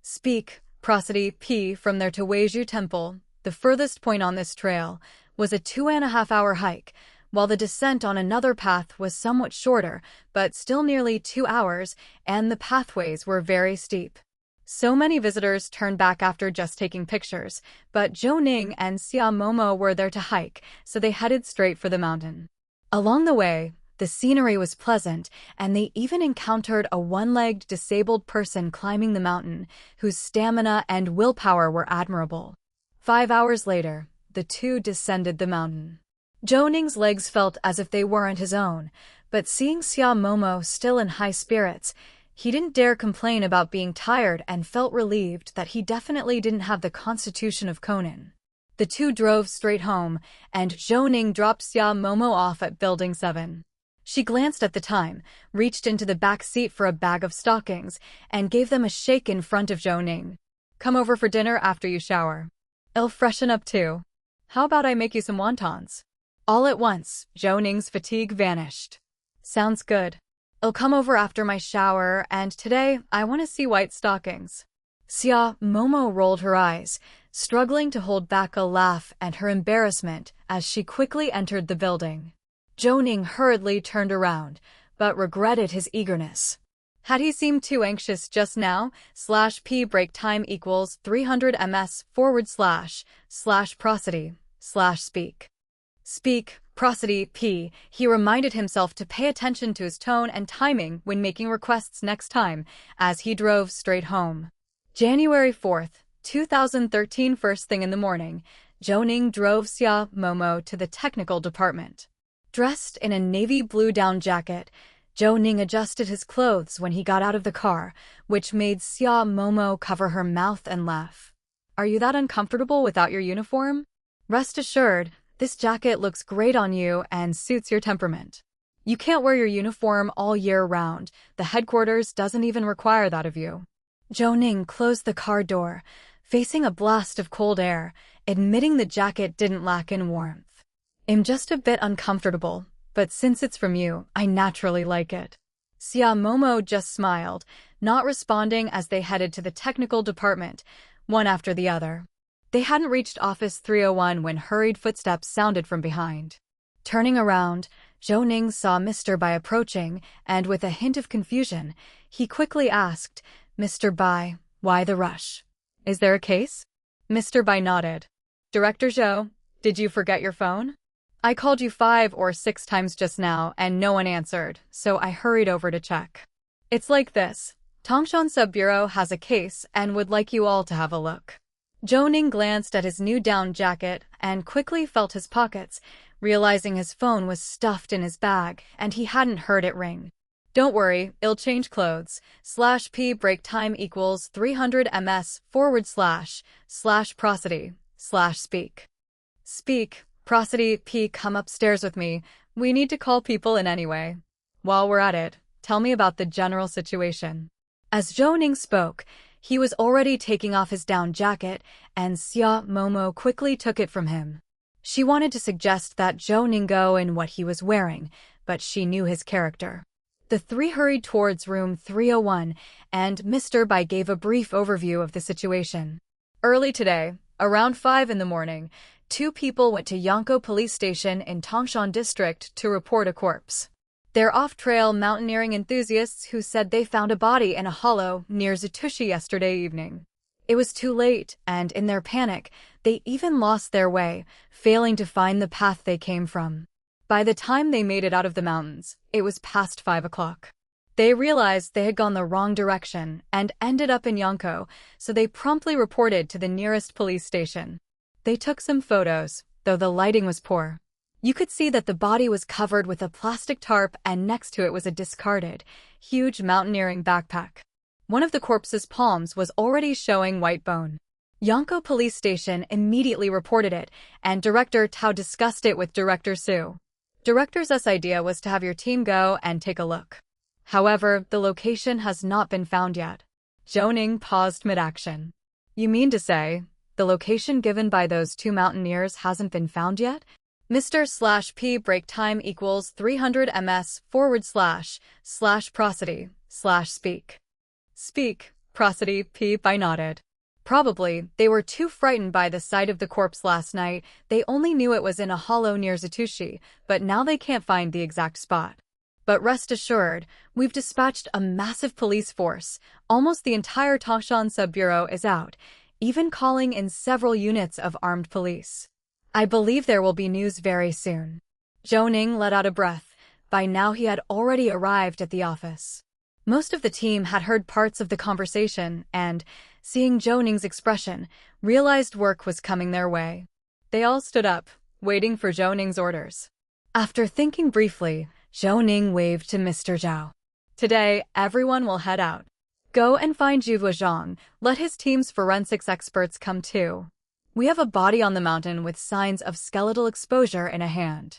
Speak, prosody, p from their Taweizhu Temple, the furthest point on this trail, was a 2.5-hour hike, while the descent on another path was somewhat shorter, but still nearly 2 hours, and the pathways were very steep. So many visitors turned back after just taking pictures, but Zhou Ning and Xia Momo were there to hike, so they headed straight for the mountain. Along the way, the scenery was pleasant, and they even encountered a one-legged disabled person climbing the mountain, whose stamina and willpower were admirable. 5 hours later, the two descended the mountain. Zhou Ning's legs felt as if they weren't his own, but seeing Xia Momo still in high spirits, he didn't dare complain about being tired and felt relieved that he definitely didn't have the constitution of Conan. The two drove straight home, and Zhou Ning dropped Xia Momo off at Building 7. She glanced at the time, reached into the back seat for a bag of stockings, and gave them a shake in front of Zhou Ning. Come over for dinner after you shower. I'll freshen up too. How about I make you some wontons? All at once, Zhou Ning's fatigue vanished. Sounds good. I'll come over after my shower, and today I want to see white stockings. Xia Momo rolled her eyes, struggling to hold back a laugh and her embarrassment as she quickly entered the building. Zhou Ning hurriedly turned around, but regretted his eagerness. Had he seemed too anxious just now, /p break time equals 300 ms//prosody/speak. Speak, prosody, p. He reminded himself to pay attention to his tone and timing when making requests next time, as he drove straight home. January 4th, 2013. First thing in the morning, Zhou Ning drove Xia Momo to the technical department. Dressed in a navy blue down jacket, Zhou Ning adjusted his clothes when he got out of the car, which made Xia Momo cover her mouth and laugh. Are you that uncomfortable without your uniform? Rest assured, this jacket looks great on you and suits your temperament. You can't wear your uniform all year round. The headquarters doesn't even require that of you. Zhou Ning closed the car door, facing a blast of cold air, admitting the jacket didn't lack in warmth. I'm just a bit uncomfortable, but since it's from you, I naturally like it. Xia Momo just smiled, not responding as they headed to the technical department, one after the other. They hadn't reached Office 301 when hurried footsteps sounded from behind. Turning around, Zhou Ning saw Mr. Bai approaching, and with a hint of confusion, he quickly asked, Mr. Bai, why the rush? Is there a case? Mr. Bai nodded. Director Zhou, did you forget your phone? I called you 5 or 6 times just now and no one answered, so I hurried over to check. It's like this. Tangshan Sub-Bureau has a case and would like you all to have a look. Zhou Ning glanced at his new down jacket and quickly felt his pockets, realizing his phone was stuffed in his bag and he hadn't heard it ring. Don't worry, I'll change clothes. /p break time equals 300 ms//prosody/speak. Speak. Prosody, p. Come upstairs with me. We need to call people in anyway. While we're at it, tell me about the general situation. As Zhou Ning spoke, he was already taking off his down jacket, and Xia Momo quickly took it from him. She wanted to suggest that Zhou Ning go in what he was wearing, but she knew his character. The three hurried towards room 301, and Mr. Bai gave a brief overview of the situation. Early today, Around 5 in the morning, two people went to Yanko Police Station in Tangshan District to report a corpse. They're off-trail mountaineering enthusiasts who said they found a body in a hollow near Zatushi yesterday evening. It was too late, and in their panic, they even lost their way, failing to find the path they came from. By the time they made it out of the mountains, it was past 5 o'clock. They realized they had gone the wrong direction and ended up in Yanko, so they promptly reported to the nearest police station. They took some photos, though the lighting was poor. You could see that the body was covered with a plastic tarp and next to it was a discarded, huge mountaineering backpack. One of the corpse's palms was already showing white bone. Yanko Police Station immediately reported it, and Director Tao discussed it with Director Su. Director Z's idea was to have your team go and take a look. However, the location has not been found yet. Zhou Ning paused mid-action. You mean to say, the location given by those two mountaineers hasn't been found yet? Mr./P break time equals 300 ms//prosody/speak. Speak, prosody, P. I nodded. Probably, they were too frightened by the sight of the corpse last night. They only knew it was in a hollow near Zatushi, but now they can't find the exact spot. But rest assured, we've dispatched a massive police force. Almost the entire Tangshan Sub-Bureau is out, even calling in several units of armed police. I believe there will be news very soon. Zhou Ning let out a breath. By now he had already arrived at the office. Most of the team had heard parts of the conversation and, seeing Zhou Ning's expression, realized work was coming their way. They all stood up, waiting for Zhou Ning's orders. After thinking briefly, Zhou Ning waved to Mr. Zhao. Today, everyone will head out. Go and find Zhu Zhang. Let his team's forensics experts come too. We have a body on the mountain with signs of skeletal exposure in a hand.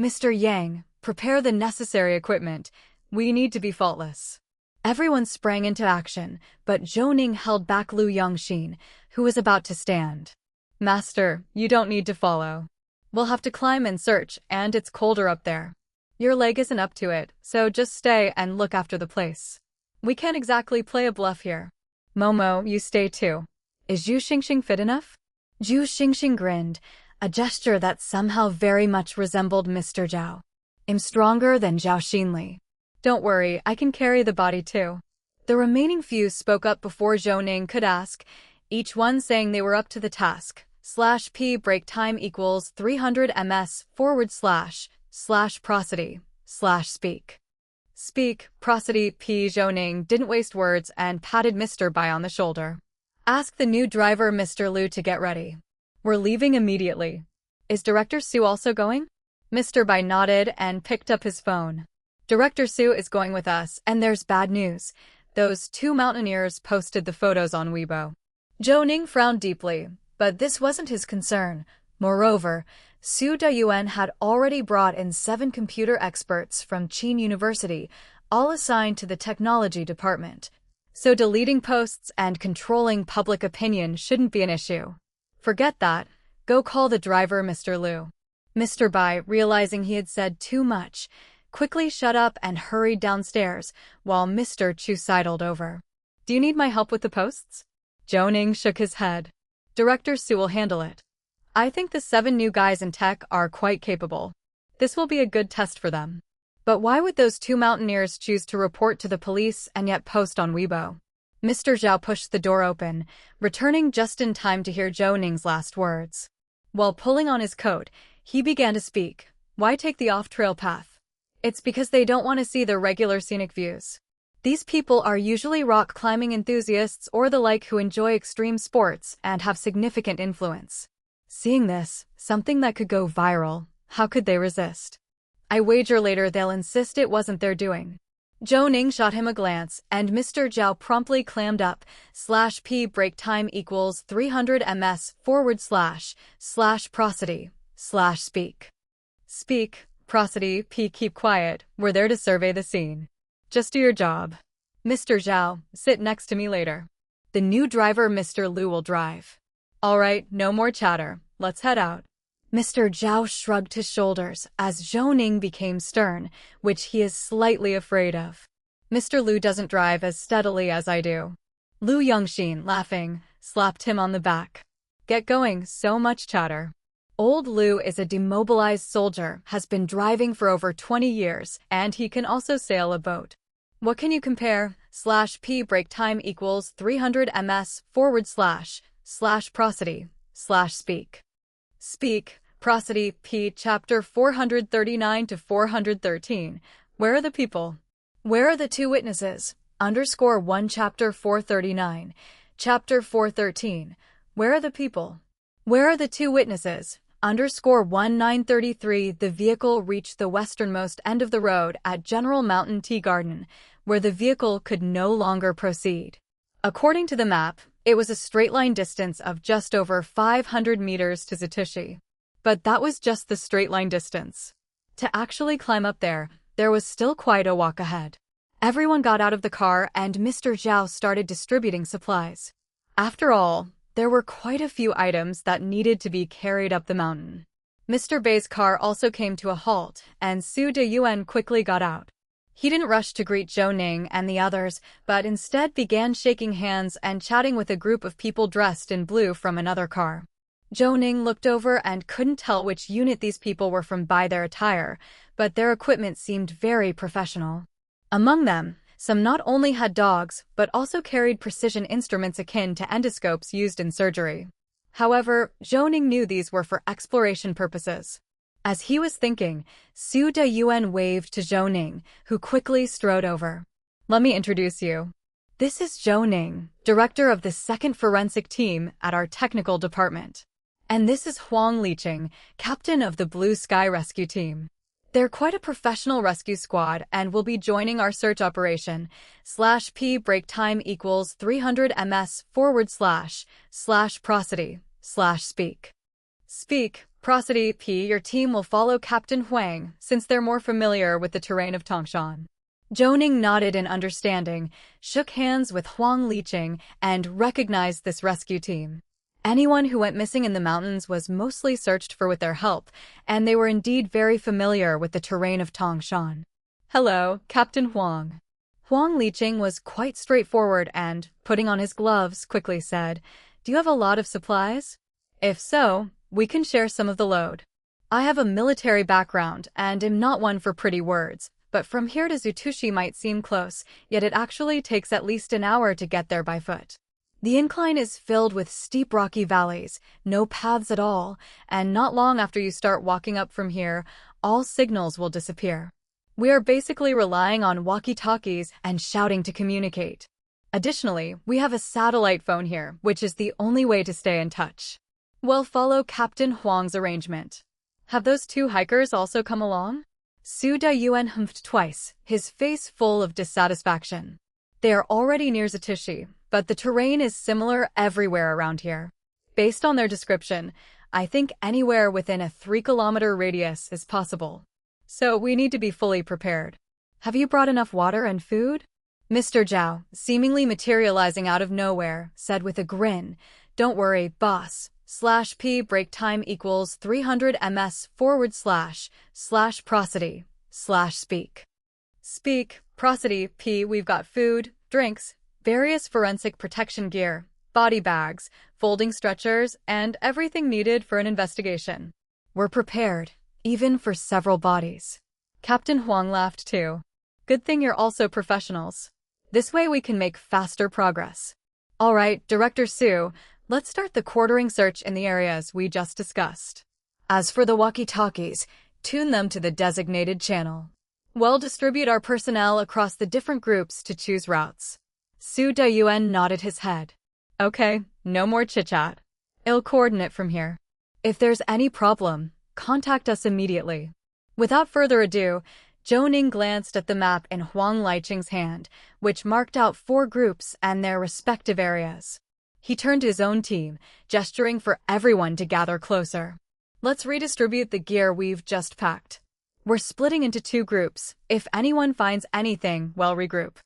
Mr. Yang, prepare the necessary equipment. We need to be faultless. Everyone sprang into action, but Zhou Ning held back Lu Yongxin, who was about to stand. Master, you don't need to follow. We'll have to climb and search, and it's colder up there. Your leg isn't up to it, so just stay and look after the place. We can't exactly play a bluff here. Momo, you stay too. Is Zhu Xingxing fit enough? Zhu Xingxing grinned, a gesture that somehow very much resembled Mr. Zhao. I'm stronger than Zhao Xinli. Don't worry, I can carry the body too. The remaining few spoke up before Zhou Ning could ask, each one saying they were up to the task. /P break time equals 300 ms/prosody/speak. Speak, prosody, P. Zhou Ning didn't waste words and patted Mr. Bai on the shoulder. Ask the new driver Mr. Liu to get ready. We're leaving immediately. Is Director Su also going? Mr. Bai nodded and picked up his phone. Director Su is going with us, and there's bad news. Those two mountaineers posted the photos on Weibo. Zhou Ning frowned deeply, but this wasn't his concern. Moreover, Su Dayuan had already brought in 7 computer experts from Qin University, all assigned to the technology department. So deleting posts and controlling public opinion shouldn't be an issue. Forget that. Go call the driver, Mr. Liu. Mr. Bai, realizing he had said too much, quickly shut up and hurried downstairs, while Mr. Chu sidled over. Do you need my help with the posts? Zhou Ning shook his head. Director Su will handle it. I think the 7 new guys in tech are quite capable. This will be a good test for them. But why would those 2 mountaineers choose to report to the police and yet post on Weibo? Mr. Zhao pushed the door open, returning just in time to hear Zhou Ning's last words. While pulling on his coat, he began to speak. Why take the off-trail path? It's because they don't want to see the regular scenic views. These people are usually rock climbing enthusiasts or the like who enjoy extreme sports and have significant influence. Seeing this, something that could go viral, how could they resist? I wager later they'll insist it wasn't their doing. Zhou Ning shot him a glance, and Mr. Zhao promptly clammed up. /P break time equals 300 ms/prosody/speak. Speak, prosody, P. Keep quiet. We're there to survey the scene. Just do your job. Mr. Zhao, sit next to me later. The new driver, Mr. Liu, will drive. All right, no more chatter. Let's head out. Mr. Zhao shrugged his shoulders as Zhou Ning became stern, which he is slightly afraid of. Mr. Liu doesn't drive as steadily as I do. Lu Yongxin, laughing, slapped him on the back. Get going, so much chatter. Old Liu is a demobilized soldier, has been driving for over 20 years, and he can also sail a boat. What can you compare? /p break time equals 300 ms / prosody / speak. Speak, prosody, p chapter 439 to 413. Where are the people? Where are the two witnesses? _1 chapter 439. Chapter 413. Where are the people? Where are the two witnesses? _1933. The vehicle reached the westernmost end of the road at General Mountain Tea Garden, where the vehicle could no longer proceed. According to the map, it was a straight-line distance of just over 500 meters to Zatushi. But that was just the straight-line distance. To actually climb up there was still quite a walk ahead. Everyone got out of the car and Mr. Zhao started distributing supplies. After all, there were quite a few items that needed to be carried up the mountain. Mr. Bei's car also came to a halt, and Su Deyuan quickly got out. He didn't rush to greet Zhou Ning and the others, but instead began shaking hands and chatting with a group of people dressed in blue from another car. Zhou Ning looked over and couldn't tell which unit these people were from by their attire, but their equipment seemed very professional. Among them, some not only had dogs, but also carried precision instruments akin to endoscopes used in surgery. However, Zhou Ning knew these were for exploration purposes. As he was thinking, Su Deyuan waved to Zhou Ning, who quickly strode over. Let me introduce you. This is Zhou Ning, director of the 2nd Forensic Team at our technical department. And this is Huang Liqing, captain of the Blue Sky Rescue Team. They're quite a professional rescue squad and will be joining our search operation. /p break time equals 300 ms / prosody / speak. Speak, prosody, p. Your team will follow Captain Huang, since they're more familiar with the terrain of Tangshan. Zhou Ning nodded in understanding, shook hands with Huang Liqing, and recognized this rescue team. Anyone who went missing in the mountains was mostly searched for with their help, and they were indeed very familiar with the terrain of Tangshan. Hello, Captain Huang. Huang Liqing was quite straightforward and, putting on his gloves, quickly said, Do you have a lot of supplies? If so, we can share some of the load. I have a military background and am not one for pretty words, but from here to Zatushi might seem close, yet it actually takes at least an hour to get there by foot. The incline is filled with steep rocky valleys, no paths at all, and not long after you start walking up from here, all signals will disappear. We are basically relying on walkie-talkies and shouting to communicate. Additionally, we have a satellite phone here, which is the only way to stay in touch. We'll follow Captain Huang's arrangement. Have those two hikers also come along? Su Deyuan humphed twice, his face full of dissatisfaction. They are already near Zatushi, but the terrain is similar everywhere around here. Based on their description, I think anywhere within a 3-kilometer radius is possible. So we need to be fully prepared. Have you brought enough water and food? Mr. Zhao, seemingly materializing out of nowhere, said with a grin, Don't worry, boss. /p break time equals 300 ms / prosody / speak. Speak, prosody, p. We've got food, drinks, various forensic protection gear, body bags, folding stretchers, and everything needed for an investigation. We're prepared, even for several bodies. Captain Huang laughed too. Good thing you're also professionals. This way we can make faster progress. All right, Director Su, let's start the quartering search in the areas we just discussed. As for the walkie-talkies, tune them to the designated channel. We'll distribute our personnel across the different groups to choose routes. Su Deyuan nodded his head. Okay, no more chit-chat. I'll coordinate from here. If there's any problem, contact us immediately. Without further ado, Zhou Ning glanced at the map in Huang Liqing's hand, which marked out 4 groups and their respective areas. He turned to his own team, gesturing for everyone to gather closer. Let's redistribute the gear we've just packed. We're splitting into 2 groups. If anyone finds anything, we'll regroup.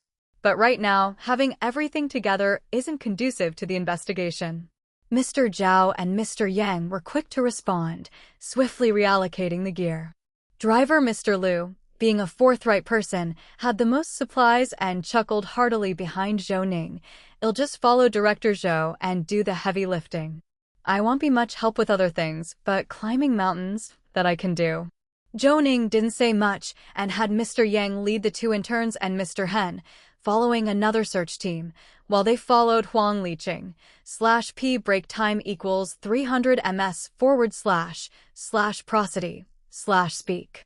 But right now, having everything together isn't conducive to the investigation. Mr. Zhao and Mr. Yang were quick to respond, swiftly reallocating the gear. Driver Mr. Liu, being a forthright person, had the most supplies and chuckled heartily behind Zhou Ning. I'll just follow Director Zhou and do the heavy lifting. I won't be much help with other things, but climbing mountains, that I can do. Zhou Ning didn't say much and had Mr. Yang lead the two interns and Mr. Hen, following another search team, while they followed Huang Liqing. /p break time equals 300 ms / prosody / speak.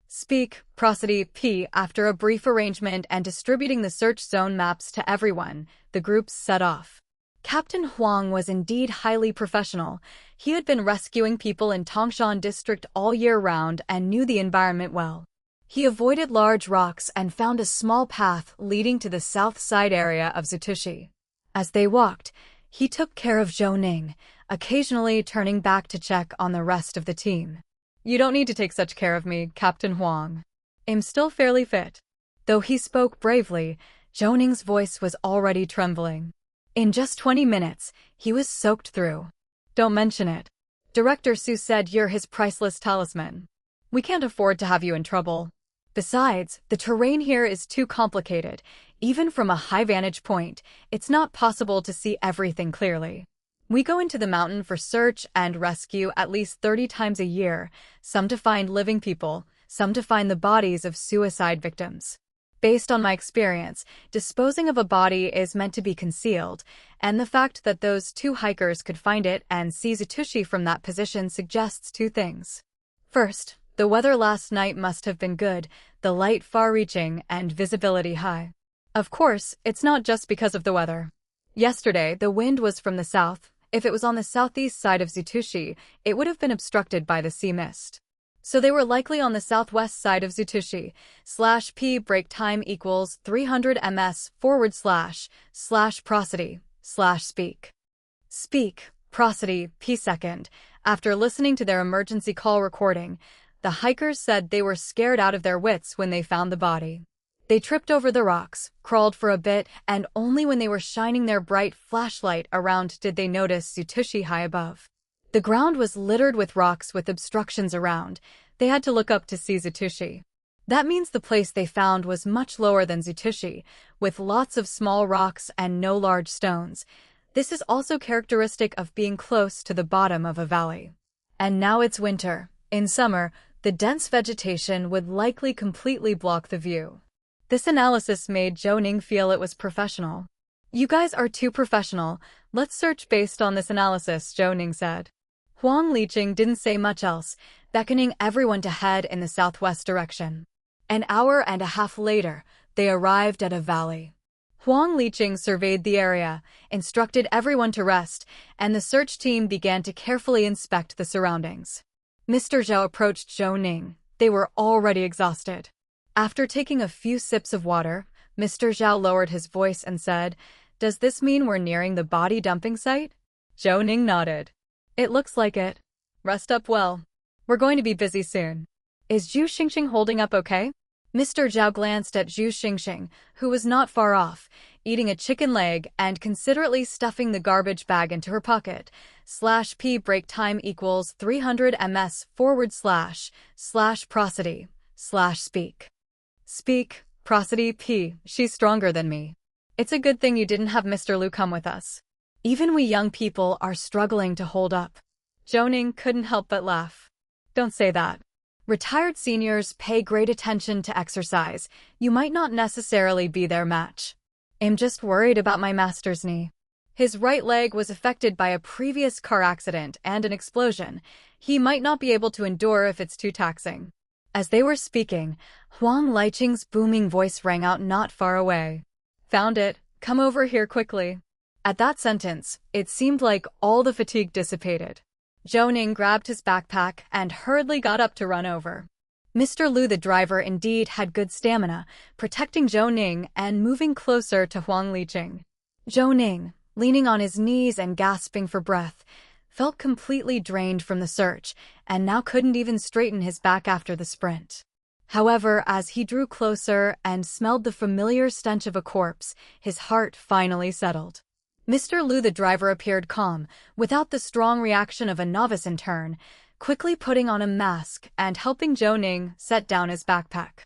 Speak, prosody, p. After a brief arrangement and distributing the search zone maps to everyone, the groups set off. Captain Huang was indeed highly professional. He had been rescuing people in Tangshan district all year round and knew the environment well. He avoided large rocks and found a small path leading to the south side area of Zitushi. As they walked, he took care of Zhou Ning, occasionally turning back to check on the rest of the team. You don't need to take such care of me, Captain Huang. I'm still fairly fit. Though he spoke bravely, Zhou Ning's voice was already trembling. In just 20 minutes, he was soaked through. Don't mention it. Director Su said you're his priceless talisman. We can't afford to have you in trouble. Besides, the terrain here is too complicated. Even from a high vantage point, it's not possible to see everything clearly. We go into the mountain for search and rescue at least 30 times a year, some to find living people, some to find the bodies of suicide victims. Based on my experience, disposing of a body is meant to be concealed, and the fact that those two hikers could find it and see Zitushi from that position suggests two things. First, the weather last night must have been good, the light far-reaching and visibility high. Of course, it's not just because of the weather. Yesterday, the wind was from the south. If it was on the southeast side of Zitushi, it would have been obstructed by the sea mist. So they were likely on the southwest side of Zitushi. /p break time equals 300 ms / prosody / speak. Speak, prosody, p second. After listening to their emergency call recording, the hikers said they were scared out of their wits when they found the body. They tripped over the rocks, crawled for a bit, and only when they were shining their bright flashlight around did they notice Zitushi high above. The ground was littered with rocks with obstructions around. They had to look up to see Zitushi. That means the place they found was much lower than Zitushi, with lots of small rocks and no large stones. This is also characteristic of being close to the bottom of a valley. And now it's winter. In summer, the dense vegetation would likely completely block the view. This analysis made Zhou Ning feel it was professional. You guys are too professional. Let's search based on this analysis, Zhou Ning said. Huang Liqing didn't say much else, beckoning everyone to head in the southwest direction. An hour and a half later, they arrived at a valley. Huang Liqing surveyed the area, instructed everyone to rest, and the search team began to carefully inspect the surroundings. Mr. Zhou approached Zhou Ning. They were already exhausted. After taking a few sips of water, Mr. Zhou lowered his voice and said, "Does this mean we're nearing the body dumping site?" Zhou Ning nodded. "It looks like it. Rest up well. We're going to be busy soon. Is Zhu Xingxing holding up okay?" Mr. Zhou glanced at Zhu Xingxing, who was not far off, eating a chicken leg and considerately stuffing the garbage bag into her pocket. /p break time equals 300 ms / prosody / speak. Speak, prosody, p. She's stronger than me. It's a good thing you didn't have Mr. Liu come with us. Even we young people are struggling to hold up. Zhou Ning couldn't help but laugh. Don't say that. Retired seniors pay great attention to exercise. You might not necessarily be their match. I'm just worried about my master's knee. His right leg was affected by a previous car accident and an explosion. He might not be able to endure if it's too taxing. As they were speaking, Huang Liqing's booming voice rang out not far away. Found it. Come over here quickly. At that sentence, it seemed like all the fatigue dissipated. Zhou Ning grabbed his backpack and hurriedly got up to run over. Mr. Liu, the driver, indeed had good stamina, protecting Zhou Ning and moving closer to Huang Liqing. Zhou Ning, leaning on his knees and gasping for breath, felt completely drained from the search and now couldn't even straighten his back after the sprint. However, as he drew closer and smelled the familiar stench of a corpse, his heart finally settled. Mr. Liu, the driver, appeared calm, without the strong reaction of a novice intern, quickly putting on a mask and helping Zhou Ning set down his backpack.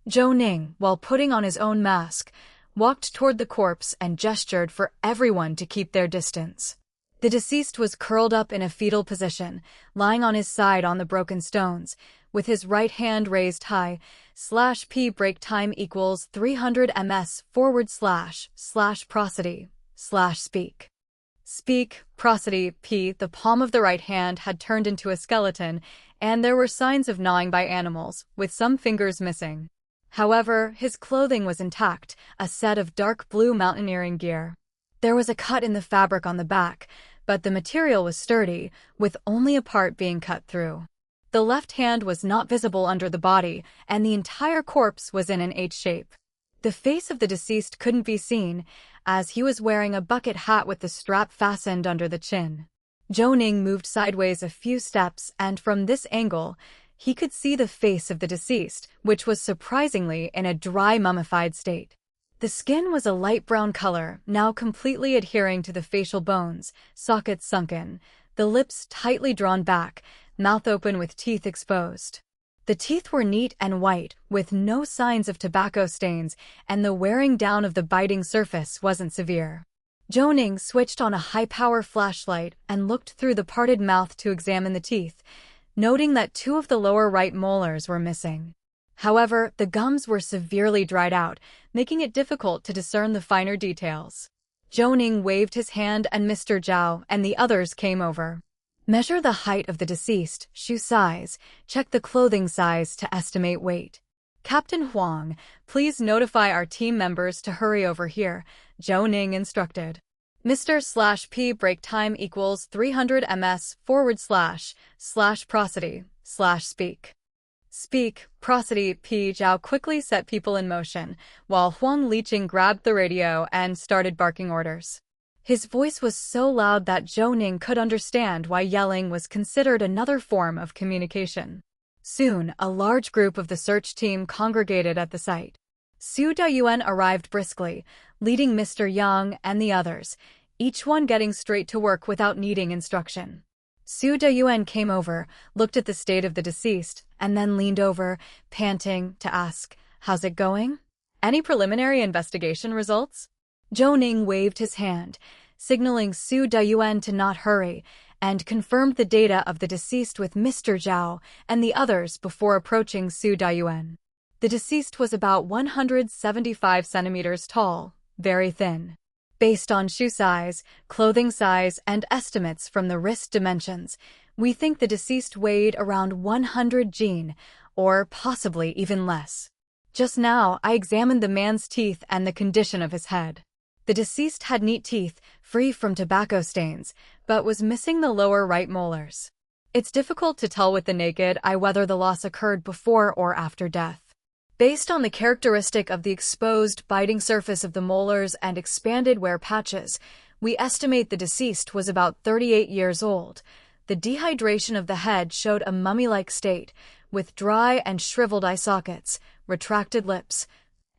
Zhou Ning, while putting on his own mask, walked toward the corpse and gestured for everyone to keep their distance. The deceased was curled up in a fetal position, lying on his side on the broken stones, with his right hand raised high. /p break time equals 300 ms / prosody / speak. Speak, prosody, p. The palm of the right hand had turned into a skeleton, and there were signs of gnawing by animals, with some fingers missing. However, his clothing was intact, a set of dark blue mountaineering gear. There was a cut in the fabric on the back, but the material was sturdy, with only a part being cut through. The left hand was not visible under the body, and the entire corpse was in an H shape. The face of the deceased couldn't be seen, as he was wearing a bucket hat with the strap fastened under the chin. Zhou Ning moved sideways a few steps, and from this angle, he could see the face of the deceased, which was surprisingly in a dry, mummified state. The skin was a light brown color, now completely adhering to the facial bones, sockets sunken, the lips tightly drawn back, mouth open with teeth exposed. The teeth were neat and white, with no signs of tobacco stains, and the wearing down of the biting surface wasn't severe. Zhou Ning switched on a high-power flashlight and looked through the parted mouth to examine the teeth, noting that 2 of the lower right molars were missing. However, the gums were severely dried out, making it difficult to discern the finer details. Zhou Ning waved his hand and Mr. Zhao and the others came over. Measure the height of the deceased, shoe size, check the clothing size to estimate weight. Captain Huang, please notify our team members to hurry over here, Zhou Ning instructed. Mr./P break time equals 300 ms / prosody / speak. Speak, prosody, P. Zhao quickly set people in motion, while Huang Liqing grabbed the radio and started barking orders. His voice was so loud that Zhou Ning could understand why yelling was considered another form of communication. Soon, a large group of the search team congregated at the site. Su Dayuan arrived briskly, leading Mr. Yang and the others, each one getting straight to work without needing instruction. Su Dayuan came over, looked at the state of the deceased, and then leaned over, panting, to ask, "How's it going? Any preliminary investigation results?" Zhou Ning waved his hand, signaling Su Dayuan to not hurry, and confirmed the data of the deceased with Mr. Zhao and the others before approaching Su Dayuan. The deceased was about 175 centimeters tall, very thin. Based on shoe size, clothing size, and estimates from the wrist dimensions, we think the deceased weighed around 100 jin, or possibly even less. Just now, I examined the man's teeth and the condition of his head. The deceased had neat teeth, free from tobacco stains, but was missing the lower right molars. It's difficult to tell with the naked eye whether the loss occurred before or after death. Based on the characteristic of the exposed, biting surface of the molars and expanded wear patches, we estimate the deceased was about 38 years old. The dehydration of the head showed a mummy-like state, with dry and shriveled eye sockets, retracted lips,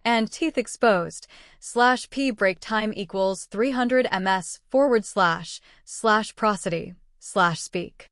and teeth exposed. /P break time equals 300 ms / prosody / speak.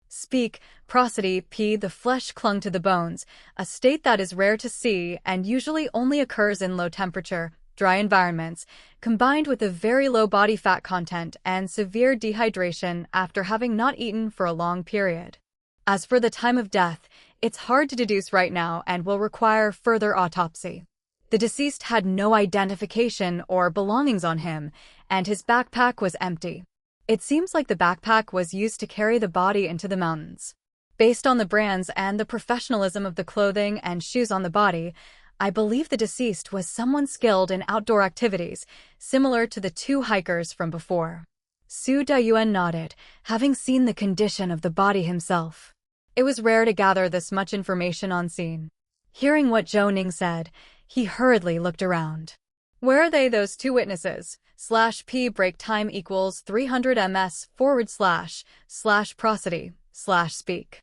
Speak, prosody, P. The flesh clung to the bones, a state that is rare to see and usually only occurs in low-temperature, dry environments, combined with a very low body fat content and severe dehydration after having not eaten for a long period. As for the time of death, it's hard to deduce right now and will require further autopsy. The deceased had no identification or belongings on him, and his backpack was empty. It seems like the backpack was used to carry the body into the mountains. Based on the brands and the professionalism of the clothing and shoes on the body, I believe the deceased was someone skilled in outdoor activities, similar to the 2 hikers from before. Su Dayuan nodded, having seen the condition of the body himself. It was rare to gather this much information on scene. Hearing what Zhou Ning said, he hurriedly looked around. Where are they, those 2 witnesses? /P break time equals 300 ms / prosody / speak.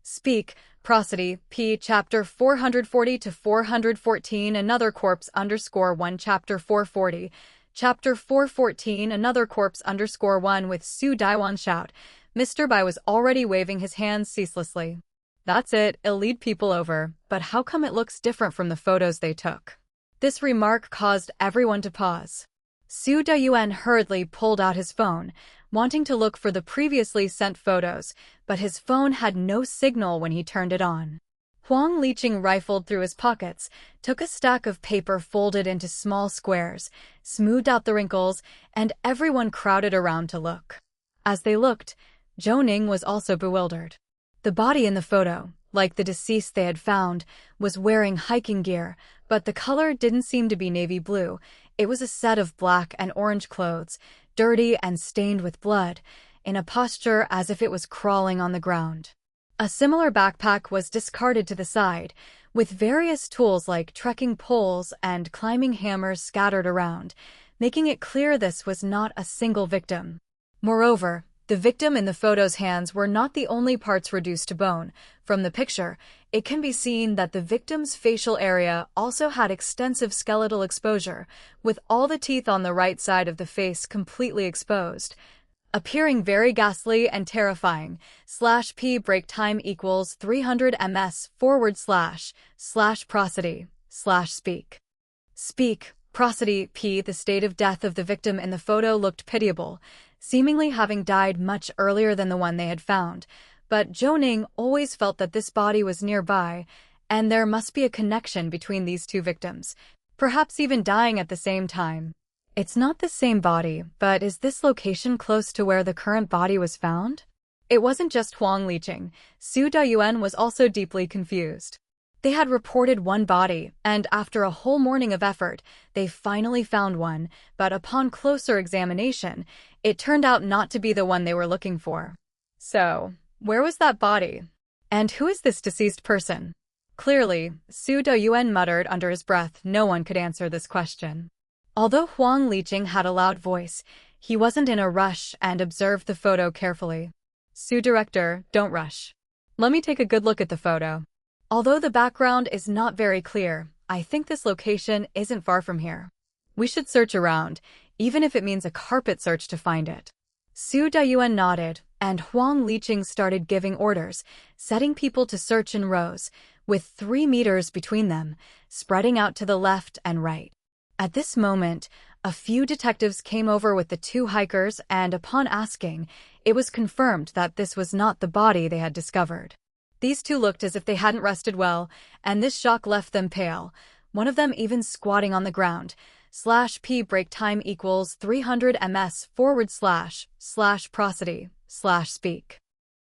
Speak, prosody, P. Chapter 440 to 414 Another corpse _1 Chapter 440 Chapter 414 Another corpse _1 With Su Daiwan shout, Mr. Bai was already waving his hands ceaselessly. That's it, it'll lead people over, but how come it looks different from the photos they took? This remark caused everyone to pause. Su Dayuan hurriedly pulled out his phone, wanting to look for the previously sent photos, but his phone had no signal when he turned it on. Huang Liqing rifled through his pockets, took a stack of paper folded into small squares, smoothed out the wrinkles, and everyone crowded around to look. As they looked, Zhou Ning was also bewildered. The body in the photo, like the deceased they had found, was wearing hiking gear, but the color didn't seem to be navy blue. It was a set of black and orange clothes, dirty and stained with blood, in a posture as if it was crawling on the ground. A similar backpack was discarded to the side, with various tools like trekking poles and climbing hammers scattered around, making it clear this was not a single victim. Moreover, the victim in the photo's hands were not the only parts reduced to bone. From the picture, it can be seen that the victim's facial area also had extensive skeletal exposure, with all the teeth on the right side of the face completely exposed, appearing very ghastly and terrifying. /p break time equals 300 ms//prosody/speak. Speak, prosody, p. The state of death of the victim in the photo looked pitiable, seemingly having died much earlier than the one they had found, but Zhou Ning always felt that this body was nearby, and there must be a connection between these two victims, perhaps even dying at the same time. It's not the same body, but is this location close to where the current body was found? It wasn't just Huang Liqing. Su Dayuan was also deeply confused. They had reported one body, and after a whole morning of effort, they finally found one, but upon closer examination, it turned out not to be the one they were looking for. So, where was that body? And who is this deceased person? Clearly, Su Dayuan muttered under his breath, no one could answer this question. Although Huang Liqing had a loud voice, he wasn't in a rush and observed the photo carefully. Su director, don't rush. Let me take a good look at the photo. Although the background is not very clear, I think this location isn't far from here. We should search around, even if it means a carpet search to find it. Su Dayuan nodded, and Huang Liqing started giving orders, setting people to search in rows, with 3 meters between them, spreading out to the left and right. At this moment, a few detectives came over with the 2 hikers, and upon asking, it was confirmed that this was not the body they had discovered. These 2 looked as if they hadn't rested well, and this shock left them pale, one of them even squatting on the ground. /p break time equals 300 ms//prosody/speak.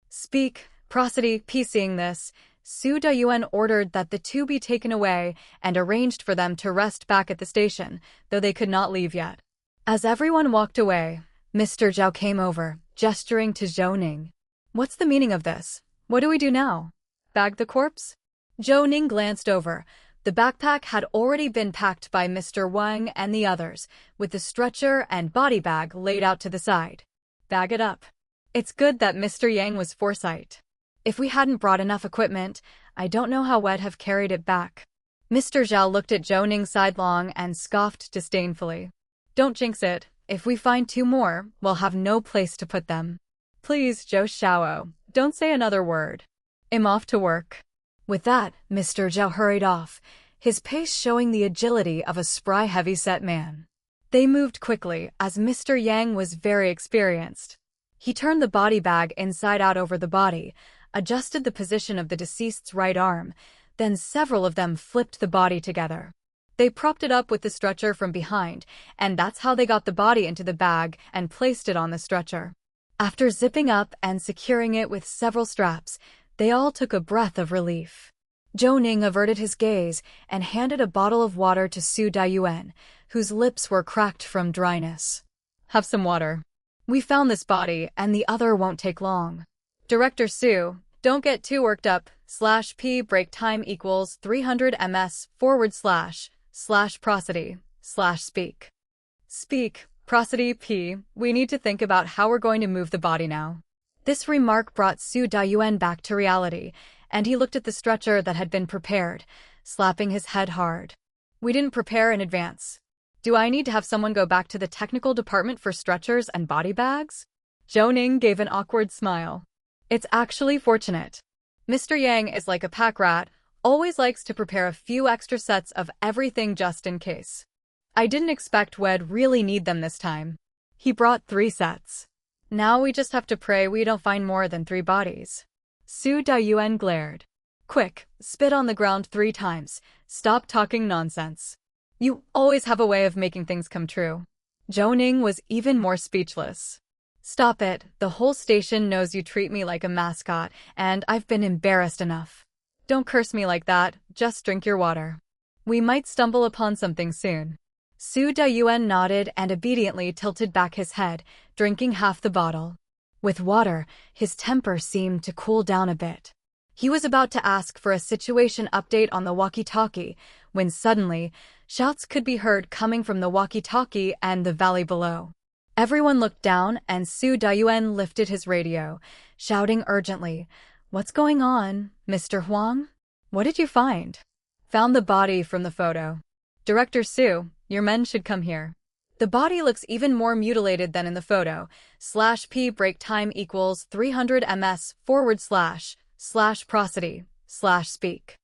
Speak, prosody, p. Seeing this, Su Dayuan ordered that the 2 be taken away and arranged for them to rest back at the station, though they could not leave yet. As everyone walked away, Mr. Zhao came over, gesturing to Zhou Ning. What's the meaning of this? What do we do now? Bag the corpse? Zhou Ning glanced over. The backpack had already been packed by Mr. Wang and the others, with the stretcher and body bag laid out to the side. Bag it up. It's good that Mr. Yang was foresight. If we hadn't brought enough equipment, I don't know how we'd have carried it back. Mr. Zhao looked at Zhou Ning sidelong and scoffed disdainfully. Don't jinx it. If we find 2 more, we'll have no place to put them. Please, Zhou Xiao, don't say another word. I'm off to work. With that, Mr. Zhao hurried off, his pace showing the agility of a spry heavy-set man. They moved quickly, as Mr. Yang was very experienced. He turned the body bag inside out over the body, adjusted the position of the deceased's right arm, then several of them flipped the body together. They propped it up with the stretcher from behind, and that's how they got the body into the bag and placed it on the stretcher. After zipping up and securing it with several straps, they all took a breath of relief. Zhou Ning averted his gaze and handed a bottle of water to Su Dayuan, whose lips were cracked from dryness. Have some water. We found this body, and the other won't take long. Director Su, don't get too worked up. /p break time equals 300 ms//prosody/speak. Speak, prosody, p. We need to think about how we're going to move the body now. This remark brought Su Dayuan back to reality, and he looked at the stretcher that had been prepared, slapping his head hard. We didn't prepare in advance. Do I need to have someone go back to the technical department for stretchers and body bags? Zhou Ning gave an awkward smile. It's actually fortunate. Mr. Yang is like a pack rat, always likes to prepare a few extra sets of everything just in case. I didn't expect we'd really need them this time. He brought 3 sets. Now we just have to pray we don't find more than 3 bodies. Su Dayuan glared. Quick, spit on the ground 3 times. Stop talking nonsense. You always have a way of making things come true. Zhou Ning was even more speechless. Stop it, the whole station knows you treat me like a mascot, and I've been embarrassed enough. Don't curse me like that, just drink your water. We might stumble upon something soon. Su Dayuan nodded and obediently tilted back his head, drinking half the bottle. With water, his temper seemed to cool down a bit. He was about to ask for a situation update on the walkie-talkie, when suddenly, shouts could be heard coming from the walkie-talkie and the valley below. Everyone looked down and Su Dayuan lifted his radio, shouting urgently, "What's going on, Mr. Huang? What did you find?" "Found the body from the photo. Director Su, your men should come here. The body looks even more mutilated than in the photo. /p break time equals 300 ms / prosody / speak.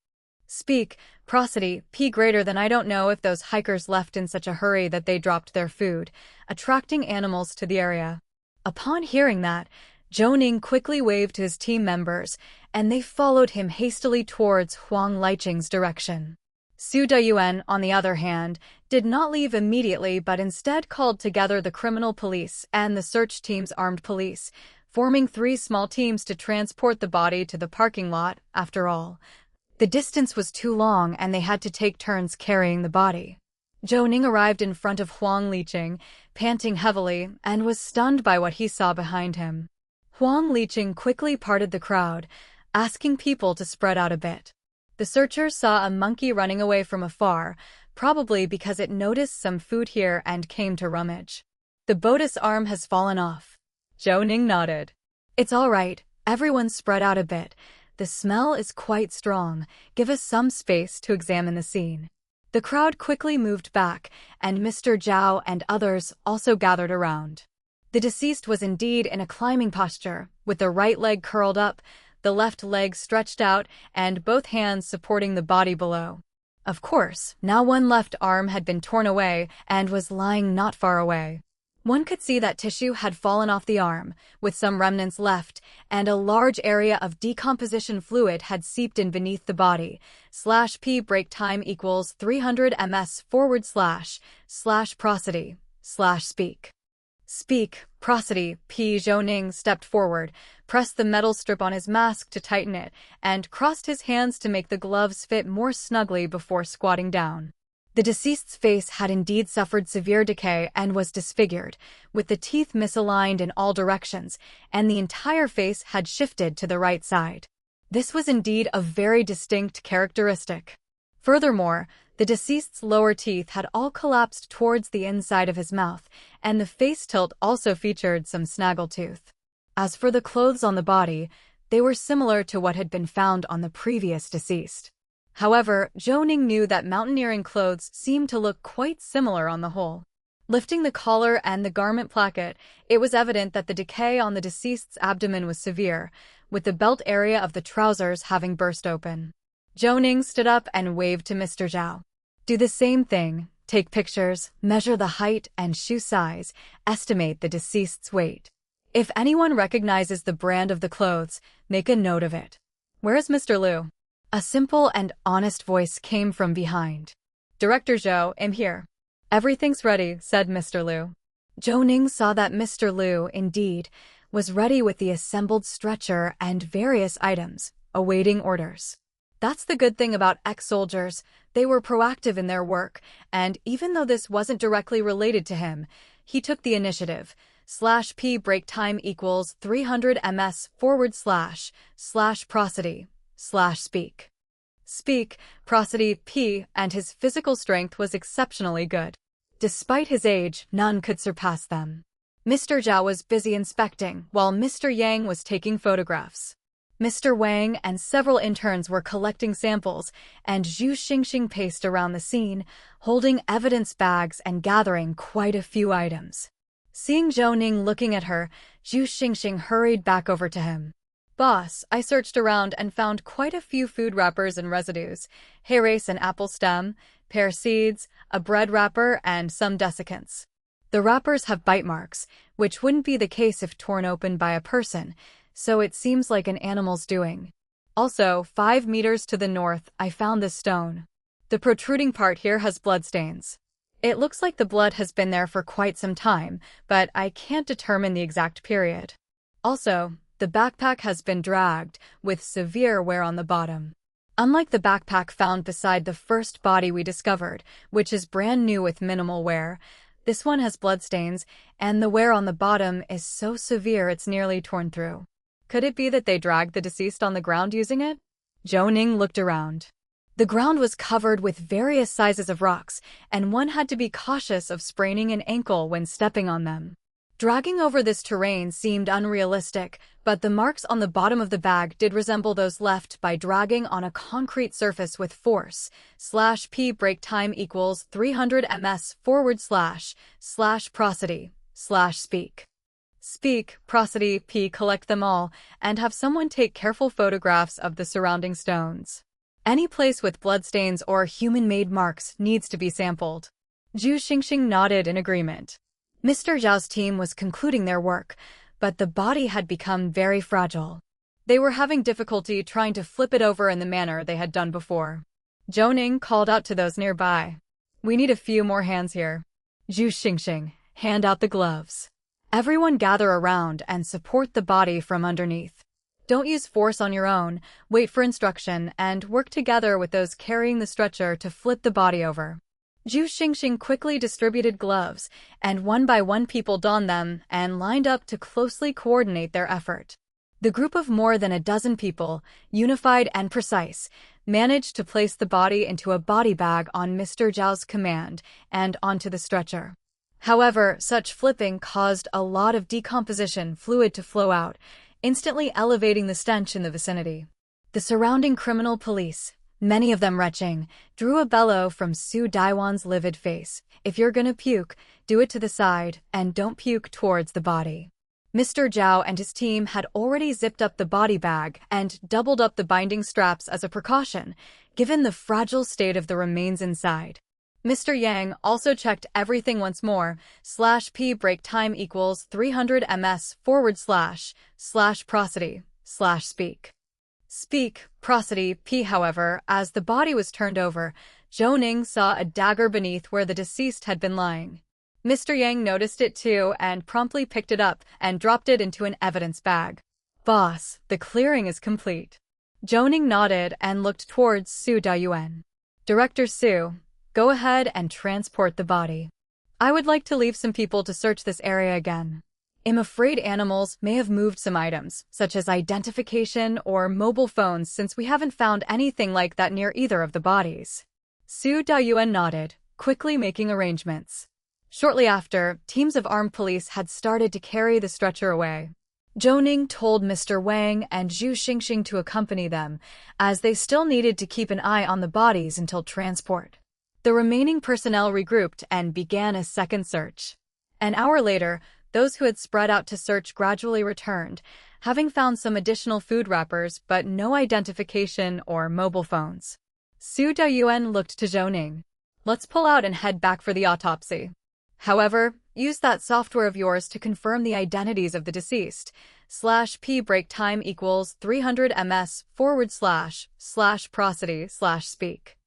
Speak, prosody, p greater than I don't know if those hikers left in such a hurry that they dropped their food, attracting animals to the area." Upon hearing that, Zhou Ning quickly waved to his team members, and they followed him hastily towards Huang Liqing's direction. Su Dayuan, on the other hand, did not leave immediately but instead called together the criminal police and the search team's armed police, forming 3 small teams to transport the body to the parking lot. After all, the distance was too long and they had to take turns carrying the body. Zhou Ning arrived in front of Huang Liqing, panting heavily, and was stunned by what he saw behind him. Huang Liqing quickly parted the crowd, asking people to spread out a bit. The searchers saw a monkey running away from afar, probably because it noticed some food here and came to rummage. "The Botus arm has fallen off." Zhou Ning nodded. "It's all right, everyone spread out a bit. The smell is quite strong. Give us some space to examine the scene." The crowd quickly moved back, and Mr. Zhao and others also gathered around. The deceased was indeed in a climbing posture, with the right leg curled up, the left leg stretched out, and both hands supporting the body below. Of course, now one left arm had been torn away and was lying not far away. One could see that tissue had fallen off the arm, with some remnants left, and a large area of decomposition fluid had seeped in beneath the body. /p break time equals 300 ms / prosody / speak. Speak, prosody, p. Zhou Ning stepped forward, pressed the metal strip on his mask to tighten it, and crossed his hands to make the gloves fit more snugly before squatting down. The deceased's face had indeed suffered severe decay and was disfigured, with the teeth misaligned in all directions, and the entire face had shifted to the right side. This was indeed a very distinct characteristic. Furthermore, the deceased's lower teeth had all collapsed towards the inside of his mouth, and the face tilt also featured some snaggletooth. As for the clothes on the body, they were similar to what had been found on the previous deceased. However, Zhou Ning knew that mountaineering clothes seemed to look quite similar on the whole. Lifting the collar and the garment placket, it was evident that the decay on the deceased's abdomen was severe, with the belt area of the trousers having burst open. Zhou Ning stood up and waved to Mr. Zhao. "Do the same thing, take pictures, measure the height and shoe size, estimate the deceased's weight. If anyone recognizes the brand of the clothes, make a note of it." "Where is Mr. Liu?" A simple and honest voice came from behind. "Director Zhou, I'm here." "Everything's ready," said Mr. Liu. Zhou Ning saw that Mr. Liu, indeed, was ready with the assembled stretcher and various items, awaiting orders. That's the good thing about ex-soldiers, they were proactive in their work, and even though this wasn't directly related to him, he took the initiative. /p break time equals 300 ms / prosody / speak. Speak, prosody, p, and his physical strength was exceptionally good. Despite his age, none could surpass them. Mr. Zhao was busy inspecting, while Mr. Yang was taking photographs. Mr. Wang and several interns were collecting samples, and Zhu Xingxing paced around the scene, holding evidence bags and gathering quite a few items. Seeing Zhou Ning looking at her, Zhu Xingxing hurried back over to him. "Boss, I searched around and found quite a few food wrappers and residues, hayrase and apple stem, pear seeds, a bread wrapper, and some desiccants." The wrappers have bite marks, which wouldn't be the case if torn open by a person, so it seems like an animal's doing. Also, 5 meters to the north, I found this stone. The protruding part here has bloodstains. It looks like the blood has been there for quite some time, but I can't determine the exact period. Also, the backpack has been dragged, with severe wear on the bottom. Unlike the backpack found beside the first body we discovered, which is brand new with minimal wear, this one has bloodstains, and the wear on the bottom is so severe it's nearly torn through. Could it be that they dragged the deceased on the ground using it? Zhou Ning looked around. The ground was covered with various sizes of rocks, and one had to be cautious of spraining an ankle when stepping on them. Dragging over this terrain seemed unrealistic, but the marks on the bottom of the bag did resemble those left by dragging on a concrete surface with force. /p break time equals 300 ms / prosody / speak. Speak, prosody, p collect them all, and have someone take careful photographs of the surrounding stones. Any place with bloodstains or human-made marks needs to be sampled. Zhu Xingxing nodded in agreement. Mr. Zhao's team was concluding their work, but the body had become very fragile. They were having difficulty trying to flip it over in the manner they had done before. Zhou Ning called out to those nearby. We need a few more hands here. Zhu Xingxing, hand out the gloves. Everyone gather around and support the body from underneath. Don't use force on your own, wait for instruction, and work together with those carrying the stretcher to flip the body over. Zhu Xingxing quickly distributed gloves, and one by one people donned them and lined up to closely coordinate their effort. The group of more than a dozen people, unified and precise, managed to place the body into a body bag on Mr. Zhao's command and onto the stretcher. However, such flipping caused a lot of decomposition fluid to flow out, instantly elevating the stench in the vicinity. The surrounding criminal police, many of them retching, drew a bellow from Su Daiwan's livid face. If you're gonna puke, do it to the side, and don't puke towards the body. Mr. Zhao and his team had already zipped up the body bag and doubled up the binding straps as a precaution, given the fragile state of the remains inside. Mr. Yang also checked everything once more. /p break time equals 300 ms / prosody / speak. Speak, prosody, p. However, as the body was turned over, Zhou Ning saw a dagger beneath where the deceased had been lying. Mr. Yang noticed it too and promptly picked it up and dropped it into an evidence bag. Boss, the clearing is complete. Zhou Ning nodded and looked towards Su Dayuan. Director Su, go ahead and transport the body. I would like to leave some people to search this area again. I'm afraid animals may have moved some items, such as identification or mobile phones, since we haven't found anything like that near either of the bodies. Su Dayuan nodded, quickly making arrangements. Shortly after, teams of armed police had started to carry the stretcher away. Zhou Ning told Mr. Wang and Zhu Xingxing to accompany them, as they still needed to keep an eye on the bodies until transport. The remaining personnel regrouped and began a second search. An hour later, those who had spread out to search gradually returned, having found some additional food wrappers but no identification or mobile phones. Su Dayuan looked to Zhou Ning. Let's pull out and head back for the autopsy. However, use that software of yours to confirm the identities of the deceased. /p break time equals 300 ms / prosody / speak.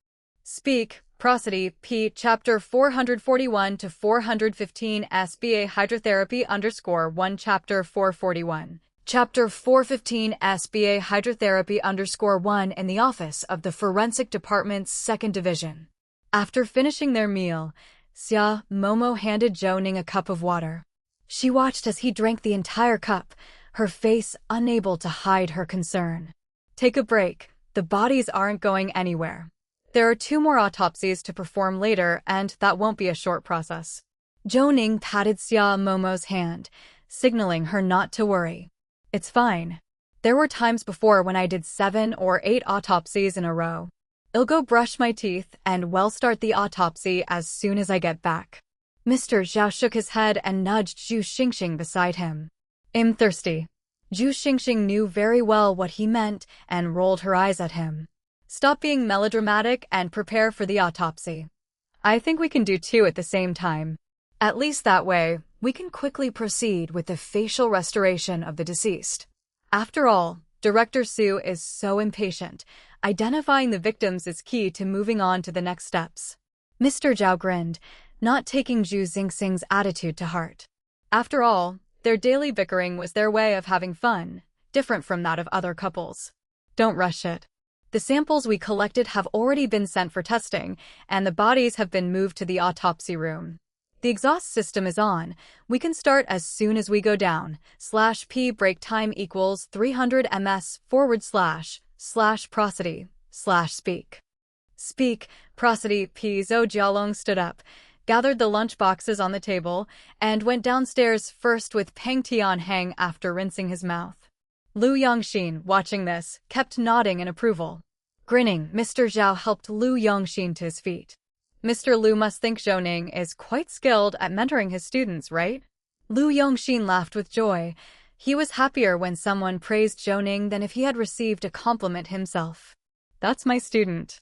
Speak, prosody, p. Chapter 441 to 415 SBA hydrotherapy _1 Chapter 441. Chapter 415 SBA hydrotherapy _1 in the office of the Forensic Department's 2nd Division. After finishing their meal, Xia Momo handed Zhou Ning a cup of water. She watched as he drank the entire cup, her face unable to hide her concern. Take a break, the bodies aren't going anywhere. There are 2 more autopsies to perform later, and that won't be a short process. Zhou Ning patted Xia Momo's hand, signaling her not to worry. It's fine. There were times before when I did 7 or 8 autopsies in a row. I'll go brush my teeth and we'll start the autopsy as soon as I get back. Mr. Zhao shook his head and nudged Zhu Xingxing beside him. I'm thirsty. Zhu Xingxing knew very well what he meant and rolled her eyes at him. Stop being melodramatic and prepare for the autopsy. I think we can do 2 at the same time. At least that way, we can quickly proceed with the facial restoration of the deceased. After all, Director Su is so impatient. Identifying the victims is key to moving on to the next steps. Mr. Zhao grinned, not taking Zhu Xingxing's attitude to heart. After all, their daily bickering was their way of having fun, different from that of other couples. Don't rush it. The samples we collected have already been sent for testing, and the bodies have been moved to the autopsy room. The exhaust system is on. We can start as soon as we go down. /P break time equals 300 ms / prosody / speak. Speak, prosody. P. Zhou Jialong stood up, gathered the lunch boxes on the table, and went downstairs first with Peng Tianheng after rinsing his mouth. Lu Yongxin, watching this, kept nodding in approval. Grinning, Mr. Zhao helped Lu Yongxin to his feet. Mr. Lu must think Zhou Ning is quite skilled at mentoring his students, right? Lu Yongxin laughed with joy. He was happier when someone praised Zhou Ning than if he had received a compliment himself. That's my student.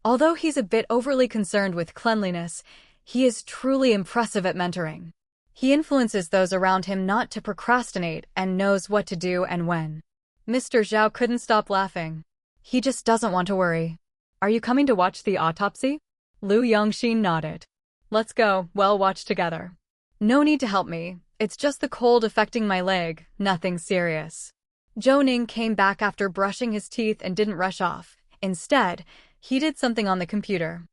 Although he's a bit overly concerned with cleanliness, he is truly impressive at mentoring. He influences those around him not to procrastinate and knows what to do and when. Mr. Zhao couldn't stop laughing. He just doesn't want to worry. Are you coming to watch the autopsy? Lu Yongxin nodded. Let's go, we'll watch together. No need to help me. It's just the cold affecting my leg, nothing serious. Zhou Ning came back after brushing his teeth and didn't rush off. Instead, he did something on the computer.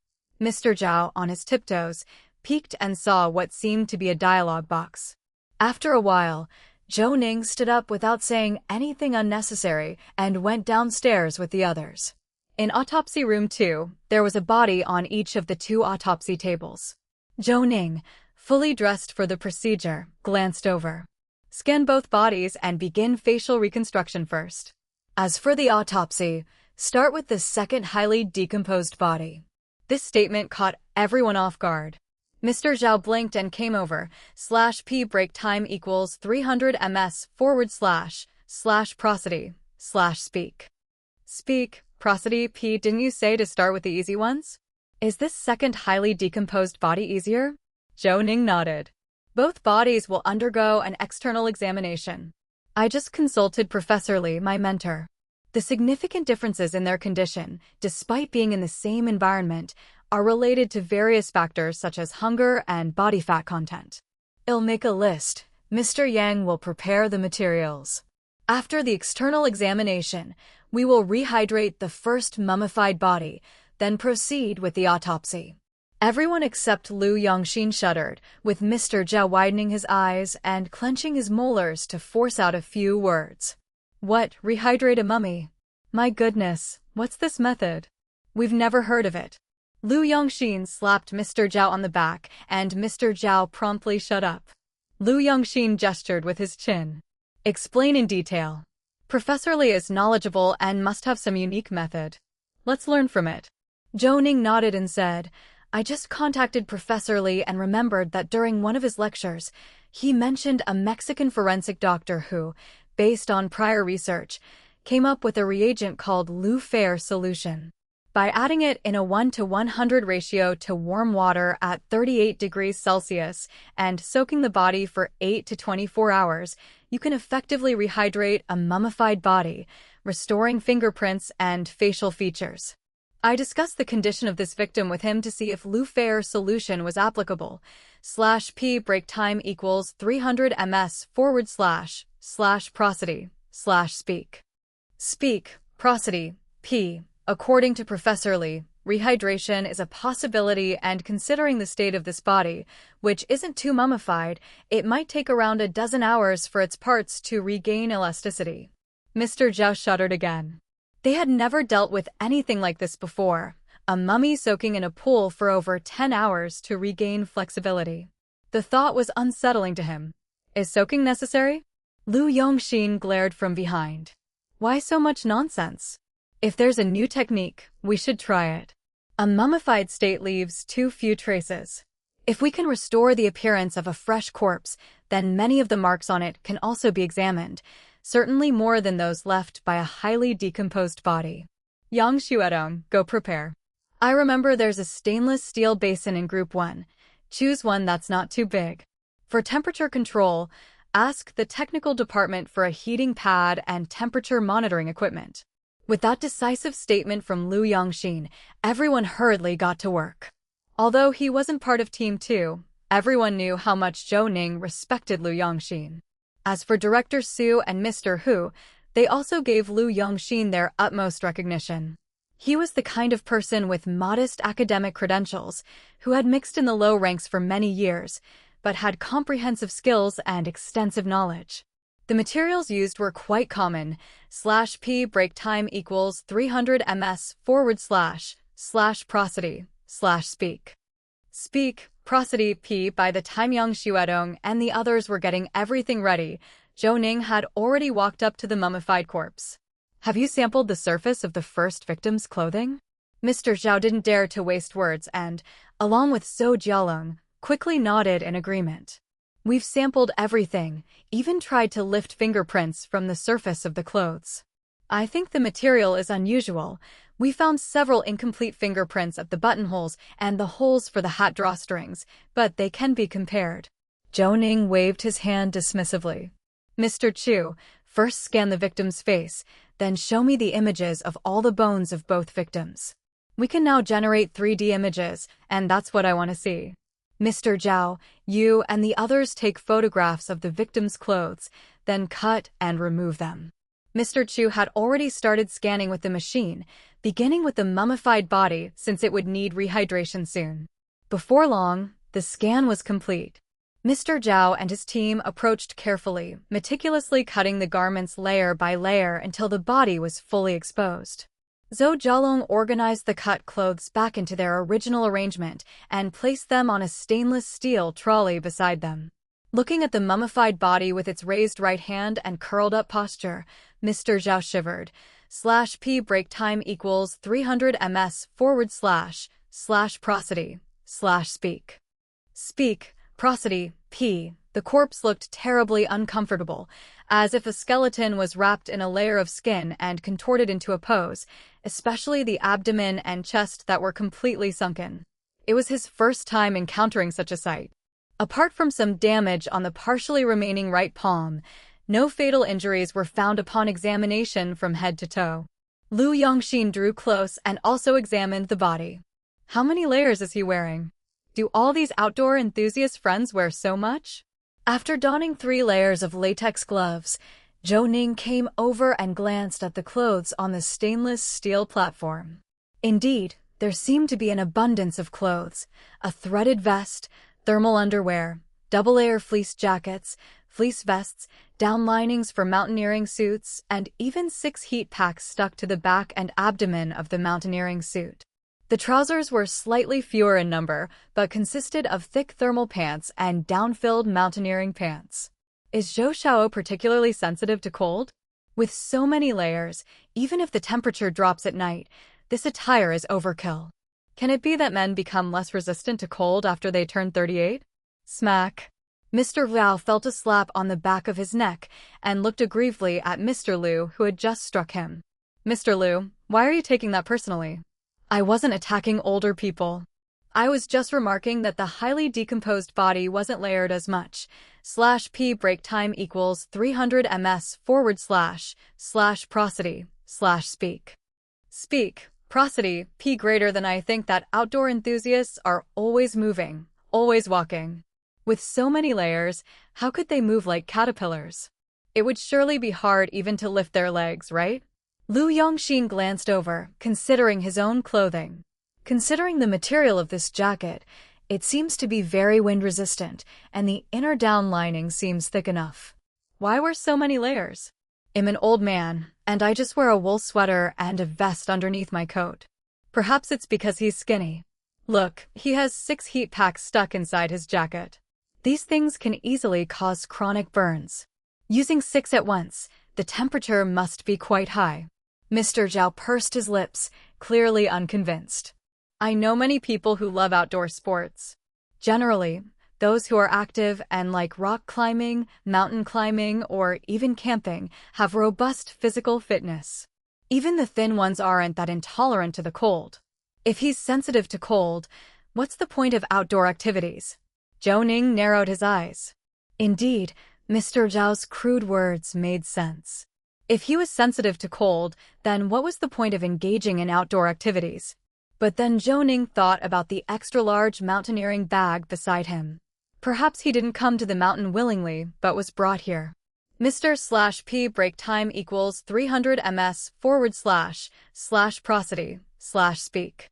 Mr. Zhao, on his tiptoes, peeked and saw what seemed to be a dialogue box. After a while, Zhou Ning stood up without saying anything unnecessary and went downstairs with the others. In Autopsy Room 2, there was a body on each of the 2 autopsy tables. Zhou Ning, fully dressed for the procedure, glanced over. Scan both bodies and begin facial reconstruction first. As for the autopsy, start with the second highly decomposed body. This statement caught everyone off guard. Mr. Zhao blinked and came over. /P break time equals 300 ms / prosody / speak. Speak, prosody. P. Didn't you say to start with the easy ones? Is this second highly decomposed body easier? Zhou Ning nodded. Both bodies will undergo an external examination. I just consulted Professor Li, my mentor. The significant differences in their condition, despite being in the same environment, are related to various factors such as hunger and body fat content. I'll make a list. Mr. Yang will prepare the materials. After the external examination, we will rehydrate the first mummified body, then proceed with the autopsy. Everyone except Lu Yongxin shuddered, with Mr. Zhao widening his eyes and clenching his molars to force out a few words. What, rehydrate a mummy? My goodness, what's this method? We've never heard of it. Lu Yongxin slapped Mr. Zhao on the back, and Mr. Zhao promptly shut up. Lu Yongxin gestured with his chin. Explain in detail. Professor Li is knowledgeable and must have some unique method. Let's learn from it. Zhou Ning nodded and said, I just contacted Professor Li and remembered that during one of his lectures, he mentioned a Mexican forensic doctor who, based on prior research, came up with a reagent called Lu-Fer solution. By adding it in a 1:100 ratio to warm water at 38 degrees Celsius and soaking the body for 8 to 24 hours, you can effectively rehydrate a mummified body, restoring fingerprints and facial features. I discussed the condition of this victim with him to see if Lu-Fer solution was applicable. /P break time equals 300 ms / prosody / speak. Speak, prosody, P. According to Professor Li, rehydration is a possibility, and considering the state of this body, which isn't too mummified, it might take around a dozen hours for its parts to regain elasticity. Mr. Zhao shuddered again. They had never dealt with anything like this before, a mummy soaking in a pool for over 10 hours to regain flexibility. The thought was unsettling to him. Is soaking necessary? Lu Yongxin glared from behind. Why so much nonsense? If there's a new technique, we should try it. A mummified state leaves too few traces. If we can restore the appearance of a fresh corpse, then many of the marks on it can also be examined, certainly more than those left by a highly decomposed body. Yang Xuedong, go prepare. I remember there's a stainless steel basin in Group 1. Choose one that's not too big. For temperature control, ask the technical department for a heating pad and temperature monitoring equipment. With that decisive statement from Liu Yongxin, everyone hurriedly got to work. Although he wasn't part of Team 2, everyone knew how much Zhou Ning respected Liu Yongxin. As for Director Su and Mr. Hu, they also gave Liu Yongxin their utmost recognition. He was the kind of person with modest academic credentials who had mixed in the low ranks for many years, but had comprehensive skills and extensive knowledge. The materials used were quite common. /p break time equals 300 ms / prosody / speak. Speak, prosody p. By the time Yang Xuedong and the others were getting everything ready, Zhou Ning had already walked up to the mummified corpse. Have you sampled the surface of the first victim's clothing? Mr. Zhao didn't dare to waste words and, along with Zhou Jialong, quickly nodded in agreement. We've sampled everything, even tried to lift fingerprints from the surface of the clothes. I think the material is unusual. We found several incomplete fingerprints at the buttonholes and the holes for the hat drawstrings, but they can be compared. Zhou Ning waved his hand dismissively. Mr. Chu, first scan the victim's face, then show me the images of all the bones of both victims. We can now generate 3D images, and that's what I want to see. Mr. Zhao, you and the others take photographs of the victim's clothes, then cut and remove them. Mr. Chu had already started scanning with the machine, beginning with the mummified body since it would need rehydration soon. Before long, the scan was complete. Mr. Zhao and his team approached carefully, meticulously cutting the garments layer by layer until the body was fully exposed. Zhou Jialong organized the cut clothes back into their original arrangement and placed them on a stainless steel trolley beside them. Looking at the mummified body with its raised right hand and curled-up posture, Mr. Zhao shivered. /p break time equals 300 ms / prosody / speak. Speak, prosody, p. The corpse looked terribly uncomfortable, as if a skeleton was wrapped in a layer of skin and contorted into a pose, especially the abdomen and chest that were completely sunken. It was his first time encountering such a sight. Apart from some damage on the partially remaining right palm, no fatal injuries were found upon examination from head to toe. Liu Yongxin drew close and also examined the body. How many layers is he wearing? Do all these outdoor enthusiast friends wear so much? After donning 3 layers of latex gloves, Zhou Ning came over and glanced at the clothes on the stainless steel platform. Indeed, there seemed to be an abundance of clothes: a threaded vest, thermal underwear, double-layer fleece jackets, fleece vests, down linings for mountaineering suits, and even 6 heat packs stuck to the back and abdomen of the mountaineering suit. The trousers were slightly fewer in number, but consisted of thick thermal pants and down-filled mountaineering pants. Is Zhou Xiao particularly sensitive to cold? With so many layers, even if the temperature drops at night, this attire is overkill. Can it be that men become less resistant to cold after they turn 38? Smack. Mr. Liao felt a slap on the back of his neck and looked aggrievedly at Mr. Liu, who had just struck him. Mr. Liu, why are you taking that personally? I wasn't attacking older people. I was just remarking that the highly decomposed body wasn't layered as much. /p break time equals 300 ms / prosody / speak. Speak, prosody, p greater than. I think that outdoor enthusiasts are always moving, always walking. With so many layers, how could they move like caterpillars? It would surely be hard even to lift their legs, right? Liu Yongxin glanced over, considering his own clothing. Considering the material of this jacket, it seems to be very wind-resistant, and the inner down lining seems thick enough. Why wear so many layers? I'm an old man, and I just wear a wool sweater and a vest underneath my coat. Perhaps it's because he's skinny. Look, he has 6 heat packs stuck inside his jacket. These things can easily cause chronic burns. Using 6 at once, the temperature must be quite high. Mr. Zhao pursed his lips, clearly unconvinced. I know many people who love outdoor sports. Generally, those who are active and like rock climbing, mountain climbing, or even camping have robust physical fitness. Even the thin ones aren't that intolerant to the cold. If he's sensitive to cold, What's the point of outdoor activities? Zhou Ning narrowed his eyes. Indeed, Mr. Zhao's crude words made sense. If he was sensitive to cold, then what was the point of engaging in outdoor activities? But then Zhou Ning thought about the extra-large mountaineering bag beside him. Perhaps he didn't come to the mountain willingly, but was brought here. Mr./P break time equals 300 ms / prosody / speak.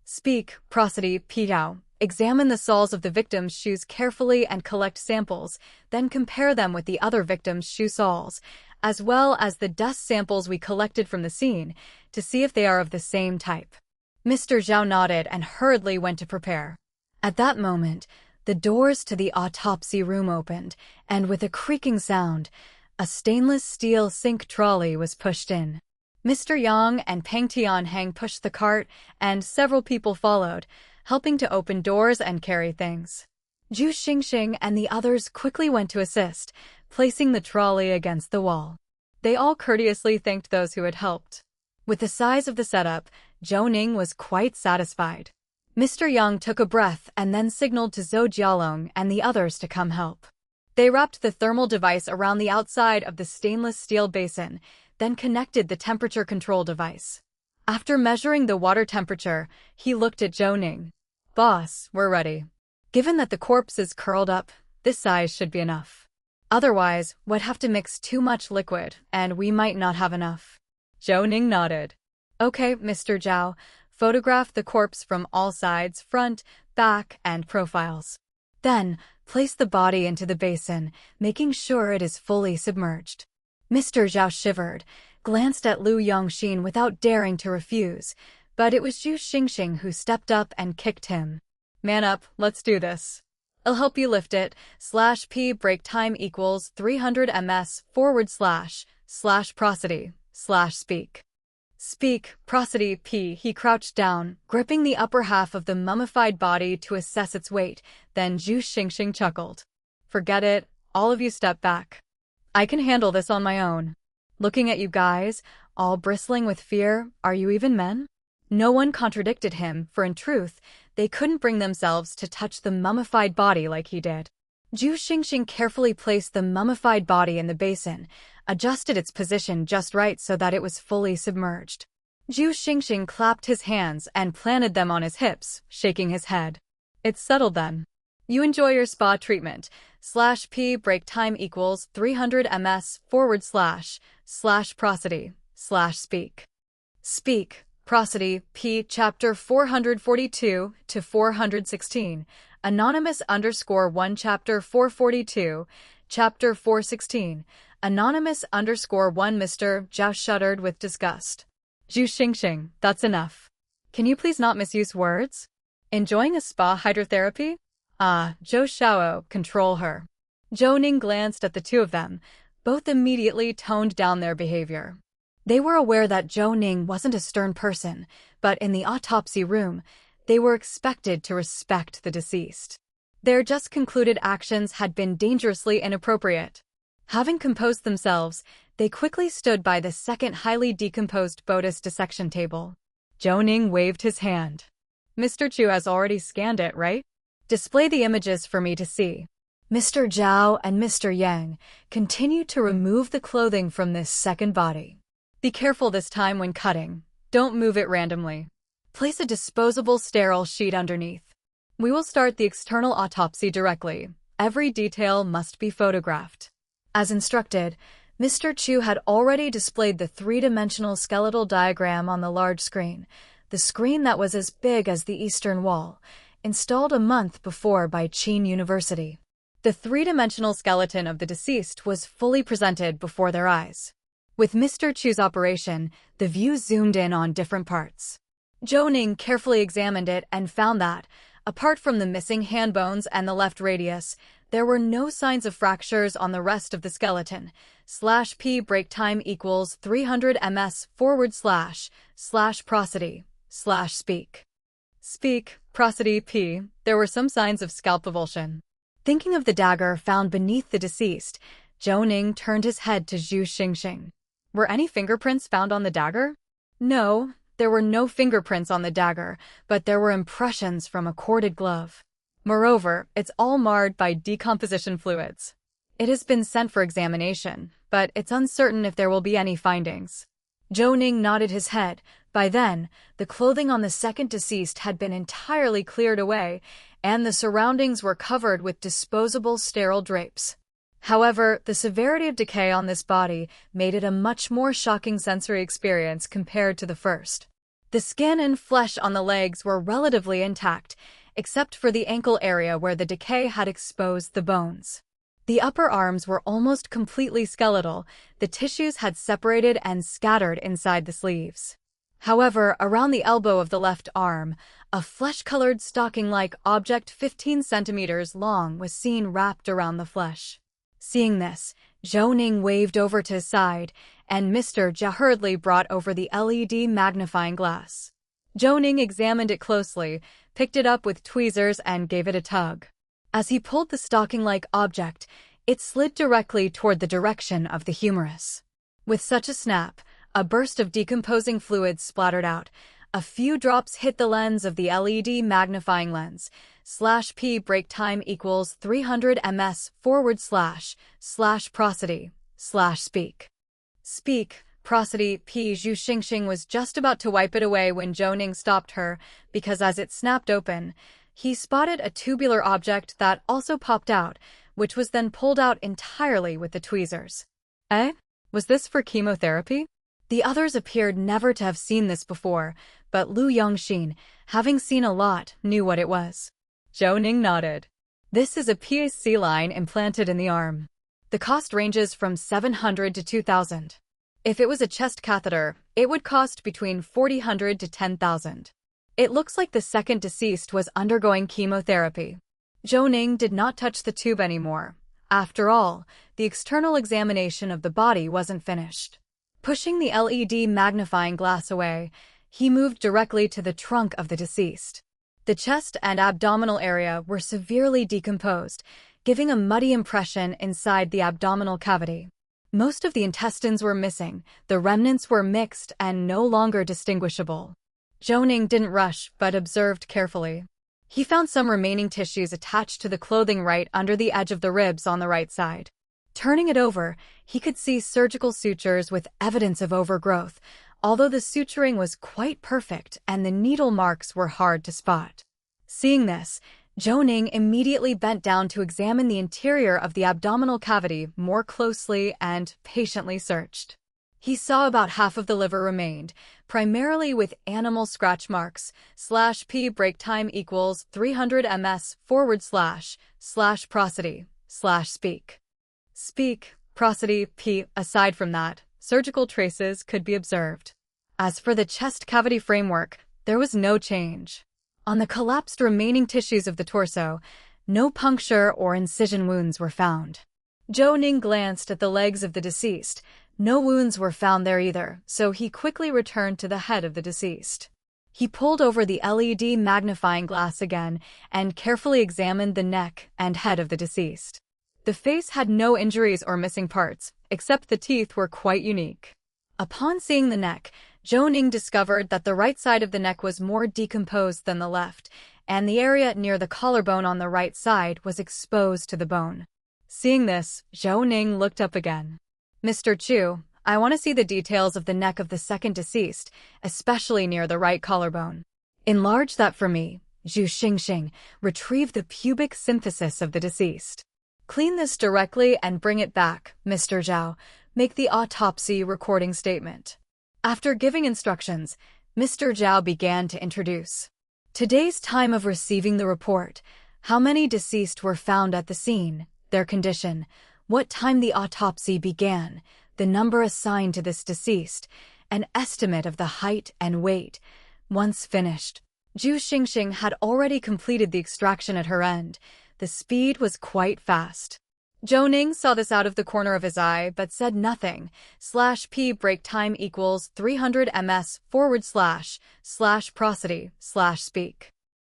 Speak, prosody, P. Examine the soles of the victim's shoes carefully and collect samples, then compare them with the other victim's shoe soles, as well as the dust samples we collected from the scene, to see if they are of the same type. Mr. Zhao nodded and hurriedly went to prepare. At that moment, the doors to the autopsy room opened, and with a creaking sound, a stainless steel sink trolley was pushed in. Mr. Yang and Peng Tianhang pushed the cart, and several people followed, helping to open doors and carry things. Zhu Xingxing and the others quickly went to assist, placing the trolley against the wall. They all courteously thanked those who had helped. With the size of the setup, Zhou Ning was quite satisfied. Mr. Yang took a breath and then signaled to Zhou Jialong and the others to come help. They wrapped the thermal device around the outside of the stainless steel basin, then connected the temperature control device. After measuring the water temperature, he looked at Zhou Ning. "Boss, we're ready. Given that the corpse is curled up, this size should be enough. Otherwise, we'd have to mix too much liquid, and we might not have enough." Zhou Ning nodded. "Okay, Mr. Zhao, photograph the corpse from all sides, front, back, and profiles. Then, place the body into the basin, making sure it is fully submerged." Mr. Zhao shivered, glanced at Liu Yongxin without daring to refuse, but it was Zhu Xingxing who stepped up and kicked him. "Man up, let's do this. I'll help you lift it, /P break time equals 300 ms / prosody / speak. Speak, prosody, P. He crouched down, gripping the upper half of the mummified body to assess its weight, then Zhu Xingxing chuckled. "Forget it, all of you step back. I can handle this on my own." Looking at you guys, all bristling with fear, are you even men? No one contradicted him, for in truth, they couldn't bring themselves to touch the mummified body like he did. Zhu Xingxing carefully placed the mummified body in the basin, adjusted its position just right so that it was fully submerged. Zhu Xingxing clapped his hands and planted them on his hips, shaking his head. "It's settled then. You enjoy your spa treatment, /P break time equals 300 ms / prosody / speak. Speak, prosody, P. Chapter 442 to 416, Anonymous _1 Chapter 442, Chapter 416, Anonymous _1 Mr. Zhao shuddered with disgust. "Zhu Xingxing, that's enough. Can you please not misuse words? Enjoying a spa hydrotherapy? Ah, Zhou Xiao, control her." Zhou Ning glanced at the two of them. Both immediately toned down their behavior. They were aware that Zhou Ning wasn't a stern person, but in the autopsy room, they were expected to respect the deceased. Their just concluded actions had been dangerously inappropriate. Having composed themselves, they quickly stood by the second highly decomposed Botus dissection table. Zhou Ning waved his hand. "Mr. Chu has already scanned it, right? Display the images for me to see." Mr. Zhao and Mr. Yang continued to remove the clothing from this second body. "Be careful this time when cutting. Don't move it randomly. Place a disposable sterile sheet underneath. We will start the external autopsy directly. Every detail must be photographed." As instructed, Mr. Chu had already displayed the three-dimensional skeletal diagram on the large screen, the screen that was as big as the Eastern Wall, installed a month before by Qin University. The three-dimensional skeleton of the deceased was fully presented before their eyes. With Mr. Chu's operation, the view zoomed in on different parts. Zhou Ning carefully examined it and found that, apart from the missing hand bones and the left radius, there were no signs of fractures on the rest of the skeleton. /P break time equals 300 ms / prosody / speak. Speak, prosody, P. There were some signs of scalp avulsion. Thinking of the dagger found beneath the deceased, Zhou Ning turned his head to Zhu Xingxing. "Were any fingerprints found on the dagger?" "No, There were no fingerprints on the dagger, but there were impressions from a corded glove. Moreover, it's all marred by decomposition fluids. It has been sent for examination, but it's uncertain if there will be any findings. Zhou Ning nodded his head. By then, the clothing on the second deceased had been entirely cleared away, and the surroundings were covered with disposable sterile drapes. However, the severity of decay on this body made it a much more shocking sensory experience compared to the first. The skin and flesh on the legs were relatively intact, except for the ankle area where the decay had exposed the bones. The upper arms were almost completely skeletal. The tissues had separated and scattered inside the sleeves. However, around the elbow of the left arm, a flesh-colored stocking-like object 15 centimeters long was seen wrapped around the flesh. Seeing this, Zhou Ning waved over to his side, and Mr. Zhou hurriedly brought over the LED magnifying glass. Zhou Ning examined it closely, picked it up with tweezers and gave it a tug. As he pulled the stocking-like object, it slid directly toward the direction of the humerus. With such a snap, a burst of decomposing fluid splattered out. A few drops hit the lens of the LED magnifying lens. /P break time equals 300 ms / prosody / speak. Speak, prosody P. Zhu Xingxing was just about to wipe it away when Zhou Ning stopped her, because as it snapped open, he spotted a tubular object that also popped out, which was then pulled out entirely with the tweezers. Eh? Was this for chemotherapy? The others appeared never to have seen this before, but Lu Yongxin, having seen a lot, knew what it was. Zhou Ning nodded. This is a PAC line implanted in the arm. The cost ranges from 700 to 2,000. If it was a chest catheter, it would cost between 400 to 10,000. It looks like the second deceased was undergoing chemotherapy. Zhou Ning did not touch the tube anymore. After all, the external examination of the body wasn't finished. Pushing the LED magnifying glass away, he moved directly to the trunk of the deceased. The chest and abdominal area were severely decomposed, giving a muddy impression inside the abdominal cavity. Most of the intestines were missing, the remnants were mixed and no longer distinguishable. Zhou Ning didn't rush, but observed carefully. He found some remaining tissues attached to the clothing right under the edge of the ribs on the right side. Turning it over, he could see surgical sutures with evidence of overgrowth, although the suturing was quite perfect and the needle marks were hard to spot. Seeing this, Zhou Ning immediately bent down to examine the interior of the abdominal cavity more closely and patiently searched. He saw about half of the liver remained, primarily with animal scratch marks. /P break time equals 300 ms / prosody / speak. Speak, prosody P. Aside from that, surgical traces could be observed. As for the chest cavity framework, there was no change. On the collapsed remaining tissues of the torso, no puncture or incision wounds were found. Zhou Ning glanced at the legs of the deceased. No wounds were found there either, so he quickly returned to the head of the deceased. He pulled over the LED magnifying glass again and carefully examined the neck and head of the deceased. The face had no injuries or missing parts, except the teeth were quite unique. Upon seeing the neck, Zhou Ning discovered that the right side of the neck was more decomposed than the left, and the area near the collarbone on the right side was exposed to the bone. Seeing this, Zhou Ning looked up again. Mr. Chu, I want to see the details of the neck of the second deceased, especially near the right collarbone. Enlarge that for me. Zhu Xingxing, retrieve the pubic symphysis of the deceased. Clean this directly and bring it back, Mr. Zhao. Make the autopsy recording statement. After giving instructions, Mr. Zhao began to introduce. Today's time of receiving the report, how many deceased were found at the scene, their condition, what time the autopsy began, the number assigned to this deceased, an estimate of the height and weight. Once finished, Zhu Xingxing had already completed the extraction at her end. The speed was quite fast. Zhou Ning saw this out of the corner of his eye but said nothing. /P break time equals 300 ms / prosody / speak.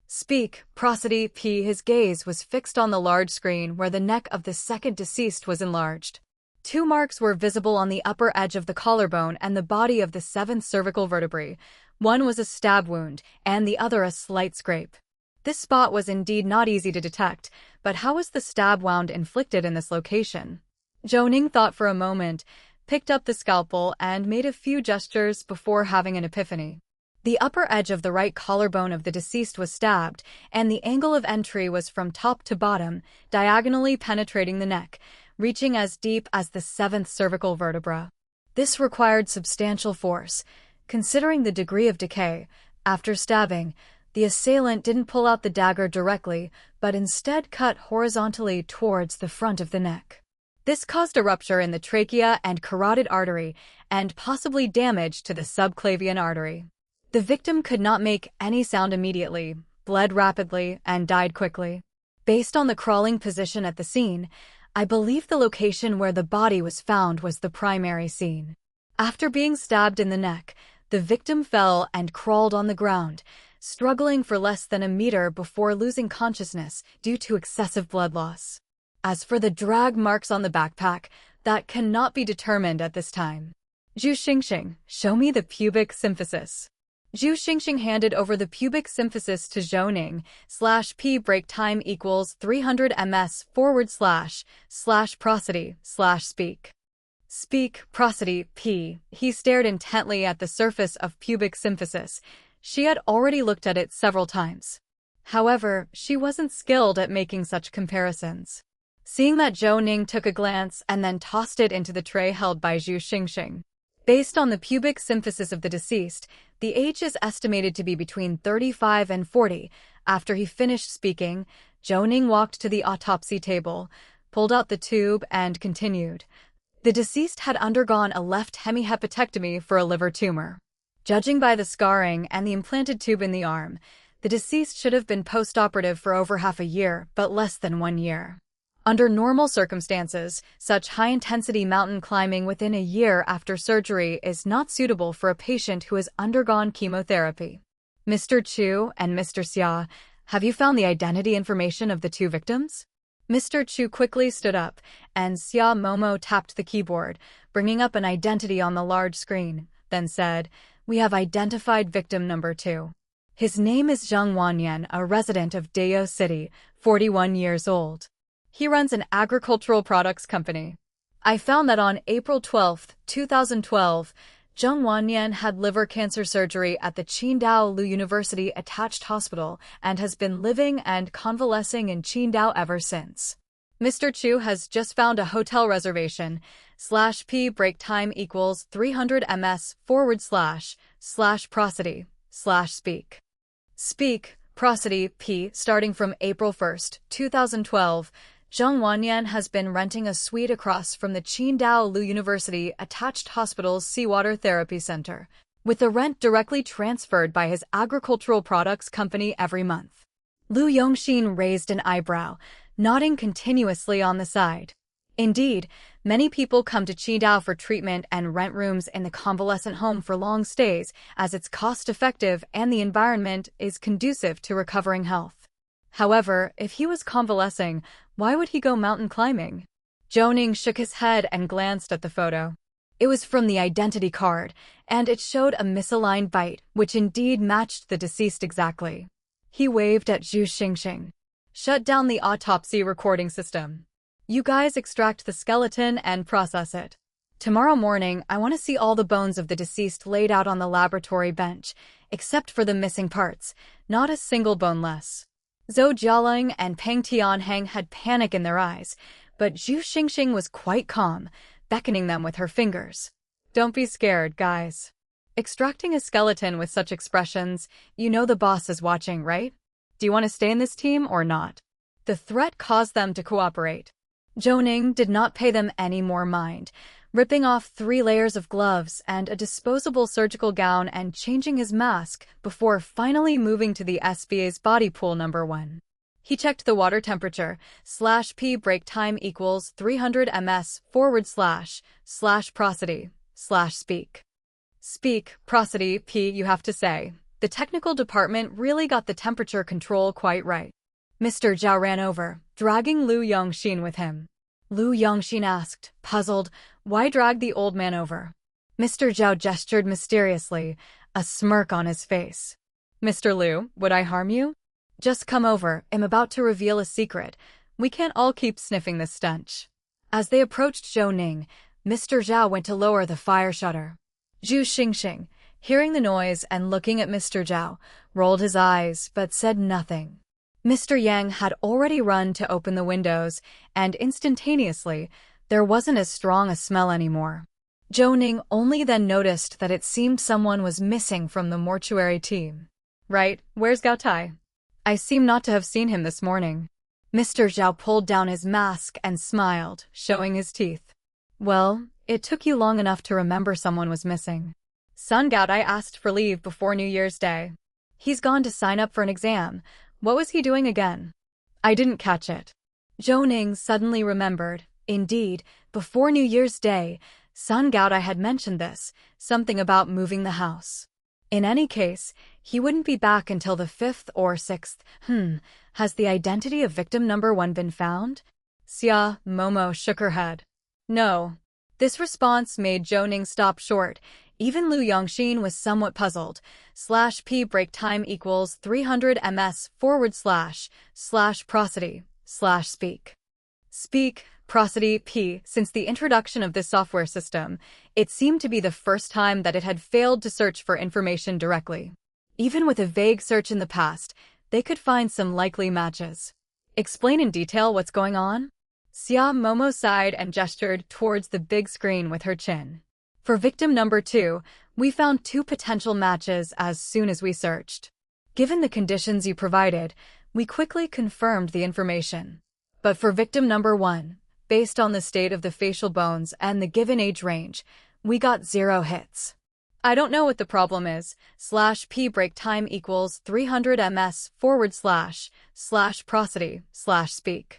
Speak, prosody P. His gaze was fixed on the large screen where the neck of the second deceased was enlarged. 2 marks were visible on the upper edge of the collarbone and the body of the 7th cervical vertebrae. One was a stab wound, and the other a slight scrape. This spot was indeed not easy to detect, but how was the stab wound inflicted in this location? Zhou Ning thought for a moment, picked up the scalpel, and made a few gestures before having an epiphany. The upper edge of the right collarbone of the deceased was stabbed, and the angle of entry was from top to bottom, diagonally penetrating the neck, reaching as deep as the 7th cervical vertebra. This required substantial force. Considering the degree of decay, after stabbing, the assailant didn't pull out the dagger directly, but instead cut horizontally towards the front of the neck. This caused a rupture in the trachea and carotid artery, and possibly damage to the subclavian artery. The victim could not make any sound immediately, bled rapidly, and died quickly. Based on the crawling position at the scene, I believe the location where the body was found was the primary scene. After being stabbed in the neck, the victim fell and crawled on the ground, struggling for less than a meter before losing consciousness due to excessive blood loss. As for the drag marks on the backpack, that cannot be determined at this time. Zhu Xingxing, show me the pubic symphysis. Zhu Xingxing handed over the pubic symphysis to Zhou Ning, /p break time equals 300 ms / prosody / speak. Speak, prosody, p. He stared intently at the surface of pubic symphysis. She had already looked at it several times. However, she wasn't skilled at making such comparisons. Seeing that Zhou Ning took a glance and then tossed it into the tray held by Zhu Xingxing. Based on the pubic symphysis of the deceased, the age is estimated to be between 35 and 40. After he finished speaking, Zhou Ning walked to the autopsy table, pulled out the tube, and continued. The deceased had undergone a left hemihepatectomy for a liver tumor. Judging by the scarring and the implanted tube in the arm, the deceased should have been post-operative for over half a year, but less than 1 year. Under normal circumstances, such high-intensity mountain climbing within a year after surgery is not suitable for a patient who has undergone chemotherapy. Mr. Chu and Mr. Xia, have you found the identity information of the two victims? Mr. Chu quickly stood up, and Xia Momo tapped the keyboard, bringing up an identity on the large screen, then said, "We have identified victim number 2. His name is Zheng Wanyan, a resident of Dao City, 41 years old. He runs an agricultural products company. I found that on April 12, 2012, Zheng Wanyan had liver cancer surgery at the Qidong University Attached Hospital and has been living and convalescing in Qidong ever since. Mr. Chu has just found a hotel reservation, /p break time equals 300 ms / prosody / speak. Speak, prosody, p. Starting from April 1, 2012, Zheng Wanyan has been renting a suite across from the Qidong University Attached Hospital's Seawater Therapy Center, with the rent directly transferred by his agricultural products company every month." Lu Yongxin raised an eyebrow, nodding continuously on the side. Indeed, many people come to Qidong for treatment and rent rooms in the convalescent home for long stays, as it's cost-effective and the environment is conducive to recovering health. However, if he was convalescing, why would he go mountain climbing? Zhou Ning shook his head and glanced at the photo. It was from the identity card, and it showed a misaligned bite, which indeed matched the deceased exactly. He waved at Zhu Xingxing. "Shut down the autopsy recording system. You guys extract the skeleton and process it. Tomorrow morning, I want to see all the bones of the deceased laid out on the laboratory bench, except for the missing parts, not a single bone less." Zhou Jialing and Peng Tianheng had panic in their eyes, but Zhu Xingxing was quite calm, beckoning them with her fingers. "Don't be scared, guys. Extracting a skeleton with such expressions, you know the boss is watching, right? Do you want to stay in this team or not?" The threat caused them to cooperate. Zhou Ning did not pay them any more mind, ripping off 3 layers of gloves and a disposable surgical gown and changing his mask before finally moving to the SBA's body pool number 1. He checked the water temperature, /p break time equals 300 ms / prosody / speak. Speak, prosody, p. You have to say, the technical department really got the temperature control quite right. Mr. Zhao ran over, dragging Lu Yongxin with him. Lu Yongxin asked, puzzled, why drag the old man over? Mr. Zhao gestured mysteriously. a smirk on his face. "Mr. Liu, would I harm you? Just come over, I'm about to reveal a secret. We can't all keep sniffing this stench." As they approached Zhou Ning, Mr. Zhao went to lower the fire shutter. Zhu Xingxing, hearing the noise and looking at Mr. Zhao, rolled his eyes but said nothing. Mr. Yang had already run to open the windows, and instantaneously, there wasn't as strong a smell anymore. Zhou Ning only then noticed that it seemed someone was missing from the mortuary team. "Right, where's Gao Tai? I seem not to have seen him this morning." Mr. Zhao pulled down his mask and smiled, showing his teeth. "Well, it took you long enough to remember someone was missing. Son Gao Tai asked for leave before New Year's Day. He's gone to sign up for an exam. What was he doing again?" "I didn't catch it." Zhou Ning suddenly remembered. Indeed, before New Year's Day, Sun Gao Tai had mentioned this, something about moving the house. In any case, he wouldn't be back until the 5th or 6th. Has the identity of victim number 1 been found? Xia Momo shook her head. No. This response made Zhou Ning stop short. Even Lu Yongxin was somewhat puzzled. /p break time equals 300 ms / prosody / speak. Speak, prosody, p. Since the introduction of this software system, it seemed to be the first time that it had failed to search for information directly. Even with a vague search in the past, they could find some likely matches. Explain in detail what's going on? Xia Momo sighed and gestured towards the big screen with her chin. For victim number 2, we found 2 potential matches as soon as we searched. Given the conditions you provided, we quickly confirmed the information. But for victim number 1, based on the state of the facial bones and the given age range, we got 0 hits. I don't know what the problem is. /p break time equals 300 ms / prosody / speak.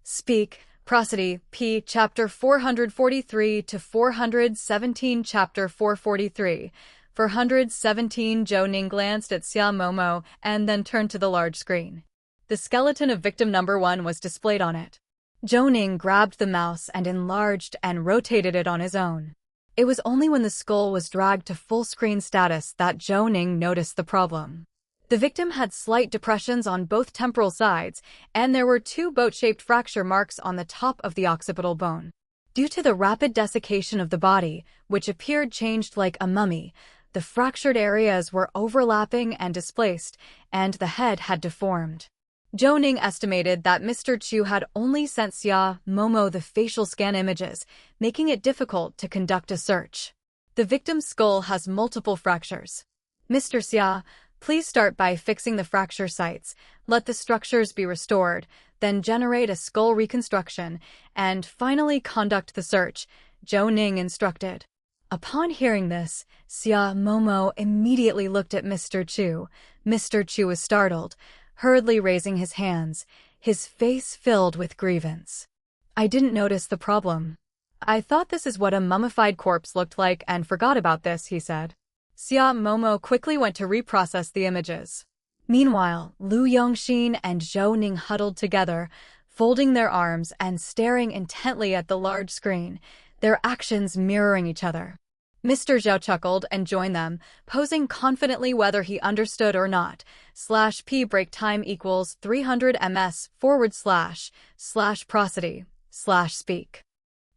Speak, prosody, p. Chapter 443 to 417. Chapter 443. 417. Zhou Ning glanced at Xia Momo and then turned to the large screen. The skeleton of victim number 1 was displayed on it. Zhou Ning grabbed the mouse and enlarged and rotated it on his own. It was only when the skull was dragged to full screen status that Zhou Ning noticed the problem. The victim had slight depressions on both temporal sides, and there were 2 boat-shaped fracture marks on the top of the occipital bone. Due to the rapid desiccation of the body, which appeared changed like a mummy, the fractured areas were overlapping and displaced, and the head had deformed. Zhou Ning estimated that Mr. Chu had only sent Xia Momo the facial scan images, making it difficult to conduct a search. The victim's skull has multiple fractures. Mr. Xia, please start by fixing the fracture sites, let the structures be restored, then generate a skull reconstruction, and finally conduct the search, Zhou Ning instructed. Upon hearing this, Xia Momo immediately looked at Mr. Chu. Mr. Chu was startled, hurriedly raising his hands, his face filled with grievance. I didn't notice the problem. I thought this is what a mummified corpse looked like and forgot about this, he said. Xia Momo quickly went to reprocess the images. Meanwhile, Lu Yongxin and Zhou Ning huddled together, folding their arms and staring intently at the large screen, their actions mirroring each other. Mr. Zhao chuckled and joined them, posing confidently whether he understood or not. /p break time equals 300 ms / prosody / speak.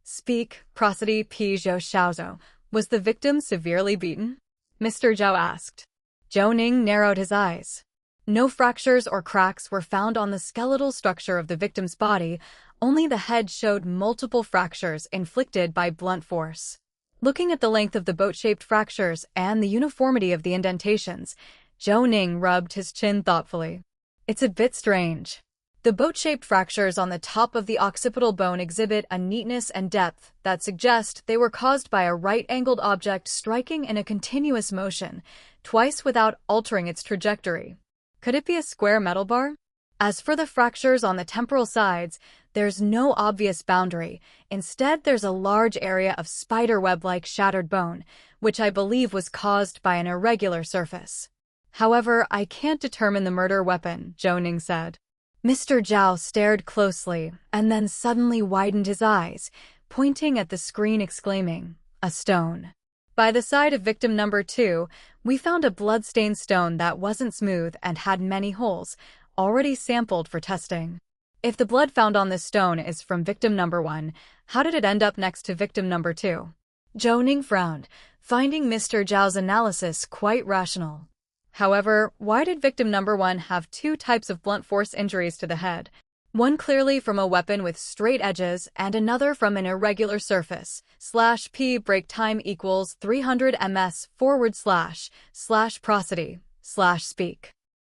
Speak, prosody, p. Zhou Xiaozhou. Was the victim severely beaten? Mr. Zhao asked. Zhou Ning narrowed his eyes. No fractures or cracks were found on the skeletal structure of the victim's body, only the head showed multiple fractures inflicted by blunt force. Looking at the length of the boat-shaped fractures and the uniformity of the indentations, Zhou Ning rubbed his chin thoughtfully. It's a bit strange. The boat-shaped fractures on the top of the occipital bone exhibit a neatness and depth that suggest they were caused by a right-angled object striking in a continuous motion, twice without altering its trajectory. Could it be a square metal bar? As for the fractures on the temporal sides, there's no obvious boundary. Instead, there's a large area of spiderweb-like shattered bone, which I believe was caused by an irregular surface. However, I can't determine the murder weapon, Zhou Ning said. Mr. Zhao stared closely and then suddenly widened his eyes, pointing at the screen exclaiming, "A stone." By the side of victim number 2, we found a blood-stained stone that wasn't smooth and had many holes, already sampled for testing. If the blood found on this stone is from victim number 1, how did it end up next to victim number 2? Zhou Ning frowned, finding Mr. Zhao's analysis quite rational. However, why did victim number 1 have 2 types of blunt force injuries to the head? One clearly from a weapon with straight edges and another from an irregular surface. /p break time equals 300 ms / prosody / speak.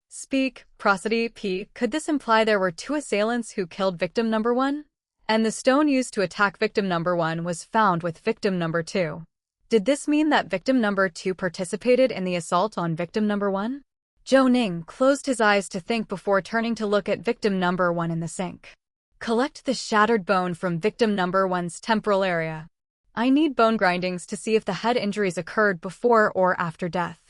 Speak, prosody, p. Could this imply there were 2 assailants who killed victim number 1? And the stone used to attack victim number 1 was found with victim number 2. Did this mean that victim number 2 participated in the assault on victim number 1? Zhou Ning closed his eyes to think before turning to look at victim number 1 in the sink. Collect the shattered bone from victim number 1's temporal area. I need bone grindings to see if the head injuries occurred before or after death.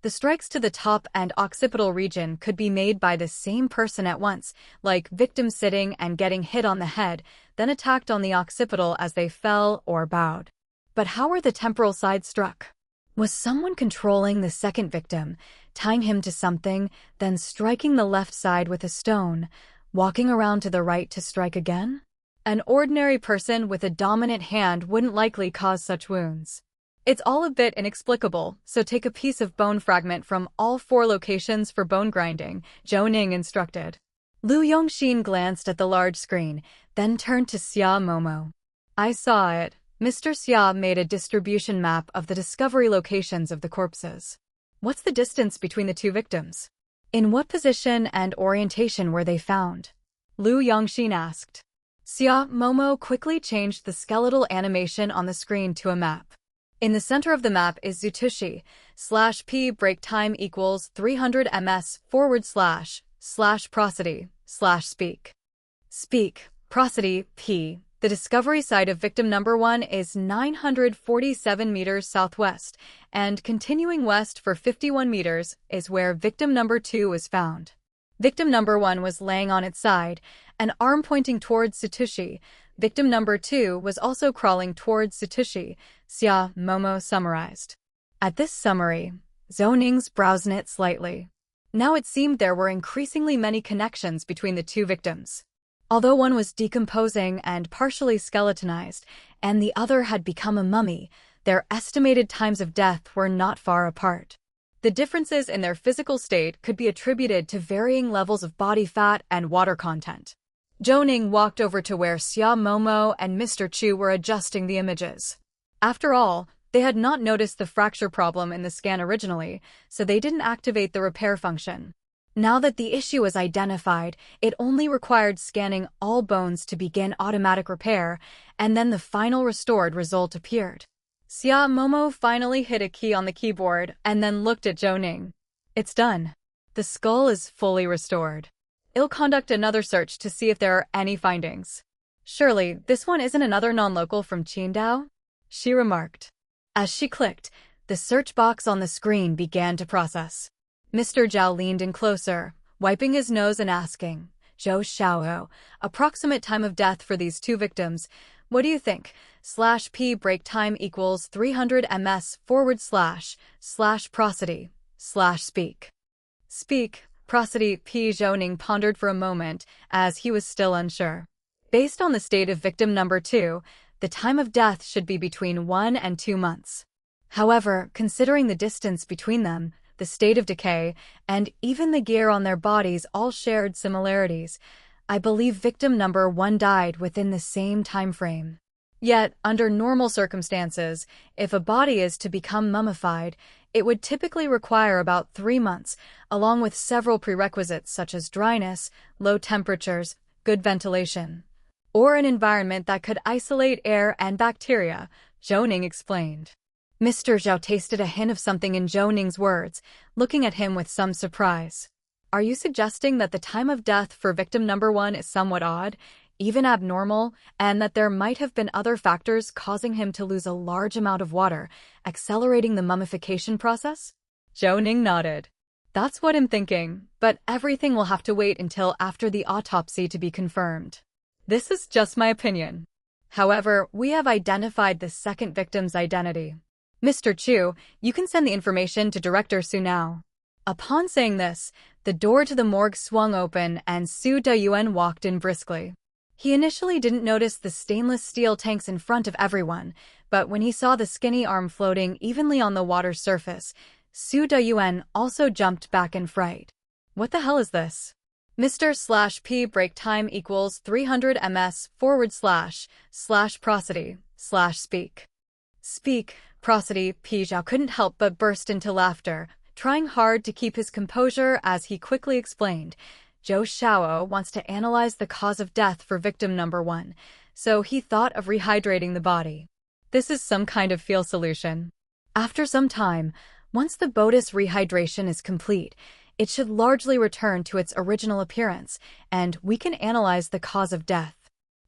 The strikes to the top and occipital region could be made by the same person at once, like victim sitting and getting hit on the head, then attacked on the occipital as they fell or bowed. But how were the temporal sides struck? Was someone controlling the second victim, tying him to something, then striking the left side with a stone, walking around to the right to strike again? An ordinary person with a dominant hand wouldn't likely cause such wounds. It's all a bit inexplicable, so take a piece of bone fragment from all 4 locations for bone grinding, Zhou Ning instructed. Lu Yongxin glanced at the large screen, then turned to Xia Momo. I saw it. Mr. Xia made a distribution map of the discovery locations of the corpses. What's the distance between the 2 victims? In what position and orientation were they found? Lu Yongxin asked. Xia Momo quickly changed the skeletal animation on the screen to a map. In the center of the map is Zutushi, /p break time equals 300 ms / prosody / speak. Speak, prosody, p. The discovery site of victim number 1 is 947 meters southwest, and continuing west for 51 meters is where victim number 2 was found. Victim number 1 was laying on its side, an arm pointing towards Zutushi. Victim number 2 was also crawling towards Zutushi, Xia Momo summarized. At this summary, Zhou Ning's brows knit slightly. Now it seemed there were increasingly many connections between the 2 victims. Although one was decomposing and partially skeletonized, and the other had become a mummy, their estimated times of death were not far apart. The differences in their physical state could be attributed to varying levels of body fat and water content. Zhou Ning walked over to where Xia Momo and Mr. Chu were adjusting the images. After all, they had not noticed the fracture problem in the scan originally, so they didn't activate the repair function. Now that the issue was identified, it only required scanning all bones to begin automatic repair, and then the final restored result appeared. Xia Momo finally hit a key on the keyboard and then looked at Zhou Ning. It's done. The skull is fully restored. I'll conduct another search to see if there are any findings. Surely, this one isn't another non-local from Qidong? She remarked. As she clicked, the search box on the screen began to process. Mr. Zhao leaned in closer, wiping his nose and asking, Zhou Xiaoho, approximate time of death for these 2 victims. What do you think? /p break time equals 300 ms / prosody / speak. Speak, prosody, p. Zhou Ning pondered for a moment, as he was still unsure. Based on the state of victim number 2, the time of death should be between 1 and 2 months. However, considering the distance between them, the state of decay, and even the gear on their bodies all shared similarities, I believe victim number 1 died within the same time frame. Yet, under normal circumstances, if a body is to become mummified, it would typically require about 3 months, along with several prerequisites such as dryness, low temperatures, good ventilation, or an environment that could isolate air and bacteria, Zhou Ning explained. Mr. Zhao tasted a hint of something in Zhou Ning's words, looking at him with some surprise. Are you suggesting that the time of death for victim number 1 is somewhat odd, even abnormal, and that there might have been other factors causing him to lose a large amount of water, accelerating the mummification process? Zhou Ning nodded. That's what I'm thinking, but everything will have to wait until after the autopsy to be confirmed. This is just my opinion. However, we have identified the second victim's identity. Mr. Chu, you can send the information to Director Su now. Upon saying this, the door to the morgue swung open and Su Dayuan walked in briskly. He initially didn't notice the stainless steel tanks in front of everyone, but when he saw the skinny arm floating evenly on the water's surface, Su Dayuan also jumped back in fright. What the hell is this? Mr./P break time equals 300 ms / prosody / speak. Speak, prosody. P. Zhao couldn't help but burst into laughter, trying hard to keep his composure as he quickly explained. Zhou Xiao wants to analyze the cause of death for victim number 1, so he thought of rehydrating the body. This is some kind of feel solution. After some time, once the Botus rehydration is complete, it should largely return to its original appearance, and we can analyze the cause of death.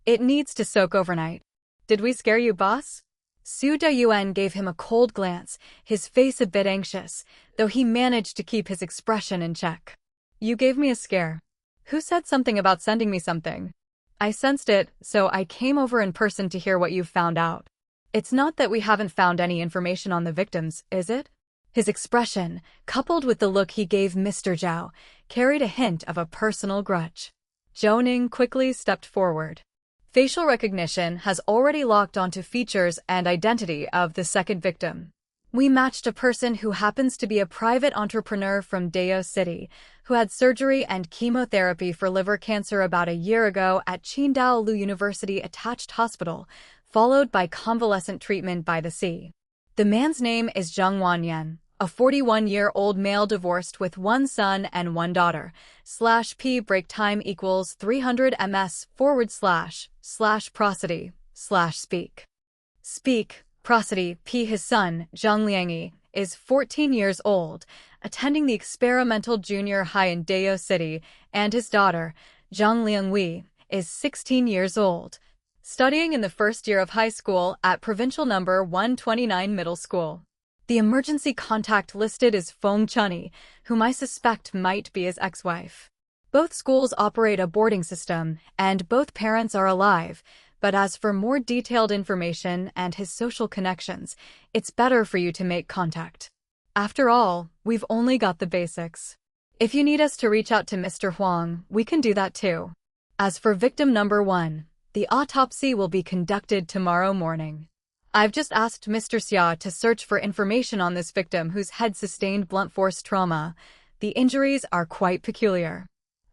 It needs to soak overnight. Did we scare you, boss? Su Dayuan gave him a cold glance, his face a bit anxious, though he managed to keep his expression in check. You gave me a scare. Who said something about sending me something? I sensed it, so I came over in person to hear what you've found out. It's not that we haven't found any information on the victims, is it? His expression, coupled with the look he gave Mr. Zhao, carried a hint of a personal grudge. Zhou Ning quickly stepped forward. Facial recognition has already locked onto features and identity of the second victim. We matched a person who happens to be a private entrepreneur from Dao City, who had surgery and chemotherapy for liver cancer about a year ago at Qidong University Attached Hospital, followed by convalescent treatment by the sea. The man's name is Zheng Wanyan, a 41-year-old male divorced with 1 son and 1 daughter. /P break time equals 300 ms / prosody / speak. Speak, prosody. P. His son, Zheng Liangyi, is 14 years old, attending the experimental junior high in Dao City, and his daughter, Zheng Liangwei, is 16 years old, studying in the first year of high school at Provincial Number 129 Middle School. The emergency contact listed is Feng Chunyi, whom I suspect might be his ex-wife. Both schools operate a boarding system, and both parents are alive, but as for more detailed information and his social connections, it's better for you to make contact. After all, we've only got the basics. If you need us to reach out to Mr. Huang, we can do that too. As for victim number 1, the autopsy will be conducted tomorrow morning. I've just asked Mr. Xia to search for information on this victim whose head sustained blunt force trauma. The injuries are quite peculiar.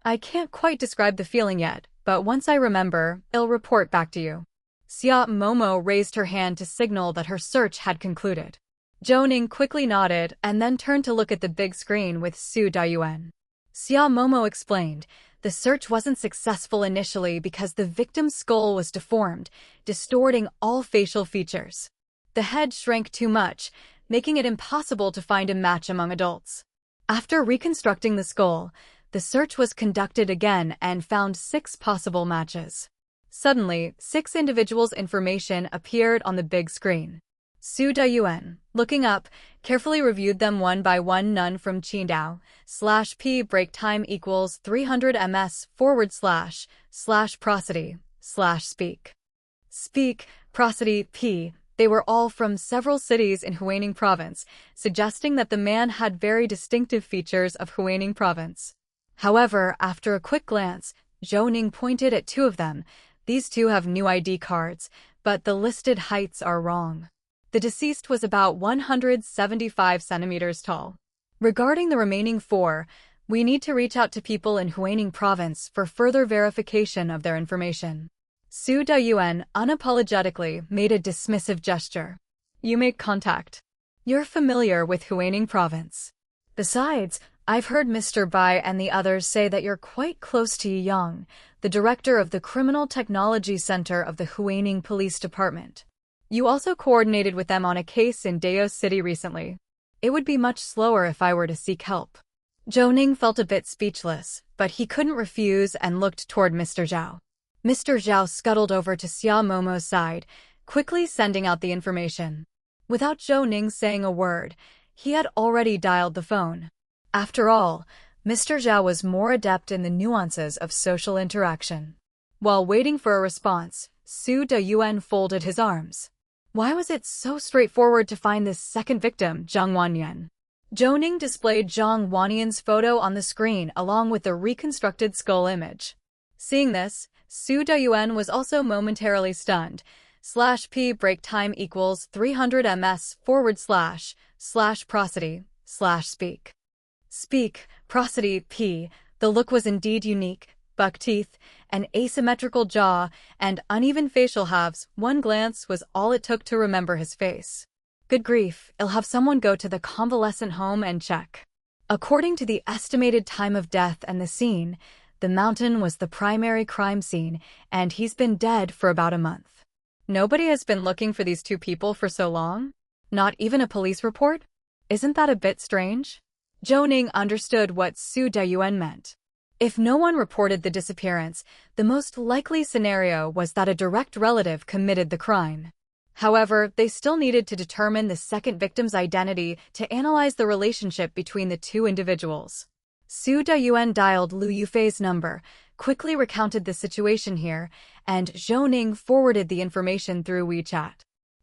I can't quite describe the feeling yet, but once I remember, I'll report back to you. Xia Momo raised her hand to signal that her search had concluded. Zhou Ning quickly nodded and then turned to look at the big screen with Su Dayuan. Xia Momo explained, the search wasn't successful initially because the victim's skull was deformed, distorting all facial features. The head shrank too much, making it impossible to find a match among adults. After reconstructing the skull, the search was conducted again and found 6 possible matches. Suddenly, 6 individuals' information appeared on the big screen. Su Dayuan, looking up, carefully reviewed them one by one. None from Qidong. /P break time equals 300 ms / prosody / speak. Speak, prosody. P. They were all from several cities in Huaining Province, suggesting that the man had very distinctive features of Huaining Province. However, after a quick glance, Zhou Ning pointed at 2 of them. These 2 have new ID cards, but the listed heights are wrong. The deceased was about 175 centimeters tall. Regarding the remaining 4, we need to reach out to people in Huaining Province for further verification of their information. Su Dayuan unapologetically made a dismissive gesture. You make contact. You're familiar with Huaining Province. Besides, I've heard Mr. Bai and the others say that you're quite close to Yang, the director of the Criminal Technology Center of the Huaining Police Department. You also coordinated with them on a case in Dao City recently. It would be much slower if I were to seek help. Zhou Ning felt a bit speechless, but he couldn't refuse and looked toward Mr. Zhao. Mr. Zhao scuttled over to Xia Momo's side, quickly sending out the information. Without Zhou Ning saying a word, he had already dialed the phone. After all, Mr. Zhao was more adept in the nuances of social interaction. While waiting for a response, Su Dayuan folded his arms. Why was it so straightforward to find this second victim, Zhang Wanyan? Zhou Ning displayed Zhang Wanyan's photo on the screen along with the reconstructed skull image. Seeing this, Su Dayuan was also momentarily stunned. /p break time equals 300 ms / prosody / speak. Speak, prosody, p. The look was indeed unique. Buck teeth, an asymmetrical jaw, and uneven facial halves. One glance was all it took to remember his face. Good grief, I'll have someone go to the convalescent home and check. According to the estimated time of death and the scene, the mountain was the primary crime scene, and he's been dead for about a month. Nobody has been looking for these two people for so long? Not even a police report? Isn't that a bit strange? Zhou Ning understood what Su Dayuan meant. If no one reported the disappearance, the most likely scenario was that a direct relative committed the crime. However, they still needed to determine the second victim's identity to analyze the relationship between the two individuals. Su Dayuan dialed Lu Yufei's number, quickly recounted the situation here, and Zhou Ning forwarded the information through WeChat.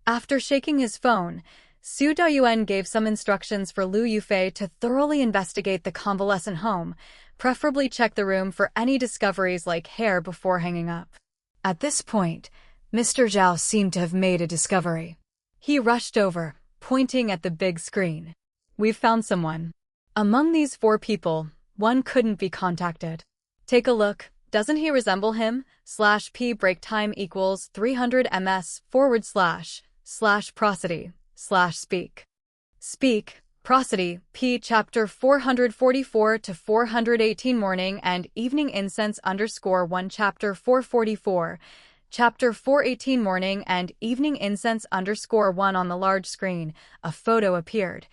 After shaking his phone, Su Dayuan gave some instructions for Lu Yufei to thoroughly investigate the convalescent home, preferably check the room for any discoveries like hair before hanging up. At this point, Mr. Zhao seemed to have made a discovery. He rushed over, pointing at the big screen. We've found someone. Among these 4 people, one couldn't be contacted. Take a look. Doesn't he resemble him? /p break time equals 300 ms / prosody / speak. Speak, prosody, p chapter 444 to 418 morning and evening incense _1 chapter 444, chapter 418 morning and evening incense _1 on the large screen, a photo appeared.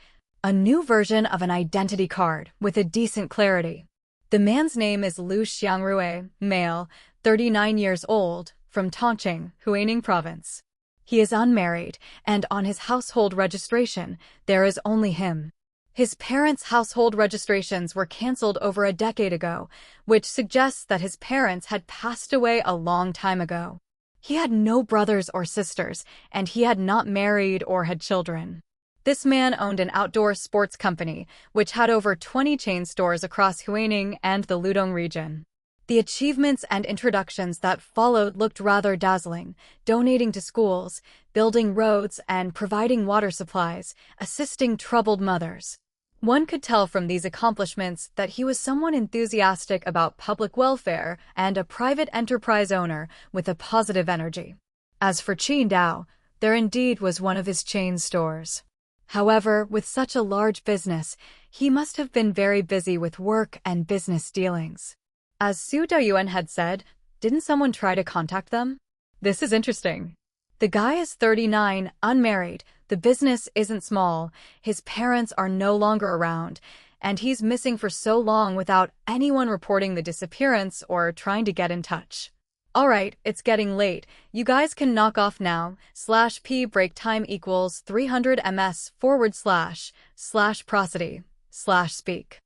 A new version of an identity card with a decent clarity. The man's name is Lu Xiangrui, male, 39 years old, from Tongqing, Huaining Province. He is unmarried, and on his household registration, there is only him. His parents' household registrations were cancelled over a decade ago, which suggests that his parents had passed away a long time ago. He had no brothers or sisters, and he had not married or had children. This man owned an outdoor sports company, which had over 20 chain stores across Huaining and the Qidong region. The achievements and introductions that followed looked rather dazzling, donating to schools, building roads, and providing water supplies, assisting troubled mothers. One could tell from these accomplishments that he was someone enthusiastic about public welfare and a private enterprise owner with a positive energy. As for Qidong, there indeed was one of his chain stores. However, with such a large business, he must have been very busy with work and business dealings. As Su Dayuan had said, didn't someone try to contact them? This is interesting. The guy is 39, unmarried, the business isn't small, his parents are no longer around, and he's missing for so long without anyone reporting the disappearance or trying to get in touch. Alright, it's getting late. You guys can knock off now. /p break time equals 300 ms / prosody / speak.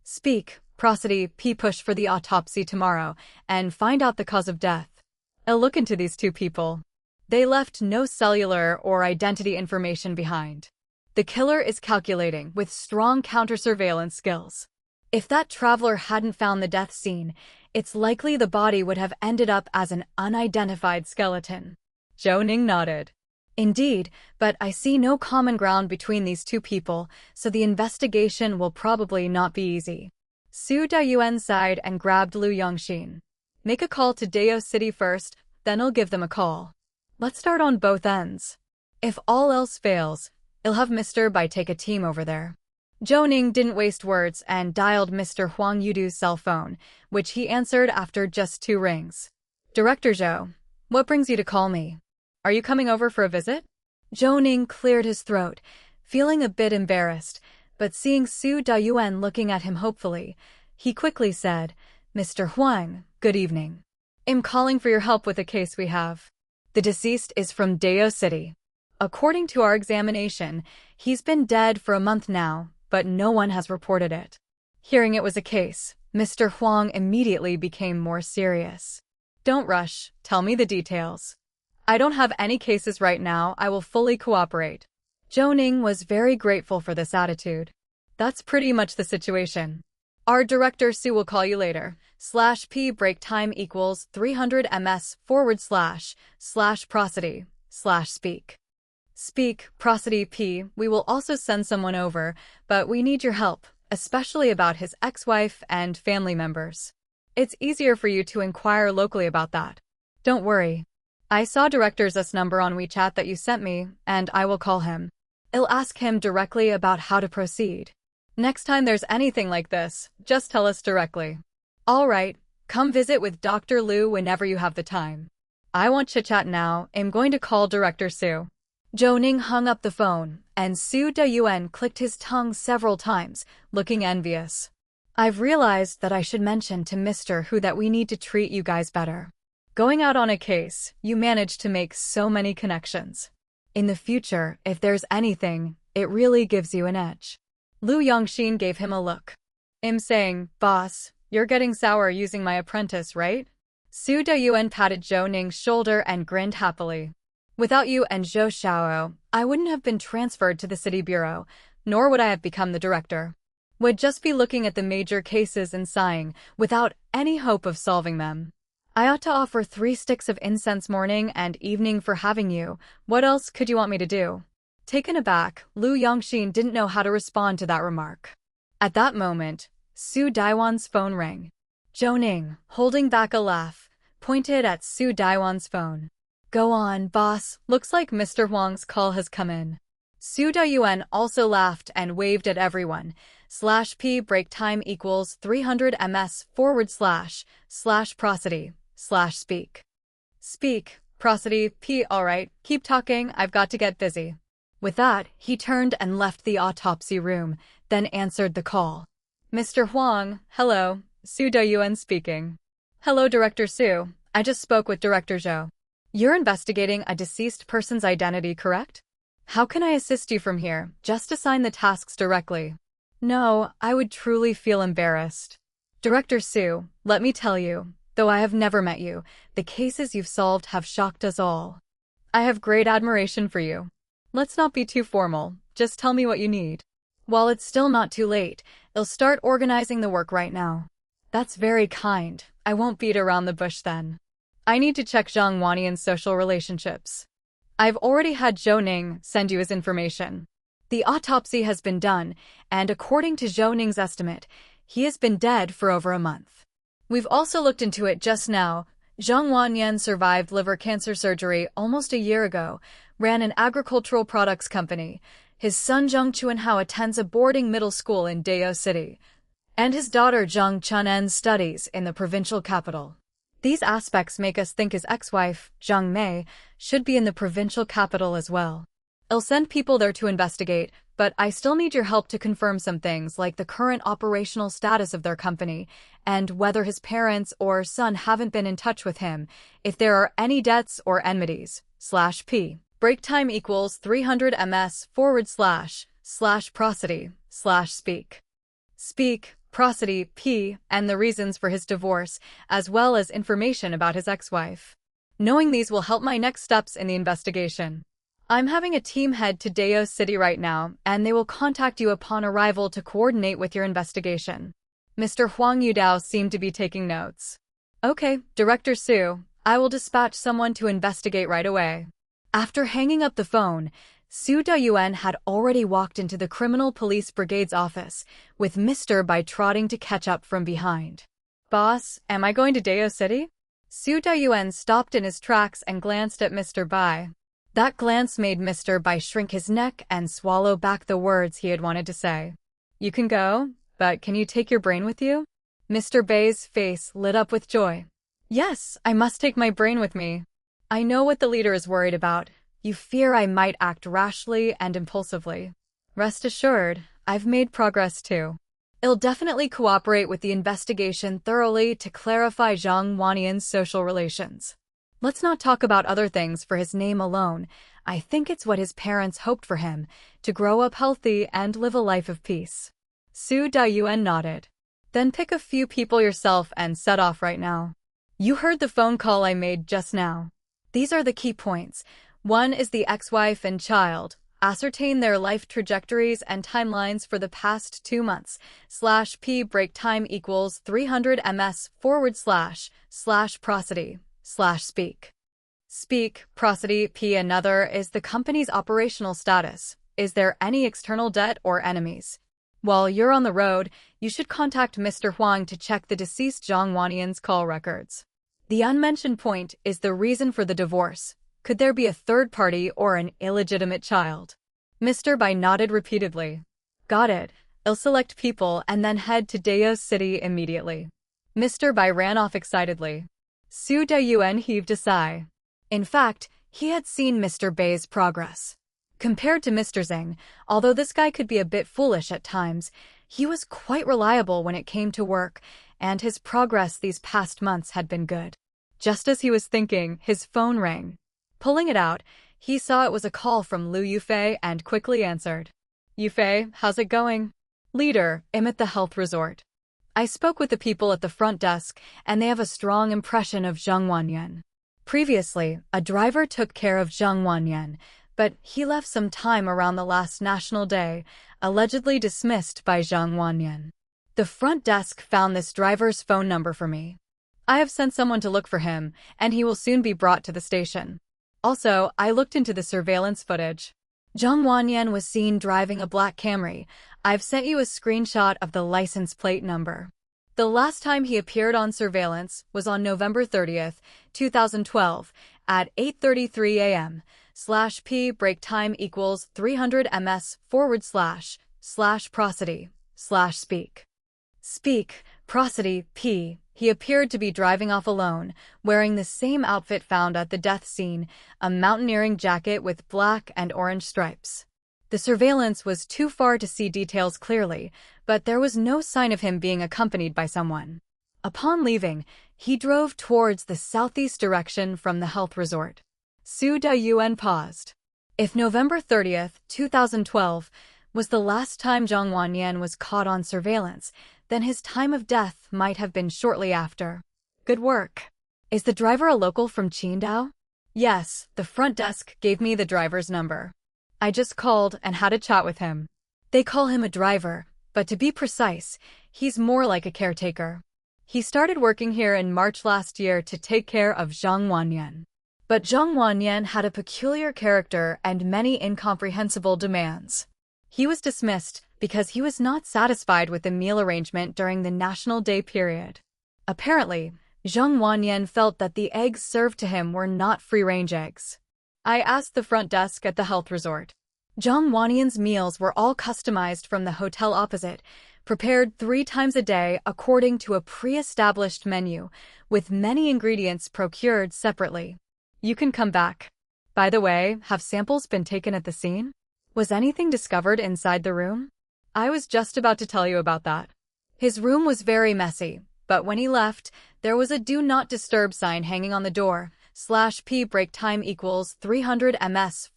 Speak, prosody, p push for the autopsy tomorrow and find out the cause of death. I'll look into these 2 people. They left no cellular or identity information behind. The killer is calculating with strong counter-surveillance skills. If that traveler hadn't found the death scene, it's likely the body would have ended up as an unidentified skeleton. Zhou Ning nodded. Indeed, but I see no common ground between these 2 people, so the investigation will probably not be easy. Su Dayuan sighed and grabbed Lu Yongxin. Make a call to Dao City first, then I'll give them a call. Let's start on both ends. If all else fails, I'll have Mr. Bai take a team over there. Zhou Ning didn't waste words and dialed Mr. Huang Yudu's cell phone, which he answered after just 2 rings. Director Zhou, what brings you to call me? Are you coming over for a visit? Zhou Ning cleared his throat, feeling a bit embarrassed, but seeing Su Dayuan looking at him hopefully, he quickly said, Mr. Huang, good evening. I'm calling for your help with a case we have. The deceased is from Dao City. According to our examination, he's been dead for a month now, but no one has reported it. Hearing it was a case, Mr. Huang immediately became more serious. Don't rush, tell me the details. I don't have any cases right now. I will fully cooperate. Zhou Ning was very grateful for this attitude. That's pretty much the situation. Our director Sue will call you later. /p break time equals 300 ms / prosody / speak. Speak, prosody p. We will also send someone over, but we need your help, especially about his ex-wife and family members. It's easier for you to inquire locally about that. Don't worry. I saw Director's number on WeChat that you sent me, and I will call him. I'll ask him directly about how to proceed. Next time there's anything like this, just tell us directly. All right, come visit with Dr. Liu whenever you have the time. I want chit-chat now. I'm going to call Director Sue. Zhou Ning hung up the phone, and Su Dayuan clicked his tongue several times, looking envious. I've realized that I should mention to Mr. Hu that we need to treat you guys better. Going out on a case, you managed to make so many connections. In the future, if there's anything, it really gives you an edge. Lu Yongxin gave him a look. I'm saying, boss, you're getting sour using my apprentice, right? Su Dayuan patted Zhou Ning's shoulder and grinned happily. Without you and Zhou Xiao, I wouldn't have been transferred to the city bureau, nor would I have become the director. Would just be looking at the major cases and sighing, without any hope of solving them. I ought to offer 3 sticks of incense morning and evening for having you. What else could you want me to do? Taken aback, Lu Yongxin didn't know how to respond to that remark. At that moment, Su Daiwan's phone rang. Zhou Ning, holding back a laugh, pointed at Su Daiwan's phone. Go on, boss. Looks like Mr. Huang's call has come in. Su Dayuan also laughed and waved at everyone. /p break time equals 300 ms / prosody / speak. Speak, prosody p. Alright, keep talking. I've got to get busy. With that, he turned and left the autopsy room, then answered the call. Mr. Huang, hello. Su Dayuan speaking. Hello, Director Su. I just spoke with Director Zhou. You're investigating a deceased person's identity, correct? How can I assist you from here? Just assign the tasks directly. No, I would truly feel embarrassed. Director Su, let me tell you, though I have never met you, the cases you've solved have shocked us all. I have great admiration for you. Let's not be too formal, just tell me what you need. While it's still not too late, I'll start organizing the work right now. That's very kind. I won't beat around the bush then. I need to check Zhang Wanian's social relationships. I've already had Zhou Ning send you his information. The autopsy has been done, and according to Zhou Ning's estimate, he has been dead for over a month. We've also looked into it just now. Zhang Wanian survived liver cancer surgery almost a year ago, ran an agricultural products company. His son Zhang Chuanhao attends a boarding middle school in Dao City, and his daughter Zhang Chunen studies in the provincial capital. These aspects make us think his ex-wife, Zhang Mei, should be in the provincial capital as well. I'll send people there to investigate, but I still need your help to confirm some things like the current operational status of their company, and whether his parents or son haven't been in touch with him, if there are any debts or enmities. /p. Break time equals 300 ms / prosody / speak. Speak, prosody p. and the reasons for his divorce, as well as information about his ex-wife. Knowing these will help my next steps in the investigation. I'm having a team head to Dao City right now, and they will contact you upon arrival to coordinate with your investigation. Mr. Huang Yudao seemed to be taking notes. Okay, Director Su, I will dispatch someone to investigate right away. After hanging up the phone, Su Dayuan had already walked into the Criminal Police Brigade's office, with Mr. Bai trotting to catch up from behind. Boss, am I going to Dao City? Su Dayuan stopped in his tracks and glanced at Mr. Bai. That glance made Mr. Bai shrink his neck and swallow back the words he had wanted to say. You can go, but can you take your brain with you? Mr. Bai's face lit up with joy. Yes, I must take my brain with me. I know what the leader is worried about. You fear I might act rashly and impulsively. Rest assured, I've made progress too. I'll definitely cooperate with the investigation thoroughly to clarify Zhang Wanian's social relations. Let's not talk about other things for his name alone. I think it's what his parents hoped for him, to grow up healthy and live a life of peace. Su Dayuan nodded. Then pick a few people yourself and set off right now. You heard the phone call I made just now. These are the key points. 1 is the ex-wife and child. Ascertain their life trajectories and timelines for the past 2 months. /p break time equals 300 ms / prosody / speak. Speak, prosody, p. Another is the company's operational status. Is there any external debt or enemies? While you're on the road, you should contact Mr. Huang to check the deceased Zhang Wanyan's call records. The unmentioned point is the reason for the divorce. Could there be a third party or an illegitimate child? Mr. Bai nodded repeatedly. Got it. I'll select people and then head to Dayo City immediately. Mr. Bai ran off excitedly. Su Dayuan heaved a sigh. In fact, he had seen Mr. Bai's progress. Compared to Mr. Zhang, although this guy could be a bit foolish at times, he was quite reliable when it came to work, and his progress these past months had been good. Just as he was thinking, his phone rang. Pulling it out, he saw it was a call from Liu Yufei and quickly answered. Yufei, how's it going? Leader, I'm at the health resort. I spoke with the people at the front desk, and they have a strong impression of Zhang Wanyan. Previously, a driver took care of Zhang Wanyan, but he left some time around the last National Day, allegedly dismissed by Zhang Wanyan. The front desk found this driver's phone number for me. I have sent someone to look for him, and he will soon be brought to the station. Also, I looked into the surveillance footage. Zhang Wanyan was seen driving a black Camry. I've sent you a screenshot of the license plate number. The last time he appeared on surveillance was on November 30th, 2012, at 8:33 a.m. /p break time equals 300 ms / prosody / speak. Speak, prosody, p. He appeared to be driving off alone, wearing the same outfit found at the death scene, a mountaineering jacket with black and orange stripes. The surveillance was too far to see details clearly, but there was no sign of him being accompanied by someone. Upon leaving, he drove towards the southeast direction from the health resort. Su Dayuan paused. If November 30th, 2012, was the last time Zhang Wanyan was caught on surveillance, then his time of death might have been shortly after. Good work. Is the driver a local from Qidong? Yes, the front desk gave me the driver's number. I just called and had a chat with him. They call him a driver, but to be precise, he's more like a caretaker. He started working here in March last year to take care of Zhang Wanyan. But Zhang Wanyan had a peculiar character and many incomprehensible demands. He was dismissed because he was not satisfied with the meal arrangement during the National Day period. Apparently, Zhang Wanyan felt that the eggs served to him were not free-range eggs. I asked the front desk at the health resort. Zhang Wanyan's meals were all customized from the hotel opposite, prepared 3 times a day according to a pre-established menu, with many ingredients procured separately. You can come back. By the way, have samples been taken at the scene? Was anything discovered inside the room? I was just about to tell you about that. His room was very messy, but when he left, there was a do not disturb sign hanging on the door. /p break time equals 300 ms /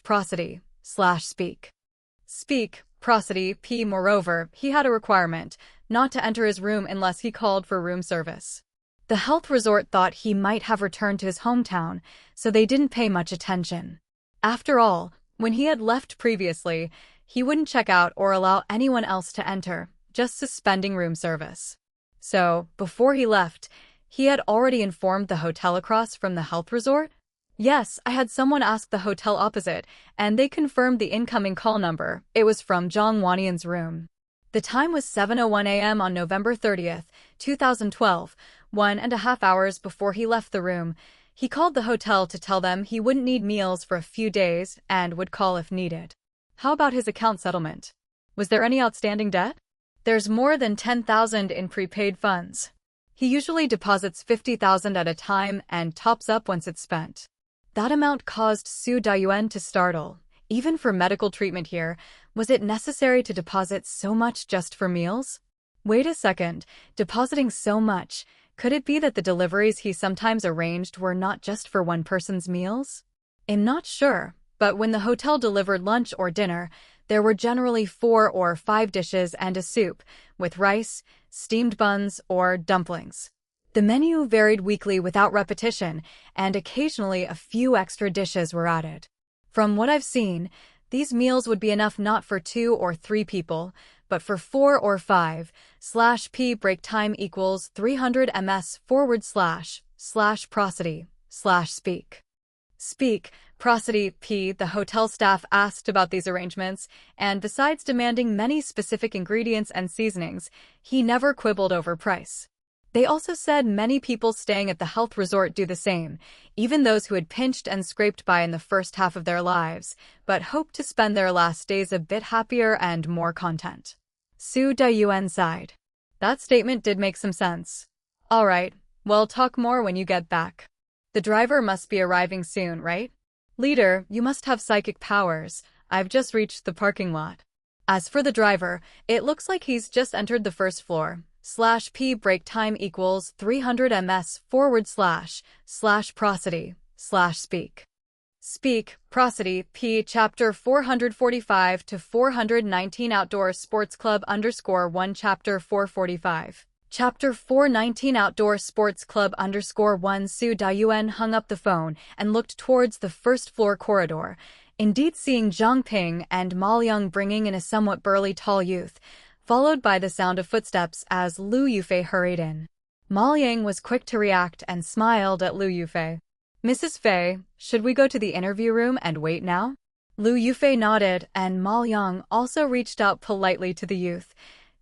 prosody / speak. Speak, prosody, p. Moreover, he had a requirement, not to enter his room unless he called for room service. The health resort thought he might have returned to his hometown, so they didn't pay much attention. After all, when he had left previously, he wouldn't check out or allow anyone else to enter, just suspending room service. So, before he left, he had already informed the hotel across from the health resort? Yes, I had someone ask the hotel opposite, and they confirmed the incoming call number. It was from Zhang Wanyan's room. The time was 7:01 a.m. on November 30th, 2012, 1.5 hours before he left the room. He called the hotel to tell them he wouldn't need meals for a few days and would call if needed. How about his account settlement? Was there any outstanding debt? There's more than 10,000 in prepaid funds. He usually deposits 50,000 at a time and tops up once it's spent. That amount caused Su Dayuan to startle. Even for medical treatment here, was it necessary to deposit so much just for meals? Wait a second, depositing so much, could it be that the deliveries he sometimes arranged were not just for one person's meals? I'm not sure, but when the hotel delivered lunch or dinner, there were generally 4 or 5 dishes and a soup, with rice, steamed buns, or dumplings. The menu varied weekly without repetition, and occasionally a few extra dishes were added. From what I've seen, these meals would be enough not for 2 or 3 people, but for 4 or 5. /p break time equals 300 ms / prosody / speak. Speak, prosody p. The hotel staff asked about these arrangements, and besides demanding many specific ingredients and seasonings, he never quibbled over price. They also said many people staying at the health resort do the same, even those who had pinched and scraped by in the first half of their lives, but hoped to spend their last days a bit happier and more content. Su Dayuan sighed. That statement did make some sense. All right, we'll talk more when you get back. The driver must be arriving soon, right? Leader, you must have psychic powers. I've just reached the parking lot. As for the driver, it looks like he's just entered the first floor. /p break time equals 300 ms / prosody / speak. Speak, prosody p. Chapter 445 to 419 Outdoor Sports Club _1 Chapter 445. Chapter 419 Outdoor Sports Club _1 Su Dayuan hung up the phone and looked towards the first-floor corridor, indeed seeing Zhang Ping and Ma Liang bringing in a somewhat burly tall youth, followed by the sound of footsteps as Lu Yufei hurried in. Ma Liang was quick to react and smiled at Lu Yufei. Mrs. Fei, should we go to the interview room and wait now? Lu Yufei nodded, and Ma Liang also reached out politely to the youth,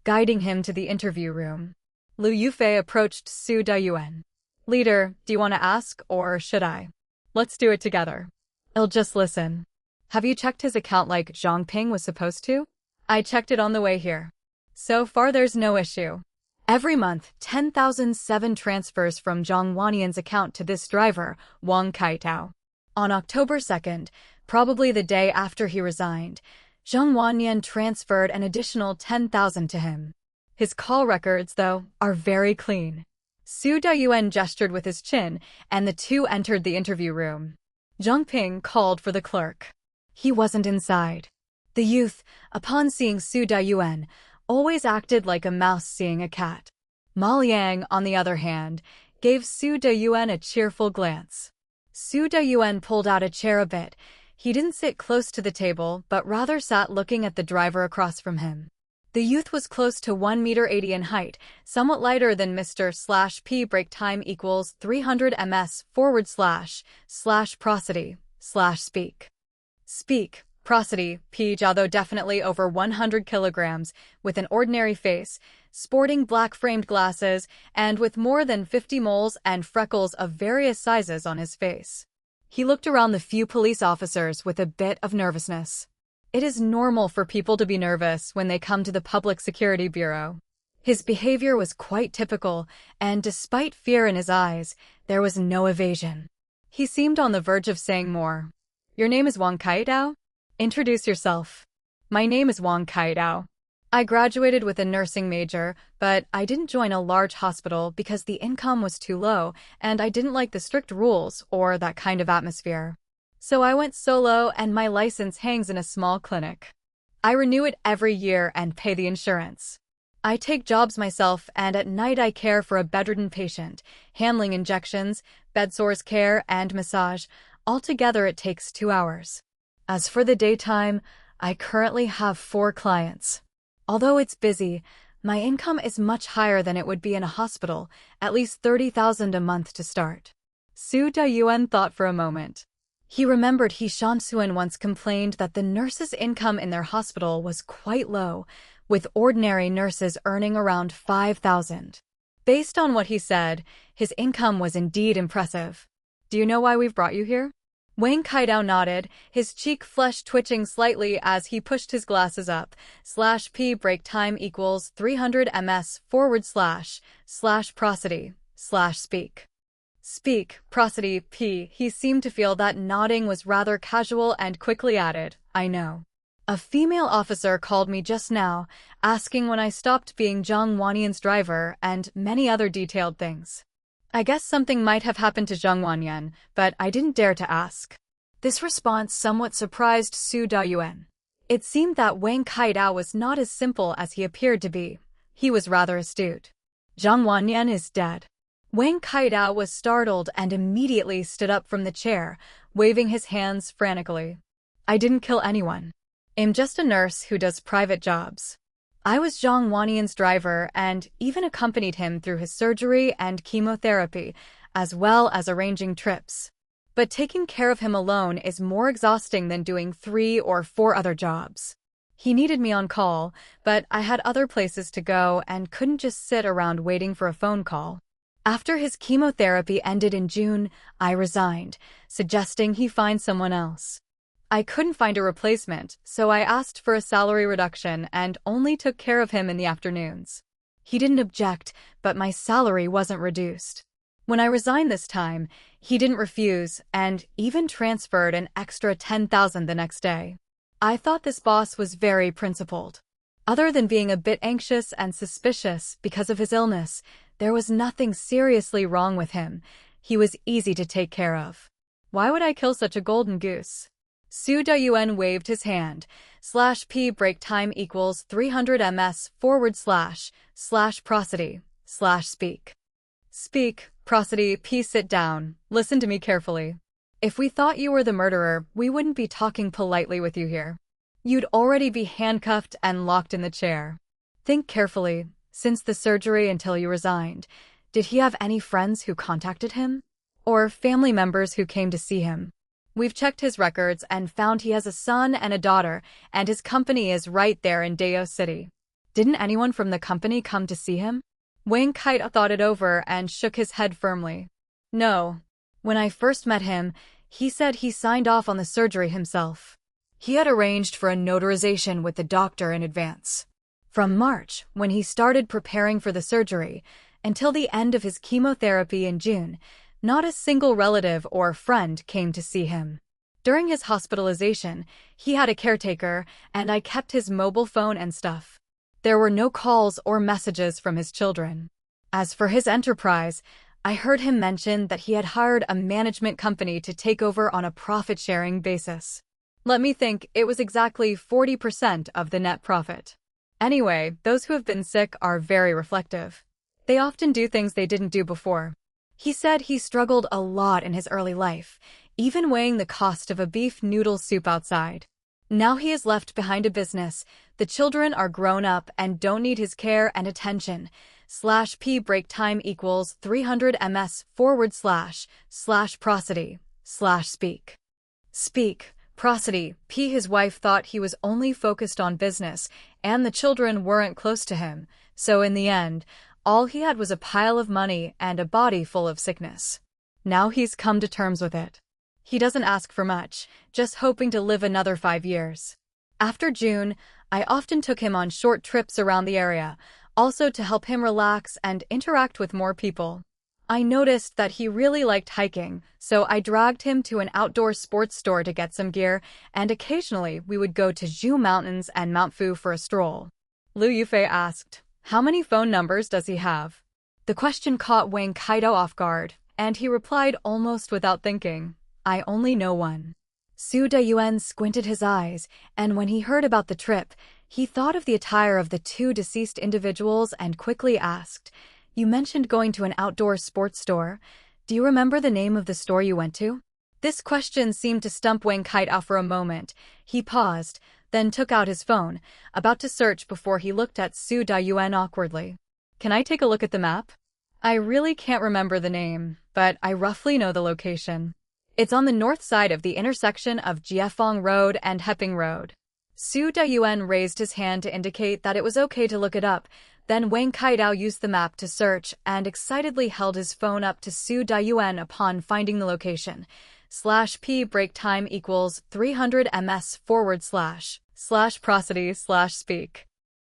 guiding him to the interview room. Lu Yufei approached Su Dayuan. Leader, do you want to ask, or should I? Let's do it together. I'll just listen. Have you checked his account like Zhang Ping was supposed to? I checked it on the way here. So far there's no issue. Every month, 10,007 transfers from Zhang Wanyan's account to this driver, Wang Kaitao. On October 2nd, probably the day after he resigned, Zhang Wanyan transferred an additional 10,000 to him. His call records, though, are very clean. Su Dayuan gestured with his chin, and the two entered the interview room. Zhang Ping called for the clerk. He wasn't inside. The youth, upon seeing Su Dayuan, always acted like a mouse seeing a cat. Ma Liang, on the other hand, gave Su Dayuan a cheerful glance. Su Dayuan pulled out a chair a bit. He didn't sit close to the table, but rather sat looking at the driver across from him. The youth was close to 1.80 meters in height, somewhat lighter than Mr. /p break time equals 300 ms / prosody / speak. Speak, prosody p. Although definitely over 100 kilograms, with an ordinary face, sporting black framed glasses, and with more than 50 moles and freckles of various sizes on his face. He looked around the few police officers with a bit of nervousness. It is normal for people to be nervous when they come to the Public Security Bureau. His behavior was quite typical, and despite fear in his eyes, there was no evasion. He seemed on the verge of saying more. Your name is Wang Kaitao? Introduce yourself. My name is Wang Kaitao. I graduated with a nursing major, but I didn't join a large hospital because the income was too low, and I didn't like the strict rules or that kind of atmosphere. So I went solo, and my license hangs in a small clinic. I renew it every year and pay the insurance. I take jobs myself, and at night I care for a bedridden patient, handling injections, bed sores care, and massage. Altogether it takes 2 hours. As for the daytime, I currently have 4 clients. Although it's busy, my income is much higher than it would be in a hospital, at least 30,000 a month to start. Su Dayuan thought for a moment. He remembered He Shansuan once complained that the nurses' income in their hospital was quite low, with ordinary nurses earning around 5,000. Based on what he said, his income was indeed impressive. Do you know why we've brought you here? Wang Kaitao nodded, his cheek flesh twitching slightly as he pushed his glasses up. /p break time equals 300 ms / prosody / speak. Speak, prosody p. He seemed to feel that nodding was rather casual and quickly added, I know. A female officer called me just now, asking when I stopped being Zhang Wanyan's driver and many other detailed things. I guess something might have happened to Zhang Wanyan, but I didn't dare to ask. This response somewhat surprised Su Dayuan. It seemed that Wang Kaitao was not as simple as he appeared to be. He was rather astute. Zhang Wanyan is dead. Wang Kaidao was startled and immediately stood up from the chair, waving his hands frantically. I didn't kill anyone. I'm just a nurse who does private jobs. I was Zhang Wanian's driver and even accompanied him through his surgery and chemotherapy, as well as arranging trips. But taking care of him alone is more exhausting than doing 3 or 4 other jobs. He needed me on call, but I had other places to go and couldn't just sit around waiting for a phone call. After his chemotherapy ended in June, I resigned, suggesting he find someone else. I couldn't find a replacement, so I asked for a salary reduction and only took care of him in the afternoons. He didn't object, but my salary wasn't reduced. When I resigned this time, he didn't refuse and even transferred an extra 10,000 the next day. I thought this boss was very principled. Other than being a bit anxious and suspicious because of his illness, there was nothing seriously wrong with him. He was easy to take care of. Why would I kill such a golden goose? Su Dayuan waved his hand. /p break time equals 300 ms / prosody / speak. Speak, prosody, p sit down. Listen to me carefully. If we thought you were the murderer, we wouldn't be talking politely with you here. You'd already be handcuffed and locked in the chair. Think carefully. Since the surgery until you resigned, did he have any friends who contacted him? Or family members who came to see him? We've checked his records and found he has a son and a daughter, and his company is right there in Dao City. Didn't anyone from the company come to see him? Wang Kaidao thought it over and shook his head firmly. No. When I first met him, he said he signed off on the surgery himself. He had arranged for a notarization with the doctor in advance. From March, when he started preparing for the surgery, until the end of his chemotherapy in June, not a single relative or friend came to see him. During his hospitalization, he had a caretaker, and I kept his mobile phone and stuff. There were no calls or messages from his children. As for his enterprise, I heard him mention that he had hired a management company to take over on a profit-sharing basis. Let me think, it was exactly 40% of the net profit. Anyway, those who have been sick are very reflective. They often do things they didn't do before. He said he struggled a lot in his early life, even weighing the cost of a beef noodle soup outside. Now he has left behind a business. The children are grown up and don't need his care and attention. /p break time equals 300 ms / prosody / speak. Speak, prosody, p. His wife thought he was only focused on business, and the children weren't close to him, so in the end, all he had was a pile of money and a body full of sickness. Now he's come to terms with it. He doesn't ask for much, just hoping to live another 5 years. After June, I often took him on short trips around the area, also to help him relax and interact with more people. I noticed that he really liked hiking, so I dragged him to an outdoor sports store to get some gear, and occasionally we would go to Zhu Mountains and Mount Fu for a stroll. Liu Yufei asked, "How many phone numbers does he have?" The question caught Wang Kaidao off guard, and he replied almost without thinking, "I only know one." Su Dayuan squinted his eyes, and when he heard about the trip, he thought of the attire of the 2 deceased individuals and quickly asked, "You mentioned going to an outdoor sports store. Do you remember the name of the store you went to?" This question seemed to stump Wang Kaidao for a moment. He paused, then took out his phone, about to search before he looked at Su Dayuan awkwardly. "Can I take a look at the map? I really can't remember the name, but I roughly know the location. It's on the north side of the intersection of Jiefeng Road and Heping Road." Su Dayuan raised his hand to indicate that it was okay to look it up. Then Wang Kaidao used the map to search and excitedly held his phone up to Su Dayuan upon finding the location. /p break time equals 300 ms / prosody / speak.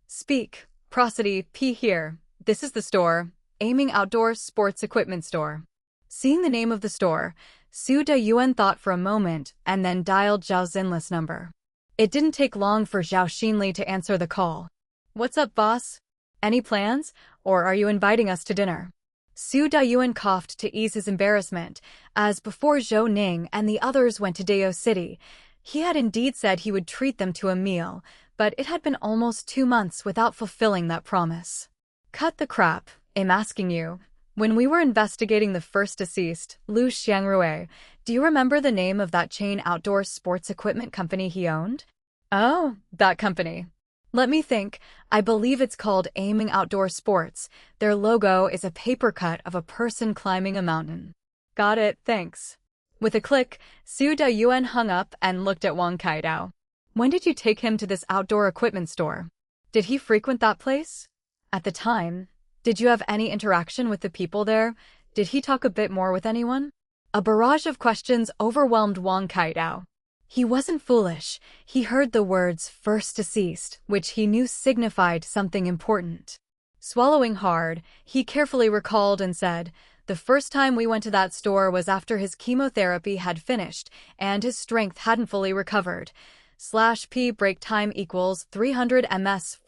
Speak, prosody, p. Here. This is the store, Aiming Outdoor Sports Equipment Store. Seeing the name of the store, Su Dayuan thought for a moment and then dialed Zhao Xinli's number. It didn't take long for Zhao Xinli to answer the call. "What's up, boss? Any plans, or are you inviting us to dinner?" Su Dayuan coughed to ease his embarrassment, as before Zhou Ning and the others went to Dao City, he had indeed said he would treat them to a meal, but it had been almost 2 months without fulfilling that promise. "Cut the crap, I'm asking you. When we were investigating the first deceased, Lu Xiangrui, do you remember the name of that chain outdoor sports equipment company he owned? Oh, that company. Let me think. I believe it's called Aiming Outdoor Sports. Their logo is a paper cut of a person climbing a mountain. Got it, thanks. With a click, Su Dayuan hung up and looked at Wang Kaidao. When did you take him to this outdoor equipment store? Did he frequent that place? At the time, did you have any interaction with the people there? Did he talk a bit more with anyone? A barrage of questions overwhelmed Wang Kaidao. He wasn't foolish. He heard the words first deceased, which he knew signified something important. Swallowing hard, he carefully recalled and said, "The first time we went to that store was after his chemotherapy had finished and his strength hadn't fully recovered. /p break time equals 300 ms /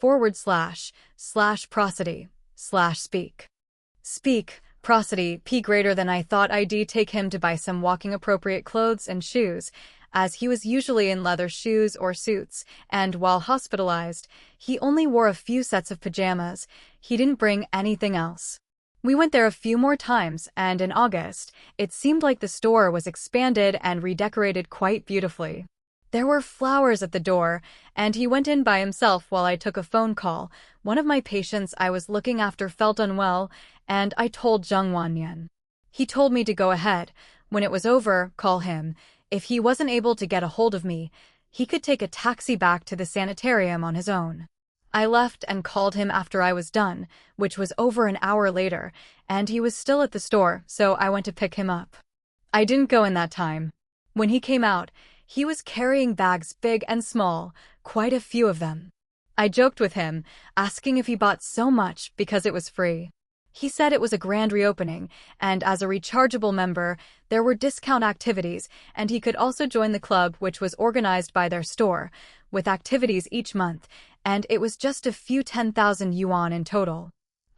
prosody / speak. Speak, prosody, p greater than I thought I'd take him to buy some walking appropriate clothes and shoes, as he was usually in leather shoes or suits, and while hospitalized, he only wore a few sets of pajamas. He didn't bring anything else. We went there a few more times, and in August, it seemed like the store was expanded and redecorated quite beautifully. There were flowers at the door, and he went in by himself while I took a phone call. One of my patients I was looking after felt unwell, and I told Zheng Wanyan. He told me to go ahead. When it was over, call him. If he wasn't able to get a hold of me, he could take a taxi back to the sanitarium on his own. I left and called him after I was done, which was over an hour later, and he was still at the store, so I went to pick him up. I didn't go in that time. When he came out, he was carrying bags big and small, quite a few of them. I joked with him, asking if he bought so much because it was free. He said it was a grand reopening, and as a rechargeable member, there were discount activities, and he could also join the club which was organized by their store, with activities each month, and it was just a few 10,000 yuan in total.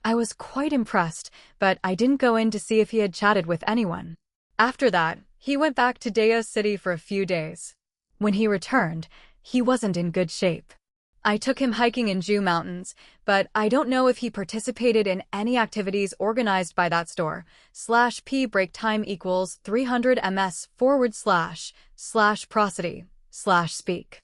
I was quite impressed, but I didn't go in to see if he had chatted with anyone. After that, he went back to Daya City for a few days. When he returned, he wasn't in good shape. I took him hiking in Zhu Mountains, but I don't know if he participated in any activities organized by that store. /p break time equals 300 ms / prosody / speak.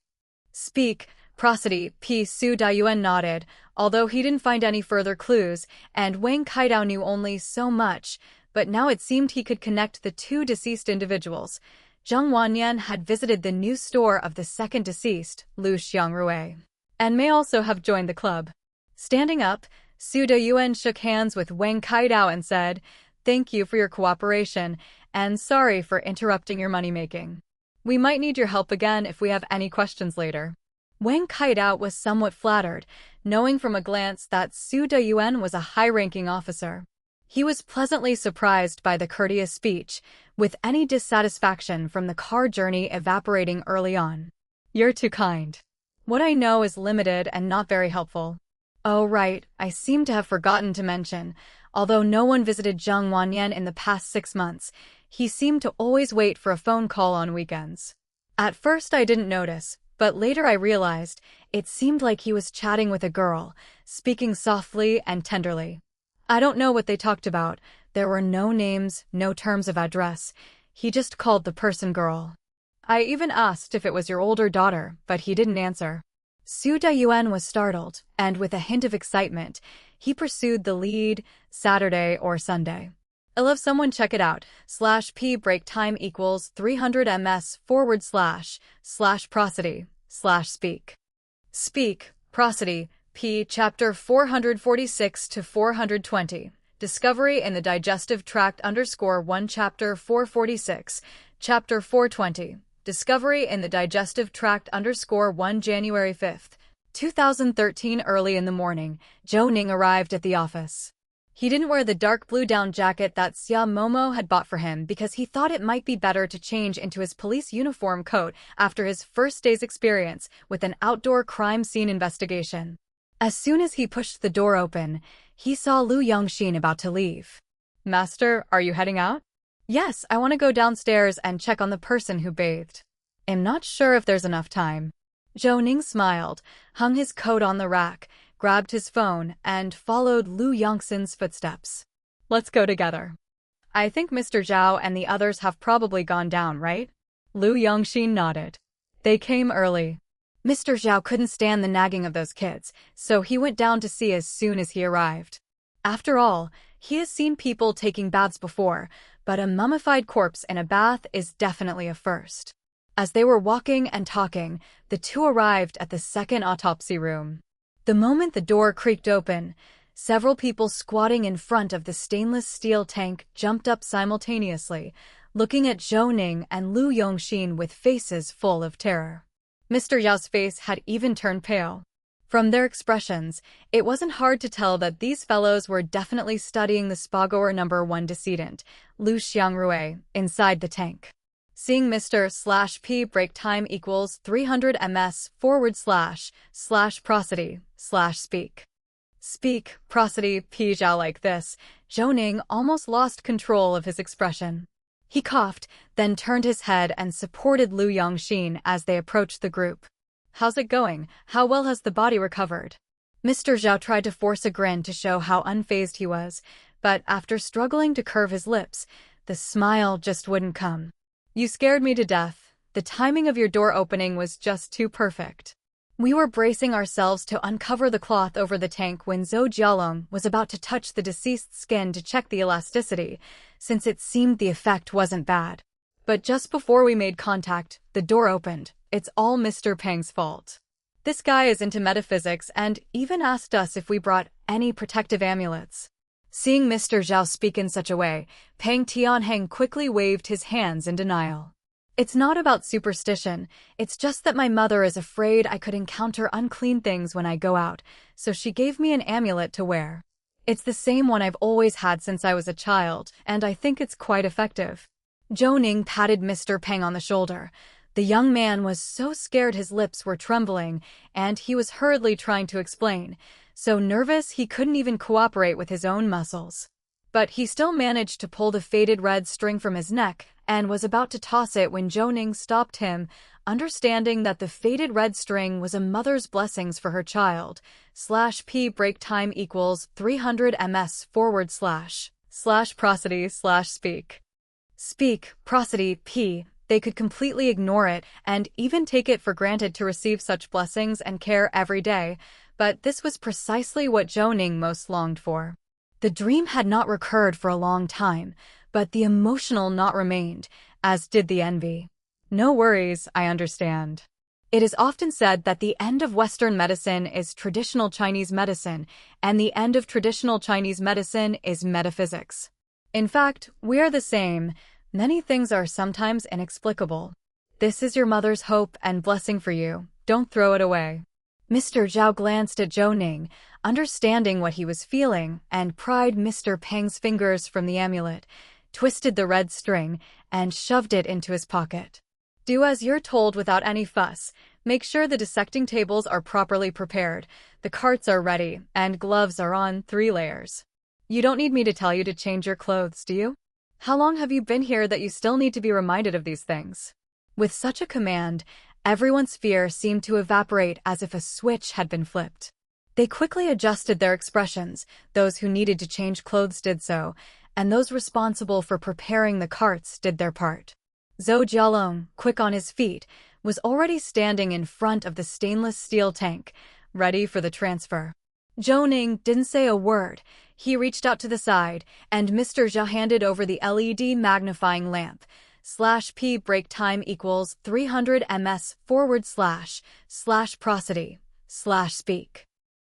Speak, prosody, p. Su Dayuan nodded, although he didn't find any further clues, and Wang Kaidao knew only so much, but now it seemed he could connect the two deceased individuals. Zheng Wanyan had visited the new store of the second deceased, Lu Xiangrui, and may also have joined the club. Standing up, Su Dayuan shook hands with Wang Kaidao and said, "Thank you for your cooperation, and sorry for interrupting your money-making. We might need your help again if we have any questions later." Wang Kaidao was somewhat flattered, knowing from a glance that Su Dayuan was a high-ranking officer. He was pleasantly surprised by the courteous speech, with any dissatisfaction from the car journey evaporating early on. "You're too kind. What I know is limited and not very helpful." "Oh right, I seem to have forgotten to mention, although no one visited Zheng Wanyan in the past 6 months, he seemed to always wait for a phone call on weekends. At first I didn't notice, but later I realized it seemed like he was chatting with a girl, speaking softly and tenderly. I don't know what they talked about. There were no names, no terms of address. He just called the person girl. I even asked if it was your older daughter, but he didn't answer." Su Dayuan was startled, and with a hint of excitement, he pursued the lead, Saturday or Sunday. "I'll have someone check it out. /p break time equals 300 ms / prosody / speak. Speak, prosody, p. Chapter 446 to 420. Discovery in the digestive tract _1 Chapter 446, Chapter 420. Discovery in the digestive tract _1 January 5, 2013. Early in the morning, Zhou Ning arrived at the office. He didn't wear the dark blue down jacket that Xia Momo had bought for him because he thought it might be better to change into his police uniform coat after his first day's experience with an outdoor crime scene investigation. As soon as he pushed the door open, he saw Lu Yongxin about to leave. "Master, are you heading out?" "Yes, I want to go downstairs and check on the person who bathed. I'm not sure if there's enough time." Zhou Ning smiled, hung his coat on the rack, grabbed his phone, and followed Lu Yongxin's footsteps. Let's go together. I think Mr. Zhao and the others have probably gone down, right? Lu Yongxin nodded. They came early. Mr. Zhao couldn't stand the nagging of those kids, so he went down to see as soon as he arrived. After all, he has seen people taking baths before, but a mummified corpse in a bath is definitely a first. As they were walking and talking, the two arrived at the second autopsy room. The moment the door creaked open, several people squatting in front of the stainless steel tank jumped up simultaneously, looking at Zhou Ning and Lu Yongxin with faces full of terror. Mr. Yao's face had even turned pale. From their expressions, it wasn't hard to tell that these fellows were definitely studying the spagoer number 1 decedent, Lu Xiangrui, inside the tank. Seeing Mr.P break time equals 300 ms / prosody / speak. Speak, prosody, P Zhao like this, Zhou Ning almost lost control of his expression. He coughed, then turned his head and supported Lu Yongxin as they approached the group. How's it going? How well has the body recovered? Mr. Zhao tried to force a grin to show how unfazed he was, but after struggling to curve his lips, the smile just wouldn't come. You scared me to death. The timing of your door opening was just too perfect. We were bracing ourselves to uncover the cloth over the tank when Zhou Jialong was about to touch the deceased's skin to check the elasticity, since it seemed the effect wasn't bad. But just before we made contact, the door opened. It's all Mr. Peng's fault. This guy is into metaphysics and even asked us if we brought any protective amulets. Seeing Mr. Zhao speak in such a way, Peng Tianheng quickly waved his hands in denial. It's not about superstition, it's just that my mother is afraid I could encounter unclean things when I go out, so she gave me an amulet to wear. It's the same one I've always had since I was a child, and I think it's quite effective. Zhou Ning patted Mr. Peng on the shoulder. The young man was so scared his lips were trembling, and he was hurriedly trying to explain, so nervous he couldn't even cooperate with his own muscles. But he still managed to pull the faded red string from his neck and was about to toss it when Zhou Ning stopped him, understanding that the faded red string was a mother's blessings for her child. /p break time equals 300 ms / prosody / speak. Speak, prosody, p. They could completely ignore it and even take it for granted to receive such blessings and care every day, but this was precisely what Zhou Ning most longed for. The dream had not recurred for a long time, but the emotional knot remained, as did the envy. No worries, I understand. It is often said that the end of Western medicine is traditional Chinese medicine, and the end of traditional Chinese medicine is metaphysics. In fact, we are the same. Many things are sometimes inexplicable. This is your mother's hope and blessing for you. Don't throw it away. Mr. Zhao glanced at Zhou Ning, understanding what he was feeling, and pried Mr. Peng's fingers from the amulet, twisted the red string, and shoved it into his pocket. Do as you're told without any fuss. Make sure the dissecting tables are properly prepared, the carts are ready, and gloves are on 3 layers. You don't need me to tell you to change your clothes, do you? How long have you been here that you still need to be reminded of these things? With such a command, everyone's fear seemed to evaporate as if a switch had been flipped. They quickly adjusted their expressions. Those who needed to change clothes did so, and those responsible for preparing the carts did their part. Zhou Jialong, quick on his feet, was already standing in front of the stainless steel tank, ready for the transfer. Zhou Ning didn't say a word. He reached out to the side, and Mr. Zhao handed over the LED magnifying lamp. /p break time equals 300 ms / prosody / speak.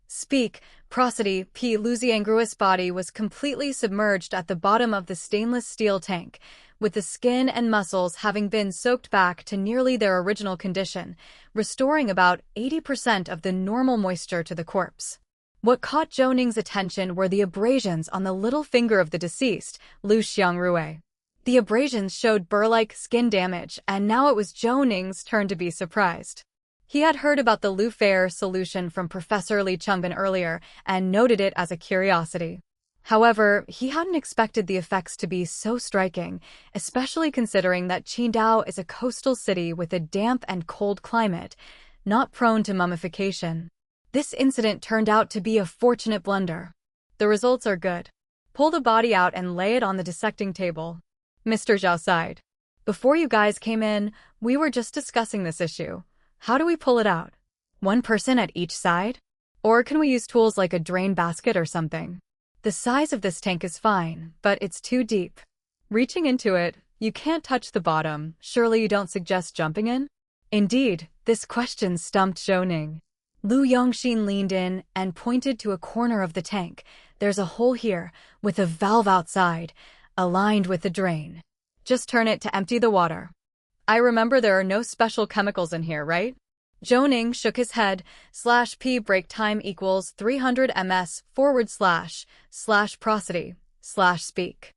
Speak, prosody, p. Lu Xiangrui's body was completely submerged at the bottom of the stainless steel tank, with the skin and muscles having been soaked back to nearly their original condition, restoring about 80% of the normal moisture to the corpse. What caught Zhou Ning's attention were the abrasions on the little finger of the deceased, Lu Xiangrui. The abrasions showed burr-like skin damage, and now it was Zhou Ning's turn to be surprised. He had heard about the Lu Fair solution from Professor Li Chungbin earlier and noted it as a curiosity. However, he hadn't expected the effects to be so striking, especially considering that Qidong is a coastal city with a damp and cold climate, not prone to mummification. This incident turned out to be a fortunate blunder. The results are good. Pull the body out and lay it on the dissecting table. Mr. Zhao sighed. Before you guys came in, we were just discussing this issue. How do we pull it out? One person at each side? Or can we use tools like a drain basket or something? The size of this tank is fine, but it's too deep. Reaching into it, you can't touch the bottom. Surely you don't suggest jumping in? Indeed, this question stumped Zhou Ning. Lu Yongxin leaned in and pointed to a corner of the tank. There's a hole here, with a valve outside, aligned with the drain. Just turn it to empty the water. I remember there are no special chemicals in here, right? Zhou Ning shook his head. /p break time equals 300 ms / prosody / speak.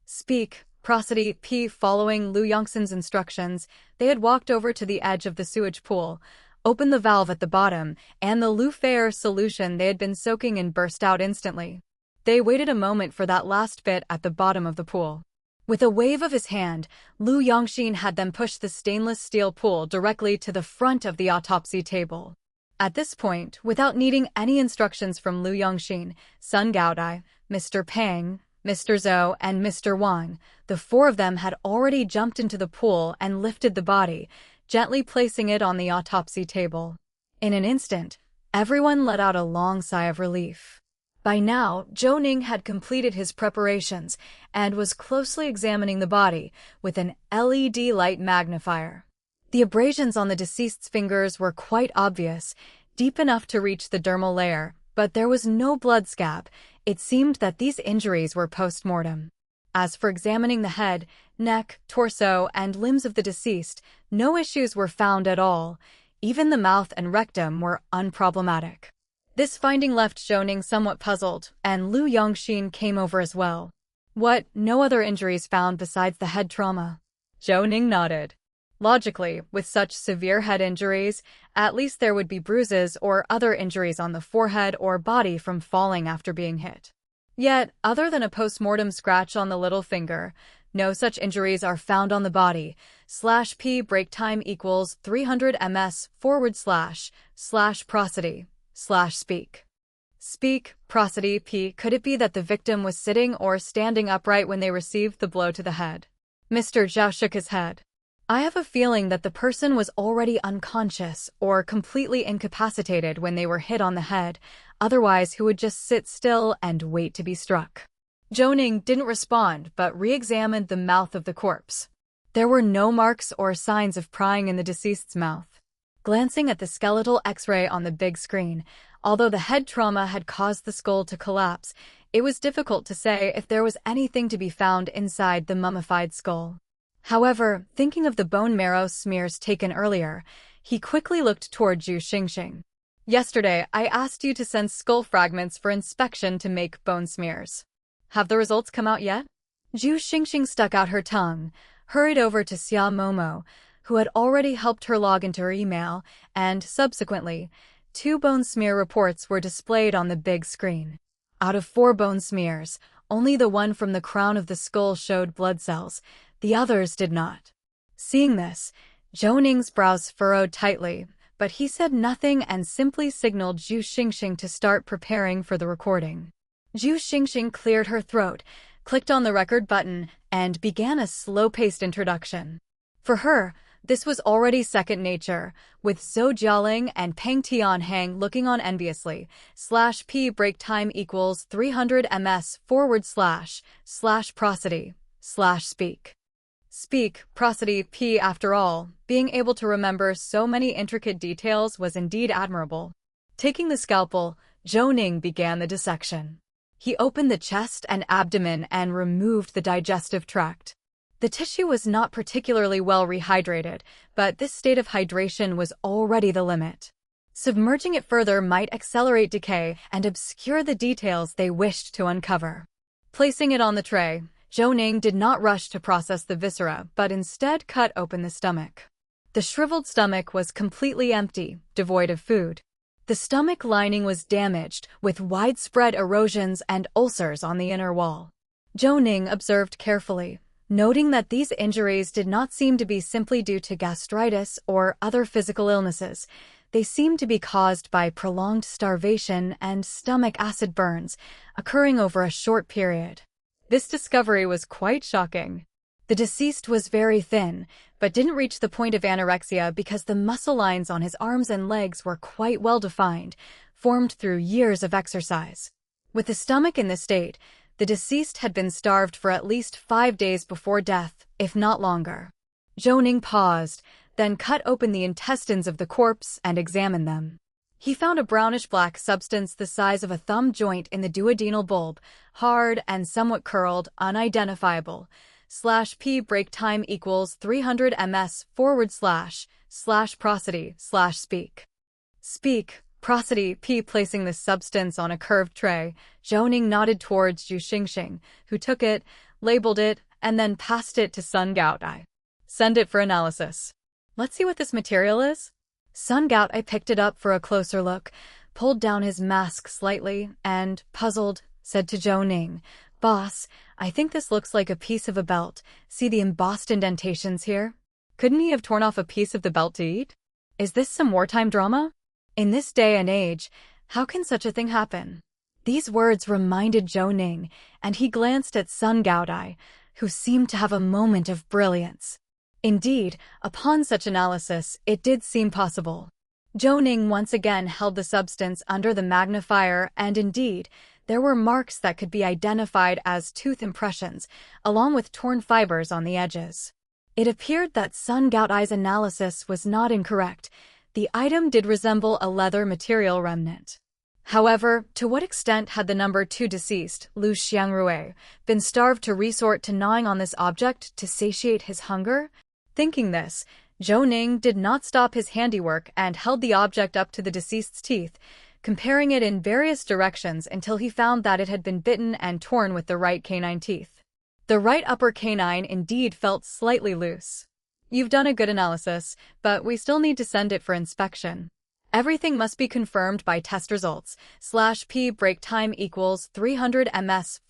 Speak, prosody, p. Following Lu Yongxin's instructions, they had walked over to the edge of the sewage pool, opened the valve at the bottom, and the Lu Fair solution they had been soaking in burst out instantly. They waited a moment for that last bit at the bottom of the pool. With a wave of his hand, Lu Yongxin had them push the stainless steel pool directly to the front of the autopsy table. At this point, without needing any instructions from Lu Yongxin, Sun Gaodai, Mr. Pang, Mr. Zhou, and Mr. Wang, the four of them had already jumped into the pool and lifted the body, gently placing it on the autopsy table. In an instant, everyone let out a long sigh of relief. By now, Zhou Ning had completed his preparations and was closely examining the body with an LED light magnifier. The abrasions on the deceased's fingers were quite obvious, deep enough to reach the dermal layer, but there was no blood scab. It seemed that these injuries were post-mortem. As for examining the head, neck, torso, and limbs of the deceased, no issues were found at all. Even the mouth and rectum were unproblematic. This finding left Zhou Ning somewhat puzzled, and Lu Yongxin came over as well. What, no other injuries found besides the head trauma? Zhou Ning nodded. Logically, with such severe head injuries, at least there would be bruises or other injuries on the forehead or body from falling after being hit. Yet, other than a post-mortem scratch on the little finger, no such injuries are found on the body. /p break time equals 300 ms / prosody / speak. Speak, prosody, p. Could it be that the victim was sitting or standing upright when they received the blow to the head? Mr. Zhao shook his head. I have a feeling that the person was already unconscious or completely incapacitated when they were hit on the head, otherwise who would just sit still and wait to be struck. Zhou Ning didn't respond but re-examined the mouth of the corpse. There were no marks or signs of prying in the deceased's mouth. Glancing at the skeletal X-ray on the big screen, although the head trauma had caused the skull to collapse, it was difficult to say if there was anything to be found inside the mummified skull. However, thinking of the bone marrow smears taken earlier, he quickly looked toward Zhu Xingxing. Yesterday, I asked you to send skull fragments for inspection to make bone smears. Have the results come out yet? Zhu Xingxing stuck out her tongue, hurried over to Xia Momo, who had already helped her log into her email, and, subsequently, 2 bone smear reports were displayed on the big screen. Out of 4 bone smears, only the one from the crown of the skull showed blood cells, the others did not. Seeing this, Zhou Ning's brows furrowed tightly, but he said nothing and simply signaled Zhu Xingxing to start preparing for the recording. Zhu Xingxing cleared her throat, clicked on the record button, and began a slow-paced introduction. For her, this was already second nature, with Zhou Jialing and Peng Tianhang looking on enviously. /p break time equals 300 ms / prosody / speak. Speak, prosody, p. After all, being able to remember so many intricate details was indeed admirable. Taking the scalpel, Zhou Ning began the dissection. He opened the chest and abdomen and removed the digestive tract. The tissue was not particularly well rehydrated, but this state of hydration was already the limit. Submerging it further might accelerate decay and obscure the details they wished to uncover. Placing it on the tray, Zhou Ning did not rush to process the viscera, but instead cut open the stomach. The shriveled stomach was completely empty, devoid of food. The stomach lining was damaged, with widespread erosions and ulcers on the inner wall. Zhou Ning observed carefully, noting that these injuries did not seem to be simply due to gastritis or other physical illnesses. They seem to be caused by prolonged starvation and stomach acid burns, occurring over a short period. This discovery was quite shocking. The deceased was very thin, but didn't reach the point of anorexia because the muscle lines on his arms and legs were quite well defined, formed through years of exercise. With the stomach in this state, the deceased had been starved for at least 5 days before death, if not longer. Zhou Ning paused, then cut open the intestines of the corpse and examined them. He found a brownish-black substance the size of a thumb joint in the duodenal bulb, hard and somewhat curled, unidentifiable. /p break time equals 300 ms / prosody / speak. Prosody p placing the substance on a curved tray. Zhou Ning nodded towards Zhu Xingxing, who took it, labeled it, and then passed it to Sun Gaotai. Send it for analysis. Let's see what this material is. Sun Gaotai picked it up for a closer look, pulled down his mask slightly, and, puzzled, said to Zhou Ning, "Boss, I think this looks like a piece of a belt. See the embossed indentations here? Couldn't he have torn off a piece of the belt to eat? Is this some wartime drama? In this day and age, how can such a thing happen?" These words reminded Zhou Ning, and he glanced at Sun Gaotai, who seemed to have a moment of brilliance. Indeed, upon such analysis, it did seem possible. Zhou Ning once again held the substance under the magnifier, and indeed, there were marks that could be identified as tooth impressions, along with torn fibers on the edges. It appeared that Sun Gaotai's analysis was not incorrect. The item did resemble a leather material remnant. However, to what extent had the number 2 deceased, Lu Xiangrui, been starved to resort to gnawing on this object to satiate his hunger? Thinking this, Zhou Ning did not stop his handiwork and held the object up to the deceased's teeth, comparing it in various directions until he found that it had been bitten and torn with the right canine teeth. The right upper canine indeed felt slightly loose. You've done a good analysis, but we still need to send it for inspection. Everything must be confirmed by test results. /p break time equals 300 ms /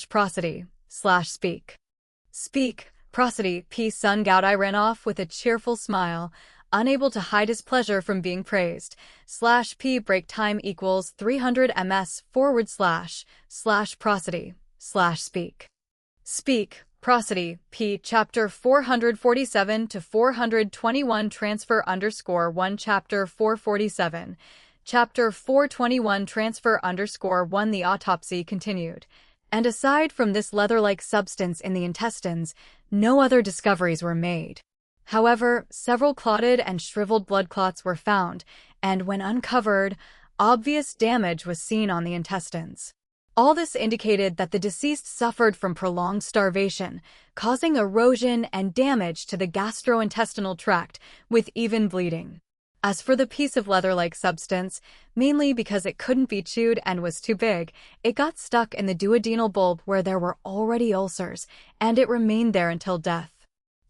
prosody / speak. Prosody p Sun Gaotai ran off with a cheerful smile, unable to hide his pleasure from being praised. /p break time equals 300 ms / prosody / speak. Prosody, p. Chapter 447 to 421 transfer _1 Chapter 447. Chapter 421 transfer _1 The autopsy continued. And aside from this leather-like substance in the intestines, no other discoveries were made. However, several clotted and shriveled blood clots were found, and when uncovered, obvious damage was seen on the intestines. All this indicated that the deceased suffered from prolonged starvation, causing erosion and damage to the gastrointestinal tract, with even bleeding. As for the piece of leather-like substance, mainly because it couldn't be chewed and was too big, it got stuck in the duodenal bulb where there were already ulcers, and it remained there until death.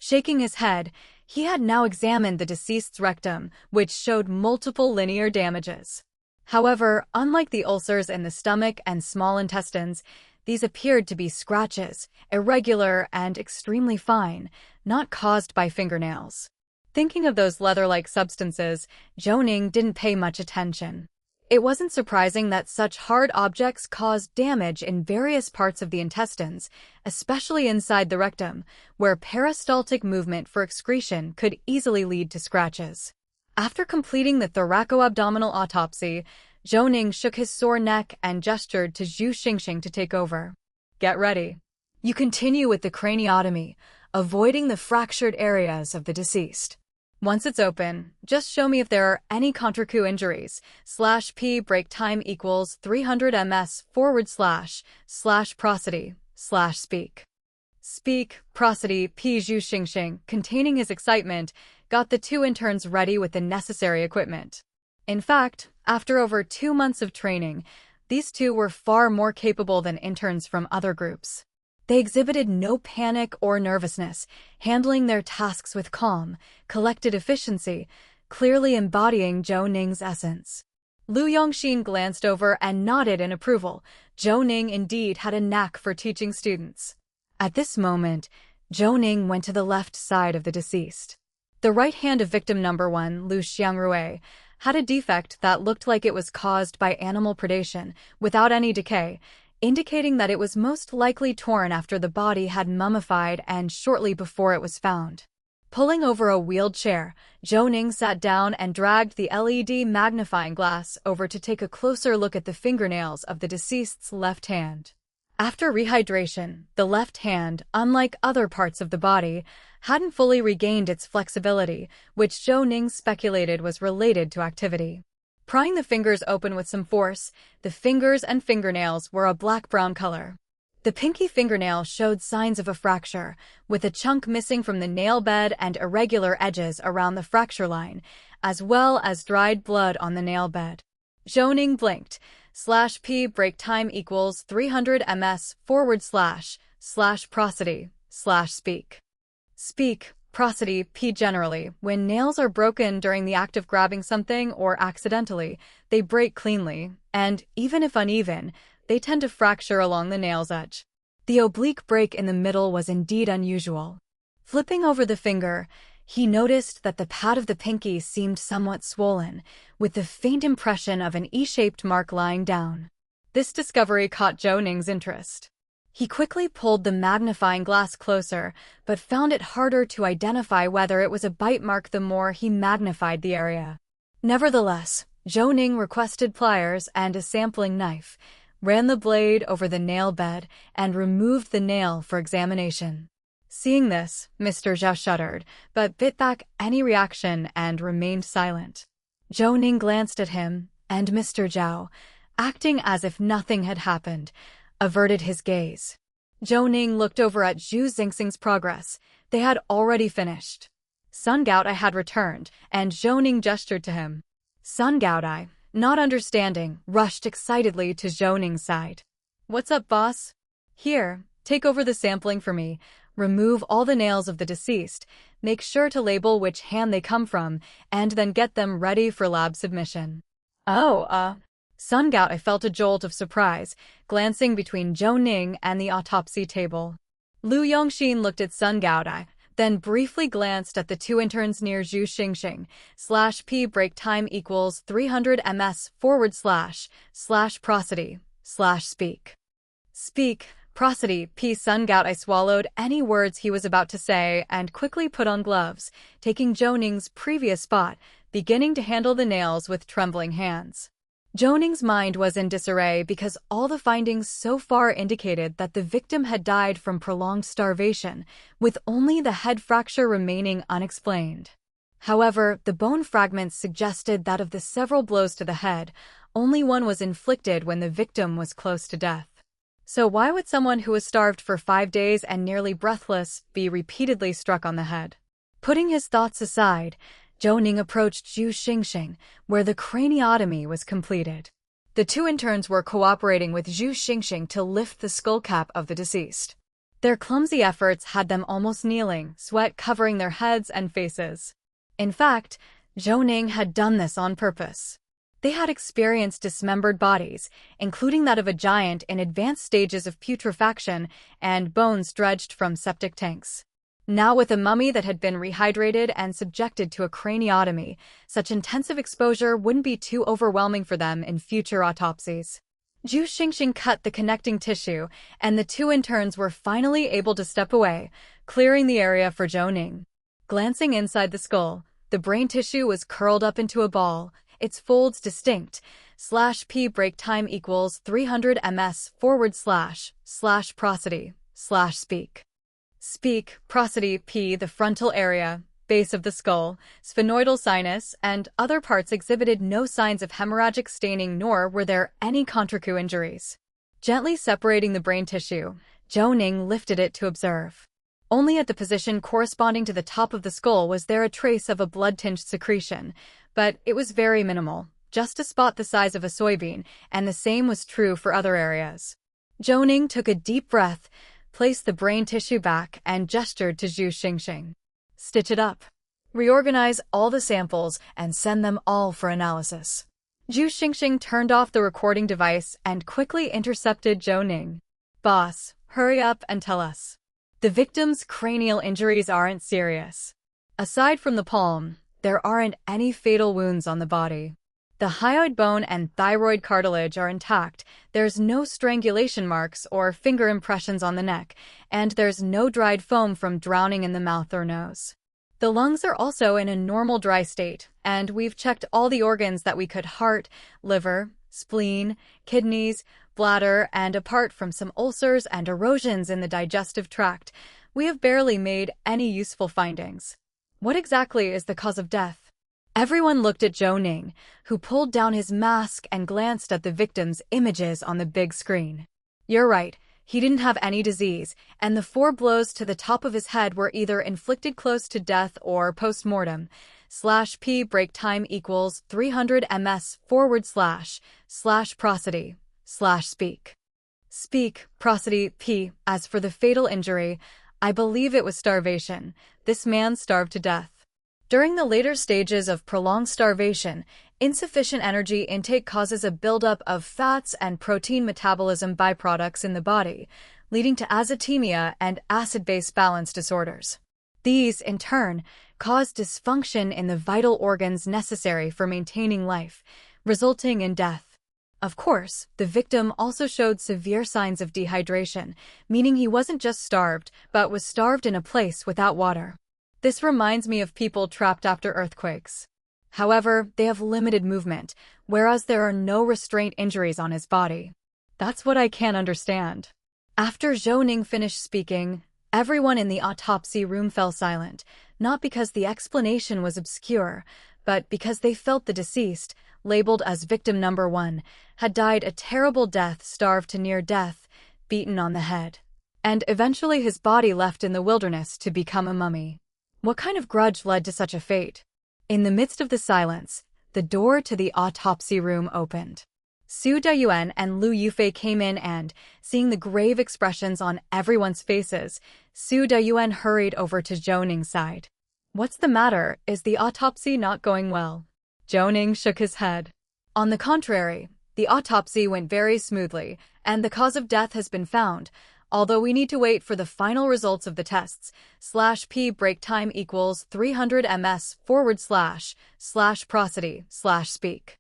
Shaking his head, he had now examined the deceased's rectum, which showed multiple linear damages. However, unlike the ulcers in the stomach and small intestines, these appeared to be scratches, irregular and extremely fine, not caused by fingernails. Thinking of those leather-like substances, Zhou Ning didn't pay much attention. It wasn't surprising that such hard objects caused damage in various parts of the intestines, especially inside the rectum, where peristaltic movement for excretion could easily lead to scratches. After completing the thoraco-abdominal autopsy, Zhou Ning shook his sore neck and gestured to Zhu Xingxing to take over. "Get ready. You continue with the craniotomy, avoiding the fractured areas of the deceased. Once it's open, just show me if there are any contra-coup injuries. /p break time equals 300 ms / prosody / speak. Prosody p Zhu Xingxing, containing his excitement, got the 2 interns ready with the necessary equipment. In fact, after over 2 months of training, these 2 were far more capable than interns from other groups. They exhibited no panic or nervousness, handling their tasks with calm, collected efficiency, clearly embodying Zhou Ning's essence. Lu Yongxin glanced over and nodded in approval. Zhou Ning indeed had a knack for teaching students. At this moment, Zhou Ning went to the left side of the deceased. The right hand of victim number 1, Lu Xiangrui, had a defect that looked like it was caused by animal predation, without any decay, indicating that it was most likely torn after the body had mummified and shortly before it was found. Pulling over a wheeled chair, Zhou Ning sat down and dragged the LED magnifying glass over to take a closer look at the fingernails of the deceased's left hand. After rehydration, the left hand, unlike other parts of the body, hadn't fully regained its flexibility, which Zhou Ning speculated was related to activity. Prying the fingers open with some force, the fingers and fingernails were a black-brown color. The pinky fingernail showed signs of a fracture, with a chunk missing from the nail bed and irregular edges around the fracture line, as well as dried blood on the nail bed. Zhou Ning blinked. /p break time equals 300 ms / prosody / speak. Speak, prosody, p generally, when nails are broken during the act of grabbing something or accidentally, they break cleanly, and, even if uneven, they tend to fracture along the nail's edge. The oblique break in the middle was indeed unusual. Flipping over the finger, he noticed that the pad of the pinky seemed somewhat swollen, with the faint impression of an E-shaped mark lying down. This discovery caught Zhou Ning's interest. He quickly pulled the magnifying glass closer, but found it harder to identify whether it was a bite mark the more he magnified the area. Nevertheless, Zhou Ning requested pliers and a sampling knife, ran the blade over the nail bed, and removed the nail for examination. Seeing this, Mr. Zhao shuddered, but bit back any reaction and remained silent. Zhou Ning glanced at him, and Mr. Zhao, acting as if nothing had happened, averted his gaze. Zhou Ning looked over at Zhu Xingxing's progress. They had already finished. Sun Gaodai had returned, and Zhou Ning gestured to him. Sun Gaodai, not understanding, rushed excitedly to Zhou Ning's side. "What's up, boss? Here, take over the sampling for me. Remove all the nails of the deceased, make sure to label which hand they come from, and then get them ready for lab submission." Sun Gaodai felt a jolt of surprise, glancing between Zhou Ning and the autopsy table. Lu Yongxin looked at Sun Gaodai, then briefly glanced at the two interns near Zhu Xingxing. /p break time equals 300 ms / prosody / speak. Speak, prosody, p. Sun Gaodai swallowed any words he was about to say and quickly put on gloves, taking Zhou Ning's previous spot, beginning to handle the nails with trembling hands. Zhou Ning's mind was in disarray because all the findings so far indicated that the victim had died from prolonged starvation, with only the head fracture remaining unexplained. However, the bone fragments suggested that of the several blows to the head, only one was inflicted when the victim was close to death. So why would someone who was starved for 5 days and nearly breathless be repeatedly struck on the head? Putting his thoughts aside, Zhou Ning approached Zhu Xingxing, where the craniotomy was completed. The two interns were cooperating with Zhu Xingxing to lift the skull cap of the deceased. Their clumsy efforts had them almost kneeling, sweat covering their heads and faces. In fact, Zhou Ning had done this on purpose. They had experienced dismembered bodies, including that of a giant in advanced stages of putrefaction and bones dredged from septic tanks. Now with a mummy that had been rehydrated and subjected to a craniotomy, such intensive exposure wouldn't be too overwhelming for them in future autopsies. Zhu Xingxing cut the connecting tissue, and the two interns were finally able to step away, clearing the area for Zhou Ning. Glancing inside the skull, the brain tissue was curled up into a ball, its folds distinct. /p break time equals 300 ms / prosody / speak. Speak, prosody, p. The frontal area, base of the skull, sphenoidal sinus, and other parts exhibited no signs of hemorrhagic staining, nor were there any contracture injuries. Gently separating the brain tissue, Zhou Ning lifted it to observe. Only at the position corresponding to the top of the skull was there a trace of a blood-tinged secretion, but it was very minimal, just a spot the size of a soybean, and the same was true for other areas. Zhou Ning took a deep breath, placed the brain tissue back, and gestured to Zhu Xingxing. "Stitch it up. Reorganize all the samples and send them all for analysis." Zhu Xingxing turned off the recording device and quickly intercepted Zhou Ning. "Boss, hurry up and tell us. The victim's cranial injuries aren't serious. Aside from the palm, there aren't any fatal wounds on the body. The hyoid bone and thyroid cartilage are intact, there's no strangulation marks or finger impressions on the neck, and there's no dried foam from drowning in the mouth or nose. The lungs are also in a normal dry state, and we've checked all the organs that we could: heart, liver, spleen, kidneys, bladder, and apart from some ulcers and erosions in the digestive tract, we have barely made any useful findings. What exactly is the cause of death? Everyone looked at Zhou Ning, who pulled down his mask and glanced at the victim's images on the big screen. You're right, he didn't have any disease, and the 4 blows to the top of his head were either inflicted close to death or post-mortem. /P break time equals 300 ms / prosody / speak. Speak, prosody, p. As for the fatal injury, I believe it was starvation. This man starved to death. During the later stages of prolonged starvation, insufficient energy intake causes a buildup of fats and protein metabolism byproducts in the body, leading to azotemia and acid-base balance disorders. These, in turn, cause dysfunction in the vital organs necessary for maintaining life, resulting in death. Of course, the victim also showed severe signs of dehydration, meaning he wasn't just starved, but was starved in a place without water. This reminds me of people trapped after earthquakes. However, they have limited movement, whereas there are no restraint injuries on his body. That's what I can't understand. After Zhou Ning finished speaking, everyone in the autopsy room fell silent, not because the explanation was obscure, but because they felt the deceased, labeled as victim number 1, had died a terrible death, starved to near death, beaten on the head, and eventually his body left in the wilderness to become a mummy. What kind of grudge led to such a fate? In the midst of the silence, the door to the autopsy room opened. Su Dayuan and Lu Yufei came in and, seeing the grave expressions on everyone's faces, Su Dayuan hurried over to Zhou Ning's side. What's the matter? Is the autopsy not going well? Zhou Ning shook his head. On the contrary, the autopsy went very smoothly, and the cause of death has been found, although we need to wait for the final results of the tests. /P break time equals 300 ms / prosody / speak.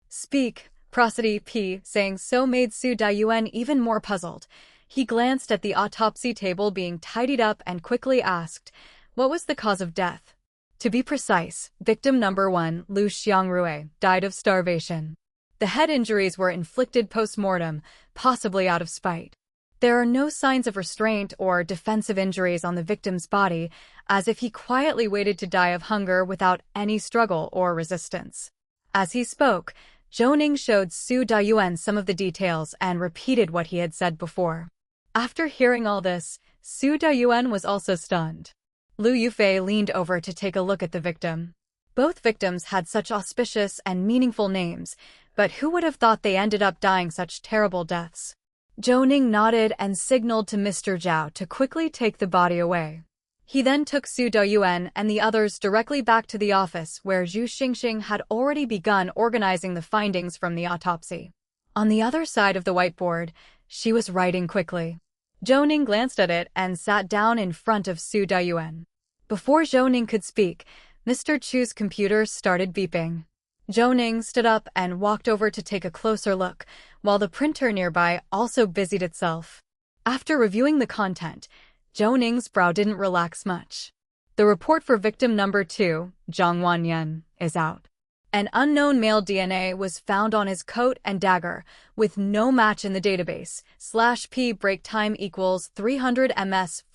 Speak, prosody, p. Saying so made Su Dayuan even more puzzled. He glanced at the autopsy table being tidied up and quickly asked, what was the cause of death? To be precise, victim number 1, Lu Xiangrui, died of starvation. The head injuries were inflicted post-mortem, possibly out of spite. There are no signs of restraint or defensive injuries on the victim's body, as if he quietly waited to die of hunger without any struggle or resistance. As he spoke, Zhou Ning showed Su Dayuan some of the details and repeated what he had said before. After hearing all this, Su Dayuan was also stunned. Lu Yufei leaned over to take a look at the victim. Both victims had such auspicious and meaningful names, but who would have thought they ended up dying such terrible deaths? Zhou Ning nodded and signaled to Mr. Zhao to quickly take the body away. He then took Su Dayuan and the others directly back to the office where Zhu Xingxing had already begun organizing the findings from the autopsy. On the other side of the whiteboard, she was writing quickly. Zhou Ning glanced at it and sat down in front of Su Dayuan. Before Zhou Ning could speak, Mr. Chu's computer started beeping. Zhou Ning stood up and walked over to take a closer look, while the printer nearby also busied itself. After reviewing the content, Zhou Ning's brow didn't relax much. The report for victim number 2, Zhang Wanyan, is out. An unknown male DNA was found on his coat and dagger, with no match in the database. /P break time equals 300 ms /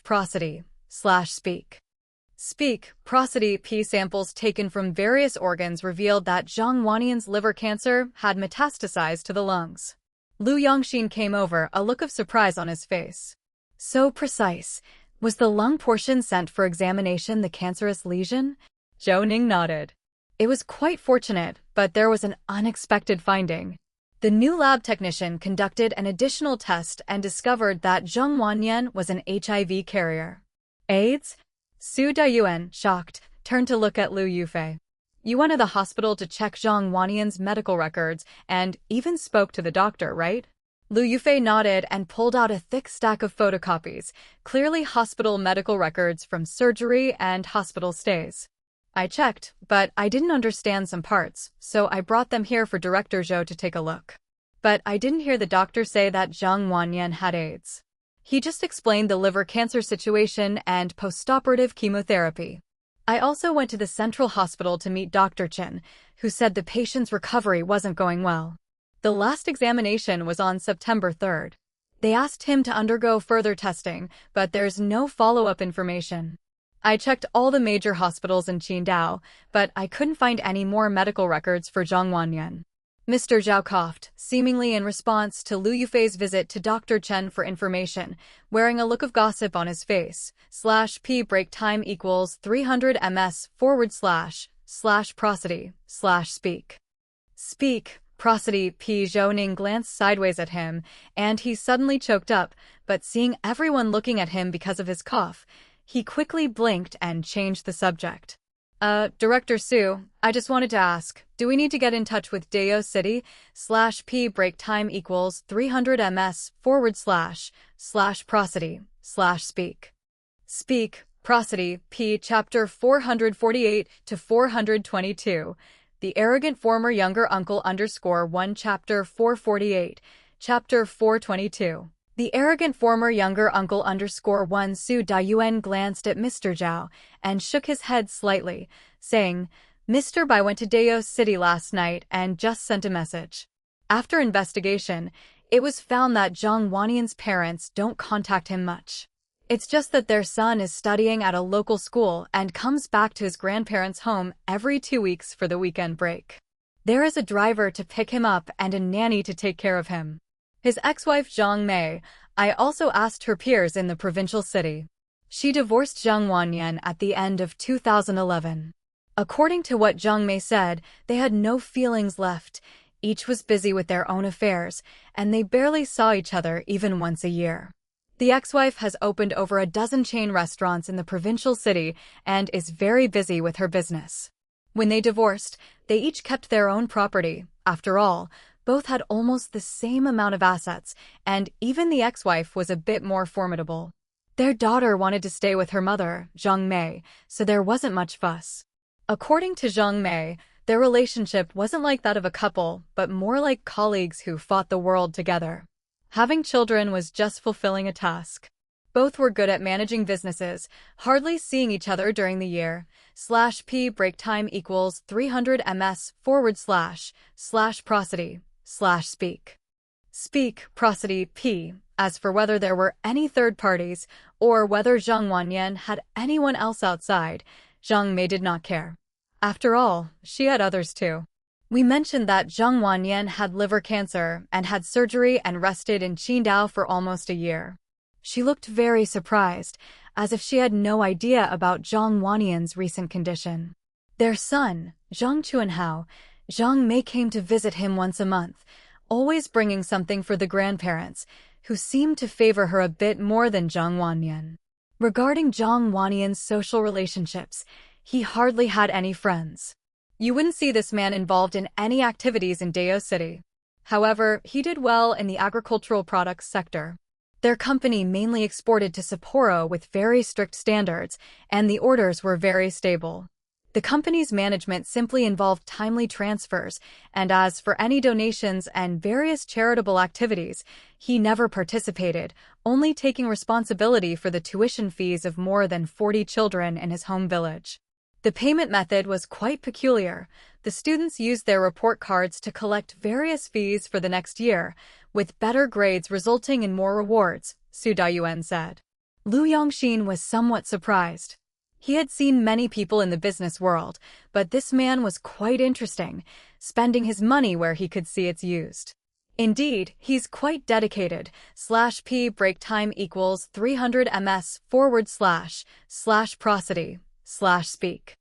prosody / speak. Speak, prosody, p. Samples taken from various organs revealed that Zhang Wanyan's liver cancer had metastasized to the lungs. Lu Yongxin came over, a look of surprise on his face. So precise. Was the lung portion sent for examination the cancerous lesion? Zhou Ning nodded. It was quite fortunate, but there was an unexpected finding. The new lab technician conducted an additional test and discovered that Zhang Wanyan was an HIV carrier. AIDS? Su Dayuan, shocked, turned to look at Lu Yufei. You went to the hospital to check Zhang Wanyan's medical records and even spoke to the doctor, right? Lu Yufei nodded and pulled out a thick stack of photocopies, clearly hospital medical records from surgery and hospital stays. I checked, but I didn't understand some parts, so I brought them here for Director Zhou to take a look. But I didn't hear the doctor say that Zhang Wanyan had AIDS. He just explained the liver cancer situation and postoperative chemotherapy. I also went to the central hospital to meet Dr. Chen, who said the patient's recovery wasn't going well. The last examination was on September 3rd. They asked him to undergo further testing, but there's no follow-up information. I checked all the major hospitals in Qidong, but I couldn't find any more medical records for Zhang Wanyan. Mr. Zhao coughed, seemingly in response to Lu Yufei's visit to Dr. Chen for information, wearing a look of gossip on his face. /p break time equals 300 ms / prosody / speak. Speak, prosody. Zhou Ning glanced sideways at him, and he suddenly choked up, but seeing everyone looking at him because of his cough, he quickly blinked and changed the subject. Director Su, I just wanted to ask, do we need to get in touch with Dao City? /p break time equals 300 ms / prosody / speak. Speak, prosody. Chapter 448 to 422. The arrogant former younger uncle _1 Chapter 448. Chapter 422. The arrogant former younger uncle _1 Su Dayuan glanced at Mr. Zhao and shook his head slightly, saying, Mr. Bai went to Dao City last night and just sent a message. After investigation, it was found that Zhang Wanyan's parents don't contact him much. It's just that their son is studying at a local school and comes back to his grandparents' home every 2 weeks for the weekend break. There is a driver to pick him up and a nanny to take care of him. His ex-wife Zhang Mei, I also asked her peers in the provincial city. She divorced Zhang Wanyan at the end of 2011. According to what Zhang Mei said, they had no feelings left, each was busy with their own affairs, and they barely saw each other even once a year. The ex-wife has opened over a dozen chain restaurants in the provincial city and is very busy with her business. When they divorced, they each kept their own property. After all, both had almost the same amount of assets, and even the ex-wife was a bit more formidable. Their daughter wanted to stay with her mother, Zhang Mei, so there wasn't much fuss. According to Zhang Mei, their relationship wasn't like that of a couple, but more like colleagues who fought the world together. Having children was just fulfilling a task. Both were good at managing businesses, hardly seeing each other during the year. /p break time equals 300 ms / prosody / speak. Speak, prosody. As for whether there were any third parties, or whether Zhang Wanyan had anyone else outside, Zhang Mei did not care. After all, she had others too. We mentioned that Zhang Wanyan had liver cancer and had surgery and rested in Qidong for almost a year. She looked very surprised, as if she had no idea about Zhang Wanyan's recent condition. Their son, Zhang Chuanhao, Zhang Mei came to visit him once a month, always bringing something for the grandparents, who seemed to favor her a bit more than Zhang Wanyan. Regarding Zhang Wanyan's social relationships, he hardly had any friends. You wouldn't see this man involved in any activities in Dao City. However, he did well in the agricultural products sector. Their company mainly exported to Sapporo with very strict standards, and the orders were very stable. The company's management simply involved timely transfers, and as for any donations and various charitable activities, he never participated, only taking responsibility for the tuition fees of more than 40 children in his home village. The payment method was quite peculiar. The students used their report cards to collect various fees for the next year, with better grades resulting in more rewards, Su Dayuan said. Lu Yongxin was somewhat surprised. He had seen many people in the business world, but this man was quite interesting, spending his money where he could see it's used. Indeed, he's quite dedicated. /p break time equals 300 ms / prosody / speak.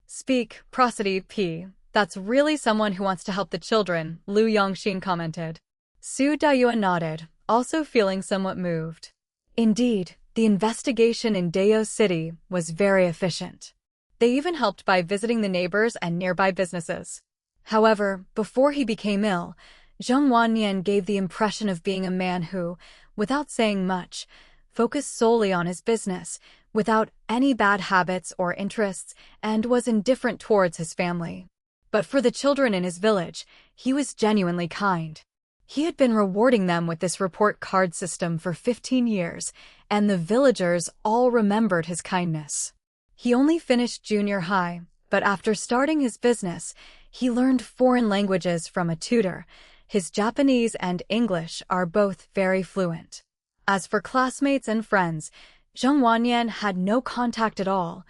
Speak, prosody. That's really someone who wants to help the children, Lu Yongxin commented. Su Dayuan nodded, also feeling somewhat moved. Indeed, the investigation in Dao City was very efficient. They even helped by visiting the neighbors and nearby businesses. However, before he became ill, Zhang Wannian gave the impression of being a man who, without saying much, focused solely on his business, without any bad habits or interests, and was indifferent towards his family. But for the children in his village, he was genuinely kind. He had been rewarding them with this report card system for 15 years, and the villagers all remembered his kindness. He only finished junior high, but after starting his business, he learned foreign languages from a tutor. His Japanese and English are both very fluent. As for classmates and friends, Zhang Wannian had no contact at all.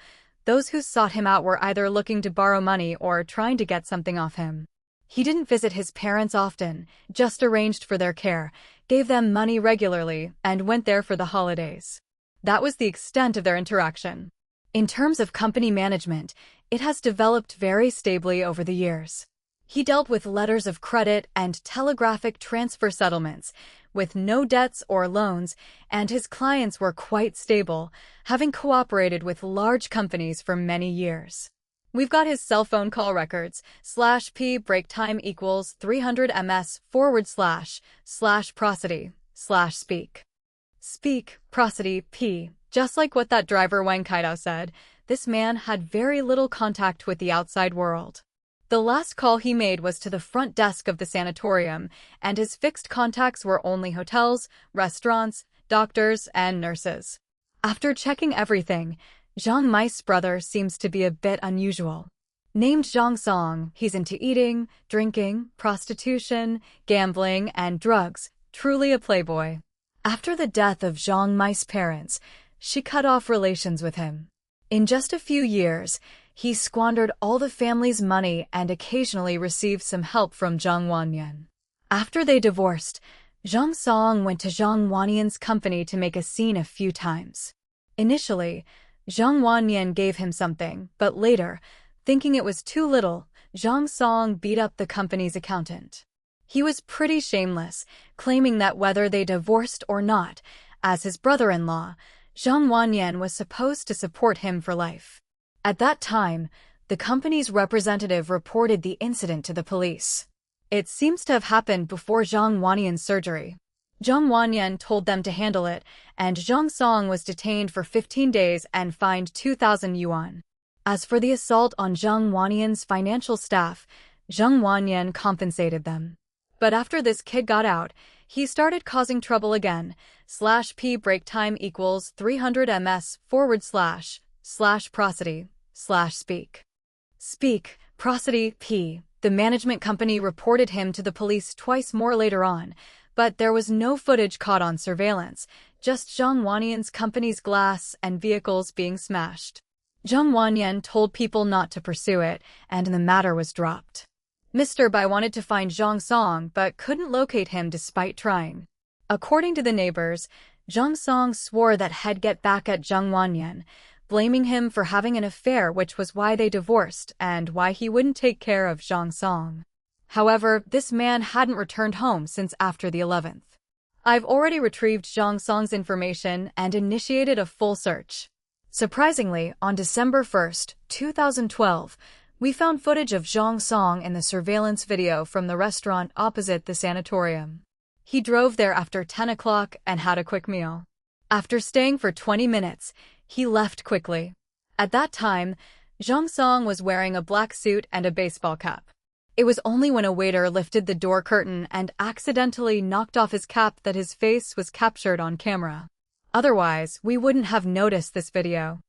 Those who sought him out were either looking to borrow money or trying to get something off him. He didn't visit his parents often, just arranged for their care, gave them money regularly, and went there for the holidays. That was the extent of their interaction. In terms of company management, it has developed very stably over the years. He dealt with letters of credit and telegraphic transfer settlements, with no debts or loans, and his clients were quite stable, having cooperated with large companies for many years. We've got his cell phone call records, /p break time equals 300 ms / prosody / speak. Speak, prosody, p. Just like what that driver Wang Qidong said, this man had very little contact with the outside world. The last call he made was to the front desk of the sanatorium, and his fixed contacts were only hotels, restaurants, doctors, and nurses. After checking everything, Zhang Mai's brother seems to be a bit unusual. Named Zhang Song, he's into eating, drinking, prostitution, gambling, and drugs, truly a playboy. After the death of Zhang Mai's parents, she cut off relations with him. In just a few years, he squandered all the family's money and occasionally received some help from Zhang Wannian. After they divorced, Zhang Song went to Zhang Wannian's company to make a scene a few times. Initially, Zhang Wannian gave him something, but later, thinking it was too little, Zhang Song beat up the company's accountant. He was pretty shameless, claiming that whether they divorced or not, as his brother-in-law, Zhang Wannian was supposed to support him for life. At that time, the company's representative reported the incident to the police. It seems to have happened before Zhang Wannian's surgery. Zhang Wannian told them to handle it, and Zhang Song was detained for 15 days and fined 2,000 yuan. As for the assault on Zhang Wannian's financial staff, Zhang Wannian compensated them. But after this kid got out, he started causing trouble again. /p break time equals 300 ms / prosody / speak. Speak, prosody, p. The management company reported him to the police twice more later on, but there was no footage caught on surveillance, just Zhang Wannian's company's glass and vehicles being smashed. Zhang Wannian told people not to pursue it, and the matter was dropped. Mr. Bai wanted to find Zhang Song but couldn't locate him despite trying. According to the neighbors, Zhang Song swore that he'd get back at Zhang Wannian, blaming him for having an affair, which was why they divorced and why he wouldn't take care of Zhang Song. However, this man hadn't returned home since after the 11th. I've already retrieved Zhang Song's information and initiated a full search. Surprisingly, on December 1, 2012, we found footage of Zhang Song in the surveillance video from the restaurant opposite the sanatorium. He drove there after 10 o'clock and had a quick meal. After staying for 20 minutes, he left quickly. At that time, Zhang Song was wearing a black suit and a baseball cap. It was only when a waiter lifted the door curtain and accidentally knocked off his cap that his face was captured on camera. Otherwise, we wouldn't have noticed this video.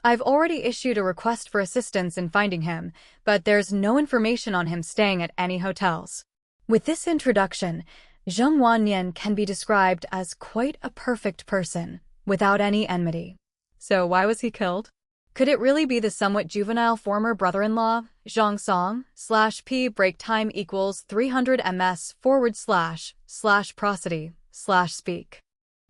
I've already issued a request for assistance in finding him, but there's no information on him staying at any hotels. With this introduction, Zhang Wannian can be described as quite a perfect person, without any enmity. So why was he killed? Could it really be the somewhat juvenile former brother-in-law, Zhang Song, /p break time equals 300 ms / prosody / speak.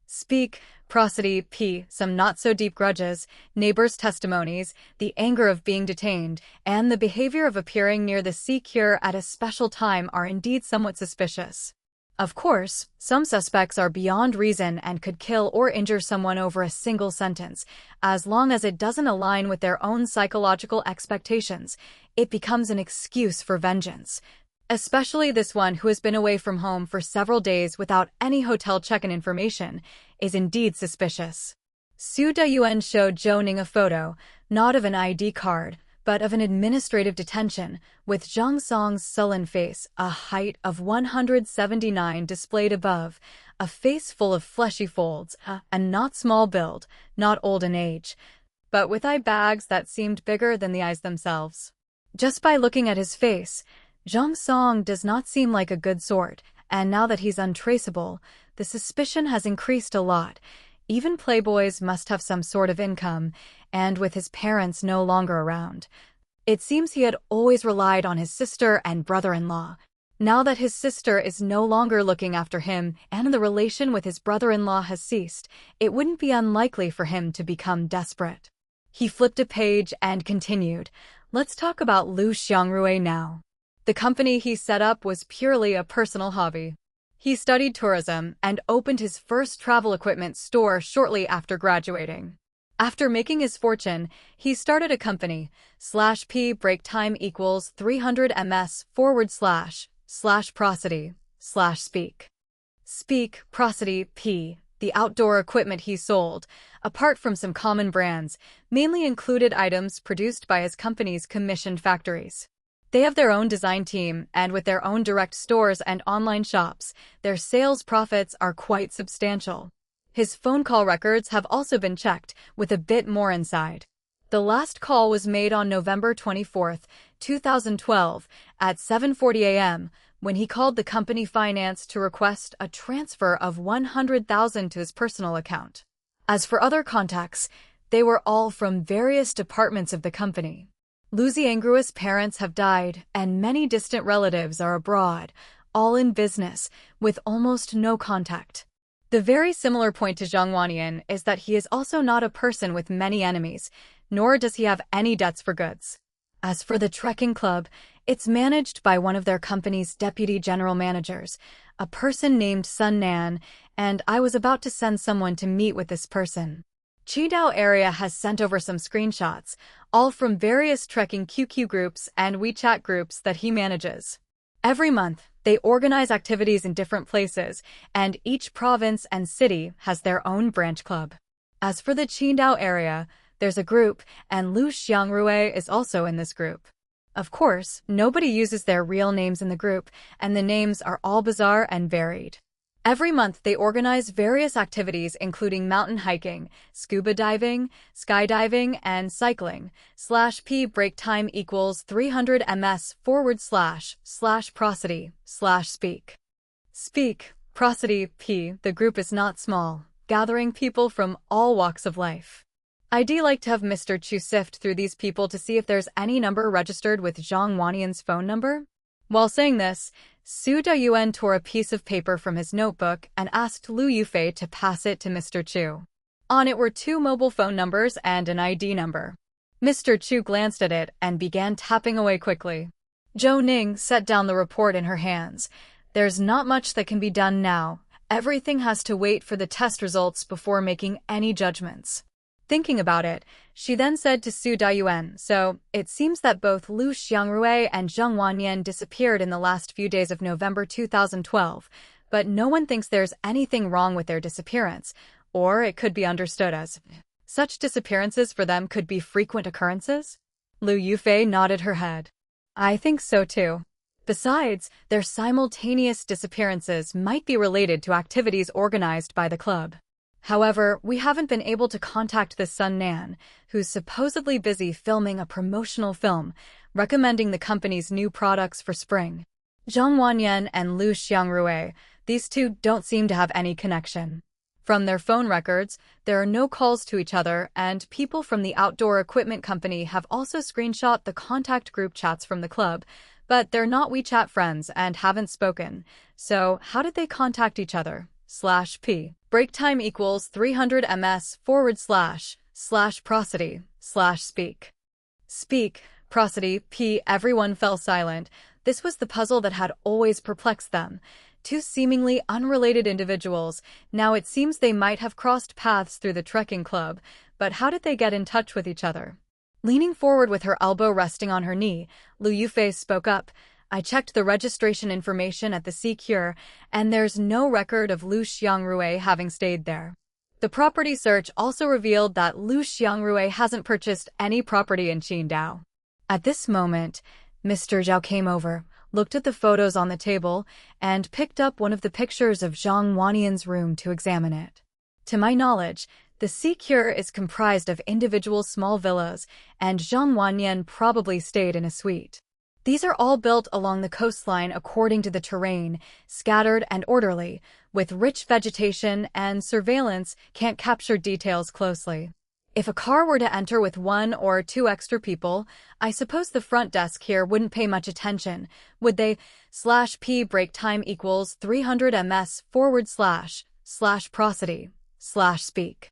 Speak, prosody, p. Some not-so-deep grudges, neighbors' testimonies, the anger of being detained, and the behavior of appearing near the C-cure at a special time are indeed somewhat suspicious. Of course, some suspects are beyond reason and could kill or injure someone over a single sentence. As long as it doesn't align with their own psychological expectations, it becomes an excuse for vengeance. Especially this one who has been away from home for several days without any hotel check-in information is indeed suspicious. Su Dayuan showed Zhou Ning a photo, not of an ID card, but of an administrative detention, with Zhang Song's sullen face, a height of 179 displayed above, a face full of fleshy folds, a not small build, not old in age, but with eye bags that seemed bigger than the eyes themselves. Just by looking at his face, Zhang Song does not seem like a good sort, and now that he's untraceable, the suspicion has increased a lot. Even playboys must have some sort of income, and with his parents no longer around. It seems he had always relied on his sister and brother-in-law. Now that his sister is no longer looking after him and the relation with his brother-in-law has ceased, it wouldn't be unlikely for him to become desperate. He flipped a page and continued, "Let's talk about Liu Xiangrui now." The company he set up was purely a personal hobby. He studied tourism and opened his first travel equipment store shortly after graduating. After making his fortune, he started a company, /p break time equals 300 ms / prosody / speak prosody p. The outdoor equipment he sold, apart from some common brands, mainly included items produced by his company's commissioned factories. They have their own design team, and with their own direct stores and online shops, their sales profits are quite substantial. His phone call records have also been checked, with a bit more inside. The last call was made on November 24, 2012, at 7:40 a.m., when he called the company finance to request a transfer of $100,000 to his personal account. As for other contacts, they were all from various departments of the company. Liu Xiangrui's parents have died, and many distant relatives are abroad, all in business, with almost no contact. The very similar point to Zhang Wannian is that he is also not a person with many enemies, nor does he have any debts for goods. As for the trekking club, it's managed by one of their company's deputy general managers, a person named Sun Nan, and I was about to send someone to meet with this person. Qidong area has sent over some screenshots, all from various trekking QQ groups and WeChat groups that he manages. Every month, they organize activities in different places, and each province and city has their own branch club. As for the Qidong area, there's a group, and Liu Xiangrui is also in this group. Of course, nobody uses their real names in the group, and the names are all bizarre and varied. Every month, they organize various activities including mountain hiking, scuba diving, skydiving, and cycling. /p break time equals 300 ms / prosody / speak prosody p. The group is not small, gathering people from all walks of life. I'd like to have Mr. Chu sift through these people to see if there's any number registered with Zhang Wannian's phone number. While saying this, Su Dayuan tore a piece of paper from his notebook and asked Liu Yufei to pass it to Mr. Chu. On it were 2 mobile phone numbers and an ID number. Mr. Chu glanced at it and began tapping away quickly. Zhou Ning set down the report in her hands. There's not much that can be done now. Everything has to wait for the test results before making any judgments. Thinking about it, she then said to Su Dayuan, "So, it seems that both Liu Xiangrui and Zhang Wannian disappeared in the last few days of November 2012, but no one thinks there's anything wrong with their disappearance, or it could be understood as such disappearances for them could be frequent occurrences?" Liu Yufei nodded her head. "I think so too. Besides, their simultaneous disappearances might be related to activities organized by the club. However, we haven't been able to contact this Sun Nan, who's supposedly busy filming a promotional film, recommending the company's new products for spring. Zhang Wannian and Liu Xiangrui, these two don't seem to have any connection. From their phone records, there are no calls to each other, and people from the outdoor equipment company have also screenshot the contact group chats from the club, but they're not WeChat friends and haven't spoken. So how did they contact each other? /p. Break time equals 300 ms / prosody / speak prosody p. Everyone fell silent. This was the puzzle that had always perplexed them. 2 seemingly unrelated individuals. Now it seems they might have crossed paths through the trekking club, but how did they get in touch with each other? Leaning forward with her elbow resting on her knee, Liu Yufei spoke up. I checked the registration information at the Secure, and there's no record of Lu Xiangrui having stayed there. The property search also revealed that Lu Xiangrui hasn't purchased any property in Qidong. At this moment, Mr. Zhao came over, looked at the photos on the table, and picked up one of the pictures of Zhang Wanyan's room to examine it. To my knowledge, the Secure is comprised of individual small villas, and Zhang Wanyan probably stayed in a suite. These are all built along the coastline according to the terrain, scattered and orderly, with rich vegetation, and surveillance can't capture details closely. If a car were to enter with 1 or 2 extra people, I suppose the front desk here wouldn't pay much attention, would they? /p break time equals 300 ms / prosody / speak.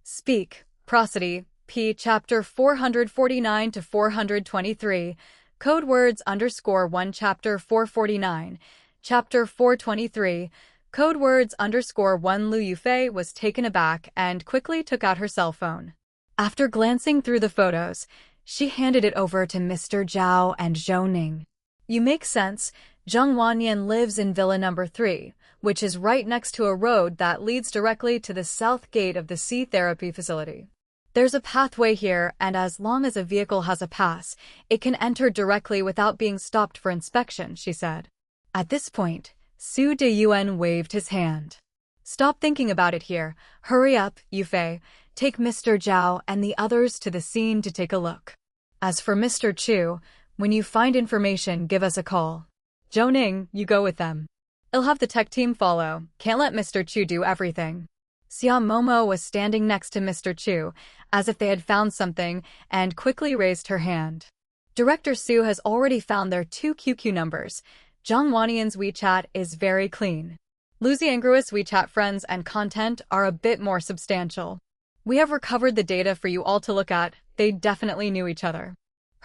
Speak, prosody, p chapter 449 to 423, code words _1 chapter 449, chapter 423, code words _1. Lu Yufei was taken aback and quickly took out her cell phone. After glancing through the photos, she handed it over to Mr. Zhao and Zhou Ning. You make sense. Zhang Wanyan lives in Villa number 3, which is right next to a road that leads directly to the south gate of the Sea Therapy facility. There's a pathway here, and as long as a vehicle has a pass, it can enter directly without being stopped for inspection, she said. At this point, Su Deyuan waved his hand. Stop thinking about it here. Hurry up, Yufei. Take Mr. Zhao and the others to the scene to take a look. As for Mr. Chu, when you find information, give us a call. Zhou Ning, you go with them. I'll have the tech team follow. Can't let Mr. Chu do everything. Xia Momo was standing next to Mr. Chu, as if they had found something, and quickly raised her hand. Director Su has already found their 2 QQ numbers. Zhang Wanyan's WeChat is very clean. Lu Xiangrui's WeChat friends and content are a bit more substantial. We have recovered the data for you all to look at. They definitely knew each other.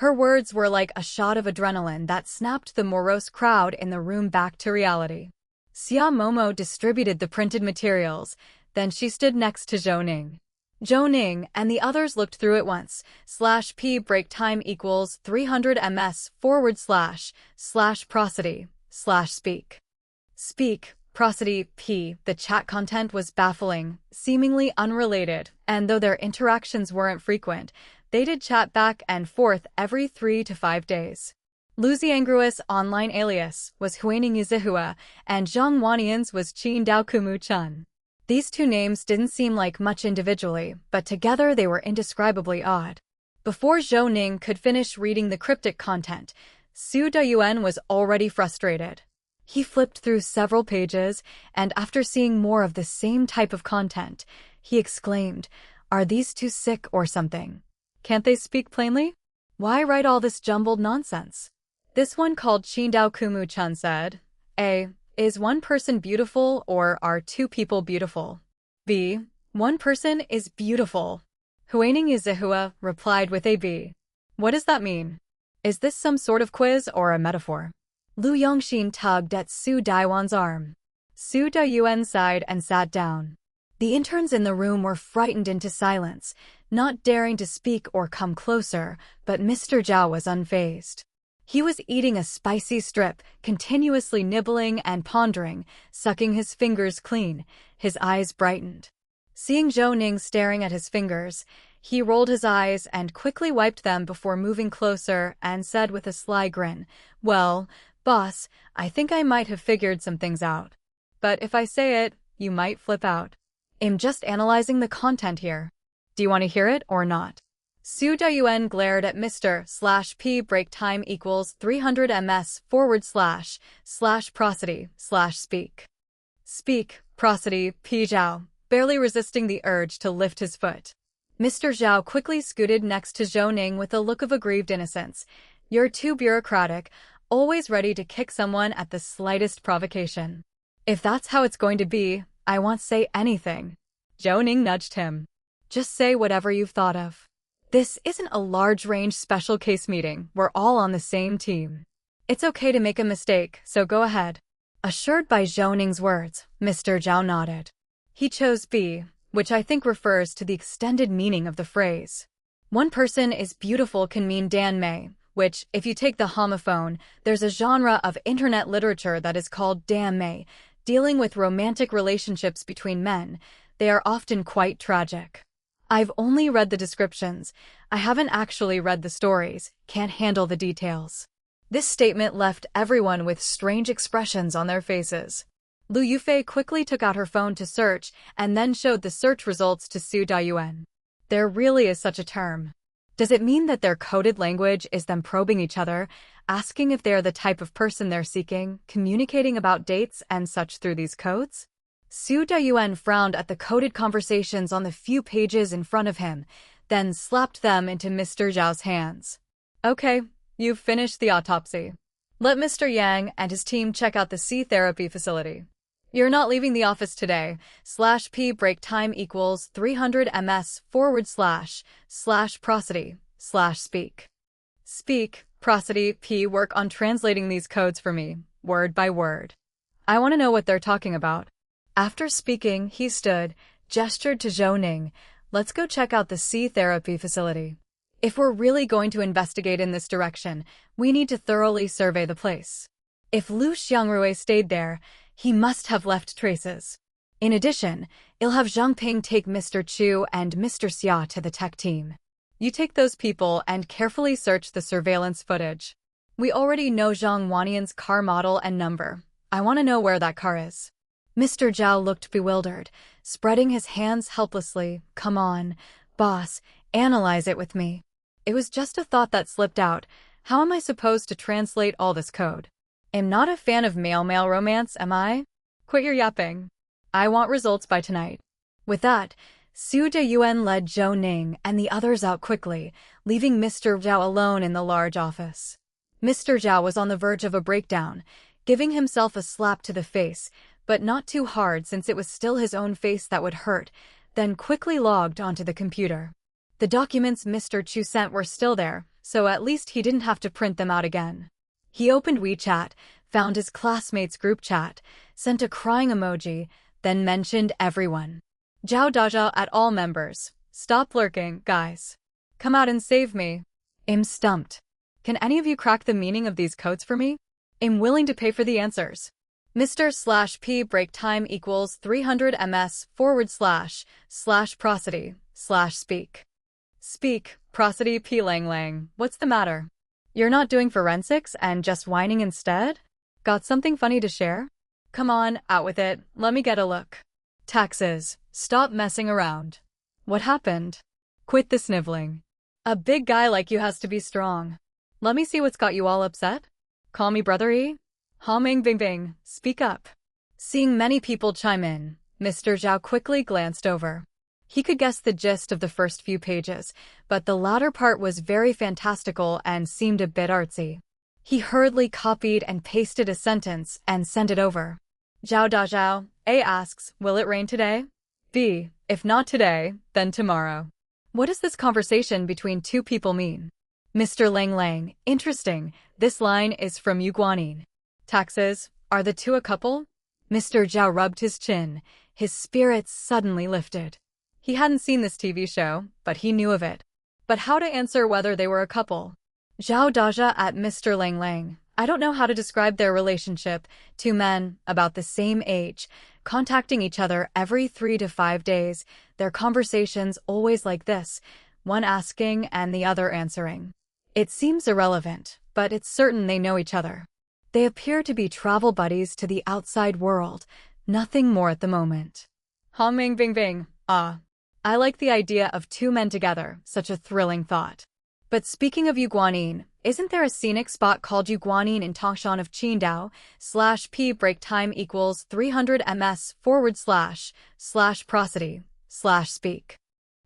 Her words were like a shot of adrenaline that snapped the morose crowd in the room back to reality. Xia Momo distributed the printed materials, then she stood next to Zhou Ning. Zhou Ning and the others looked through it once. /p break time equals 300 ms / prosody / speak. Speak, prosody, p. The chat content was baffling, seemingly unrelated, and though their interactions weren't frequent, they did chat back and forth every 3 to 5 days. Lu Xiangrui's online alias was Huining Yizihua, and Zhang Wanyan's was Qindao Kumu Chun. These 2 names didn't seem like much individually, but together they were indescribably odd. Before Zhou Ning could finish reading the cryptic content, Su Deyuan was already frustrated. He flipped through several pages, and after seeing more of the same type of content, he exclaimed, "Are these 2 sick or something? Can't they speak plainly? Why write all this jumbled nonsense?" This one called Qindao Kumu Chun said, A. Is one person beautiful, or are 2 people beautiful? B. One person is beautiful. Huining Yizihua replied with a B. What does that mean? Is this some sort of quiz or a metaphor? Lu Yongxin tugged at Su Daiwan's arm. Su Deyuan sighed and sat down. The interns in the room were frightened into silence, not daring to speak or come closer, but Mr. Zhao was unfazed. He was eating a spicy strip, continuously nibbling and pondering, sucking his fingers clean. His eyes brightened. Seeing Zhou Ning staring at his fingers, he rolled his eyes and quickly wiped them before moving closer and said with a sly grin, "Well, boss, I think I might have figured some things out. But if I say it, you might flip out. I'm just analyzing the content here. Do you want to hear it or not?" Su Deyuan glared at Mr. /p break time equals 300 ms / prosody / speak. Speak, prosody, p. Zhao, barely resisting the urge to lift his foot. Mr. Zhao quickly scooted next to Zhou Ning with a look of aggrieved innocence. You're too bureaucratic, always ready to kick someone at the slightest provocation. If that's how it's going to be, I won't say anything. Zhou Ning nudged him. Just say whatever you've thought of. This isn't a large-range special case meeting. We're all on the same team. It's okay to make a mistake, so go ahead. Assured by Zhou Ning's words, Mr. Zhao nodded. He chose B, which I think refers to the extended meaning of the phrase. One person is beautiful can mean Dan Mei, which, if you take the homophone, there's a genre of internet literature that is called damme, dealing with romantic relationships between men. They are often quite tragic. I've only read the descriptions. I haven't actually read the stories, can't handle the details. This statement left everyone with strange expressions on their faces. Lu Yufei quickly took out her phone to search and then showed the search results to Su Dayuan. There really is such a term. Does it mean that their coded language is them probing each other, asking if they are the type of person they're seeking, communicating about dates and such through these codes? Su Dayuan frowned at the coded conversations on the few pages in front of him, then slapped them into Mr. Zhao's hands. Okay, you've finished the autopsy. Let Mr. Yang and his team check out the C therapy facility. You're not leaving the office today. /P break time equals 300 ms / prosody / speak. Speak, prosody, P work on translating these codes for me, word by word. I want to know what they're talking about. After speaking, he stood, gestured to Zhou Ning. Let's go check out the C therapy facility. If we're really going to investigate in this direction, we need to thoroughly survey the place. If Lu Xiangrui stayed there, he must have left traces. In addition, I'll have Zhang Ping take Mr. Chu and Mr. Xia to the tech team. You take those people and carefully search the surveillance footage. We already know Zhang Wanian's car model and number. I want to know where that car is. Mr. Zhao looked bewildered, spreading his hands helplessly. Come on, boss, analyze it with me. It was just a thought that slipped out. How am I supposed to translate all this code? I'm not a fan of male-male romance, am I? Quit your yapping. I want results by tonight. With that, Su Dayuan led Zhou Ning and the others out quickly, leaving Mr. Zhao alone in the large office. Mr. Zhao was on the verge of a breakdown, giving himself a slap to the face, but not too hard since it was still his own face that would hurt, then quickly logged onto the computer. The documents Mr. Chu sent were still there, so at least he didn't have to print them out again. He opened WeChat, found his classmates' group chat, sent a crying emoji, then mentioned everyone. Zhao Dazhao at all members. Stop lurking, guys. Come out and save me. I'm stumped. Can any of you crack the meaning of these codes for me? I'm willing to pay for the answers. Mr. /P break time equals 300 ms / prosody / speak. Speak, prosody P lang lang. What's the matter? You're not doing forensics and just whining instead? Got something funny to share? Come on, out with it. Let me get a look. Taxes. Stop messing around. What happened? Quit the sniveling. A big guy like you has to be strong. Let me see what's got you all upset. Call me Brother E. Ha Ming Bing Bing, speak up. Seeing many people chime in, Mr. Zhao quickly glanced over. He could guess the gist of the first few pages, but the latter part was very fantastical and seemed a bit artsy. He hurriedly copied and pasted a sentence and sent it over. Zhao Dazhao, A asks, will it rain today? B, if not today, then tomorrow. What does this conversation between two people mean? Mr. Lang Lang, interesting, this line is from Yu Guanyin. Taxes, are the two a couple? Mr. Zhao rubbed his chin, his spirits suddenly lifted. He hadn't seen this TV show, but he knew of it. But how to answer whether they were a couple? Zhao Dazha at Mr. Lang Lang. I don't know how to describe their relationship. Two men, about the same age, contacting each other every 3 to 5 days, their conversations always like this, one asking and the other answering. It seems irrelevant, but it's certain they know each other. They appear to be travel buddies to the outside world, nothing more at the moment. Ha Ming Bing Bing, ah. I like the idea of two men together, such a thrilling thought. But speaking of Yu Guanyin, isn't there a scenic spot called Yu Guanyin in Tangshan of Qidong, /P break time equals 300 ms / prosody / speak.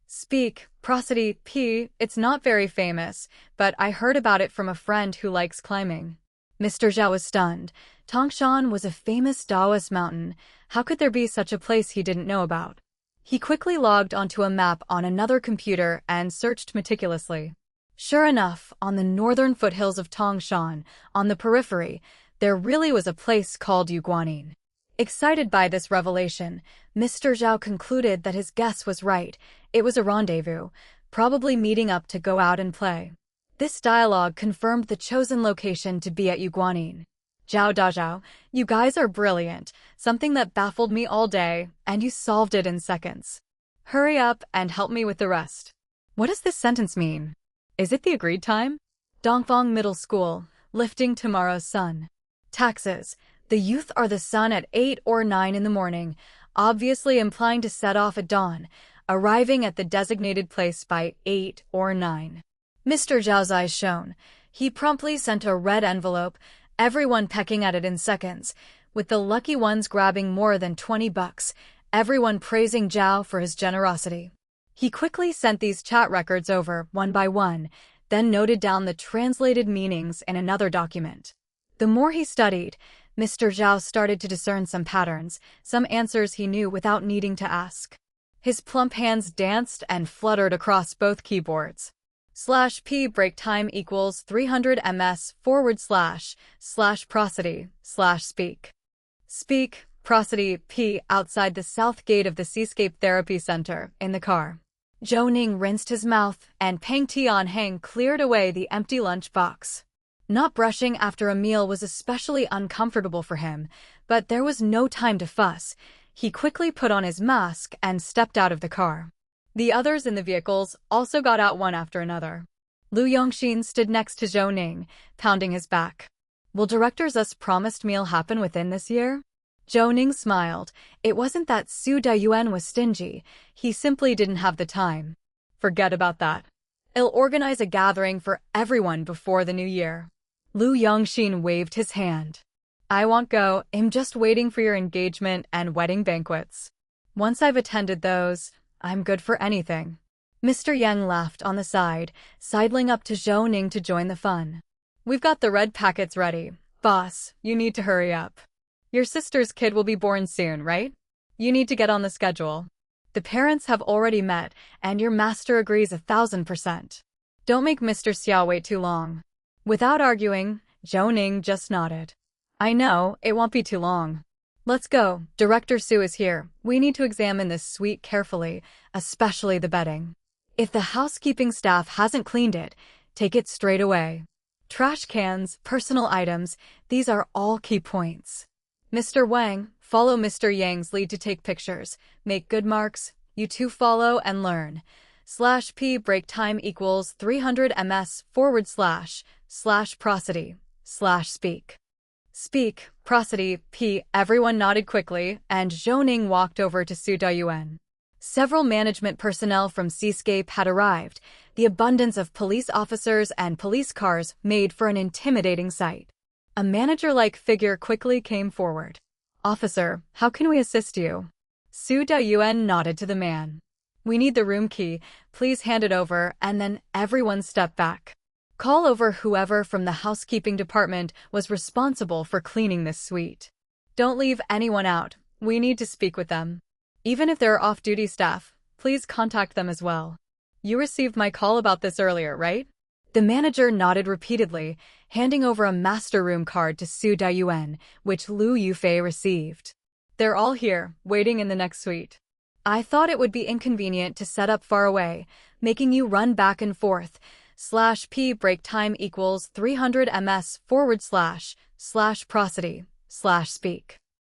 Speak, prosody, P, it's not very famous, but I heard about it from a friend who likes climbing. Mr. Zhao was stunned. Tangshan was a famous Taoist mountain. How could there be such a place he didn't know about? He quickly logged onto a map on another computer and searched meticulously. Sure enough, on the northern foothills of Tangshan, on the periphery, there really was a place called Yu Guanyin. Excited by this revelation, Mr. Zhao concluded that his guess was right. It was a rendezvous, probably meeting up to go out and play. This dialogue confirmed the chosen location to be at Yuguanin. Zhao Dazhao, you guys are brilliant, something that baffled me all day, and you solved it in seconds. Hurry up and help me with the rest. What does this sentence mean? Is it the agreed time? Dongfang Middle School, lifting tomorrow's sun. Taxes. The youth are the sun at 8 or 9 in the morning, obviously implying to set off at dawn, arriving at the designated place by 8 or 9. Mr. Zhao's eyes shone. He promptly sent a red envelope, everyone pecking at it in seconds, with the lucky ones grabbing more than $20, everyone praising Zhao for his generosity. He quickly sent these chat records over, one by one, then noted down the translated meanings in another document. The more he studied, Mr. Zhao started to discern some patterns, some answers he knew without needing to ask. His plump hands danced and fluttered across both keyboards. /p break time equals 300 ms / prosody / speak. Speak, prosody, p outside the south gate of the Seascape Therapy Center, in the car. Zhou Ning rinsed his mouth, and Peng Tianheng cleared away the empty lunch box. Not brushing after a meal was especially uncomfortable for him, but there was no time to fuss. He quickly put on his mask and stepped out of the car. The others in the vehicles also got out one after another. Lu Yongxin stood next to Zhou Ning, pounding his back. Will Director Zhu's promised meal happen within this year? Zhou Ning smiled. It wasn't that Su Dayuan was stingy, he simply didn't have the time. Forget about that. I'll organize a gathering for everyone before the new year. Lu Yongxin waved his hand. I won't go, I'm just waiting for your engagement and wedding banquets. Once I've attended those, I'm good for anything. Mr. Yang laughed on the side, sidling up to Zhou Ning to join the fun. We've got the red packets ready. Boss, you need to hurry up. Your sister's kid will be born soon, right? You need to get on the schedule. The parents have already met, and your master agrees 1000%. Don't make Mr. Xiao wait too long. Without arguing, Zhou Ning just nodded. I know, it won't be too long. Let's go, Director Su is here. We need to examine this suite carefully, especially the bedding. If the housekeeping staff hasn't cleaned it, take it straight away. Trash cans, personal items, these are all key points. Mr. Wang, follow Mr. Yang's lead to take pictures. Make good marks, you two follow and learn. /p break time equals 300 ms / prosody / speak. Speak, prosody, p. Everyone nodded quickly, and Zhou Ning walked over to Su Dayuan. Several management personnel from Seascape had arrived. The abundance of police officers and police cars made for an intimidating sight. A manager-like figure quickly came forward. Officer, how can we assist you? Su Dayuan nodded to the man. We need the room key, please hand it over, and then everyone step back. Call over whoever from the housekeeping department was responsible for cleaning this suite. Don't leave anyone out, we need to speak with them. Even if they're off-duty staff, please contact them as well. You received my call about this earlier, right? The manager nodded repeatedly, handing over a master room card to Su Dayuan, which Lu Yufei received. They're all here, waiting in the next suite. I thought it would be inconvenient to set up far away, making you run back and forth. /p break time equals 300 ms / prosody / speak.